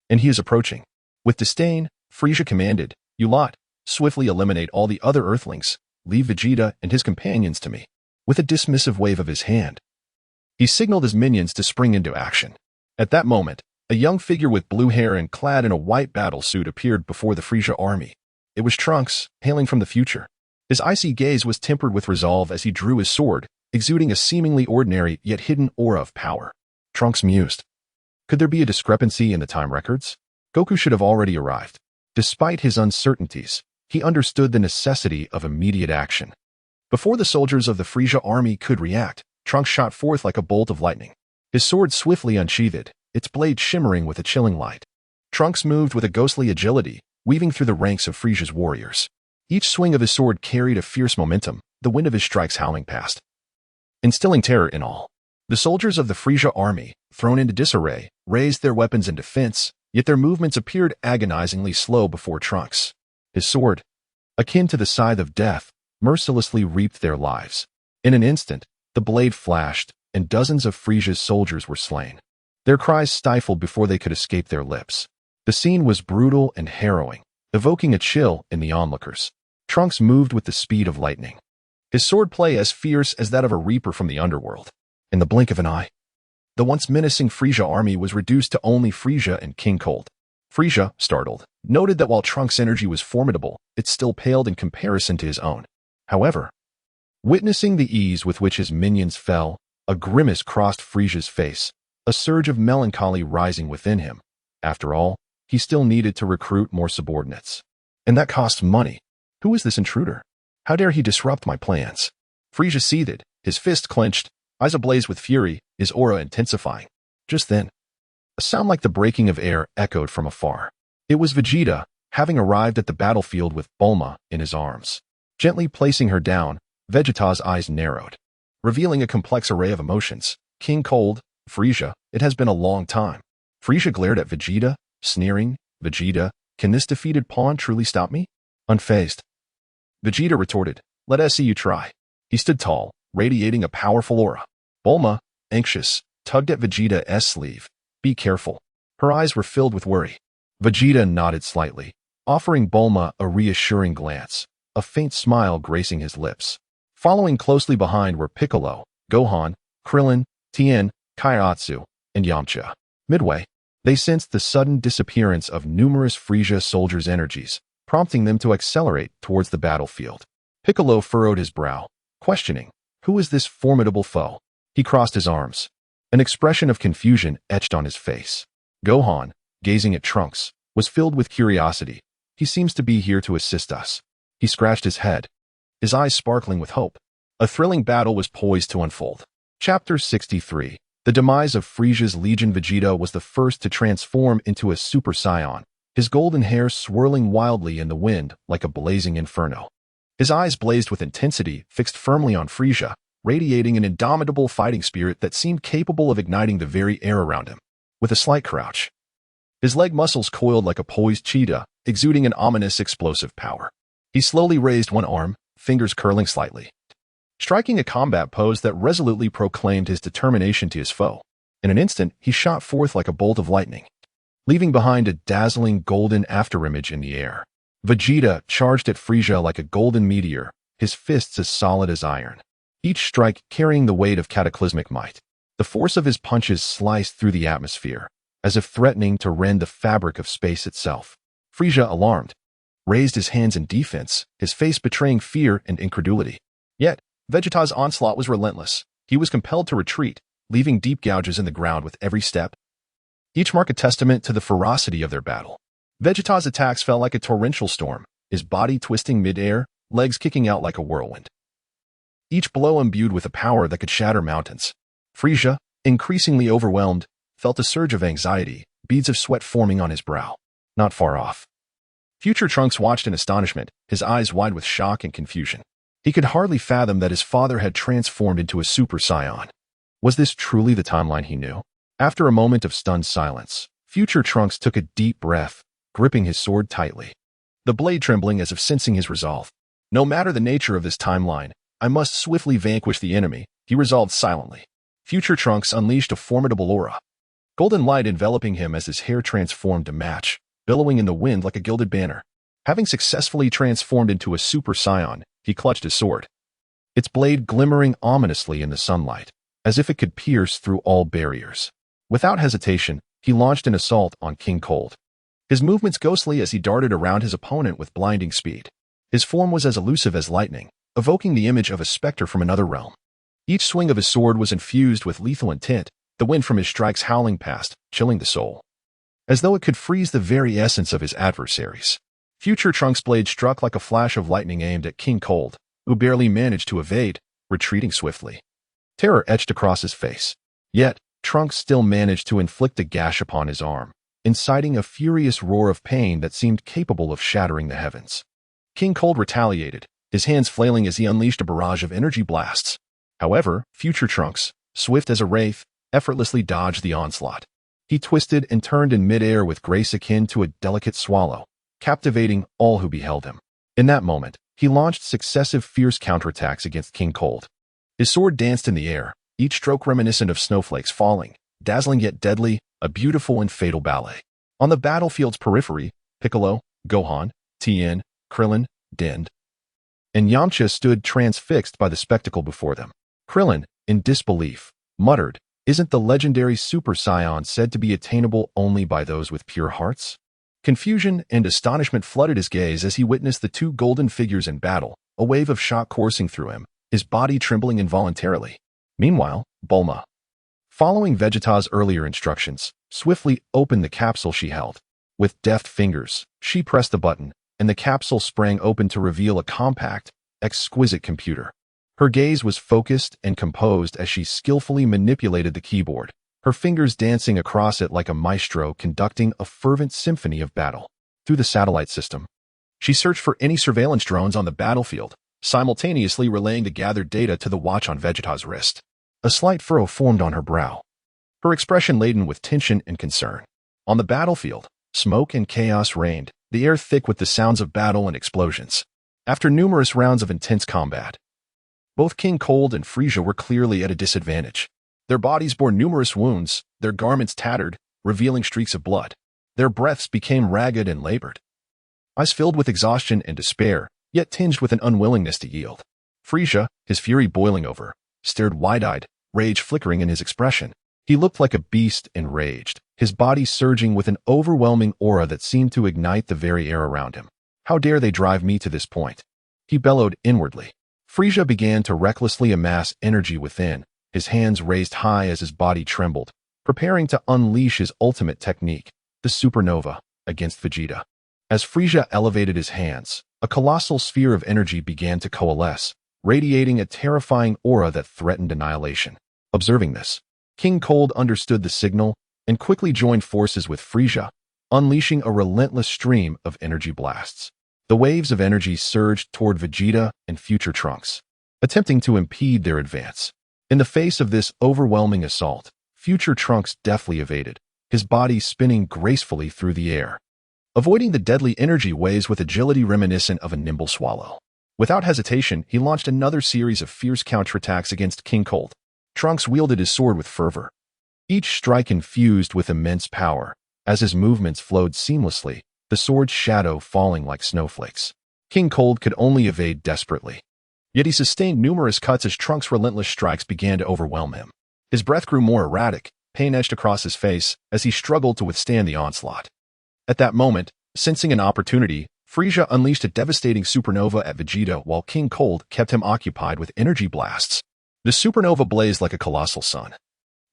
And he is approaching. With disdain, Frisia commanded, you lot, swiftly eliminate all the other Earthlings. Leave Vegeta and his companions to me. With a dismissive wave of his hand, he signaled his minions to spring into action. At that moment, a young figure with blue hair and clad in a white battle suit appeared before the Frisia army. It was Trunks, hailing from the future. His icy gaze was tempered with resolve as he drew his sword, exuding a seemingly ordinary yet hidden aura of power. Trunks mused. Could there be a discrepancy in the time records? Goku should have already arrived. Despite his uncertainties, he understood the necessity of immediate action. Before the soldiers of the Frisia army could react, Trunks shot forth like a bolt of lightning. His sword swiftly unsheathed, its blade shimmering with a chilling light. Trunks moved with a ghostly agility, weaving through the ranks of Frisia's warriors. Each swing of his sword carried a fierce momentum, the wind of his strikes howling past, instilling terror in all. The soldiers of the Frisia army, thrown into disarray, raised their weapons in defense, yet their movements appeared agonizingly slow before Trunks. His sword, akin to the scythe of death, mercilessly reaped their lives. In an instant, the blade flashed, and dozens of Frisia's soldiers were slain. Their cries stifled before they could escape their lips. The scene was brutal and harrowing, evoking a chill in the onlookers. Trunks moved with the speed of lightning, his swordplay as fierce as that of a reaper from the underworld. In the blink of an eye, the once menacing Frisia army was reduced to only Frisia and King Cold. Frisia, startled, noted that while Trunks' energy was formidable, it still paled in comparison to his own. However, witnessing the ease with which his minions fell, a grimace crossed Frisia's face, a surge of melancholy rising within him. After all, he still needed to recruit more subordinates. And that cost money. Who is this intruder? How dare he disrupt my plans? Frieza seethed, his fist clenched, eyes ablaze with fury, his aura intensifying. Just then, a sound like the breaking of air echoed from afar. It was Vegeta, having arrived at the battlefield with Bulma in his arms. Gently placing her down, Vegeta's eyes narrowed, revealing a complex array of emotions. King Cold, Frieza, it has been a long time. Frieza glared at Vegeta, sneering, Vegeta, can this defeated pawn truly stop me? Unfazed, Vegeta retorted, let us see you try. He stood tall, radiating a powerful aura. Bulma, anxious, tugged at Vegeta's sleeve. Be careful. Her eyes were filled with worry. Vegeta nodded slightly, offering Bulma a reassuring glance, a faint smile gracing his lips. Following closely behind were Piccolo, Gohan, Krillin, Tien, Kairatsu, and Yamcha. Midway, they sensed the sudden disappearance of numerous Frieza soldiers' energies, prompting them to accelerate towards the battlefield. Piccolo furrowed his brow, questioning, who is this formidable foe? He crossed his arms. An expression of confusion etched on his face. Gohan, gazing at Trunks, was filled with curiosity. He seems to be here to assist us. He scratched his head, his eyes sparkling with hope. A thrilling battle was poised to unfold. Chapter 63. The demise of Frieza's Legion. Vegeta was the first to transform into a Super Saiyan, his golden hair swirling wildly in the wind like a blazing inferno. His eyes blazed with intensity, fixed firmly on Frieza, radiating an indomitable fighting spirit that seemed capable of igniting the very air around him. With a slight crouch, his leg muscles coiled like a poised cheetah, exuding an ominous explosive power. He slowly raised one arm, fingers curling slightly, striking a combat pose that resolutely proclaimed his determination to his foe. In an instant, he shot forth like a bolt of lightning, leaving behind a dazzling golden afterimage in the air. Vegeta charged at Frieza like a golden meteor, his fists as solid as iron, each strike carrying the weight of cataclysmic might. The force of his punches sliced through the atmosphere, as if threatening to rend the fabric of space itself. Frieza, alarmed, raised his hands in defense, his face betraying fear and incredulity. Yet, Vegeta's onslaught was relentless. He was compelled to retreat, leaving deep gouges in the ground with every step, each mark a testament to the ferocity of their battle. Vegeta's attacks fell like a torrential storm, his body twisting mid-air, legs kicking out like a whirlwind, each blow imbued with a power that could shatter mountains. Frieza, increasingly overwhelmed, felt a surge of anxiety, beads of sweat forming on his brow. Not far off, Future Trunks watched in astonishment, his eyes wide with shock and confusion. He could hardly fathom that his father had transformed into a Super Saiyan. Was this truly the timeline he knew? After a moment of stunned silence, Future Trunks took a deep breath, gripping his sword tightly, the blade trembling as if sensing his resolve. No matter the nature of this timeline, I must swiftly vanquish the enemy, he resolved silently. Future Trunks unleashed a formidable aura, golden light enveloping him as his hair transformed to match, billowing in the wind like a gilded banner. Having successfully transformed into a Super Saiyan, he clutched his sword, its blade glimmering ominously in the sunlight, as if it could pierce through all barriers. Without hesitation, he launched an assault on King Cold, his movements ghostly as he darted around his opponent with blinding speed. His form was as elusive as lightning, evoking the image of a specter from another realm. Each swing of his sword was infused with lethal intent, the wind from his strikes howling past, chilling the soul, as though it could freeze the very essence of his adversaries. Future Trunks' blade struck like a flash of lightning aimed at King Cold, who barely managed to evade, retreating swiftly. Terror etched across his face. Yet, Trunks still managed to inflict a gash upon his arm, inciting a furious roar of pain that seemed capable of shattering the heavens. King Cold retaliated, his hands flailing as he unleashed a barrage of energy blasts. However, Future Trunks, swift as a wraith, effortlessly dodged the onslaught. He twisted and turned in midair with grace akin to a delicate swallow, captivating all who beheld him. In that moment, he launched successive fierce counterattacks against King Cold. His sword danced in the air, each stroke reminiscent of snowflakes falling, dazzling yet deadly, a beautiful and fatal ballet. On the battlefield's periphery, Piccolo, Gohan, Tien, Krillin, Din, and Yamcha stood transfixed by the spectacle before them. Krillin, in disbelief, muttered, "Isn't the legendary Super Saiyan said to be attainable only by those with pure hearts?" Confusion and astonishment flooded his gaze as he witnessed the two golden figures in battle, a wave of shock coursing through him, his body trembling involuntarily. Meanwhile, Bulma, following Vegeta's earlier instructions, swiftly opened the capsule she held. With deft fingers, she pressed the button, and the capsule sprang open to reveal a compact, exquisite computer. Her gaze was focused and composed as she skillfully manipulated the keyboard, her fingers dancing across it like a maestro conducting a fervent symphony of battle. Through the satellite system, she searched for any surveillance drones on the battlefield, simultaneously relaying the gathered data to the watch on Vegeta's wrist. A slight furrow formed on her brow, her expression laden with tension and concern. On the battlefield, smoke and chaos reigned, the air thick with the sounds of battle and explosions. After numerous rounds of intense combat, both King Cold and Frisia were clearly at a disadvantage. Their bodies bore numerous wounds, their garments tattered, revealing streaks of blood. Their breaths became ragged and labored, eyes filled with exhaustion and despair, yet tinged with an unwillingness to yield. Frisia, his fury boiling over, stared wide-eyed, rage flickering in his expression. He looked like a beast enraged, his body surging with an overwhelming aura that seemed to ignite the very air around him. How dare they drive me to this point? He bellowed inwardly. Frisia began to recklessly amass energy within, his hands raised high as his body trembled, preparing to unleash his ultimate technique, the supernova, against Vegeta. As Frisia elevated his hands, a colossal sphere of energy began to coalesce, radiating a terrifying aura that threatened annihilation. Observing this, King Cold understood the signal and quickly joined forces with Frisia, unleashing a relentless stream of energy blasts. The waves of energy surged toward Vegeta and future Trunks, attempting to impede their advance. In the face of this overwhelming assault, future Trunks deftly evaded, his body spinning gracefully through the air, avoiding the deadly energy waves with agility reminiscent of a nimble swallow. Without hesitation, he launched another series of fierce counterattacks against King Cold. Trunks wielded his sword with fervor, each strike infused with immense power. As his movements flowed seamlessly, the sword's shadow falling like snowflakes. King Cold could only evade desperately. Yet he sustained numerous cuts as Trunks' relentless strikes began to overwhelm him. His breath grew more erratic, pain etched across his face as he struggled to withstand the onslaught. At that moment, sensing an opportunity, Frisia unleashed a devastating supernova at Vegeta while King Cold kept him occupied with energy blasts. The supernova blazed like a colossal sun,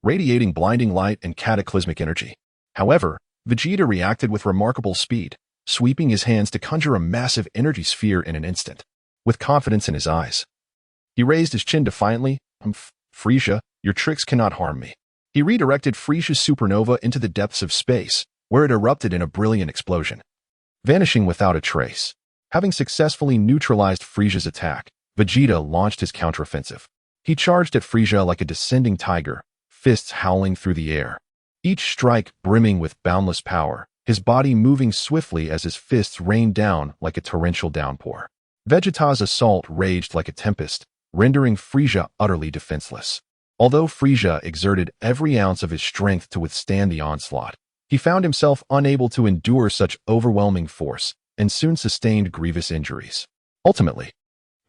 radiating blinding light and cataclysmic energy. However, Vegeta reacted with remarkable speed, sweeping his hands to conjure a massive energy sphere in an instant. With confidence in his eyes, he raised his chin defiantly. Frisia, your tricks cannot harm me. He redirected Frisia's supernova into the depths of space, where it erupted in a brilliant explosion, vanishing without a trace. Having successfully neutralized Frisia's attack, Vegeta launched his counteroffensive. He charged at Frisia like a descending tiger, fists howling through the air, each strike brimming with boundless power, his body moving swiftly as his fists rained down like a torrential downpour. Vegeta's assault raged like a tempest, rendering Frisia utterly defenseless. Although Frisia exerted every ounce of his strength to withstand the onslaught, he found himself unable to endure such overwhelming force and soon sustained grievous injuries. Ultimately,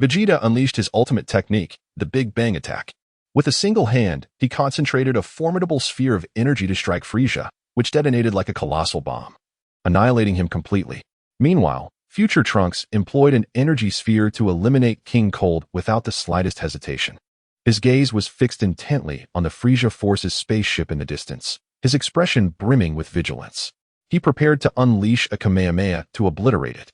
Vegeta unleashed his ultimate technique, the Big Bang attack. With a single hand, he concentrated a formidable sphere of energy to strike Frisia, which detonated like a colossal bomb, annihilating him completely. Meanwhile, future Trunks employed an energy sphere to eliminate King Cold without the slightest hesitation. His gaze was fixed intently on the Frisia Force's spaceship in the distance, his expression brimming with vigilance. He prepared to unleash a Kamehameha to obliterate it.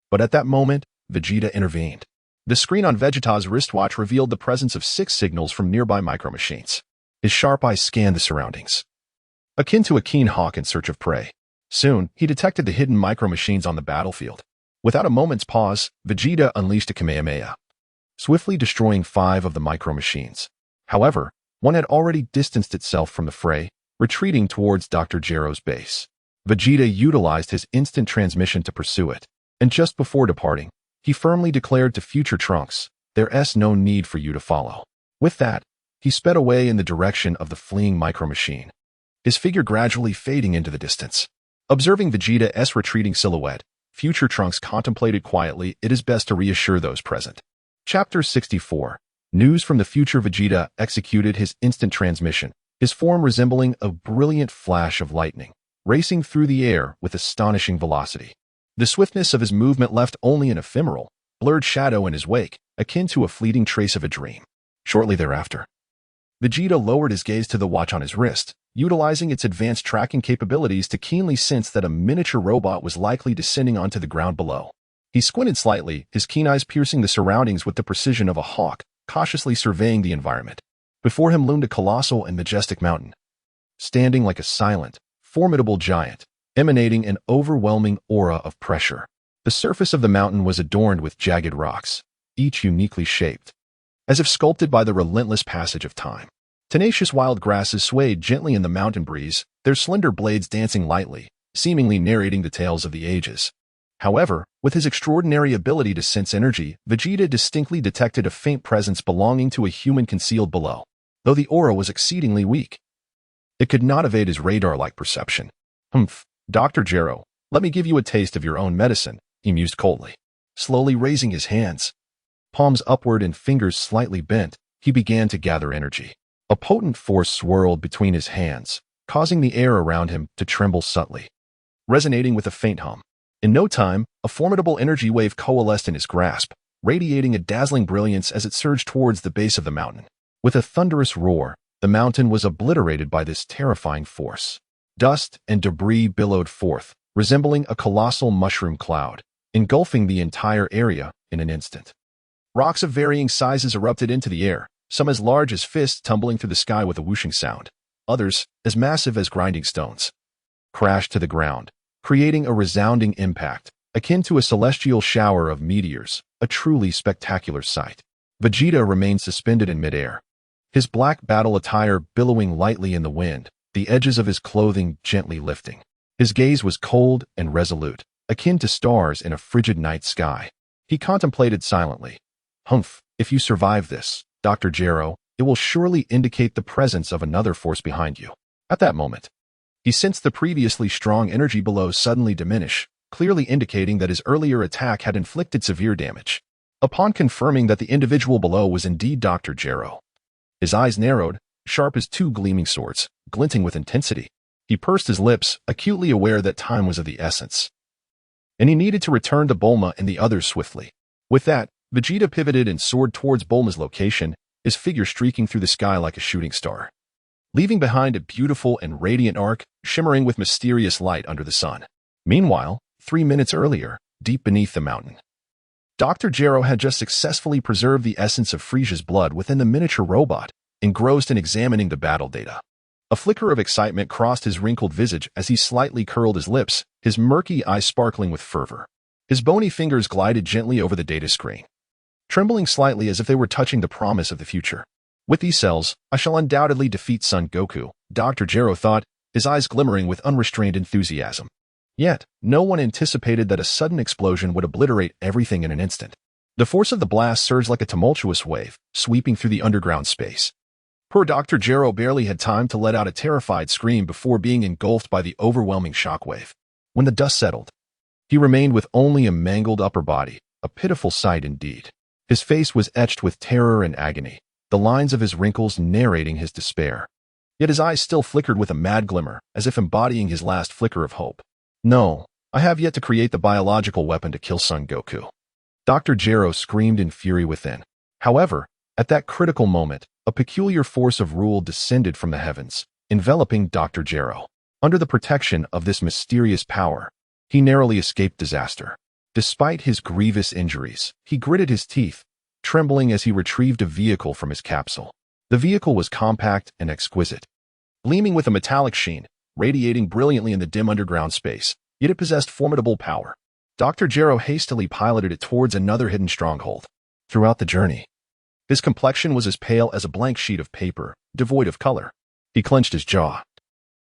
But at that moment, Vegeta intervened. The screen on Vegeta's wristwatch revealed the presence of 6 signals from nearby micromachines. His sharp eyes scanned the surroundings, akin to a keen hawk in search of prey. Soon, he detected the hidden micromachines on the battlefield. Without a moment's pause, Vegeta unleashed a Kamehameha, swiftly destroying 5 of the micromachines. However, one had already distanced itself from the fray, retreating towards Dr. Gero's base. Vegeta utilized his instant transmission to pursue it, and just before departing, he firmly declared to future Trunks, "There's no need for you to follow." With that, he sped away in the direction of the fleeing micromachine, his figure gradually fading into the distance. Observing Vegeta's retreating silhouette, future Trunks contemplated quietly, it is best to reassure those present. Chapter 64. News from the future. Vegeta executed his instant transmission, his form resembling a brilliant flash of lightning, racing through the air with astonishing velocity. The swiftness of his movement left only an ephemeral, blurred shadow in his wake, akin to a fleeting trace of a dream. Shortly thereafter, Vegeta lowered his gaze to the watch on his wrist, utilizing its advanced tracking capabilities to keenly sense that a miniature robot was likely descending onto the ground below. He squinted slightly, his keen eyes piercing the surroundings with the precision of a hawk, cautiously surveying the environment. Before him loomed a colossal and majestic mountain, standing like a silent, formidable giant, emanating an overwhelming aura of pressure. The surface of the mountain was adorned with jagged rocks, each uniquely shaped, as if sculpted by the relentless passage of time. Tenacious wild grasses swayed gently in the mountain breeze, their slender blades dancing lightly, seemingly narrating the tales of the ages. However, with his extraordinary ability to sense energy, Vegeta distinctly detected a faint presence belonging to a human concealed below, though the aura was exceedingly weak. It could not evade his radar-like perception. "Humph, Dr. Gero, let me give you a taste of your own medicine," he mused coldly. Slowly raising his hands, palms upward and fingers slightly bent, he began to gather energy. A potent force swirled between his hands, causing the air around him to tremble subtly, resonating with a faint hum. In no time, a formidable energy wave coalesced in his grasp, radiating a dazzling brilliance as it surged towards the base of the mountain. With a thunderous roar, the mountain was obliterated by this terrifying force. Dust and debris billowed forth, resembling a colossal mushroom cloud, engulfing the entire area in an instant. Rocks of varying sizes erupted into the air, some as large as fists tumbling through the sky with a whooshing sound. Others, as massive as grinding stones, crashed to the ground, creating a resounding impact, akin to a celestial shower of meteors, a truly spectacular sight. Vegeta remained suspended in midair, his black battle attire billowing lightly in the wind, the edges of his clothing gently lifting. His gaze was cold and resolute, akin to stars in a frigid night sky. He contemplated silently. "Humph, if you survive this, Dr. Gero, it will surely indicate the presence of another force behind you." At that moment, he sensed the previously strong energy below suddenly diminish, clearly indicating that his earlier attack had inflicted severe damage. Upon confirming that the individual below was indeed Dr. Gero, his eyes narrowed, sharp as two gleaming swords, glinting with intensity. He pursed his lips, acutely aware that time was of the essence, and he needed to return to Bulma and the others swiftly. With that, Vegeta pivoted and soared towards Bulma's location, his figure streaking through the sky like a shooting star, leaving behind a beautiful and radiant arc, shimmering with mysterious light under the sun. Meanwhile, 3 minutes earlier, deep beneath the mountain, Dr. Gero had just successfully preserved the essence of Frisia's blood within the miniature robot, engrossed in examining the battle data. A flicker of excitement crossed his wrinkled visage as he slightly curled his lips, his murky eyes sparkling with fervor. His bony fingers glided gently over the data screen, trembling slightly as if they were touching the promise of the future. "With these cells, I shall undoubtedly defeat Son Goku," Dr. Gero thought, his eyes glimmering with unrestrained enthusiasm. Yet, no one anticipated that a sudden explosion would obliterate everything in an instant. The force of the blast surged like a tumultuous wave, sweeping through the underground space. Poor Dr. Gero barely had time to let out a terrified scream before being engulfed by the overwhelming shockwave. When the dust settled, he remained with only a mangled upper body, a pitiful sight indeed. His face was etched with terror and agony, the lines of his wrinkles narrating his despair. Yet his eyes still flickered with a mad glimmer, as if embodying his last flicker of hope. "No, I have yet to create the biological weapon to kill Son Goku," Dr. Gero screamed in fury within. However, at that critical moment, a peculiar force of rule descended from the heavens, enveloping Dr. Gero. Under the protection of this mysterious power, he narrowly escaped disaster. Despite his grievous injuries, he gritted his teeth, trembling as he retrieved a vehicle from his capsule. The vehicle was compact and exquisite, gleaming with a metallic sheen, radiating brilliantly in the dim underground space, yet it possessed formidable power. Dr. Gero hastily piloted it towards another hidden stronghold. Throughout the journey, his complexion was as pale as a blank sheet of paper, devoid of color. He clenched his jaw,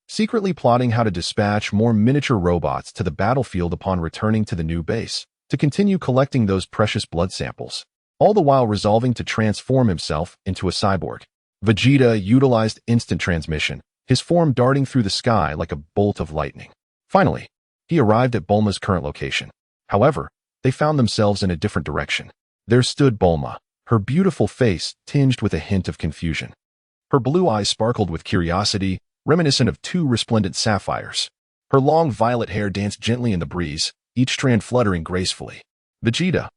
secretly plotting how to dispatch more miniature robots to the battlefield upon returning to the new base, to continue collecting those precious blood samples, all the while resolving to transform himself into a cyborg. Vegeta utilized instant transmission, his form darting through the sky like a bolt of lightning. Finally, he arrived at Bulma's current location. However, they found themselves in a different direction. There stood Bulma, her beautiful face tinged with a hint of confusion. Her blue eyes sparkled with curiosity, reminiscent of two resplendent sapphires. Her long violet hair danced gently in the breeze, each strand fluttering gracefully. "Vegeta,"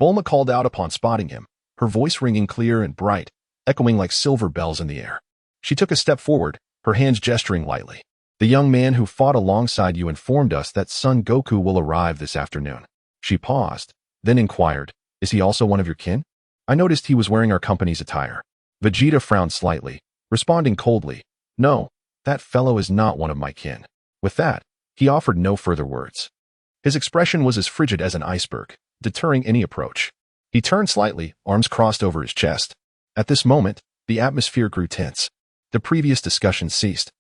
Bulma called out upon spotting him, her voice ringing clear and bright, echoing like silver bells in the air. She took a step forward, her hands gesturing lightly. "The young man who fought alongside you informed us that Son Goku will arrive this afternoon." She paused, then inquired, "Is he also one of your kin? I noticed he was wearing our company's attire." Vegeta frowned slightly, responding coldly, "No, that fellow is not one of my kin." With that, he offered no further words. His expression was as frigid as an iceberg, deterring any approach. He turned slightly, arms crossed over his chest. At this moment, the atmosphere grew tense. The previous discussion ceased,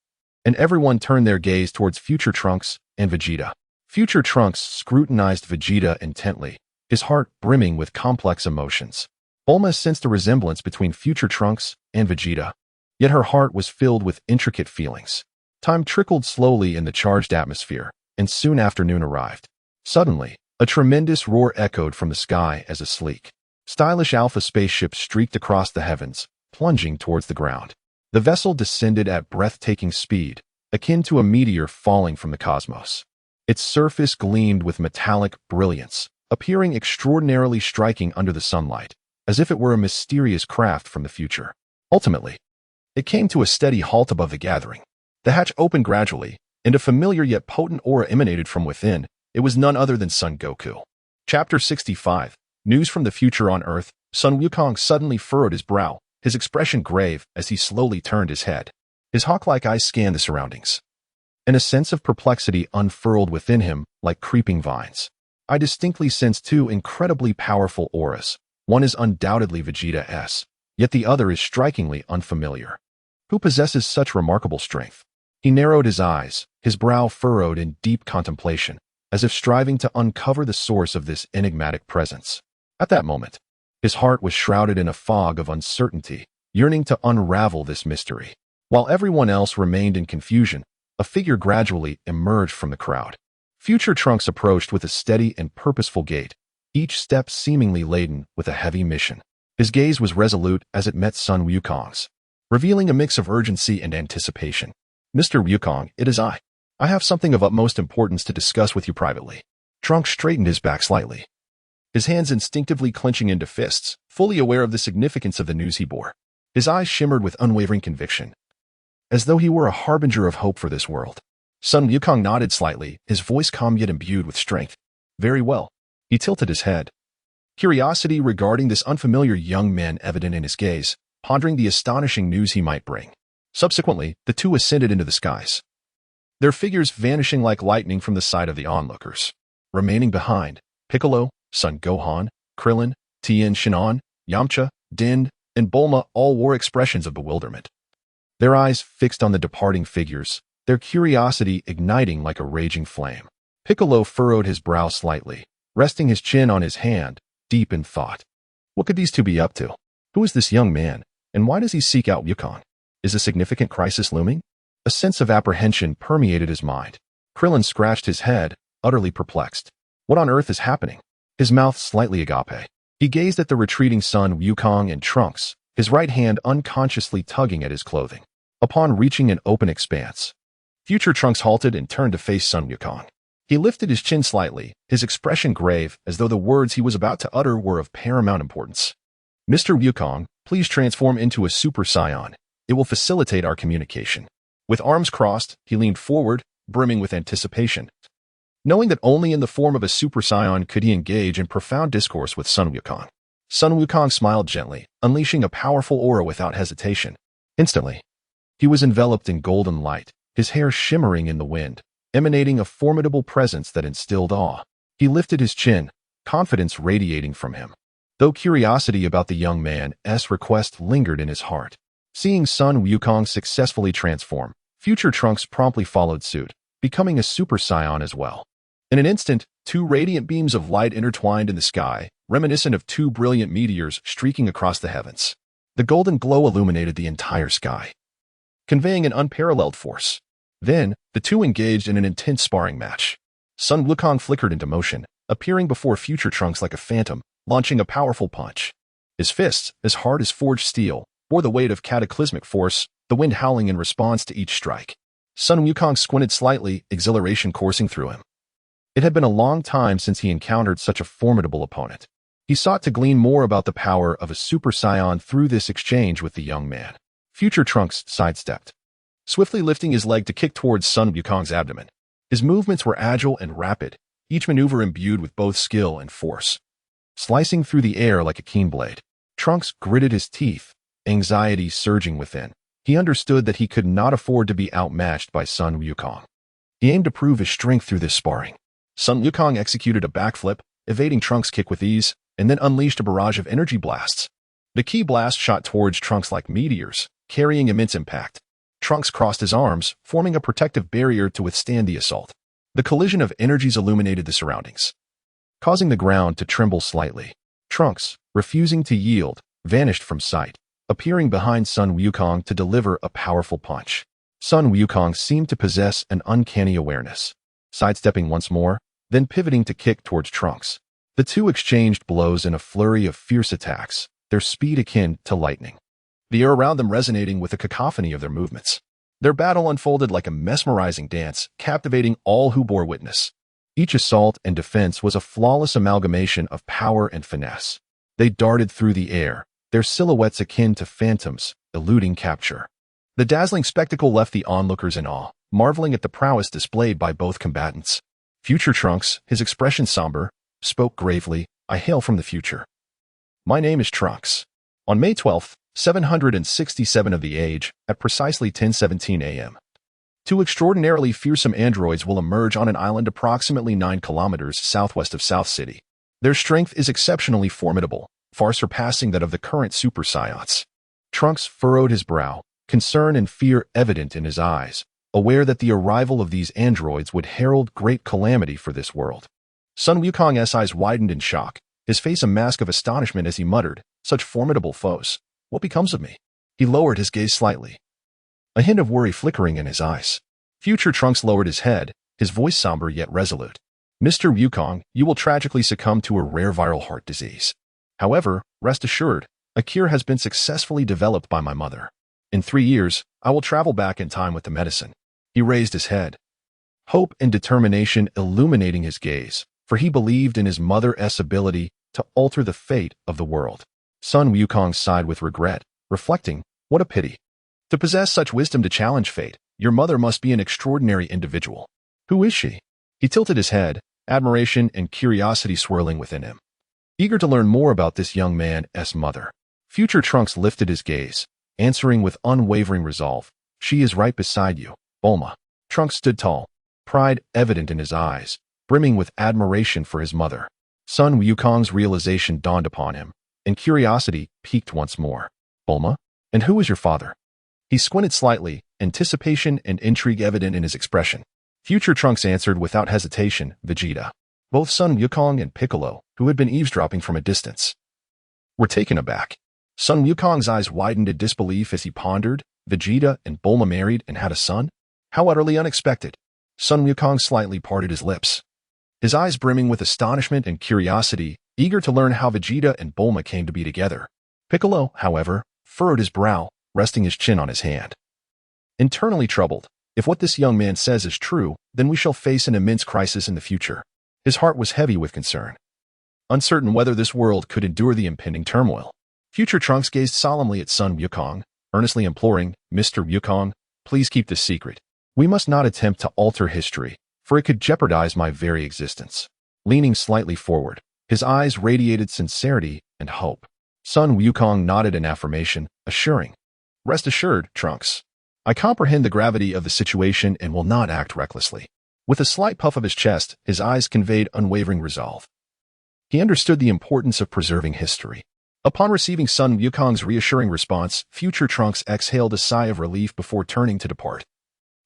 and everyone turned their gaze towards Future Trunks and Vegeta. Future Trunks scrutinized Vegeta intently, his heart brimming with complex emotions. Bulma sensed a resemblance between Future Trunks and Vegeta, yet her heart was filled with intricate feelings. Time trickled slowly in the charged atmosphere, and soon afternoon arrived. Suddenly, a tremendous roar echoed from the sky as a sleek, stylish alpha spaceship streaked across the heavens, plunging towards the ground. The vessel descended at breathtaking speed, akin to a meteor falling from the cosmos. Its surface gleamed with metallic brilliance, appearing extraordinarily striking under the sunlight, as if it were a mysterious craft from the future. Ultimately, it came to a steady halt above the gathering. The hatch opened gradually, and a familiar yet potent aura emanated from within. It was none other than Son Goku. Chapter 65. News from the future on Earth. Sun Wukong suddenly furrowed his brow, his expression grave as he slowly turned his head. His hawk-like eyes scanned the surroundings, and a sense of perplexity unfurled within him like creeping vines. "I distinctly sense two incredibly powerful auras. One is undoubtedly Vegeta's, yet the other is strikingly unfamiliar. Who possesses such remarkable strength?" He narrowed his eyes, his brow furrowed in deep contemplation, as if striving to uncover the source of this enigmatic presence. At that moment, his heart was shrouded in a fog of uncertainty, yearning to unravel this mystery. While everyone else remained in confusion, a figure gradually emerged from the crowd. Future Trunks approached with a steady and purposeful gait, each step seemingly laden with a heavy mission. His gaze was resolute as it met Sun Wukong's, revealing a mix of urgency and anticipation. "Mr. Wukong, it is I. I have something of utmost importance to discuss with you privately." Trunks straightened his back slightly, his hands instinctively clenching into fists, fully aware of the significance of the news he bore. His eyes shimmered with unwavering conviction, as though he were a harbinger of hope for this world. Sun Wukong nodded slightly, his voice calm yet imbued with strength. "Very well." He tilted his head, curiosity regarding this unfamiliar young man evident in his gaze, pondering the astonishing news he might bring. Subsequently, the two ascended into the skies, their figures vanishing like lightning from the sight of the onlookers. Remaining behind, Piccolo, Son Gohan, Krillin, Tien Shinhan, Yamcha, Din, and Bulma all wore expressions of bewilderment, their eyes fixed on the departing figures, their curiosity igniting like a raging flame. Piccolo furrowed his brow slightly, resting his chin on his hand, deep in thought. What could these two be up to? Who is this young man, and why does he seek out Wukong? Is a significant crisis looming? A sense of apprehension permeated his mind. Krillin scratched his head, utterly perplexed. What on earth is happening? His mouth slightly agape. He gazed at the retreating Son Wukong and Trunks, his right hand unconsciously tugging at his clothing. Upon reaching an open expanse, Future Trunks halted and turned to face Son Wukong. He lifted his chin slightly, his expression grave as though the words he was about to utter were of paramount importance. "Mr. Wukong, please transform into a Super Saiyan. It will facilitate our communication." With arms crossed, he leaned forward, brimming with anticipation, knowing that only in the form of a Super Saiyan could he engage in profound discourse with Sun Wukong. Sun Wukong smiled gently, unleashing a powerful aura without hesitation. Instantly, he was enveloped in golden light, his hair shimmering in the wind, emanating a formidable presence that instilled awe. He lifted his chin, confidence radiating from him, though curiosity about the young man's request lingered in his heart. Seeing Sun Wukong successfully transform, Future Trunks promptly followed suit, becoming a Super Saiyan as well. In an instant, two radiant beams of light intertwined in the sky, reminiscent of two brilliant meteors streaking across the heavens. The golden glow illuminated the entire sky, conveying an unparalleled force. Then, the two engaged in an intense sparring match. Sun Wukong flickered into motion, appearing before Future Trunks like a phantom, launching a powerful punch. His fists, as hard as forged steel, bore the weight of cataclysmic force, the wind howling in response to each strike. Sun Wukong squinted slightly, exhilaration coursing through him. It had been a long time since he encountered such a formidable opponent. He sought to glean more about the power of a Super Saiyan through this exchange with the young man. Future Trunks sidestepped, swiftly lifting his leg to kick towards Sun Wukong's abdomen. His movements were agile and rapid, each maneuver imbued with both skill and force. slicing through the air like a keen blade. Trunks gritted his teeth, anxiety surging within. He understood that he could not afford to be outmatched by Sun Wukong. He aimed to prove his strength through this sparring. Sun Wukong executed a backflip, evading Trunks' kick with ease, and then unleashed a barrage of energy blasts. The key blast shot towards Trunks like meteors, carrying immense impact. Trunks crossed his arms, forming a protective barrier to withstand the assault. The collision of energies illuminated the surroundings, causing the ground to tremble slightly. Trunks, refusing to yield, vanished from sight, appearing behind Sun Wukong to deliver a powerful punch. Sun Wukong seemed to possess an uncanny awareness, sidestepping once more, then pivoting to kick towards Trunks. The two exchanged blows in a flurry of fierce attacks, their speed akin to lightning. The air around them resonating with the cacophony of their movements. Their battle unfolded like a mesmerizing dance, captivating all who bore witness. Each assault and defense was a flawless amalgamation of power and finesse. They darted through the air, their silhouettes akin to phantoms, eluding capture. The dazzling spectacle left the onlookers in awe, marveling at the prowess displayed by both combatants. Future Trunks, his expression somber, spoke gravely, "I hail from the future. My name is Trunks." On May 12th, 767 of the age, at precisely 10:17 a.m. Two extraordinarily fearsome androids will emerge on an island approximately 9 kilometers southwest of South City. Their strength is exceptionally formidable, far surpassing that of the current Super Saiyans. Trunks furrowed his brow, concern and fear evident in his eyes, aware that the arrival of these androids would herald great calamity for this world. Sun Wukong's eyes widened in shock, his face a mask of astonishment as he muttered, "Such formidable foes. What becomes of me?" He lowered his gaze slightly, a hint of worry flickering in his eyes. Future Trunks lowered his head, his voice somber yet resolute. "Mr. Wukong, you will tragically succumb to a rare viral heart disease. However, rest assured, a cure has been successfully developed by my mother. In 3 years, I will travel back in time with the medicine." He raised his head, hope and determination illuminating his gaze, for he believed in his mother's ability to alter the fate of the world. Sun Wukong sighed with regret, reflecting, "What a pity. To possess such wisdom to challenge fate, your mother must be an extraordinary individual. Who is she?" He tilted his head, admiration and curiosity swirling within him, eager to learn more about this young man's mother. Future Trunks lifted his gaze, answering with unwavering resolve, "She is right beside you, Bulma." Trunks stood tall, pride evident in his eyes, brimming with admiration for his mother. Sun Wukong's realization dawned upon him, and curiosity piqued once more. "Bulma? And who is your father?" He squinted slightly, anticipation and intrigue evident in his expression. Future Trunks answered without hesitation, "Vegeta." Both Sun Wukong and Piccolo, who had been eavesdropping from a distance, were taken aback. Sun Wukong's eyes widened in disbelief as he pondered, Vegeta and Bulma married and had a son? How utterly unexpected. Sun Wukong slightly parted his lips, his eyes brimming with astonishment and curiosity, eager to learn how Vegeta and Bulma came to be together. Piccolo, however, furrowed his brow, resting his chin on his hand. Internally troubled, if what this young man says is true, then we shall face an immense crisis in the future. His heart was heavy with concern, uncertain whether this world could endure the impending turmoil. Future Trunks gazed solemnly at Sun Wukong, earnestly imploring, "Mr. Wukong, please keep this secret. We must not attempt to alter history, for it could jeopardize my very existence." Leaning slightly forward, his eyes radiated sincerity and hope. Sun Wukong nodded in affirmation, assuring, "Rest assured, Trunks. I comprehend the gravity of the situation and will not act recklessly." With a slight puff of his chest, his eyes conveyed unwavering resolve. He understood the importance of preserving history. Upon receiving Sun Wukong's reassuring response, Future Trunks exhaled a sigh of relief before turning to depart,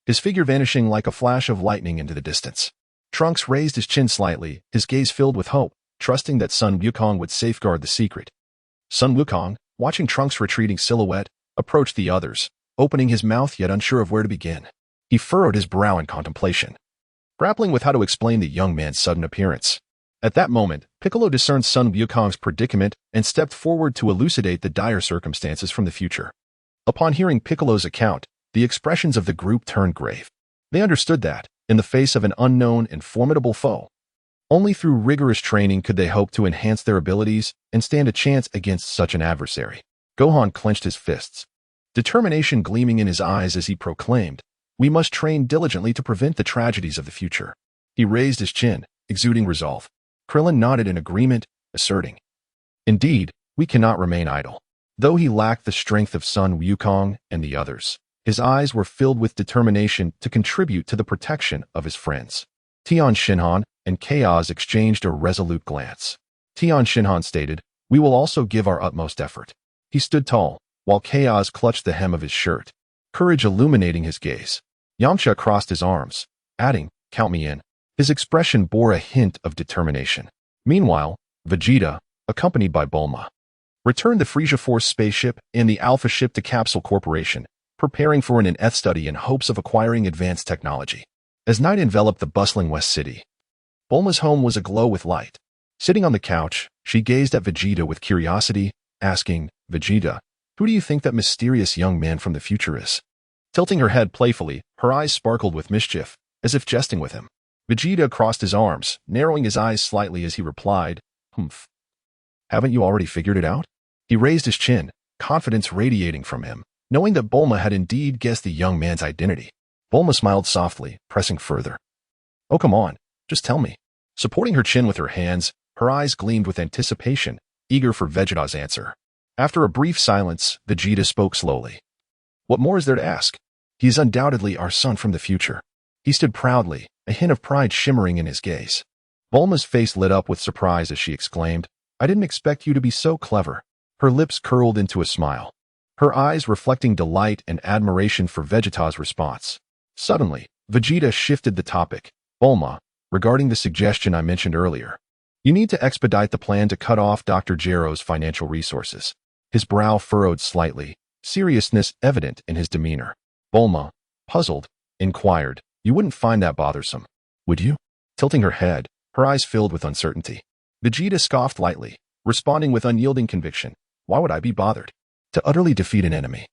his figure vanishing like a flash of lightning into the distance. Trunks raised his chin slightly, his gaze filled with hope, trusting that Sun Wukong would safeguard the secret. Sun Wukong, watching Trunks' retreating silhouette, approached the others, opening his mouth yet unsure of where to begin. He furrowed his brow in contemplation, grappling with how to explain the young man's sudden appearance. At that moment, Piccolo discerned Sun Wukong's predicament and stepped forward to elucidate the dire circumstances from the future. Upon hearing Piccolo's account, the expressions of the group turned grave. They understood that, in the face of an unknown and formidable foe, only through rigorous training could they hope to enhance their abilities and stand a chance against such an adversary. Gohan clenched his fists, determination gleaming in his eyes as he proclaimed, "We must train diligently to prevent the tragedies of the future." He raised his chin, exuding resolve. Krillin nodded in agreement, asserting, Indeed, we cannot remain idle. Though he lacked the strength of Sun Wukong and the others, his eyes were filled with determination to contribute to the protection of his friends. Tian Xinhan and Chaos exchanged a resolute glance. Tian Xinhan stated, "We will also give our utmost effort." He stood tall, while Chaos clutched the hem of his shirt, courage illuminating his gaze. Yamcha crossed his arms, adding, "Count me in." His expression bore a hint of determination. Meanwhile, Vegeta, accompanied by Bulma, returned the Frisia Force spaceship and the Alpha ship to Capsule Corporation, preparing for an in-depth study in hopes of acquiring advanced technology. As night enveloped the bustling West City, Bulma's home was aglow with light. Sitting on the couch, she gazed at Vegeta with curiosity, asking, "Vegeta, who do you think that mysterious young man from the future is?" Tilting her head playfully, her eyes sparkled with mischief, as if jesting with him. Vegeta crossed his arms, narrowing his eyes slightly as he replied, "Humph. Haven't you already figured it out?" He raised his chin, confidence radiating from him, knowing that Bulma had indeed guessed the young man's identity. Bulma smiled softly, pressing further. "Oh, come on, just tell me." Supporting her chin with her hands, her eyes gleamed with anticipation, eager for Vegeta's answer. After a brief silence, Vegeta spoke slowly. "What more is there to ask? He is undoubtedly our son from the future." He stood proudly, a hint of pride shimmering in his gaze. Bulma's face lit up with surprise as she exclaimed, "I didn't expect you to be so clever." Her lips curled into a smile, her eyes reflecting delight and admiration for Vegeta's response. Suddenly, Vegeta shifted the topic. "Bulma, regarding the suggestion I mentioned earlier, you need to expedite the plan to cut off Dr. Gero's financial resources." His brow furrowed slightly, seriousness evident in his demeanor. Bulma, puzzled, inquired, "You wouldn't find that bothersome, would you?" Tilting her head, her eyes filled with uncertainty. Vegeta scoffed lightly, responding with unyielding conviction, "Why would I be bothered? To utterly defeat an enemy,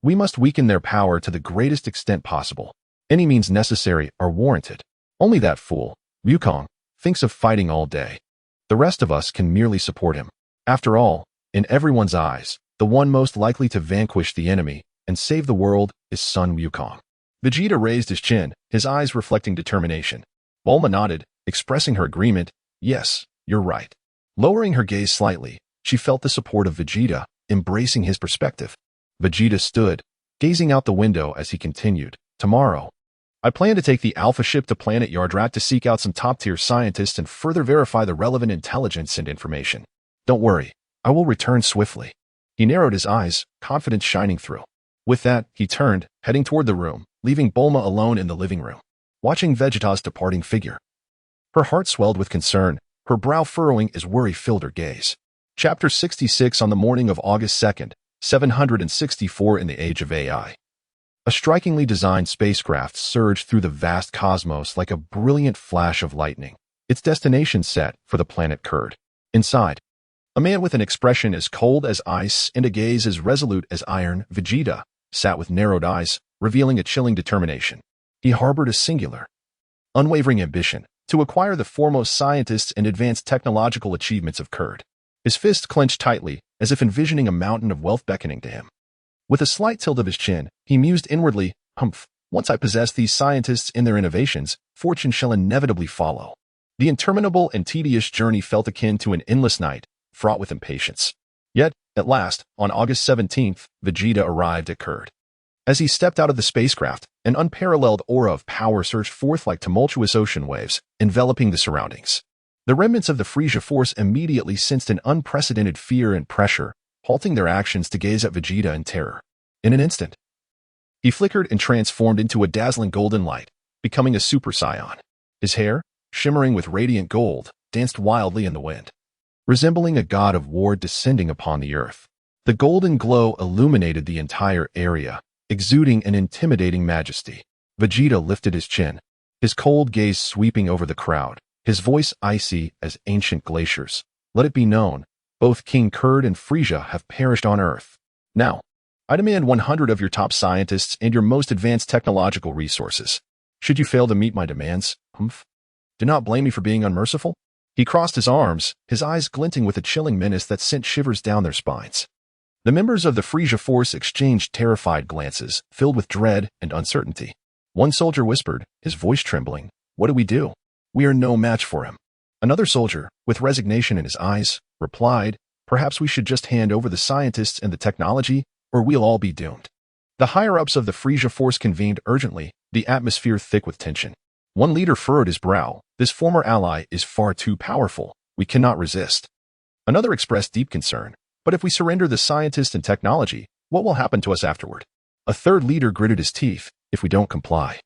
we must weaken their power to the greatest extent possible. Any means necessary are warranted. Only that fool, Wukong, thinks of fighting all day. The rest of us can merely support him. After all, in everyone's eyes, the one most likely to vanquish the enemy and save the world is Sun Wukong." Vegeta raised his chin, his eyes reflecting determination. Bulma nodded, expressing her agreement, "Yes, you're right." Lowering her gaze slightly, she felt the support of Vegeta, embracing his perspective. Vegeta stood, gazing out the window as he continued, "Tomorrow, I plan to take the Alpha ship to planet Yardrat to seek out some top-tier scientists and further verify the relevant intelligence and information. Don't worry, I will return swiftly." He narrowed his eyes, confidence shining through. With that, he turned, heading toward the room, leaving Bulma alone in the living room, watching Vegeta's departing figure. Her heart swelled with concern, her brow furrowing as worry filled her gaze. Chapter 66 on the morning of August 2nd, 764 in the age of AI. A strikingly designed spacecraft surged through the vast cosmos like a brilliant flash of lightning, its destination set for the planet Kurd. Inside, a man with an expression as cold as ice and a gaze as resolute as iron, Vegeta, sat with narrowed eyes, revealing a chilling determination. He harbored a singular, unwavering ambition to acquire the foremost scientists and advanced technological achievements of Kurd. His fist clenched tightly, as if envisioning a mountain of wealth beckoning to him. With a slight tilt of his chin, he mused inwardly, "Humph, once I possess these scientists and their innovations, fortune shall inevitably follow." The interminable and tedious journey felt akin to an endless night, fraught with impatience. Yet, at last, on August 17th, Vegeta arrived at Kurd. As he stepped out of the spacecraft, an unparalleled aura of power surged forth like tumultuous ocean waves, enveloping the surroundings. The remnants of the Frisia Force immediately sensed an unprecedented fear and pressure, halting their actions to gaze at Vegeta in terror. In an instant, he flickered and transformed into a dazzling golden light, becoming a Super Saiyan. His hair, shimmering with radiant gold, danced wildly in the wind, resembling a god of war descending upon the earth. The golden glow illuminated the entire area, exuding an intimidating majesty. Vegeta lifted his chin, his cold gaze sweeping over the crowd, his voice icy as ancient glaciers. "Let it be known, both King Kurd and Frisia have perished on Earth. Now, I demand 100 of your top scientists and your most advanced technological resources. Should you fail to meet my demands, do not blame me for being unmerciful." He crossed his arms, his eyes glinting with a chilling menace that sent shivers down their spines. The members of the Frisia Force exchanged terrified glances, filled with dread and uncertainty. One soldier whispered, his voice trembling, "What do we do? We are no match for him." Another soldier, with resignation in his eyes, replied, Perhaps we should just hand over the scientists and the technology, or we'll all be doomed. The higher-ups of the Frisia force convened urgently, the atmosphere thick with tension. One leader furrowed his brow. This former ally is far too powerful. We cannot resist. Another expressed deep concern. But if we surrender the scientists and technology, what will happen to us afterward? A third leader gritted his teeth. If we don't comply,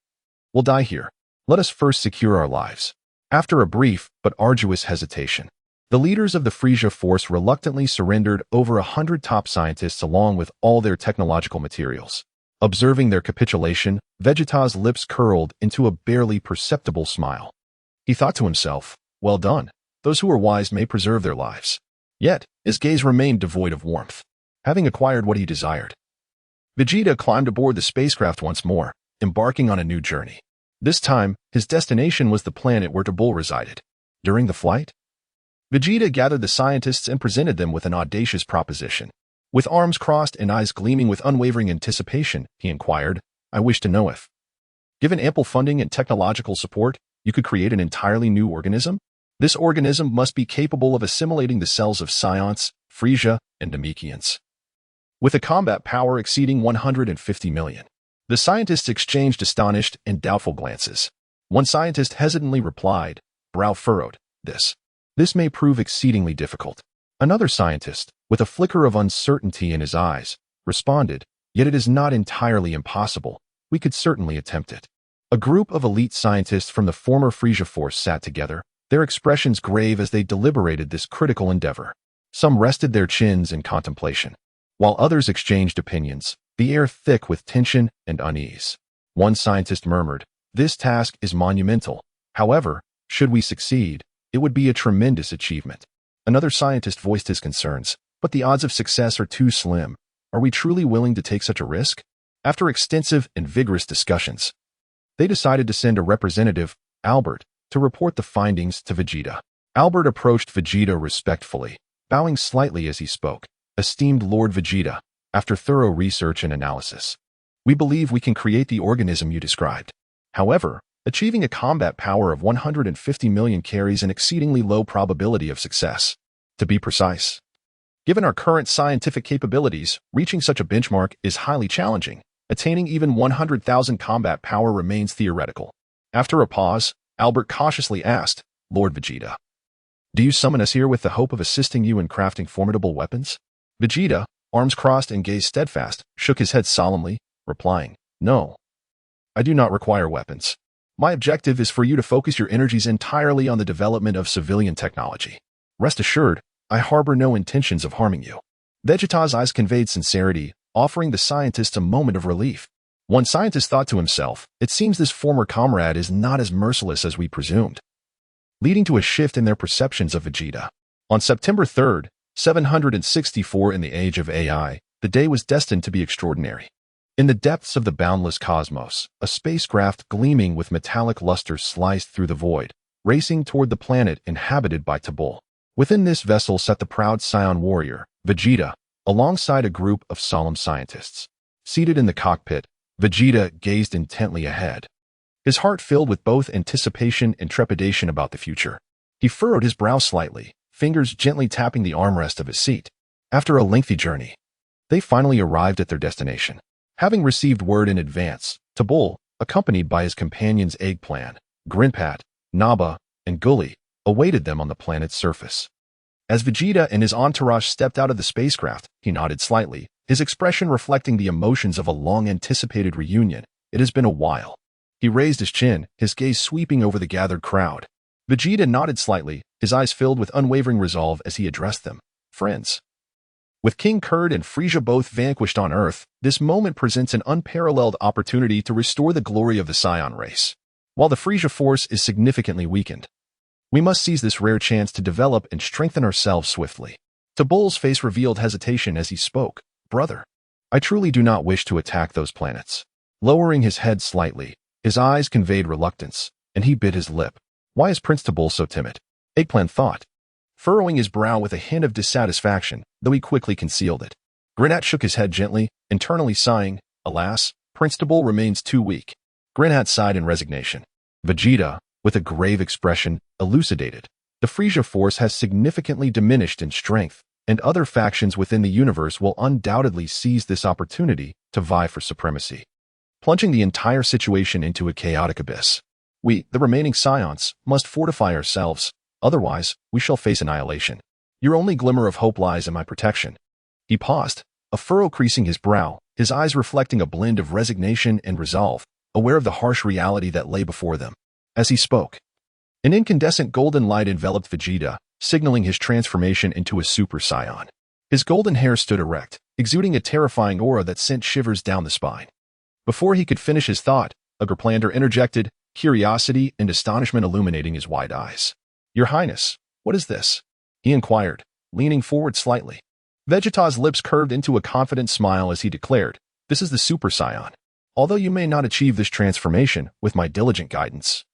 we'll die here. Let us first secure our lives. After a brief but arduous hesitation, the leaders of the Frisia force reluctantly surrendered over 100 top scientists along with all their technological materials. Observing their capitulation, Vegeta's lips curled into a barely perceptible smile. He thought to himself, well done. Those who are wise may preserve their lives. Yet, his gaze remained devoid of warmth. Having acquired what he desired, Vegeta climbed aboard the spacecraft once more, embarking on a new journey. This time, his destination was the planet where Tabul resided. During the flight, Vegeta gathered the scientists and presented them with an audacious proposition. With arms crossed and eyes gleaming with unwavering anticipation, he inquired, I wish to know if, given ample funding and technological support, you could create an entirely new organism? This organism must be capable of assimilating the cells of Saiyans, Frisia, and Namekians, with a combat power exceeding 150 million. The scientists exchanged astonished and doubtful glances. One scientist hesitantly replied, brow furrowed, This may prove exceedingly difficult. Another scientist, with a flicker of uncertainty in his eyes, responded, Yet it is not entirely impossible. We could certainly attempt it. A group of elite scientists from the former Frisia force sat together, their expressions grave as they deliberated this critical endeavor. Some rested their chins in contemplation, while others exchanged opinions, the air thick with tension and unease. One scientist murmured, This task is monumental. However, should we succeed, it would be a tremendous achievement. Another scientist voiced his concerns, but the odds of success are too slim. Are we truly willing to take such a risk? After extensive and vigorous discussions, they decided to send a representative, Albert, to report the findings to Vegeta. Albert approached Vegeta respectfully, bowing slightly as he spoke. Esteemed Lord Vegeta, after thorough research and analysis, we believe we can create the organism you described. However, achieving a combat power of 150 million carries an exceedingly low probability of success. To be precise, given our current scientific capabilities, reaching such a benchmark is highly challenging. Attaining even 100,000 combat power remains theoretical. After a pause, Albert cautiously asked, Lord Vegeta, do you summon us here with the hope of assisting you in crafting formidable weapons? Vegeta, arms crossed and gaze steadfast, shook his head solemnly, replying, No, I do not require weapons. My objective is for you to focus your energies entirely on the development of civilian technology. Rest assured, I harbor no intentions of harming you. Vegeta's eyes conveyed sincerity, offering the scientists a moment of relief. One scientist thought to himself, it seems this former comrade is not as merciless as we presumed, leading to a shift in their perceptions of Vegeta. On September 3rd, 764 in the age of AI, the day was destined to be extraordinary. In the depths of the boundless cosmos, a spacecraft gleaming with metallic luster sliced through the void, racing toward the planet inhabited by Tabul. Within this vessel sat the proud Saiyan warrior, Vegeta, alongside a group of solemn scientists. Seated in the cockpit, Vegeta gazed intently ahead, his heart filled with both anticipation and trepidation about the future. He furrowed his brow slightly, fingers gently tapping the armrest of his seat. After a lengthy journey, they finally arrived at their destination. Having received word in advance, Tabul, accompanied by his companions Eggplant, Grinpat, Naba, and Gully, awaited them on the planet's surface. As Vegeta and his entourage stepped out of the spacecraft, he nodded slightly, his expression reflecting the emotions of a long-anticipated reunion. It has been a while. He raised his chin, his gaze sweeping over the gathered crowd. Vegeta nodded slightly, his eyes filled with unwavering resolve as he addressed them. Friends. With King Kurd and Frisia both vanquished on Earth, this moment presents an unparalleled opportunity to restore the glory of the Saiyan race. While the Frisia force is significantly weakened, we must seize this rare chance to develop and strengthen ourselves swiftly. Tabul's face revealed hesitation as he spoke. Brother, I truly do not wish to attack those planets. Lowering his head slightly, his eyes conveyed reluctance, and he bit his lip. Why is Prince Tabul so timid? Eggplant thought, furrowing his brow with a hint of dissatisfaction, though he quickly concealed it. Grinhat shook his head gently, internally sighing, Alas, Prince Tabul remains too weak. Grinhat sighed in resignation. Vegeta, with a grave expression, elucidated. The Frisia force has significantly diminished in strength. and other factions within the universe will undoubtedly seize this opportunity to vie for supremacy, plunging the entire situation into a chaotic abyss. We, the remaining Scions, must fortify ourselves, otherwise we shall face annihilation. Your only glimmer of hope lies in my protection. He paused, a furrow creasing his brow, his eyes reflecting a blend of resignation and resolve, aware of the harsh reality that lay before them. As he spoke, an incandescent golden light enveloped Vegeta, signaling his transformation into a Super Saiyan. His golden hair stood erect, exuding a terrifying aura that sent shivers down the spine. Before he could finish his thought, a Planter interjected, curiosity and astonishment illuminating his wide eyes. "Your Highness, what is this?" he inquired, leaning forward slightly. Vegeta's lips curved into a confident smile as he declared, "This is the Super Saiyan. Although you may not achieve this transformation with my diligent guidance,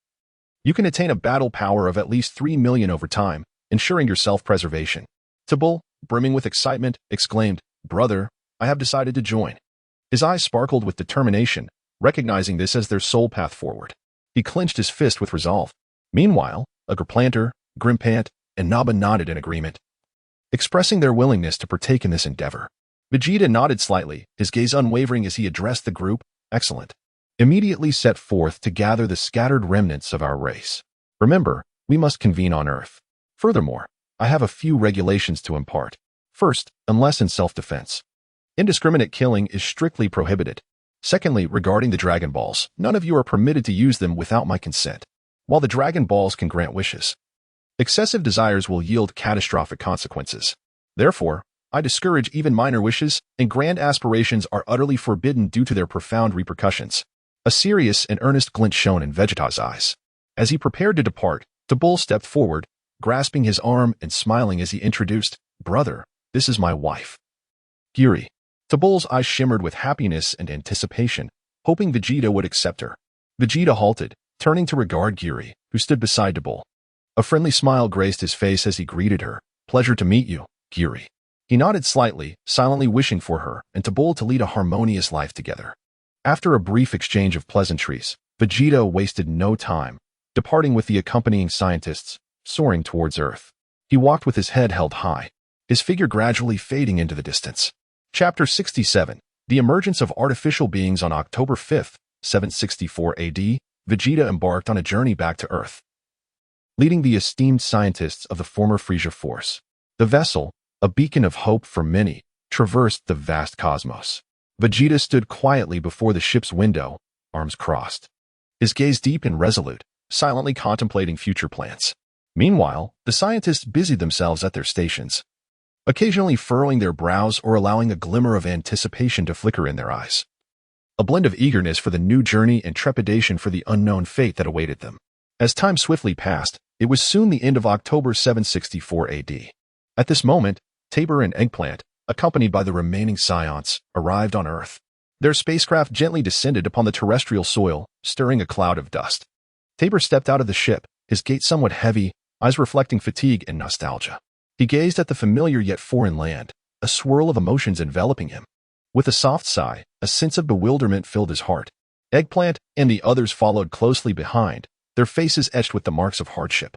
you can attain a battle power of at least 3 million over time, ensuring your self-preservation." Tabul, brimming with excitement, exclaimed, "Brother, I have decided to join." His eyes sparkled with determination, recognizing this as their sole path forward. He clenched his fist with resolve. Meanwhile, Planter, Grimpant, and Naba nodded in agreement, expressing their willingness to partake in this endeavor. Vegeta nodded slightly, his gaze unwavering as he addressed the group. "Excellent. Immediately set forth to gather the scattered remnants of our race. Remember, we must convene on Earth. Furthermore, I have a few regulations to impart. First, unless in self-defense, indiscriminate killing is strictly prohibited. Secondly, regarding the Dragon Balls, none of you are permitted to use them without my consent. While the Dragon Balls can grant wishes, excessive desires will yield catastrophic consequences. Therefore, I discourage even minor wishes, and grand aspirations are utterly forbidden due to their profound repercussions." A serious and earnest glint shone in Vegeta's eyes. As he prepared to depart, Tabul stepped forward, grasping his arm and smiling as he introduced, "Brother, this is my wife, Giri." Tabul's eyes shimmered with happiness and anticipation, hoping Vegeta would accept her. Vegeta halted, turning to regard Giri, who stood beside Tabul. A friendly smile graced his face as he greeted her. "Pleasure to meet you, Giri." He nodded slightly, silently wishing for her and Tabul to lead a harmonious life together. After a brief exchange of pleasantries, Vegeta wasted no time, departing with the accompanying scientists, soaring towards Earth. He walked with his head held high, his figure gradually fading into the distance. Chapter 67, The Emergence of Artificial Beings. On October 5, 764 AD, Vegeta embarked on a journey back to Earth, leading the esteemed scientists of the former Frisia Force. The vessel, a beacon of hope for many, traversed the vast cosmos. Vegeta stood quietly before the ship's window, arms crossed, his gaze deep and resolute, silently contemplating future plans. Meanwhile, the scientists busied themselves at their stations, occasionally furrowing their brows or allowing a glimmer of anticipation to flicker in their eyes. A blend of eagerness for the new journey and trepidation for the unknown fate that awaited them. As time swiftly passed, it was soon the end of October 764 AD. At this moment, Tabor and Eggplant, accompanied by the remaining Scions, arrived on Earth. Their spacecraft gently descended upon the terrestrial soil, stirring a cloud of dust. Tabor stepped out of the ship, his gait somewhat heavy, eyes reflecting fatigue and nostalgia. He gazed at the familiar yet foreign land, a swirl of emotions enveloping him. With a soft sigh, a sense of bewilderment filled his heart. Eggplant and the others followed closely behind, their faces etched with the marks of hardship.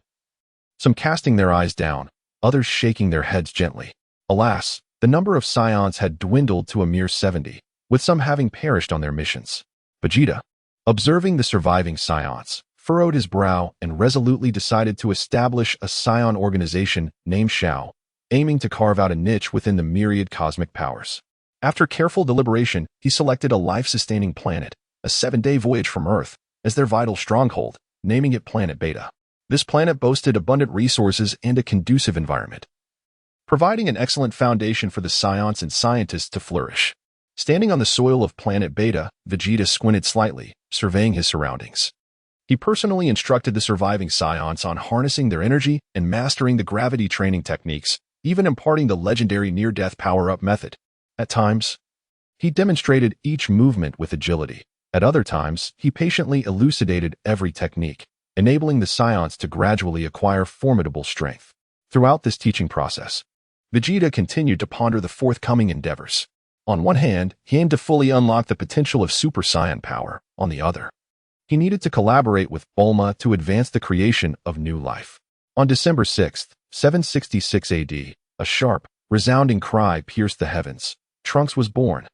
Some casting their eyes down, others shaking their heads gently. Alas, the number of Scions had dwindled to a mere 70, with some having perished on their missions. Vegeta, observing the surviving Scions, furrowed his brow and resolutely decided to establish a Scion organization named Shao, aiming to carve out a niche within the myriad cosmic powers. After careful deliberation, he selected a life-sustaining planet, a 7-day voyage from Earth, as their vital stronghold, naming it Planet Beta. This planet boasted abundant resources and a conducive environment, providing an excellent foundation for the Scions and scientists to flourish. Standing on the soil of Planet Beta, Vegeta squinted slightly, surveying his surroundings. He personally instructed the surviving Scions on harnessing their energy and mastering the gravity training techniques, even imparting the legendary near-death power-up method. At times, he demonstrated each movement with agility. At other times, he patiently elucidated every technique, enabling the Scions to gradually acquire formidable strength. Throughout this teaching process, Vegeta continued to ponder the forthcoming endeavors. On one hand, he aimed to fully unlock the potential of Super Saiyan power. On the other, he needed to collaborate with Bulma to advance the creation of new life. On December 6, 766 AD, a sharp, Resounding cry pierced the heavens. Trunks was born.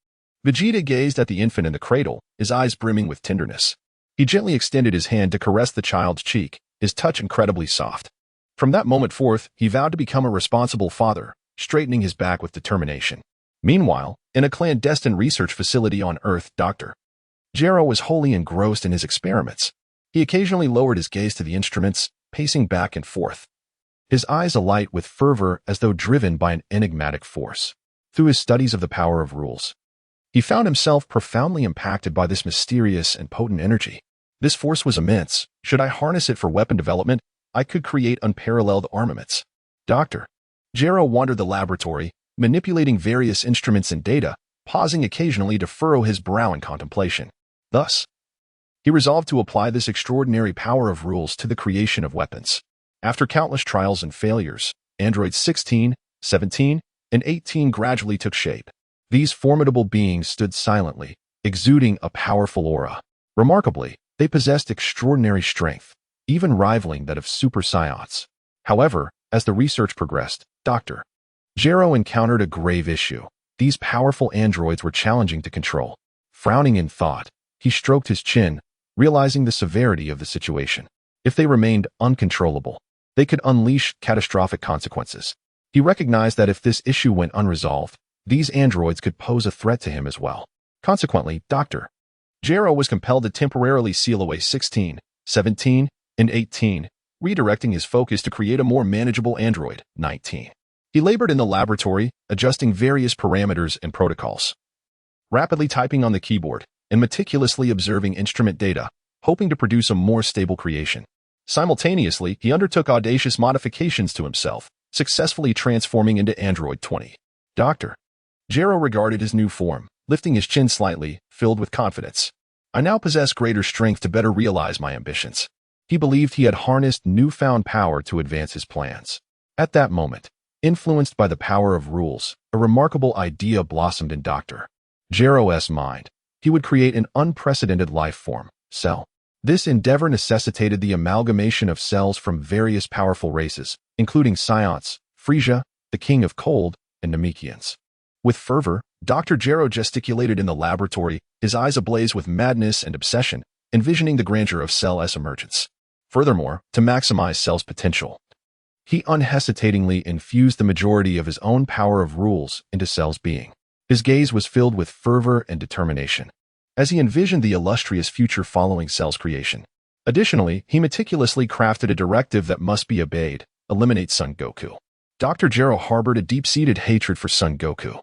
Vegeta gazed at the infant in the cradle, his eyes brimming with tenderness. He gently extended his hand to caress the child's cheek, his touch incredibly soft. From that moment forth, he vowed to become a responsible father, straightening his back with determination. Meanwhile, in a clandestine research facility on Earth, Dr. Gero was wholly engrossed in his experiments. He occasionally lowered his gaze to the instruments, pacing back and forth, his eyes alight with fervor as though driven by an enigmatic force. Through his studies of the power of rules, he found himself profoundly impacted by this mysterious and potent energy. This force was immense. Should I harness it for weapon development, I could create unparalleled armaments. Dr. Gero wandered the laboratory, manipulating various instruments and data, pausing occasionally to furrow his brow in contemplation. Thus, he resolved to apply this extraordinary power of rules to the creation of weapons. After countless trials and failures, androids 16, 17, and 18 gradually took shape. These formidable beings stood silently, exuding a powerful aura. Remarkably, they possessed extraordinary strength, even rivaling that of Super Saiyans. However, as the research progressed, Dr. Gero encountered a grave issue. These powerful androids were challenging to control. Frowning in thought, he stroked his chin, realizing the severity of the situation. If they remained uncontrollable, they could unleash catastrophic consequences. He recognized that if this issue went unresolved, these androids could pose a threat to him as well. Consequently, Dr. Gero was compelled to temporarily seal away 16, 17, and 18, redirecting his focus to create a more manageable android, 19. He labored in the laboratory, adjusting various parameters and protocols, rapidly typing on the keyboard, and meticulously observing instrument data, hoping to produce a more stable creation. Simultaneously, he undertook audacious modifications to himself, successfully transforming into Android 20. Dr. Gero regarded his new form, lifting his chin slightly, filled with confidence. I now possess greater strength to better realize my ambitions. He believed he had harnessed newfound power to advance his plans. At that moment, influenced by the power of rules, a remarkable idea blossomed in Dr. Gero's mind. He would create an unprecedented life form, Cell. This endeavor necessitated the amalgamation of cells from various powerful races, including Saiyans, Frisia, the King of Cold, and Namekians. With fervor, Dr. Gero gesticulated in the laboratory, his eyes ablaze with madness and obsession, envisioning the grandeur of Cell's emergence. Furthermore, to maximize Cell's potential, he unhesitatingly infused the majority of his own power of rules into Cell's being. His gaze was filled with fervor and determination, as he envisioned the illustrious future following Cell's creation. Additionally, he meticulously crafted a directive that must be obeyed: eliminate Son Goku. Dr. Gero harbored a deep-seated hatred for Son Goku.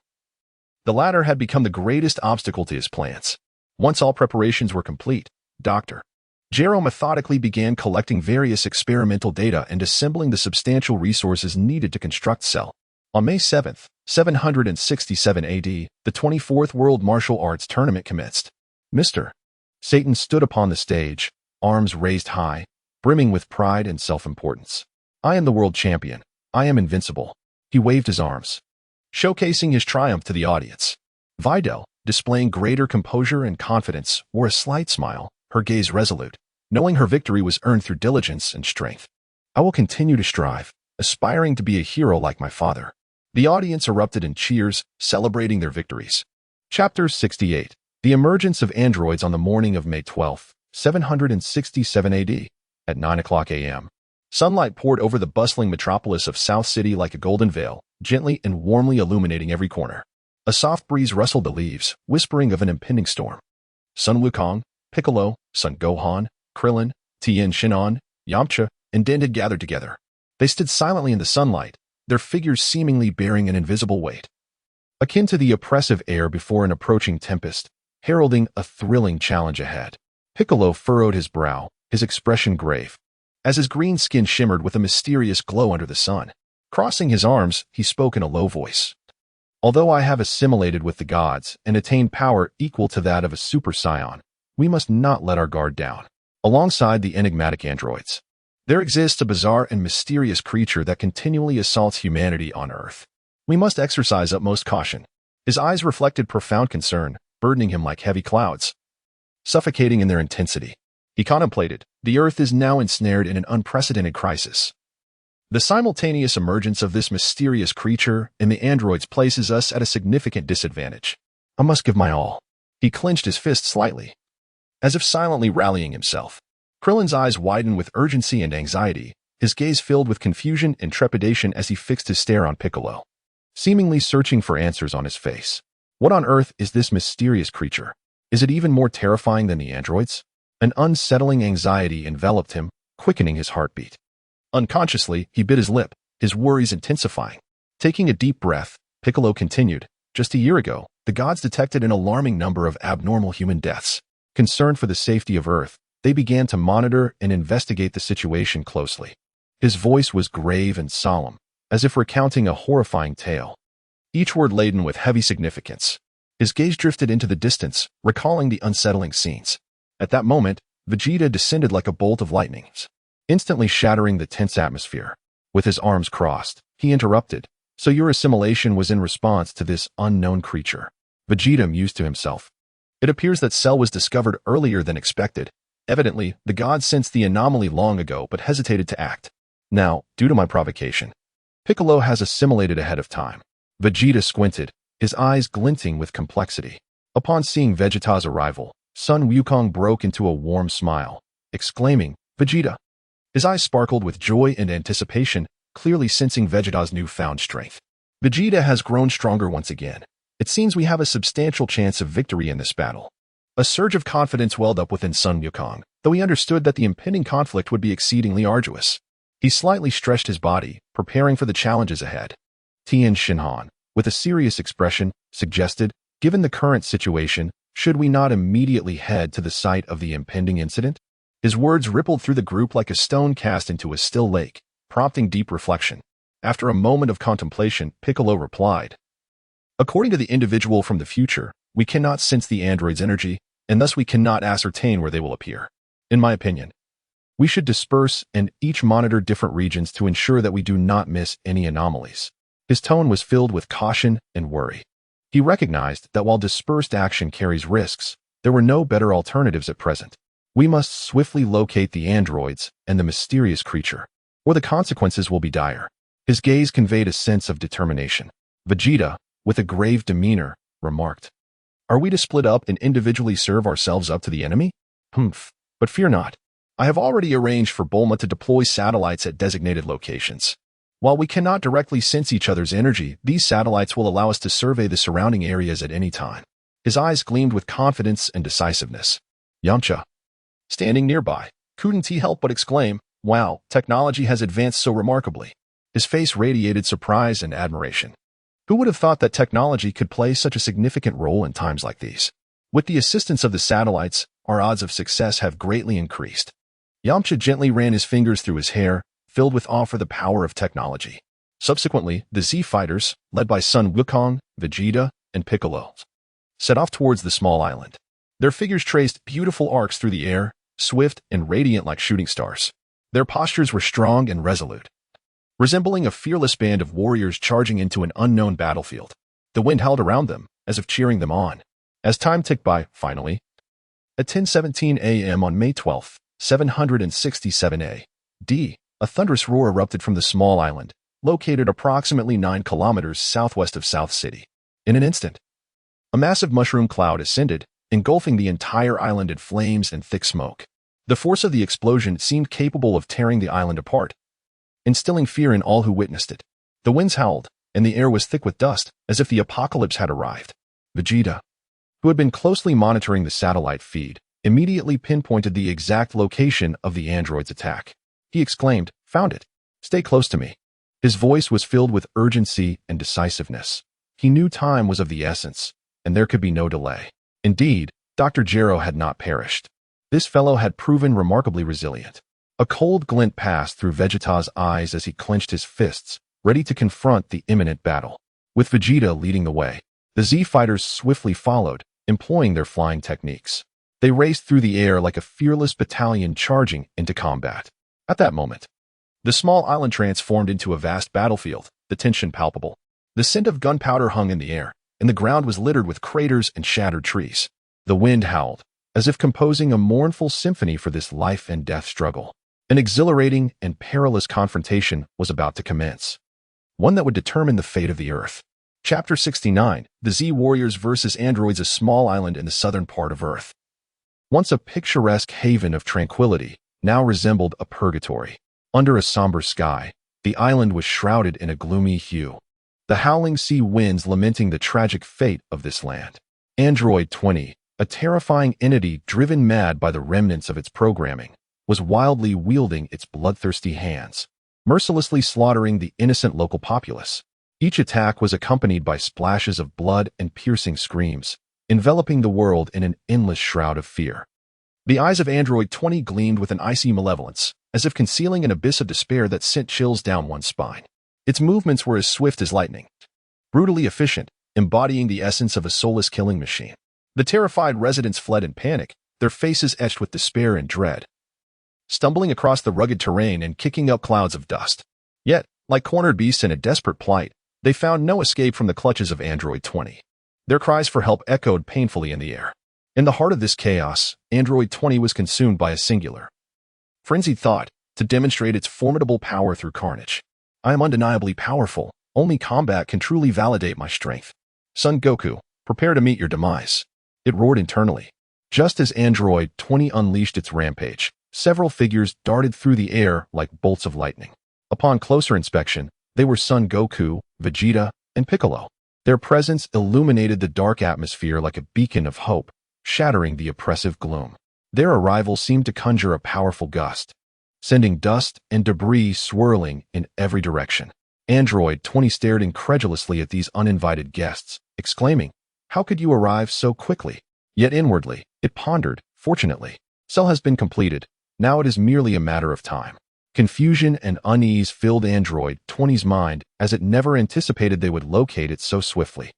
The latter had become the greatest obstacle to his plans. Once all preparations were complete, Dr. Gero methodically began collecting various experimental data and assembling the substantial resources needed to construct Cell. On May 7, 767 AD, the 24th World Martial Arts Tournament commenced. Mr. Satan stood upon the stage, arms raised high, brimming with pride and self-importance. I am the world champion. I am invincible. He waved his arms, showcasing his triumph to the audience. Videl, displaying greater composure and confidence, wore a slight smile, her gaze resolute, knowing her victory was earned through diligence and strength. I will continue to strive, aspiring to be a hero like my father. The audience erupted in cheers, celebrating their victories. Chapter 68. The emergence of androids on the morning of May 12, 767 AD. At 9 o'clock a.m. Sunlight poured over the bustling metropolis of South City like a golden veil, gently and warmly illuminating every corner. A soft breeze rustled the leaves, whispering of an impending storm. Sun Wukong, Piccolo, Son Gohan, Krillin, Tien Shinhan, Yamcha, and Din had gathered together. They stood silently in the sunlight, their figures seemingly bearing an invisible weight, akin to the oppressive air before an approaching tempest, heralding a thrilling challenge ahead. Piccolo furrowed his brow, his expression grave, as his green skin shimmered with a mysterious glow under the sun. Crossing his arms, he spoke in a low voice. Although I have assimilated with the gods and attained power equal to that of a Super Saiyan, we must not let our guard down. Alongside the enigmatic androids, there exists a bizarre and mysterious creature that continually assaults humanity on Earth. We must exercise utmost caution. His eyes reflected profound concern, burdening him like heavy clouds, suffocating in their intensity. He contemplated, the Earth is now ensnared in an unprecedented crisis. The simultaneous emergence of this mysterious creature in the androids places us at a significant disadvantage. I must give my all. He clenched his fist slightly, as if silently rallying himself. Krillin's eyes widened with urgency and anxiety, his gaze filled with confusion and trepidation as he fixed his stare on Piccolo, seemingly searching for answers on his face. What on earth is this mysterious creature? Is it even more terrifying than the androids? An unsettling anxiety enveloped him, quickening his heartbeat. Unconsciously, he bit his lip, his worries intensifying. Taking a deep breath, Piccolo continued, "Just a year ago, the gods detected an alarming number of abnormal human deaths. Concerned for the safety of Earth, they began to monitor and investigate the situation closely." His voice was grave and solemn, as if recounting a horrifying tale, each word laden with heavy significance. His gaze drifted into the distance, recalling the unsettling scenes. At that moment, Vegeta descended like a bolt of lightning, instantly shattering the tense atmosphere. With his arms crossed, he interrupted, "So your assimilation was in response to this unknown creature?" Vegeta mused to himself. It appears that Cell was discovered earlier than expected. Evidently, the gods sensed the anomaly long ago but hesitated to act. Now, due to my provocation, Piccolo has assimilated ahead of time. Vegeta squinted, his eyes glinting with complexity. Upon seeing Vegeta's arrival, Sun Wukong broke into a warm smile, exclaiming, "Vegeta!" His eyes sparkled with joy and anticipation, clearly sensing Vegeta's newfound strength. "Vegeta has grown stronger once again. It seems we have a substantial chance of victory in this battle." A surge of confidence welled up within Sun Wukong, though he understood that the impending conflict would be exceedingly arduous. He slightly stretched his body, preparing for the challenges ahead. Tian Shinhan, with a serious expression, suggested, "Given the current situation, should we not immediately head to the site of the impending incident?" His words rippled through the group like a stone cast into a still lake, prompting deep reflection. After a moment of contemplation, Piccolo replied, "According to the individual from the future, we cannot sense the android's energy, and thus we cannot ascertain where they will appear. In my opinion, we should disperse and each monitor different regions to ensure that we do not miss any anomalies." His tone was filled with caution and worry. He recognized that while dispersed action carries risks, there were no better alternatives at present. We must swiftly locate the androids and the mysterious creature, or the consequences will be dire. His gaze conveyed a sense of determination. Vegeta, with a grave demeanor, remarked, "Are we to split up and individually serve ourselves up to the enemy?" "Humph, but fear not. I have already arranged for Bulma to deploy satellites at designated locations. While we cannot directly sense each other's energy, these satellites will allow us to survey the surrounding areas at any time." His eyes gleamed with confidence and decisiveness. Yamcha, standing nearby, couldn't he help but exclaim, "Wow, technology has advanced so remarkably." His face radiated surprise and admiration. Who would have thought that technology could play such a significant role in times like these? With the assistance of the satellites, our odds of success have greatly increased. Yamcha gently ran his fingers through his hair, filled with awe for the power of technology. Subsequently, the Z fighters, led by Sun Wukong, Vegeta, and Piccolo, set off towards the small island. Their figures traced beautiful arcs through the air, swift and radiant like shooting stars. Their postures were strong and resolute, resembling a fearless band of warriors charging into an unknown battlefield. The wind howled around them, as if cheering them on. As time ticked by, finally, at 10:17 a.m. on May 12, 767 A.D., a thunderous roar erupted from the small island, located approximately 9 kilometers southwest of South City. In an instant, a massive mushroom cloud ascended, engulfing the entire island in flames and thick smoke. The force of the explosion seemed capable of tearing the island apart, instilling fear in all who witnessed it. The winds howled, and the air was thick with dust, as if the apocalypse had arrived. Vegeta, who had been closely monitoring the satellite feed, immediately pinpointed the exact location of the android's attack. He exclaimed, "Found it! Stay close to me." His voice was filled with urgency and decisiveness. He knew time was of the essence, and there could be no delay. Indeed, Dr. Gero had not perished. This fellow had proven remarkably resilient. A cold glint passed through Vegeta's eyes as he clenched his fists, ready to confront the imminent battle. With Vegeta leading the way, the Z fighters swiftly followed, employing their flying techniques. They raced through the air like a fearless battalion charging into combat. At that moment, the small island transformed into a vast battlefield, the tension palpable. The scent of gunpowder hung in the air, and the ground was littered with craters and shattered trees. The wind howled, as if composing a mournful symphony for this life and death struggle. An exhilarating and perilous confrontation was about to commence, one that would determine the fate of the Earth. Chapter 69, The Z Warriors vs. Androids. A small island in the southern part of Earth. Once a picturesque haven of tranquility, now resembled a purgatory. Under a somber sky, the island was shrouded in a gloomy hue, the howling sea winds lamenting the tragic fate of this land. Android 20, a terrifying entity driven mad by the remnants of its programming, was wildly wielding its bloodthirsty hands, mercilessly slaughtering the innocent local populace. Each attack was accompanied by splashes of blood and piercing screams, enveloping the world in an endless shroud of fear. The eyes of Android 20 gleamed with an icy malevolence, as if concealing an abyss of despair that sent chills down one's spine. Its movements were as swift as lightning, brutally efficient, embodying the essence of a soulless killing machine. The terrified residents fled in panic, their faces etched with despair and dread, stumbling across the rugged terrain and kicking up clouds of dust. Yet, like cornered beasts in a desperate plight, they found no escape from the clutches of Android 20. Their cries for help echoed painfully in the air. In the heart of this chaos, Android 20 was consumed by a singular, frenzied thought, to demonstrate its formidable power through carnage. I am undeniably powerful. Only combat can truly validate my strength. Son Goku, prepare to meet your demise. It roared internally. Just as Android 20 unleashed its rampage, several figures darted through the air like bolts of lightning. Upon closer inspection, they were Son Goku, Vegeta, and Piccolo. Their presence illuminated the dark atmosphere like a beacon of hope, shattering the oppressive gloom. Their arrival seemed to conjure a powerful gust, sending dust and debris swirling in every direction. Android 20 stared incredulously at these uninvited guests, exclaiming, "How could you arrive so quickly?" Yet inwardly, it pondered, "Fortunately, cell has been completed. Now it is merely a matter of time." Confusion and unease filled Android 20's mind as it never anticipated they would locate it so swiftly.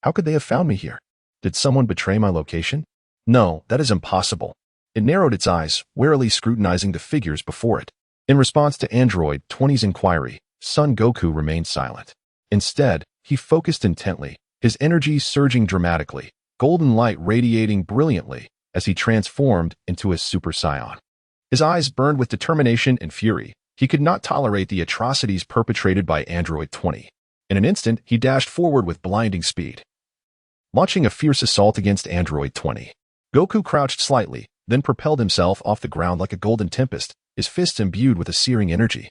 How could they have found me here? Did someone betray my location? No, that is impossible. It narrowed its eyes, warily scrutinizing the figures before it. In response to Android 20's inquiry, Son Goku remained silent. Instead, he focused intently, his energy surging dramatically, golden light radiating brilliantly as he transformed into a Super Saiyan. His eyes burned with determination and fury. He could not tolerate the atrocities perpetrated by Android 20. In an instant, he dashed forward with blinding speed, launching a fierce assault against Android 20. Goku crouched slightly, then propelled himself off the ground like a golden tempest, his fists imbued with a searing energy.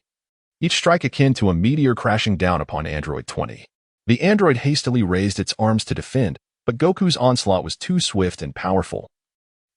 Each strike akin to a meteor crashing down upon Android 20. The android hastily raised its arms to defend, but Goku's onslaught was too swift and powerful,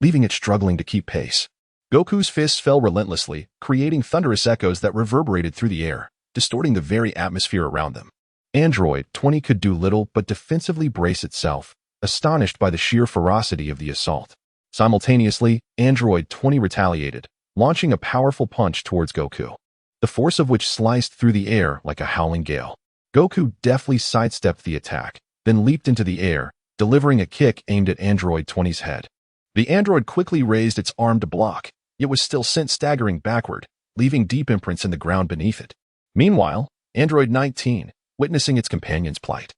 leaving it struggling to keep pace. Goku's fists fell relentlessly, creating thunderous echoes that reverberated through the air, distorting the very atmosphere around them. Android 20 could do little but defensively brace itself, astonished by the sheer ferocity of the assault. Simultaneously, Android 20 retaliated, launching a powerful punch towards Goku, the force of which sliced through the air like a howling gale. Goku deftly sidestepped the attack, then leaped into the air, delivering a kick aimed at Android 20's head. The android quickly raised its arm to block, yet was still sent staggering backward, leaving deep imprints in the ground beneath it. Meanwhile, Android 19, witnessing its companion's plight,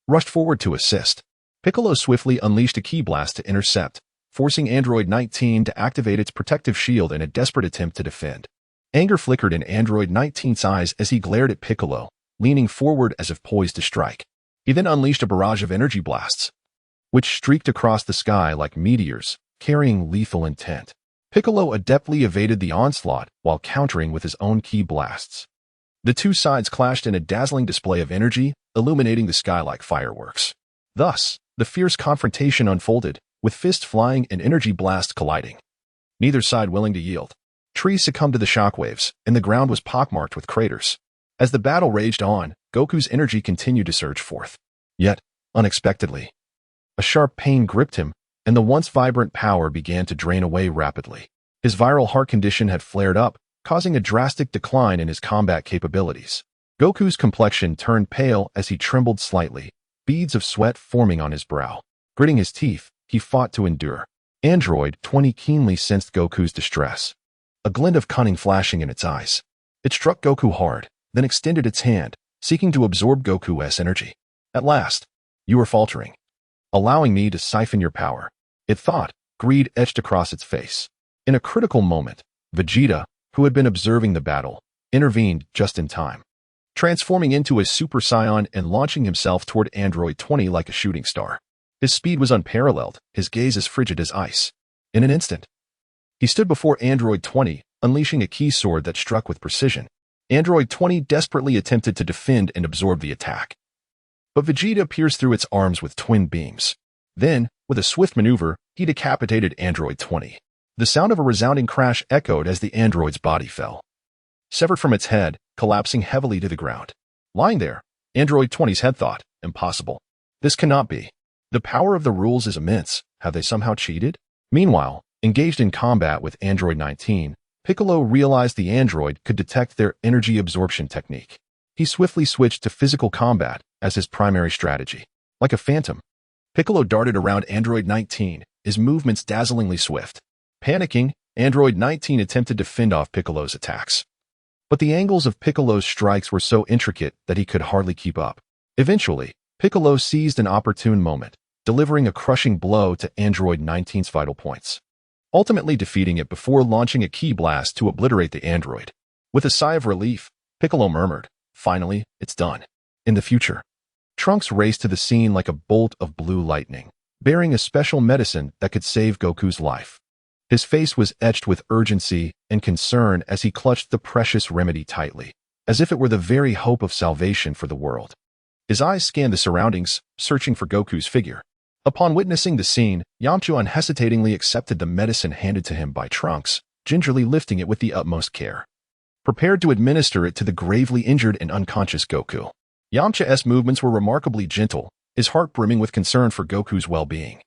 rushed forward to assist. Piccolo swiftly unleashed a ki blast to intercept, forcing Android 19 to activate its protective shield in a desperate attempt to defend. Anger flickered in Android 19's eyes as he glared at Piccolo, leaning forward as if poised to strike. He then unleashed a barrage of energy blasts, which streaked across the sky like meteors, carrying lethal intent. Piccolo adeptly evaded the onslaught while countering with his own ki blasts. The two sides clashed in a dazzling display of energy, illuminating the sky like fireworks. Thus, the fierce confrontation unfolded, with fists flying and energy blasts colliding, neither side willing to yield. Trees succumbed to the shockwaves, and the ground was pockmarked with craters. As the battle raged on, Goku's energy continued to surge forth. Yet, unexpectedly, a sharp pain gripped him, and the once vibrant power began to drain away rapidly. His viral heart condition had flared up, causing a drastic decline in his combat capabilities. Goku's complexion turned pale as he trembled slightly, beads of sweat forming on his brow. Gritting his teeth, he fought to endure. Android 20 keenly sensed Goku's distress, a glint of cunning flashing in its eyes. It struck Goku hard, then extended its hand, seeking to absorb Goku's energy. At last, you are faltering, allowing me to siphon your power, it thought, greed etched across its face. In a critical moment, Vegeta, who had been observing the battle, intervened just in time, transforming into a Super Saiyan and launching himself toward Android 20 like a shooting star. His speed was unparalleled, his gaze as frigid as ice. In an instant, he stood before Android 20, unleashing a key sword that struck with precision. Android 20 desperately attempted to defend and absorb the attack, but Vegeta pierced through its arms with twin beams. Then, with a swift maneuver, he decapitated Android 20. The sound of a resounding crash echoed as the android's body fell, severed from its head, collapsing heavily to the ground. Lying there, Android 20's head thought, impossible. This cannot be. The power of the rules is immense. Have they somehow cheated? Meanwhile, engaged in combat with Android 19, Piccolo realized the android could detect their energy absorption technique. He swiftly switched to physical combat as his primary strategy. Like a phantom, Piccolo darted around Android 19, his movements dazzlingly swift. Panicking, Android 19 attempted to fend off Piccolo's attacks, but the angles of Piccolo's strikes were so intricate that he could hardly keep up. Eventually, Piccolo seized an opportune moment, delivering a crushing blow to Android 19's vital points, ultimately defeating it before launching a ki blast to obliterate the android. With a sigh of relief, Piccolo murmured, "Finally, it's done." In the future, Trunks raced to the scene like a bolt of blue lightning, bearing a special medicine that could save Goku's life. His face was etched with urgency and concern as he clutched the precious remedy tightly, as if it were the very hope of salvation for the world. His eyes scanned the surroundings, searching for Goku's figure. Upon witnessing the scene, Yamcha unhesitatingly accepted the medicine handed to him by Trunks, gingerly lifting it with the utmost care, prepared to administer it to the gravely injured and unconscious Goku. Yamcha's movements were remarkably gentle, his heart brimming with concern for Goku's well-being,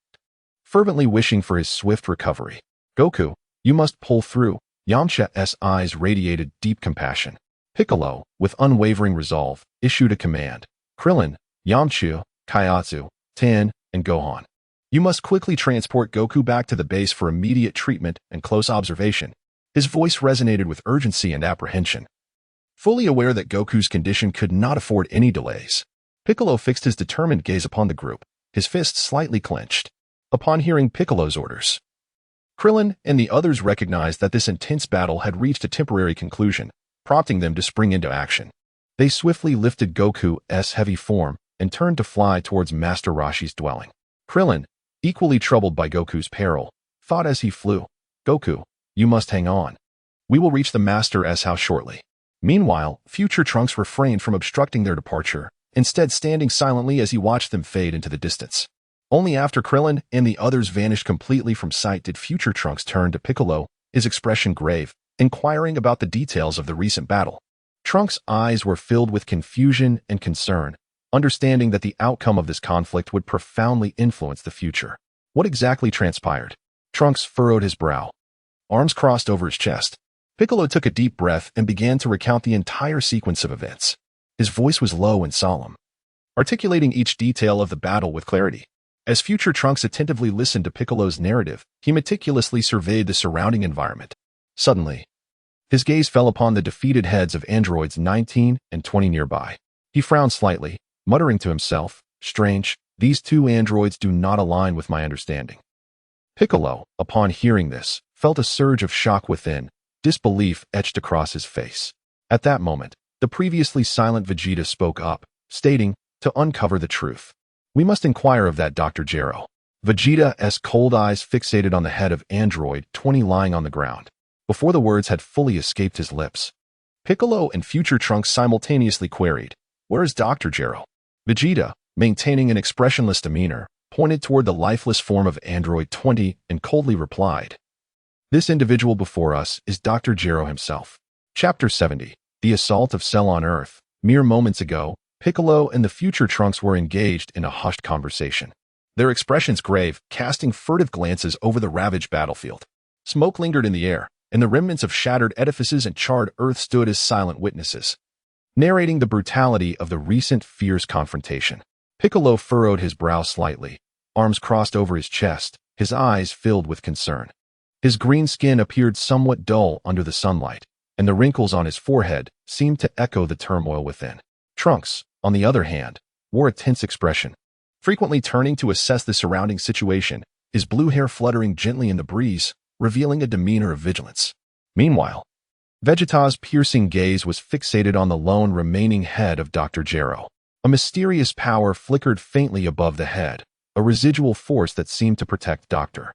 fervently wishing for his swift recovery. "Goku, you must pull through." Yamcha's eyes radiated deep compassion. Piccolo, with unwavering resolve, issued a command. "Krillin, Yamcha, Kaiatsu, Tan, and Gohan, you must quickly transport Goku back to the base for immediate treatment and close observation." His voice resonated with urgency and apprehension. Fully aware that Goku's condition could not afford any delays, Piccolo fixed his determined gaze upon the group, his fists slightly clenched. Upon hearing Piccolo's orders, Krillin and the others recognized that this intense battle had reached a temporary conclusion, prompting them to spring into action. They swiftly lifted Goku's heavy form and turned to fly towards Master Roshi's dwelling. Krillin, equally troubled by Goku's peril, thought as he flew, "Goku, you must hang on. We will reach the Master's house shortly." Meanwhile, future Trunks refrained from obstructing their departure, instead standing silently as he watched them fade into the distance. Only after Krillin and the others vanished completely from sight did future Trunks turn to Piccolo, his expression grave, inquiring about the details of the recent battle. Trunks' eyes were filled with confusion and concern, understanding that the outcome of this conflict would profoundly influence the future. What exactly transpired? Trunks furrowed his brow, arms crossed over his chest. Piccolo took a deep breath and began to recount the entire sequence of events. His voice was low and solemn, articulating each detail of the battle with clarity. As future Trunks attentively listened to Piccolo's narrative, he meticulously surveyed the surrounding environment. Suddenly, his gaze fell upon the defeated heads of androids 19 and 20 nearby. He frowned slightly, muttering to himself, "Strange, these two androids do not align with my understanding." Piccolo, upon hearing this, felt a surge of shock within, disbelief etched across his face. At that moment, the previously silent Vegeta spoke up, stating, "To uncover the truth, we must inquire of that Dr. Gero." Vegeta's cold eyes fixated on the head of Android 20 lying on the ground. Before the words had fully escaped his lips, Piccolo and future Trunks simultaneously queried, "Where is Dr. Gero?" Vegeta, maintaining an expressionless demeanor, pointed toward the lifeless form of Android 20 and coldly replied, "This individual before us is Dr. Gero himself." Chapter 70. The Assault of Cell on Earth. Mere moments ago, Piccolo and the future Trunks were engaged in a hushed conversation, their expressions grave, casting furtive glances over the ravaged battlefield. Smoke lingered in the air, and the remnants of shattered edifices and charred earth stood as silent witnesses, narrating the brutality of the recent fierce confrontation. Piccolo furrowed his brow slightly, arms crossed over his chest, his eyes filled with concern. His green skin appeared somewhat dull under the sunlight, and the wrinkles on his forehead seemed to echo the turmoil within. Trunks, on the other hand, wore a tense expression, frequently turning to assess the surrounding situation, his blue hair fluttering gently in the breeze, revealing a demeanor of vigilance. Meanwhile, Vegeta's piercing gaze was fixated on the lone remaining head of Dr. Gero. A mysterious power flickered faintly above the head, a residual force that seemed to protect Dr.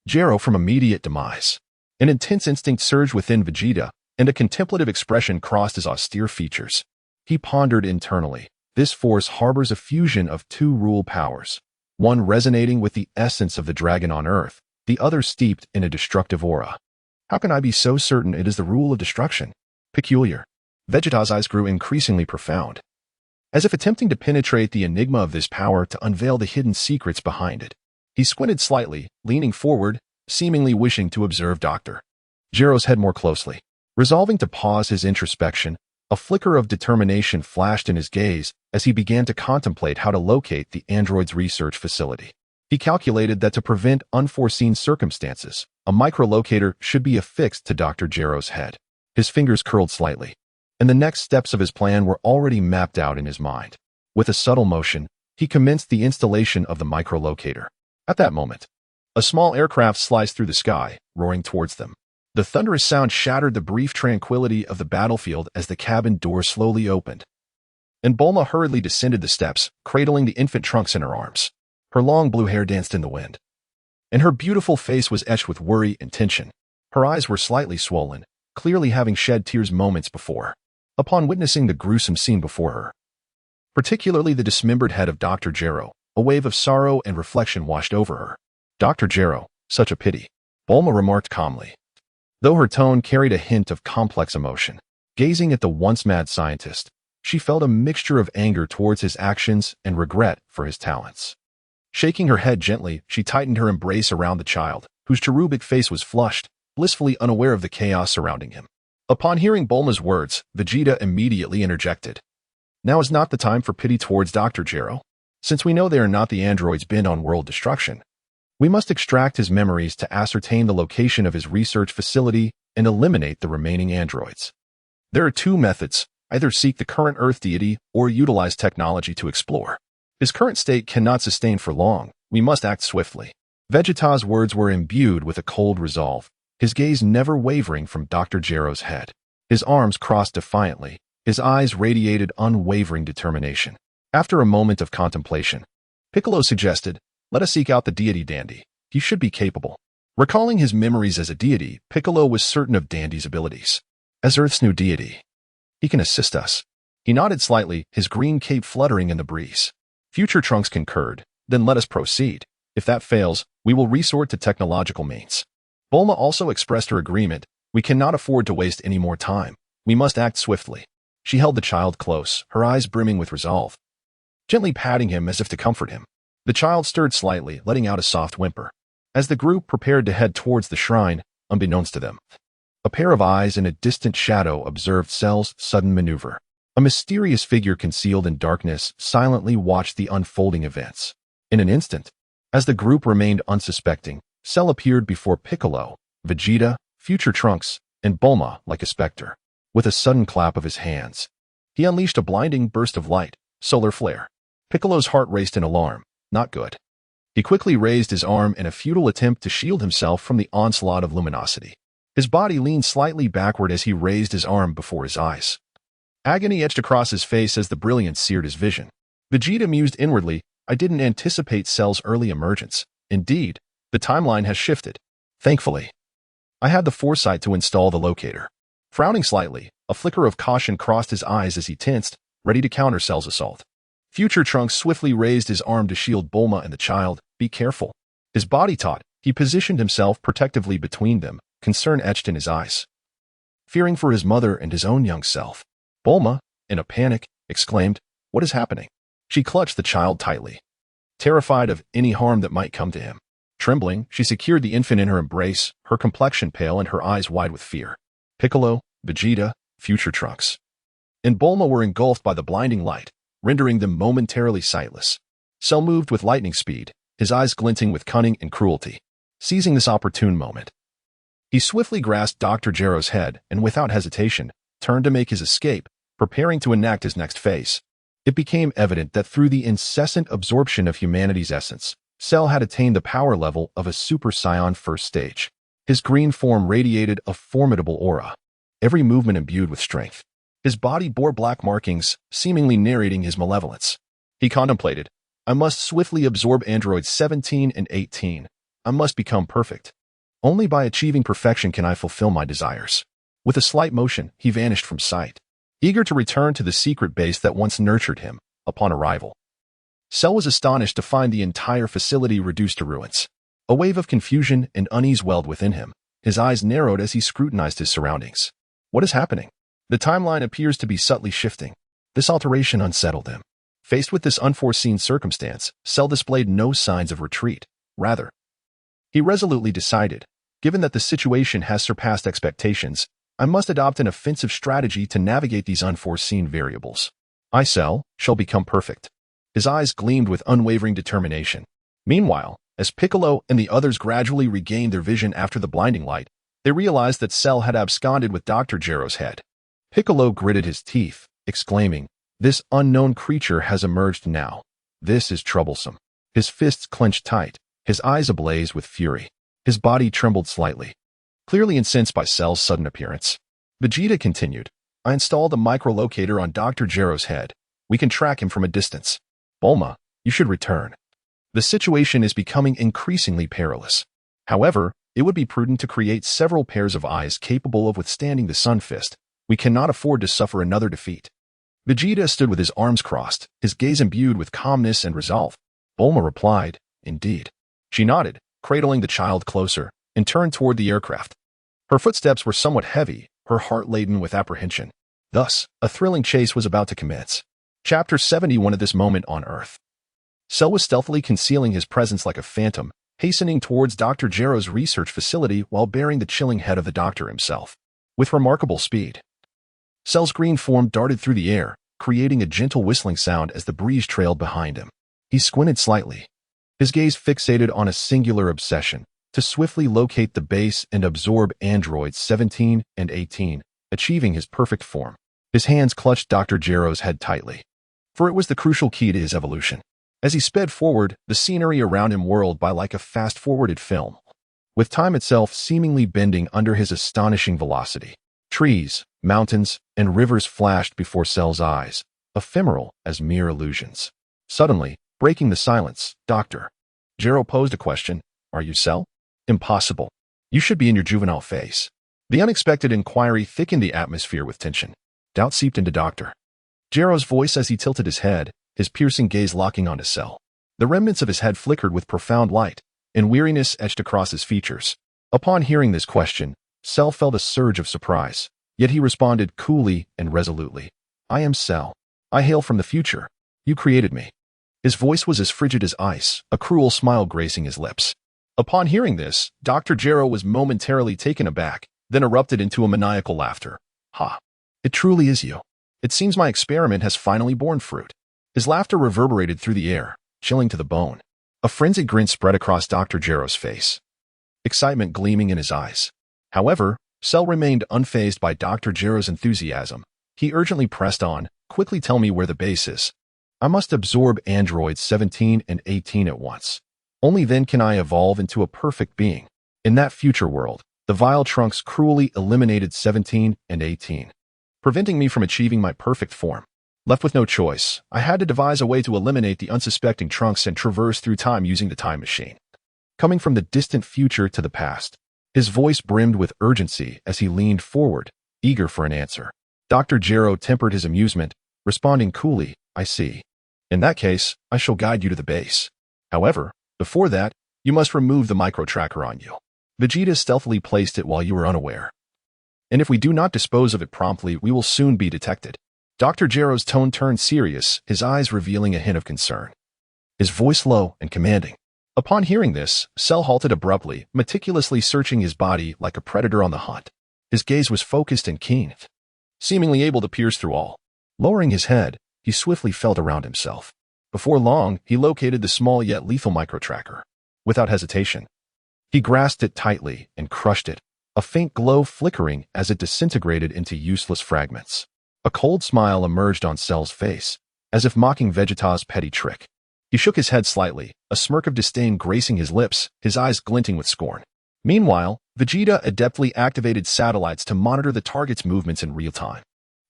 Gero from immediate demise. An intense instinct surged within Vegeta, and a contemplative expression crossed his austere features. He pondered internally. This force harbors a fusion of two rule powers, one resonating with the essence of the dragon on Earth, the other steeped in a destructive aura. How can I be so certain it is the rule of destruction? Peculiar. Vegeta's eyes grew increasingly profound, as if attempting to penetrate the enigma of this power to unveil the hidden secrets behind it. He squinted slightly, leaning forward, seemingly wishing to observe Dr. Gero's head more closely. Resolving to pause his introspection, a flicker of determination flashed in his gaze as he began to contemplate how to locate the android's research facility. He calculated that to prevent unforeseen circumstances, a microlocator should be affixed to Dr. Gero's head. His fingers curled slightly, and the next steps of his plan were already mapped out in his mind. With a subtle motion, he commenced the installation of the microlocator. At that moment, a small aircraft sliced through the sky, roaring towards them. The thunderous sound shattered the brief tranquility of the battlefield as the cabin door slowly opened, and Bulma hurriedly descended the steps, cradling the infant Trunks in her arms. Her long blue hair danced in the wind, and her beautiful face was etched with worry and tension. Her eyes were slightly swollen, clearly having shed tears moments before, upon witnessing the gruesome scene before her. Particularly the dismembered head of Dr. Gero, a wave of sorrow and reflection washed over her. Dr. Gero, such a pity, Bulma remarked calmly, though her tone carried a hint of complex emotion. Gazing at the once-mad scientist, she felt a mixture of anger towards his actions and regret for his talents. Shaking her head gently, she tightened her embrace around the child, whose cherubic face was flushed, blissfully unaware of the chaos surrounding him. Upon hearing Bulma's words, Vegeta immediately interjected. Now is not the time for pity towards Dr. Gero. Since we know they are not the androids bent on world destruction, we must extract his memories to ascertain the location of his research facility and eliminate the remaining androids. There are two methods: either seek the current Earth deity or utilize technology to explore. His current state cannot sustain for long. We must act swiftly. Vegeta's words were imbued with a cold resolve, his gaze never wavering from Dr. Gero's head. His arms crossed defiantly, his eyes radiated unwavering determination. After a moment of contemplation, Piccolo suggested, "Let us seek out the deity Dandy. He should be capable." Recalling his memories as a deity, Piccolo was certain of Dandy's abilities. As Earth's new deity, he can assist us. He nodded slightly, his green cape fluttering in the breeze. Future Trunks concurred. Then let us proceed. If that fails, we will resort to technological means. Bulma also expressed her agreement. We cannot afford to waste any more time. We must act swiftly. She held the child close, her eyes brimming with resolve, gently patting him as if to comfort him. The child stirred slightly, letting out a soft whimper. As the group prepared to head towards the shrine, unbeknownst to them, a pair of eyes in a distant shadow observed Cell's sudden maneuver. A mysterious figure concealed in darkness silently watched the unfolding events. In an instant, as the group remained unsuspecting, Cell appeared before Piccolo, Vegeta, Future Trunks, and Bulma like a specter. With a sudden clap of his hands, he unleashed a blinding burst of light, solar flare. Piccolo's heart raced in alarm. Not good. He quickly raised his arm in a futile attempt to shield himself from the onslaught of luminosity. His body leaned slightly backward as he raised his arm before his eyes. Agony etched across his face as the brilliance seared his vision. Vegeta mused inwardly, I didn't anticipate Cell's early emergence. Indeed, the timeline has shifted. Thankfully, I had the foresight to install the locator. Frowning slightly, a flicker of caution crossed his eyes as he tensed, ready to counter Cell's assault. Future Trunks swiftly raised his arm to shield Bulma and the child. Be careful. His body taut, he positioned himself protectively between them, concern etched in his eyes. Fearing for his mother and his own young self, Bulma, in a panic, exclaimed, "What is happening?" She clutched the child tightly, terrified of any harm that might come to him. Trembling, she secured the infant in her embrace, her complexion pale and her eyes wide with fear. Piccolo, Vegeta, Future Trunks, and Bulma were engulfed by the blinding light, rendering them momentarily sightless. Cell moved with lightning speed, his eyes glinting with cunning and cruelty. Seizing this opportune moment, he swiftly grasped Dr. Gero's head and without hesitation, turned to make his escape, preparing to enact his next phase. It became evident that through the incessant absorption of humanity's essence, Cell had attained the power level of a Super Saiyan first stage. His green form radiated a formidable aura, every movement imbued with strength. His body bore black markings, seemingly narrating his malevolence. He contemplated, I must swiftly absorb androids 17 and 18. I must become perfect. Only by achieving perfection can I fulfill my desires. With a slight motion, he vanished from sight, eager to return to the secret base that once nurtured him. Upon arrival, Cell was astonished to find the entire facility reduced to ruins. A wave of confusion and unease welled within him. His eyes narrowed as he scrutinized his surroundings. What is happening? The timeline appears to be subtly shifting. This alteration unsettled him. Faced with this unforeseen circumstance, Cell displayed no signs of retreat. Rather, he resolutely decided, given that the situation has surpassed expectations, I must adopt an offensive strategy to navigate these unforeseen variables. I, Cell, shall become perfect. His eyes gleamed with unwavering determination. Meanwhile, as Piccolo and the others gradually regained their vision after the blinding light, they realized that Cell had absconded with Dr. Gero's head. Piccolo gritted his teeth, exclaiming, This unknown creature has emerged now. This is troublesome. His fists clenched tight, his eyes ablaze with fury. His body trembled slightly, clearly incensed by Cell's sudden appearance. Vegeta continued, I installed a microlocator on Dr. Gero's head. We can track him from a distance. Bulma, you should return. The situation is becoming increasingly perilous. However, it would be prudent to create several pairs of eyes capable of withstanding the Sun Fist. We cannot afford to suffer another defeat. Vegeta stood with his arms crossed, his gaze imbued with calmness and resolve. Bulma replied, Indeed. She nodded, cradling the child closer, and turned toward the aircraft. Her footsteps were somewhat heavy, her heart laden with apprehension. Thus, a thrilling chase was about to commence. Chapter 71 of this moment on Earth. Cell was stealthily concealing his presence like a phantom, hastening towards Dr. Gero's research facility while bearing the chilling head of the doctor himself. With remarkable speed, Cell's green form darted through the air, creating a gentle whistling sound as the breeze trailed behind him. He squinted slightly, his gaze fixated on a singular obsession, to swiftly locate the base and absorb androids 17 and 18, achieving his perfect form. His hands clutched Dr. Gero's head tightly, for it was the crucial key to his evolution. As he sped forward, the scenery around him whirled by like a fast-forwarded film, with time itself seemingly bending under his astonishing velocity. Trees, mountains, and rivers flashed before Cell's eyes, ephemeral as mere illusions. Suddenly, breaking the silence, Dr. Gero posed a question. Are you Cell? Impossible. You should be in your juvenile phase. The unexpected inquiry thickened the atmosphere with tension. Doubt seeped into Dr. Gero's voice as he tilted his head, his piercing gaze locking onto Cell. The remnants of his head flickered with profound light, and weariness etched across his features. Upon hearing this question, Cell felt a surge of surprise, yet he responded coolly and resolutely. I am Cell. I hail from the future. You created me. His voice was as frigid as ice, a cruel smile gracing his lips. Upon hearing this, Dr. Gero was momentarily taken aback, then erupted into a maniacal laughter. Ha! It truly is you. It seems my experiment has finally borne fruit. His laughter reverberated through the air, chilling to the bone. A frenzied grin spread across Dr. Gero's face, excitement gleaming in his eyes. However, Cell remained unfazed by Dr. Gero's enthusiasm. He urgently pressed on, quickly tell me where the base is. I must absorb androids 17 and 18 at once. Only then can I evolve into a perfect being. In that future world, the vile Trunks cruelly eliminated 17 and 18, preventing me from achieving my perfect form. Left with no choice, I had to devise a way to eliminate the unsuspecting Trunks and traverse through time using the time machine. Coming from the distant future to the past, his voice brimmed with urgency as he leaned forward, eager for an answer. Dr. Gero tempered his amusement, responding coolly, I see. In that case, I shall guide you to the base. However, before that, you must remove the micro-tracker on you. Vegeta stealthily placed it while you were unaware. And if we do not dispose of it promptly, we will soon be detected. Dr. Gero's tone turned serious, his eyes revealing a hint of concern. His voice low and commanding. Upon hearing this, Cell halted abruptly, meticulously searching his body like a predator on the hunt. His gaze was focused and keen, seemingly able to pierce through all. Lowering his head, he swiftly felt around himself. Before long, he located the small yet lethal micro-tracker. Without hesitation, he grasped it tightly and crushed it, a faint glow flickering as it disintegrated into useless fragments. A cold smile emerged on Cell's face, as if mocking Vegeta's petty trick. He shook his head slightly, a smirk of disdain gracing his lips, his eyes glinting with scorn. Meanwhile, Vegeta adeptly activated satellites to monitor the target's movements in real time.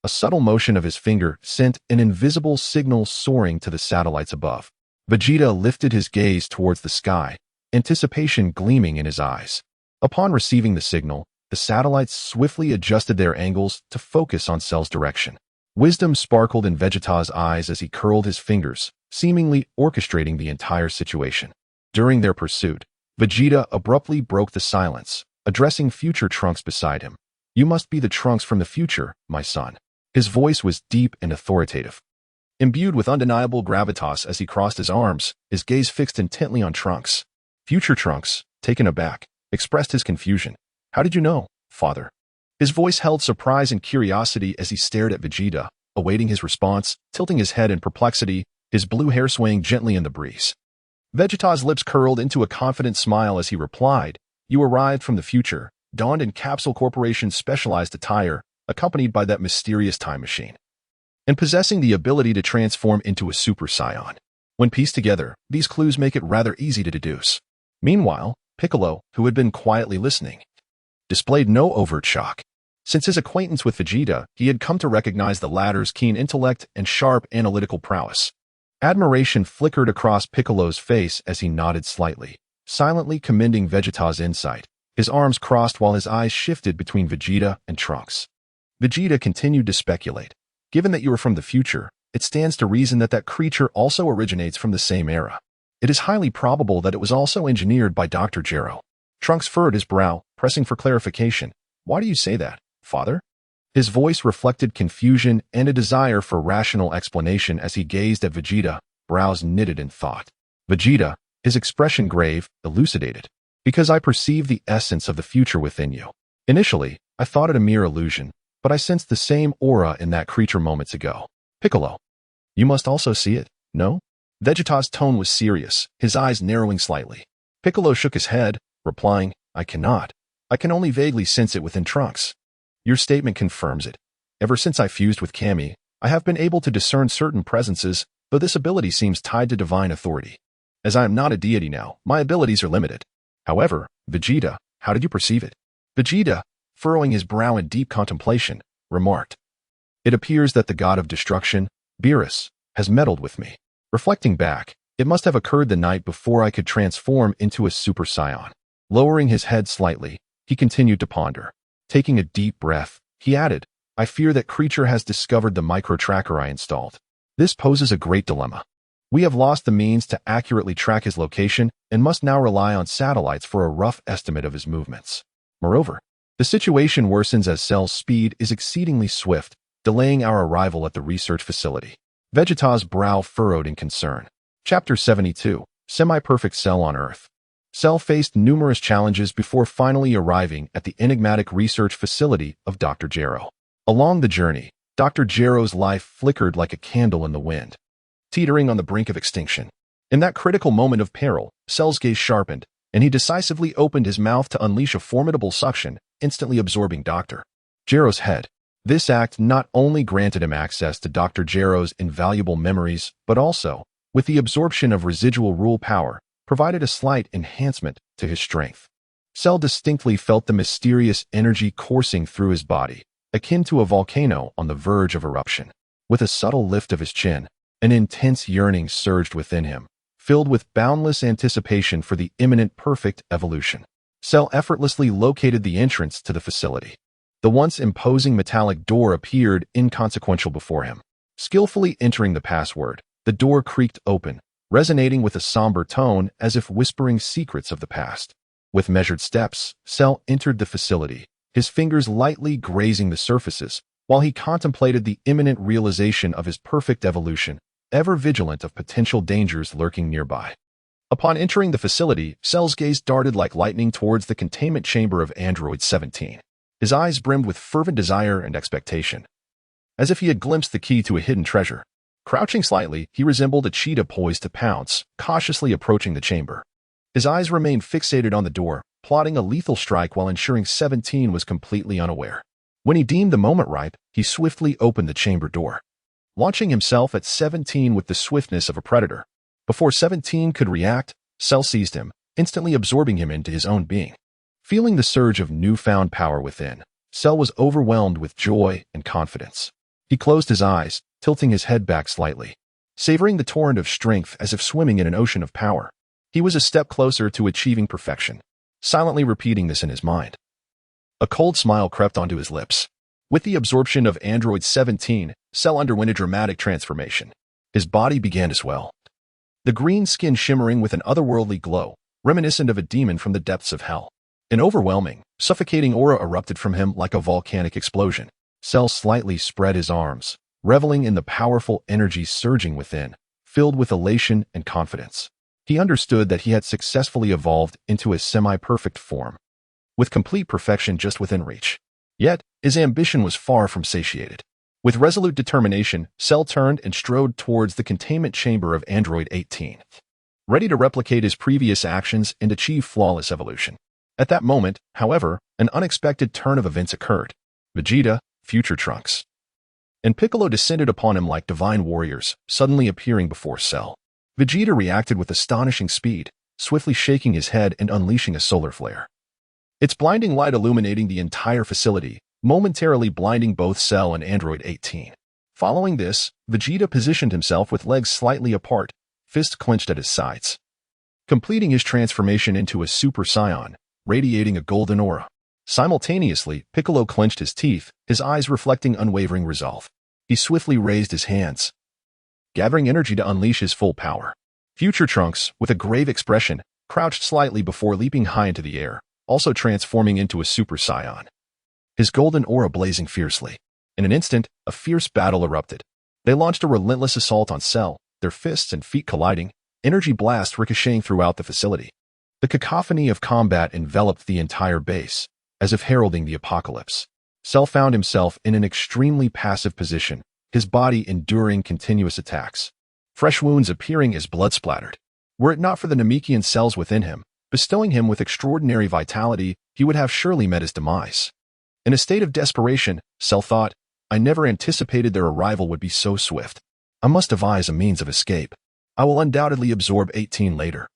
A subtle motion of his finger sent an invisible signal soaring to the satellites above. Vegeta lifted his gaze towards the sky, anticipation gleaming in his eyes. Upon receiving the signal, the satellites swiftly adjusted their angles to focus on Cell's direction. Wisdom sparkled in Vegeta's eyes as he curled his fingers, seemingly orchestrating the entire situation. During their pursuit, Vegeta abruptly broke the silence, addressing future Trunks beside him. "You must be the Trunks from the future, my son." His voice was deep and authoritative. Imbued with undeniable gravitas as he crossed his arms, his gaze fixed intently on Trunks. Future Trunks, taken aback, expressed his confusion. "How did you know, father?" His voice held surprise and curiosity as he stared at Vegeta, awaiting his response, tilting his head in perplexity, his blue hair swaying gently in the breeze. Vegeta's lips curled into a confident smile as he replied, "You arrived from the future, donned in Capsule Corporation's specialized attire, accompanied by that mysterious time machine, and possessing the ability to transform into a Super Saiyan. When pieced together, these clues make it rather easy to deduce." Meanwhile, Piccolo, who had been quietly listening, displayed no overt shock. Since his acquaintance with Vegeta, he had come to recognize the latter's keen intellect and sharp analytical prowess. Admiration flickered across Piccolo's face as he nodded slightly, silently commending Vegeta's insight. His arms crossed while his eyes shifted between Vegeta and Trunks. Vegeta continued to speculate. "Given that you are from the future, it stands to reason that that creature also originates from the same era. It is highly probable that it was also engineered by Dr. Gero." Trunks furrowed his brow, pressing for clarification. "Why do you say that, father?" His voice reflected confusion and a desire for rational explanation as he gazed at Vegeta, brows knitted in thought. Vegeta, his expression grave, elucidated. "Because I perceive the essence of the future within you. Initially, I thought it a mere illusion, but I sensed the same aura in that creature moments ago. Piccolo, you must also see it, no?" Vegeta's tone was serious, his eyes narrowing slightly. Piccolo shook his head, replying, "I cannot. I can only vaguely sense it within Trunks." "Your statement confirms it. Ever since I fused with Kami, I have been able to discern certain presences, though this ability seems tied to divine authority. As I am not a deity now, my abilities are limited. However, Vegeta, how did you perceive it?" Vegeta, furrowing his brow in deep contemplation, remarked, "It appears that the god of destruction, Beerus, has meddled with me. Reflecting back, it must have occurred the night before I could transform into a Super Saiyan." Lowering his head slightly, he continued to ponder. Taking a deep breath, he added, "I fear that creature has discovered the micro-tracker I installed. This poses a great dilemma. We have lost the means to accurately track his location and must now rely on satellites for a rough estimate of his movements. Moreover, the situation worsens as Cell's speed is exceedingly swift, delaying our arrival at the research facility." Vegeta's brow furrowed in concern. Chapter 72, Semi-Perfect Cell on Earth. Cell faced numerous challenges before finally arriving at the enigmatic research facility of Dr. Gero. Along the journey, Dr. Gero's life flickered like a candle in the wind, teetering on the brink of extinction. In that critical moment of peril, Cell's gaze sharpened, and he decisively opened his mouth to unleash a formidable suction, instantly absorbing Dr. Gero's head. This act not only granted him access to Dr. Gero's invaluable memories, but also, with the absorption of residual rule power, provided a slight enhancement to his strength. Cell distinctly felt the mysterious energy coursing through his body, akin to a volcano on the verge of eruption. With a subtle lift of his chin, an intense yearning surged within him, filled with boundless anticipation for the imminent perfect evolution. Cell effortlessly located the entrance to the facility. The once imposing metallic door appeared inconsequential before him. Skillfully entering the password, the door creaked open, resonating with a somber tone as if whispering secrets of the past. With measured steps, Cell entered the facility, his fingers lightly grazing the surfaces, while he contemplated the imminent realization of his perfect evolution, ever vigilant of potential dangers lurking nearby. Upon entering the facility, Cell's gaze darted like lightning towards the containment chamber of Android 17. His eyes brimmed with fervent desire and expectation, as if he had glimpsed the key to a hidden treasure. Crouching slightly, he resembled a cheetah poised to pounce, cautiously approaching the chamber. His eyes remained fixated on the door, plotting a lethal strike while ensuring 17 was completely unaware. When he deemed the moment ripe, he swiftly opened the chamber door, launching himself at 17 with the swiftness of a predator. Before 17 could react, Cell seized him, instantly absorbing him into his own being. Feeling the surge of newfound power within, Cell was overwhelmed with joy and confidence. He closed his eyes, tilting his head back slightly, savoring the torrent of strength as if swimming in an ocean of power. He was a step closer to achieving perfection, silently repeating this in his mind. A cold smile crept onto his lips. With the absorption of Android 17, Cell underwent a dramatic transformation. His body began to swell, the green skin shimmering with an otherworldly glow, reminiscent of a demon from the depths of hell. An overwhelming, suffocating aura erupted from him like a volcanic explosion. Cell slightly spread his arms, reveling in the powerful energy surging within, filled with elation and confidence. He understood that he had successfully evolved into a semi-perfect form, with complete perfection just within reach. Yet, his ambition was far from satiated. With resolute determination, Cell turned and strode towards the containment chamber of Android 18, ready to replicate his previous actions and achieve flawless evolution. At that moment, however, an unexpected turn of events occurred. Vegeta, future Trunks, and Piccolo descended upon him like divine warriors, suddenly appearing before Cell. Vegeta reacted with astonishing speed, swiftly shaking his head and unleashing a solar flare. Its blinding light illuminating the entire facility, momentarily blinding both Cell and Android 18. Following this, Vegeta positioned himself with legs slightly apart, fists clenched at his sides, completing his transformation into a Super Saiyan, radiating a golden aura. Simultaneously, Piccolo clenched his teeth, his eyes reflecting unwavering resolve. He swiftly raised his hands, gathering energy to unleash his full power. Future Trunks, with a grave expression, crouched slightly before leaping high into the air, also transforming into a Super Saiyan, his golden aura blazing fiercely. In an instant, a fierce battle erupted. They launched a relentless assault on Cell, their fists and feet colliding, energy blasts ricocheting throughout the facility. The cacophony of combat enveloped the entire base, as if heralding the apocalypse. Cell found himself in an extremely passive position, his body enduring continuous attacks, fresh wounds appearing as blood splattered. Were it not for the Namekian cells within him, bestowing him with extraordinary vitality, he would have surely met his demise. In a state of desperation, Cell thought, I never anticipated their arrival would be so swift. I must devise a means of escape. I will undoubtedly absorb 18 later.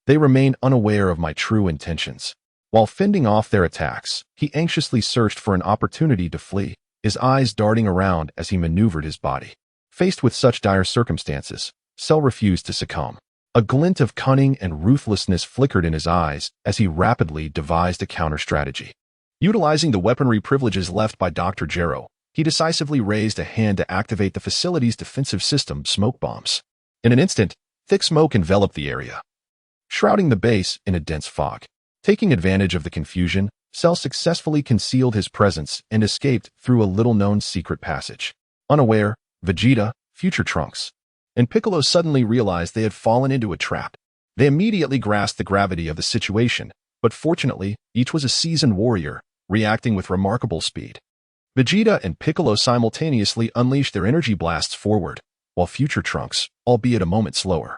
They remain unaware of my true intentions. While fending off their attacks, he anxiously searched for an opportunity to flee, his eyes darting around as he maneuvered his body. Faced with such dire circumstances, Cell refused to succumb. A glint of cunning and ruthlessness flickered in his eyes as he rapidly devised a counter-strategy. Utilizing the weaponry privileges left by Dr. Gero, he decisively raised a hand to activate the facility's defensive system, smoke bombs. In an instant, thick smoke enveloped the area, shrouding the base in a dense fog. Taking advantage of the confusion, Cell successfully concealed his presence and escaped through a little-known secret passage. Unaware, Vegeta, future Trunks, and Piccolo suddenly realized they had fallen into a trap. They immediately grasped the gravity of the situation, but fortunately, each was a seasoned warrior, reacting with remarkable speed. Vegeta and Piccolo simultaneously unleashed their energy blasts forward, while future Trunks, albeit a moment slower,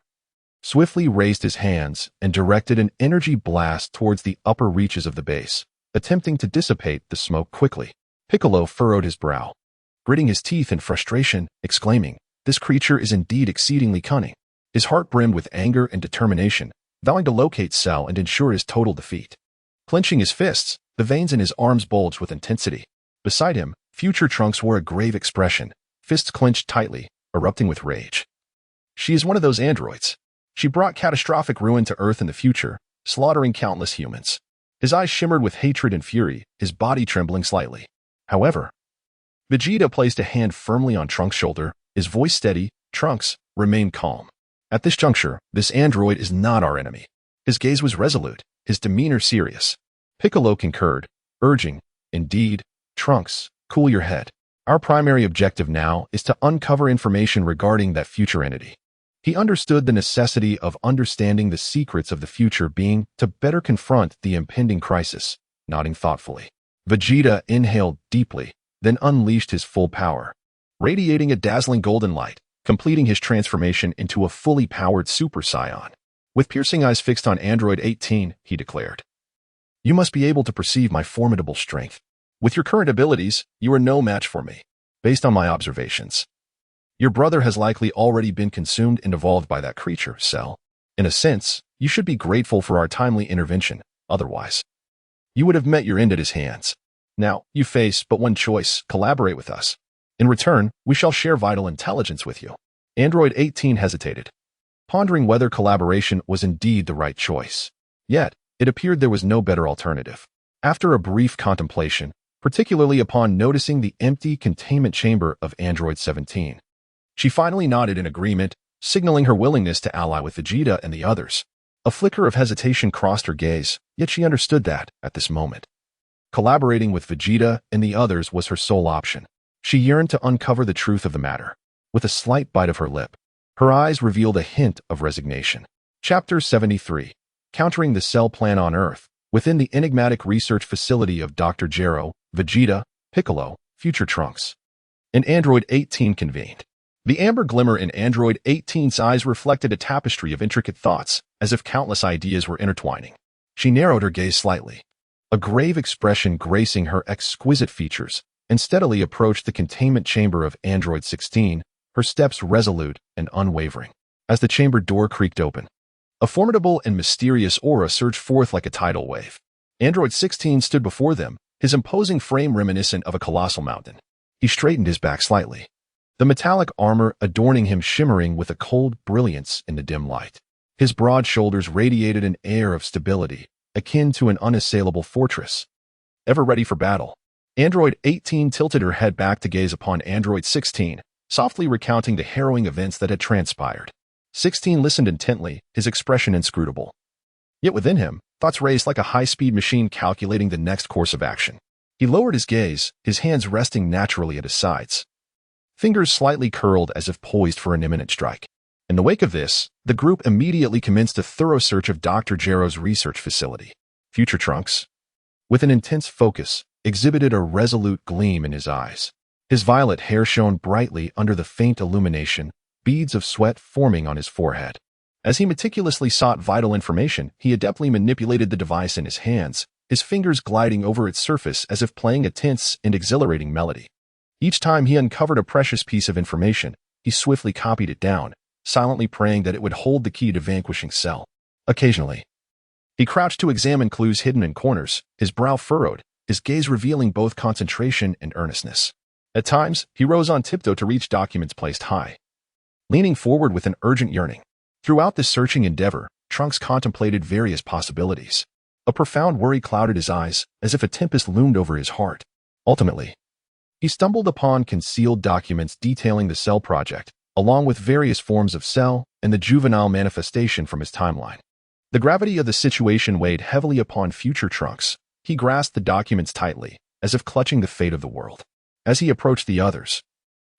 swiftly raised his hands and directed an energy blast towards the upper reaches of the base, attempting to dissipate the smoke quickly. Piccolo furrowed his brow, gritting his teeth in frustration, exclaiming, "This creature is indeed exceedingly cunning." His heart brimmed with anger and determination, vowing to locate Cell and ensure his total defeat. Clenching his fists, the veins in his arms bulged with intensity. Beside him, future Trunks wore a grave expression, fists clenched tightly, erupting with rage. She is one of those androids. She brought catastrophic ruin to Earth in the future, slaughtering countless humans. His eyes shimmered with hatred and fury, his body trembling slightly. However, Vegeta placed a hand firmly on Trunks' shoulder, his voice steady. "Trunks, remain calm. At this juncture, this android is not our enemy." His gaze was resolute, his demeanor serious. Piccolo concurred, urging, "Indeed, Trunks, cool your head. Our primary objective now is to uncover information regarding that future entity." He understood the necessity of understanding the secrets of the future being to better confront the impending crisis, nodding thoughtfully. Vegeta inhaled deeply, then unleashed his full power, radiating a dazzling golden light, completing his transformation into a fully powered Super Saiyan. With piercing eyes fixed on Android 18, he declared, "You must be able to perceive my formidable strength. With your current abilities, you are no match for me. Based on my observations, your brother has likely already been consumed and evolved by that creature, Cell. In a sense, you should be grateful for our timely intervention, otherwise you would have met your end at his hands. Now, you face but one choice: collaborate with us. In return, we shall share vital intelligence with you. Android 18 hesitated, pondering whether collaboration was indeed the right choice. Yet, it appeared there was no better alternative. After a brief contemplation, particularly upon noticing the empty containment chamber of Android 17, she finally nodded in agreement, signaling her willingness to ally with Vegeta and the others. A flicker of hesitation crossed her gaze, yet she understood that, at this moment, collaborating with Vegeta and the others was her sole option. She yearned to uncover the truth of the matter. With a slight bite of her lip, her eyes revealed a hint of resignation. Chapter 73. Countering the Cell Plan on Earth. Within the enigmatic research facility of Dr. Gero, Vegeta, Piccolo, Future Trunks, and Android 18 convened. The amber glimmer in Android 18's eyes reflected a tapestry of intricate thoughts, as if countless ideas were intertwining. She narrowed her gaze slightly, a grave expression gracing her exquisite features, and steadily approached the containment chamber of Android 16, her steps resolute and unwavering. As the chamber door creaked open, a formidable and mysterious aura surged forth like a tidal wave. Android 16 stood before them, his imposing frame reminiscent of a colossal mountain. He straightened his back slightly, the metallic armor adorning him shimmering with a cold brilliance in the dim light. His broad shoulders radiated an air of stability, akin to an unassailable fortress, ever ready for battle. Android 18 tilted her head back to gaze upon Android 16, softly recounting the harrowing events that had transpired. 16 listened intently, his expression inscrutable. Yet within him, thoughts raced like a high-speed machine calculating the next course of action. He lowered his gaze, his hands resting naturally at his sides, fingers slightly curled as if poised for an imminent strike. In the wake of this, the group immediately commenced a thorough search of Dr. Gero's research facility. Future Trunks, with an intense focus, exhibited a resolute gleam in his eyes. His violet hair shone brightly under the faint illumination, beads of sweat forming on his forehead. As he meticulously sought vital information, he adeptly manipulated the device in his hands, his fingers gliding over its surface as if playing a tense and exhilarating melody. Each time he uncovered a precious piece of information, he swiftly copied it down, silently praying that it would hold the key to vanquishing Cell. Occasionally, he crouched to examine clues hidden in corners, his brow furrowed, his gaze revealing both concentration and earnestness. At times, he rose on tiptoe to reach documents placed high, leaning forward with an urgent yearning. Throughout this searching endeavor, Trunks contemplated various possibilities. A profound worry clouded his eyes, as if a tempest loomed over his heart. Ultimately, he stumbled upon concealed documents detailing the Cell project, along with various forms of Cell and the juvenile manifestation from his timeline. The gravity of the situation weighed heavily upon Future Trunks. He grasped the documents tightly, as if clutching the fate of the world. As he approached the others,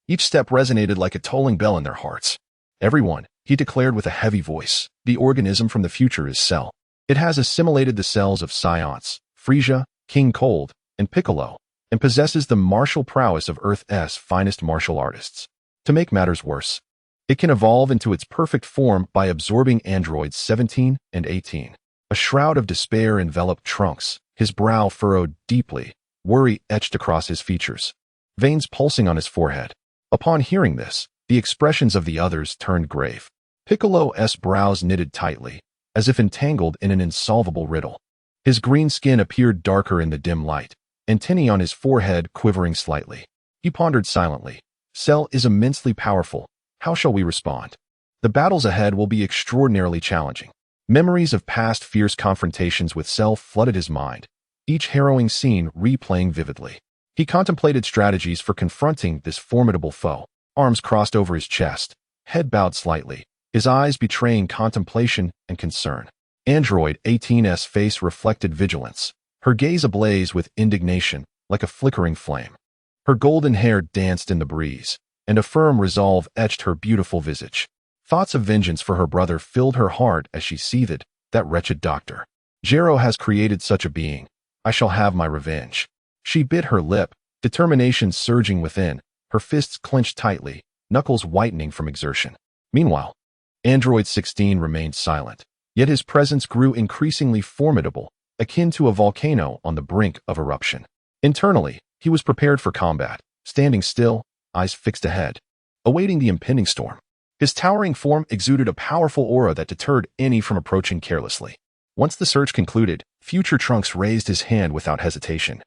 each step resonated like a tolling bell in their hearts. Everyone, he declared with a heavy voice, the organism from the future is Cell. It has assimilated the cells of Saiyan, Frieza, King Cold, and Piccolo, and possesses the martial prowess of Earth's finest martial artists. To make matters worse, it can evolve into its perfect form by absorbing androids 17 and 18. A shroud of despair enveloped Trunks, his brow furrowed deeply, worry etched across his features, veins pulsing on his forehead. Upon hearing this, the expressions of the others turned grave. Piccolo's brows knitted tightly, as if entangled in an insolvable riddle. His green skin appeared darker in the dim light, antennae on his forehead quivering slightly. He pondered silently. Cell is immensely powerful. How shall we respond? The battles ahead will be extraordinarily challenging. Memories of past fierce confrontations with Cell flooded his mind, each harrowing scene replaying vividly. He contemplated strategies for confronting this formidable foe, arms crossed over his chest, head bowed slightly, his eyes betraying contemplation and concern. Android 18's face reflected vigilance, her gaze ablaze with indignation like a flickering flame. Her golden hair danced in the breeze, and a firm resolve etched her beautiful visage. Thoughts of vengeance for her brother filled her heart as she seethed. That wretched doctor. Gero has created such a being. I shall have my revenge. She bit her lip, determination surging within, her fists clenched tightly, knuckles whitening from exertion. Meanwhile, Android 16 remained silent, yet his presence grew increasingly formidable, akin to a volcano on the brink of eruption. Internally, he was prepared for combat, standing still, eyes fixed ahead, awaiting the impending storm. His towering form exuded a powerful aura that deterred any from approaching carelessly. Once the search concluded, Future Trunks raised his hand without hesitation,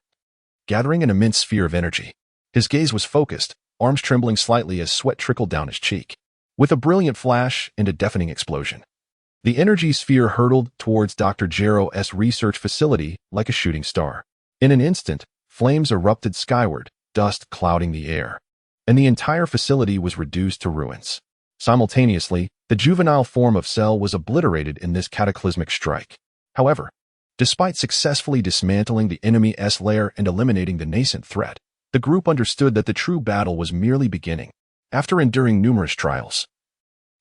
gathering an immense sphere of energy. His gaze was focused, arms trembling slightly as sweat trickled down his cheek. With a brilliant flash and a deafening explosion, the energy sphere hurtled towards Dr. Gero's research facility like a shooting star. In an instant, flames erupted skyward, dust clouding the air, and the entire facility was reduced to ruins. Simultaneously, the juvenile form of Cell was obliterated in this cataclysmic strike. However, despite successfully dismantling the enemy's lair and eliminating the nascent threat, the group understood that the true battle was merely beginning. After enduring numerous trials,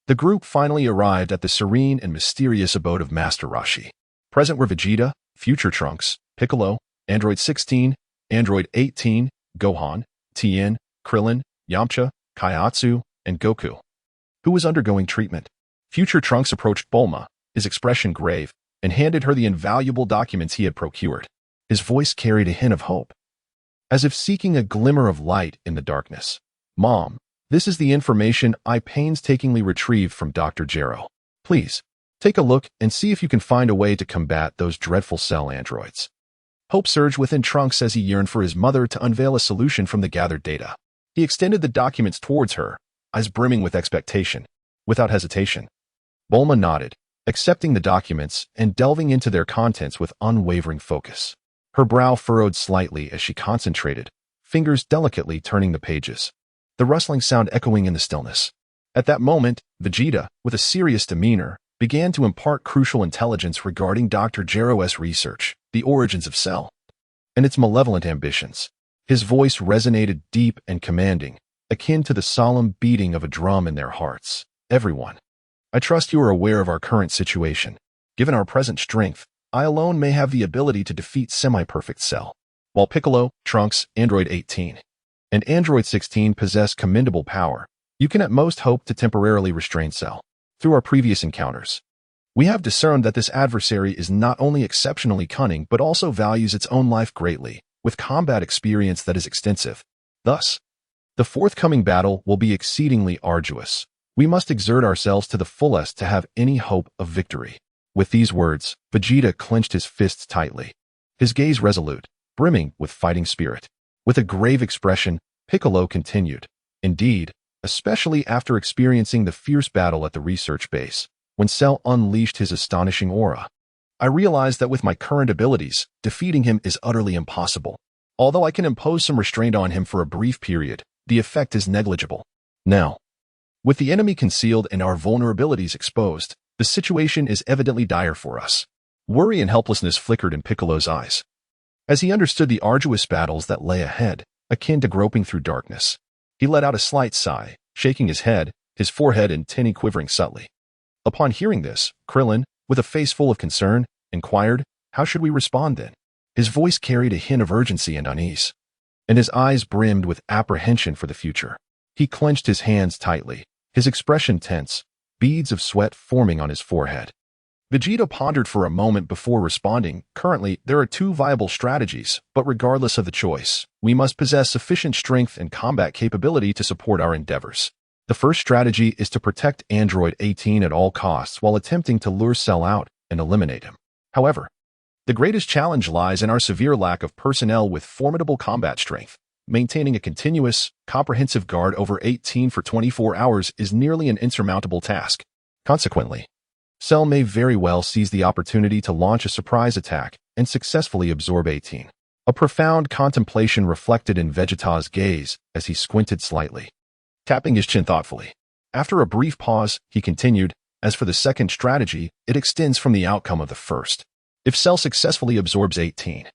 the group finally arrived at the serene and mysterious abode of Master Roshi. Present were Vegeta, Future Trunks, Piccolo, Android 16, Android 18, Gohan, Tien, Krillin, Yamcha, Kaiatsu, and Goku, who was undergoing treatment. Future Trunks approached Bulma, his expression grave, and handed her the invaluable documents he had procured. His voice carried a hint of hope, as if seeking a glimmer of light in the darkness. "Mom, this is the information I painstakingly retrieved from Dr. Gero. Please, take a look and see if you can find a way to combat those dreadful Cell androids." Hope surged within Trunks as he yearned for his mother to unveil a solution from the gathered data. He extended the documents towards her, eyes brimming with expectation. Without hesitation, Bulma nodded, accepting the documents and delving into their contents with unwavering focus. Her brow furrowed slightly as she concentrated, fingers delicately turning the pages, the rustling sound echoing in the stillness. At that moment, Vegeta, with a serious demeanor, began to impart crucial intelligence regarding Dr. Gero's research, the origins of Cell, and its malevolent ambitions. His voice resonated deep and commanding, akin to the solemn beating of a drum in their hearts. "Everyone, I trust you are aware of our current situation. Given our present strength, I alone may have the ability to defeat semi-perfect Cell. While Piccolo, Trunks, Android 18, and Android 16 possess commendable power, you can at most hope to temporarily restrain Cell. Through our previous encounters, we have discerned that this adversary is not only exceptionally cunning but also values its own life greatly, with combat experience that is extensive. Thus, the forthcoming battle will be exceedingly arduous. We must exert ourselves to the fullest to have any hope of victory." With these words, Vegeta clenched his fists tightly, his gaze resolute, brimming with fighting spirit. With a grave expression, Piccolo continued, "Indeed, especially after experiencing the fierce battle at the research base, when Cell unleashed his astonishing aura, I realized that with my current abilities, defeating him is utterly impossible. Although I can impose some restraint on him for a brief period, the effect is negligible. Now, with the enemy concealed and our vulnerabilities exposed, the situation is evidently dire for us." Worry and helplessness flickered in Piccolo's eyes, as he understood the arduous battles that lay ahead, akin to groping through darkness. He let out a slight sigh, shaking his head, his forehead and tinny quivering subtly. Upon hearing this, Krillin, with a face full of concern, inquired, "How should we respond then?" His voice carried a hint of urgency and unease, and his eyes brimmed with apprehension for the future. He clenched his hands tightly, his expression tense, beads of sweat forming on his forehead. Vegeta pondered for a moment before responding. "Currently, there are two viable strategies, but regardless of the choice, we must possess sufficient strength and combat capability to support our endeavors. The first strategy is to protect Android 18 at all costs while attempting to lure Cell out and eliminate him. However, the greatest challenge lies in our severe lack of personnel with formidable combat strength. Maintaining a continuous, comprehensive guard over 18 for 24 hours is nearly an insurmountable task. Consequently, Cell may very well seize the opportunity to launch a surprise attack and successfully absorb 18. A profound contemplation reflected in Vegeta's gaze as he squinted slightly, tapping his chin thoughtfully. After a brief pause, he continued, "As for the second strategy, it extends from the outcome of the first. If Cell successfully absorbs 18,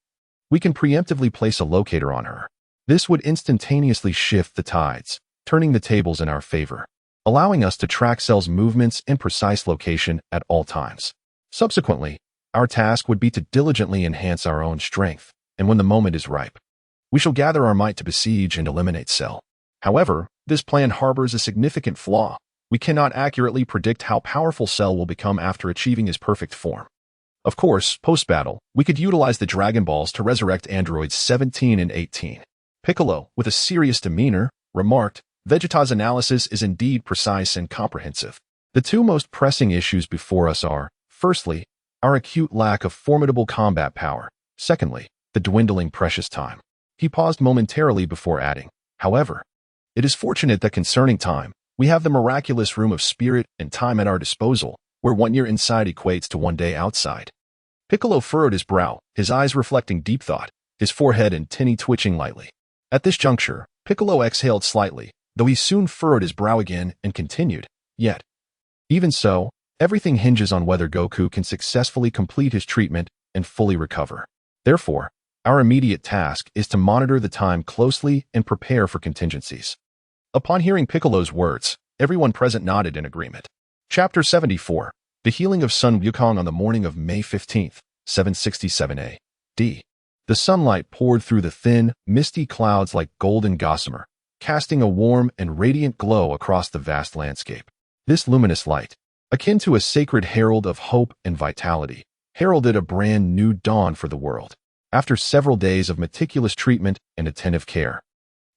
we can preemptively place a locator on her. This would instantaneously shift the tides, turning the tables in our favor, allowing us to track Cell's movements and precise location at all times. Subsequently, our task would be to diligently enhance our own strength, and when the moment is ripe, we shall gather our might to besiege and eliminate Cell. However, this plan harbors a significant flaw. We cannot accurately predict how powerful Cell will become after achieving his perfect form. Of course, post-battle, we could utilize the Dragon Balls to resurrect androids 17 and 18. Piccolo, with a serious demeanor, remarked, "Vegeta's analysis is indeed precise and comprehensive. The two most pressing issues before us are, firstly, our acute lack of formidable combat power. Secondly, the dwindling precious time. He paused momentarily before adding, however, it is fortunate that concerning time, we have the miraculous room of spirit and time at our disposal, where 1 year inside equates to 1 day outside. Piccolo furrowed his brow, his eyes reflecting deep thought, his forehead and tinny twitching lightly. At this juncture, Piccolo exhaled slightly, though he soon furrowed his brow again and continued, yet, even so, everything hinges on whether Goku can successfully complete his treatment and fully recover. Therefore, our immediate task is to monitor the time closely and prepare for contingencies. Upon hearing Piccolo's words, everyone present nodded in agreement. Chapter 74. The Healing of Sun Wukong on the morning of May 15, 767 A.D. The sunlight poured through the thin, misty clouds like golden gossamer, casting a warm and radiant glow across the vast landscape. This luminous light, akin to a sacred herald of hope and vitality, heralded a brand new dawn for the world. After several days of meticulous treatment and attentive care,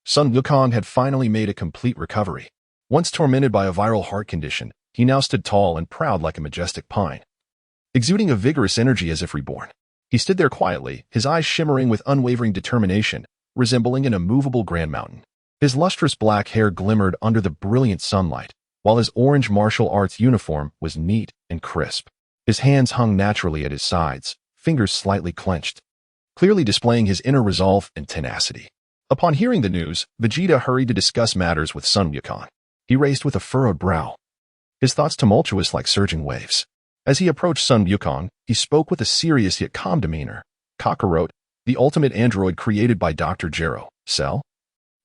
Sun Wukong had finally made a complete recovery. Once tormented by a viral heart condition, he now stood tall and proud like a majestic pine, exuding a vigorous energy as if reborn. He stood there quietly, his eyes shimmering with unwavering determination, resembling an immovable grand mountain. His lustrous black hair glimmered under the brilliant sunlight, while his orange martial arts uniform was neat and crisp. His hands hung naturally at his sides, fingers slightly clenched, clearly displaying his inner resolve and tenacity. Upon hearing the news, Vegeta hurried to discuss matters with Sun Wukong. He raised with a furrowed brow, his thoughts tumultuous like surging waves. As he approached Sun Wukong, he spoke with a serious yet calm demeanor. Kakarot, the ultimate android created by Dr. Gero, Cell,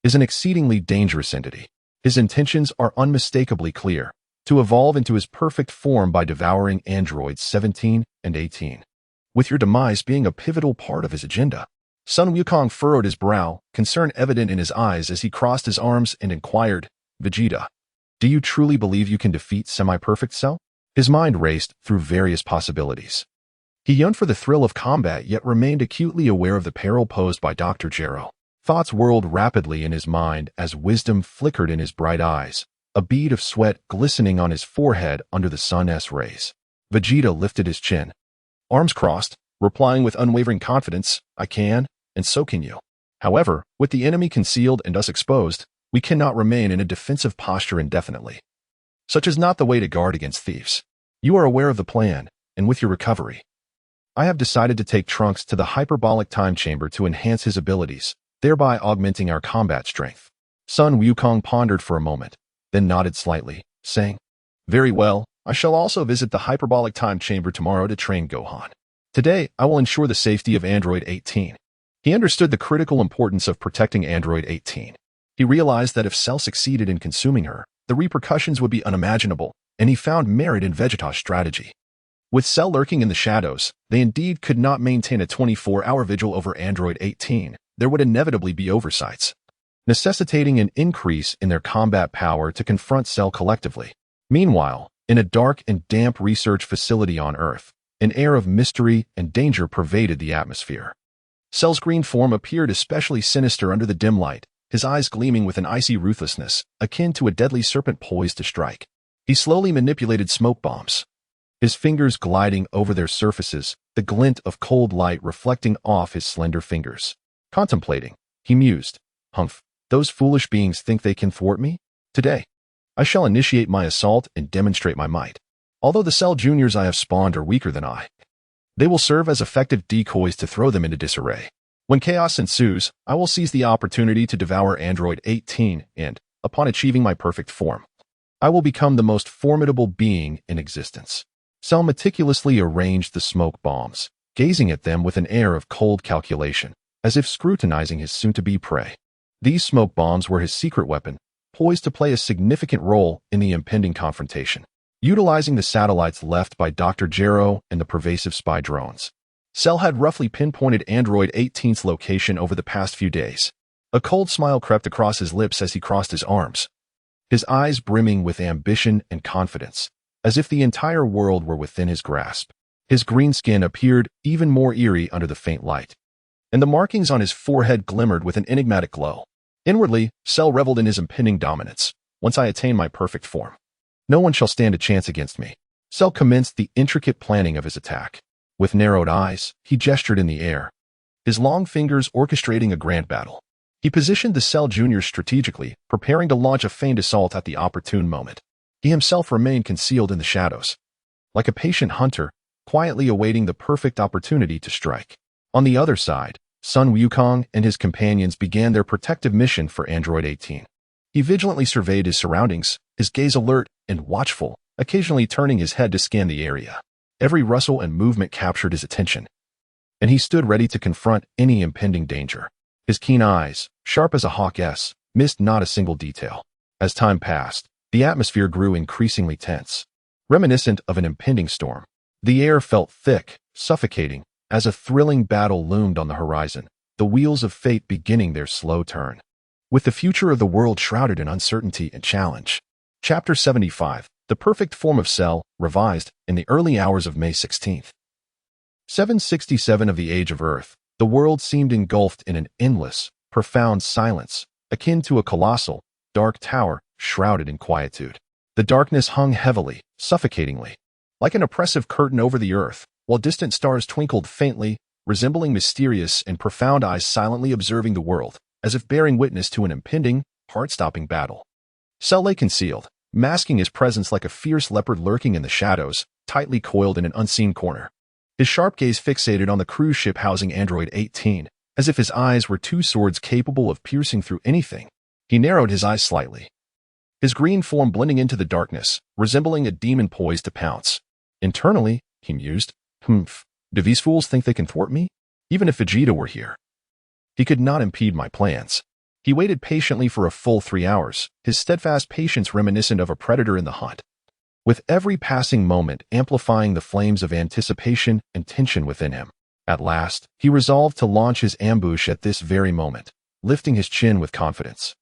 is an exceedingly dangerous entity. His intentions are unmistakably clear, to evolve into his perfect form by devouring androids 17 and 18, with your demise being a pivotal part of his agenda. Sun Wukong furrowed his brow, concern evident in his eyes as he crossed his arms and inquired, Vegeta, do you truly believe you can defeat semi-perfect Cell? His mind raced through various possibilities. He yearned for the thrill of combat yet remained acutely aware of the peril posed by Dr. Gero. Thoughts whirled rapidly in his mind as wisdom flickered in his bright eyes, a bead of sweat glistening on his forehead under the sun's rays. Vegeta lifted his chin, arms crossed, replying with unwavering confidence, I can, and so can you. However, with the enemy concealed and us exposed, we cannot remain in a defensive posture indefinitely. Such is not the way to guard against thieves. You are aware of the plan, and with your recovery, I have decided to take Trunks to the hyperbolic time chamber to enhance his abilities, thereby augmenting our combat strength. Sun Wukong pondered for a moment, then nodded slightly, saying, very well, I shall also visit the hyperbolic time chamber tomorrow to train Gohan. Today, I will ensure the safety of Android 18. He understood the critical importance of protecting Android 18. He realized that if Cell succeeded in consuming her, the repercussions would be unimaginable, and he found merit in Vegeta's strategy. With Cell lurking in the shadows, they indeed could not maintain a 24-hour vigil over Android 18. There would inevitably be oversights, necessitating an increase in their combat power to confront Cell collectively. Meanwhile, in a dark and damp research facility on Earth, an air of mystery and danger pervaded the atmosphere. Cell's green form appeared especially sinister under the dim light, his eyes gleaming with an icy ruthlessness, akin to a deadly serpent poised to strike. He slowly manipulated smoke bombs, his fingers gliding over their surfaces, the glint of cold light reflecting off his slender fingers. Contemplating, he mused, Humph, those foolish beings think they can thwart me? Today, I shall initiate my assault and demonstrate my might. Although the Cell Juniors I have spawned are weaker than I, they will serve as effective decoys to throw them into disarray. When chaos ensues, I will seize the opportunity to devour Android 18 and, upon achieving my perfect form, I will become the most formidable being in existence. Cell meticulously arranged the smoke bombs, gazing at them with an air of cold calculation, as if scrutinizing his soon-to-be prey. These smoke bombs were his secret weapon, poised to play a significant role in the impending confrontation. Utilizing the satellites left by Dr. Gero and the pervasive spy drones, Cell had roughly pinpointed Android 18's location over the past few days. A cold smile crept across his lips as he crossed his arms, his eyes brimming with ambition and confidence, as if the entire world were within his grasp. His green skin appeared even more eerie under the faint light, and the markings on his forehead glimmered with an enigmatic glow. Inwardly, Cell reveled in his impending dominance. Once I attain my perfect form, no one shall stand a chance against me. Cell commenced the intricate planning of his attack. With narrowed eyes, he gestured in the air, his long fingers orchestrating a grand battle. He positioned the Cell Juniors strategically, preparing to launch a feigned assault at the opportune moment. He himself remained concealed in the shadows, like a patient hunter, quietly awaiting the perfect opportunity to strike. On the other side, Sun Wukong and his companions began their protective mission for Android 18. He vigilantly surveyed his surroundings, his gaze alert and watchful, occasionally turning his head to scan the area. Every rustle and movement captured his attention, and he stood ready to confront any impending danger. His keen eyes, sharp as a hawk's, missed not a single detail. As time passed, the atmosphere grew increasingly tense, reminiscent of an impending storm. The air felt thick, suffocating, as a thrilling battle loomed on the horizon, the wheels of fate beginning their slow turn. With the future of the world shrouded in uncertainty and challenge. Chapter 75, The Perfect Form of Cell, revised in the early hours of May 16th. 767 of the Age of Earth, the world seemed engulfed in an endless, profound silence, akin to a colossal, dark tower shrouded in quietude. The darkness hung heavily, suffocatingly, like an oppressive curtain over the earth, while distant stars twinkled faintly, resembling mysterious and profound eyes silently observing the world, as if bearing witness to an impending, heart-stopping battle. Cell lay concealed, masking his presence like a fierce leopard lurking in the shadows, tightly coiled in an unseen corner. His sharp gaze fixated on the cruise ship housing Android 18, as if his eyes were two swords capable of piercing through anything. He narrowed his eyes slightly, his green form blending into the darkness, resembling a demon poised to pounce. Internally, he mused, do these fools think they can thwart me? Even if Vegeta were here, he could not impede my plans. He waited patiently for a full 3 hours, his steadfast patience reminiscent of a predator in the hunt, with every passing moment amplifying the flames of anticipation and tension within him. At last, he resolved to launch his ambush at this very moment, lifting his chin with confidence,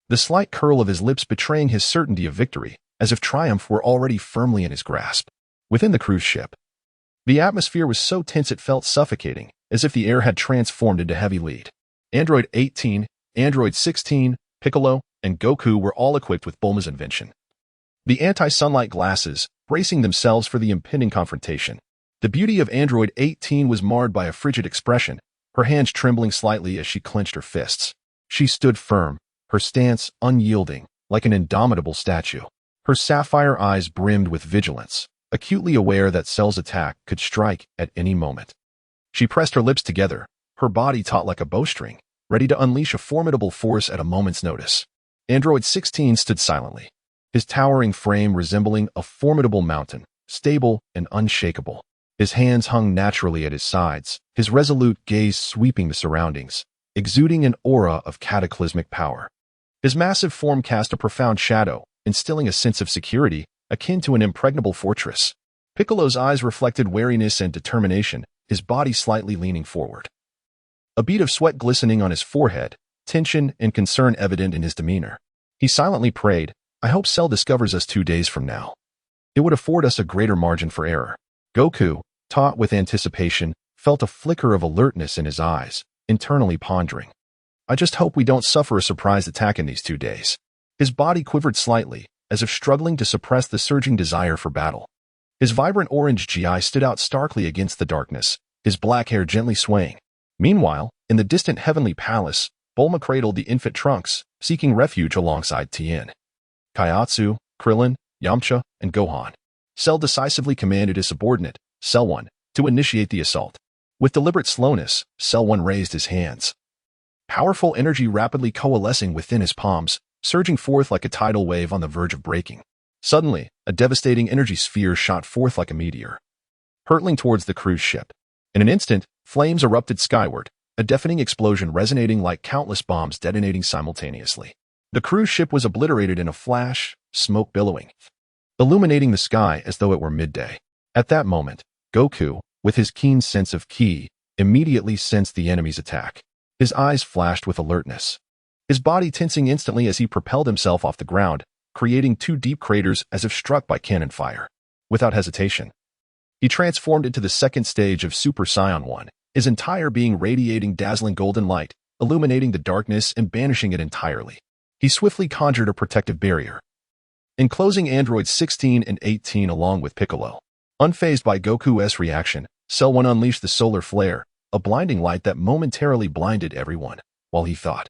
the slight curl of his lips betraying his certainty of victory, as if triumph were already firmly in his grasp. Within the cruise ship, the atmosphere was so tense it felt suffocating, as if the air had transformed into heavy lead. Android 18, Android 16, Piccolo, and Goku were all equipped with Bulma's invention, the anti-sunlight glasses, bracing themselves for the impending confrontation. The beauty of Android 18 was marred by a frigid expression, her hands trembling slightly as she clenched her fists. She stood firm, her stance unyielding, like an indomitable statue. Her sapphire eyes brimmed with vigilance, acutely aware that Cell's attack could strike at any moment. She pressed her lips together, her body taut like a bowstring, ready to unleash a formidable force at a moment's notice. Android 16 stood silently, his towering frame resembling a formidable mountain, stable and unshakable. His hands hung naturally at his sides, his resolute gaze sweeping the surroundings, exuding an aura of cataclysmic power. His massive form cast a profound shadow, instilling a sense of security akin to an impregnable fortress. Piccolo's eyes reflected wariness and determination, his body slightly leaning forward, a bead of sweat glistening on his forehead, tension and concern evident in his demeanor. He silently prayed, "I hope Cell discovers us 2 days from now. It would afford us a greater margin for error." Goku, taut with anticipation, felt a flicker of alertness in his eyes, internally pondering, "I just hope we don't suffer a surprise attack in these 2 days." His body quivered slightly, as if struggling to suppress the surging desire for battle. His vibrant orange GI stood out starkly against the darkness, his black hair gently swaying. Meanwhile, in the distant heavenly palace, Bulma cradled the infant Trunks, seeking refuge alongside Tien, Kaiatsu, Krillin, Yamcha, and Gohan. Cell decisively commanded his subordinate, Cell 1, to initiate the assault. With deliberate slowness, Cell 1 raised his hands, powerful energy rapidly coalescing within his palms, surging forth like a tidal wave on the verge of breaking. Suddenly, a devastating energy sphere shot forth like a meteor, hurtling towards the cruise ship. In an instant, flames erupted skyward, a deafening explosion resonating like countless bombs detonating simultaneously. The cruise ship was obliterated in a flash, smoke billowing, illuminating the sky as though it were midday. At that moment, Goku, with his keen sense of ki, immediately sensed the enemy's attack. His eyes flashed with alertness, his body tensing instantly as he propelled himself off the ground, creating 2 deep craters as if struck by cannon fire. Without hesitation, he transformed into the second stage of Super Saiyan 1, his entire being radiating dazzling golden light, illuminating the darkness and banishing it entirely. He swiftly conjured a protective barrier, enclosing androids 16 and 18 along with Piccolo. Unfazed by Goku's reaction, Cell 1 unleashed the solar flare, a blinding light that momentarily blinded everyone, while he thought,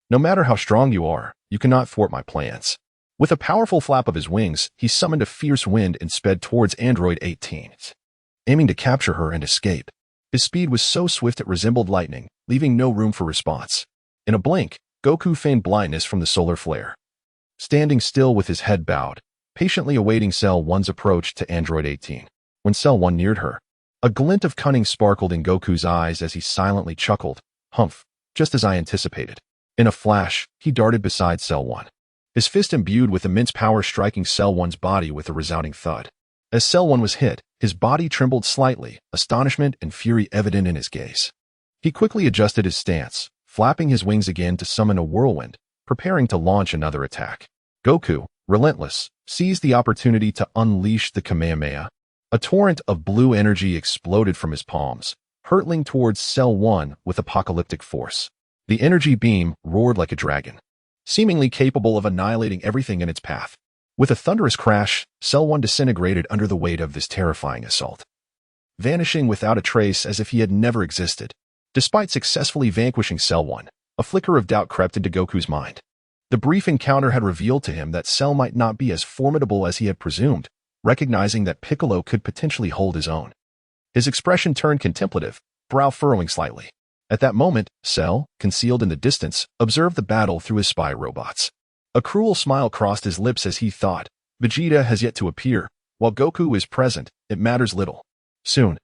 "No matter how strong you are, you cannot thwart my plans." With a powerful flap of his wings, he summoned a fierce wind and sped towards Android 18, aiming to capture her and escape. His speed was so swift it resembled lightning, leaving no room for response. In a blink, Goku feigned blindness from the solar flare. Standing still with his head bowed, patiently awaiting Cell 1's approach to Android 18. When Cell 1 neared her, a glint of cunning sparkled in Goku's eyes as he silently chuckled, "Humph, just as I anticipated." In a flash, he darted beside Cell 1. His fist imbued with immense power striking Cell 1's body with a resounding thud. As Cell 1 was hit, his body trembled slightly, astonishment and fury evident in his gaze. He quickly adjusted his stance, flapping his wings again to summon a whirlwind, preparing to launch another attack. Goku, relentless, seized the opportunity to unleash the Kamehameha. A torrent of blue energy exploded from his palms, hurtling towards Cell 1 with apocalyptic force. The energy beam roared like a dragon, seemingly capable of annihilating everything in its path. With a thunderous crash, Cell 1 disintegrated under the weight of this terrifying assault, vanishing without a trace as if he had never existed. Despite successfully vanquishing Cell 1, a flicker of doubt crept into Goku's mind. The brief encounter had revealed to him that Cell might not be as formidable as he had presumed, recognizing that Piccolo could potentially hold his own. His expression turned contemplative, brow furrowing slightly. At that moment, Cell, concealed in the distance, observed the battle through his spy robots. A cruel smile crossed his lips as he thought, Vegeta has yet to appear. While Goku is present, it matters little. Soon,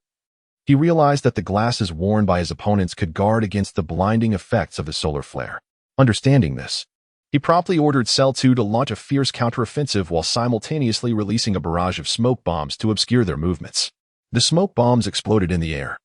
he realized that the glasses worn by his opponents could guard against the blinding effects of the solar flare. Understanding this, he promptly ordered Cell 2 to launch a fierce counteroffensive while simultaneously releasing a barrage of smoke bombs to obscure their movements. The smoke bombs exploded in the air,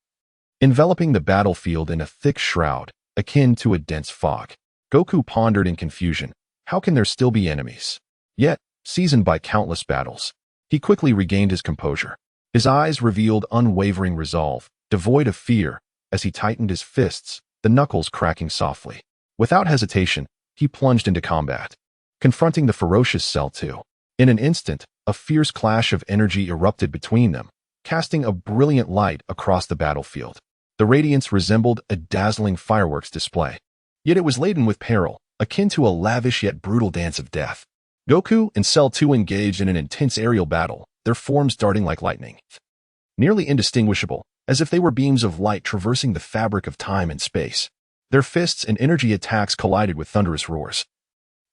enveloping the battlefield in a thick shroud, akin to a dense fog. Goku pondered in confusion. How can there still be enemies? Yet, seasoned by countless battles, he quickly regained his composure. His eyes revealed unwavering resolve, devoid of fear, as he tightened his fists, the knuckles cracking softly. Without hesitation, he plunged into combat, confronting the ferocious Cell 2. In an instant, a fierce clash of energy erupted between them, casting a brilliant light across the battlefield. The radiance resembled a dazzling fireworks display. Yet it was laden with peril, akin to a lavish yet brutal dance of death. Goku and Cell 2 engaged in an intense aerial battle, their forms darting like lightning, nearly indistinguishable, as if they were beams of light traversing the fabric of time and space. Their fists and energy attacks collided with thunderous roars,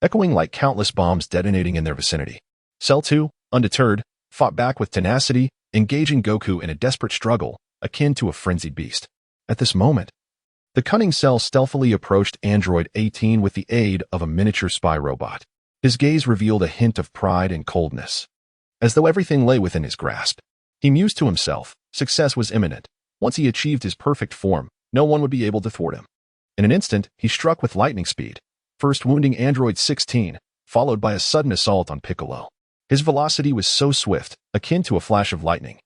echoing like countless bombs detonating in their vicinity. Cell 2, undeterred, fought back with tenacity, engaging Goku in a desperate struggle, akin to a frenzied beast. At this moment, the cunning Cell stealthily approached Android 18 with the aid of a miniature spy robot. His gaze revealed a hint of pride and coldness, as though everything lay within his grasp. He mused to himself, success was imminent. Once he achieved his perfect form, no one would be able to thwart him. In an instant, he struck with lightning speed, first wounding Android 16, followed by a sudden assault on Piccolo. His velocity was so swift, akin to a flash of lightning,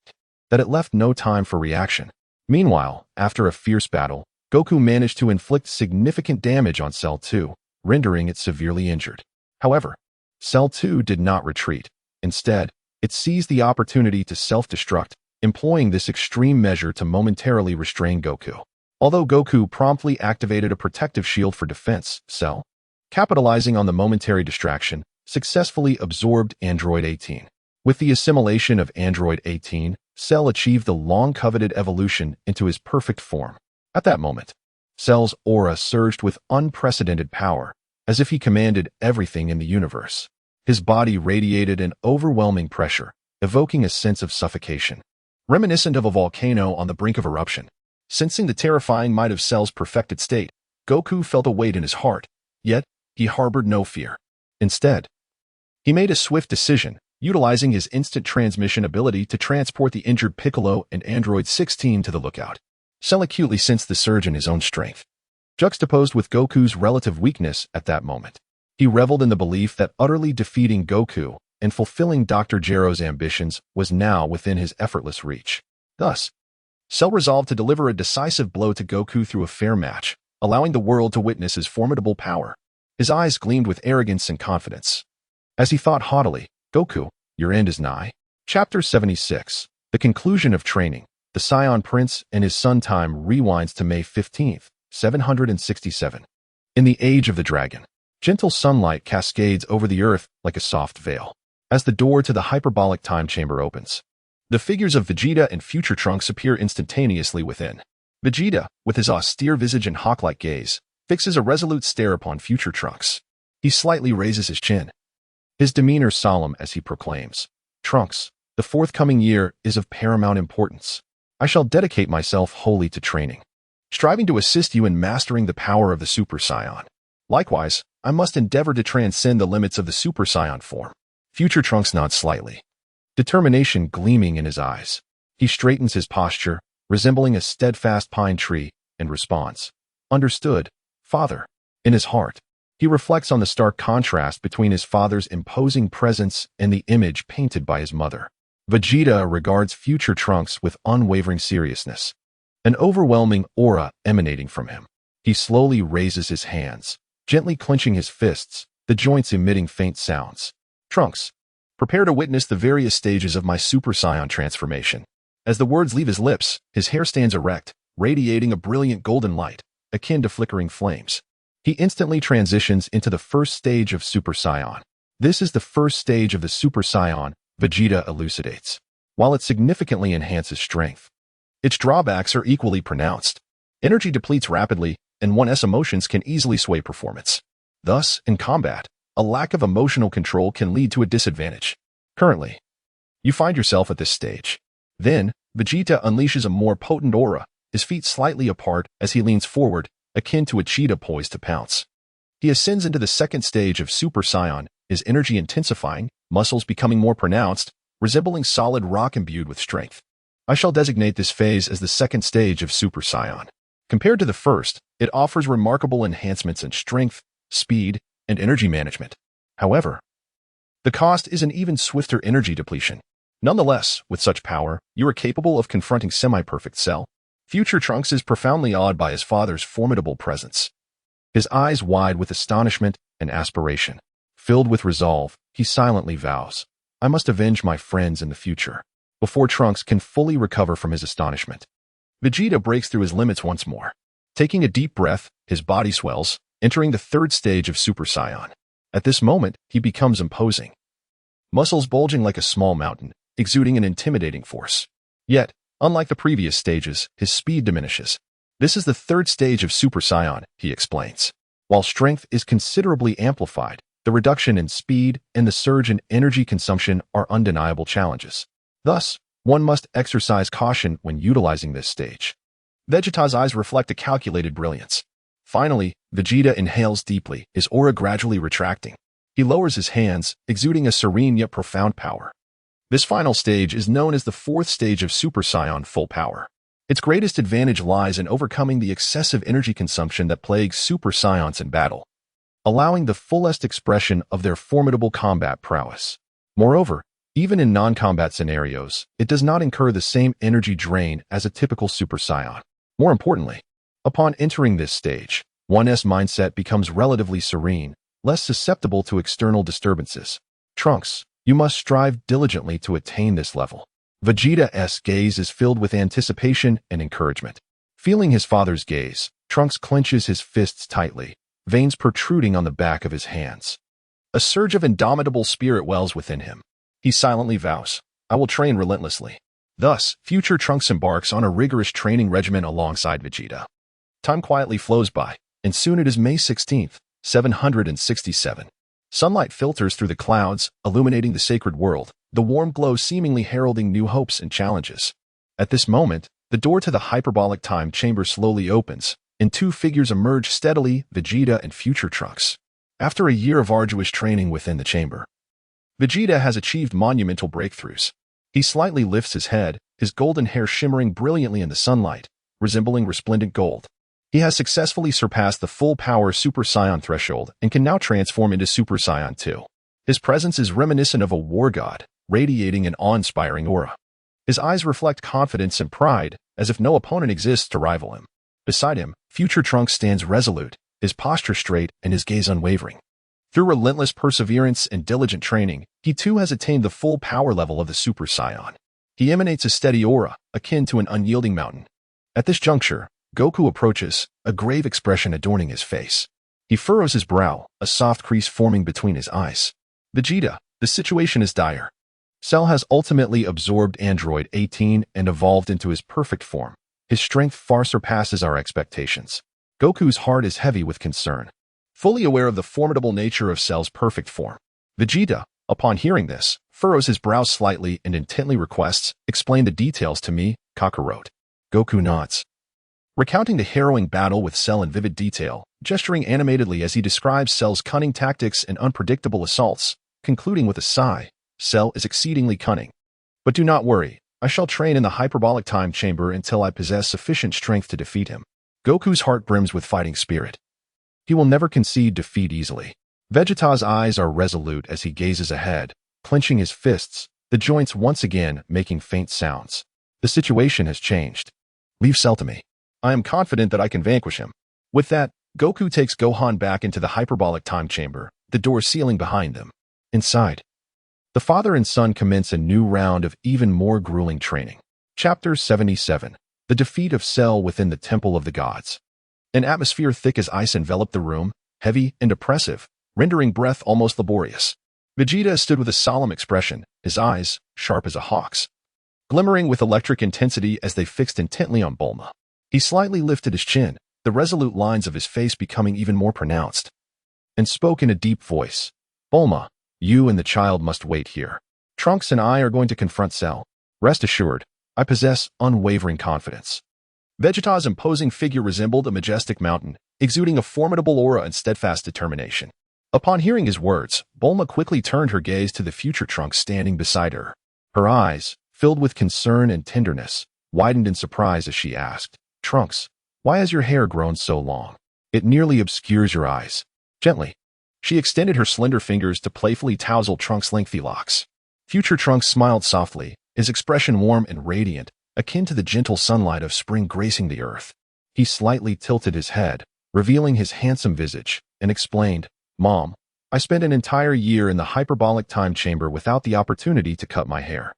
that it left no time for reaction. Meanwhile, after a fierce battle, Goku managed to inflict significant damage on Cell 2, rendering it severely injured. However, Cell 2 did not retreat. Instead, it seized the opportunity to self-destruct, employing this extreme measure to momentarily restrain Goku. Although Goku promptly activated a protective shield for defense, Cell, capitalizing on the momentary distraction, successfully absorbed Android 18. With the assimilation of Android 18, Cell achieved the long-coveted evolution into his perfect form. At that moment, Cell's aura surged with unprecedented power, as if he commanded everything in the universe. His body radiated an overwhelming pressure, evoking a sense of suffocation, reminiscent of a volcano on the brink of eruption. Sensing the terrifying might of Cell's perfected state, Goku felt a weight in his heart, yet he harbored no fear. Instead, he made a swift decision, utilizing his instant transmission ability to transport the injured Piccolo and Android 16 to the lookout. Cell acutely sensed the surge in his own strength, juxtaposed with Goku's relative weakness at that moment. He reveled in the belief that utterly defeating Goku and fulfilling Dr. Gero's ambitions was now within his effortless reach. Thus, Cell resolved to deliver a decisive blow to Goku through a fair match, allowing the world to witness his formidable power. His eyes gleamed with arrogance and confidence, as he thought haughtily, "Goku, your end is nigh." Chapter 76. The Conclusion of Training. The Saiyan Prince and his son time rewinds to May 15th, 767. In the Age of the Dragon, gentle sunlight cascades over the earth like a soft veil. As the door to the hyperbolic time chamber opens, the figures of Vegeta and future Trunks appear instantaneously within. Vegeta, with his austere visage and hawk-like gaze, fixes a resolute stare upon future Trunks. He slightly raises his chin, his demeanor solemn as he proclaims, "Trunks, the forthcoming year is of paramount importance. I shall dedicate myself wholly to training, striving to assist you in mastering the power of the Super Saiyan. Likewise, I must endeavor to transcend the limits of the Super Saiyan form." Future Trunks nods slightly, determination gleaming in his eyes. He straightens his posture, resembling a steadfast pine tree, and responds, "Understood, Father." In his heart, he reflects on the stark contrast between his father's imposing presence and the image painted by his mother. Vegeta regards future Trunks with unwavering seriousness, an overwhelming aura emanating from him. He slowly raises his hands, gently clenching his fists, the joints emitting faint sounds. "Trunks, prepare to witness the various stages of my Super Saiyan transformation." As the words leave his lips, his hair stands erect, radiating a brilliant golden light, akin to flickering flames. He instantly transitions into the first stage of Super Saiyan. This is the first stage of the Super Saiyan, Vegeta elucidates. While it significantly enhances strength, its drawbacks are equally pronounced. Energy depletes rapidly, and one's emotions can easily sway performance. Thus, in combat, a lack of emotional control can lead to a disadvantage. Currently, you find yourself at this stage. Then, Vegeta unleashes a more potent aura, his feet slightly apart as he leans forward, akin to a cheetah poised to pounce. He ascends into the second stage of Super Saiyan, his energy intensifying, muscles becoming more pronounced, resembling solid rock imbued with strength. I shall designate this phase as the second stage of Super Saiyan. Compared to the first, it offers remarkable enhancements in strength, speed, and energy management. However, the cost is an even swifter energy depletion. Nonetheless, with such power, you are capable of confronting semi-perfect Cell. Future Trunks is profoundly awed by his father's formidable presence. His eyes wide with astonishment and aspiration. Filled with resolve, he silently vows, "I must avenge my friends in the future." Before Trunks can fully recover from his astonishment, Vegeta breaks through his limits once more. Taking a deep breath, his body swells, entering the third stage of Super Saiyan. At this moment, he becomes imposing. Muscles bulging like a small mountain, exuding an intimidating force. Yet, unlike the previous stages, his speed diminishes. "This is the third stage of Super Saiyan," he explains. While strength is considerably amplified, the reduction in speed and the surge in energy consumption are undeniable challenges. Thus, one must exercise caution when utilizing this stage. Vegeta's eyes reflect a calculated brilliance. Finally, Vegeta inhales deeply, his aura gradually retracting. He lowers his hands, exuding a serene yet profound power. This final stage is known as the fourth stage of Super Saiyan full power. Its greatest advantage lies in overcoming the excessive energy consumption that plagues Super Saiyans in battle, allowing the fullest expression of their formidable combat prowess. Moreover, even in non-combat scenarios, it does not incur the same energy drain as a typical Super Saiyan. More importantly, upon entering this stage, one's mindset becomes relatively serene, less susceptible to external disturbances. "Trunks, you must strive diligently to attain this level." Vegeta's gaze is filled with anticipation and encouragement. Feeling his father's gaze, Trunks clenches his fists tightly, veins protruding on the back of his hands. A surge of indomitable spirit wells within him. He silently vows, "I will train relentlessly." Thus, future Trunks embarks on a rigorous training regimen alongside Vegeta. Time quietly flows by, and soon it is May 16th, 767. Sunlight filters through the clouds, illuminating the sacred world, the warm glow seemingly heralding new hopes and challenges. At this moment, the door to the hyperbolic time chamber slowly opens, and two figures emerge steadily, Vegeta and future Trunks. After a year of arduous training within the chamber, Vegeta has achieved monumental breakthroughs. He slightly lifts his head, his golden hair shimmering brilliantly in the sunlight, resembling resplendent gold. He has successfully surpassed the full-power Super Saiyan threshold and can now transform into Super Saiyan 2. His presence is reminiscent of a war god, radiating an awe-inspiring aura. His eyes reflect confidence and pride, as if no opponent exists to rival him. Beside him, future Trunks stands resolute, his posture straight and his gaze unwavering. Through relentless perseverance and diligent training, he too has attained the full power level of the Super Saiyan. He emanates a steady aura, akin to an unyielding mountain. At this juncture, Goku approaches, a grave expression adorning his face. He furrows his brow, a soft crease forming between his eyes. Vegeta, the situation is dire. Cell has ultimately absorbed Android 18 and evolved into his perfect form. His strength far surpasses our expectations. Goku's heart is heavy with concern. Fully aware of the formidable nature of Cell's perfect form, Vegeta, upon hearing this, furrows his brow slightly and intently requests, "Explain the details to me, Kakarot." Goku nods, recounting the harrowing battle with Cell in vivid detail, gesturing animatedly as he describes Cell's cunning tactics and unpredictable assaults, concluding with a sigh, "Cell is exceedingly cunning. But do not worry, I shall train in the hyperbolic time chamber until I possess sufficient strength to defeat him." Goku's heart brims with fighting spirit. He will never concede defeat easily. Vegeta's eyes are resolute as he gazes ahead, clenching his fists, the joints once again making faint sounds. The situation has changed. "Leave Cell to me. I am confident that I can vanquish him." With that, Goku takes Gohan back into the hyperbolic time chamber, the door sealing behind them. Inside, the father and son commence a new round of even more grueling training. Chapter 77. The Defeat of Cell Within the Temple of the Gods. An atmosphere thick as ice enveloped the room, heavy and oppressive, rendering breath almost laborious. Vegeta stood with a solemn expression, his eyes, sharp as a hawk's, glimmering with electric intensity as they fixed intently on Bulma. He slightly lifted his chin, the resolute lines of his face becoming even more pronounced, and spoke in a deep voice. "Bulma, you and the child must wait here. Trunks and I are going to confront Cell. Rest assured, I possess unwavering confidence." Vegeta's imposing figure resembled a majestic mountain, exuding a formidable aura and steadfast determination. Upon hearing his words, Bulma quickly turned her gaze to the future Trunks standing beside her. Her eyes, filled with concern and tenderness, widened in surprise as she asked, "Trunks, why has your hair grown so long? It nearly obscures your eyes." Gently, she extended her slender fingers to playfully touzle Trunks' lengthy locks. Future Trunks smiled softly, his expression warm and radiant, akin to the gentle sunlight of spring gracing the earth. He slightly tilted his head, revealing his handsome visage, and explained, "Mom, I spent an entire year in the hyperbolic time chamber without the opportunity to cut my hair,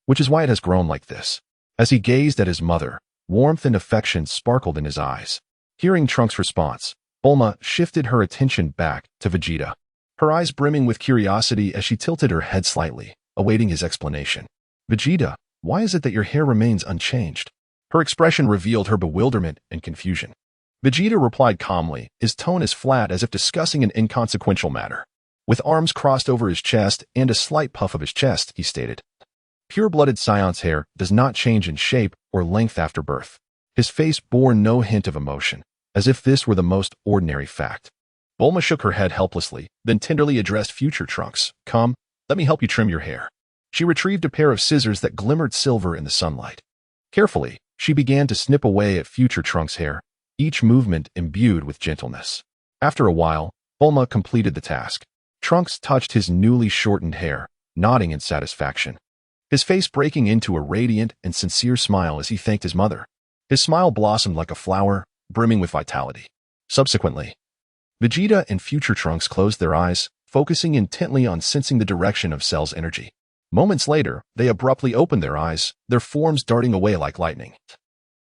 which is why it has grown like this." As he gazed at his mother, warmth and affection sparkled in his eyes. Hearing Trunks' response, Bulma shifted her attention back to Vegeta, her eyes brimming with curiosity as she tilted her head slightly, awaiting his explanation. "Vegeta, why is it that your hair remains unchanged?" Her expression revealed her bewilderment and confusion. Vegeta replied calmly, his tone as flat as if discussing an inconsequential matter. With arms crossed over his chest and a slight puff of his chest, he stated, "Pure-blooded Saiyan's hair does not change in shape or length after birth." His face bore no hint of emotion, as if this were the most ordinary fact. Bulma shook her head helplessly, then tenderly addressed future Trunks. "Come, let me help you trim your hair." She retrieved a pair of scissors that glimmered silver in the sunlight. Carefully, she began to snip away at future Trunks' hair, each movement imbued with gentleness. After a while, Bulma completed the task. Trunks touched his newly shortened hair, nodding in satisfaction, his face breaking into a radiant and sincere smile as he thanked his mother. His smile blossomed like a flower, brimming with vitality. Subsequently, Vegeta and future Trunks closed their eyes, focusing intently on sensing the direction of Cell's energy. Moments later, they abruptly opened their eyes, their forms darting away like lightning,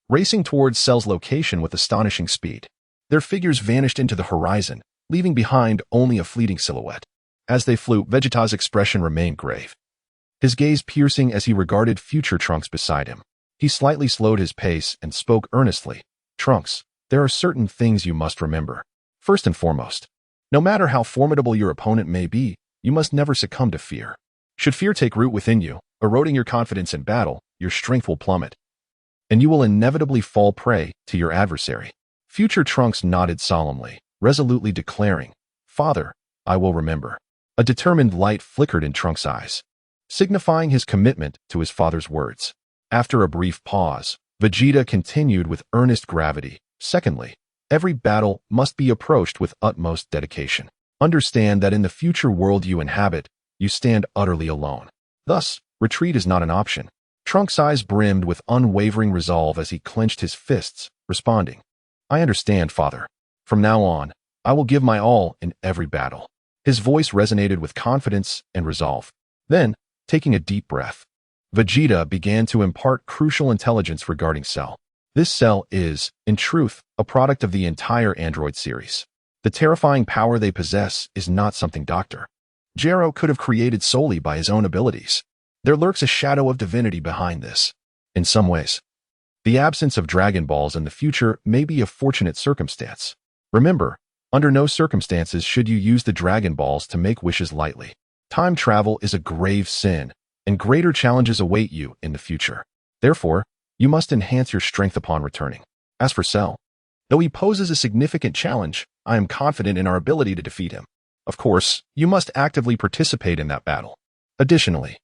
racing towards Cell's location with astonishing speed. Their figures vanished into the horizon, leaving behind only a fleeting silhouette. As they flew, Vegeta's expression remained grave, his gaze piercing as he regarded future Trunks beside him. He slightly slowed his pace and spoke earnestly. "Trunks, there are certain things you must remember. First and foremost, no matter how formidable your opponent may be, you must never succumb to fear. Should fear take root within you, eroding your confidence in battle, your strength will plummet, and you will inevitably fall prey to your adversary." Future Trunks nodded solemnly, resolutely declaring, "Father, I will remember." A determined light flickered in Trunks' eyes, signifying his commitment to his father's words. After a brief pause, Vegeta continued with earnest gravity. "Secondly, every battle must be approached with utmost dedication. Understand that in the future world you inhabit, you stand utterly alone. Thus, retreat is not an option." Trunks' eyes brimmed with unwavering resolve as he clenched his fists, responding, "I understand, Father. From now on, I will give my all in every battle." His voice resonated with confidence and resolve. Then, taking a deep breath, Vegeta began to impart crucial intelligence regarding Cell. This Cell is, in truth, a product of the entire android series. The terrifying power they possess is not something Dr. Gero could have created solely by his own abilities. There lurks a shadow of divinity behind this. In some ways, the absence of Dragon Balls in the future may be a fortunate circumstance. Remember, under no circumstances should you use the Dragon Balls to make wishes lightly. Time travel is a grave sin, and greater challenges await you in the future. Therefore, you must enhance your strength upon returning. As for Cell, though he poses a significant challenge, I am confident in our ability to defeat him. Of course, you must actively participate in that battle. Additionally,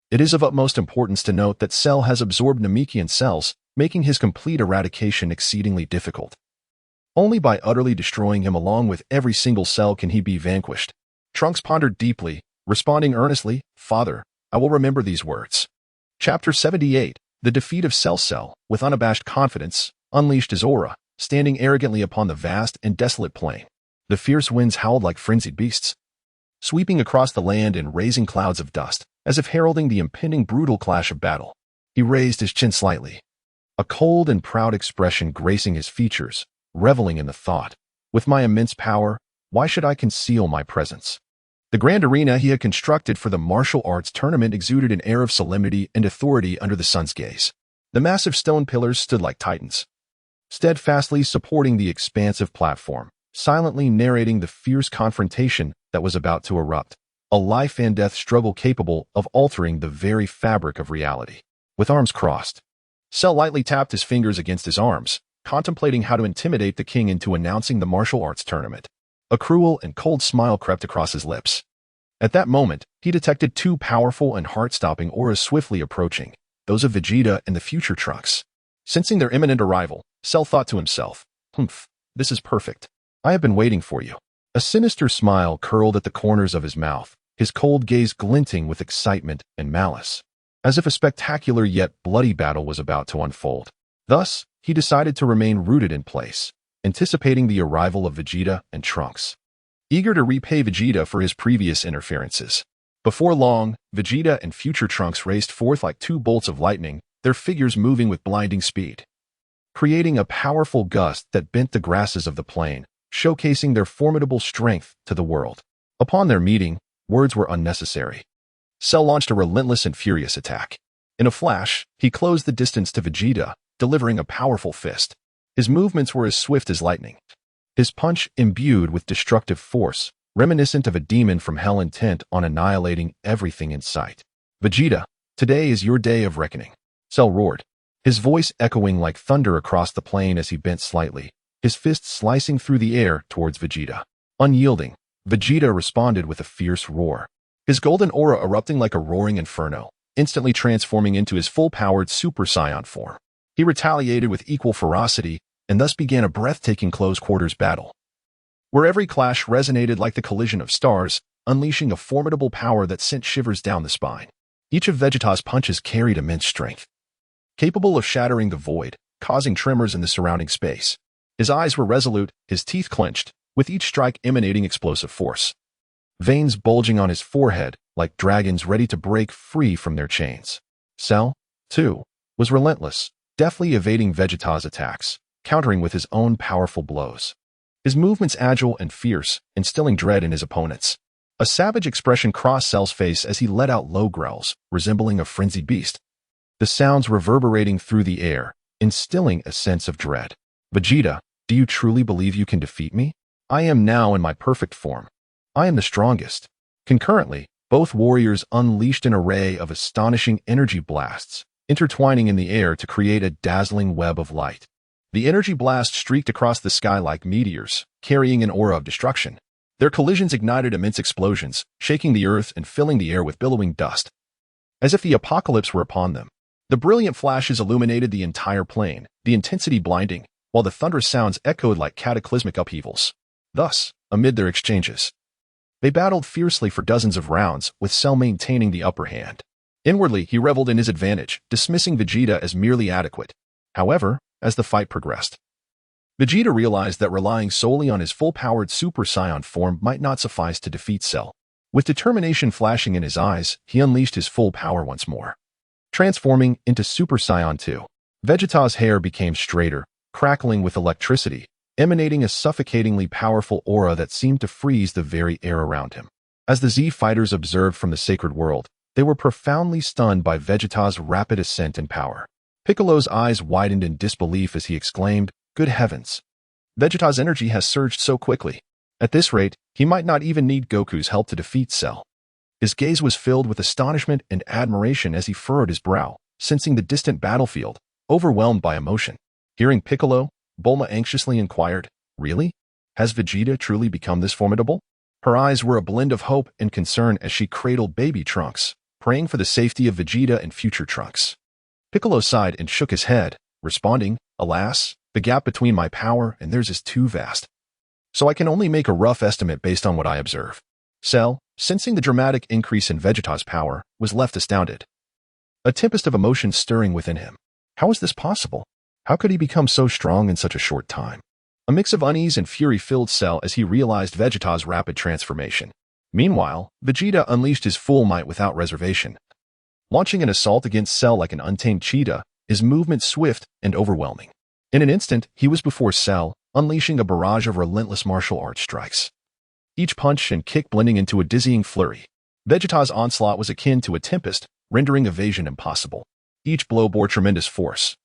it is of utmost importance to note that Cell has absorbed Namekian cells, making his complete eradication exceedingly difficult. Only by utterly destroying him along with every single cell can he be vanquished. Trunks pondered deeply, responding earnestly, "Father, I will remember these words." Chapter 78, The Defeat of Cell, with unabashed confidence, unleashed his aura, standing arrogantly upon the vast and desolate plain. The fierce winds howled like frenzied beasts, sweeping across the land and raising clouds of dust, as if heralding the impending brutal clash of battle. He raised his chin slightly, a cold and proud expression gracing his features, reveling in the thought, "With my immense power, why should I conceal my presence?" The grand arena he had constructed for the martial arts tournament exuded an air of solemnity and authority under the sun's gaze. The massive stone pillars stood like titans, steadfastly supporting the expansive platform, silently narrating the fierce confrontation that was about to erupt, a life and death struggle capable of altering the very fabric of reality. With arms crossed, Cell lightly tapped his fingers against his arms, contemplating how to intimidate the king into announcing the martial arts tournament. A cruel and cold smile crept across his lips. At that moment, he detected two powerful and heart-stopping auras swiftly approaching, those of Vegeta and the future Trunks. Sensing their imminent arrival, Cell thought to himself, "Humph, this is perfect. I have been waiting for you." A sinister smile curled at the corners of his mouth, his cold gaze glinting with excitement and malice, as if a spectacular yet bloody battle was about to unfold. Thus, he decided to remain rooted in place, anticipating the arrival of Vegeta and Trunks, eager to repay Vegeta for his previous interferences. Before long, Vegeta and future Trunks raced forth like two bolts of lightning, their figures moving with blinding speed, creating a powerful gust that bent the grasses of the plain, showcasing their formidable strength to the world. Upon their meeting, words were unnecessary. Cell launched a relentless and furious attack. In a flash, he closed the distance to Vegeta, delivering a powerful fist. His movements were as swift as lightning, his punch imbued with destructive force, reminiscent of a demon from hell intent on annihilating everything in sight. "Vegeta, today is your day of reckoning," Cell roared, his voice echoing like thunder across the plain as he bent slightly, his fist slicing through the air towards Vegeta. Unyielding, Vegeta responded with a fierce roar, his golden aura erupting like a roaring inferno, instantly transforming into his full-powered Super Saiyan form. He retaliated with equal ferocity, and thus began a breathtaking close-quarters battle, where every clash resonated like the collision of stars, unleashing a formidable power that sent shivers down the spine. Each of Vegeta's punches carried immense strength, capable of shattering the void, causing tremors in the surrounding space. His eyes were resolute, his teeth clenched, with each strike emanating explosive force, veins bulging on his forehead like dragons ready to break free from their chains. Cell, too, was relentless, deftly evading Vegeta's attacks, countering with his own powerful blows. His movements agile and fierce, instilling dread in his opponents. A savage expression crossed Cell's face as he let out low growls, resembling a frenzied beast, the sounds reverberating through the air, instilling a sense of dread. "Vegeta, do you truly believe you can defeat me? I am now in my perfect form. I am the strongest." Concurrently, both warriors unleashed an array of astonishing energy blasts, intertwining in the air to create a dazzling web of light. The energy blast streaked across the sky like meteors, carrying an aura of destruction. Their collisions ignited immense explosions, shaking the earth and filling the air with billowing dust, as if the apocalypse were upon them. The brilliant flashes illuminated the entire plain, the intensity blinding, while the thunderous sounds echoed like cataclysmic upheavals. Thus, amid their exchanges, they battled fiercely for dozens of rounds, with Cell maintaining the upper hand. Inwardly, he reveled in his advantage, dismissing Vegeta as merely adequate. However, as the fight progressed, Vegeta realized that relying solely on his full-powered Super Saiyan form might not suffice to defeat Cell. With determination flashing in his eyes, he unleashed his full power once more. transforming into Super Saiyan 2. Vegeta's hair became straighter, crackling with electricity, emanating a suffocatingly powerful aura that seemed to freeze the very air around him. As the Z fighters observed from the sacred world, they were profoundly stunned by Vegeta's rapid ascent in power. Piccolo's eyes widened in disbelief as he exclaimed, "Good heavens! Vegeta's energy has surged so quickly. At this rate, he might not even need Goku's help to defeat Cell." His gaze was filled with astonishment and admiration as he furrowed his brow, sensing the distant battlefield, overwhelmed by emotion. Hearing Piccolo, Bulma anxiously inquired, "Really? Has Vegeta truly become this formidable?" Her eyes were a blend of hope and concern as she cradled baby Trunks, praying for the safety of Vegeta and future Trunks. Piccolo sighed and shook his head, responding, "Alas, the gap between my power and theirs is too vast. So I can only make a rough estimate based on what I observe." Cell, sensing the dramatic increase in Vegeta's power, was left astounded. A tempest of emotion stirring within him. How is this possible? How could he become so strong in such a short time? A mix of unease and fury filled Cell as he realized Vegeta's rapid transformation. Meanwhile, Vegeta unleashed his full might without reservation. Launching an assault against Cell like an untamed cheetah, his movement swift and overwhelming. In an instant, he was before Cell, unleashing a barrage of relentless martial arts strikes. Each punch and kick blending into a dizzying flurry. Vegeta's onslaught was akin to a tempest, rendering evasion impossible. Each blow bore tremendous force,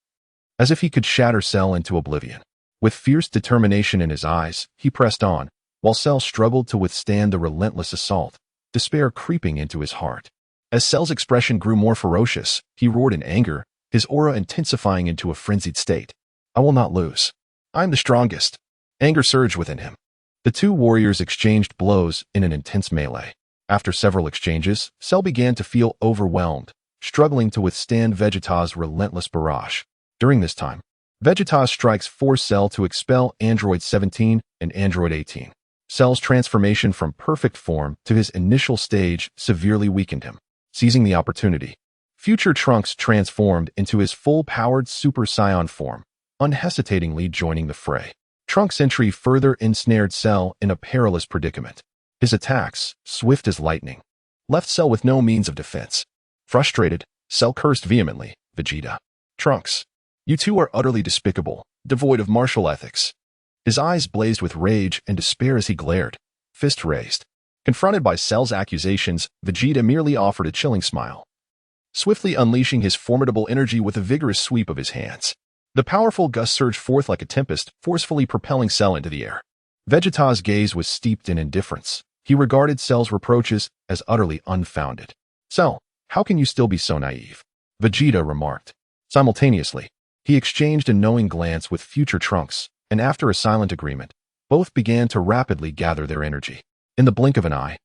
as if he could shatter Cell into oblivion. With fierce determination in his eyes, he pressed on, while Cell struggled to withstand the relentless assault, despair creeping into his heart. As Cell's expression grew more ferocious, he roared in anger, his aura intensifying into a frenzied state. "I will not lose. I am the strongest." Anger surged within him. The two warriors exchanged blows in an intense melee. After several exchanges, Cell began to feel overwhelmed, struggling to withstand Vegeta's relentless barrage. During this time, Vegeta's strikes forced Cell to expel Android 17 and Android 18. Cell's transformation from perfect form to his initial stage severely weakened him. Seizing the opportunity, future Trunks transformed into his full-powered Super Saiyan form, unhesitatingly joining the fray. Trunks' entry further ensnared Cell in a perilous predicament. His attacks, swift as lightning, left Cell with no means of defense. Frustrated, Cell cursed vehemently, "Vegeta, Trunks, you two are utterly despicable, devoid of martial ethics." His eyes blazed with rage and despair as he glared, fist raised. Confronted by Cell's accusations, Vegeta merely offered a chilling smile, swiftly unleashing his formidable energy with a vigorous sweep of his hands. The powerful gust surged forth like a tempest, forcefully propelling Cell into the air. Vegeta's gaze was steeped in indifference. He regarded Cell's reproaches as utterly unfounded. "Cell, how can you still be so naive?" Vegeta remarked. Simultaneously, he exchanged a knowing glance with future Trunks, and after a silent agreement, both began to rapidly gather their energy. In the blink of an eye,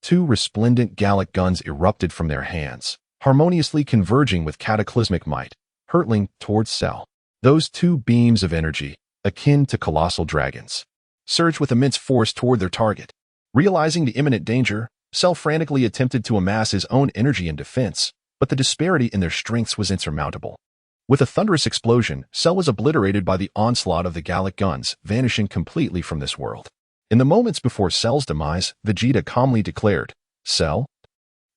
two resplendent Gallic guns erupted from their hands, harmoniously converging with cataclysmic might, hurtling towards Cell. Those two beams of energy, akin to colossal dragons, surged with immense force toward their target. Realizing the imminent danger, Cell frantically attempted to amass his own energy in defense, but the disparity in their strengths was insurmountable. With a thunderous explosion, Cell was obliterated by the onslaught of the Gallic guns, vanishing completely from this world. In the moments before Cell's demise, Vegeta calmly declared, "Cell,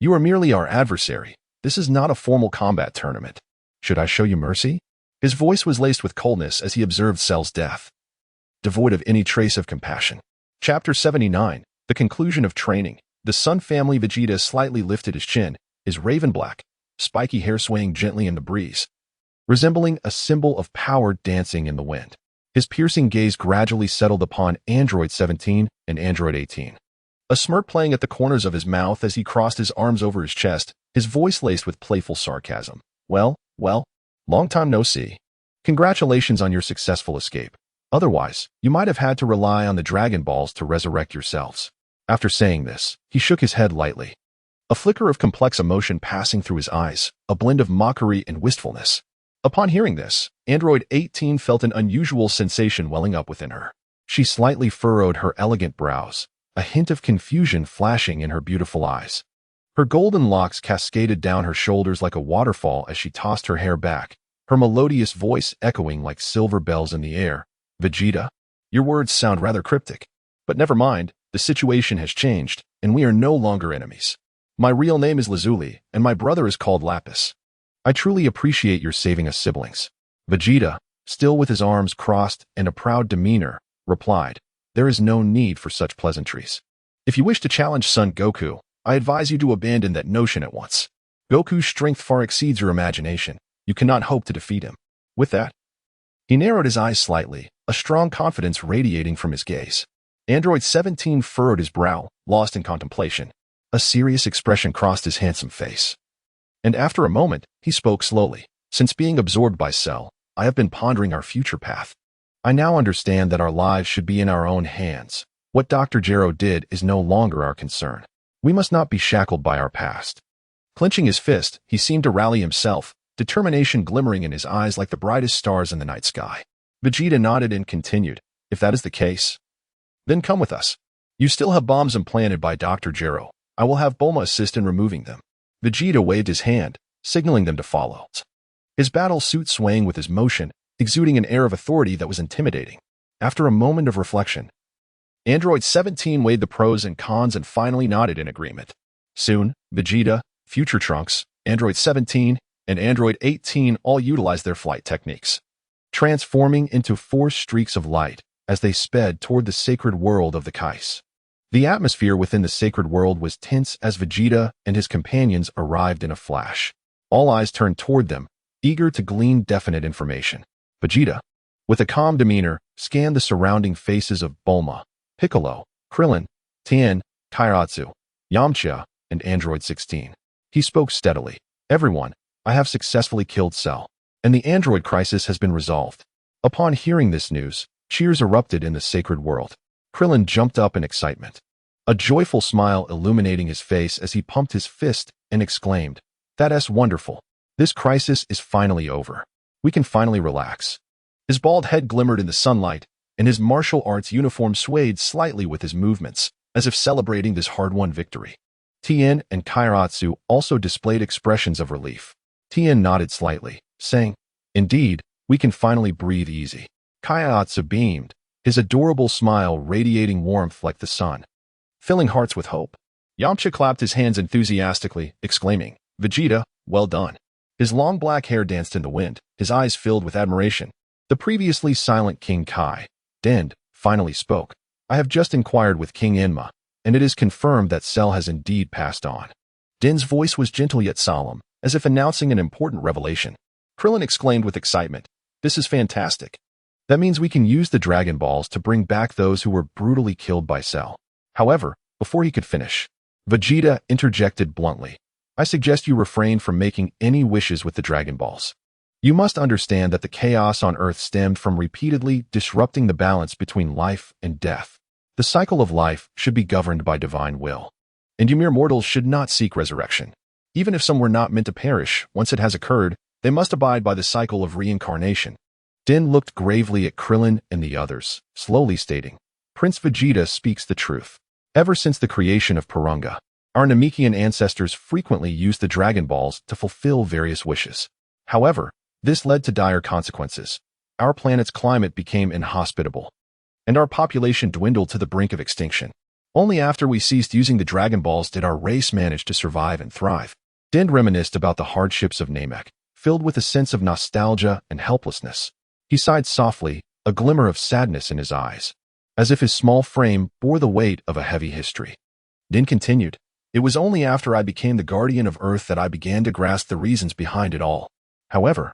you are merely our adversary. This is not a formal combat tournament. Should I show you mercy?" His voice was laced with coldness as he observed Cell's death, devoid of any trace of compassion. Chapter 79, The Conclusion of Training. The Sun family. Vegeta slightly lifted his chin, his raven black, spiky hair swaying gently in the breeze, resembling a symbol of power dancing in the wind. His piercing gaze gradually settled upon Android 17 and Android 18. A smirk playing at the corners of his mouth as he crossed his arms over his chest, his voice laced with playful sarcasm. Well, long time no see. Congratulations on your successful escape. Otherwise, you might have had to rely on the Dragon Balls to resurrect yourselves." After saying this, he shook his head lightly, a flicker of complex emotion passing through his eyes, a blend of mockery and wistfulness. Upon hearing this, Android 18 felt an unusual sensation welling up within her. She slightly furrowed her elegant brows, a hint of confusion flashing in her beautiful eyes. Her golden locks cascaded down her shoulders like a waterfall as she tossed her hair back, her melodious voice echoing like silver bells in the air. "Vegeta, your words sound rather cryptic. But never mind, the situation has changed, and we are no longer enemies. My real name is Lazuli, and my brother is called Lapis. I truly appreciate your saving us siblings. Vegeta, still with his arms crossed and a proud demeanor, replied, there is no need for such pleasantries. If you wish to challenge Son Goku, I advise you to abandon that notion at once. Goku's strength far exceeds your imagination. You cannot hope to defeat him. With that, he narrowed his eyes slightly, a strong confidence radiating from his gaze. Android 17 furrowed his brow, lost in contemplation. A serious expression crossed his handsome face. And after a moment, he spoke slowly. Since being absorbed by Cell, I have been pondering our future path. I now understand that our lives should be in our own hands. What Dr. Gero did is no longer our concern. We must not be shackled by our past. Clenching his fist, he seemed to rally himself, determination glimmering in his eyes like the brightest stars in the night sky. Vegeta nodded and continued, if that is the case, then come with us. You still have bombs implanted by Dr. Gero. I will have Bulma assist in removing them. Vegeta waved his hand, signaling them to follow. His battle suit swaying with his motion, exuding an air of authority that was intimidating. After a moment of reflection, Android 17 weighed the pros and cons and finally nodded in agreement. Soon, Vegeta, Future Trunks, Android 17, and Android 18 all utilized their flight techniques, transforming into 4 streaks of light as they sped toward the sacred world of the Kais. The atmosphere within the sacred world was tense as Vegeta and his companions arrived in a flash. All eyes turned toward them, eager to glean definite information. Vegeta, with a calm demeanor, scanned the surrounding faces of Bulma, Piccolo, Krillin, Tien, Kairatsu, Yamcha, and Android 16. He spoke steadily. Everyone, I have successfully killed Cell, and the android crisis has been resolved. Upon hearing this news, cheers erupted in the sacred world. Krillin jumped up in excitement, a joyful smile illuminating his face as he pumped his fist and exclaimed, "That's wonderful. This crisis is finally over. We can finally relax." His bald head glimmered in the sunlight, and his martial arts uniform swayed slightly with his movements, as if celebrating this hard-won victory. Tien and Kairatsu also displayed expressions of relief. Tien nodded slightly, saying, "Indeed, we can finally breathe easy." Kairatsu beamed, his adorable smile radiating warmth like the sun, filling hearts with hope. Yamcha clapped his hands enthusiastically, exclaiming, "Vegeta, well done." His long black hair danced in the wind, his eyes filled with admiration. The previously silent King Kai, Dend, finally spoke. "I have just inquired with King Enma, and it is confirmed that Cell has indeed passed on." Dend's voice was gentle yet solemn, as if announcing an important revelation. Krillin exclaimed with excitement, "This is fantastic. That means we can use the Dragon Balls to bring back those who were brutally killed by Cell." However, before he could finish, Vegeta interjected bluntly, "I suggest you refrain from making any wishes with the Dragon Balls. You must understand that the chaos on Earth stemmed from repeatedly disrupting the balance between life and death. The cycle of life should be governed by divine will, and you mere mortals should not seek resurrection. Even if some were not meant to perish, once it has occurred, they must abide by the cycle of reincarnation." Din looked gravely at Krillin and the others, slowly stating, "Prince Vegeta speaks the truth. Ever since the creation of Porunga, our Namekian ancestors frequently used the Dragon Balls to fulfill various wishes. However, this led to dire consequences. Our planet's climate became inhospitable, and our population dwindled to the brink of extinction. Only after we ceased using the Dragon Balls did our race manage to survive and thrive." Din reminisced about the hardships of Namek, filled with a sense of nostalgia and helplessness. He sighed softly, a glimmer of sadness in his eyes, as if his small frame bore the weight of a heavy history. Din continued, "It was only after I became the guardian of Earth that I began to grasp the reasons behind it all. However,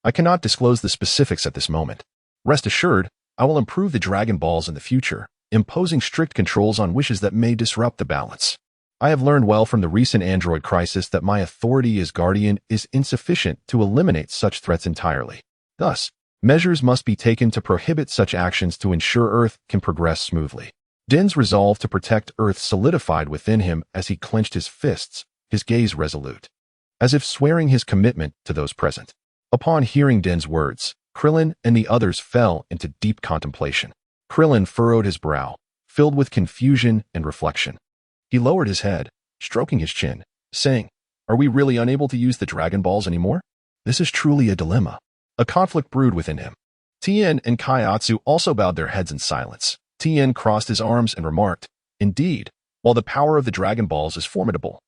I cannot disclose the specifics at this moment. Rest assured, I will improve the Dragon Balls in the future, imposing strict controls on wishes that may disrupt the balance. I have learned well from the recent android crisis that my authority as guardian is insufficient to eliminate such threats entirely. Thus, measures must be taken to prohibit such actions to ensure Earth can progress smoothly." Din's resolve to protect Earth solidified within him as he clenched his fists, his gaze resolute, as if swearing his commitment to those present. Upon hearing Din's words, Krillin and the others fell into deep contemplation. Krillin furrowed his brow, filled with confusion and reflection. He lowered his head, stroking his chin, saying, "Are we really unable to use the Dragon Balls anymore? This is truly a dilemma." A conflict brewed within him. Tien and Kaiatsu also bowed their heads in silence. Tien crossed his arms and remarked, "Indeed, while the power of the Dragon Balls is formidable,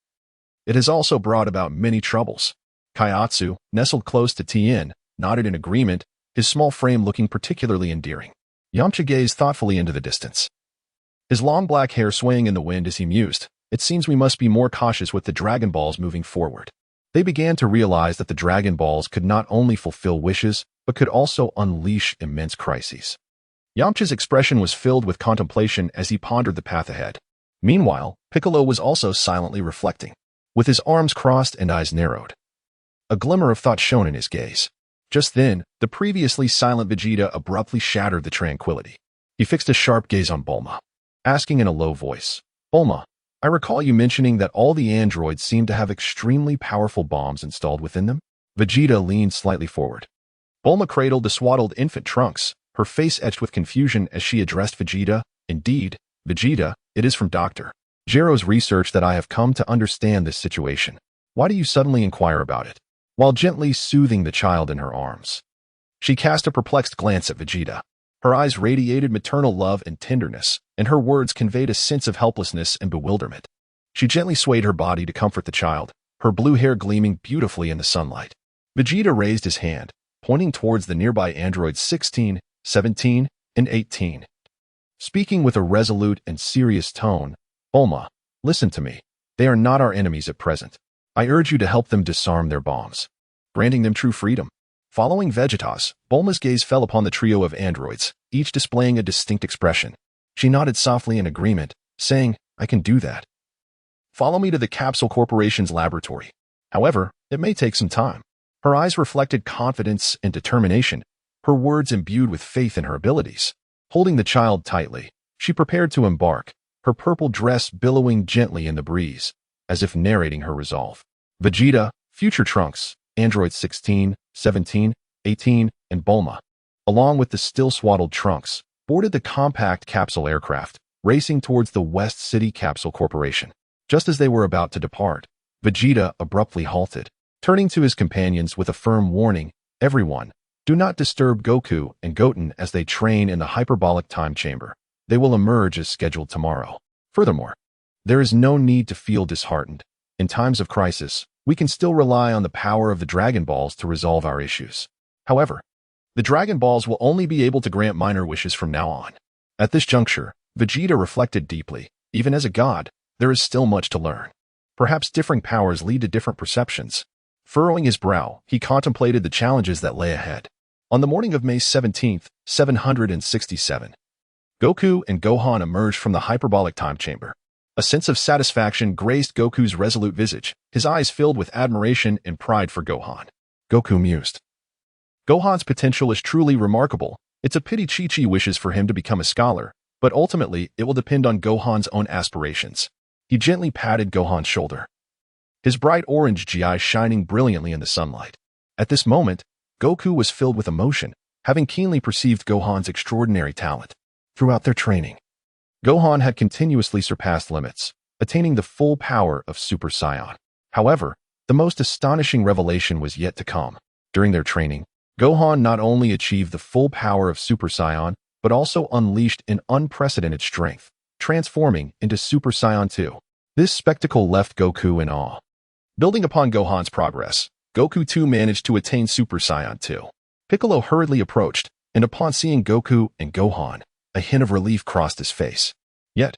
it has also brought about many troubles." Kaiatsu, nestled close to Tien, nodded in agreement, his small frame looking particularly endearing. Yamcha gazed thoughtfully into the distance, his long black hair swaying in the wind as he mused. It seems we must be more cautious with the Dragon Balls moving forward. They began to realize that the Dragon Balls could not only fulfill wishes, but could also unleash immense crises. Yamcha's expression was filled with contemplation as he pondered the path ahead. Meanwhile, Piccolo was also silently reflecting, with his arms crossed and eyes narrowed. A glimmer of thought shone in his gaze. Just then, the previously silent Vegeta abruptly shattered the tranquility. He fixed a sharp gaze on Bulma, asking in a low voice, "Bulma, I recall you mentioning that all the androids seem to have extremely powerful bombs installed within them?" Vegeta leaned slightly forward. Bulma cradled the swaddled infant Trunks, her face etched with confusion as she addressed Vegeta. "Indeed, Vegeta, it is from Dr. Gero's research that I have come to understand this situation. Why do you suddenly inquire about it?" While gently soothing the child in her arms, she cast a perplexed glance at Vegeta. Her eyes radiated maternal love and tenderness, and her words conveyed a sense of helplessness and bewilderment. She gently swayed her body to comfort the child, her blue hair gleaming beautifully in the sunlight. Vegeta raised his hand, pointing towards the nearby androids 16, 17, and 18. Speaking with a resolute and serious tone, "Bulma, listen to me. They are not our enemies at present. I urge you to help them disarm their bombs, granting them true freedom." Following Vegeta's, Bulma's gaze fell upon the trio of androids, each displaying a distinct expression. She nodded softly in agreement, saying, "I can do that. Follow me to the Capsule Corporation's laboratory. However, it may take some time." Her eyes reflected confidence and determination, her words imbued with faith in her abilities. Holding the child tightly, she prepared to embark, her purple dress billowing gently in the breeze, as if narrating her resolve. Vegeta, future Trunks, androids 16, 17, 18, and Bulma, along with the still swaddled Trunks, boarded the compact capsule aircraft, racing towards the West City Capsule Corporation. Just as they were about to depart, Vegeta abruptly halted, turning to his companions with a firm warning, "Everyone, do not disturb Goku and Goten as they train in the hyperbolic time chamber. They will emerge as scheduled tomorrow. Furthermore, there is no need to feel disheartened. In times of crisis, we can still rely on the power of the Dragon Balls to resolve our issues. However, the Dragon Balls will only be able to grant minor wishes from now on." At this juncture, Vegeta reflected deeply. Even as a god, there is still much to learn. Perhaps differing powers lead to different perceptions. Furrowing his brow, he contemplated the challenges that lay ahead. On the morning of May 17th, 767, Goku and Gohan emerged from the hyperbolic time chamber. A sense of satisfaction graced Goku's resolute visage, his eyes filled with admiration and pride for Gohan. Goku mused, "Gohan's potential is truly remarkable. It's a pity Chi-Chi wishes for him to become a scholar, but ultimately it will depend on Gohan's own aspirations." He gently patted Gohan's shoulder, his bright orange eyes shining brilliantly in the sunlight. At this moment, Goku was filled with emotion, having keenly perceived Gohan's extraordinary talent. Throughout their training, Gohan had continuously surpassed limits, attaining the full power of Super Saiyan. However, the most astonishing revelation was yet to come. During their training, Gohan not only achieved the full power of Super Saiyan, but also unleashed an unprecedented strength, transforming into Super Saiyan 2. This spectacle left Goku in awe. Building upon Gohan's progress, Goku too managed to attain Super Saiyan 2. Piccolo hurriedly approached, and upon seeing Goku and Gohan, a hint of relief crossed his face. Yet,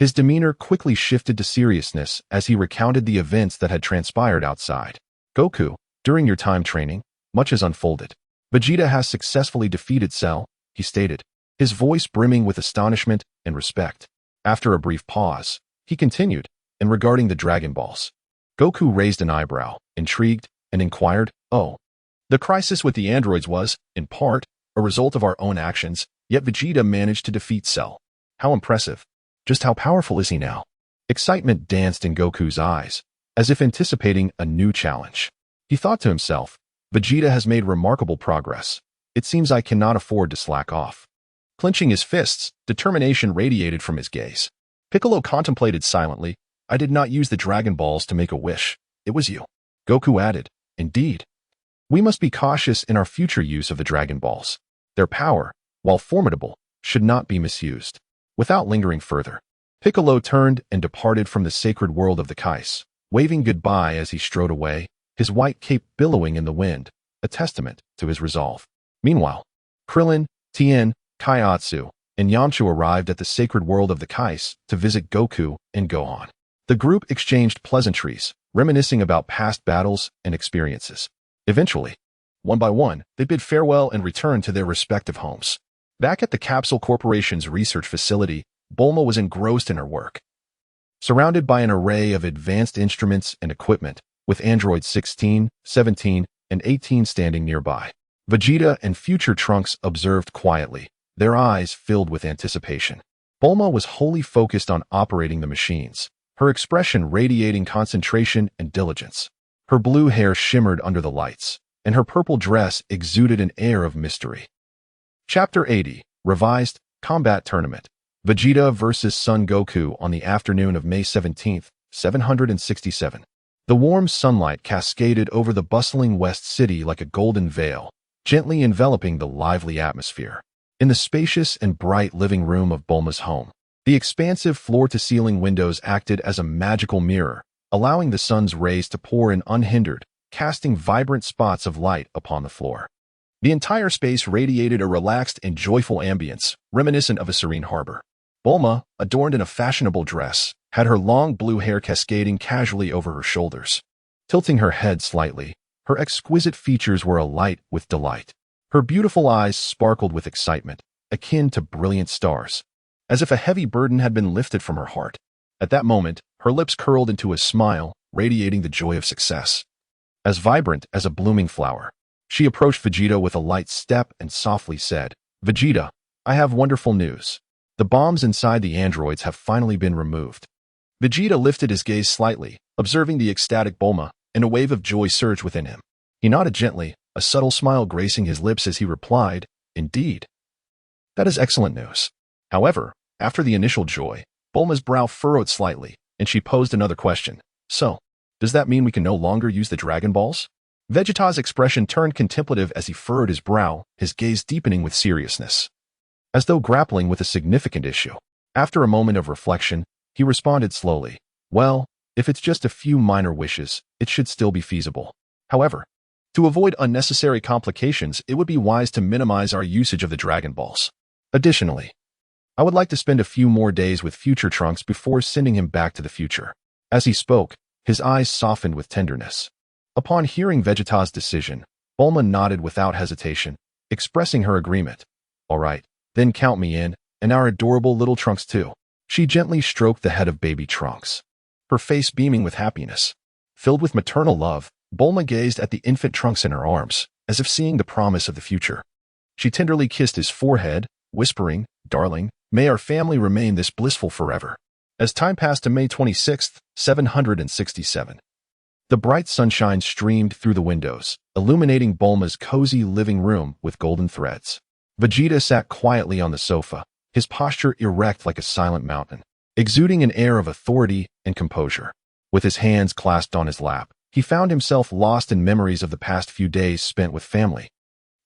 his demeanor quickly shifted to seriousness as he recounted the events that had transpired outside. "Goku, during your time training, much has unfolded. Vegeta has successfully defeated Cell," he stated, his voice brimming with astonishment and respect. After a brief pause, he continued, "And regarding the Dragon Balls." Goku raised an eyebrow, intrigued, and inquired, "Oh, the crisis with the androids was, in part, a result of our own actions, yet Vegeta managed to defeat Cell. How impressive. Just how powerful is he now?" Excitement danced in Goku's eyes, as if anticipating a new challenge. He thought to himself, "Vegeta has made remarkable progress. It seems I cannot afford to slack off." Clenching his fists, determination radiated from his gaze. Piccolo contemplated silently. "I did not use the Dragon Balls to make a wish. It was you." Goku added, "Indeed. We must be cautious in our future use of the Dragon Balls. Their power, while formidable, should not be misused." Without lingering further, Piccolo turned and departed from the sacred world of the Kais, waving goodbye as he strode away, his white cape billowing in the wind, a testament to his resolve. Meanwhile, Krillin, Tien, Kaiatsu, and Yamcha arrived at the sacred world of the Kais to visit Goku and Gohan. The group exchanged pleasantries, reminiscing about past battles and experiences. Eventually, one by one, they bid farewell and returned to their respective homes. Back at the Capsule Corporation's research facility, Bulma was engrossed in her work. Surrounded by an array of advanced instruments and equipment, with androids 16, 17, and 18 standing nearby, Vegeta and future Trunks observed quietly, their eyes filled with anticipation. Bulma was wholly focused on operating the machines, her expression radiating concentration and diligence. Her blue hair shimmered under the lights, and her purple dress exuded an air of mystery. Chapter 80, Revised, Combat Tournament. Vegeta vs. Son Goku on the afternoon of May 17, 767. The warm sunlight cascaded over the bustling West City like a golden veil, gently enveloping the lively atmosphere. In the spacious and bright living room of Bulma's home, the expansive floor-to-ceiling windows acted as a magical mirror, allowing the sun's rays to pour in unhindered, casting vibrant spots of light upon the floor. The entire space radiated a relaxed and joyful ambience, reminiscent of a serene harbor. Bulma, adorned in a fashionable dress, had her long blue hair cascading casually over her shoulders. Tilting her head slightly, her exquisite features were alight with delight. Her beautiful eyes sparkled with excitement, akin to brilliant stars, as if a heavy burden had been lifted from her heart. At that moment, her lips curled into a smile, radiating the joy of success. As vibrant as a blooming flower, she approached Vegeta with a light step and softly said, "Vegeta, I have wonderful news. The bombs inside the androids have finally been removed." Vegeta lifted his gaze slightly, observing the ecstatic Bulma, and a wave of joy surged within him. He nodded gently, a subtle smile gracing his lips as he replied, "Indeed. That is excellent news." However, after the initial joy, Bulma's brow furrowed slightly, and she posed another question. "So, does that mean we can no longer use the Dragon Balls?" Vegeta's expression turned contemplative as he furrowed his brow, his gaze deepening with seriousness, as though grappling with a significant issue. After a moment of reflection, he responded slowly, "Well, if it's just a few minor wishes, it should still be feasible. However, to avoid unnecessary complications, it would be wise to minimize our usage of the Dragon Balls. Additionally, I would like to spend a few more days with future Trunks before sending him back to the future." As he spoke, his eyes softened with tenderness. Upon hearing Vegeta's decision, Bulma nodded without hesitation, expressing her agreement. "All right, then count me in, and our adorable little Trunks too." She gently stroked the head of baby Trunks, her face beaming with happiness. Filled with maternal love, Bulma gazed at the infant Trunks in her arms, as if seeing the promise of the future. She tenderly kissed his forehead, whispering, "Darling, may our family remain this blissful forever." As time passed to May 26, 767. The bright sunshine streamed through the windows, illuminating Bulma's cozy living room with golden threads. Vegeta sat quietly on the sofa, his posture erect like a silent mountain, exuding an air of authority and composure. With his hands clasped on his lap, he found himself lost in memories of the past few days spent with family,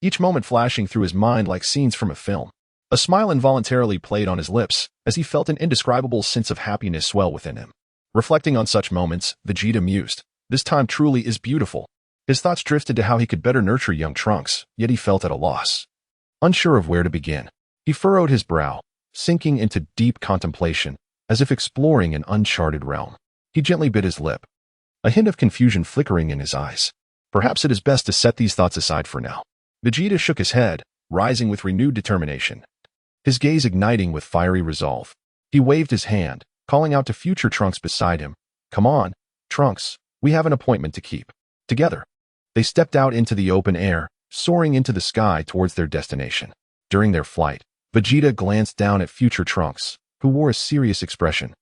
each moment flashing through his mind like scenes from a film. A smile involuntarily played on his lips as he felt an indescribable sense of happiness swell within him. Reflecting on such moments, Vegeta mused, "This time truly is beautiful." His thoughts drifted to how he could better nurture young Trunks, yet he felt at a loss. Unsure of where to begin, he furrowed his brow, sinking into deep contemplation, as if exploring an uncharted realm. He gently bit his lip, a hint of confusion flickering in his eyes. Perhaps it is best to set these thoughts aside for now. Vegeta shook his head, rising with renewed determination, his gaze igniting with fiery resolve. He waved his hand, calling out to future Trunks beside him, "Come on, Trunks, we have an appointment to keep." Together, they stepped out into the open air, soaring into the sky towards their destination. During their flight, Vegeta glanced down at future Trunks, who wore a serious expression,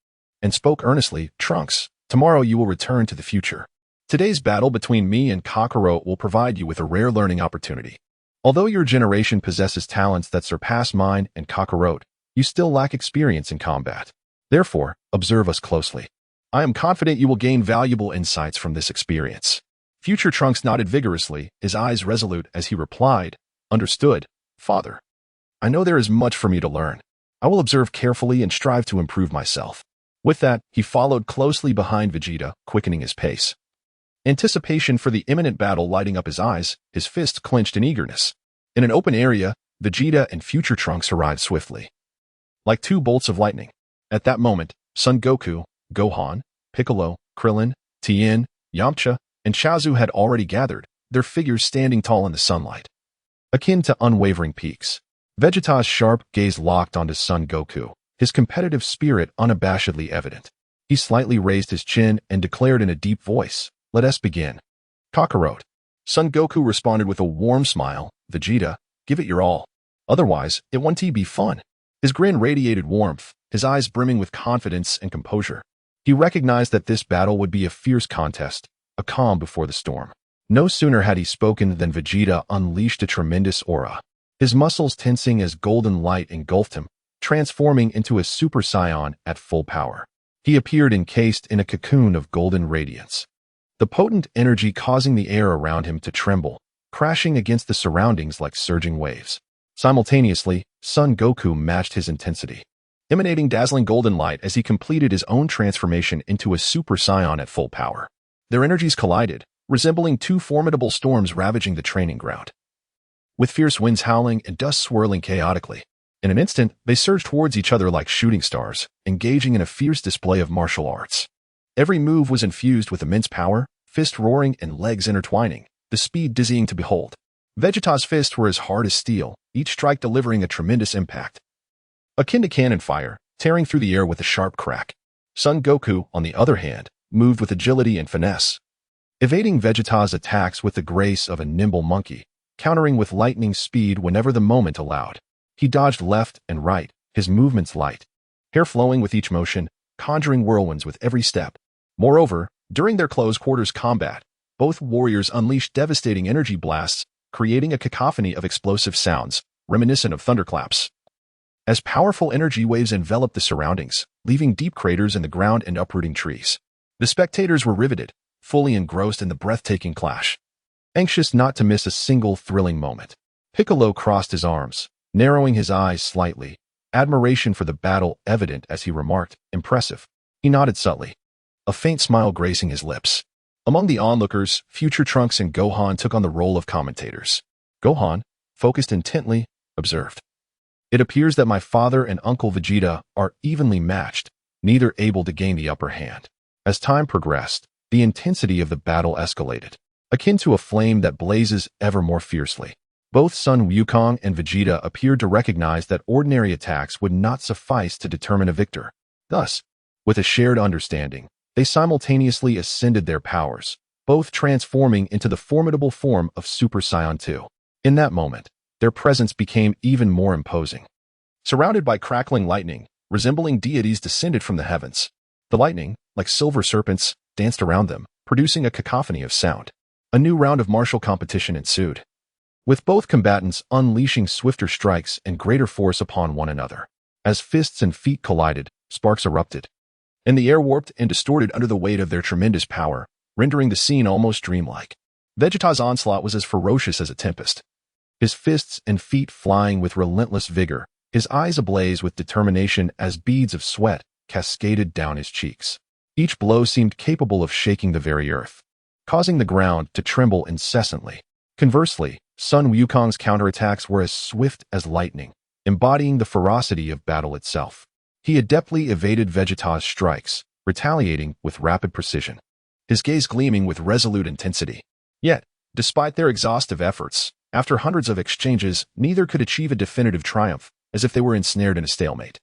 and spoke earnestly, "Trunks, tomorrow you will return to the future. Today's battle between me and Kakarot will provide you with a rare learning opportunity. Although your generation possesses talents that surpass mine and Kakarot, you still lack experience in combat. Therefore, observe us closely. I am confident you will gain valuable insights from this experience." Future Trunks nodded vigorously, his eyes resolute as he replied, "Understood, Father. I know there is much for me to learn. I will observe carefully and strive to improve myself." With that, he followed closely behind Vegeta, quickening his pace. anticipation for the imminent battle lighting up his eyes, his fists clenched in eagerness. In an open area, Vegeta and future Trunks arrived swiftly, like two bolts of lightning. At that moment, Son Goku, Gohan, Piccolo, Krillin, Tien, Yamcha, and Chaozu had already gathered, their figures standing tall in the sunlight, akin to unwavering peaks. Vegeta's sharp gaze locked onto Son Goku, his competitive spirit unabashedly evident. He slightly raised his chin and declared in a deep voice, "Let us begin." Kakarot. Son Goku responded with a warm smile, "Vegeta, give it your all. Otherwise, it won't be fun." His grin radiated warmth, his eyes brimming with confidence and composure. He recognized that this battle would be a fierce contest, a calm before the storm. No sooner had he spoken than Vegeta unleashed a tremendous aura, his muscles tensing as golden light engulfed him, transforming into a Super Saiyan at full power. He appeared encased in a cocoon of golden radiance, the potent energy causing the air around him to tremble, crashing against the surroundings like surging waves. Simultaneously, Son Goku matched his intensity, emanating dazzling golden light as he completed his own transformation into a Super Saiyan at full power. Their energies collided, resembling two formidable storms ravaging the training ground. With fierce winds howling and dust swirling chaotically, in an instant, they surged towards each other like shooting stars, engaging in a fierce display of martial arts. Every move was infused with immense power, fist roaring and legs intertwining, the speed dizzying to behold. Vegeta's fists were as hard as steel, each strike delivering a tremendous impact, akin to cannon fire, tearing through the air with a sharp crack. Son Goku, on the other hand, moved with agility and finesse, evading Vegeta's attacks with the grace of a nimble monkey, countering with lightning speed whenever the moment allowed. He dodged left and right, his movements light, hair flowing with each motion, conjuring whirlwinds with every step. Moreover, during their close-quarters combat, both warriors unleashed devastating energy blasts, creating a cacophony of explosive sounds, reminiscent of thunderclaps. As powerful energy waves enveloped the surroundings, leaving deep craters in the ground and uprooting trees. The spectators were riveted, fully engrossed in the breathtaking clash, anxious not to miss a single thrilling moment. Piccolo crossed his arms, narrowing his eyes slightly, admiration for the battle evident as he remarked, "Impressive." He nodded subtly, a faint smile gracing his lips. Among the onlookers, future Trunks and Gohan took on the role of commentators. Gohan, focused intently, observed, "It appears that my father and Uncle Vegeta are evenly matched, neither able to gain the upper hand." As time progressed, the intensity of the battle escalated, akin to a flame that blazes ever more fiercely. Both Son Wukong and Vegeta appeared to recognize that ordinary attacks would not suffice to determine a victor. Thus, with a shared understanding, they simultaneously ascended their powers, both transforming into the formidable form of Super Saiyan 2. In that moment, their presence became even more imposing. Surrounded by crackling lightning, resembling deities descended from the heavens. The lightning, like silver serpents, danced around them, producing a cacophony of sound. A new round of martial competition ensued, with both combatants unleashing swifter strikes and greater force upon one another. As fists and feet collided, sparks erupted, and the air warped and distorted under the weight of their tremendous power, rendering the scene almost dreamlike. Vegeta's onslaught was as ferocious as a tempest, his fists and feet flying with relentless vigor, his eyes ablaze with determination as beads of sweat cascaded down his cheeks. Each blow seemed capable of shaking the very earth, causing the ground to tremble incessantly. Conversely, Son Wukong's counterattacks were as swift as lightning, embodying the ferocity of battle itself. He adeptly evaded Vegeta's strikes, retaliating with rapid precision, his gaze gleaming with resolute intensity. Yet, despite their exhaustive efforts, after hundreds of exchanges, neither could achieve a definitive triumph, as if they were ensnared in a stalemate.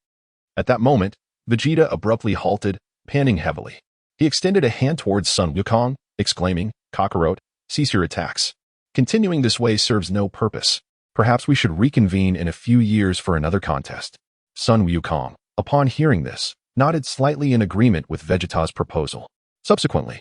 At that moment, Vegeta abruptly halted, panting heavily. He extended a hand towards Son Wukong, exclaiming, "Kakarot, cease your attacks. Continuing this way serves no purpose. Perhaps we should reconvene in a few years for another contest." Son Wukong, upon hearing this, nodded slightly in agreement with Vegeta's proposal. Subsequently,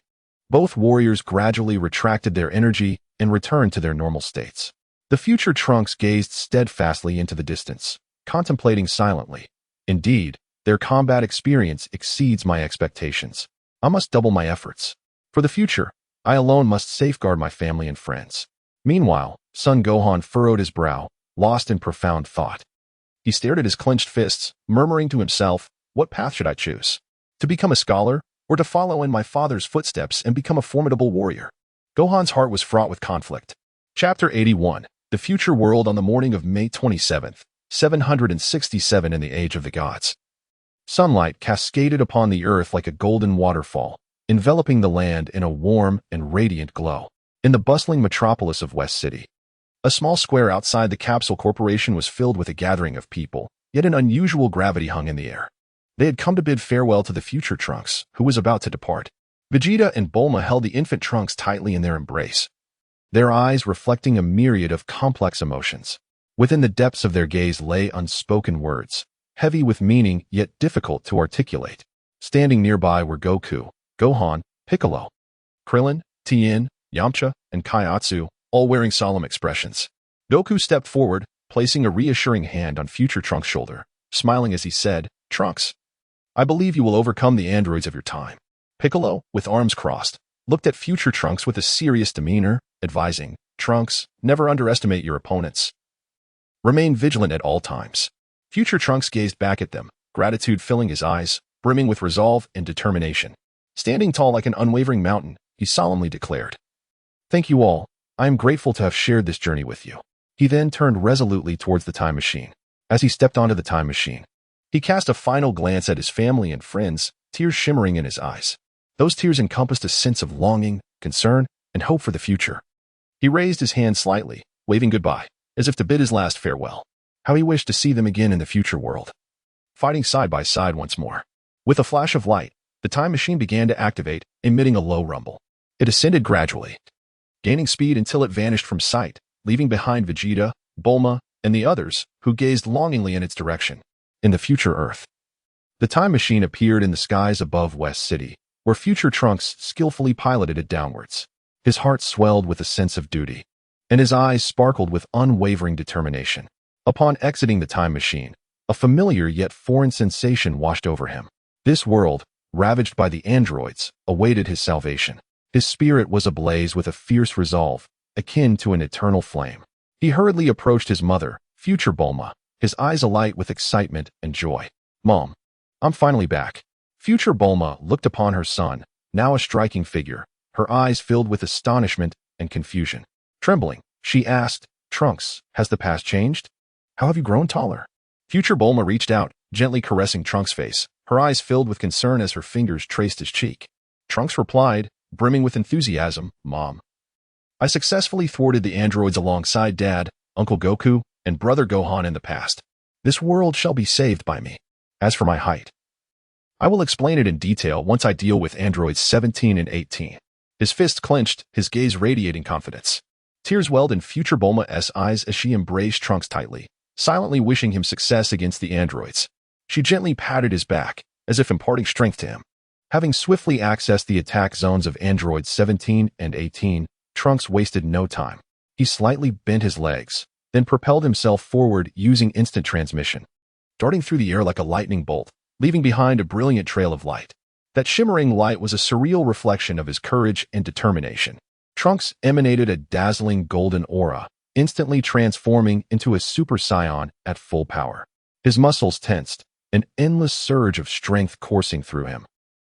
both warriors gradually retracted their energy and returned to their normal states. The future Trunks gazed steadfastly into the distance, contemplating silently. Indeed, their combat experience exceeds my expectations. I must double my efforts. For the future, I alone must safeguard my family and friends. Meanwhile, Son Gohan furrowed his brow, lost in profound thought. He stared at his clenched fists, murmuring to himself, "What path should I choose? To become a scholar, or to follow in my father's footsteps and become a formidable warrior? Gohan's heart was fraught with conflict. Chapter 81. The Future World on the morning of May 27th, 767 in the Age of the Gods. Sunlight cascaded upon the earth like a golden waterfall, enveloping the land in a warm and radiant glow. In the bustling metropolis of West City, a small square outside the Capsule Corporation was filled with a gathering of people, yet an unusual gravity hung in the air. They had come to bid farewell to the future Trunks, who was about to depart. Vegeta and Bulma held the infant Trunks tightly in their embrace, their eyes reflecting a myriad of complex emotions. Within the depths of their gaze lay unspoken words, heavy with meaning yet difficult to articulate. Standing nearby were Goku, Gohan, Piccolo, Krillin, Tien, Yamcha, and Kaiatsu, all wearing solemn expressions. Goku stepped forward, placing a reassuring hand on future Trunks' shoulder, smiling as he said, "Trunks, I believe you will overcome the androids of your time." Piccolo, with arms crossed, looked at future Trunks with a serious demeanor, advising, "Trunks, never underestimate your opponents. Remain vigilant at all times." Future Trunks gazed back at them, gratitude filling his eyes, brimming with resolve and determination. Standing tall like an unwavering mountain, he solemnly declared, "Thank you all. I am grateful to have shared this journey with you." He then turned resolutely towards the time machine. As he stepped onto the time machine, he cast a final glance at his family and friends, tears shimmering in his eyes. Those tears encompassed a sense of longing, concern, and hope for the future. He raised his hand slightly, waving goodbye, as if to bid his last farewell. How he wished to see them again in the future world, fighting side by side once more. With a flash of light, the time machine began to activate, emitting a low rumble. It ascended gradually, gaining speed until it vanished from sight, leaving behind Vegeta, Bulma, and the others, who gazed longingly in its direction. In the future Earth, the time machine appeared in the skies above West City, where future Trunks skillfully piloted it downwards. His heart swelled with a sense of duty, and his eyes sparkled with unwavering determination. Upon exiting the time machine, a familiar yet foreign sensation washed over him. This world, ravaged by the androids, awaited his salvation. His spirit was ablaze with a fierce resolve, akin to an eternal flame. He hurriedly approached his mother, future Bulma, his eyes alight with excitement and joy. "Mom, I'm finally back." Future Bulma looked upon her son, now a striking figure, her eyes filled with astonishment and confusion. Trembling, she asked, "Trunks, has the past changed? How have you grown taller?" Future Bulma reached out, gently caressing Trunks' face, her eyes filled with concern as her fingers traced his cheek. Trunks replied, brimming with enthusiasm, "Mom, I successfully thwarted the androids alongside Dad, Uncle Goku, and Brother Gohan in the past. This world shall be saved by me. As for my height, I will explain it in detail once I deal with androids 17 and 18. His fist clenched, his gaze radiating confidence. Tears welled in future Bulma's eyes as she embraced Trunks tightly, silently wishing him success against the androids. She gently patted his back, as if imparting strength to him. Having swiftly accessed the attack zones of androids 17 and 18, Trunks wasted no time. He slightly bent his legs, then propelled himself forward using instant transmission, darting through the air like a lightning bolt, leaving behind a brilliant trail of light. That shimmering light was a surreal reflection of his courage and determination. Trunks emanated a dazzling golden aura, instantly transforming into a Super Saiyan at full power. His muscles tensed, an endless surge of strength coursing through him.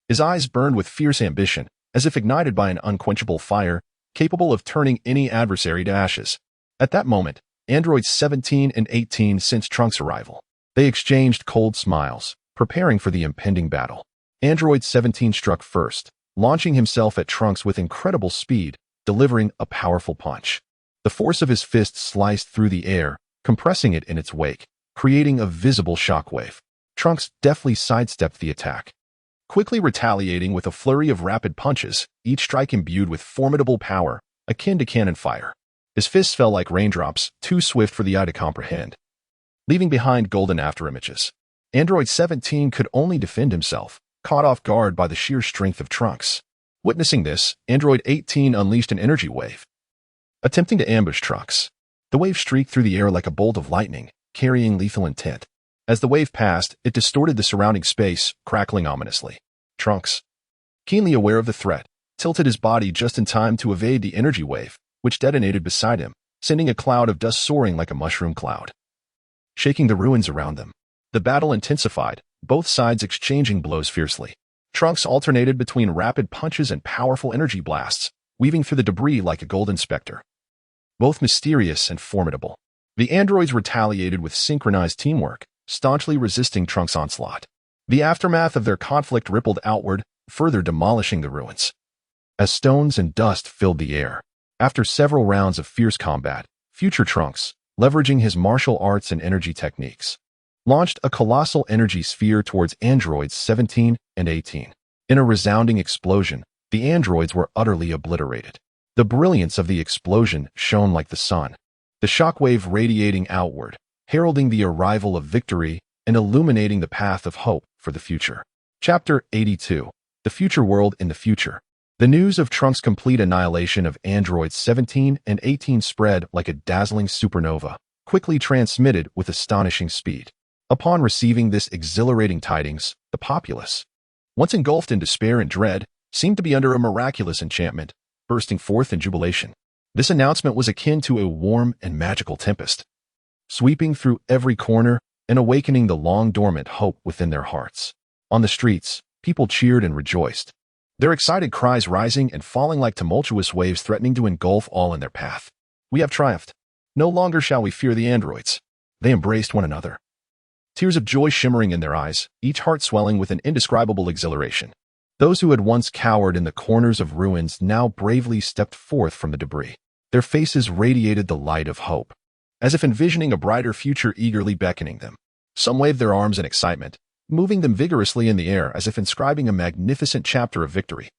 His eyes burned with fierce ambition, as if ignited by an unquenchable fire, capable of turning any adversary to ashes. At that moment, androids 17 and 18 sensed Trunks' arrival. They exchanged cold smiles, preparing for the impending battle. Android 17 struck first, launching himself at Trunks with incredible speed, delivering a powerful punch. The force of his fist sliced through the air, compressing it in its wake, creating a visible shockwave. Trunks deftly sidestepped the attack, quickly retaliating with a flurry of rapid punches, each strike imbued with formidable power, akin to cannon fire. His fists fell like raindrops, too swift for the eye to comprehend, leaving behind golden afterimages. Android 17 could only defend himself, caught off guard by the sheer strength of Trunks. Witnessing this, Android 18 unleashed an energy wave, attempting to ambush Trunks. The wave streaked through the air like a bolt of lightning, carrying lethal intent. As the wave passed, it distorted the surrounding space, crackling ominously. Trunks, keenly aware of the threat, tilted his body just in time to evade the energy wave, which detonated beside him, sending a cloud of dust soaring like a mushroom cloud, shaking the ruins around them. The battle intensified, both sides exchanging blows fiercely. Trunks alternated between rapid punches and powerful energy blasts, weaving through the debris like a golden specter. Both mysterious and formidable, the androids retaliated with synchronized teamwork, staunchly resisting Trunks' onslaught. The aftermath of their conflict rippled outward, further demolishing the ruins. As stones and dust filled the air, after several rounds of fierce combat, future Trunks, leveraging his martial arts and energy techniques, launched a colossal energy sphere towards androids 17 and 18. In a resounding explosion, the androids were utterly obliterated. The brilliance of the explosion shone like the sun, the shockwave radiating outward, heralding the arrival of victory and illuminating the path of hope for the future. Chapter 82. The Future World in the Future. The news of Trunks' complete annihilation of androids 17 and 18 spread like a dazzling supernova, quickly transmitted with astonishing speed. Upon receiving this exhilarating tidings, the populace, once engulfed in despair and dread, seemed to be under a miraculous enchantment, bursting forth in jubilation. This announcement was akin to a warm and magical tempest, sweeping through every corner and awakening the long-dormant hope within their hearts. On the streets, people cheered and rejoiced, their excited cries rising and falling like tumultuous waves threatening to engulf all in their path. We have triumphed. No longer shall we fear the androids. They embraced one another, tears of joy shimmering in their eyes, each heart swelling with an indescribable exhilaration. Those who had once cowered in the corners of ruins now bravely stepped forth from the debris. Their faces radiated the light of hope, as if envisioning a brighter future eagerly beckoning them. Some waved their arms in excitement, moving them vigorously in the air as if inscribing a magnificent chapter of victory.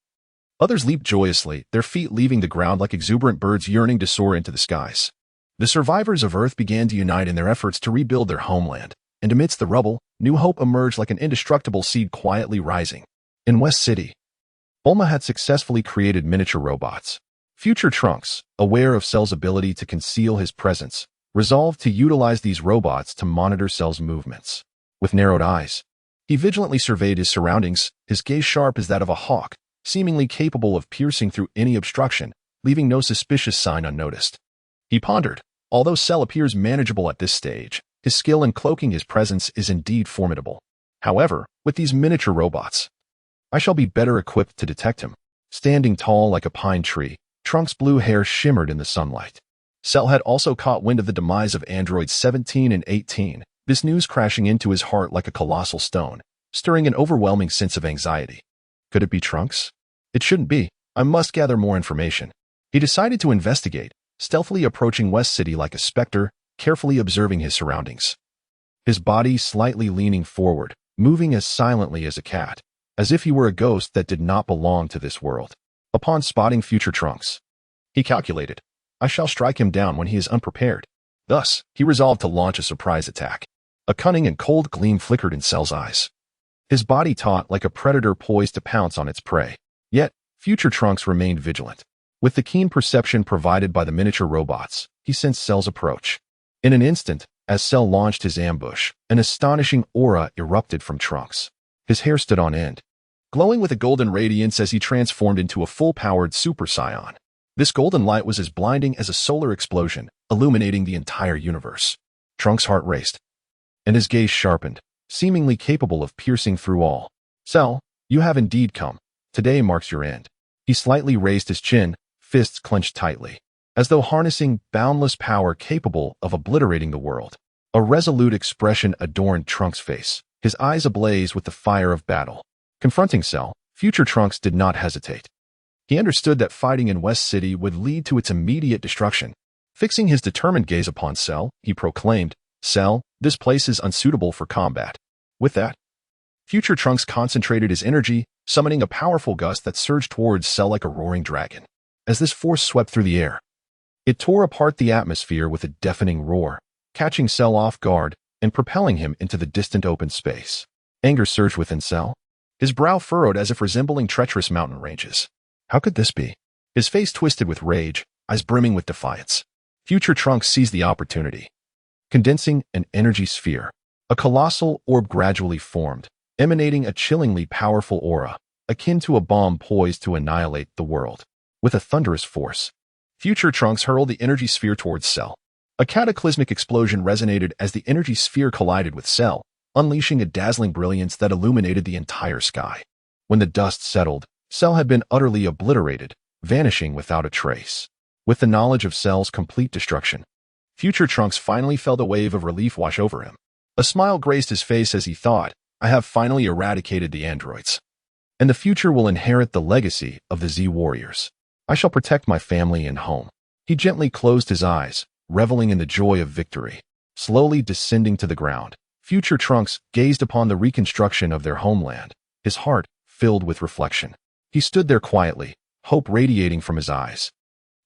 Others leaped joyously, their feet leaving the ground like exuberant birds yearning to soar into the skies. The survivors of Earth began to unite in their efforts to rebuild their homeland, and amidst the rubble, new hope emerged like an indestructible seed quietly rising. In West City, Bulma had successfully created miniature robots. Future Trunks, aware of Cell's ability to conceal his presence, resolved to utilize these robots to monitor Cell's movements. With narrowed eyes, he vigilantly surveyed his surroundings, his gaze sharp as that of a hawk, seemingly capable of piercing through any obstruction, leaving no suspicious sign unnoticed. He pondered, although Cell appears manageable at this stage, his skill in cloaking his presence is indeed formidable. However, with these miniature robots, I shall be better equipped to detect him. Standing tall like a pine tree, Trunks' blue hair shimmered in the sunlight. Cell had also caught wind of the demise of androids 17 and 18, this news crashing into his heart like a colossal stone, stirring an overwhelming sense of anxiety. Could it be Trunks? It shouldn't be. I must gather more information. He decided to investigate, stealthily approaching West City like a specter, carefully observing his surroundings. His body slightly leaning forward, moving as silently as a cat, as if he were a ghost that did not belong to this world. Upon spotting future Trunks, he calculated, I shall strike him down when he is unprepared. Thus, he resolved to launch a surprise attack. A cunning and cold gleam flickered in Cell's eyes, his body taut like a predator poised to pounce on its prey. Yet, future Trunks remained vigilant. With the keen perception provided by the miniature robots, he sensed Cell's approach. In an instant, as Cell launched his ambush, an astonishing aura erupted from Trunks. His hair stood on end, glowing with a golden radiance as he transformed into a full-powered Super Saiyan. This golden light was as blinding as a solar explosion, illuminating the entire universe. Trunks' heart raced, and his gaze sharpened, seemingly capable of piercing through all. Cell, you have indeed come. Today marks your end. He slightly raised his chin, fists clenched tightly, as though harnessing boundless power capable of obliterating the world. A resolute expression adorned Trunks' face, his eyes ablaze with the fire of battle. Confronting Cell, future Trunks did not hesitate. He understood that fighting in West City would lead to its immediate destruction. Fixing his determined gaze upon Cell, he proclaimed, Cell, this place is unsuitable for combat. With that, future Trunks concentrated his energy, summoning a powerful gust that surged towards Cell like a roaring dragon. As this force swept through the air, it tore apart the atmosphere with a deafening roar, catching Cell off guard and propelling him into the distant open space. Anger surged within Cell, his brow furrowed as if resembling treacherous mountain ranges. How could this be? His face twisted with rage, eyes brimming with defiance. Future Trunks seized the opportunity. Condensing an energy sphere, a colossal orb gradually formed, emanating a chillingly powerful aura, akin to a bomb poised to annihilate the world. With a thunderous force, future Trunks hurled the energy sphere towards Cell. A cataclysmic explosion resonated as the energy sphere collided with Cell, unleashing a dazzling brilliance that illuminated the entire sky. When the dust settled, Cell had been utterly obliterated, vanishing without a trace. With the knowledge of Cell's complete destruction, future Trunks finally felt a wave of relief wash over him. A smile graced his face as he thought, I have finally eradicated the androids. And the future will inherit the legacy of the Z warriors. I shall protect my family and home. He gently closed his eyes, reveling in the joy of victory. Slowly descending to the ground, future Trunks gazed upon the reconstruction of their homeland, his heart filled with reflection. He stood there quietly, hope radiating from his eyes,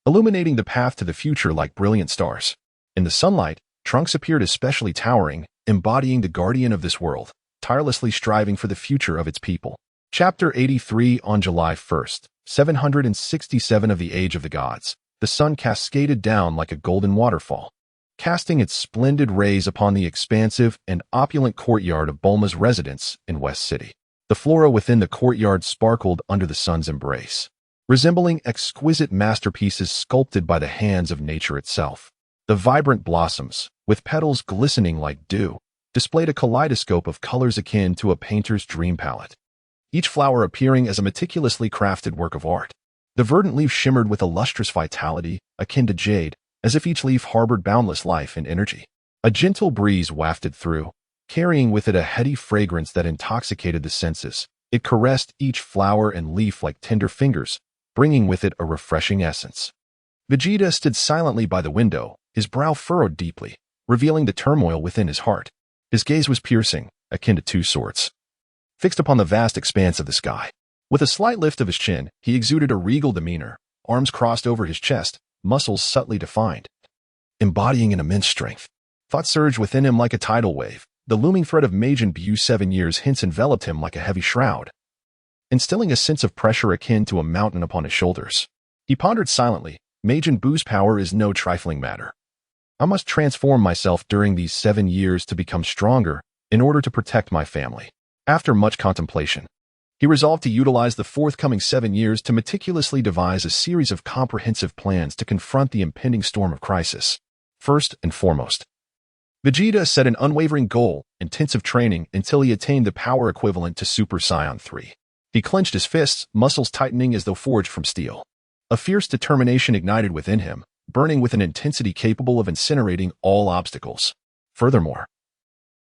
illuminating the path to the future like brilliant stars. In the sunlight, Trunks appeared especially towering, embodying the guardian of this world, tirelessly striving for the future of its people. Chapter 83. On July 1st, 767 of the Age of the Gods, the sun cascaded down like a golden waterfall, casting its splendid rays upon the expansive and opulent courtyard of Bulma's residence in West City. The flora within the courtyard sparkled under the sun's embrace, resembling exquisite masterpieces sculpted by the hands of nature itself. The vibrant blossoms, with petals glistening like dew, displayed a kaleidoscope of colors akin to a painter's dream palette, each flower appearing as a meticulously crafted work of art. The verdant leaf shimmered with a lustrous vitality, akin to jade, as if each leaf harbored boundless life and energy. A gentle breeze wafted through, carrying with it a heady fragrance that intoxicated the senses. It caressed each flower and leaf like tender fingers, bringing with it a refreshing essence. Vegeta stood silently by the window, his brow furrowed deeply, revealing the turmoil within his heart. His gaze was piercing, akin to two swords, fixed upon the vast expanse of the sky. With a slight lift of his chin, he exuded a regal demeanor, arms crossed over his chest, muscles subtly defined, embodying an immense strength. Thought surged within him like a tidal wave. The looming threat of Majin Buu's 7 years hence enveloped him like a heavy shroud, instilling a sense of pressure akin to a mountain upon his shoulders. He pondered silently, Majin Buu's power is no trifling matter. I must transform myself during these 7 years to become stronger in order to protect my family. After much contemplation, he resolved to utilize the forthcoming 7 years to meticulously devise a series of comprehensive plans to confront the impending storm of crisis. First and foremost, Vegeta set an unwavering goal, intensive training until he attained the power equivalent to Super Saiyan 3. He clenched his fists, muscles tightening as though forged from steel. A fierce determination ignited within him, burning with an intensity capable of incinerating all obstacles. Furthermore,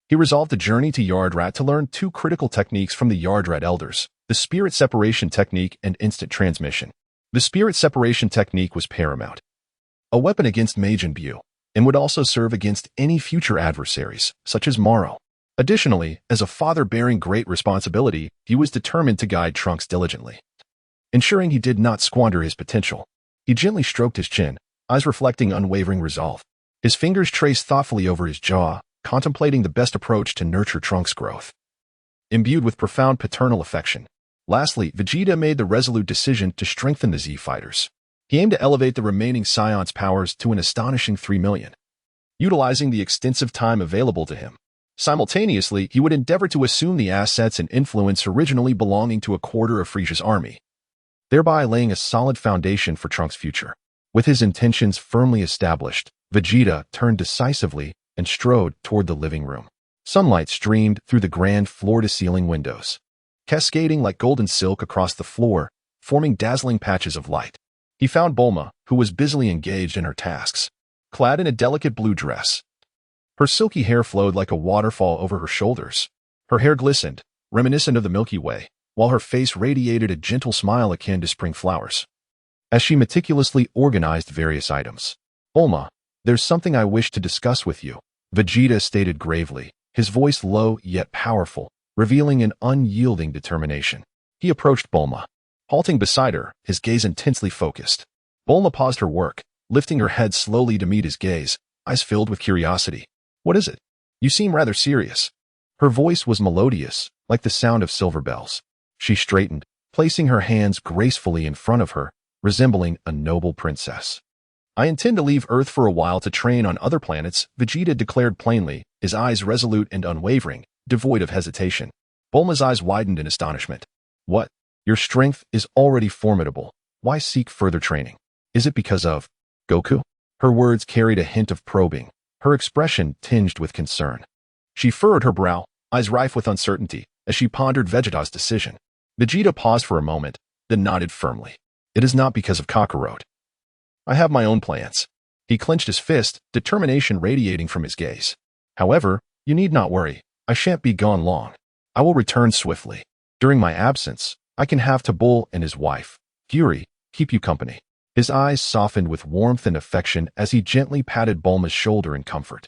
he resolved to journey to Yardrat to learn 2 critical techniques from the Yardrat elders, the spirit separation technique and instant transmission. The spirit separation technique was paramount, a weapon against Majin Buu, and would also serve against any future adversaries, such as Maro. Additionally, as a father bearing great responsibility, he was determined to guide Trunks diligently, ensuring he did not squander his potential. He gently stroked his chin, eyes reflecting unwavering resolve. His fingers traced thoughtfully over his jaw, contemplating the best approach to nurture Trunks' growth. Imbued with profound paternal affection, lastly, Vegeta made the resolute decision to strengthen the Z fighters. He aimed to elevate the remaining Scion's powers to an astonishing 3 million, utilizing the extensive time available to him. Simultaneously, he would endeavor to assume the assets and influence originally belonging to a quarter of Frisia's army, thereby laying a solid foundation for Trunks' future. With his intentions firmly established, Vegeta turned decisively and strode toward the living room. Sunlight streamed through the grand floor-to-ceiling windows, cascading like golden silk across the floor, forming dazzling patches of light. He found Bulma, who was busily engaged in her tasks, clad in a delicate blue dress. Her silky hair flowed like a waterfall over her shoulders. Her hair glistened, reminiscent of the Milky Way, while her face radiated a gentle smile akin to spring flowers. As she meticulously organized various items, Bulma, there's something I wish to discuss with you, Vegeta stated gravely, his voice low yet powerful, revealing an unyielding determination. He approached Bulma, halting beside her, his gaze intensely focused. Bulma paused her work, lifting her head slowly to meet his gaze, eyes filled with curiosity. What is it? You seem rather serious. Her voice was melodious, like the sound of silver bells. She straightened, placing her hands gracefully in front of her, resembling a noble princess. I intend to leave Earth for a while to train on other planets, Vegeta declared plainly, his eyes resolute and unwavering, devoid of hesitation. Bulma's eyes widened in astonishment. What? Your strength is already formidable. Why seek further training? Is it because of Goku? Her words carried a hint of probing, her expression tinged with concern. She furrowed her brow, eyes rife with uncertainty, as she pondered Vegeta's decision. Vegeta paused for a moment, then nodded firmly. It is not because of Kakarot. I have my own plans. He clenched his fist, determination radiating from his gaze. However, you need not worry. I shan't be gone long. I will return swiftly. During my absence, I can have Tabul and his wife, Gyuri, keep you company. His eyes softened with warmth and affection as he gently patted Bulma's shoulder in comfort.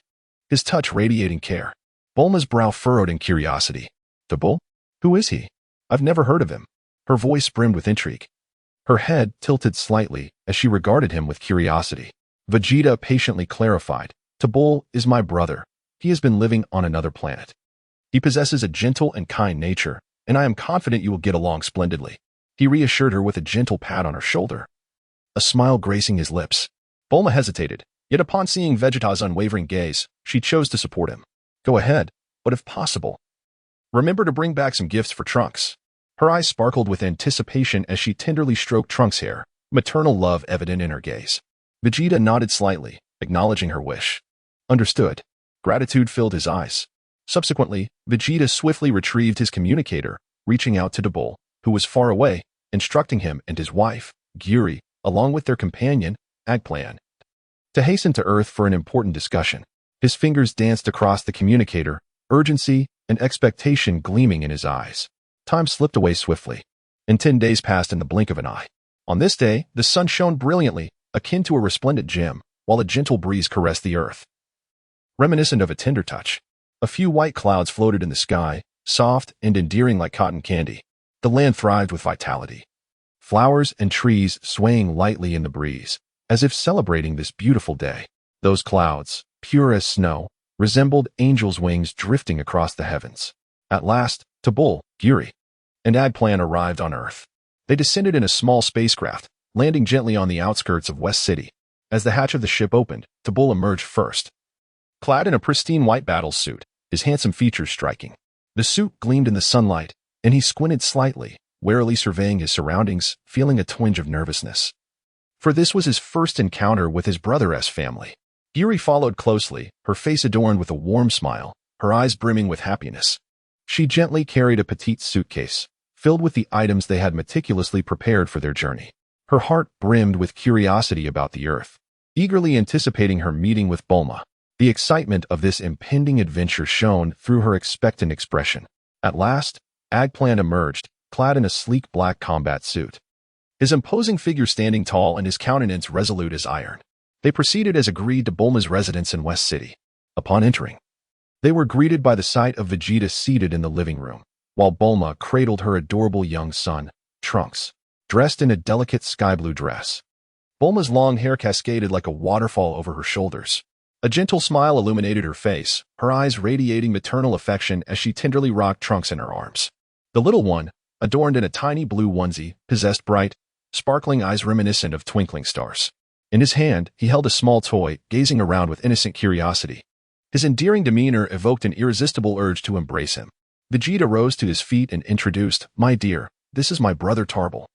His touch radiating care. Bulma's brow furrowed in curiosity. Tabul? Who is he? I've never heard of him. Her voice brimmed with intrigue. Her head tilted slightly as she regarded him with curiosity. Vegeta patiently clarified. Tabul is my brother. He has been living on another planet. He possesses a gentle and kind nature, and I am confident you will get along splendidly. He reassured her with a gentle pat on her shoulder. A smile gracing his lips. Bulma hesitated, yet upon seeing Vegeta's unwavering gaze, she chose to support him. Go ahead, but if possible, remember to bring back some gifts for Trunks. Her eyes sparkled with anticipation as she tenderly stroked Trunks' hair, maternal love evident in her gaze. Vegeta nodded slightly, acknowledging her wish. Understood. Gratitude filled his eyes. Subsequently, Vegeta swiftly retrieved his communicator, reaching out to Tabul, who was far away, instructing him and his wife, Gyuri, along with their companion, Agplan, to hasten to Earth for an important discussion. His fingers danced across the communicator, urgency and expectation gleaming in his eyes. Time slipped away swiftly, and 10 days passed in the blink of an eye. On this day, the sun shone brilliantly, akin to a resplendent gem, while a gentle breeze caressed the earth. Reminiscent of a tender touch, a few white clouds floated in the sky, soft and endearing like cotton candy. The land thrived with vitality. Flowers and trees swaying lightly in the breeze, as if celebrating this beautiful day. Those clouds, pure as snow, resembled angels' wings drifting across the heavens. At last, Tabul, Gyuri, and Agplan arrived on Earth. They descended in a small spacecraft, landing gently on the outskirts of West City. As the hatch of the ship opened, Tabul emerged first. Clad in a pristine white battle suit, his handsome features striking. The suit gleamed in the sunlight, and he squinted slightly, warily surveying his surroundings, feeling a twinge of nervousness. For this was his first encounter with his brother's family. Gyuri followed closely, her face adorned with a warm smile, her eyes brimming with happiness. She gently carried a petite suitcase, filled with the items they had meticulously prepared for their journey. Her heart brimmed with curiosity about the Earth, eagerly anticipating her meeting with Bulma. The excitement of this impending adventure shone through her expectant expression. At last, Agplan emerged, clad in a sleek black combat suit. His imposing figure standing tall and his countenance resolute as iron. They proceeded as agreed to Bulma's residence in West City. Upon entering, they were greeted by the sight of Vegeta seated in the living room, while Bulma cradled her adorable young son, Trunks, dressed in a delicate sky-blue dress. Bulma's long hair cascaded like a waterfall over her shoulders. A gentle smile illuminated her face, her eyes radiating maternal affection as she tenderly rocked Trunks in her arms. The little one, adorned in a tiny blue onesie, possessed bright, sparkling eyes reminiscent of twinkling stars. In his hand, he held a small toy, gazing around with innocent curiosity. His endearing demeanor evoked an irresistible urge to embrace him. Vegeta rose to his feet and introduced, "My dear, this is my brother Tarbal."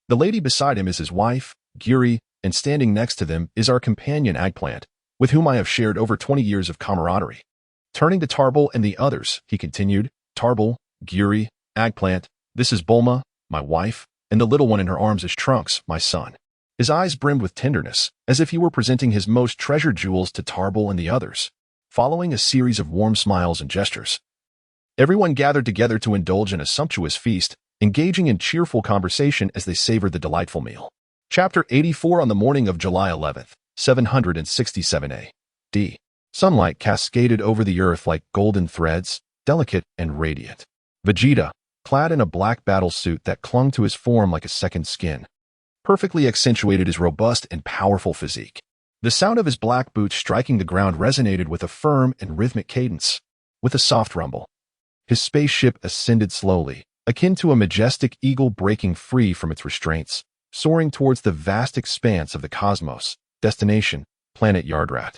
The lady beside him is his wife, Gyuri, and standing next to them is our companion Agplant, with whom I have shared over 20 years of camaraderie. Turning to Tarbal and the others, he continued, "Tarbal, Gyuri, Agplant, this is Bulma, my wife, and the little one in her arms is Trunks, my son." His eyes brimmed with tenderness, as if he were presenting his most treasured jewels to Tarbal and the others. Following a series of warm smiles and gestures, everyone gathered together to indulge in a sumptuous feast, engaging in cheerful conversation as they savored the delightful meal. Chapter 84. On the morning of July 11th, 767 A.D., sunlight cascaded over the earth like golden threads, delicate and radiant. Vegeta, clad in a black battle suit that clung to his form like a second skin, perfectly accentuated his robust and powerful physique. The sound of his black boots striking the ground resonated with a firm and rhythmic cadence. With a soft rumble, his spaceship ascended slowly, akin to a majestic eagle breaking free from its restraints, soaring towards the vast expanse of the cosmos. Destination, planet Yardrat.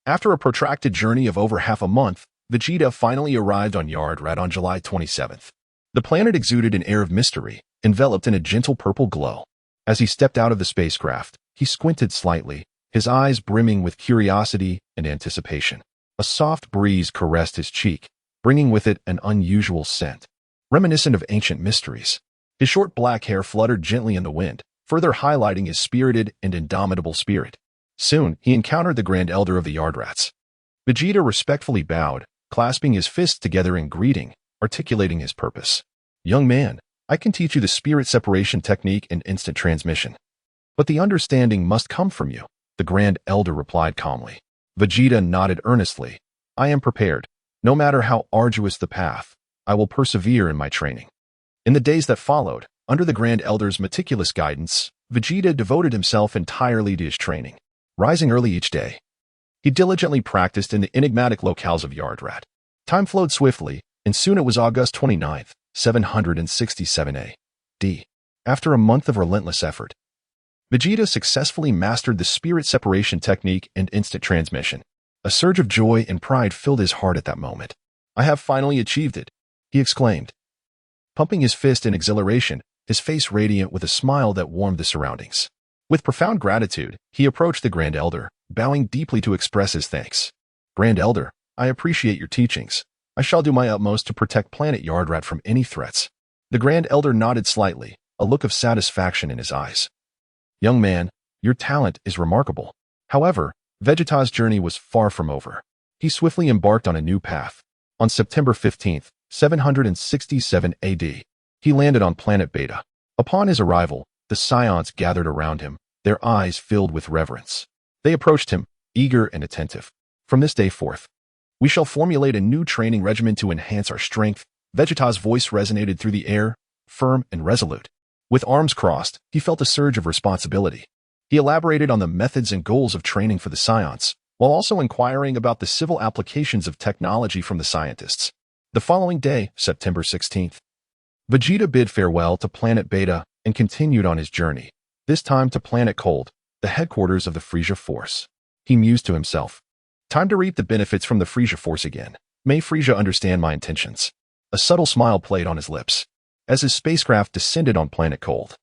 After a protracted journey of over half a month, Vegeta finally arrived on Yardrat on July 27th. The planet exuded an air of mystery, enveloped in a gentle purple glow. As he stepped out of the spacecraft, he squinted slightly, his eyes brimming with curiosity and anticipation. A soft breeze caressed his cheek, bringing with it an unusual scent, reminiscent of ancient mysteries. His short black hair fluttered gently in the wind, further highlighting his spirited and indomitable spirit. Soon, he encountered the Grand Elder of the Yardrats. Vegeta respectfully bowed, clasping his fists together in greeting, articulating his purpose. "Young man, I can teach you the spirit separation technique and instant transmission. But the understanding must come from you," the Grand Elder replied calmly. Vegeta nodded earnestly. "I am prepared. No matter how arduous the path, I will persevere in my training." In the days that followed, under the Grand Elder's meticulous guidance, Vegeta devoted himself entirely to his training. Rising early each day, he diligently practiced in the enigmatic locales of Yardrat. Time flowed swiftly, and soon it was August 29th, 767 A.D. After a month of relentless effort, Vegeta successfully mastered the spirit separation technique and instant transmission. A surge of joy and pride filled his heart at that moment. "I have finally achieved it," he exclaimed. Pumping his fist in exhilaration, his face radiant with a smile that warmed the surroundings. With profound gratitude, he approached the Grand Elder, bowing deeply to express his thanks. "Grand Elder, I appreciate your teachings. I shall do my utmost to protect planet Yardrat from any threats." The Grand Elder nodded slightly, a look of satisfaction in his eyes. "Young man, your talent is remarkable." However, Vegeta's journey was far from over. He swiftly embarked on a new path. On September 15th, 767 AD, he landed on planet Beta. Upon his arrival, the Saiyans gathered around him, their eyes filled with reverence. They approached him, eager and attentive. "From this day forth, we shall formulate a new training regimen to enhance our strength." Vegeta's voice resonated through the air, firm and resolute. With arms crossed, he felt a surge of responsibility. He elaborated on the methods and goals of training for the Saiyans, while also inquiring about the civil applications of technology from the scientists. The following day, September 16th, Vegeta bid farewell to planet Beta and continued on his journey, this time to planet Cold, the headquarters of the Frieza Force. He mused to himself, "Time to reap the benefits from the Frieza Force again. May Frieza understand my intentions." A subtle smile played on his lips as his spacecraft descended on planet Cold.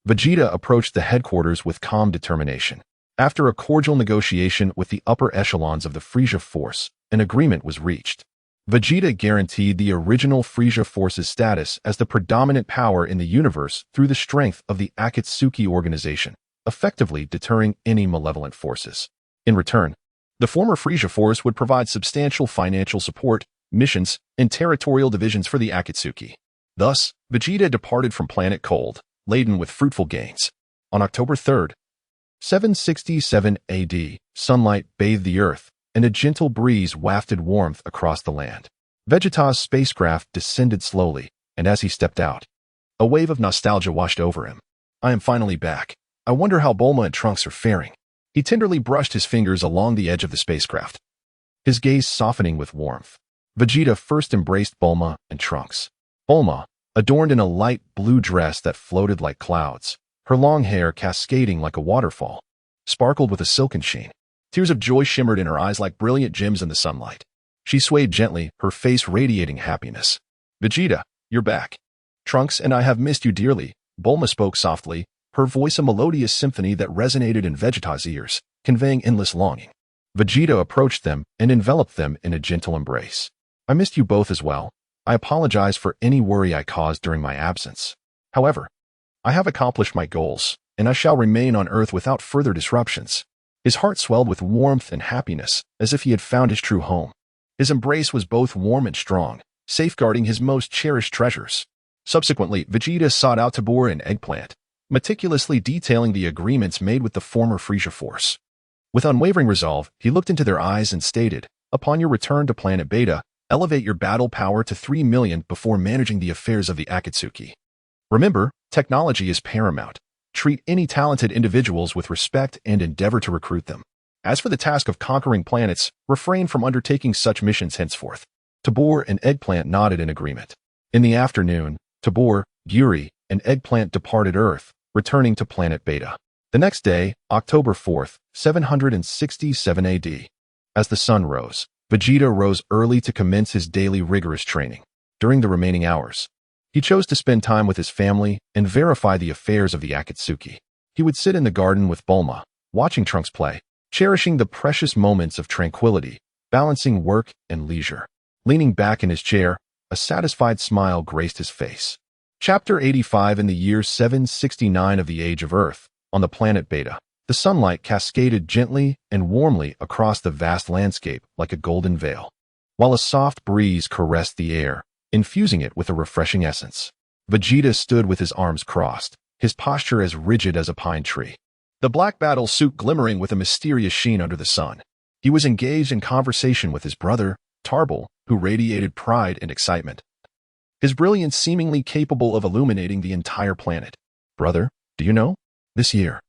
Vegeta approached the headquarters with calm determination. After a cordial negotiation with the upper echelons of the Frieza Force, an agreement was reached. Vegeta guaranteed the original Frieza Force's status as the predominant power in the universe through the strength of the Akatsuki organization, effectively deterring any malevolent forces. In return, the former Frieza Force would provide substantial financial support, missions, and territorial divisions for the Akatsuki. Thus, Vegeta departed from planet Cold, laden with fruitful gains. On October 3rd, 767 AD, sunlight bathed the earth, and a gentle breeze wafted warmth across the land. Vegeta's spacecraft descended slowly, and as he stepped out, a wave of nostalgia washed over him. "I am finally back. I wonder how Bulma and Trunks are faring." He tenderly brushed his fingers along the edge of the spacecraft, his gaze softening with warmth. Vegeta first embraced Bulma and Trunks. Bulma, adorned in a light blue dress that floated like clouds, her long hair cascading like a waterfall, sparkled with a silken sheen. Tears of joy shimmered in her eyes like brilliant gems in the sunlight. She swayed gently, her face radiating happiness. "Vegeta, you're back. Trunks and I have missed you dearly," Bulma spoke softly, her voice a melodious symphony that resonated in Vegeta's ears, conveying endless longing. Vegeta approached them and enveloped them in a gentle embrace. "I missed you both as well. I apologize for any worry I caused during my absence. However, I have accomplished my goals, and I shall remain on Earth without further disruptions." His heart swelled with warmth and happiness, as if he had found his true home. His embrace was both warm and strong, safeguarding his most cherished treasures. Subsequently, Vegeta sought out Tabor and Eggplant, meticulously detailing the agreements made with the former Frieza Force. With unwavering resolve, he looked into their eyes and stated, "Upon your return to planet Beta, elevate your battle power to 3 million before managing the affairs of the Akatsuki. Remember, technology is paramount. Treat any talented individuals with respect and endeavor to recruit them. As for the task of conquering planets, refrain from undertaking such missions henceforth." Tabor and Eggplant nodded in agreement. In the afternoon, Tabor, Yuri, and Eggplant departed Earth, returning to planet Beta. The next day, October 4th, 767 AD. As the sun rose, Vegeta rose early to commence his daily rigorous training. During the remaining hours, he chose to spend time with his family and verify the affairs of the Akatsuki. He would sit in the garden with Bulma, watching Trunks play, cherishing the precious moments of tranquility, balancing work and leisure. Leaning back in his chair, a satisfied smile graced his face. Chapter 85. In the year 769 of the Age of Earth, on the planet Beta, the sunlight cascaded gently and warmly across the vast landscape like a golden veil, while a soft breeze caressed the air, infusing it with a refreshing essence. Vegeta stood with his arms crossed, his posture as rigid as a pine tree, the black battle suit glimmering with a mysterious sheen under the sun. He was engaged in conversation with his brother, Tarbal, who radiated pride and excitement, his brilliance seemingly capable of illuminating the entire planet. "Brother, do you know? This year,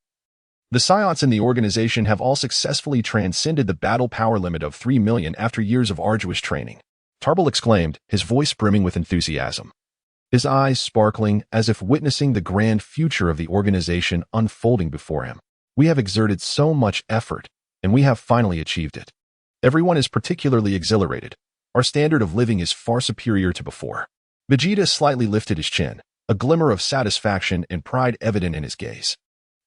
the Saiyans in the organization have all successfully transcended the battle power limit of 3 million after years of arduous training," Tarbal exclaimed, his voice brimming with enthusiasm, his eyes sparkling as if witnessing the grand future of the organization unfolding before him. "We have exerted so much effort, and we have finally achieved it. Everyone is particularly exhilarated. Our standard of living is far superior to before." Vegeta slightly lifted his chin, a glimmer of satisfaction and pride evident in his gaze.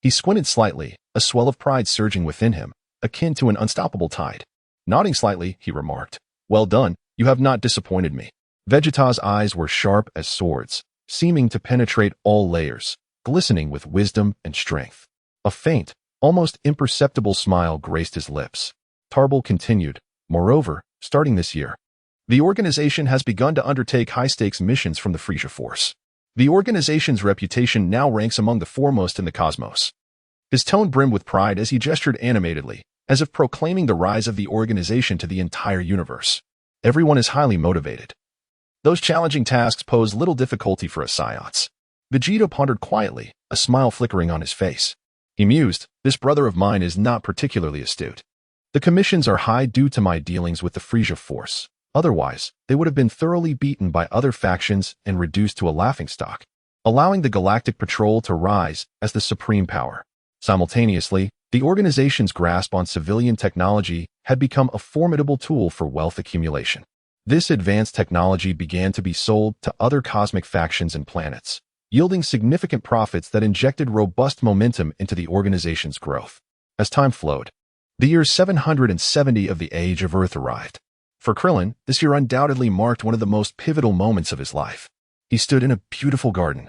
He squinted slightly, a swell of pride surging within him, akin to an unstoppable tide. Nodding slightly, he remarked, "Well done, you have not disappointed me." Vegeta's eyes were sharp as swords, seeming to penetrate all layers, glistening with wisdom and strength. A faint, almost imperceptible smile graced his lips. Tarbal continued, "Moreover, starting this year, the organization has begun to undertake high-stakes missions from the Frieza Force. The organization's reputation now ranks among the foremost in the cosmos." His tone brimmed with pride as he gestured animatedly, as if proclaiming the rise of the organization to the entire universe. "Everyone is highly motivated. Those challenging tasks pose little difficulty for us Saiyans." Vegeta pondered quietly, a smile flickering on his face. He mused, "This brother of mine is not particularly astute. The commissions are high due to my dealings with the Frieza Force. Otherwise, they would have been thoroughly beaten by other factions and reduced to a laughingstock, allowing the Galactic Patrol to rise as the supreme power." Simultaneously, the organization's grasp on civilian technology had become a formidable tool for wealth accumulation. This advanced technology began to be sold to other cosmic factions and planets, yielding significant profits that injected robust momentum into the organization's growth. As time flowed, the year 770 of the Age of Earth arrived. For Krillin, this year undoubtedly marked one of the most pivotal moments of his life. He stood in a beautiful garden,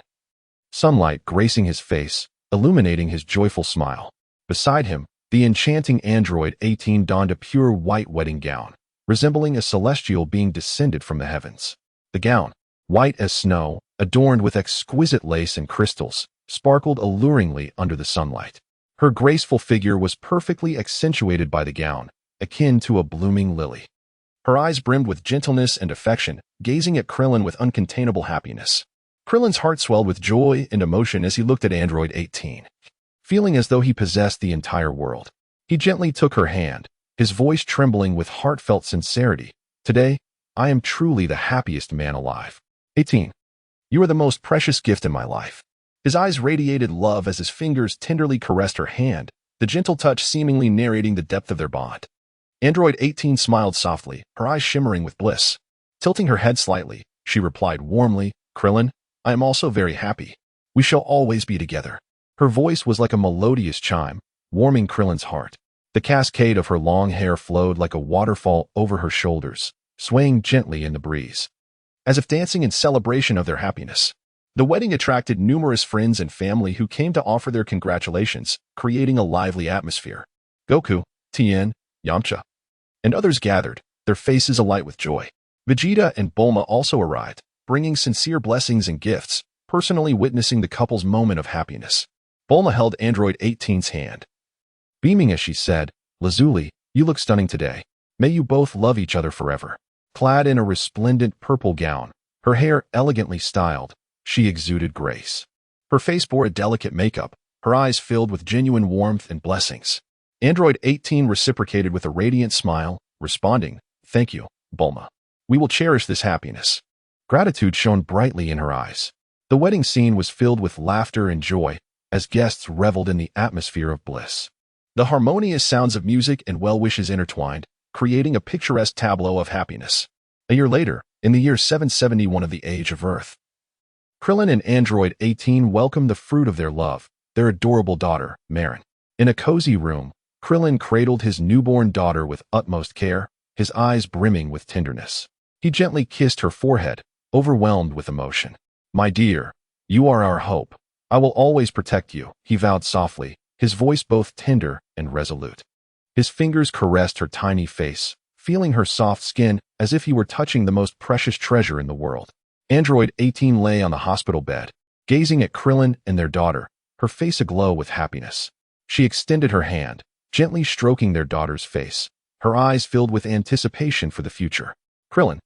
sunlight gracing his face, illuminating his joyful smile. Beside him, the enchanting android 18 donned a pure white wedding gown, resembling a celestial being descended from the heavens. The gown, white as snow, adorned with exquisite lace and crystals, sparkled alluringly under the sunlight. Her graceful figure was perfectly accentuated by the gown, akin to a blooming lily. Her eyes brimmed with gentleness and affection, gazing at Krillin with uncontainable happiness. Krillin's heart swelled with joy and emotion as he looked at Android 18, feeling as though he possessed the entire world. He gently took her hand, his voice trembling with heartfelt sincerity. "Today, I am truly the happiest man alive. 18. You are the most precious gift in my life." His eyes radiated love as his fingers tenderly caressed her hand, the gentle touch seemingly narrating the depth of their bond. Android 18 smiled softly, her eyes shimmering with bliss. Tilting her head slightly, she replied warmly, "Krillin, I am also very happy. We shall always be together." Her voice was like a melodious chime, warming Krillin's heart. The cascade of her long hair flowed like a waterfall over her shoulders, swaying gently in the breeze, as if dancing in celebration of their happiness. The wedding attracted numerous friends and family who came to offer their congratulations, creating a lively atmosphere. Goku, Tien, Yamcha, and others gathered, their faces alight with joy. Vegeta and Bulma also arrived, bringing sincere blessings and gifts, personally witnessing the couple's moment of happiness. Bulma held Android 18's hand, beaming as she said, "Lazuli, you look stunning today. May you both love each other forever." Clad in a resplendent purple gown, her hair elegantly styled, she exuded grace. Her face bore a delicate makeup, her eyes filled with genuine warmth and blessings. Android 18 reciprocated with a radiant smile, responding, "Thank you, Bulma. We will cherish this happiness." Gratitude shone brightly in her eyes. The wedding scene was filled with laughter and joy, as guests reveled in the atmosphere of bliss. The harmonious sounds of music and well-wishes intertwined, creating a picturesque tableau of happiness. A year later, in the year 771 of the Age of Earth, Krillin and Android 18 welcomed the fruit of their love, their adorable daughter, Marin. In a cozy room, Krillin cradled his newborn daughter with utmost care, his eyes brimming with tenderness. He gently kissed her forehead, overwhelmed with emotion. "My dear, You are our hope. I will always protect you, he vowed softly, his voice both tender and resolute. His fingers caressed her tiny face, feeling her soft skin as if he were touching the most precious treasure in the world. Android 18 lay on the hospital bed, gazing at Krillin and their daughter, her face aglow with happiness. She extended her hand, gently stroking their daughter's face, her eyes filled with anticipation for the future. Krillin,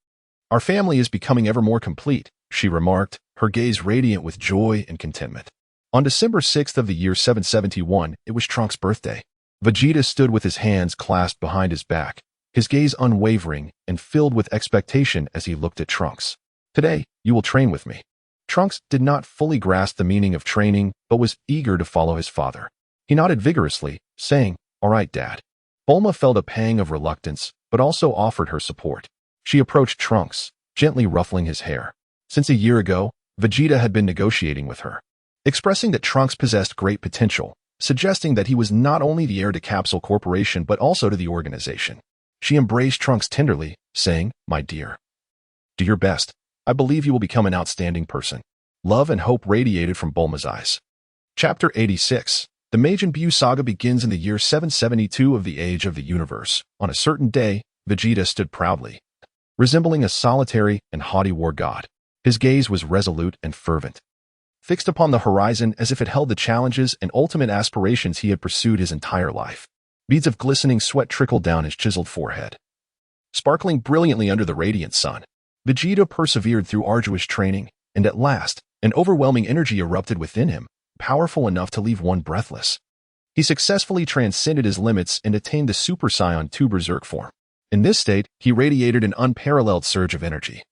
our family is becoming ever more complete, she remarked, her gaze radiant with joy and contentment. On December 6th of the year 771, it was Trunks' birthday. Vegeta stood with his hands clasped behind his back, his gaze unwavering and filled with expectation as he looked at Trunks. Today, you will train with me. Trunks did not fully grasp the meaning of training, but was eager to follow his father. He nodded vigorously, saying, "All right, Dad." Bulma felt a pang of reluctance, but also offered her support. She approached Trunks, gently ruffling his hair. Since a year ago, Vegeta had been negotiating with her, expressing that Trunks possessed great potential, suggesting that he was not only the heir to Capsule Corporation but also to the organization. She embraced Trunks tenderly, saying, "My dear, do your best. I believe you will become an outstanding person." Love and hope radiated from Bulma's eyes. Chapter 86. The Majin Buu saga begins in the year 772 of the Age of the Universe. On a certain day, Vegeta stood proudly, resembling a solitary and haughty war god. His gaze was resolute and fervent, fixed upon the horizon as if it held the challenges and ultimate aspirations he had pursued his entire life. Beads of glistening sweat trickled down his chiseled forehead, sparkling brilliantly under the radiant sun. Vegeta persevered through arduous training, and at last, an overwhelming energy erupted within him, powerful enough to leave one breathless. He successfully transcended his limits and attained the Super Saiyan 2 Berserk form. In this state, he radiated an unparalleled surge of energy,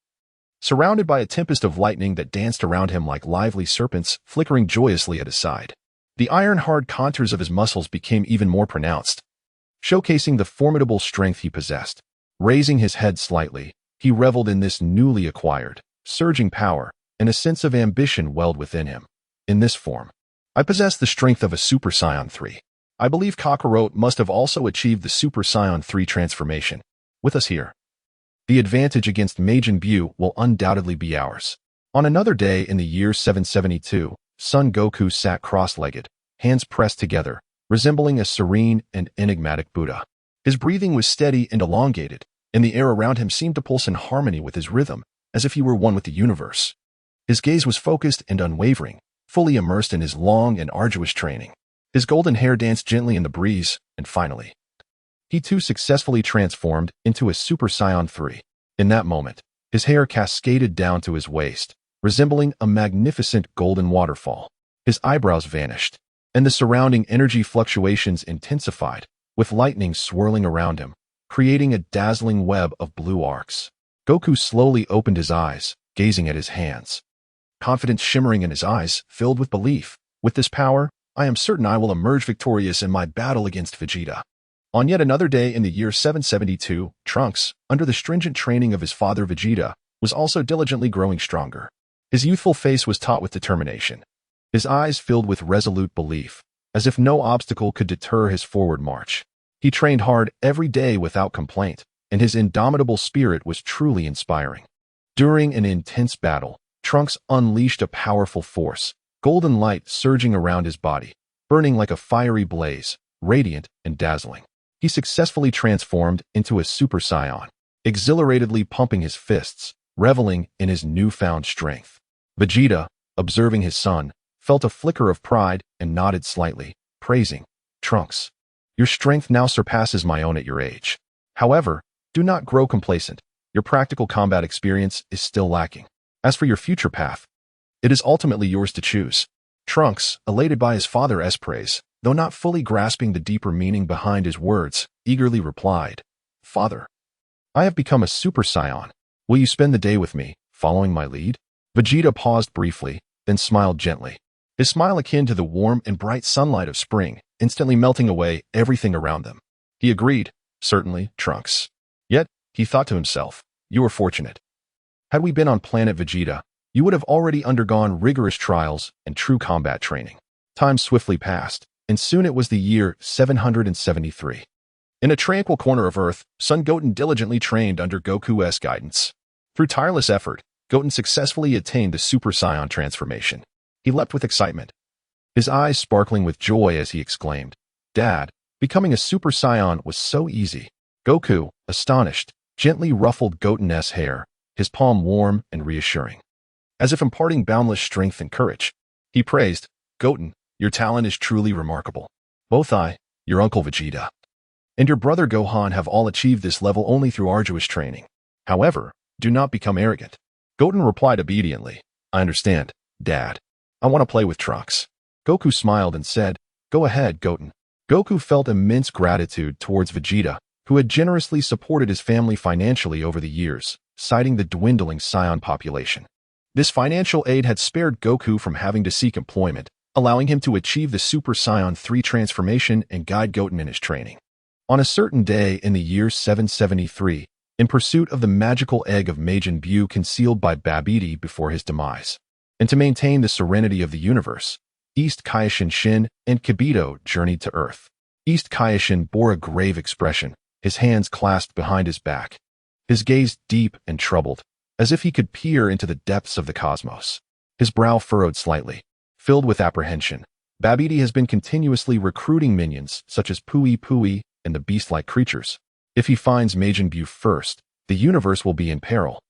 surrounded by a tempest of lightning that danced around him like lively serpents flickering joyously at his side. The iron-hard contours of his muscles became even more pronounced, showcasing the formidable strength he possessed. Raising his head slightly, he reveled in this newly acquired, surging power, and a sense of ambition welled within him. In this form, I possess the strength of a Super Saiyan 3. I believe Kakarot must have also achieved the Super Saiyan 3 transformation. With us here, the advantage against Majin Buu will undoubtedly be ours. On another day in the year 772, Son Goku sat cross-legged, hands pressed together, resembling a serene and enigmatic Buddha. His breathing was steady and elongated, and the air around him seemed to pulse in harmony with his rhythm, as if he were one with the universe. His gaze was focused and unwavering, fully immersed in his long and arduous training. His golden hair danced gently in the breeze, and finally, he too successfully transformed into a Super Saiyan 3. In that moment, his hair cascaded down to his waist, resembling a magnificent golden waterfall. His eyebrows vanished, and the surrounding energy fluctuations intensified, with lightning swirling around him, creating a dazzling web of blue arcs. Goku slowly opened his eyes, gazing at his hands, confidence shimmering in his eyes, filled with belief. With this power, I am certain I will emerge victorious in my battle against Vegeta. On yet another day in the year 772, Trunks, under the stringent training of his father Vegeta, was also diligently growing stronger. His youthful face was taut with determination, his eyes filled with resolute belief, as if no obstacle could deter his forward march. He trained hard every day without complaint, and his indomitable spirit was truly inspiring. During an intense battle, Trunks unleashed a powerful force, golden light surging around his body, burning like a fiery blaze, radiant and dazzling. He successfully transformed into a Super Saiyan, exhilaratedly pumping his fists, reveling in his newfound strength. Vegeta, observing his son, felt a flicker of pride and nodded slightly, praising, "Trunks, your strength now surpasses my own at your age. However, do not grow complacent. Your practical combat experience is still lacking. As for your future path, it is ultimately yours to choose." Trunks, elated by his father's praise, though not fully grasping the deeper meaning behind his words, eagerly replied, "Father, I have become a Super Saiyan. Will you spend the day with me, following my lead?" Vegeta paused briefly, then smiled gently, his smile akin to the warm and bright sunlight of spring, instantly melting away everything around them. He agreed, "Certainly, Trunks." Yet, he thought to himself, "You are fortunate. Had we been on planet Vegeta, you would have already undergone rigorous trials and true combat training." Time swiftly passed, and soon it was the year 773. In a tranquil corner of Earth, Son Goten diligently trained under Goku's guidance. Through tireless effort, Goten successfully attained the Super Saiyan transformation. He leapt with excitement, his eyes sparkling with joy as he exclaimed, "Dad, becoming a Super Saiyan was so easy." Goku, astonished, gently ruffled Goten's hair, his palm warm and reassuring, as if imparting boundless strength and courage. He praised, "Goten, your talent is truly remarkable. Both I, your uncle Vegeta, and your brother Gohan have all achieved this level only through arduous training. However, do not become arrogant." Goten replied obediently, "I understand, Dad. I want to play with Trunks." Goku smiled and said, "Go ahead, Goten." Goku felt immense gratitude towards Vegeta, who had generously supported his family financially over the years, citing the dwindling Saiyan population. This financial aid had spared Goku from having to seek employment, allowing him to achieve the Super Saiyan 3 transformation and guide Goten in his training. On a certain day in the year 773, in pursuit of the magical egg of Majin Buu concealed by Babidi before his demise, and to maintain the serenity of the universe, East Kaioshin Shin and Kibito journeyed to Earth. East Kaioshin bore a grave expression, his hands clasped behind his back, his gaze deep and troubled, as if he could peer into the depths of the cosmos. His brow furrowed slightly, filled with apprehension. Babidi has been continuously recruiting minions such as Pui Pui and the beast-like creatures. If he finds Majin Buu first, the universe will be in peril.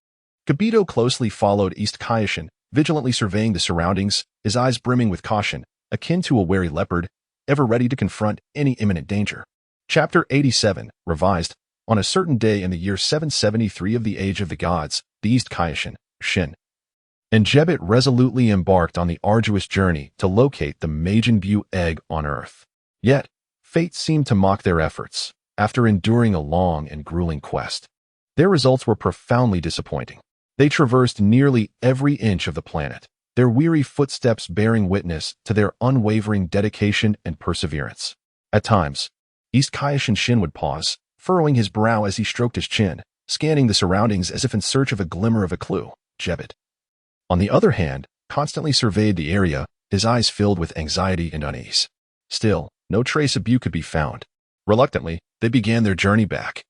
Kibito closely followed East Kaioshin, vigilantly surveying the surroundings, his eyes brimming with caution, akin to a wary leopard, ever ready to confront any imminent danger. Chapter 87, revised. On a certain day in the year 773 of the Age of the Gods, the East Kaioshin, Shin, and Jebit resolutely embarked on the arduous journey to locate the Majin Buu egg on Earth. Yet, fate seemed to mock their efforts. After enduring a long and grueling quest, their results were profoundly disappointing. They traversed nearly every inch of the planet, their weary footsteps bearing witness to their unwavering dedication and perseverance. At times, East Kaioshin Shin would pause, furrowing his brow as he stroked his chin, scanning the surroundings as if in search of a glimmer of a clue. Jebit, on the other hand, constantly surveyed the area, his eyes filled with anxiety and unease. Still, no trace of Buu could be found. Reluctantly, they began their journey back,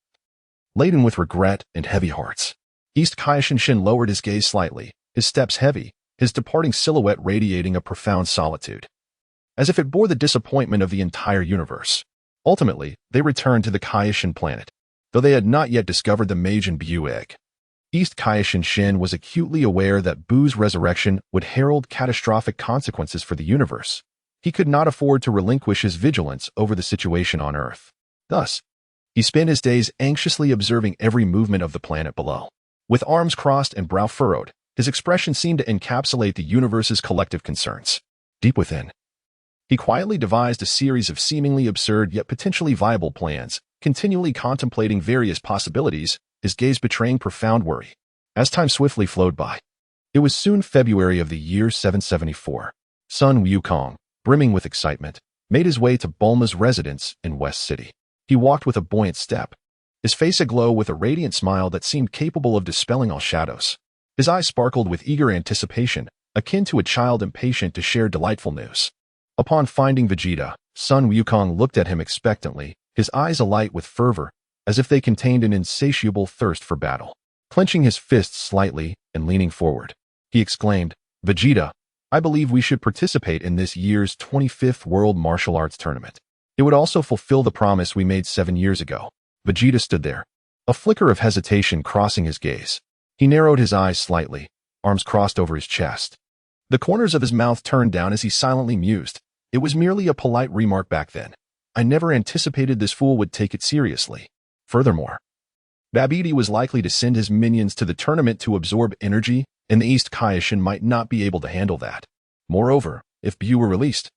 laden with regret and heavy hearts. East Kaioshin Shin lowered his gaze slightly, his steps heavy, his departing silhouette radiating a profound solitude, as if it bore the disappointment of the entire universe. Ultimately, they returned to the Kaioshin planet, though they had not yet discovered the Majin Buu egg. East Kaioshin Shin was acutely aware that Buu's resurrection would herald catastrophic consequences for the universe. He could not afford to relinquish his vigilance over the situation on Earth. Thus, he spent his days anxiously observing every movement of the planet below. With arms crossed and brow furrowed, his expression seemed to encapsulate the universe's collective concerns. Deep within, he quietly devised a series of seemingly absurd yet potentially viable plans, continually contemplating various possibilities, his gaze betraying profound worry. As time swiftly flowed by, it was soon February of the year 774. Sun Wukong, brimming with excitement, made his way to Bulma's residence in West City. He walked with a buoyant step, his face aglow with a radiant smile that seemed capable of dispelling all shadows. His eyes sparkled with eager anticipation, akin to a child impatient to share delightful news. Upon finding Vegeta, Sun Wukong looked at him expectantly, his eyes alight with fervor, as if they contained an insatiable thirst for battle. Clenching his fists slightly and leaning forward, he exclaimed, "Vegeta, I believe we should participate in this year's 25th World Martial Arts Tournament. It would also fulfill the promise we made 7 years ago." Vegeta stood there, a flicker of hesitation crossing his gaze. He narrowed his eyes slightly, arms crossed over his chest. The corners of his mouth turned down as he silently mused. It was merely a polite remark back then. I never anticipated this fool would take it seriously. Furthermore, Babidi was likely to send his minions to the tournament to absorb energy, and the East Kaioshin might not be able to handle that. Moreover, if Buu were released,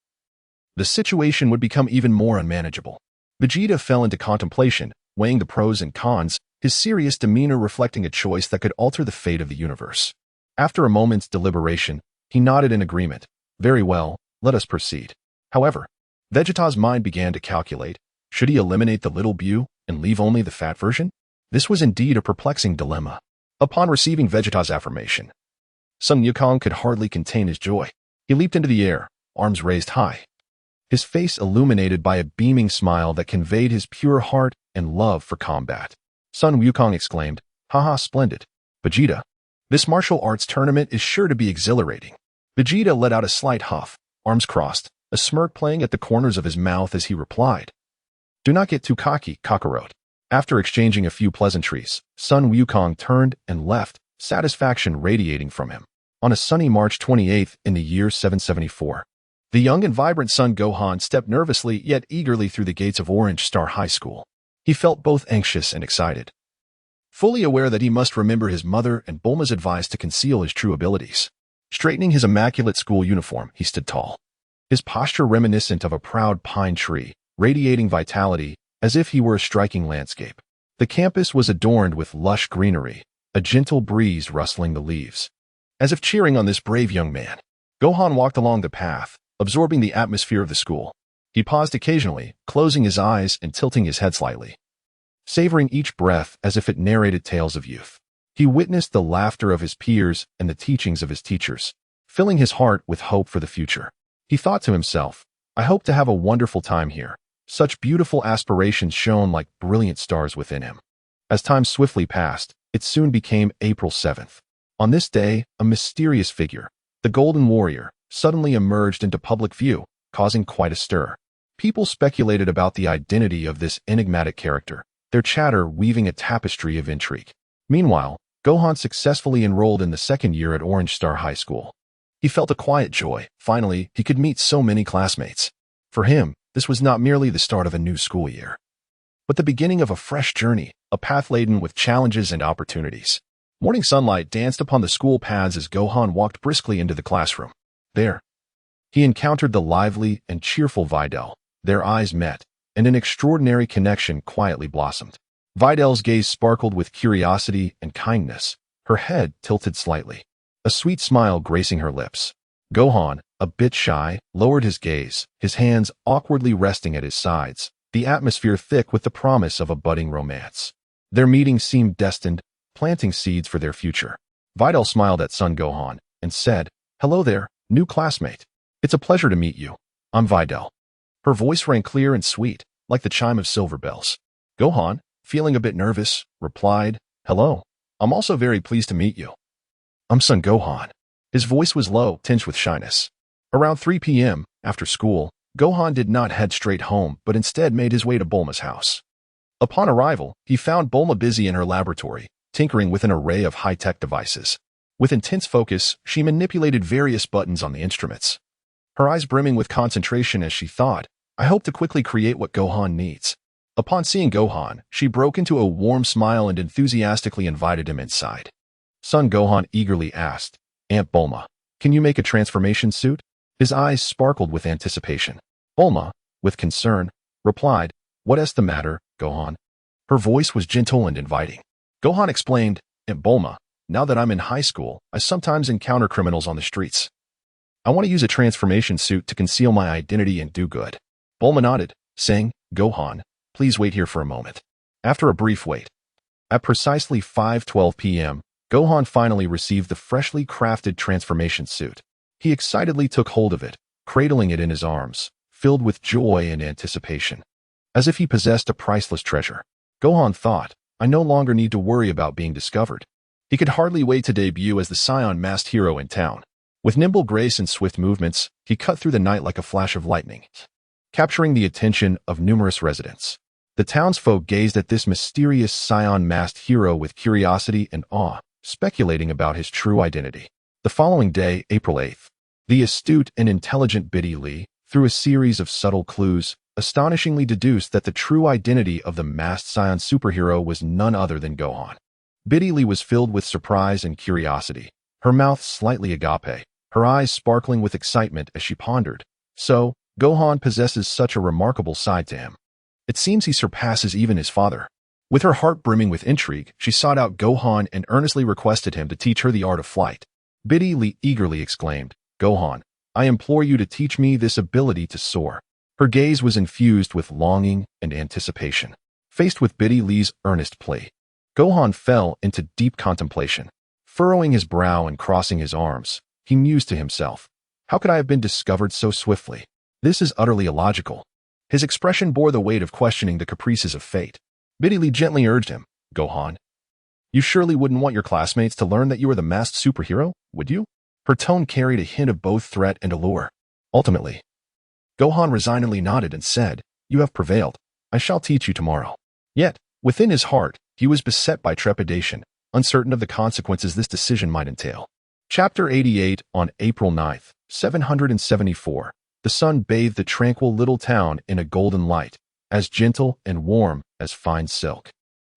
the situation would become even more unmanageable. Vegeta fell into contemplation, weighing the pros and cons, his serious demeanor reflecting a choice that could alter the fate of the universe. After a moment's deliberation, he nodded in agreement. Very well, let us proceed. However, Vegeta's mind began to calculate. Should he eliminate the little Buu and leave only the fat version? This was indeed a perplexing dilemma. Upon receiving Vegeta's affirmation, Sun Wukong could hardly contain his joy. He leaped into the air, arms raised high, his face illuminated by a beaming smile that conveyed his pure heart and love for combat. Sun Wukong exclaimed, "Haha, splendid. Vegeta, this martial arts tournament is sure to be exhilarating." Vegeta let out a slight huff, arms crossed, a smirk playing at the corners of his mouth as he replied, "Do not get too cocky, Kakarot." After exchanging a few pleasantries, Sun Wukong turned and left, satisfaction radiating from him. On a sunny March 28th in the year 774, the young and vibrant Son Gohan stepped nervously yet eagerly through the gates of Orange Star High School. He felt both anxious and excited. Fully aware that he must remember his mother and Bulma's advice to conceal his true abilities. Straightening his immaculate school uniform, he stood tall. His posture reminiscent of a proud pine tree, radiating vitality, as if he were a striking landscape. The campus was adorned with lush greenery, a gentle breeze rustling the leaves. As if cheering on this brave young man, Gohan walked along the path, absorbing the atmosphere of the school. He paused occasionally, closing his eyes and tilting his head slightly, savoring each breath as if it narrated tales of youth. He witnessed the laughter of his peers and the teachings of his teachers, filling his heart with hope for the future. He thought to himself, "I hope to have a wonderful time here." Such beautiful aspirations shone like brilliant stars within him. As time swiftly passed, it soon became April 7th. On this day, a mysterious figure, the Golden Warrior, suddenly emerged into public view, causing quite a stir. People speculated about the identity of this enigmatic character, their chatter weaving a tapestry of intrigue. Meanwhile, Gohan successfully enrolled in the second year at Orange Star High School. He felt a quiet joy. Finally, he could meet so many classmates. For him, this was not merely the start of a new school year, but the beginning of a fresh journey, a path laden with challenges and opportunities. Morning sunlight danced upon the school paths as Gohan walked briskly into the classroom. There, he encountered the lively and cheerful Videl. Their eyes met, and an extraordinary connection quietly blossomed. Videl's gaze sparkled with curiosity and kindness, her head tilted slightly, a sweet smile gracing her lips. Gohan, a bit shy, lowered his gaze, his hands awkwardly resting at his sides, the atmosphere thick with the promise of a budding romance. Their meeting seemed destined, planting seeds for their future. Videl smiled at Son Gohan and said, "Hello there, new classmate. It's a pleasure to meet you. I'm Videl." Her voice rang clear and sweet, like the chime of silver bells. Gohan, feeling a bit nervous, replied, "Hello. I'm also very pleased to meet you. I'm Son Gohan." His voice was low, tinged with shyness. Around 3 p.m., after school, Gohan did not head straight home, but instead made his way to Bulma's house. Upon arrival, he found Bulma busy in her laboratory, tinkering with an array of high-tech devices. With intense focus, she manipulated various buttons on the instruments, her eyes brimming with concentration as she thought, "I hope to quickly create what Gohan needs." Upon seeing Gohan, she broke into a warm smile and enthusiastically invited him inside. Son Gohan eagerly asked, "Aunt Bulma, can you make a transformation suit?" His eyes sparkled with anticipation. Bulma, with concern, replied, "What's the matter, Gohan?" Her voice was gentle and inviting. Gohan explained, "Aunt Bulma, now that I'm in high school, I sometimes encounter criminals on the streets. I want to use a transformation suit to conceal my identity and do good." Bulma nodded, saying, "Gohan, please wait here for a moment." After a brief wait, at precisely 5:12 p.m., Gohan finally received the freshly crafted transformation suit. He excitedly took hold of it, cradling it in his arms, filled with joy and anticipation. As if he possessed a priceless treasure. Gohan thought, "I no longer need to worry about being discovered." He could hardly wait to debut as the Saiyan masked hero in town. With nimble grace and swift movements, he cut through the night like a flash of lightning, capturing the attention of numerous residents. The townsfolk gazed at this mysterious Saiyan masked hero with curiosity and awe, speculating about his true identity. The following day, April 8th, the astute and intelligent Biddy Lee, through a series of subtle clues, astonishingly deduced that the true identity of the masked Saiyan superhero was none other than Gohan. Biddy Lee was filled with surprise and curiosity, her mouth slightly agape, her eyes sparkling with excitement as she pondered. So, Gohan possesses such a remarkable side to him. It seems he surpasses even his father. With her heart brimming with intrigue, she sought out Gohan and earnestly requested him to teach her the art of flight. Biddy Lee eagerly exclaimed, "Gohan, I implore you to teach me this ability to soar." Her gaze was infused with longing and anticipation. Faced with Biddy Lee's earnest plea, Gohan fell into deep contemplation. Furrowing his brow and crossing his arms, he mused to himself, "How could I have been discovered so swiftly? This is utterly illogical." His expression bore the weight of questioning the caprices of fate. Biddy Lee gently urged him, "Gohan, you surely wouldn't want your classmates to learn that you are the masked superhero, would you?" Her tone carried a hint of both threat and allure. Ultimately, Gohan resignedly nodded and said, "You have prevailed. I shall teach you tomorrow." Yet, within his heart, he was beset by trepidation, uncertain of the consequences this decision might entail. Chapter 88. On April 9th, 774, the sun bathed the tranquil little town in a golden light, as gentle and warm as fine silk.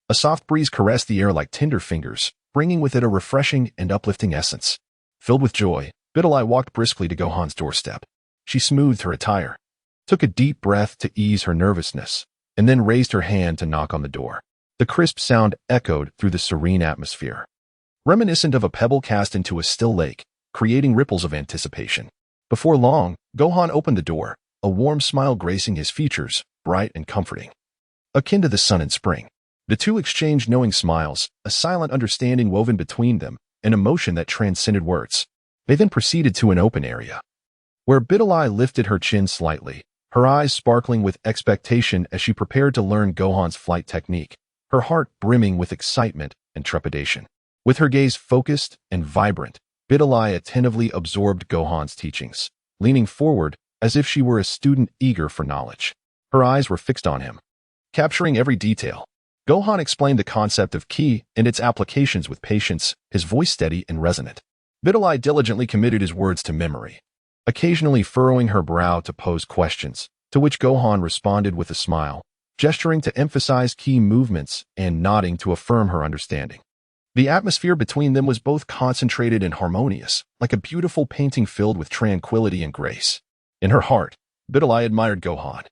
A soft breeze caressed the air like tender fingers, bringing with it a refreshing and uplifting essence. Filled with joy, Bidalai walked briskly to Gohan's doorstep. She smoothed her attire, took a deep breath to ease her nervousness, and then raised her hand to knock on the door. The crisp sound echoed through the serene atmosphere, reminiscent of a pebble cast into a still lake, creating ripples of anticipation. Before long, Gohan opened the door, a warm smile gracing his features, bright and comforting, akin to the sun in spring. The two exchanged knowing smiles, a silent understanding woven between them, an emotion that transcended words. They then proceeded to an open area, where Bidalai lifted her chin slightly, her eyes sparkling with expectation as she prepared to learn Gohan's flight technique, her heart brimming with excitement and trepidation. With her gaze focused and vibrant, Bidalai attentively absorbed Gohan's teachings, leaning forward as if she were a student eager for knowledge. Her eyes were fixed on him, capturing every detail. Gohan explained the concept of ki and its applications with patience, his voice steady and resonant. Bidalai diligently committed his words to memory, occasionally furrowing her brow to pose questions, to which Gohan responded with a smile, gesturing to emphasize key movements and nodding to affirm her understanding. The atmosphere between them was both concentrated and harmonious, like a beautiful painting filled with tranquility and grace. In her heart, Bidalai admired Gohan,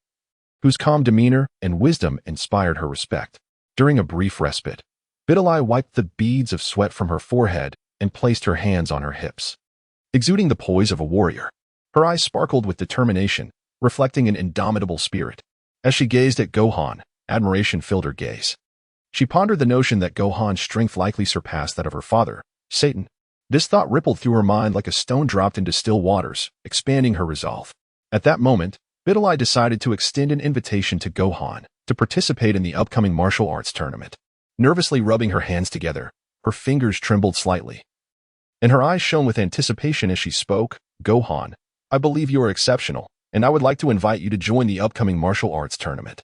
whose calm demeanor and wisdom inspired her respect. During a brief respite, Bidalai wiped the beads of sweat from her forehead and placed her hands on her hips, exuding the poise of a warrior. Her eyes sparkled with determination, reflecting an indomitable spirit. As she gazed at Gohan, admiration filled her gaze. She pondered the notion that Gohan's strength likely surpassed that of her father, Satan. This thought rippled through her mind like a stone dropped into still waters, expanding her resolve. At that moment, Bidalai decided to extend an invitation to Gohan to participate in the upcoming martial arts tournament. Nervously rubbing her hands together, her fingers trembled slightly, and her eyes shone with anticipation as she spoke. "Gohan, I believe you are exceptional, and I would like to invite you to join the upcoming martial arts tournament.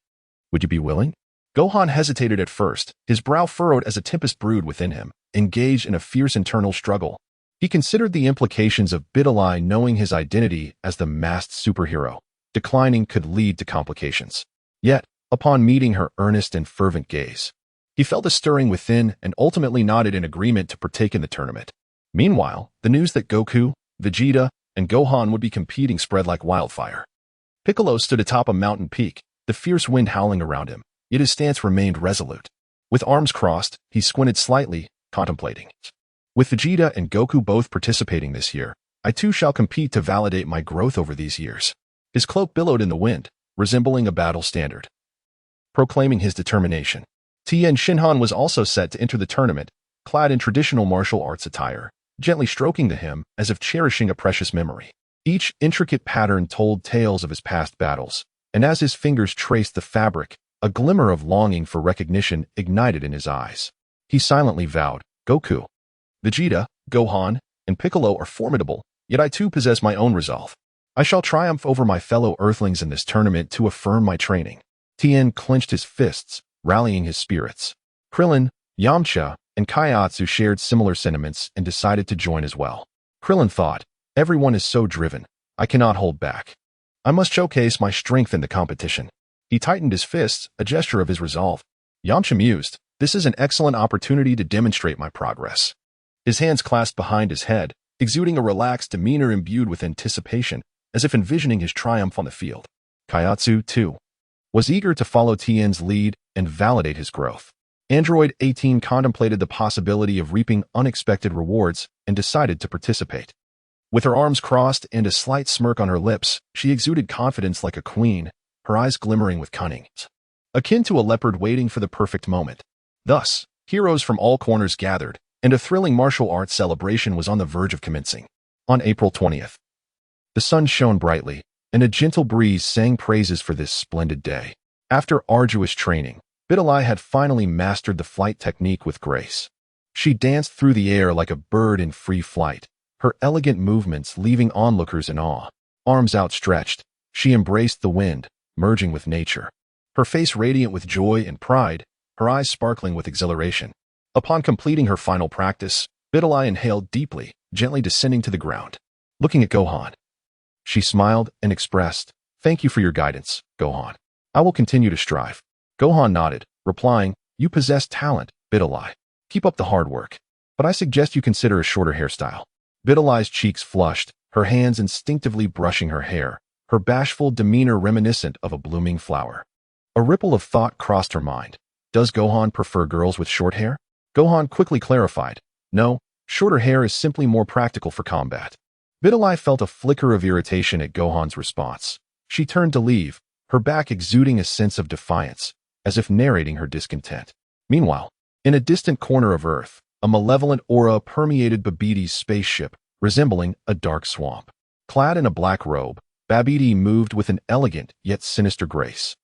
Would you be willing?" Gohan hesitated at first, his brow furrowed as a tempest brewed within him, engaged in a fierce internal struggle. He considered the implications of Bidalai knowing his identity as the masked superhero. Declining could lead to complications. Yet, upon meeting her earnest and fervent gaze, he felt a stirring within and ultimately nodded in agreement to partake in the tournament. Meanwhile, the news that Goku, Vegeta, and Gohan would be competing spread like wildfire. Piccolo stood atop a mountain peak, the fierce wind howling around him, yet his stance remained resolute. With arms crossed, he squinted slightly, contemplating. "With Vegeta and Goku both participating this year, I too shall compete to validate my growth over these years." His cloak billowed in the wind, resembling a battle standard, proclaiming his determination. Tien Shinhan was also set to enter the tournament, clad in traditional martial arts attire, gently stroking the hem as if cherishing a precious memory. Each intricate pattern told tales of his past battles, and as his fingers traced the fabric, a glimmer of longing for recognition ignited in his eyes. He silently vowed, "Goku, Vegeta, Gohan, and Piccolo are formidable, yet I too possess my own resolve. I shall triumph over my fellow Earthlings in this tournament to affirm my training." Tien clenched his fists, rallying his spirits. Krillin, Yamcha, and Kaiatsu shared similar sentiments and decided to join as well. Krillin thought, "Everyone is so driven. I cannot hold back. I must showcase my strength in the competition." He tightened his fists, a gesture of his resolve. Yamcha mused, "This is an excellent opportunity to demonstrate my progress." His hands clasped behind his head, exuding a relaxed demeanor imbued with anticipation, as if envisioning his triumph on the field. Kaiatsu, too, was eager to follow Tien's lead and validate his growth. Android 18 contemplated the possibility of reaping unexpected rewards and decided to participate. With her arms crossed and a slight smirk on her lips, she exuded confidence like a queen, her eyes glimmering with cunning, akin to a leopard waiting for the perfect moment. Thus, heroes from all corners gathered, and a thrilling martial arts celebration was on the verge of commencing. On April 20th, the sun shone brightly, and a gentle breeze sang praises for this splendid day. After arduous training, Bidalai had finally mastered the flight technique with grace. She danced through the air like a bird in free flight, her elegant movements leaving onlookers in awe. Arms outstretched, she embraced the wind, merging with nature. Her face radiant with joy and pride, her eyes sparkling with exhilaration. Upon completing her final practice, Bidalai inhaled deeply, gently descending to the ground. Looking at Gohan, she smiled and expressed, "Thank you for your guidance, Gohan. I will continue to strive." Gohan nodded, replying, "You possess talent, Bidalai. Keep up the hard work. But I suggest you consider a shorter hairstyle." Bidalai's cheeks flushed, her hands instinctively brushing her hair, her bashful demeanor reminiscent of a blooming flower. A ripple of thought crossed her mind. Does Gohan prefer girls with short hair? Gohan quickly clarified, "No, shorter hair is simply more practical for combat." Bidalai felt a flicker of irritation at Gohan's response. She turned to leave, her back exuding a sense of defiance, as if narrating her discontent. Meanwhile, in a distant corner of Earth, a malevolent aura permeated Babbidi's spaceship, resembling a dark swamp. Clad in a black robe, Babbidi moved with an elegant yet sinister grace.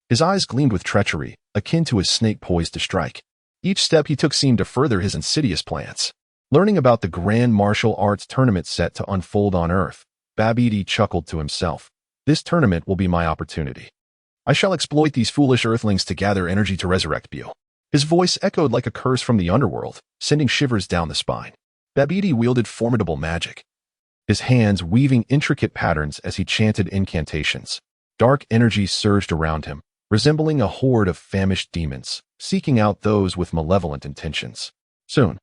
His eyes gleamed with treachery, akin to a snake poised to strike. Each step he took seemed to further his insidious plans. Learning about the grand martial arts tournament set to unfold on Earth, Babbidi chuckled to himself. "This tournament will be my opportunity. I shall exploit these foolish Earthlings to gather energy to resurrect Buu." His voice echoed like a curse from the underworld, sending shivers down the spine. Babbidi wielded formidable magic, his hands weaving intricate patterns as he chanted incantations. Dark energy surged around him, resembling a horde of famished demons, seeking out those with malevolent intentions. Soon,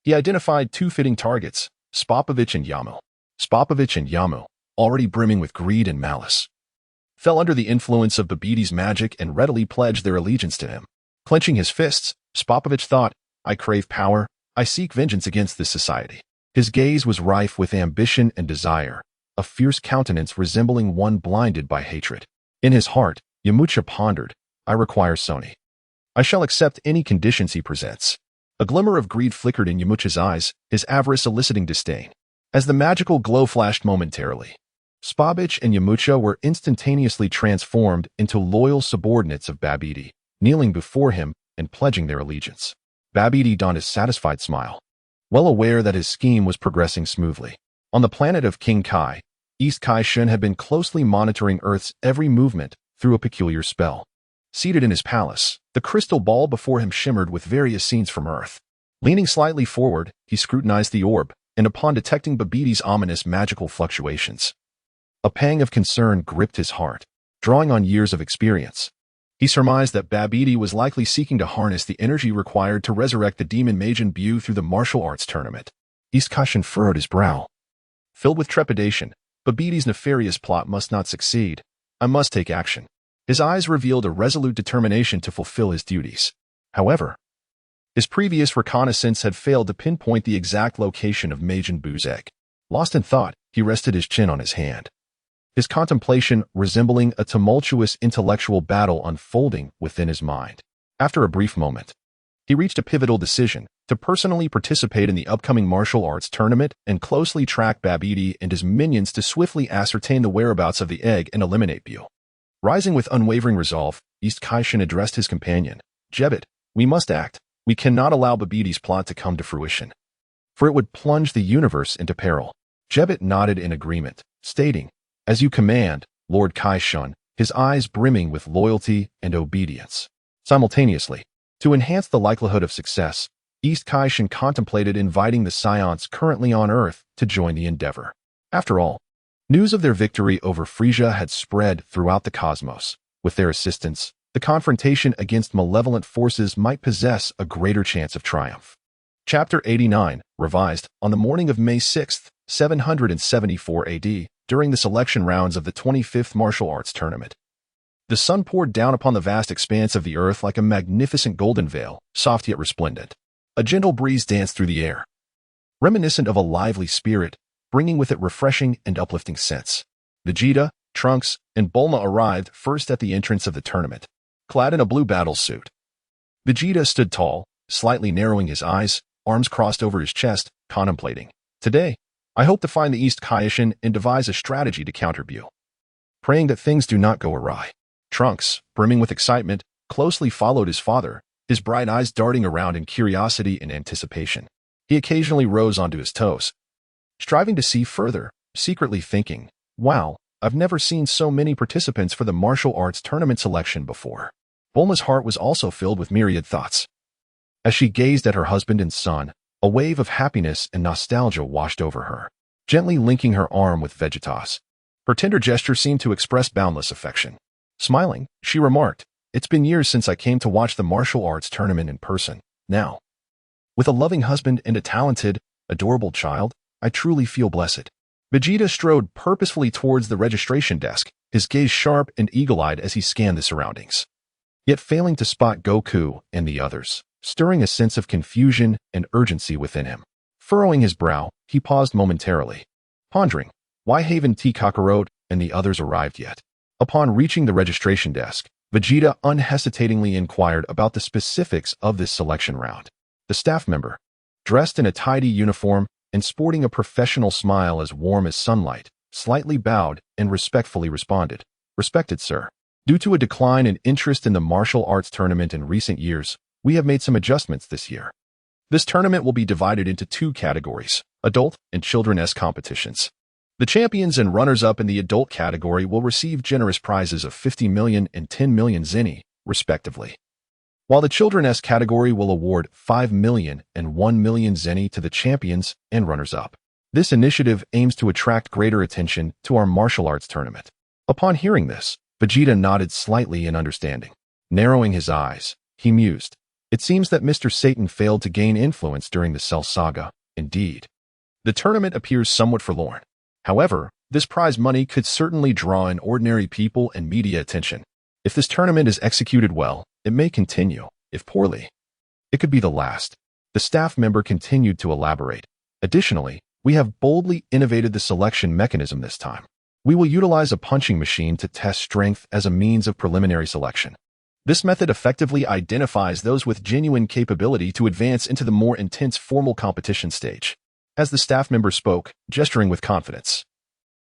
he identified two fitting targets, Spopovich and Yamu. Spopovich and Yamu, already brimming with greed and malice, fell under the influence of Babbidi's magic and readily pledged their allegiance to him. Clenching his fists, Spopovich thought, "I crave power, I seek vengeance against this society." His gaze was rife with ambition and desire, a fierce countenance resembling one blinded by hatred. In his heart, Yamcha pondered, "I require Sony. I shall accept any conditions he presents." A glimmer of greed flickered in Yamcha's eyes, his avarice eliciting disdain. As the magical glow flashed momentarily, Spopovich and Yamcha were instantaneously transformed into loyal subordinates of Babbidi, kneeling before him and pledging their allegiance. Babbidi donned a satisfied smile, well aware that his scheme was progressing smoothly. On the planet of King Kai, East Kai Shun had been closely monitoring Earth's every movement through a peculiar spell. Seated in his palace, the crystal ball before him shimmered with various scenes from Earth. Leaning slightly forward, he scrutinized the orb, and upon detecting Babbidi's ominous magical fluctuations, a pang of concern gripped his heart. Drawing on years of experience, he surmised that Babbidi was likely seeking to harness the energy required to resurrect the demon Majin Buu through the martial arts tournament. East Kashin furrowed his brow. Filled with trepidation, Babbidi's nefarious plot must not succeed. "I must take action." His eyes revealed a resolute determination to fulfill his duties. However, his previous reconnaissance had failed to pinpoint the exact location of Majin Buu's egg. Lost in thought, he rested his chin on his hand, his contemplation resembling a tumultuous intellectual battle unfolding within his mind. After a brief moment, he reached a pivotal decision to personally participate in the upcoming martial arts tournament and closely track Babbidi and his minions to swiftly ascertain the whereabouts of the egg and eliminate Buu. Rising with unwavering resolve, East Kaishin addressed his companion, "Jebit, we must act. We cannot allow Babbidi's plot to come to fruition, for it would plunge the universe into peril." Jebit nodded in agreement, stating, "As you command, Lord Kaishun," his eyes brimming with loyalty and obedience. Simultaneously, to enhance the likelihood of success, East Kaishin contemplated inviting the Saiyans currently on Earth to join the endeavor. After all, news of their victory over Frieza had spread throughout the cosmos. With their assistance, the confrontation against malevolent forces might possess a greater chance of triumph. Chapter 89, revised, on the morning of May 6, 774 AD, during the selection rounds of the 25th Martial Arts Tournament. The sun poured down upon the vast expanse of the earth like a magnificent golden veil, soft yet resplendent. A gentle breeze danced through the air, reminiscent of a lively spirit, bringing with it refreshing and uplifting scents. Vegeta, Trunks, and Bulma arrived first at the entrance of the tournament, clad in a blue battle suit. Vegeta stood tall, slightly narrowing his eyes, arms crossed over his chest, contemplating. "Today, I hope to find the East Kaishin and devise a strategy to counter Buu, praying that things do not go awry." Trunks, brimming with excitement, closely followed his father, his bright eyes darting around in curiosity and anticipation. He occasionally rose onto his toes, striving to see further, secretly thinking, wow, I've never seen so many participants for the martial arts tournament selection before. Bulma's heart was also filled with myriad thoughts. As she gazed at her husband and son, a wave of happiness and nostalgia washed over her, gently linking her arm with Vegeta's. Her tender gesture seemed to express boundless affection. Smiling, she remarked, "It's been years since I came to watch the martial arts tournament in person. Now, with a loving husband and a talented, adorable child, I truly feel blessed." Vegeta strode purposefully towards the registration desk, his gaze sharp and eagle-eyed as he scanned the surroundings, yet failing to spot Goku and the others, stirring a sense of confusion and urgency within him. Furrowing his brow, he paused momentarily, pondering, why Haven T. Kakarot and the others arrived yet? Upon reaching the registration desk, Vegeta unhesitatingly inquired about the specifics of this selection round. The staff member, dressed in a tidy uniform and sporting a professional smile as warm as sunlight, slightly bowed and respectfully responded, "Respected sir, due to a decline in interest in the martial arts tournament in recent years, we have made some adjustments this year. This tournament will be divided into 2 categories, adult and children's competitions. The champions and runners-up in the adult category will receive generous prizes of 50 million and 10 million zeni, respectively, while the children's category will award 5 million and 1 million zeni to the champions and runners-up. This initiative aims to attract greater attention to our martial arts tournament." Upon hearing this, Vegeta nodded slightly in understanding. Narrowing his eyes, he mused, "It seems that Mr. Satan failed to gain influence during the Cell Saga. Indeed, the tournament appears somewhat forlorn. However, this prize money could certainly draw in ordinary people and media attention. If this tournament is executed well, it may continue. If poorly, it could be the last." The staff member continued to elaborate. "Additionally, we have boldly innovated the selection mechanism this time. We will utilize a punching machine to test strength as a means of preliminary selection. This method effectively identifies those with genuine capability to advance into the more intense formal competition stage." As the staff member spoke, gesturing with confidence,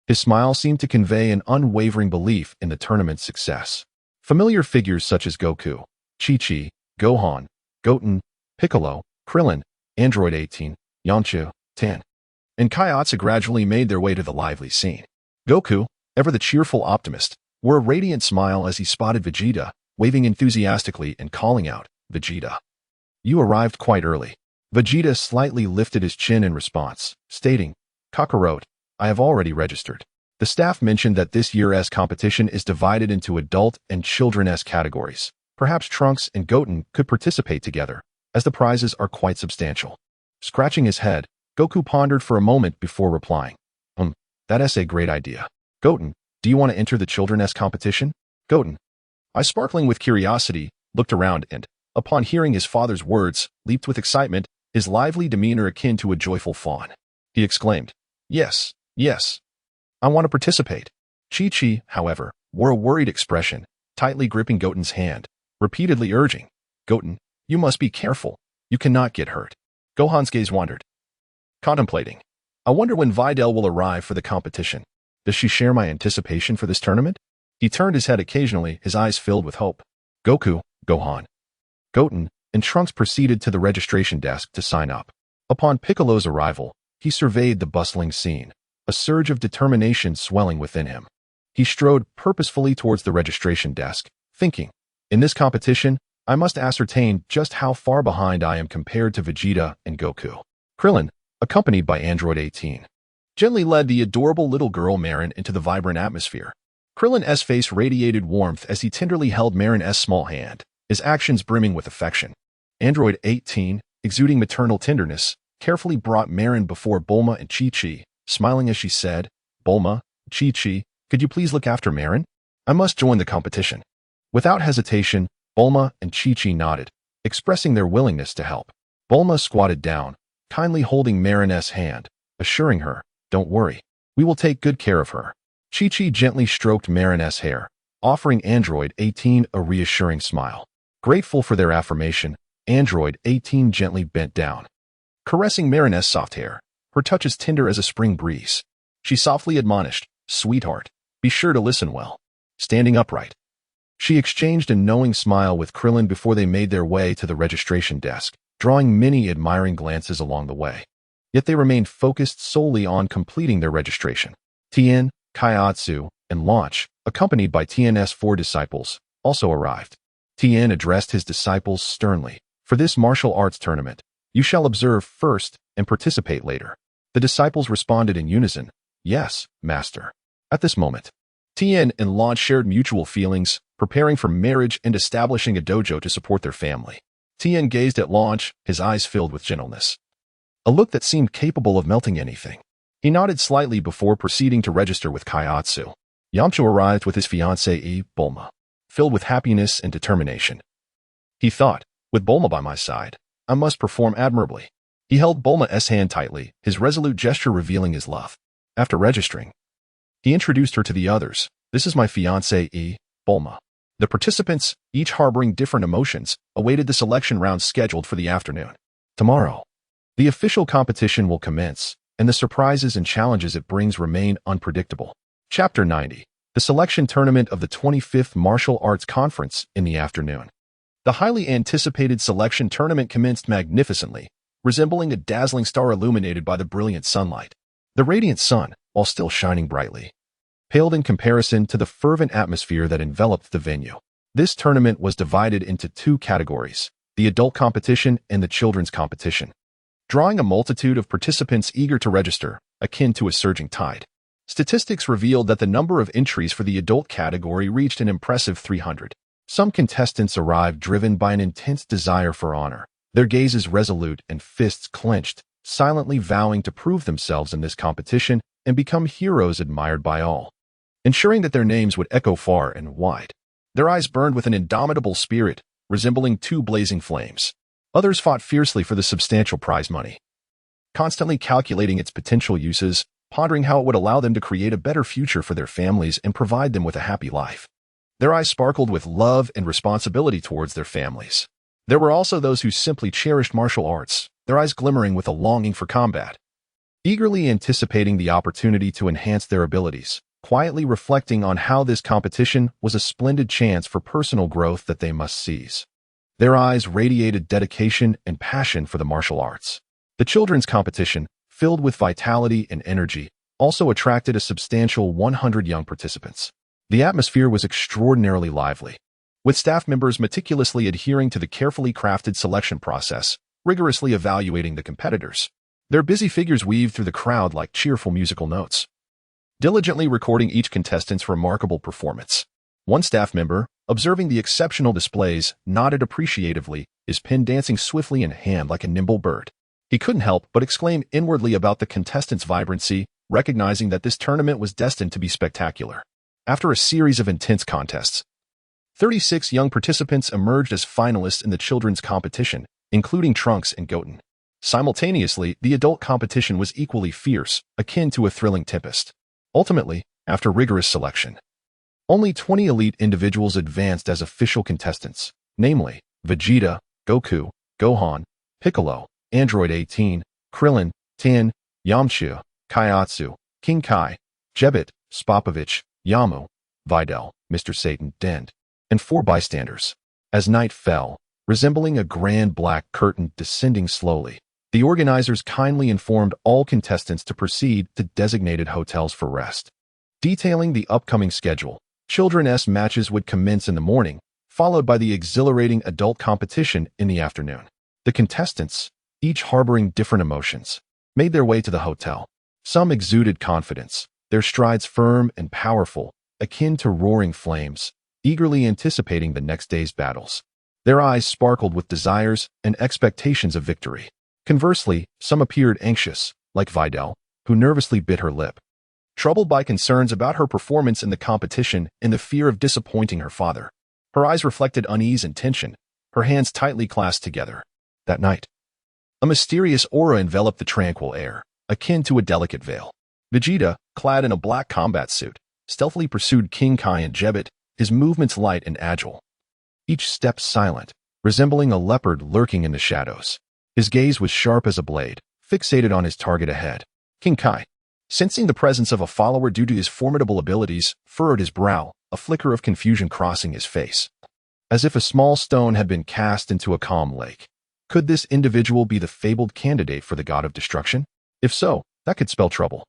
his smile seemed to convey an unwavering belief in the tournament's success. Familiar figures such as Goku, Chi-Chi, Gohan, Goten, Piccolo, Krillin, Android 18, Yamcha, Tan, and Kaiatsu gradually made their way to the lively scene. Goku, ever the cheerful optimist, wore a radiant smile as he spotted Vegeta, waving enthusiastically and calling out, "Vegeta, you arrived quite early." Vegeta slightly lifted his chin in response, stating, "Kakarot, I have already registered." The staff mentioned that this year's competition is divided into adult and children's categories. Perhaps Trunks and Goten could participate together, as the prizes are quite substantial. Scratching his head, Goku pondered for a moment before replying, That's a great idea. Goten, do you want to enter the children's competition?" Goten, sparkling with curiosity, looked around and, upon hearing his father's words, leaped with excitement, his lively demeanor akin to a joyful fawn. He exclaimed, Yes, I want to participate." Chi-Chi, however, wore a worried expression, tightly gripping Goten's hand, repeatedly urging, "Goten, you must be careful. You cannot get hurt." Gohan's gaze wandered, contemplating, "I wonder when Videl will arrive for the competition. Does she share my anticipation for this tournament?" He turned his head occasionally, his eyes filled with hope. Goku, Gohan, Goten, and Trunks proceeded to the registration desk to sign up. Upon Piccolo's arrival, he surveyed the bustling scene, a surge of determination swelling within him. He strode purposefully towards the registration desk, thinking, "In this competition, I must ascertain just how far behind I am compared to Vegeta and Goku." Krillin, accompanied by Android 18, gently led the adorable little girl Marin into the vibrant atmosphere. Krillin's face radiated warmth as he tenderly held Marin's small hand, his actions brimming with affection. Android 18, exuding maternal tenderness, carefully brought Marin before Bulma and Chi-Chi, smiling as she said, "Bulma, Chi-Chi, could you please look after Marin? I must join the competition." Without hesitation, Bulma and Chi-Chi nodded, expressing their willingness to help. Bulma squatted down, kindly holding Marin's hand, assuring her, "Don't worry, we will take good care of her." Chi-Chi gently stroked Marin's hair, offering Android 18 a reassuring smile. Grateful for their affirmation, Android 18 gently bent down, caressing Marin's soft hair, her touches tender as a spring breeze. She softly admonished, "Sweetheart, be sure to listen well." Standing upright, she exchanged a knowing smile with Krillin before they made their way to the registration desk, drawing many admiring glances along the way. yet they remained focused solely on completing their registration. Tien, Kaiatsu, and Launch, accompanied by Tien's 4 disciples, also arrived. Tien addressed his disciples sternly. For this martial arts tournament, you shall observe first and participate later. The disciples responded in unison, Yes, Master. At this moment, Tien and Launch shared mutual feelings, preparing for marriage and establishing a dojo to support their family. Tien gazed at Launch, his eyes filled with gentleness. A look that seemed capable of melting anything. He nodded slightly before proceeding to register with Kaiatsu. Yamcha arrived with his fiancée, Bulma, filled with happiness and determination. He thought, with Bulma by my side, I must perform admirably. He held Bulma's hand tightly, his resolute gesture revealing his love. After registering, he introduced her to the others. This is my fiancée, Bulma. The participants, each harboring different emotions, awaited the selection round scheduled for the afternoon. Tomorrow, the official competition will commence, and the surprises and challenges it brings remain unpredictable. Chapter 90. The selection tournament of the 25th Martial Arts Conference in the afternoon. The highly anticipated selection tournament commenced magnificently, resembling a dazzling star illuminated by the brilliant sunlight. The radiant sun, while still shining brightly, paled in comparison to the fervent atmosphere that enveloped the venue. This tournament was divided into 2 categories, the adult competition and the children's competition, drawing a multitude of participants eager to register, akin to a surging tide. Statistics revealed that the number of entries for the adult category reached an impressive 300. Some contestants arrived driven by an intense desire for honor, their gazes resolute and fists clenched, silently vowing to prove themselves in this competition and become heroes admired by all, ensuring that their names would echo far and wide. Their eyes burned with an indomitable spirit, resembling 2 blazing flames. Others fought fiercely for the substantial prize money, constantly calculating its potential uses, pondering how it would allow them to create a better future for their families and provide them with a happy life. Their eyes sparkled with love and responsibility towards their families. There were also those who simply cherished martial arts, their eyes glimmering with a longing for combat, eagerly anticipating the opportunity to enhance their abilities, quietly reflecting on how this competition was a splendid chance for personal growth that they must seize. Their eyes radiated dedication and passion for the martial arts. The children's competition, filled with vitality and energy, also attracted a substantial 100 young participants. The atmosphere was extraordinarily lively, with staff members meticulously adhering to the carefully crafted selection process, rigorously evaluating the competitors. Their busy figures weaved through the crowd like cheerful musical notes, diligently recording each contestant's remarkable performance. One staff member, observing the exceptional displays, nodded appreciatively, his pen dancing swiftly in hand like a nimble bird. He couldn't help but exclaim inwardly about the contestants' vibrancy, recognizing that this tournament was destined to be spectacular. After a series of intense contests, 36 young participants emerged as finalists in the children's competition, including Trunks and Goten. Simultaneously, the adult competition was equally fierce, akin to a thrilling tempest. Ultimately, after rigorous selection, only 20 elite individuals advanced as official contestants, namely Vegeta, Goku, Gohan, Piccolo, Android 18, Krillin, Tien, Yamcha, Kaiatsu, King Kai, Jebet, Spopovich, Yamu, Videl, Mr. Satan, Dend, and 4 bystanders. As night fell, resembling a grand black curtain descending slowly, the organizers kindly informed all contestants to proceed to designated hotels for rest. Detailing the upcoming schedule, children's matches would commence in the morning, followed by the exhilarating adult competition in the afternoon. The contestants, each harboring different emotions, made their way to the hotel. Some exuded confidence, their strides firm and powerful, akin to roaring flames, eagerly anticipating the next day's battles. Their eyes sparkled with desires and expectations of victory. Conversely, some appeared anxious, like Videl, who nervously bit her lip, troubled by concerns about her performance in the competition and the fear of disappointing her father. Her eyes reflected unease and tension, her hands tightly clasped together. That night, a mysterious aura enveloped the tranquil air, akin to a delicate veil. Vegeta, clad in a black combat suit, stealthily pursued King Kai and Jebet, his movements light and agile, each step silent, resembling a leopard lurking in the shadows. His gaze was sharp as a blade, fixated on his target ahead. King Kai, sensing the presence of a follower due to his formidable abilities, furrowed his brow, a flicker of confusion crossing his face, as if a small stone had been cast into a calm lake. Could this individual be the fabled candidate for the god of destruction? If so, that could spell trouble.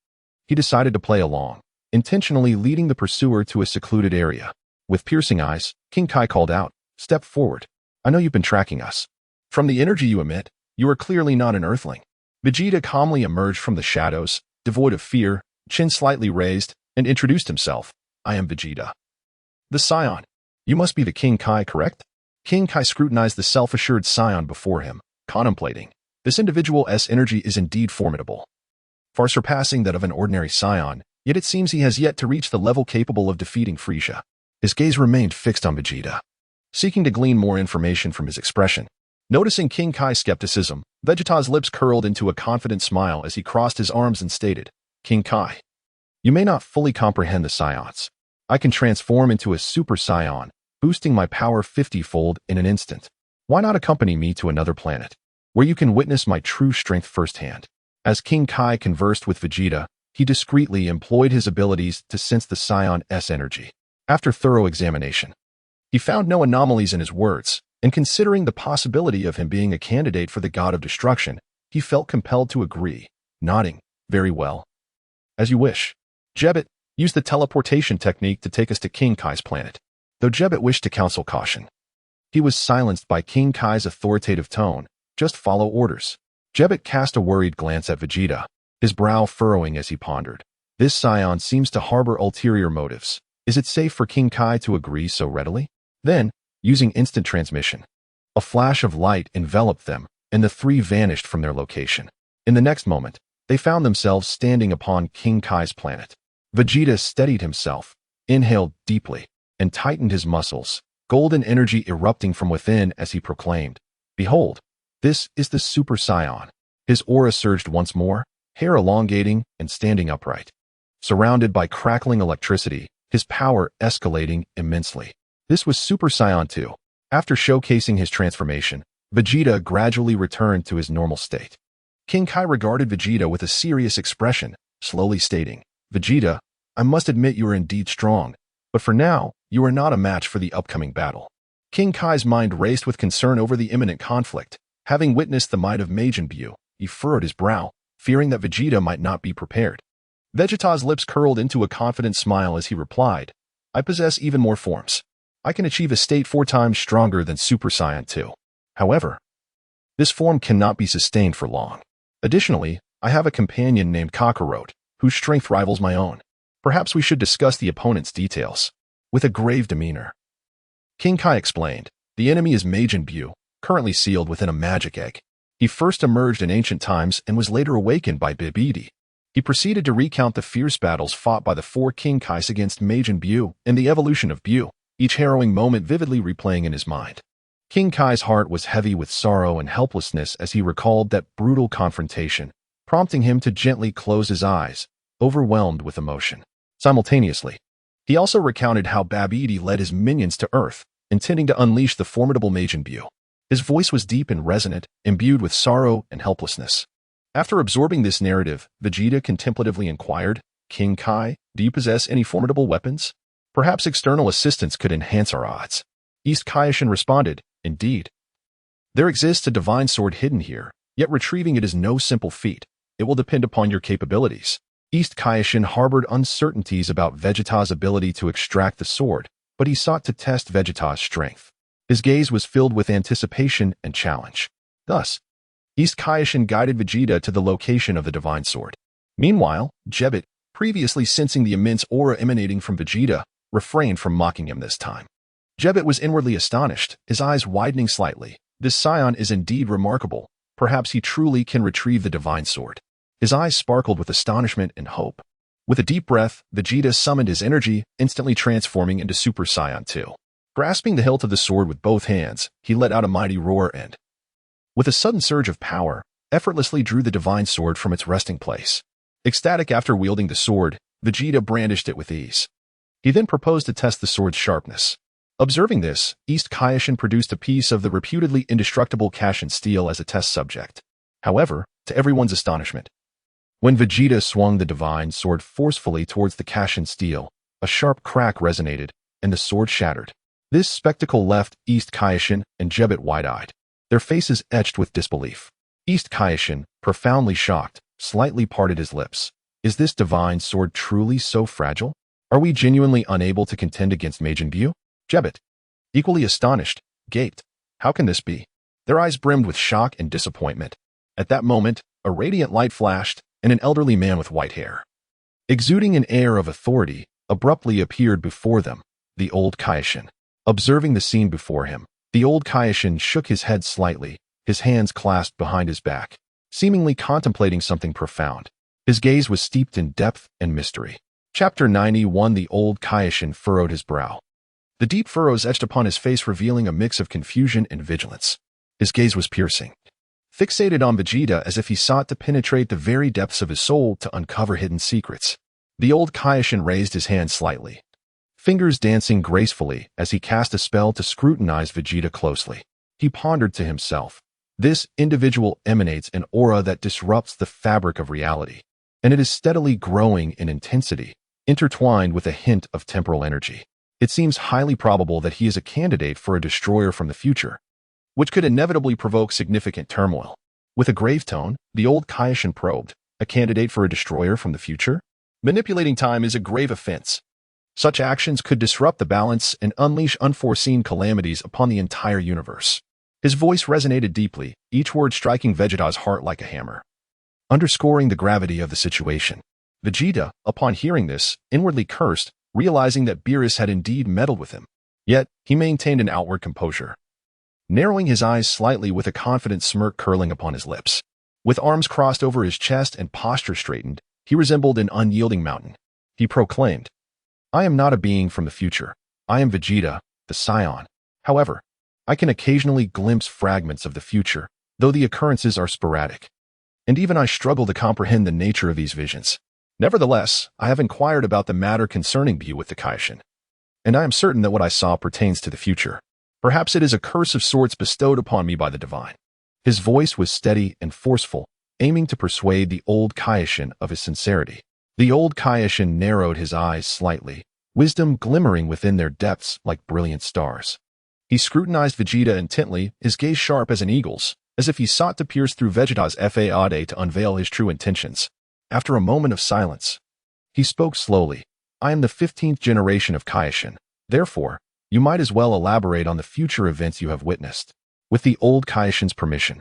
He decided to play along, intentionally leading the pursuer to a secluded area. With piercing eyes, King Kai called out, "Step forward. I know you've been tracking us. From the energy you emit, you are clearly not an earthling." Vegeta calmly emerged from the shadows, devoid of fear, chin slightly raised, and introduced himself. "I am Vegeta, the Saiyan. You must be the King Kai, correct?" King Kai scrutinized the self-assured Saiyan before him, contemplating. This individual's energy is indeed formidable, far surpassing that of an ordinary Saiyan, yet it seems he has yet to reach the level capable of defeating Frieza. His gaze remained fixed on Vegeta, seeking to glean more information from his expression. Noticing King Kai's skepticism, Vegeta's lips curled into a confident smile as he crossed his arms and stated, "King Kai, you may not fully comprehend the Saiyans. I can transform into a Super Saiyan, boosting my power 50-fold in an instant. Why not accompany me to another planet, where you can witness my true strength firsthand?" As King Kai conversed with Vegeta, he discreetly employed his abilities to sense the Saiyan's energy. After thorough examination, he found no anomalies in his words, and considering the possibility of him being a candidate for the God of Destruction, he felt compelled to agree, nodding, "Very well. As you wish. Jebbit, use the teleportation technique to take us to King Kai's planet." Though Jebbit wished to counsel caution, he was silenced by King Kai's authoritative tone. "Just follow orders." Jebbit cast a worried glance at Vegeta, his brow furrowing as he pondered. This Saiyan seems to harbor ulterior motives. Is it safe for King Kai to agree so readily? Then, using instant transmission, a flash of light enveloped them, and the three vanished from their location. In the next moment, they found themselves standing upon King Kai's planet. Vegeta steadied himself, inhaled deeply, and tightened his muscles, golden energy erupting from within as he proclaimed, "Behold, this is the Super Saiyan." His aura surged once more, hair elongating and standing upright. Surrounded by crackling electricity, his power escalating immensely. This was Super Saiyan 2. After showcasing his transformation, Vegeta gradually returned to his normal state. King Kai regarded Vegeta with a serious expression, slowly stating, "Vegeta, I must admit you are indeed strong, but for now, you are not a match for the upcoming battle." King Kai's mind raced with concern over the imminent conflict. Having witnessed the might of Majin Buu, he furrowed his brow, fearing that Vegeta might not be prepared. Vegeta's lips curled into a confident smile as he replied, "I possess even more forms. I can achieve a state 4 times stronger than Super Saiyan 2. However, this form cannot be sustained for long. Additionally, I have a companion named Kakarot, whose strength rivals my own. Perhaps we should discuss the opponent's details." With a grave demeanor, King Kai explained, "The enemy is Majin Buu, currently sealed within a magic egg. He first emerged in ancient times and was later awakened by Babidi." He proceeded to recount the fierce battles fought by the 4 King Kais against Majin Buu and the evolution of Buu, each harrowing moment vividly replaying in his mind. King Kai's heart was heavy with sorrow and helplessness as he recalled that brutal confrontation, prompting him to gently close his eyes, overwhelmed with emotion. Simultaneously, he also recounted how Babidi led his minions to Earth, intending to unleash the formidable Majin Buu. His voice was deep and resonant, imbued with sorrow and helplessness. After absorbing this narrative, Vegeta contemplatively inquired, "King Kai, do you possess any formidable weapons? Perhaps external assistance could enhance our odds." East Kaioshin responded, "Indeed. There exists a divine sword hidden here, yet retrieving it is no simple feat. It will depend upon your capabilities." East Kaioshin harbored uncertainties about Vegeta's ability to extract the sword, but he sought to test Vegeta's strength. His gaze was filled with anticipation and challenge. Thus, East Kaioshin guided Vegeta to the location of the divine sword. Meanwhile, Jebbit, previously sensing the immense aura emanating from Vegeta, refrained from mocking him this time. Jebbit was inwardly astonished, his eyes widening slightly. This Saiyan is indeed remarkable. Perhaps he truly can retrieve the divine sword. His eyes sparkled with astonishment and hope. With a deep breath, Vegeta summoned his energy, instantly transforming into Super Saiyan 2. Grasping the hilt of the sword with both hands, he let out a mighty roar and, with a sudden surge of power, effortlessly drew the divine sword from its resting place. Ecstatic after wielding the sword, Vegeta brandished it with ease. He then proposed to test the sword's sharpness. Observing this, East Kaioshin produced a piece of the reputedly indestructible Kashin steel as a test subject. However, to everyone's astonishment, when Vegeta swung the divine sword forcefully towards the Kashin steel, a sharp crack resonated, and the sword shattered. This spectacle left East Kaioshin and Jebbit wide-eyed, their faces etched with disbelief. East Kaioshin, profoundly shocked, slightly parted his lips. Is this divine sword truly so fragile? Are we genuinely unable to contend against Majin Buu? Jebet, equally astonished, gaped. How can this be? Their eyes brimmed with shock and disappointment. At that moment, a radiant light flashed, and an elderly man with white hair, exuding an air of authority, abruptly appeared before them, the old Kaioshin. Observing the scene before him, the old Kaioshin shook his head slightly, his hands clasped behind his back, seemingly contemplating something profound. His gaze was steeped in depth and mystery. Chapter 91. The old Kaioshin furrowed his brow. The deep furrows etched upon his face revealing a mix of confusion and vigilance. His gaze was piercing, fixated on Vegeta as if he sought to penetrate the very depths of his soul to uncover hidden secrets. The old Kaioshin raised his hand slightly, fingers dancing gracefully as he cast a spell to scrutinize Vegeta closely. He pondered to himself, this individual emanates an aura that disrupts the fabric of reality, and it is steadily growing in intensity, intertwined with a hint of temporal energy. It seems highly probable that he is a candidate for a destroyer from the future, which could inevitably provoke significant turmoil. With a grave tone, the old Kaioshin probed, a candidate for a destroyer from the future? Manipulating time is a grave offense. Such actions could disrupt the balance and unleash unforeseen calamities upon the entire universe. His voice resonated deeply, each word striking Vegeta's heart like a hammer, underscoring the gravity of the situation. Vegeta, upon hearing this, inwardly cursed, realizing that Beerus had indeed meddled with him. Yet, he maintained an outward composure, narrowing his eyes slightly with a confident smirk curling upon his lips. With arms crossed over his chest and posture straightened, he resembled an unyielding mountain. He proclaimed, I am not a being from the future. I am Vegeta, the Saiyan. However, I can occasionally glimpse fragments of the future, though the occurrences are sporadic. And even I struggle to comprehend the nature of these visions. Nevertheless, I have inquired about the matter concerning Buu with the Kaioshin, and I am certain that what I saw pertains to the future. Perhaps it is a curse of sorts bestowed upon me by the divine. His voice was steady and forceful, aiming to persuade the old Kaioshin of his sincerity. The old Kaioshin narrowed his eyes slightly, wisdom glimmering within their depths like brilliant stars. He scrutinized Vegeta intently, his gaze sharp as an eagle's, as if he sought to pierce through Vegeta's facade to unveil his true intentions. After a moment of silence, he spoke slowly. I am the 15th generation of Kaioshin. Therefore, you might as well elaborate on the future events you have witnessed. With the old Kaioshin's permission,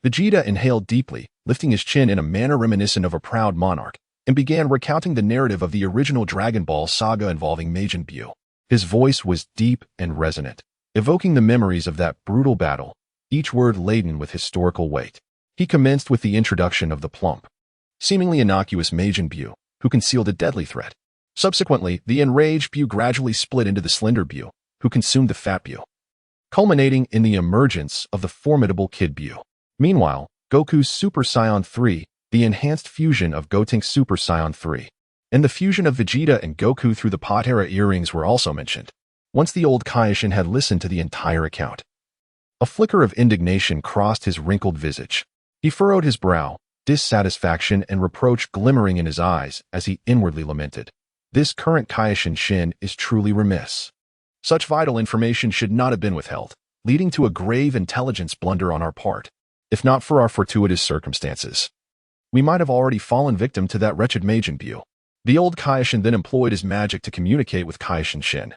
Vegeta inhaled deeply, lifting his chin in a manner reminiscent of a proud monarch, and began recounting the narrative of the original Dragon Ball saga involving Majin Buu. His voice was deep and resonant, evoking the memories of that brutal battle, each word laden with historical weight. He commenced with the introduction of the plump, seemingly innocuous Majin Buu, who concealed a deadly threat. Subsequently, the enraged Buu gradually split into the slender Buu, who consumed the fat Buu, culminating in the emergence of the formidable Kid Buu. Meanwhile, Goku's Super Saiyan 3, the enhanced fusion of Gotenks Super Saiyan 3, and the fusion of Vegeta and Goku through the Potara earrings were also mentioned. Once the old Kaioshin had listened to the entire account, a flicker of indignation crossed his wrinkled visage. He furrowed his brow, dissatisfaction and reproach glimmering in his eyes as he inwardly lamented. This current Kaioshin Shin is truly remiss. Such vital information should not have been withheld, leading to a grave intelligence blunder on our part. If not for our fortuitous circumstances, we might have already fallen victim to that wretched Majin Buu. The old Kaioshin then employed his magic to communicate with Kaioshin Shin,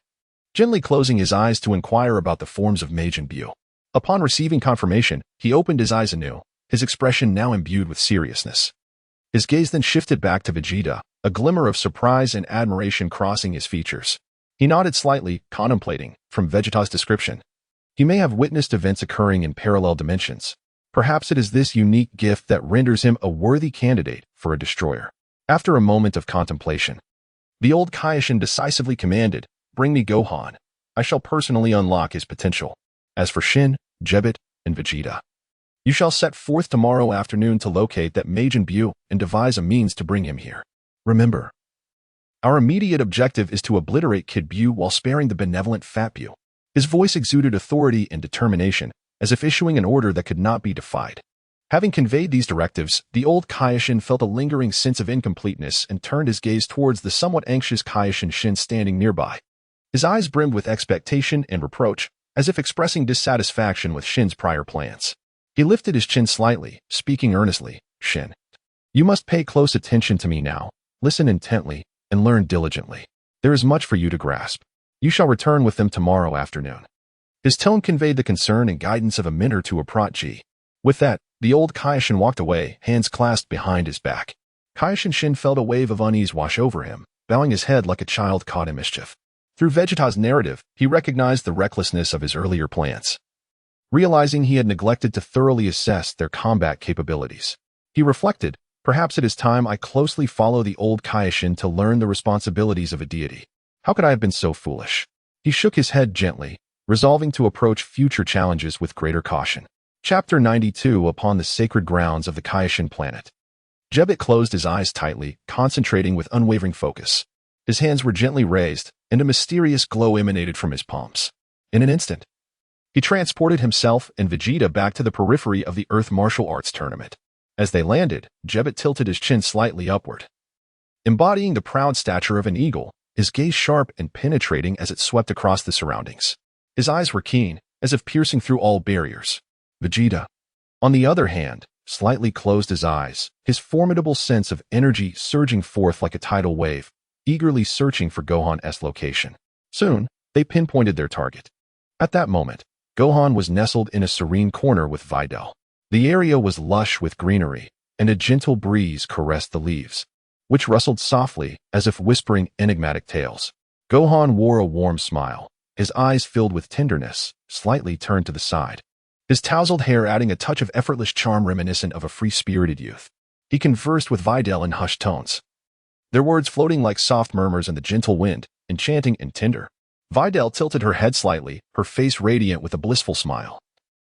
gently closing his eyes to inquire about the forms of Majin Buu. Upon receiving confirmation, he opened his eyes anew, his expression now imbued with seriousness. His gaze then shifted back to Vegeta, a glimmer of surprise and admiration crossing his features. He nodded slightly, contemplating, from Vegeta's description, he may have witnessed events occurring in parallel dimensions. Perhaps it is this unique gift that renders him a worthy candidate for a destroyer. After a moment of contemplation, the old Kaioshin decisively commanded, bring me Gohan. I shall personally unlock his potential. As for Shin, Jebet, and Vegeta, you shall set forth tomorrow afternoon to locate that Majin Buu and devise a means to bring him here. Remember, our immediate objective is to obliterate Kid Buu while sparing the benevolent Fat Buu. His voice exuded authority and determination, as if issuing an order that could not be defied. Having conveyed these directives, the old Kaioshin felt a lingering sense of incompleteness and turned his gaze towards the somewhat anxious Kaioshin Shin standing nearby. His eyes brimmed with expectation and reproach, as if expressing dissatisfaction with Shin's prior plans. He lifted his chin slightly, speaking earnestly, Shin, You must pay close attention to me now, listen intently, and learn diligently. There is much for you to grasp. You shall return with them tomorrow afternoon." His tone conveyed the concern and guidance of a mentor to a protege. With that, the old Kaioshin walked away, hands clasped behind his back. Kaioshin Shin felt a wave of unease wash over him, bowing his head like a child caught in mischief. Through Vegeta's narrative, he recognized the recklessness of his earlier plans. Realizing he had neglected to thoroughly assess their combat capabilities, he reflected, "Perhaps it is time I closely follow the old Kaioshin to learn the responsibilities of a deity. How could I have been so foolish?" He shook his head gently, resolving to approach future challenges with greater caution. Chapter 92 Upon the Sacred Grounds of the Kaioshin Planet. Jebbit closed his eyes tightly, concentrating with unwavering focus. His hands were gently raised, and a mysterious glow emanated from his palms. In an instant, he transported himself and Vegeta back to the periphery of the Earth Martial Arts Tournament. As they landed, Jebbit tilted his chin slightly upward. Embodying the proud stature of an eagle, his gaze sharp and penetrating as it swept across the surroundings. His eyes were keen, as if piercing through all barriers. Vegeta, on the other hand, slightly closed his eyes, his formidable sense of energy surging forth like a tidal wave, eagerly searching for Gohan's location. Soon, they pinpointed their target. At that moment, Gohan was nestled in a serene corner with Videl. The area was lush with greenery, and a gentle breeze caressed the leaves, which rustled softly as if whispering enigmatic tales. Gohan wore a warm smile, his eyes filled with tenderness, slightly turned to the side. His tousled hair adding a touch of effortless charm reminiscent of a free-spirited youth. He conversed with Videl in hushed tones, their words floating like soft murmurs in the gentle wind, enchanting and tender. Videl tilted her head slightly, her face radiant with a blissful smile,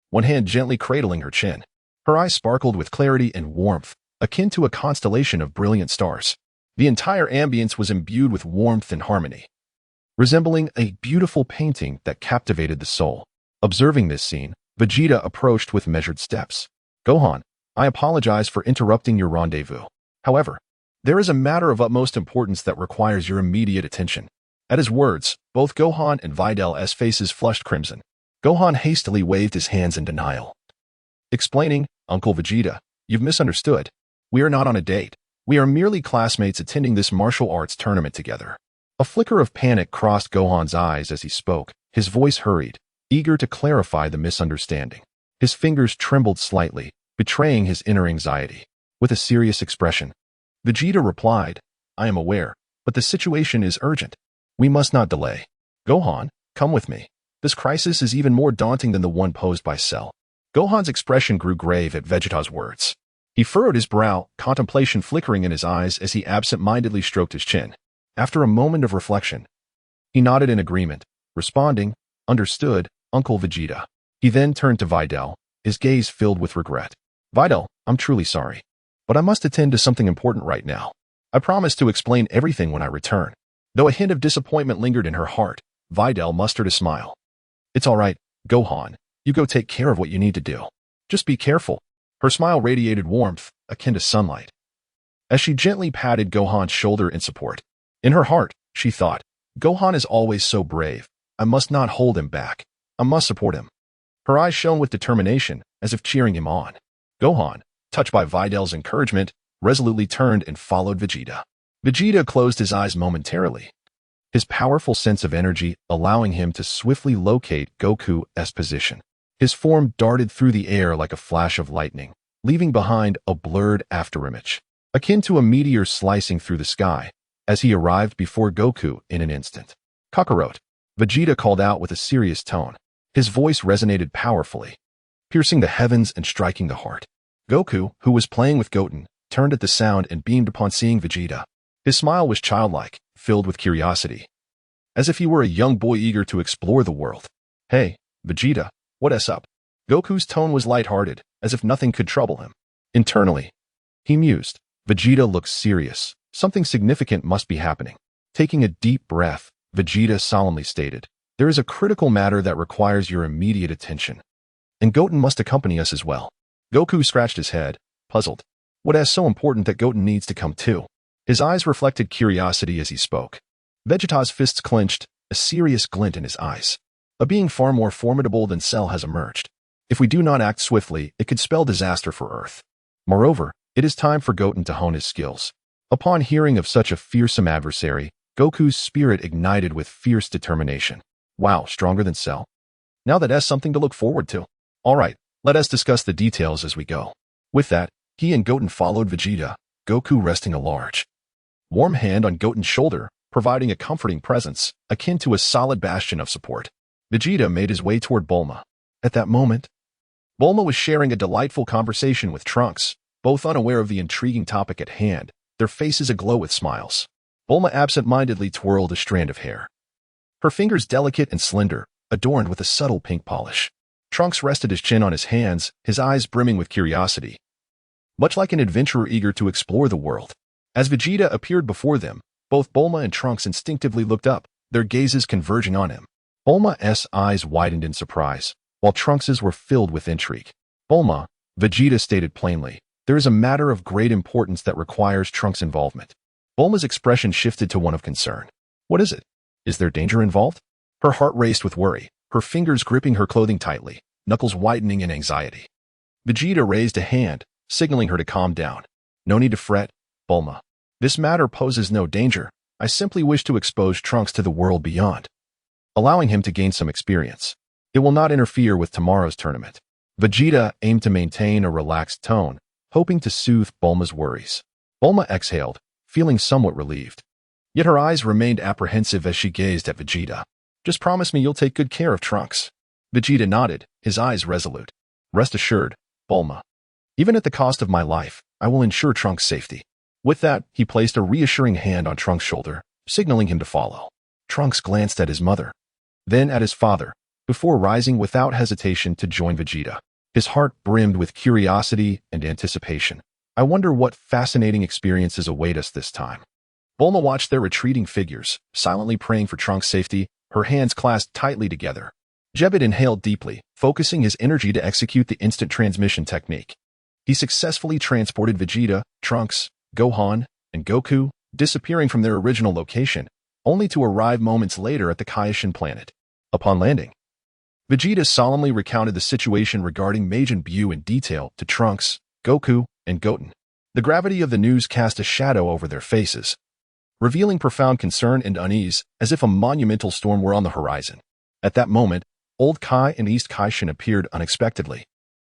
one hand gently cradling her chin. Her eyes sparkled with clarity and warmth, akin to a constellation of brilliant stars. The entire ambience was imbued with warmth and harmony, resembling a beautiful painting that captivated the soul. Observing this scene, Vegeta approached with measured steps. "Gohan, I apologize for interrupting your rendezvous. However, there is a matter of utmost importance that requires your immediate attention." At his words, both Gohan and Videl's faces flushed crimson. Gohan hastily waved his hands in denial, explaining, "Uncle Vegeta, you've misunderstood. We are not on a date. We are merely classmates attending this martial arts tournament together." A flicker of panic crossed Gohan's eyes as he spoke, his voice hurried, eager to clarify the misunderstanding. His fingers trembled slightly, betraying his inner anxiety. With a serious expression, Vegeta replied, "I am aware, but the situation is urgent. We must not delay. Gohan, come with me. This crisis is even more daunting than the one posed by Cell." Gohan's expression grew grave at Vegeta's words. He furrowed his brow, contemplation flickering in his eyes as he absent-mindedly stroked his chin. After a moment of reflection, he nodded in agreement, responding, "Understood, Uncle Vegeta." He then turned to Videl, his gaze filled with regret. "Videl, I'm truly sorry, but I must attend to something important right now. I promise to explain everything when I return." Though a hint of disappointment lingered in her heart, Videl mustered a smile. "It's all right, Gohan. You go take care of what you need to do. Just be careful." Her smile radiated warmth, akin to sunlight, as she gently patted Gohan's shoulder in support. In her heart, she thought, "Gohan is always so brave. I must not hold him back. I must support him." Her eyes shone with determination, as if cheering him on. Gohan, touched by Videl's encouragement, resolutely turned and followed Vegeta. Vegeta closed his eyes momentarily, his powerful sense of energy allowing him to swiftly locate Goku's position. His form darted through the air like a flash of lightning, leaving behind a blurred afterimage, akin to a meteor slicing through the sky, as he arrived before Goku in an instant. "Kakarot," Vegeta called out with a serious tone. His voice resonated powerfully, piercing the heavens and striking the heart. Goku, who was playing with Goten, turned at the sound and beamed upon seeing Vegeta. His smile was childlike, filled with curiosity, as if he were a young boy eager to explore the world. "Hey, Vegeta, what's up?" Goku's tone was lighthearted, as if nothing could trouble him. Internally, he mused. Vegeta looked serious. Something significant must be happening. Taking a deep breath, Vegeta solemnly stated, "There is a critical matter that requires your immediate attention, and Goten must accompany us as well." Goku scratched his head, puzzled. What is so important that Goten needs to come too? His eyes reflected curiosity as he spoke. Vegeta's fists clenched, a serious glint in his eyes. A being far more formidable than Cell has emerged. If we do not act swiftly, it could spell disaster for Earth. Moreover, It is time for Goten to hone his skills. Upon hearing of such a fearsome adversary, Goku's spirit ignited with fierce determination. Wow, stronger than Cell? Now that has something to look forward to. Alright, let us discuss the details as we go. With that, he and Goten followed Vegeta, Goku resting a large, warm hand on Goten's shoulder, providing a comforting presence, akin to a solid bastion of support. Vegeta made his way toward Bulma. At that moment, Bulma was sharing a delightful conversation with Trunks, both unaware of the intriguing topic at hand, their faces aglow with smiles. Bulma absent-mindedly twirled a strand of hair, her fingers delicate and slender, adorned with a subtle pink polish. Trunks rested his chin on his hands, his eyes brimming with curiosity, much like an adventurer eager to explore the world. As Vegeta appeared before them, both Bulma and Trunks instinctively looked up, their gazes converging on him. Bulma's eyes widened in surprise, while Trunks's were filled with intrigue. Bulma, Vegeta stated plainly, there is a matter of great importance that requires Trunks' involvement. Bulma's expression shifted to one of concern. What is it? Is there danger involved? Her heart raced with worry, her fingers gripping her clothing tightly, knuckles whitening in anxiety. Vegeta raised a hand, signaling her to calm down. No need to fret, Bulma. This matter poses no danger. I simply wish to expose Trunks to the world beyond, allowing him to gain some experience. It will not interfere with tomorrow's tournament. Vegeta aimed to maintain a relaxed tone, hoping to soothe Bulma's worries. Bulma exhaled, feeling somewhat relieved. Yet her eyes remained apprehensive as she gazed at Vegeta. Just promise me you'll take good care of Trunks. Vegeta nodded, his eyes resolute. Rest assured, Bulma. Even at the cost of my life, I will ensure Trunks' safety. With that, he placed a reassuring hand on Trunks' shoulder, signaling him to follow. Trunks glanced at his mother, then at his father, before rising without hesitation to join Vegeta. His heart brimmed with curiosity and anticipation. I wonder what fascinating experiences await us this time. Bulma watched their retreating figures, silently praying for Trunks' safety, her hands clasped tightly together. Vegeta inhaled deeply, focusing his energy to execute the instant transmission technique. He successfully transported Vegeta, Trunks, Gohan, and Goku, disappearing from their original location, only to arrive moments later at the Kaishin planet. Upon landing, Vegeta solemnly recounted the situation regarding Majin Buu in detail to Trunks, Goku, and Goten. The gravity of the news cast a shadow over their faces, revealing profound concern and unease, as if a monumental storm were on the horizon. At that moment, Old Kai and East Kaishin appeared unexpectedly.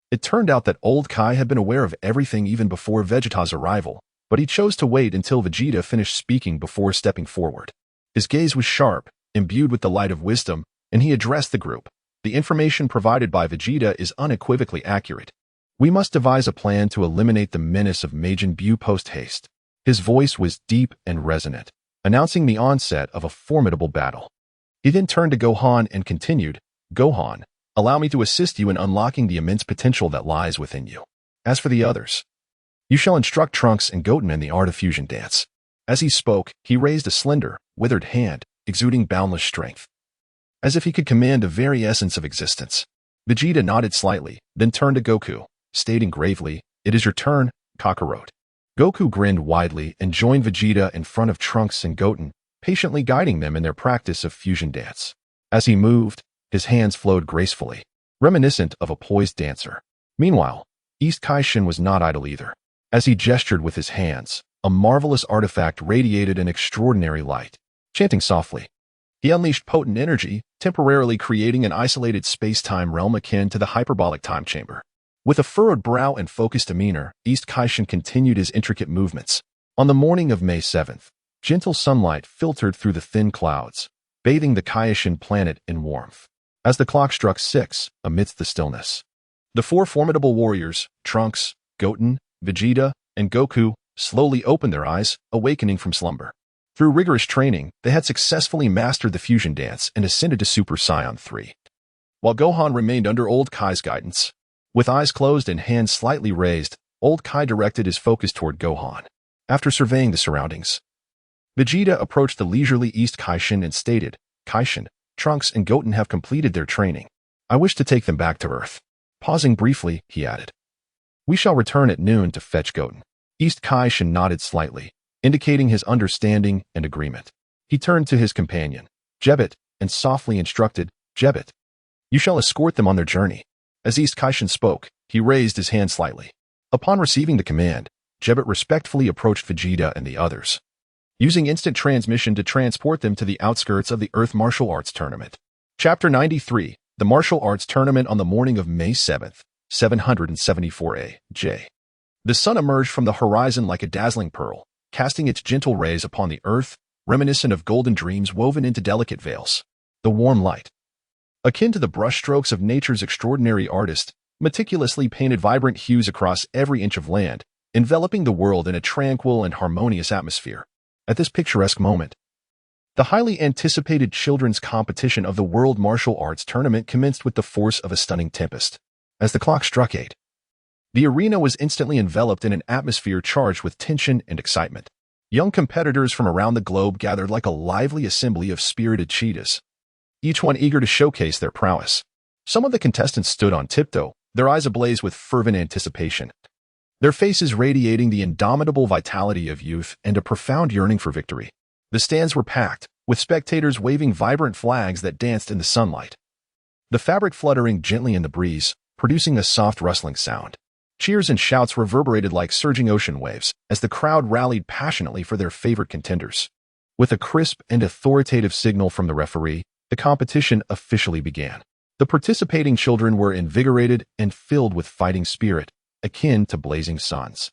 It turned out that Old Kai had been aware of everything even before Vegeta's arrival, but he chose to wait until Vegeta finished speaking before stepping forward. His gaze was sharp, imbued with the light of wisdom, and he addressed the group. The information provided by Vegeta is unequivocally accurate. We must devise a plan to eliminate the menace of Majin Buu post-haste. His voice was deep and resonant, announcing the onset of a formidable battle. He then turned to Gohan and continued, Gohan, allow me to assist you in unlocking the immense potential that lies within you. As for the others, you shall instruct Trunks and Goten in the art of fusion dance. As he spoke, he raised a slender, withered hand, exuding boundless strength, as if he could command the very essence of existence. Vegeta nodded slightly, then turned to Goku, stating gravely, It is your turn, Kakarot. Goku grinned widely and joined Vegeta in front of Trunks and Goten, patiently guiding them in their practice of fusion dance. As he moved, his hands flowed gracefully, reminiscent of a poised dancer. Meanwhile, East Kaishin was not idle either. As he gestured with his hands, a marvelous artifact radiated an extraordinary light. Chanting softly, he unleashed potent energy, temporarily creating an isolated space-time realm akin to the hyperbolic time chamber. With a furrowed brow and focused demeanor, East Kaishin continued his intricate movements. On the morning of May 7th, gentle sunlight filtered through the thin clouds, bathing the Kaishin planet in warmth. As the clock struck 6, amidst the stillness, the four formidable warriors, Trunks, Goten, Vegeta, and Goku, slowly opened their eyes, awakening from slumber. Through rigorous training, they had successfully mastered the fusion dance and ascended to Super Saiyan 3. While Gohan remained under Old Kai's guidance, with eyes closed and hands slightly raised, Old Kai directed his focus toward Gohan. After surveying the surroundings, Vegeta approached the leisurely East Kaishin and stated, Kaishin, Trunks and Goten have completed their training. I wish to take them back to Earth. Pausing briefly, he added, We shall return at noon to fetch Goten. East Kaishin nodded slightly, indicating his understanding and agreement. He turned to his companion, Jebet, and softly instructed, Jebet, you shall escort them on their journey. As East Kaishin spoke, he raised his hand slightly. Upon receiving the command, Vegeta respectfully approached Vegeta and the others, using instant transmission to transport them to the outskirts of the Earth Martial Arts Tournament. Chapter 93, The Martial Arts Tournament on the morning of May 7th, 774 A.J. The sun emerged from the horizon like a dazzling pearl, casting its gentle rays upon the earth, reminiscent of golden dreams woven into delicate veils. The warm light, akin to the brushstrokes of nature's extraordinary artist, meticulously painted vibrant hues across every inch of land, enveloping the world in a tranquil and harmonious atmosphere. At this picturesque moment, the highly anticipated children's competition of the World Martial Arts Tournament commenced with the force of a stunning tempest. As the clock struck 8, the arena was instantly enveloped in an atmosphere charged with tension and excitement. Young competitors from around the globe gathered like a lively assembly of spirited cheetahs, each one eager to showcase their prowess. Some of the contestants stood on tiptoe, their eyes ablaze with fervent anticipation, their faces radiating the indomitable vitality of youth and a profound yearning for victory. The stands were packed, with spectators waving vibrant flags that danced in the sunlight, the fabric fluttering gently in the breeze, producing a soft rustling sound. Cheers and shouts reverberated like surging ocean waves as the crowd rallied passionately for their favorite contenders. With a crisp and authoritative signal from the referee, the competition officially began. The participating children were invigorated and filled with fighting spirit, akin to blazing suns.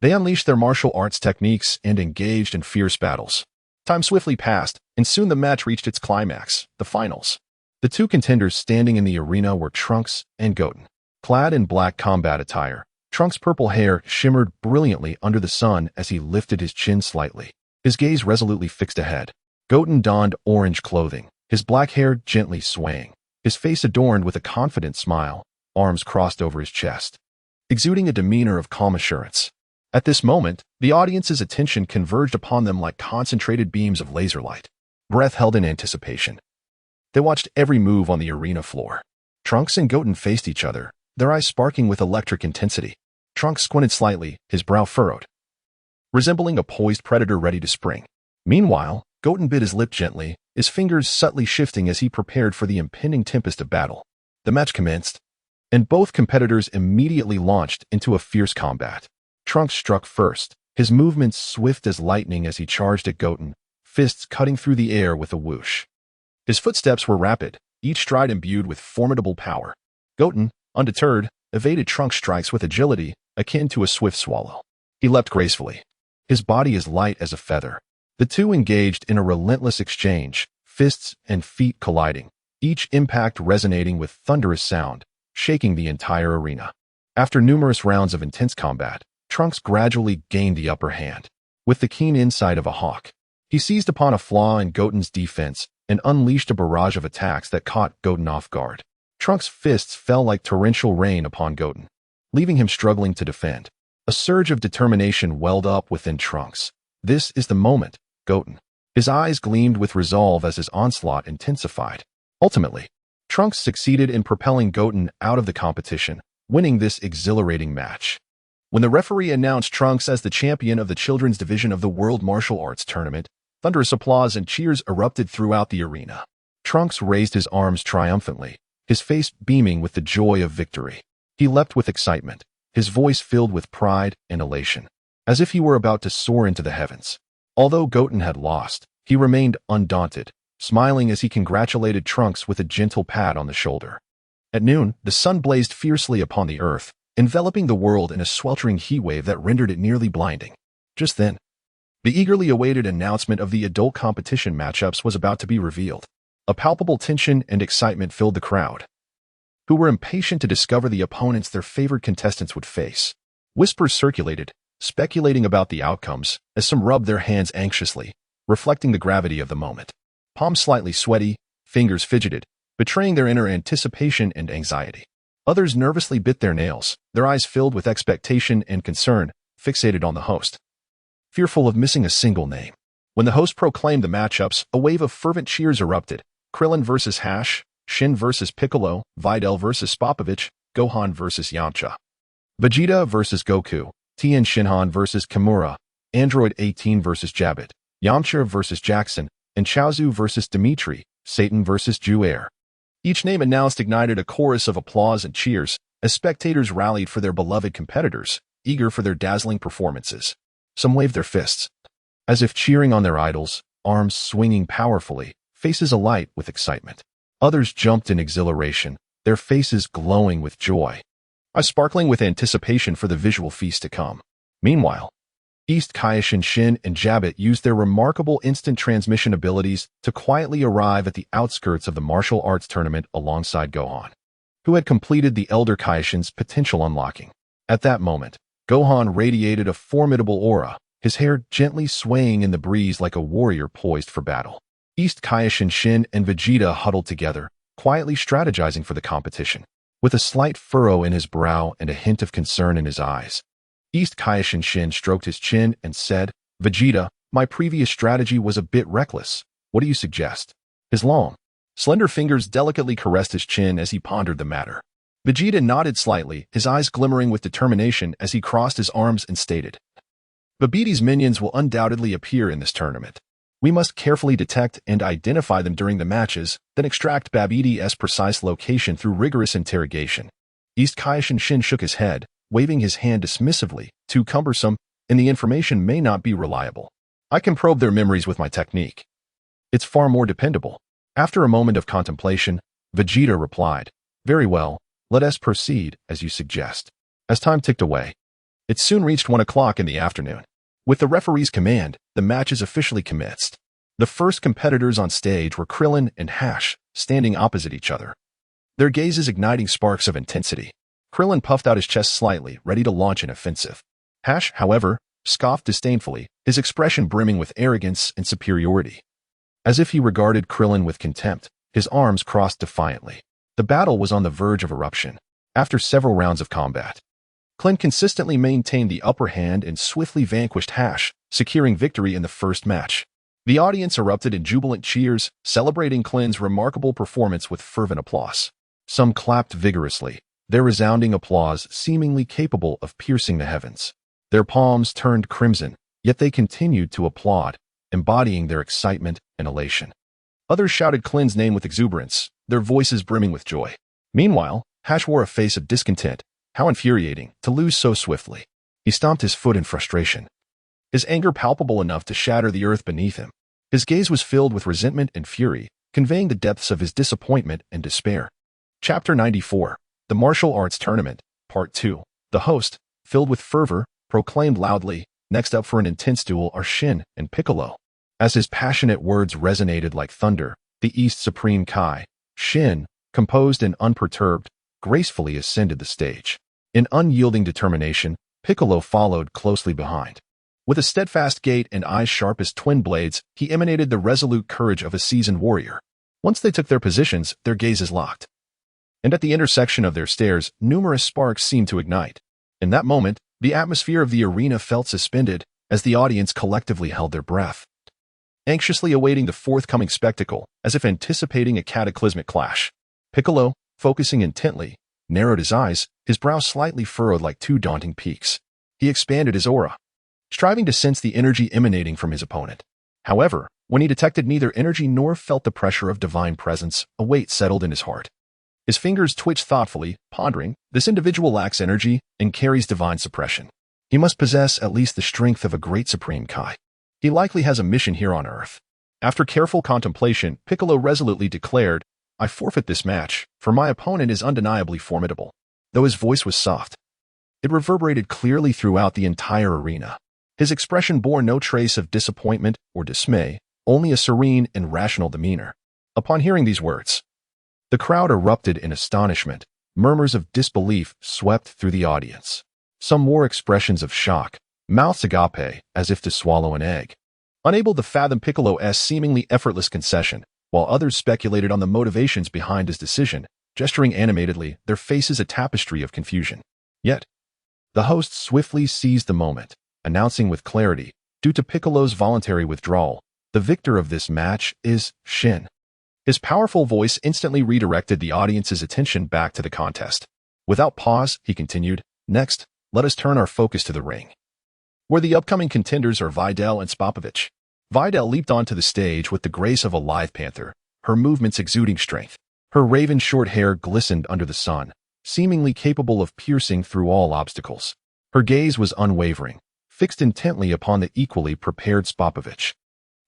They unleashed their martial arts techniques and engaged in fierce battles. Time swiftly passed, and soon the match reached its climax, the finals. The two contenders standing in the arena were Trunks and Goten. Clad in black combat attire, Trunks' purple hair shimmered brilliantly under the sun as he lifted his chin slightly, his gaze resolutely fixed ahead. Goten donned orange clothing, his black hair gently swaying, his face adorned with a confident smile, arms crossed over his chest, exuding a demeanor of calm assurance. At this moment, the audience's attention converged upon them like concentrated beams of laser light, breath held in anticipation. They watched every move on the arena floor. Trunks and Goten faced each other, their eyes sparking with electric intensity. Trunks squinted slightly, his brow furrowed, resembling a poised predator ready to spring. Meanwhile, Goten bit his lip gently, his fingers subtly shifting as he prepared for the impending tempest of battle. The match commenced, and both competitors immediately launched into a fierce combat. Trunks struck first, his movements swift as lightning as he charged at Goten, fists cutting through the air with a whoosh. His footsteps were rapid, each stride imbued with formidable power. Goten, undeterred, evaded Trunks' strikes with agility, akin to a swift swallow. He leapt gracefully, his body as light as a feather. The two engaged in a relentless exchange, fists and feet colliding, each impact resonating with thunderous sound, shaking the entire arena. After numerous rounds of intense combat, Trunks gradually gained the upper hand. With the keen insight of a hawk, he seized upon a flaw in Goten's defense and unleashed a barrage of attacks that caught Goten off guard. Trunks' fists fell like torrential rain upon Goten, leaving him struggling to defend. A surge of determination welled up within Trunks. This is the moment, Goten. His eyes gleamed with resolve as his onslaught intensified. Ultimately, Trunks succeeded in propelling Goten out of the competition, winning this exhilarating match. When the referee announced Trunks as the champion of the children's division of the World Martial Arts Tournament, thunderous applause and cheers erupted throughout the arena. Trunks raised his arms triumphantly, his face beaming with the joy of victory. He leapt with excitement, his voice filled with pride and elation, as if he were about to soar into the heavens. Although Goten had lost, he remained undaunted, smiling as he congratulated Trunks with a gentle pat on the shoulder. At noon, the sun blazed fiercely upon the earth, enveloping the world in a sweltering heatwave that rendered it nearly blinding. Just then, the eagerly awaited announcement of the adult competition matchups was about to be revealed. A palpable tension and excitement filled the crowd, who were impatient to discover the opponents their favored contestants would face. Whispers circulated, speculating about the outcomes, as some rubbed their hands anxiously, reflecting the gravity of the moment. Palms slightly sweaty, fingers fidgeted, betraying their inner anticipation and anxiety. Others nervously bit their nails, their eyes filled with expectation and concern, fixated on the host, fearful of missing a single name. When the host proclaimed the matchups, a wave of fervent cheers erupted. Krillin versus Hash, Shin versus Piccolo, Videl versus Popovich, Gohan versus Yamcha, Vegeta versus Goku, Tien Shinhan versus Kimura, Android 18 versus Jabbit, Yamcha versus Jackson, and Chaozu versus Dimitri, Satan versus Ju-Air. Each name announced ignited a chorus of applause and cheers as spectators rallied for their beloved competitors, eager for their dazzling performances. Some waved their fists, as if cheering on their idols, arms swinging powerfully, faces alight with excitement. Others jumped in exhilaration, their faces glowing with joy, eyes sparkling with anticipation for the visual feast to come. Meanwhile, East Kaioshin Shin and Jabit used their remarkable instant transmission abilities to quietly arrive at the outskirts of the martial arts tournament alongside Gohan, who had completed the Elder Kaioshin's potential unlocking. At that moment, Gohan radiated a formidable aura, his hair gently swaying in the breeze like a warrior poised for battle. East Kaioshin Shin and Vegeta huddled together, quietly strategizing for the competition. With a slight furrow in his brow and a hint of concern in his eyes, East Kaioshin Shin stroked his chin and said, "Vegeta, my previous strategy was a bit reckless. What do you suggest?" His long, slender fingers delicately caressed his chin as he pondered the matter. Vegeta nodded slightly, his eyes glimmering with determination as he crossed his arms and stated, "Babbidi's minions will undoubtedly appear in this tournament. We must carefully detect and identify them during the matches, then extract Babbidi's precise location through rigorous interrogation." East Kaioshin Shin shook his head, waving his hand dismissively. "Too cumbersome, and the information may not be reliable. I can probe their memories with my technique. It's far more dependable." After a moment of contemplation, Vegeta replied, "Very well, let us proceed as you suggest." As time ticked away, it soon reached 1 o'clock in the afternoon. With the referee's command, the matches officially commenced. The first competitors on stage were Krillin and Hash, standing opposite each other, their gazes igniting sparks of intensity. Krillin puffed out his chest slightly, ready to launch an offensive. Hash, however, scoffed disdainfully, his expression brimming with arrogance and superiority. As if he regarded Krillin with contempt, his arms crossed defiantly. The battle was on the verge of eruption. After several rounds of combat, Krillin consistently maintained the upper hand and swiftly vanquished Hash, securing victory in the first match. The audience erupted in jubilant cheers, celebrating Krillin's remarkable performance with fervent applause. Some clapped vigorously, their resounding applause seemingly capable of piercing the heavens. Their palms turned crimson, yet they continued to applaud, embodying their excitement and elation. Others shouted Krillin's name with exuberance, their voices brimming with joy. Meanwhile, Hash wore a face of discontent. How infuriating to lose so swiftly. He stomped his foot in frustration, his anger palpable enough to shatter the earth beneath him. His gaze was filled with resentment and fury, conveying the depths of his disappointment and despair. Chapter 94. The Martial Arts Tournament, Part 2. The host, filled with fervor, proclaimed loudly, "Next up for an intense duel are Shin and Piccolo." As his passionate words resonated like thunder, the East Supreme Kai, Shin, composed and unperturbed, gracefully ascended the stage. In unyielding determination, Piccolo followed closely behind. With a steadfast gait and eyes sharp as twin blades, he emanated the resolute courage of a seasoned warrior. Once they took their positions, their gazes locked. And at the intersection of their stares, numerous sparks seemed to ignite. In that moment, the atmosphere of the arena felt suspended as the audience collectively held their breath, anxiously awaiting the forthcoming spectacle, as if anticipating a cataclysmic clash. Piccolo, focusing intently, narrowed his eyes, his brow slightly furrowed like two daunting peaks. He expanded his aura, striving to sense the energy emanating from his opponent. However, when he detected neither energy nor felt the pressure of divine presence, a weight settled in his heart. His fingers twitched thoughtfully, pondering, "This individual lacks energy and carries divine suppression. He must possess at least the strength of a great Supreme Kai. He likely has a mission here on Earth." After careful contemplation, Piccolo resolutely declared, "I forfeit this match, for my opponent is undeniably formidable." Though his voice was soft, it reverberated clearly throughout the entire arena. His expression bore no trace of disappointment or dismay, only a serene and rational demeanor. Upon hearing these words, the crowd erupted in astonishment. Murmurs of disbelief swept through the audience. Some wore expressions of shock, mouths agape as if to swallow an egg, unable to fathom Piccolo's seemingly effortless concession, while others speculated on the motivations behind his decision, gesturing animatedly, their faces a tapestry of confusion. Yet, the host swiftly seized the moment, announcing with clarity, "Due to Piccolo's voluntary withdrawal, the victor of this match is Shin." His powerful voice instantly redirected the audience's attention back to the contest. Without pause, he continued, "Next, let us turn our focus to the ring, where the upcoming contenders are Videl and Spopovich." Videl leaped onto the stage with the grace of a lithe panther, her movements exuding strength. Her raven short hair glistened under the sun, seemingly capable of piercing through all obstacles. Her gaze was unwavering, fixed intently upon the equally prepared Spopovich.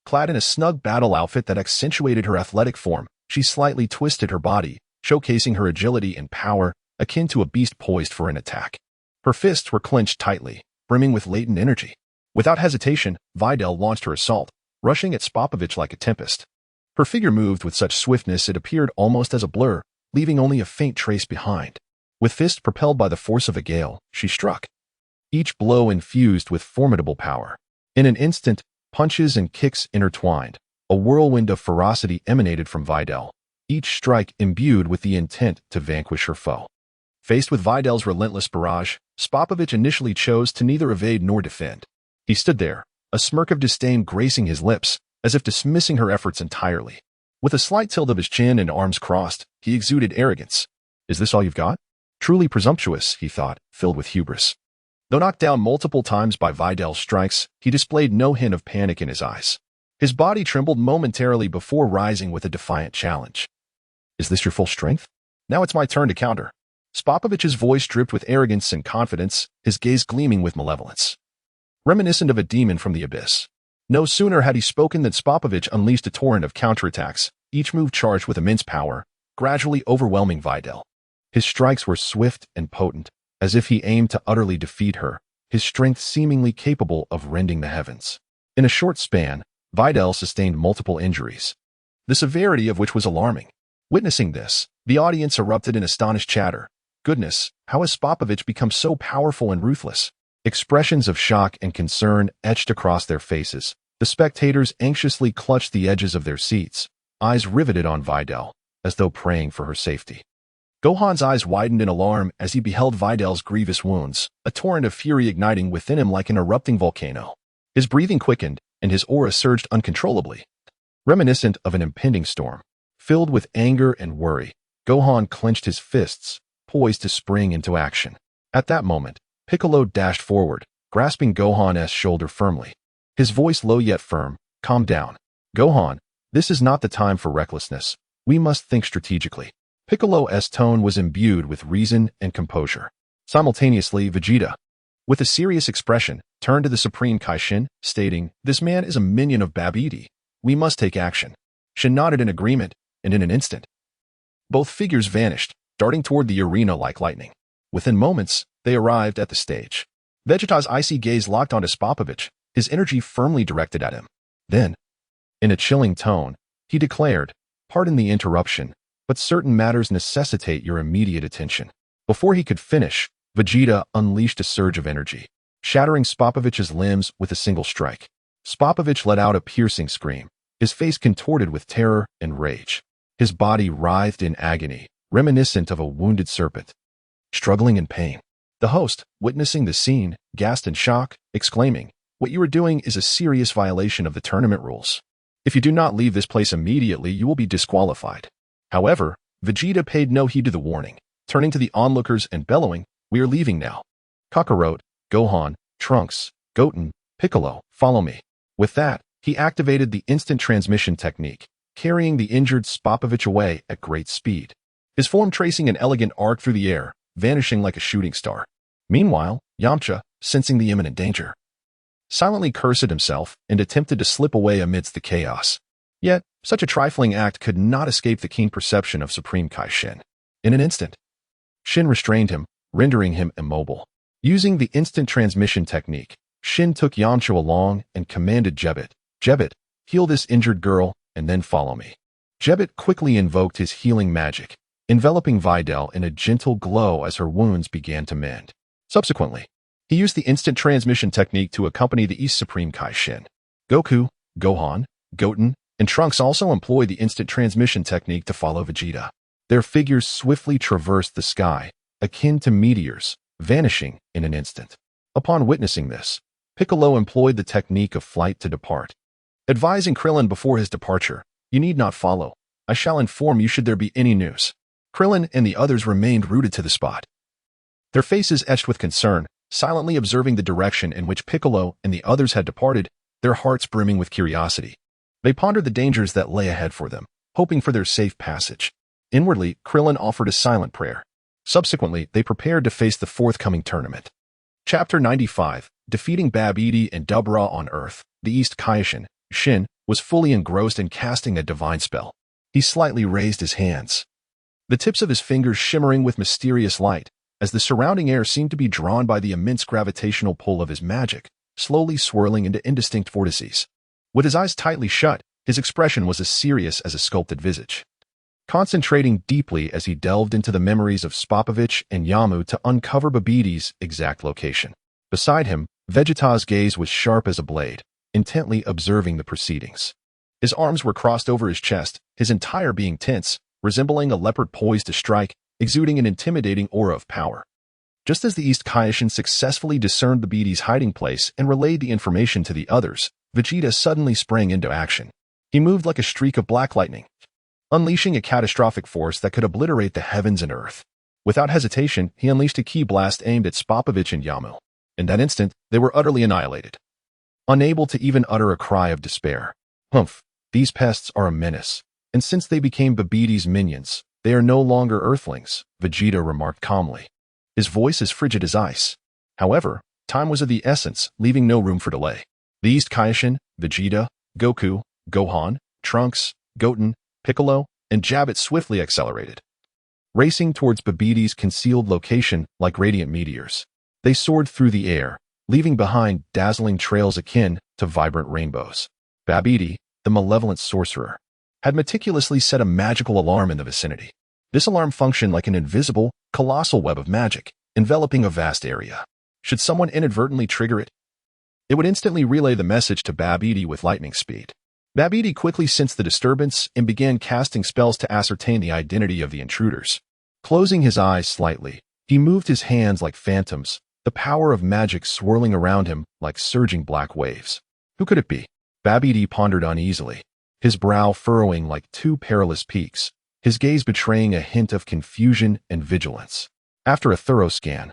Clad in a snug battle outfit that accentuated her athletic form, she slightly twisted her body, showcasing her agility and power, akin to a beast poised for an attack. Her fists were clenched tightly, brimming with latent energy. Without hesitation, Videl launched her assault, rushing at Spopovich like a tempest. Her figure moved with such swiftness it appeared almost as a blur, leaving only a faint trace behind. With fists propelled by the force of a gale, she struck. Each blow infused with formidable power. In an instant, punches and kicks intertwined. A whirlwind of ferocity emanated from Videl, each strike imbued with the intent to vanquish her foe. Faced with Videl's relentless barrage, Spopovich initially chose to neither evade nor defend. He stood there, a smirk of disdain gracing his lips, as if dismissing her efforts entirely. With a slight tilt of his chin and arms crossed, he exuded arrogance. "Is this all you've got?" Truly presumptuous, he thought, filled with hubris. Though knocked down multiple times by Videl's strikes, he displayed no hint of panic in his eyes. His body trembled momentarily before rising with a defiant challenge. "Is this your full strength? Now it's my turn to counter." Spopovich's voice dripped with arrogance and confidence, his gaze gleaming with malevolence. Reminiscent of a demon from the abyss. No sooner had he spoken than Spopovich unleashed a torrent of counterattacks, each move charged with immense power, gradually overwhelming Videl. His strikes were swift and potent, as if he aimed to utterly defeat her, his strength seemingly capable of rending the heavens. In a short span, Videl sustained multiple injuries, the severity of which was alarming. Witnessing this, the audience erupted in astonished chatter. Goodness, how has Spopovich become so powerful and ruthless? Expressions of shock and concern etched across their faces. The spectators anxiously clutched the edges of their seats, eyes riveted on Videl, as though praying for her safety. Gohan's eyes widened in alarm as he beheld Videl's grievous wounds, a torrent of fury igniting within him like an erupting volcano. His breathing quickened, and his aura surged uncontrollably. Reminiscent of an impending storm, filled with anger and worry, Gohan clenched his fists, poised to spring into action. At that moment, Piccolo dashed forward, grasping Gohan's shoulder firmly. His voice low yet firm, "Calm down. Gohan, this is not the time for recklessness. We must think strategically." Piccolo's tone was imbued with reason and composure. Simultaneously, Vegeta, with a serious expression, turned to the Supreme Kai-Shin, stating, "This man is a minion of Babidi. We must take action." Shin nodded in agreement, and in an instant, both figures vanished, darting toward the arena like lightning. Within moments, they arrived at the stage. Vegeta's icy gaze locked onto Spopovich, his energy firmly directed at him. Then, in a chilling tone, he declared, "Pardon the interruption, but certain matters necessitate your immediate attention." Before he could finish, Vegeta unleashed a surge of energy, shattering Spopovich's limbs with a single strike. Spopovich let out a piercing scream, his face contorted with terror and rage. His body writhed in agony, reminiscent of a wounded serpent, struggling in pain. The host, witnessing the scene, gasped in shock, exclaiming, "What you are doing is a serious violation of the tournament rules. If you do not leave this place immediately, you will be disqualified." However, Vegeta paid no heed to the warning, turning to the onlookers and bellowing, "We are leaving now. Kakarot, Gohan, Trunks, Goten, Piccolo, follow me." With that, he activated the instant transmission technique, carrying the injured Spopovich away at great speed, his form tracing an elegant arc through the air, vanishing like a shooting star. Meanwhile, Yamcha, sensing the imminent danger, silently cursed at himself and attempted to slip away amidst the chaos. Yet, such a trifling act could not escape the keen perception of Supreme Kai-Shin. In an instant, Shin restrained him, rendering him immobile. Using the instant transmission technique, Shin took Yamcha along and commanded Jebet, "Jebet, heal this injured girl, and then follow me." Jebet quickly invoked his healing magic, enveloping Videl in a gentle glow as her wounds began to mend. Subsequently, he used the instant transmission technique to accompany the East Supreme Kai-Shin. Goku, Gohan, Goten, and Trunks also employed the instant transmission technique to follow Vegeta. Their figures swiftly traversed the sky, akin to meteors, vanishing in an instant. Upon witnessing this, Piccolo employed the technique of flight to depart, advising Krillin before his departure, "You need not follow. I shall inform you should there be any news." Krillin and the others remained rooted to the spot, their faces etched with concern, silently observing the direction in which Piccolo and the others had departed, their hearts brimming with curiosity. They pondered the dangers that lay ahead for them, hoping for their safe passage. Inwardly, Krillin offered a silent prayer. Subsequently, they prepared to face the forthcoming tournament. Chapter 95, Defeating Babidi and Dubra on Earth. The East Kaioshin, Shin, was fully engrossed in casting a divine spell. He slightly raised his hands, the tips of his fingers shimmering with mysterious light, as the surrounding air seemed to be drawn by the immense gravitational pull of his magic, slowly swirling into indistinct vortices. With his eyes tightly shut, his expression was as serious as a sculpted visage. Concentrating deeply as he delved into the memories of Spopovich and Yamu to uncover Babidi's exact location. Beside him, Vegeta's gaze was sharp as a blade, intently observing the proceedings. His arms were crossed over his chest, his entire being tense, resembling a leopard poised to strike, exuding an intimidating aura of power. Just as the East Kaioshin successfully discerned Babidi's hiding place and relayed the information to the others, Vegeta suddenly sprang into action. He moved like a streak of black lightning, unleashing a catastrophic force that could obliterate the heavens and earth. Without hesitation, he unleashed a ki blast aimed at Spopovich and Yamu. In that instant, they were utterly annihilated, unable to even utter a cry of despair. Humph, these pests are a menace, and since they became Babidi's minions, they are no longer Earthlings, Vegeta remarked calmly, his voice as frigid as ice. However, time was of the essence, leaving no room for delay. The East Kaioshin, Vegeta, Goku, Gohan, Trunks, Goten, Piccolo, and Jabbit swiftly accelerated, racing towards Babidi's concealed location like radiant meteors. They soared through the air, leaving behind dazzling trails akin to vibrant rainbows. Babidi, the malevolent sorcerer, had meticulously set a magical alarm in the vicinity. This alarm functioned like an invisible, colossal web of magic, enveloping a vast area. Should someone inadvertently trigger it, it would instantly relay the message to Babidi with lightning speed. Babidi quickly sensed the disturbance and began casting spells to ascertain the identity of the intruders. Closing his eyes slightly, he moved his hands like phantoms, the power of magic swirling around him like surging black waves. Who could it be? Babidi pondered uneasily, his brow furrowing like two perilous peaks, his gaze betraying a hint of confusion and vigilance. After a thorough scan,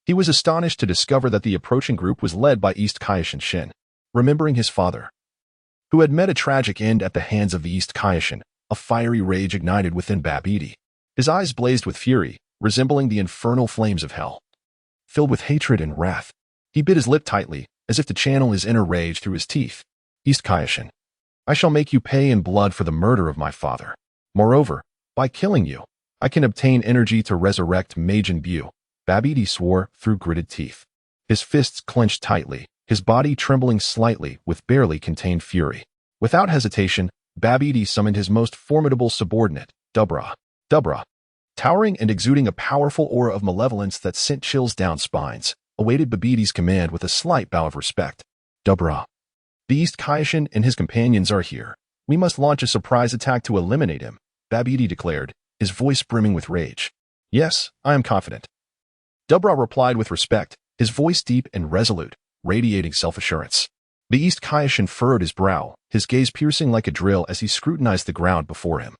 he was astonished to discover that the approaching group was led by East Kaioshin Shin. Remembering his father, who had met a tragic end at the hands of the East Kaioshin, a fiery rage ignited within Babidi. His eyes blazed with fury, resembling the infernal flames of hell. Filled with hatred and wrath, he bit his lip tightly, as if to channel his inner rage through his teeth. East Kaioshin, I shall make you pay in blood for the murder of my father. Moreover, by killing you, I can obtain energy to resurrect Majin Buu. Babidi swore through gritted teeth, his fists clenched tightly, his body trembling slightly with barely contained fury. Without hesitation, Babidi summoned his most formidable subordinate, Dubra. Dubra, towering and exuding a powerful aura of malevolence that sent chills down spines, awaited Babidi's command with a slight bow of respect. Dubra, the East Kaioshin and his companions are here. We must launch a surprise attack to eliminate him, Babidi declared, his voice brimming with rage. Yes, I am confident. Dubra replied with respect, his voice deep and resolute, radiating self-assurance. The East Kaioshin furrowed his brow, his gaze piercing like a drill as he scrutinized the ground before him.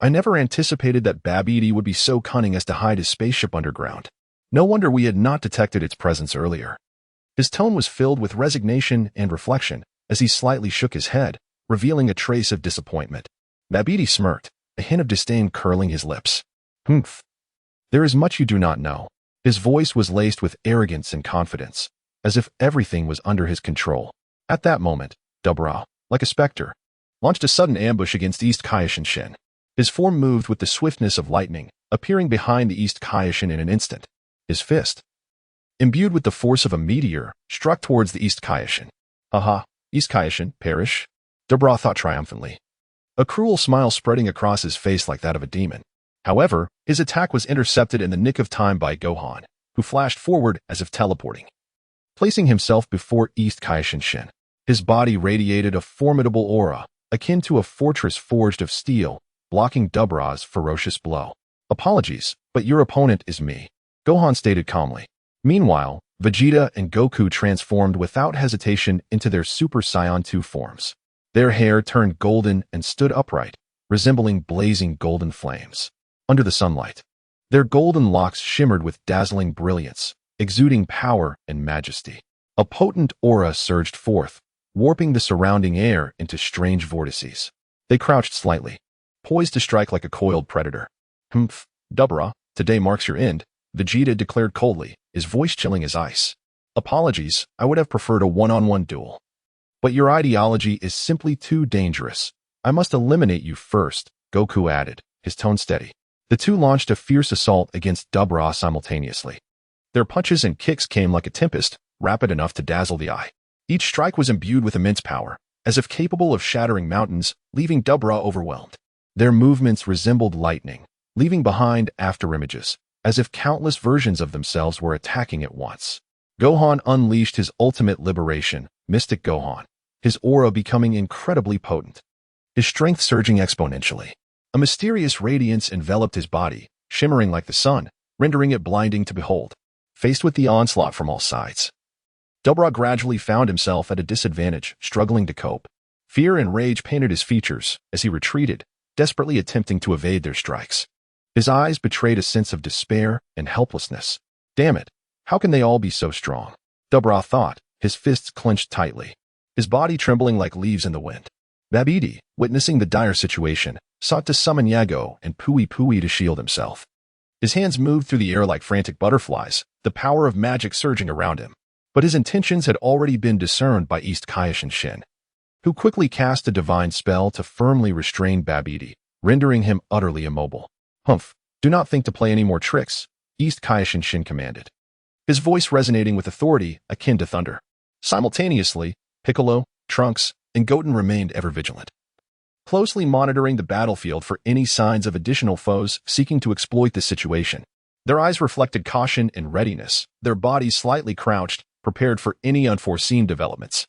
I never anticipated that Babidi would be so cunning as to hide his spaceship underground. No wonder we had not detected its presence earlier. His tone was filled with resignation and reflection as he slightly shook his head, revealing a trace of disappointment. Babidi smirked, a hint of disdain curling his lips. Humph. There is much you do not know. His voice was laced with arrogance and confidence, as if everything was under his control. At that moment, Dubra, like a specter, launched a sudden ambush against East Kaioshin Shin. His form moved with the swiftness of lightning, appearing behind the East Kaioshin in an instant. His fist, imbued with the force of a meteor, struck towards the East Kaioshin. Aha, East Kaioshin, perish, Dubra thought triumphantly, a cruel smile spreading across his face like that of a demon. However, his attack was intercepted in the nick of time by Gohan, who flashed forward as if teleporting, placing himself before East Kaioshin Shin. His body radiated a formidable aura, akin to a fortress forged of steel, blocking Dubra's ferocious blow. Apologies, but your opponent is me, Gohan stated calmly. Meanwhile, Vegeta and Goku transformed without hesitation into their Super Saiyan 2 forms. Their hair turned golden and stood upright, resembling blazing golden flames. Under the sunlight, their golden locks shimmered with dazzling brilliance, exuding power and majesty. A potent aura surged forth, warping the surrounding air into strange vortices. They crouched slightly, poised to strike like a coiled predator. Humph, Dubra, today marks your end, Vegeta declared coldly, his voice chilling as ice. Apologies, I would have preferred a one-on-one duel. But your ideology is simply too dangerous. I must eliminate you first, Goku added, his tone steady. The two launched a fierce assault against Dabra simultaneously. Their punches and kicks came like a tempest, rapid enough to dazzle the eye. Each strike was imbued with immense power, as if capable of shattering mountains, leaving Dabra overwhelmed. Their movements resembled lightning, leaving behind afterimages, as if countless versions of themselves were attacking at once. Gohan unleashed his ultimate liberation, Mystic Gohan, his aura becoming incredibly potent, his strength surging exponentially. A mysterious radiance enveloped his body, shimmering like the sun, rendering it blinding to behold. Faced with the onslaught from all sides, Dabra gradually found himself at a disadvantage, struggling to cope. Fear and rage painted his features as he retreated, desperately attempting to evade their strikes. His eyes betrayed a sense of despair and helplessness. Damn it, how can they all be so strong? Dabra thought, his fists clenched tightly, his body trembling like leaves in the wind. Babidi, witnessing the dire situation, sought to summon Yago and Pui Pui to shield himself. His hands moved through the air like frantic butterflies, the power of magic surging around him. But his intentions had already been discerned by East Kaioshin Shin, who quickly cast a divine spell to firmly restrain Babidi, rendering him utterly immobile. Humph, do not think to play any more tricks, East Kaioshin Shin commanded, his voice resonating with authority akin to thunder. Simultaneously, Piccolo, Trunks, and Goten remained ever vigilant, closely monitoring the battlefield for any signs of additional foes seeking to exploit the situation. Their eyes reflected caution and readiness, their bodies slightly crouched, prepared for any unforeseen developments.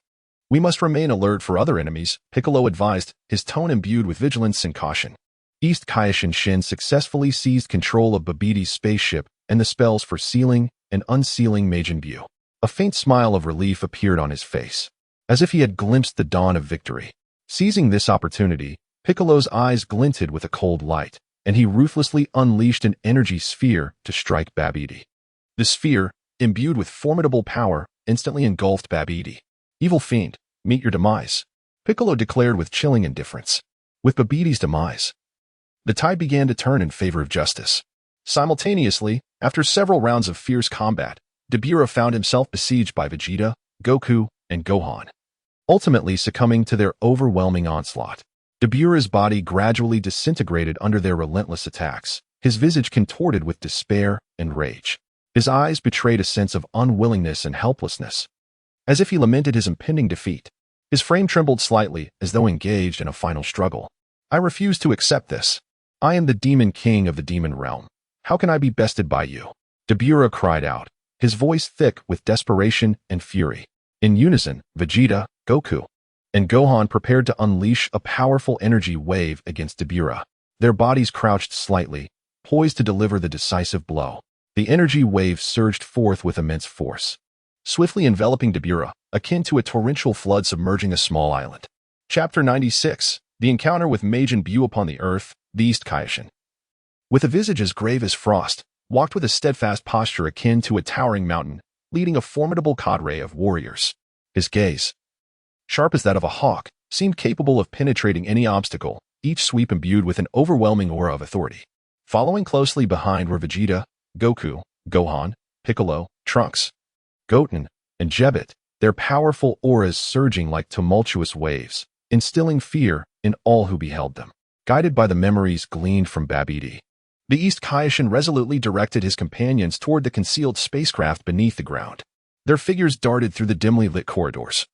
We must remain alert for other enemies, Piccolo advised, his tone imbued with vigilance and caution. East Kaioshin Shin successfully seized control of Babidi's spaceship and the spells for sealing and unsealing Majin Buu. A faint smile of relief appeared on his face, as if he had glimpsed the dawn of victory. Seizing this opportunity, Piccolo's eyes glinted with a cold light, and he ruthlessly unleashed an energy sphere to strike Babidi. The sphere, imbued with formidable power, instantly engulfed Babidi. Evil fiend, meet your demise, Piccolo declared with chilling indifference. With Babidi's demise, the tide began to turn in favor of justice. Simultaneously, after several rounds of fierce combat, Dabura found himself besieged by Vegeta, Goku, and Gohan, ultimately succumbing to their overwhelming onslaught. Dabura's body gradually disintegrated under their relentless attacks, his visage contorted with despair and rage. His eyes betrayed a sense of unwillingness and helplessness, as if he lamented his impending defeat. His frame trembled slightly, as though engaged in a final struggle. I refuse to accept this. I am the demon king of the demon realm. How can I be bested by you? Dabura cried out, his voice thick with desperation and fury. In unison, Vegeta, Goku, and Gohan prepared to unleash a powerful energy wave against Dabura. Their bodies crouched slightly, poised to deliver the decisive blow. The energy wave surged forth with immense force, swiftly enveloping Dabura, akin to a torrential flood submerging a small island. Chapter 96, The Encounter with Majin Buu upon the Earth, the East Kaioshin. With a visage as grave as frost, walked with a steadfast posture akin to a towering mountain, leading a formidable cadre of warriors. His gaze, sharp as that of a hawk, seemed capable of penetrating any obstacle, each sweep imbued with an overwhelming aura of authority. Following closely behind were Vegeta, Goku, Gohan, Piccolo, Trunks, Goten, and Jebet, their powerful auras surging like tumultuous waves, instilling fear in all who beheld them. Guided by the memories gleaned from Babidi, the East Kaioshin resolutely directed his companions toward the concealed spacecraft beneath the ground. Their figures darted through the dimly lit corridors,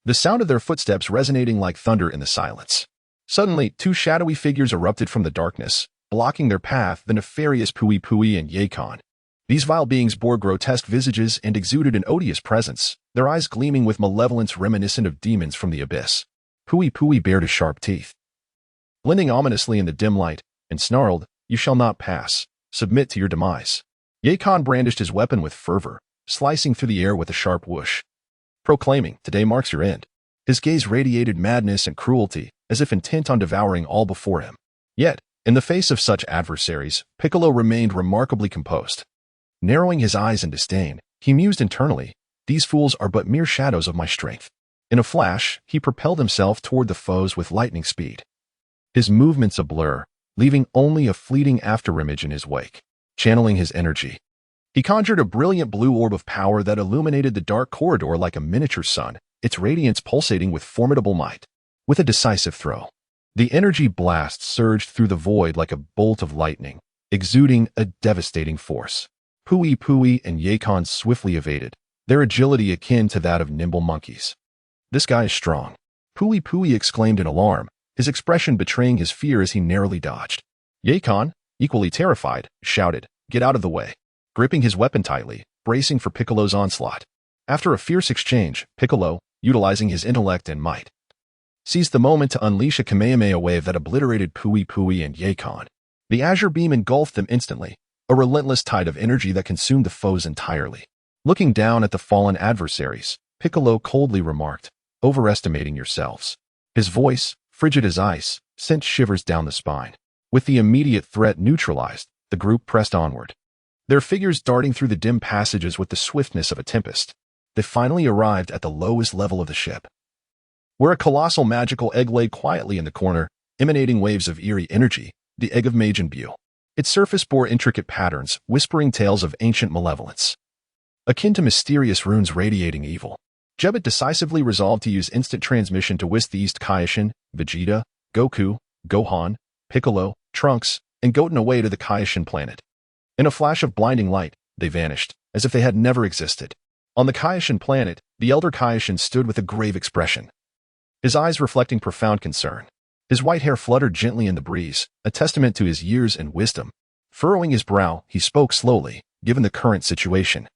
the sound of their footsteps resonating like thunder in the silence. Suddenly, two shadowy figures erupted from the darkness, blocking their path, the nefarious Pui Pui and Yakan. These vile beings bore grotesque visages and exuded an odious presence, their eyes gleaming with malevolence reminiscent of demons from the abyss. Pui Pui bared his sharp teeth, blending ominously in the dim light, and snarled, "You shall not pass. Submit to your demise." Yakan brandished his weapon with fervor, slicing through the air with a sharp whoosh, proclaiming, "Today marks your end." His gaze radiated madness and cruelty, as if intent on devouring all before him. Yet, in the face of such adversaries, Piccolo remained remarkably composed. Narrowing his eyes in disdain, he mused internally, "These fools are but mere shadows of my strength." In a flash, he propelled himself toward the foes with lightning speed, his movements a blur, leaving only a fleeting afterimage in his wake. Channeling his energy, He conjured a brilliant blue orb of power that illuminated the dark corridor like a miniature sun, its radiance pulsating with formidable might. With a decisive throw, the energy blast surged through the void like a bolt of lightning, exuding a devastating force. Pui and Yakon swiftly evaded, their agility akin to that of nimble monkeys. "This guy is strong," Pui exclaimed in alarm, his expression betraying his fear as he narrowly dodged. Yakon, equally terrified, shouted, "Get out of the way," gripping his weapon tightly, bracing for Piccolo's onslaught. After a fierce exchange, Piccolo, utilizing his intellect and might, seized the moment to unleash a Kamehameha wave that obliterated Pui and Yakon. The azure beam engulfed them instantly, a relentless tide of energy that consumed the foes entirely. Looking down at the fallen adversaries, Piccolo coldly remarked, "Overestimating yourselves." His voice, frigid as ice, sent shivers down the spine. With the immediate threat neutralized, the group pressed onward, their figures darting through the dim passages with the swiftness of a tempest. They finally arrived at the lowest level of the ship, where a colossal magical egg lay quietly in the corner, emanating waves of eerie energy, the egg of Majin Buu. Its surface bore intricate patterns, whispering tales of ancient malevolence, akin to mysterious runes radiating evil. Jebet decisively resolved to use instant transmission to whisk the East Kaioshin, Vegeta, Goku, Gohan, Piccolo, Trunks, and Goten away to the Kaioshin planet. In a flash of blinding light, they vanished, as if they had never existed. On the Kaioshin planet, the Elder Kaioshin stood with a grave expression, his eyes reflecting profound concern. His white hair fluttered gently in the breeze, a testament to his years and wisdom. Furrowing his brow, he spoke slowly, "Given the current situation,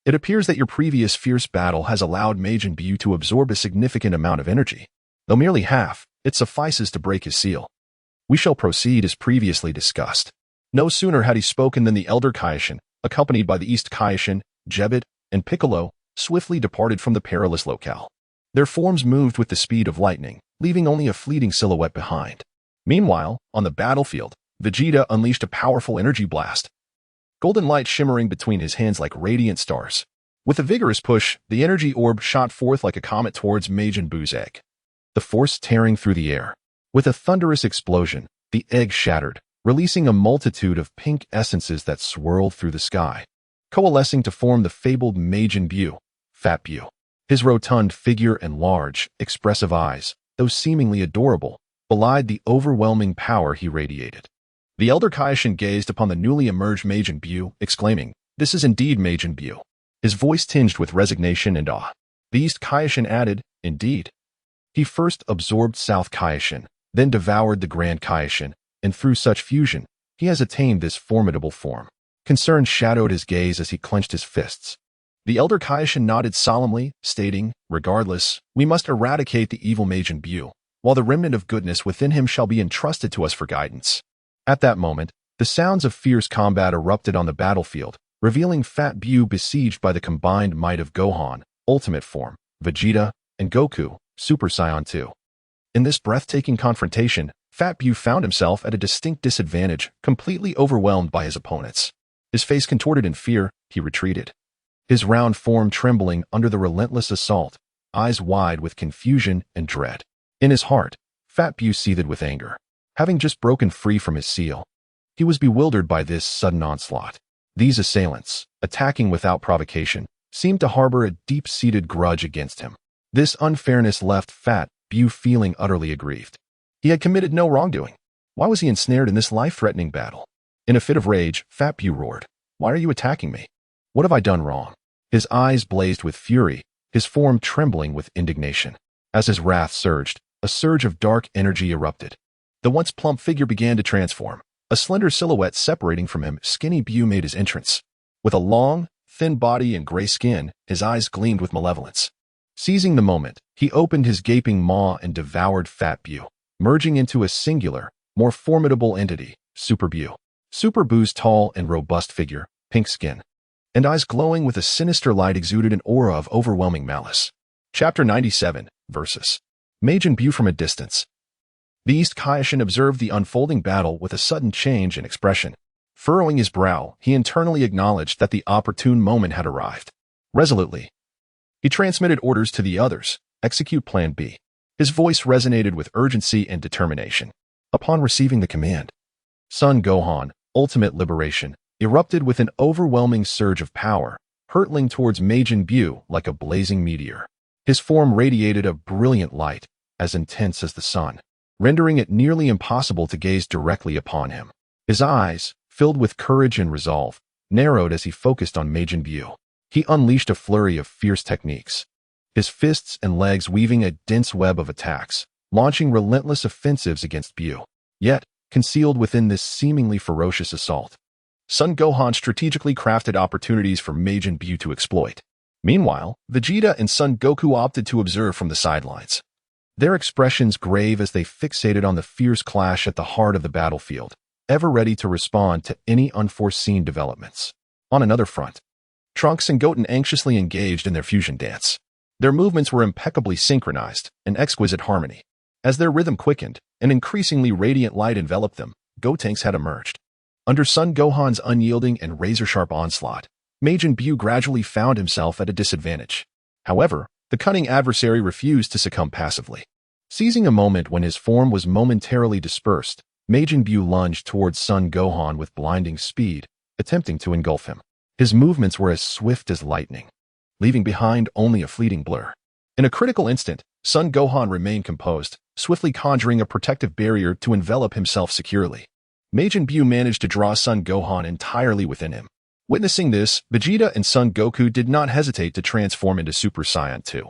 it appears that your previous fierce battle has allowed Majin Buu to absorb a significant amount of energy. Though merely half, it suffices to break his seal. We shall proceed as previously discussed." No sooner had he spoken than the Elder Kaioshin, accompanied by the East Kaioshin, Jebet, and Piccolo, swiftly departed from the perilous locale. Their forms moved with the speed of lightning, leaving only a fleeting silhouette behind. Meanwhile, on the battlefield, Vegeta unleashed a powerful energy blast, golden light shimmering between his hands like radiant stars. With a vigorous push, the energy orb shot forth like a comet towards Majin Buu's egg, the force tearing through the air. With a thunderous explosion, the egg shattered, releasing a multitude of pink essences that swirled through the sky, coalescing to form the fabled Majin Buu, Fat Buu. His rotund figure and large, expressive eyes, though seemingly adorable, belied the overwhelming power he radiated. The Elder Kaioshin gazed upon the newly emerged Majin Buu, exclaiming, "This is indeed Majin Buu," his voice tinged with resignation and awe. The East Kaioshin added, "Indeed. He first absorbed South Kaioshin, then devoured the Grand Kaioshin, and through such fusion, he has attained this formidable form." Concern shadowed his gaze as he clenched his fists. The Elder Kaioshin nodded solemnly, stating, "Regardless, we must eradicate the evil Majin Buu, while the remnant of goodness within him shall be entrusted to us for guidance." At that moment, the sounds of fierce combat erupted on the battlefield, revealing Fat Buu besieged by the combined might of Gohan, Ultimate Form, Vegeta, and Goku, Super Saiyan 2. In this breathtaking confrontation, Fat Buu found himself at a distinct disadvantage, completely overwhelmed by his opponents. His face contorted in fear, he retreated, his round form trembling under the relentless assault, eyes wide with confusion and dread. In his heart, Fat Buu seethed with anger. Having just broken free from his seal, he was bewildered by this sudden onslaught. These assailants, attacking without provocation, seemed to harbor a deep-seated grudge against him. This unfairness left Fat Buu feeling utterly aggrieved. He had committed no wrongdoing. Why was he ensnared in this life-threatening battle? In a fit of rage, Fat Buu roared, "Why are you attacking me? What have I done wrong?" His eyes blazed with fury, his form trembling with indignation. As his wrath surged, a surge of dark energy erupted. The once plump figure began to transform. A slender silhouette separating from him, Skinny Buu made his entrance. With a long, thin body and gray skin, his eyes gleamed with malevolence. Seizing the moment, he opened his gaping maw and devoured Fat Buu, merging into a singular, more formidable entity, Super Buu. Super Buu's tall and robust figure, pink skin, and eyes glowing with a sinister light exuded an aura of overwhelming malice. Chapter 97, Versus. Majin Buu from a distance. The East Kaioshin observed the unfolding battle with a sudden change in expression. Furrowing his brow, he internally acknowledged that the opportune moment had arrived. Resolutely, he transmitted orders to the others, execute Plan B. His voice resonated with urgency and determination. Upon receiving the command, Son Gohan, Ultimate Liberation, erupted with an overwhelming surge of power, hurtling towards Majin Buu like a blazing meteor. His form radiated a brilliant light, as intense as the sun, rendering it nearly impossible to gaze directly upon him. His eyes, filled with courage and resolve, narrowed as he focused on Majin Buu. He unleashed a flurry of fierce techniques, his fists and legs weaving a dense web of attacks, launching relentless offensives against Buu. Yet, concealed within this seemingly ferocious assault, Son Gohan strategically crafted opportunities for Majin Buu to exploit. Meanwhile, Vegeta and Son Goku opted to observe from the sidelines, their expressions grave as they fixated on the fierce clash at the heart of the battlefield, ever ready to respond to any unforeseen developments. On another front, Trunks and Goten anxiously engaged in their fusion dance. Their movements were impeccably synchronized, in exquisite harmony. As their rhythm quickened, an increasingly radiant light enveloped them. Gotenks had emerged. Under Son Gohan's unyielding and razor-sharp onslaught, Majin Buu gradually found himself at a disadvantage. However, the cunning adversary refused to succumb passively. Seizing a moment when his form was momentarily dispersed, Majin Buu lunged towards Son Gohan with blinding speed, attempting to engulf him. His movements were as swift as lightning, leaving behind only a fleeting blur. In a critical instant, Son Gohan remained composed, swiftly conjuring a protective barrier to envelop himself securely. Majin Buu managed to draw Son Gohan entirely within him. Witnessing this, Vegeta and Son Goku did not hesitate to transform into Super Saiyan 2.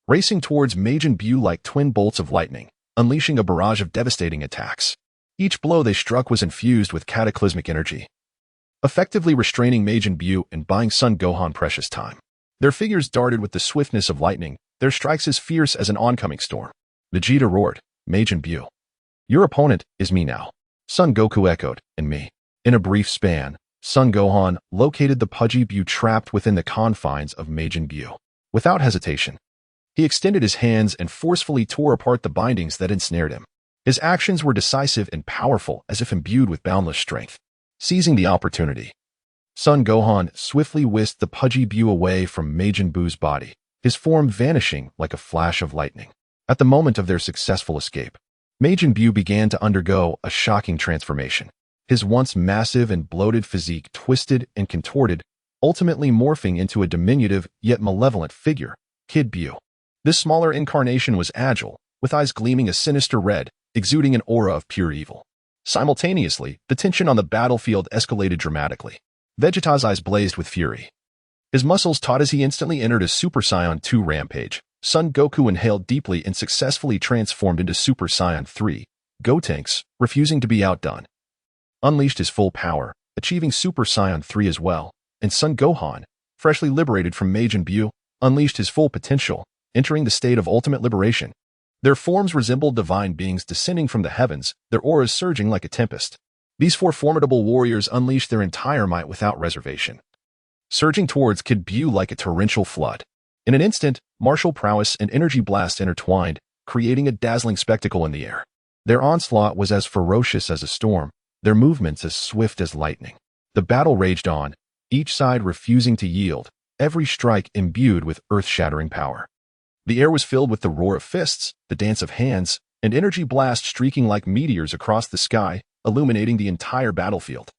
Racing towards Majin Buu like twin bolts of lightning, unleashing a barrage of devastating attacks. Each blow they struck was infused with cataclysmic energy, effectively restraining Majin Buu and buying Son Gohan precious time. Their figures darted with the swiftness of lightning, their strikes as fierce as an oncoming storm. Vegeta roared, "Majin Buu, your opponent is me now." Son Goku echoed, "And me." In a brief span, Son Gohan located the pudgy Buu trapped within the confines of Majin Buu. Without hesitation, he extended his hands and forcefully tore apart the bindings that ensnared him. His actions were decisive and powerful, as if imbued with boundless strength. Seizing the opportunity, Son Gohan swiftly whisked the pudgy Buu away from Majin Buu's body, his form vanishing like a flash of lightning. At the moment of their successful escape, Majin Buu began to undergo a shocking transformation. His once massive and bloated physique twisted and contorted, ultimately morphing into a diminutive yet malevolent figure, Kid Buu. This smaller incarnation was agile, with eyes gleaming a sinister red, exuding an aura of pure evil. Simultaneously, the tension on the battlefield escalated dramatically. Vegeta's eyes blazed with fury. His muscles taut as he instantly entered a Super Saiyan 2 rampage. Son Goku inhaled deeply and successfully transformed into Super Saiyan 3. Gotenks, refusing to be outdone, unleashed his full power, achieving Super Saiyan 3 as well, and Son Gohan, freshly liberated from Majin Buu, unleashed his full potential, entering the state of ultimate liberation. Their forms resembled divine beings descending from the heavens, their auras surging like a tempest. These four formidable warriors unleashed their entire might without reservation, surging towards Kid Buu like a torrential flood. In an instant, martial prowess and energy blast intertwined, creating a dazzling spectacle in the air. Their onslaught was as ferocious as a storm, their movements as swift as lightning. The battle raged on, each side refusing to yield, every strike imbued with earth-shattering power. The air was filled with the roar of fists, the dance of hands, and energy blasts streaking like meteors across the sky, illuminating the entire battlefield.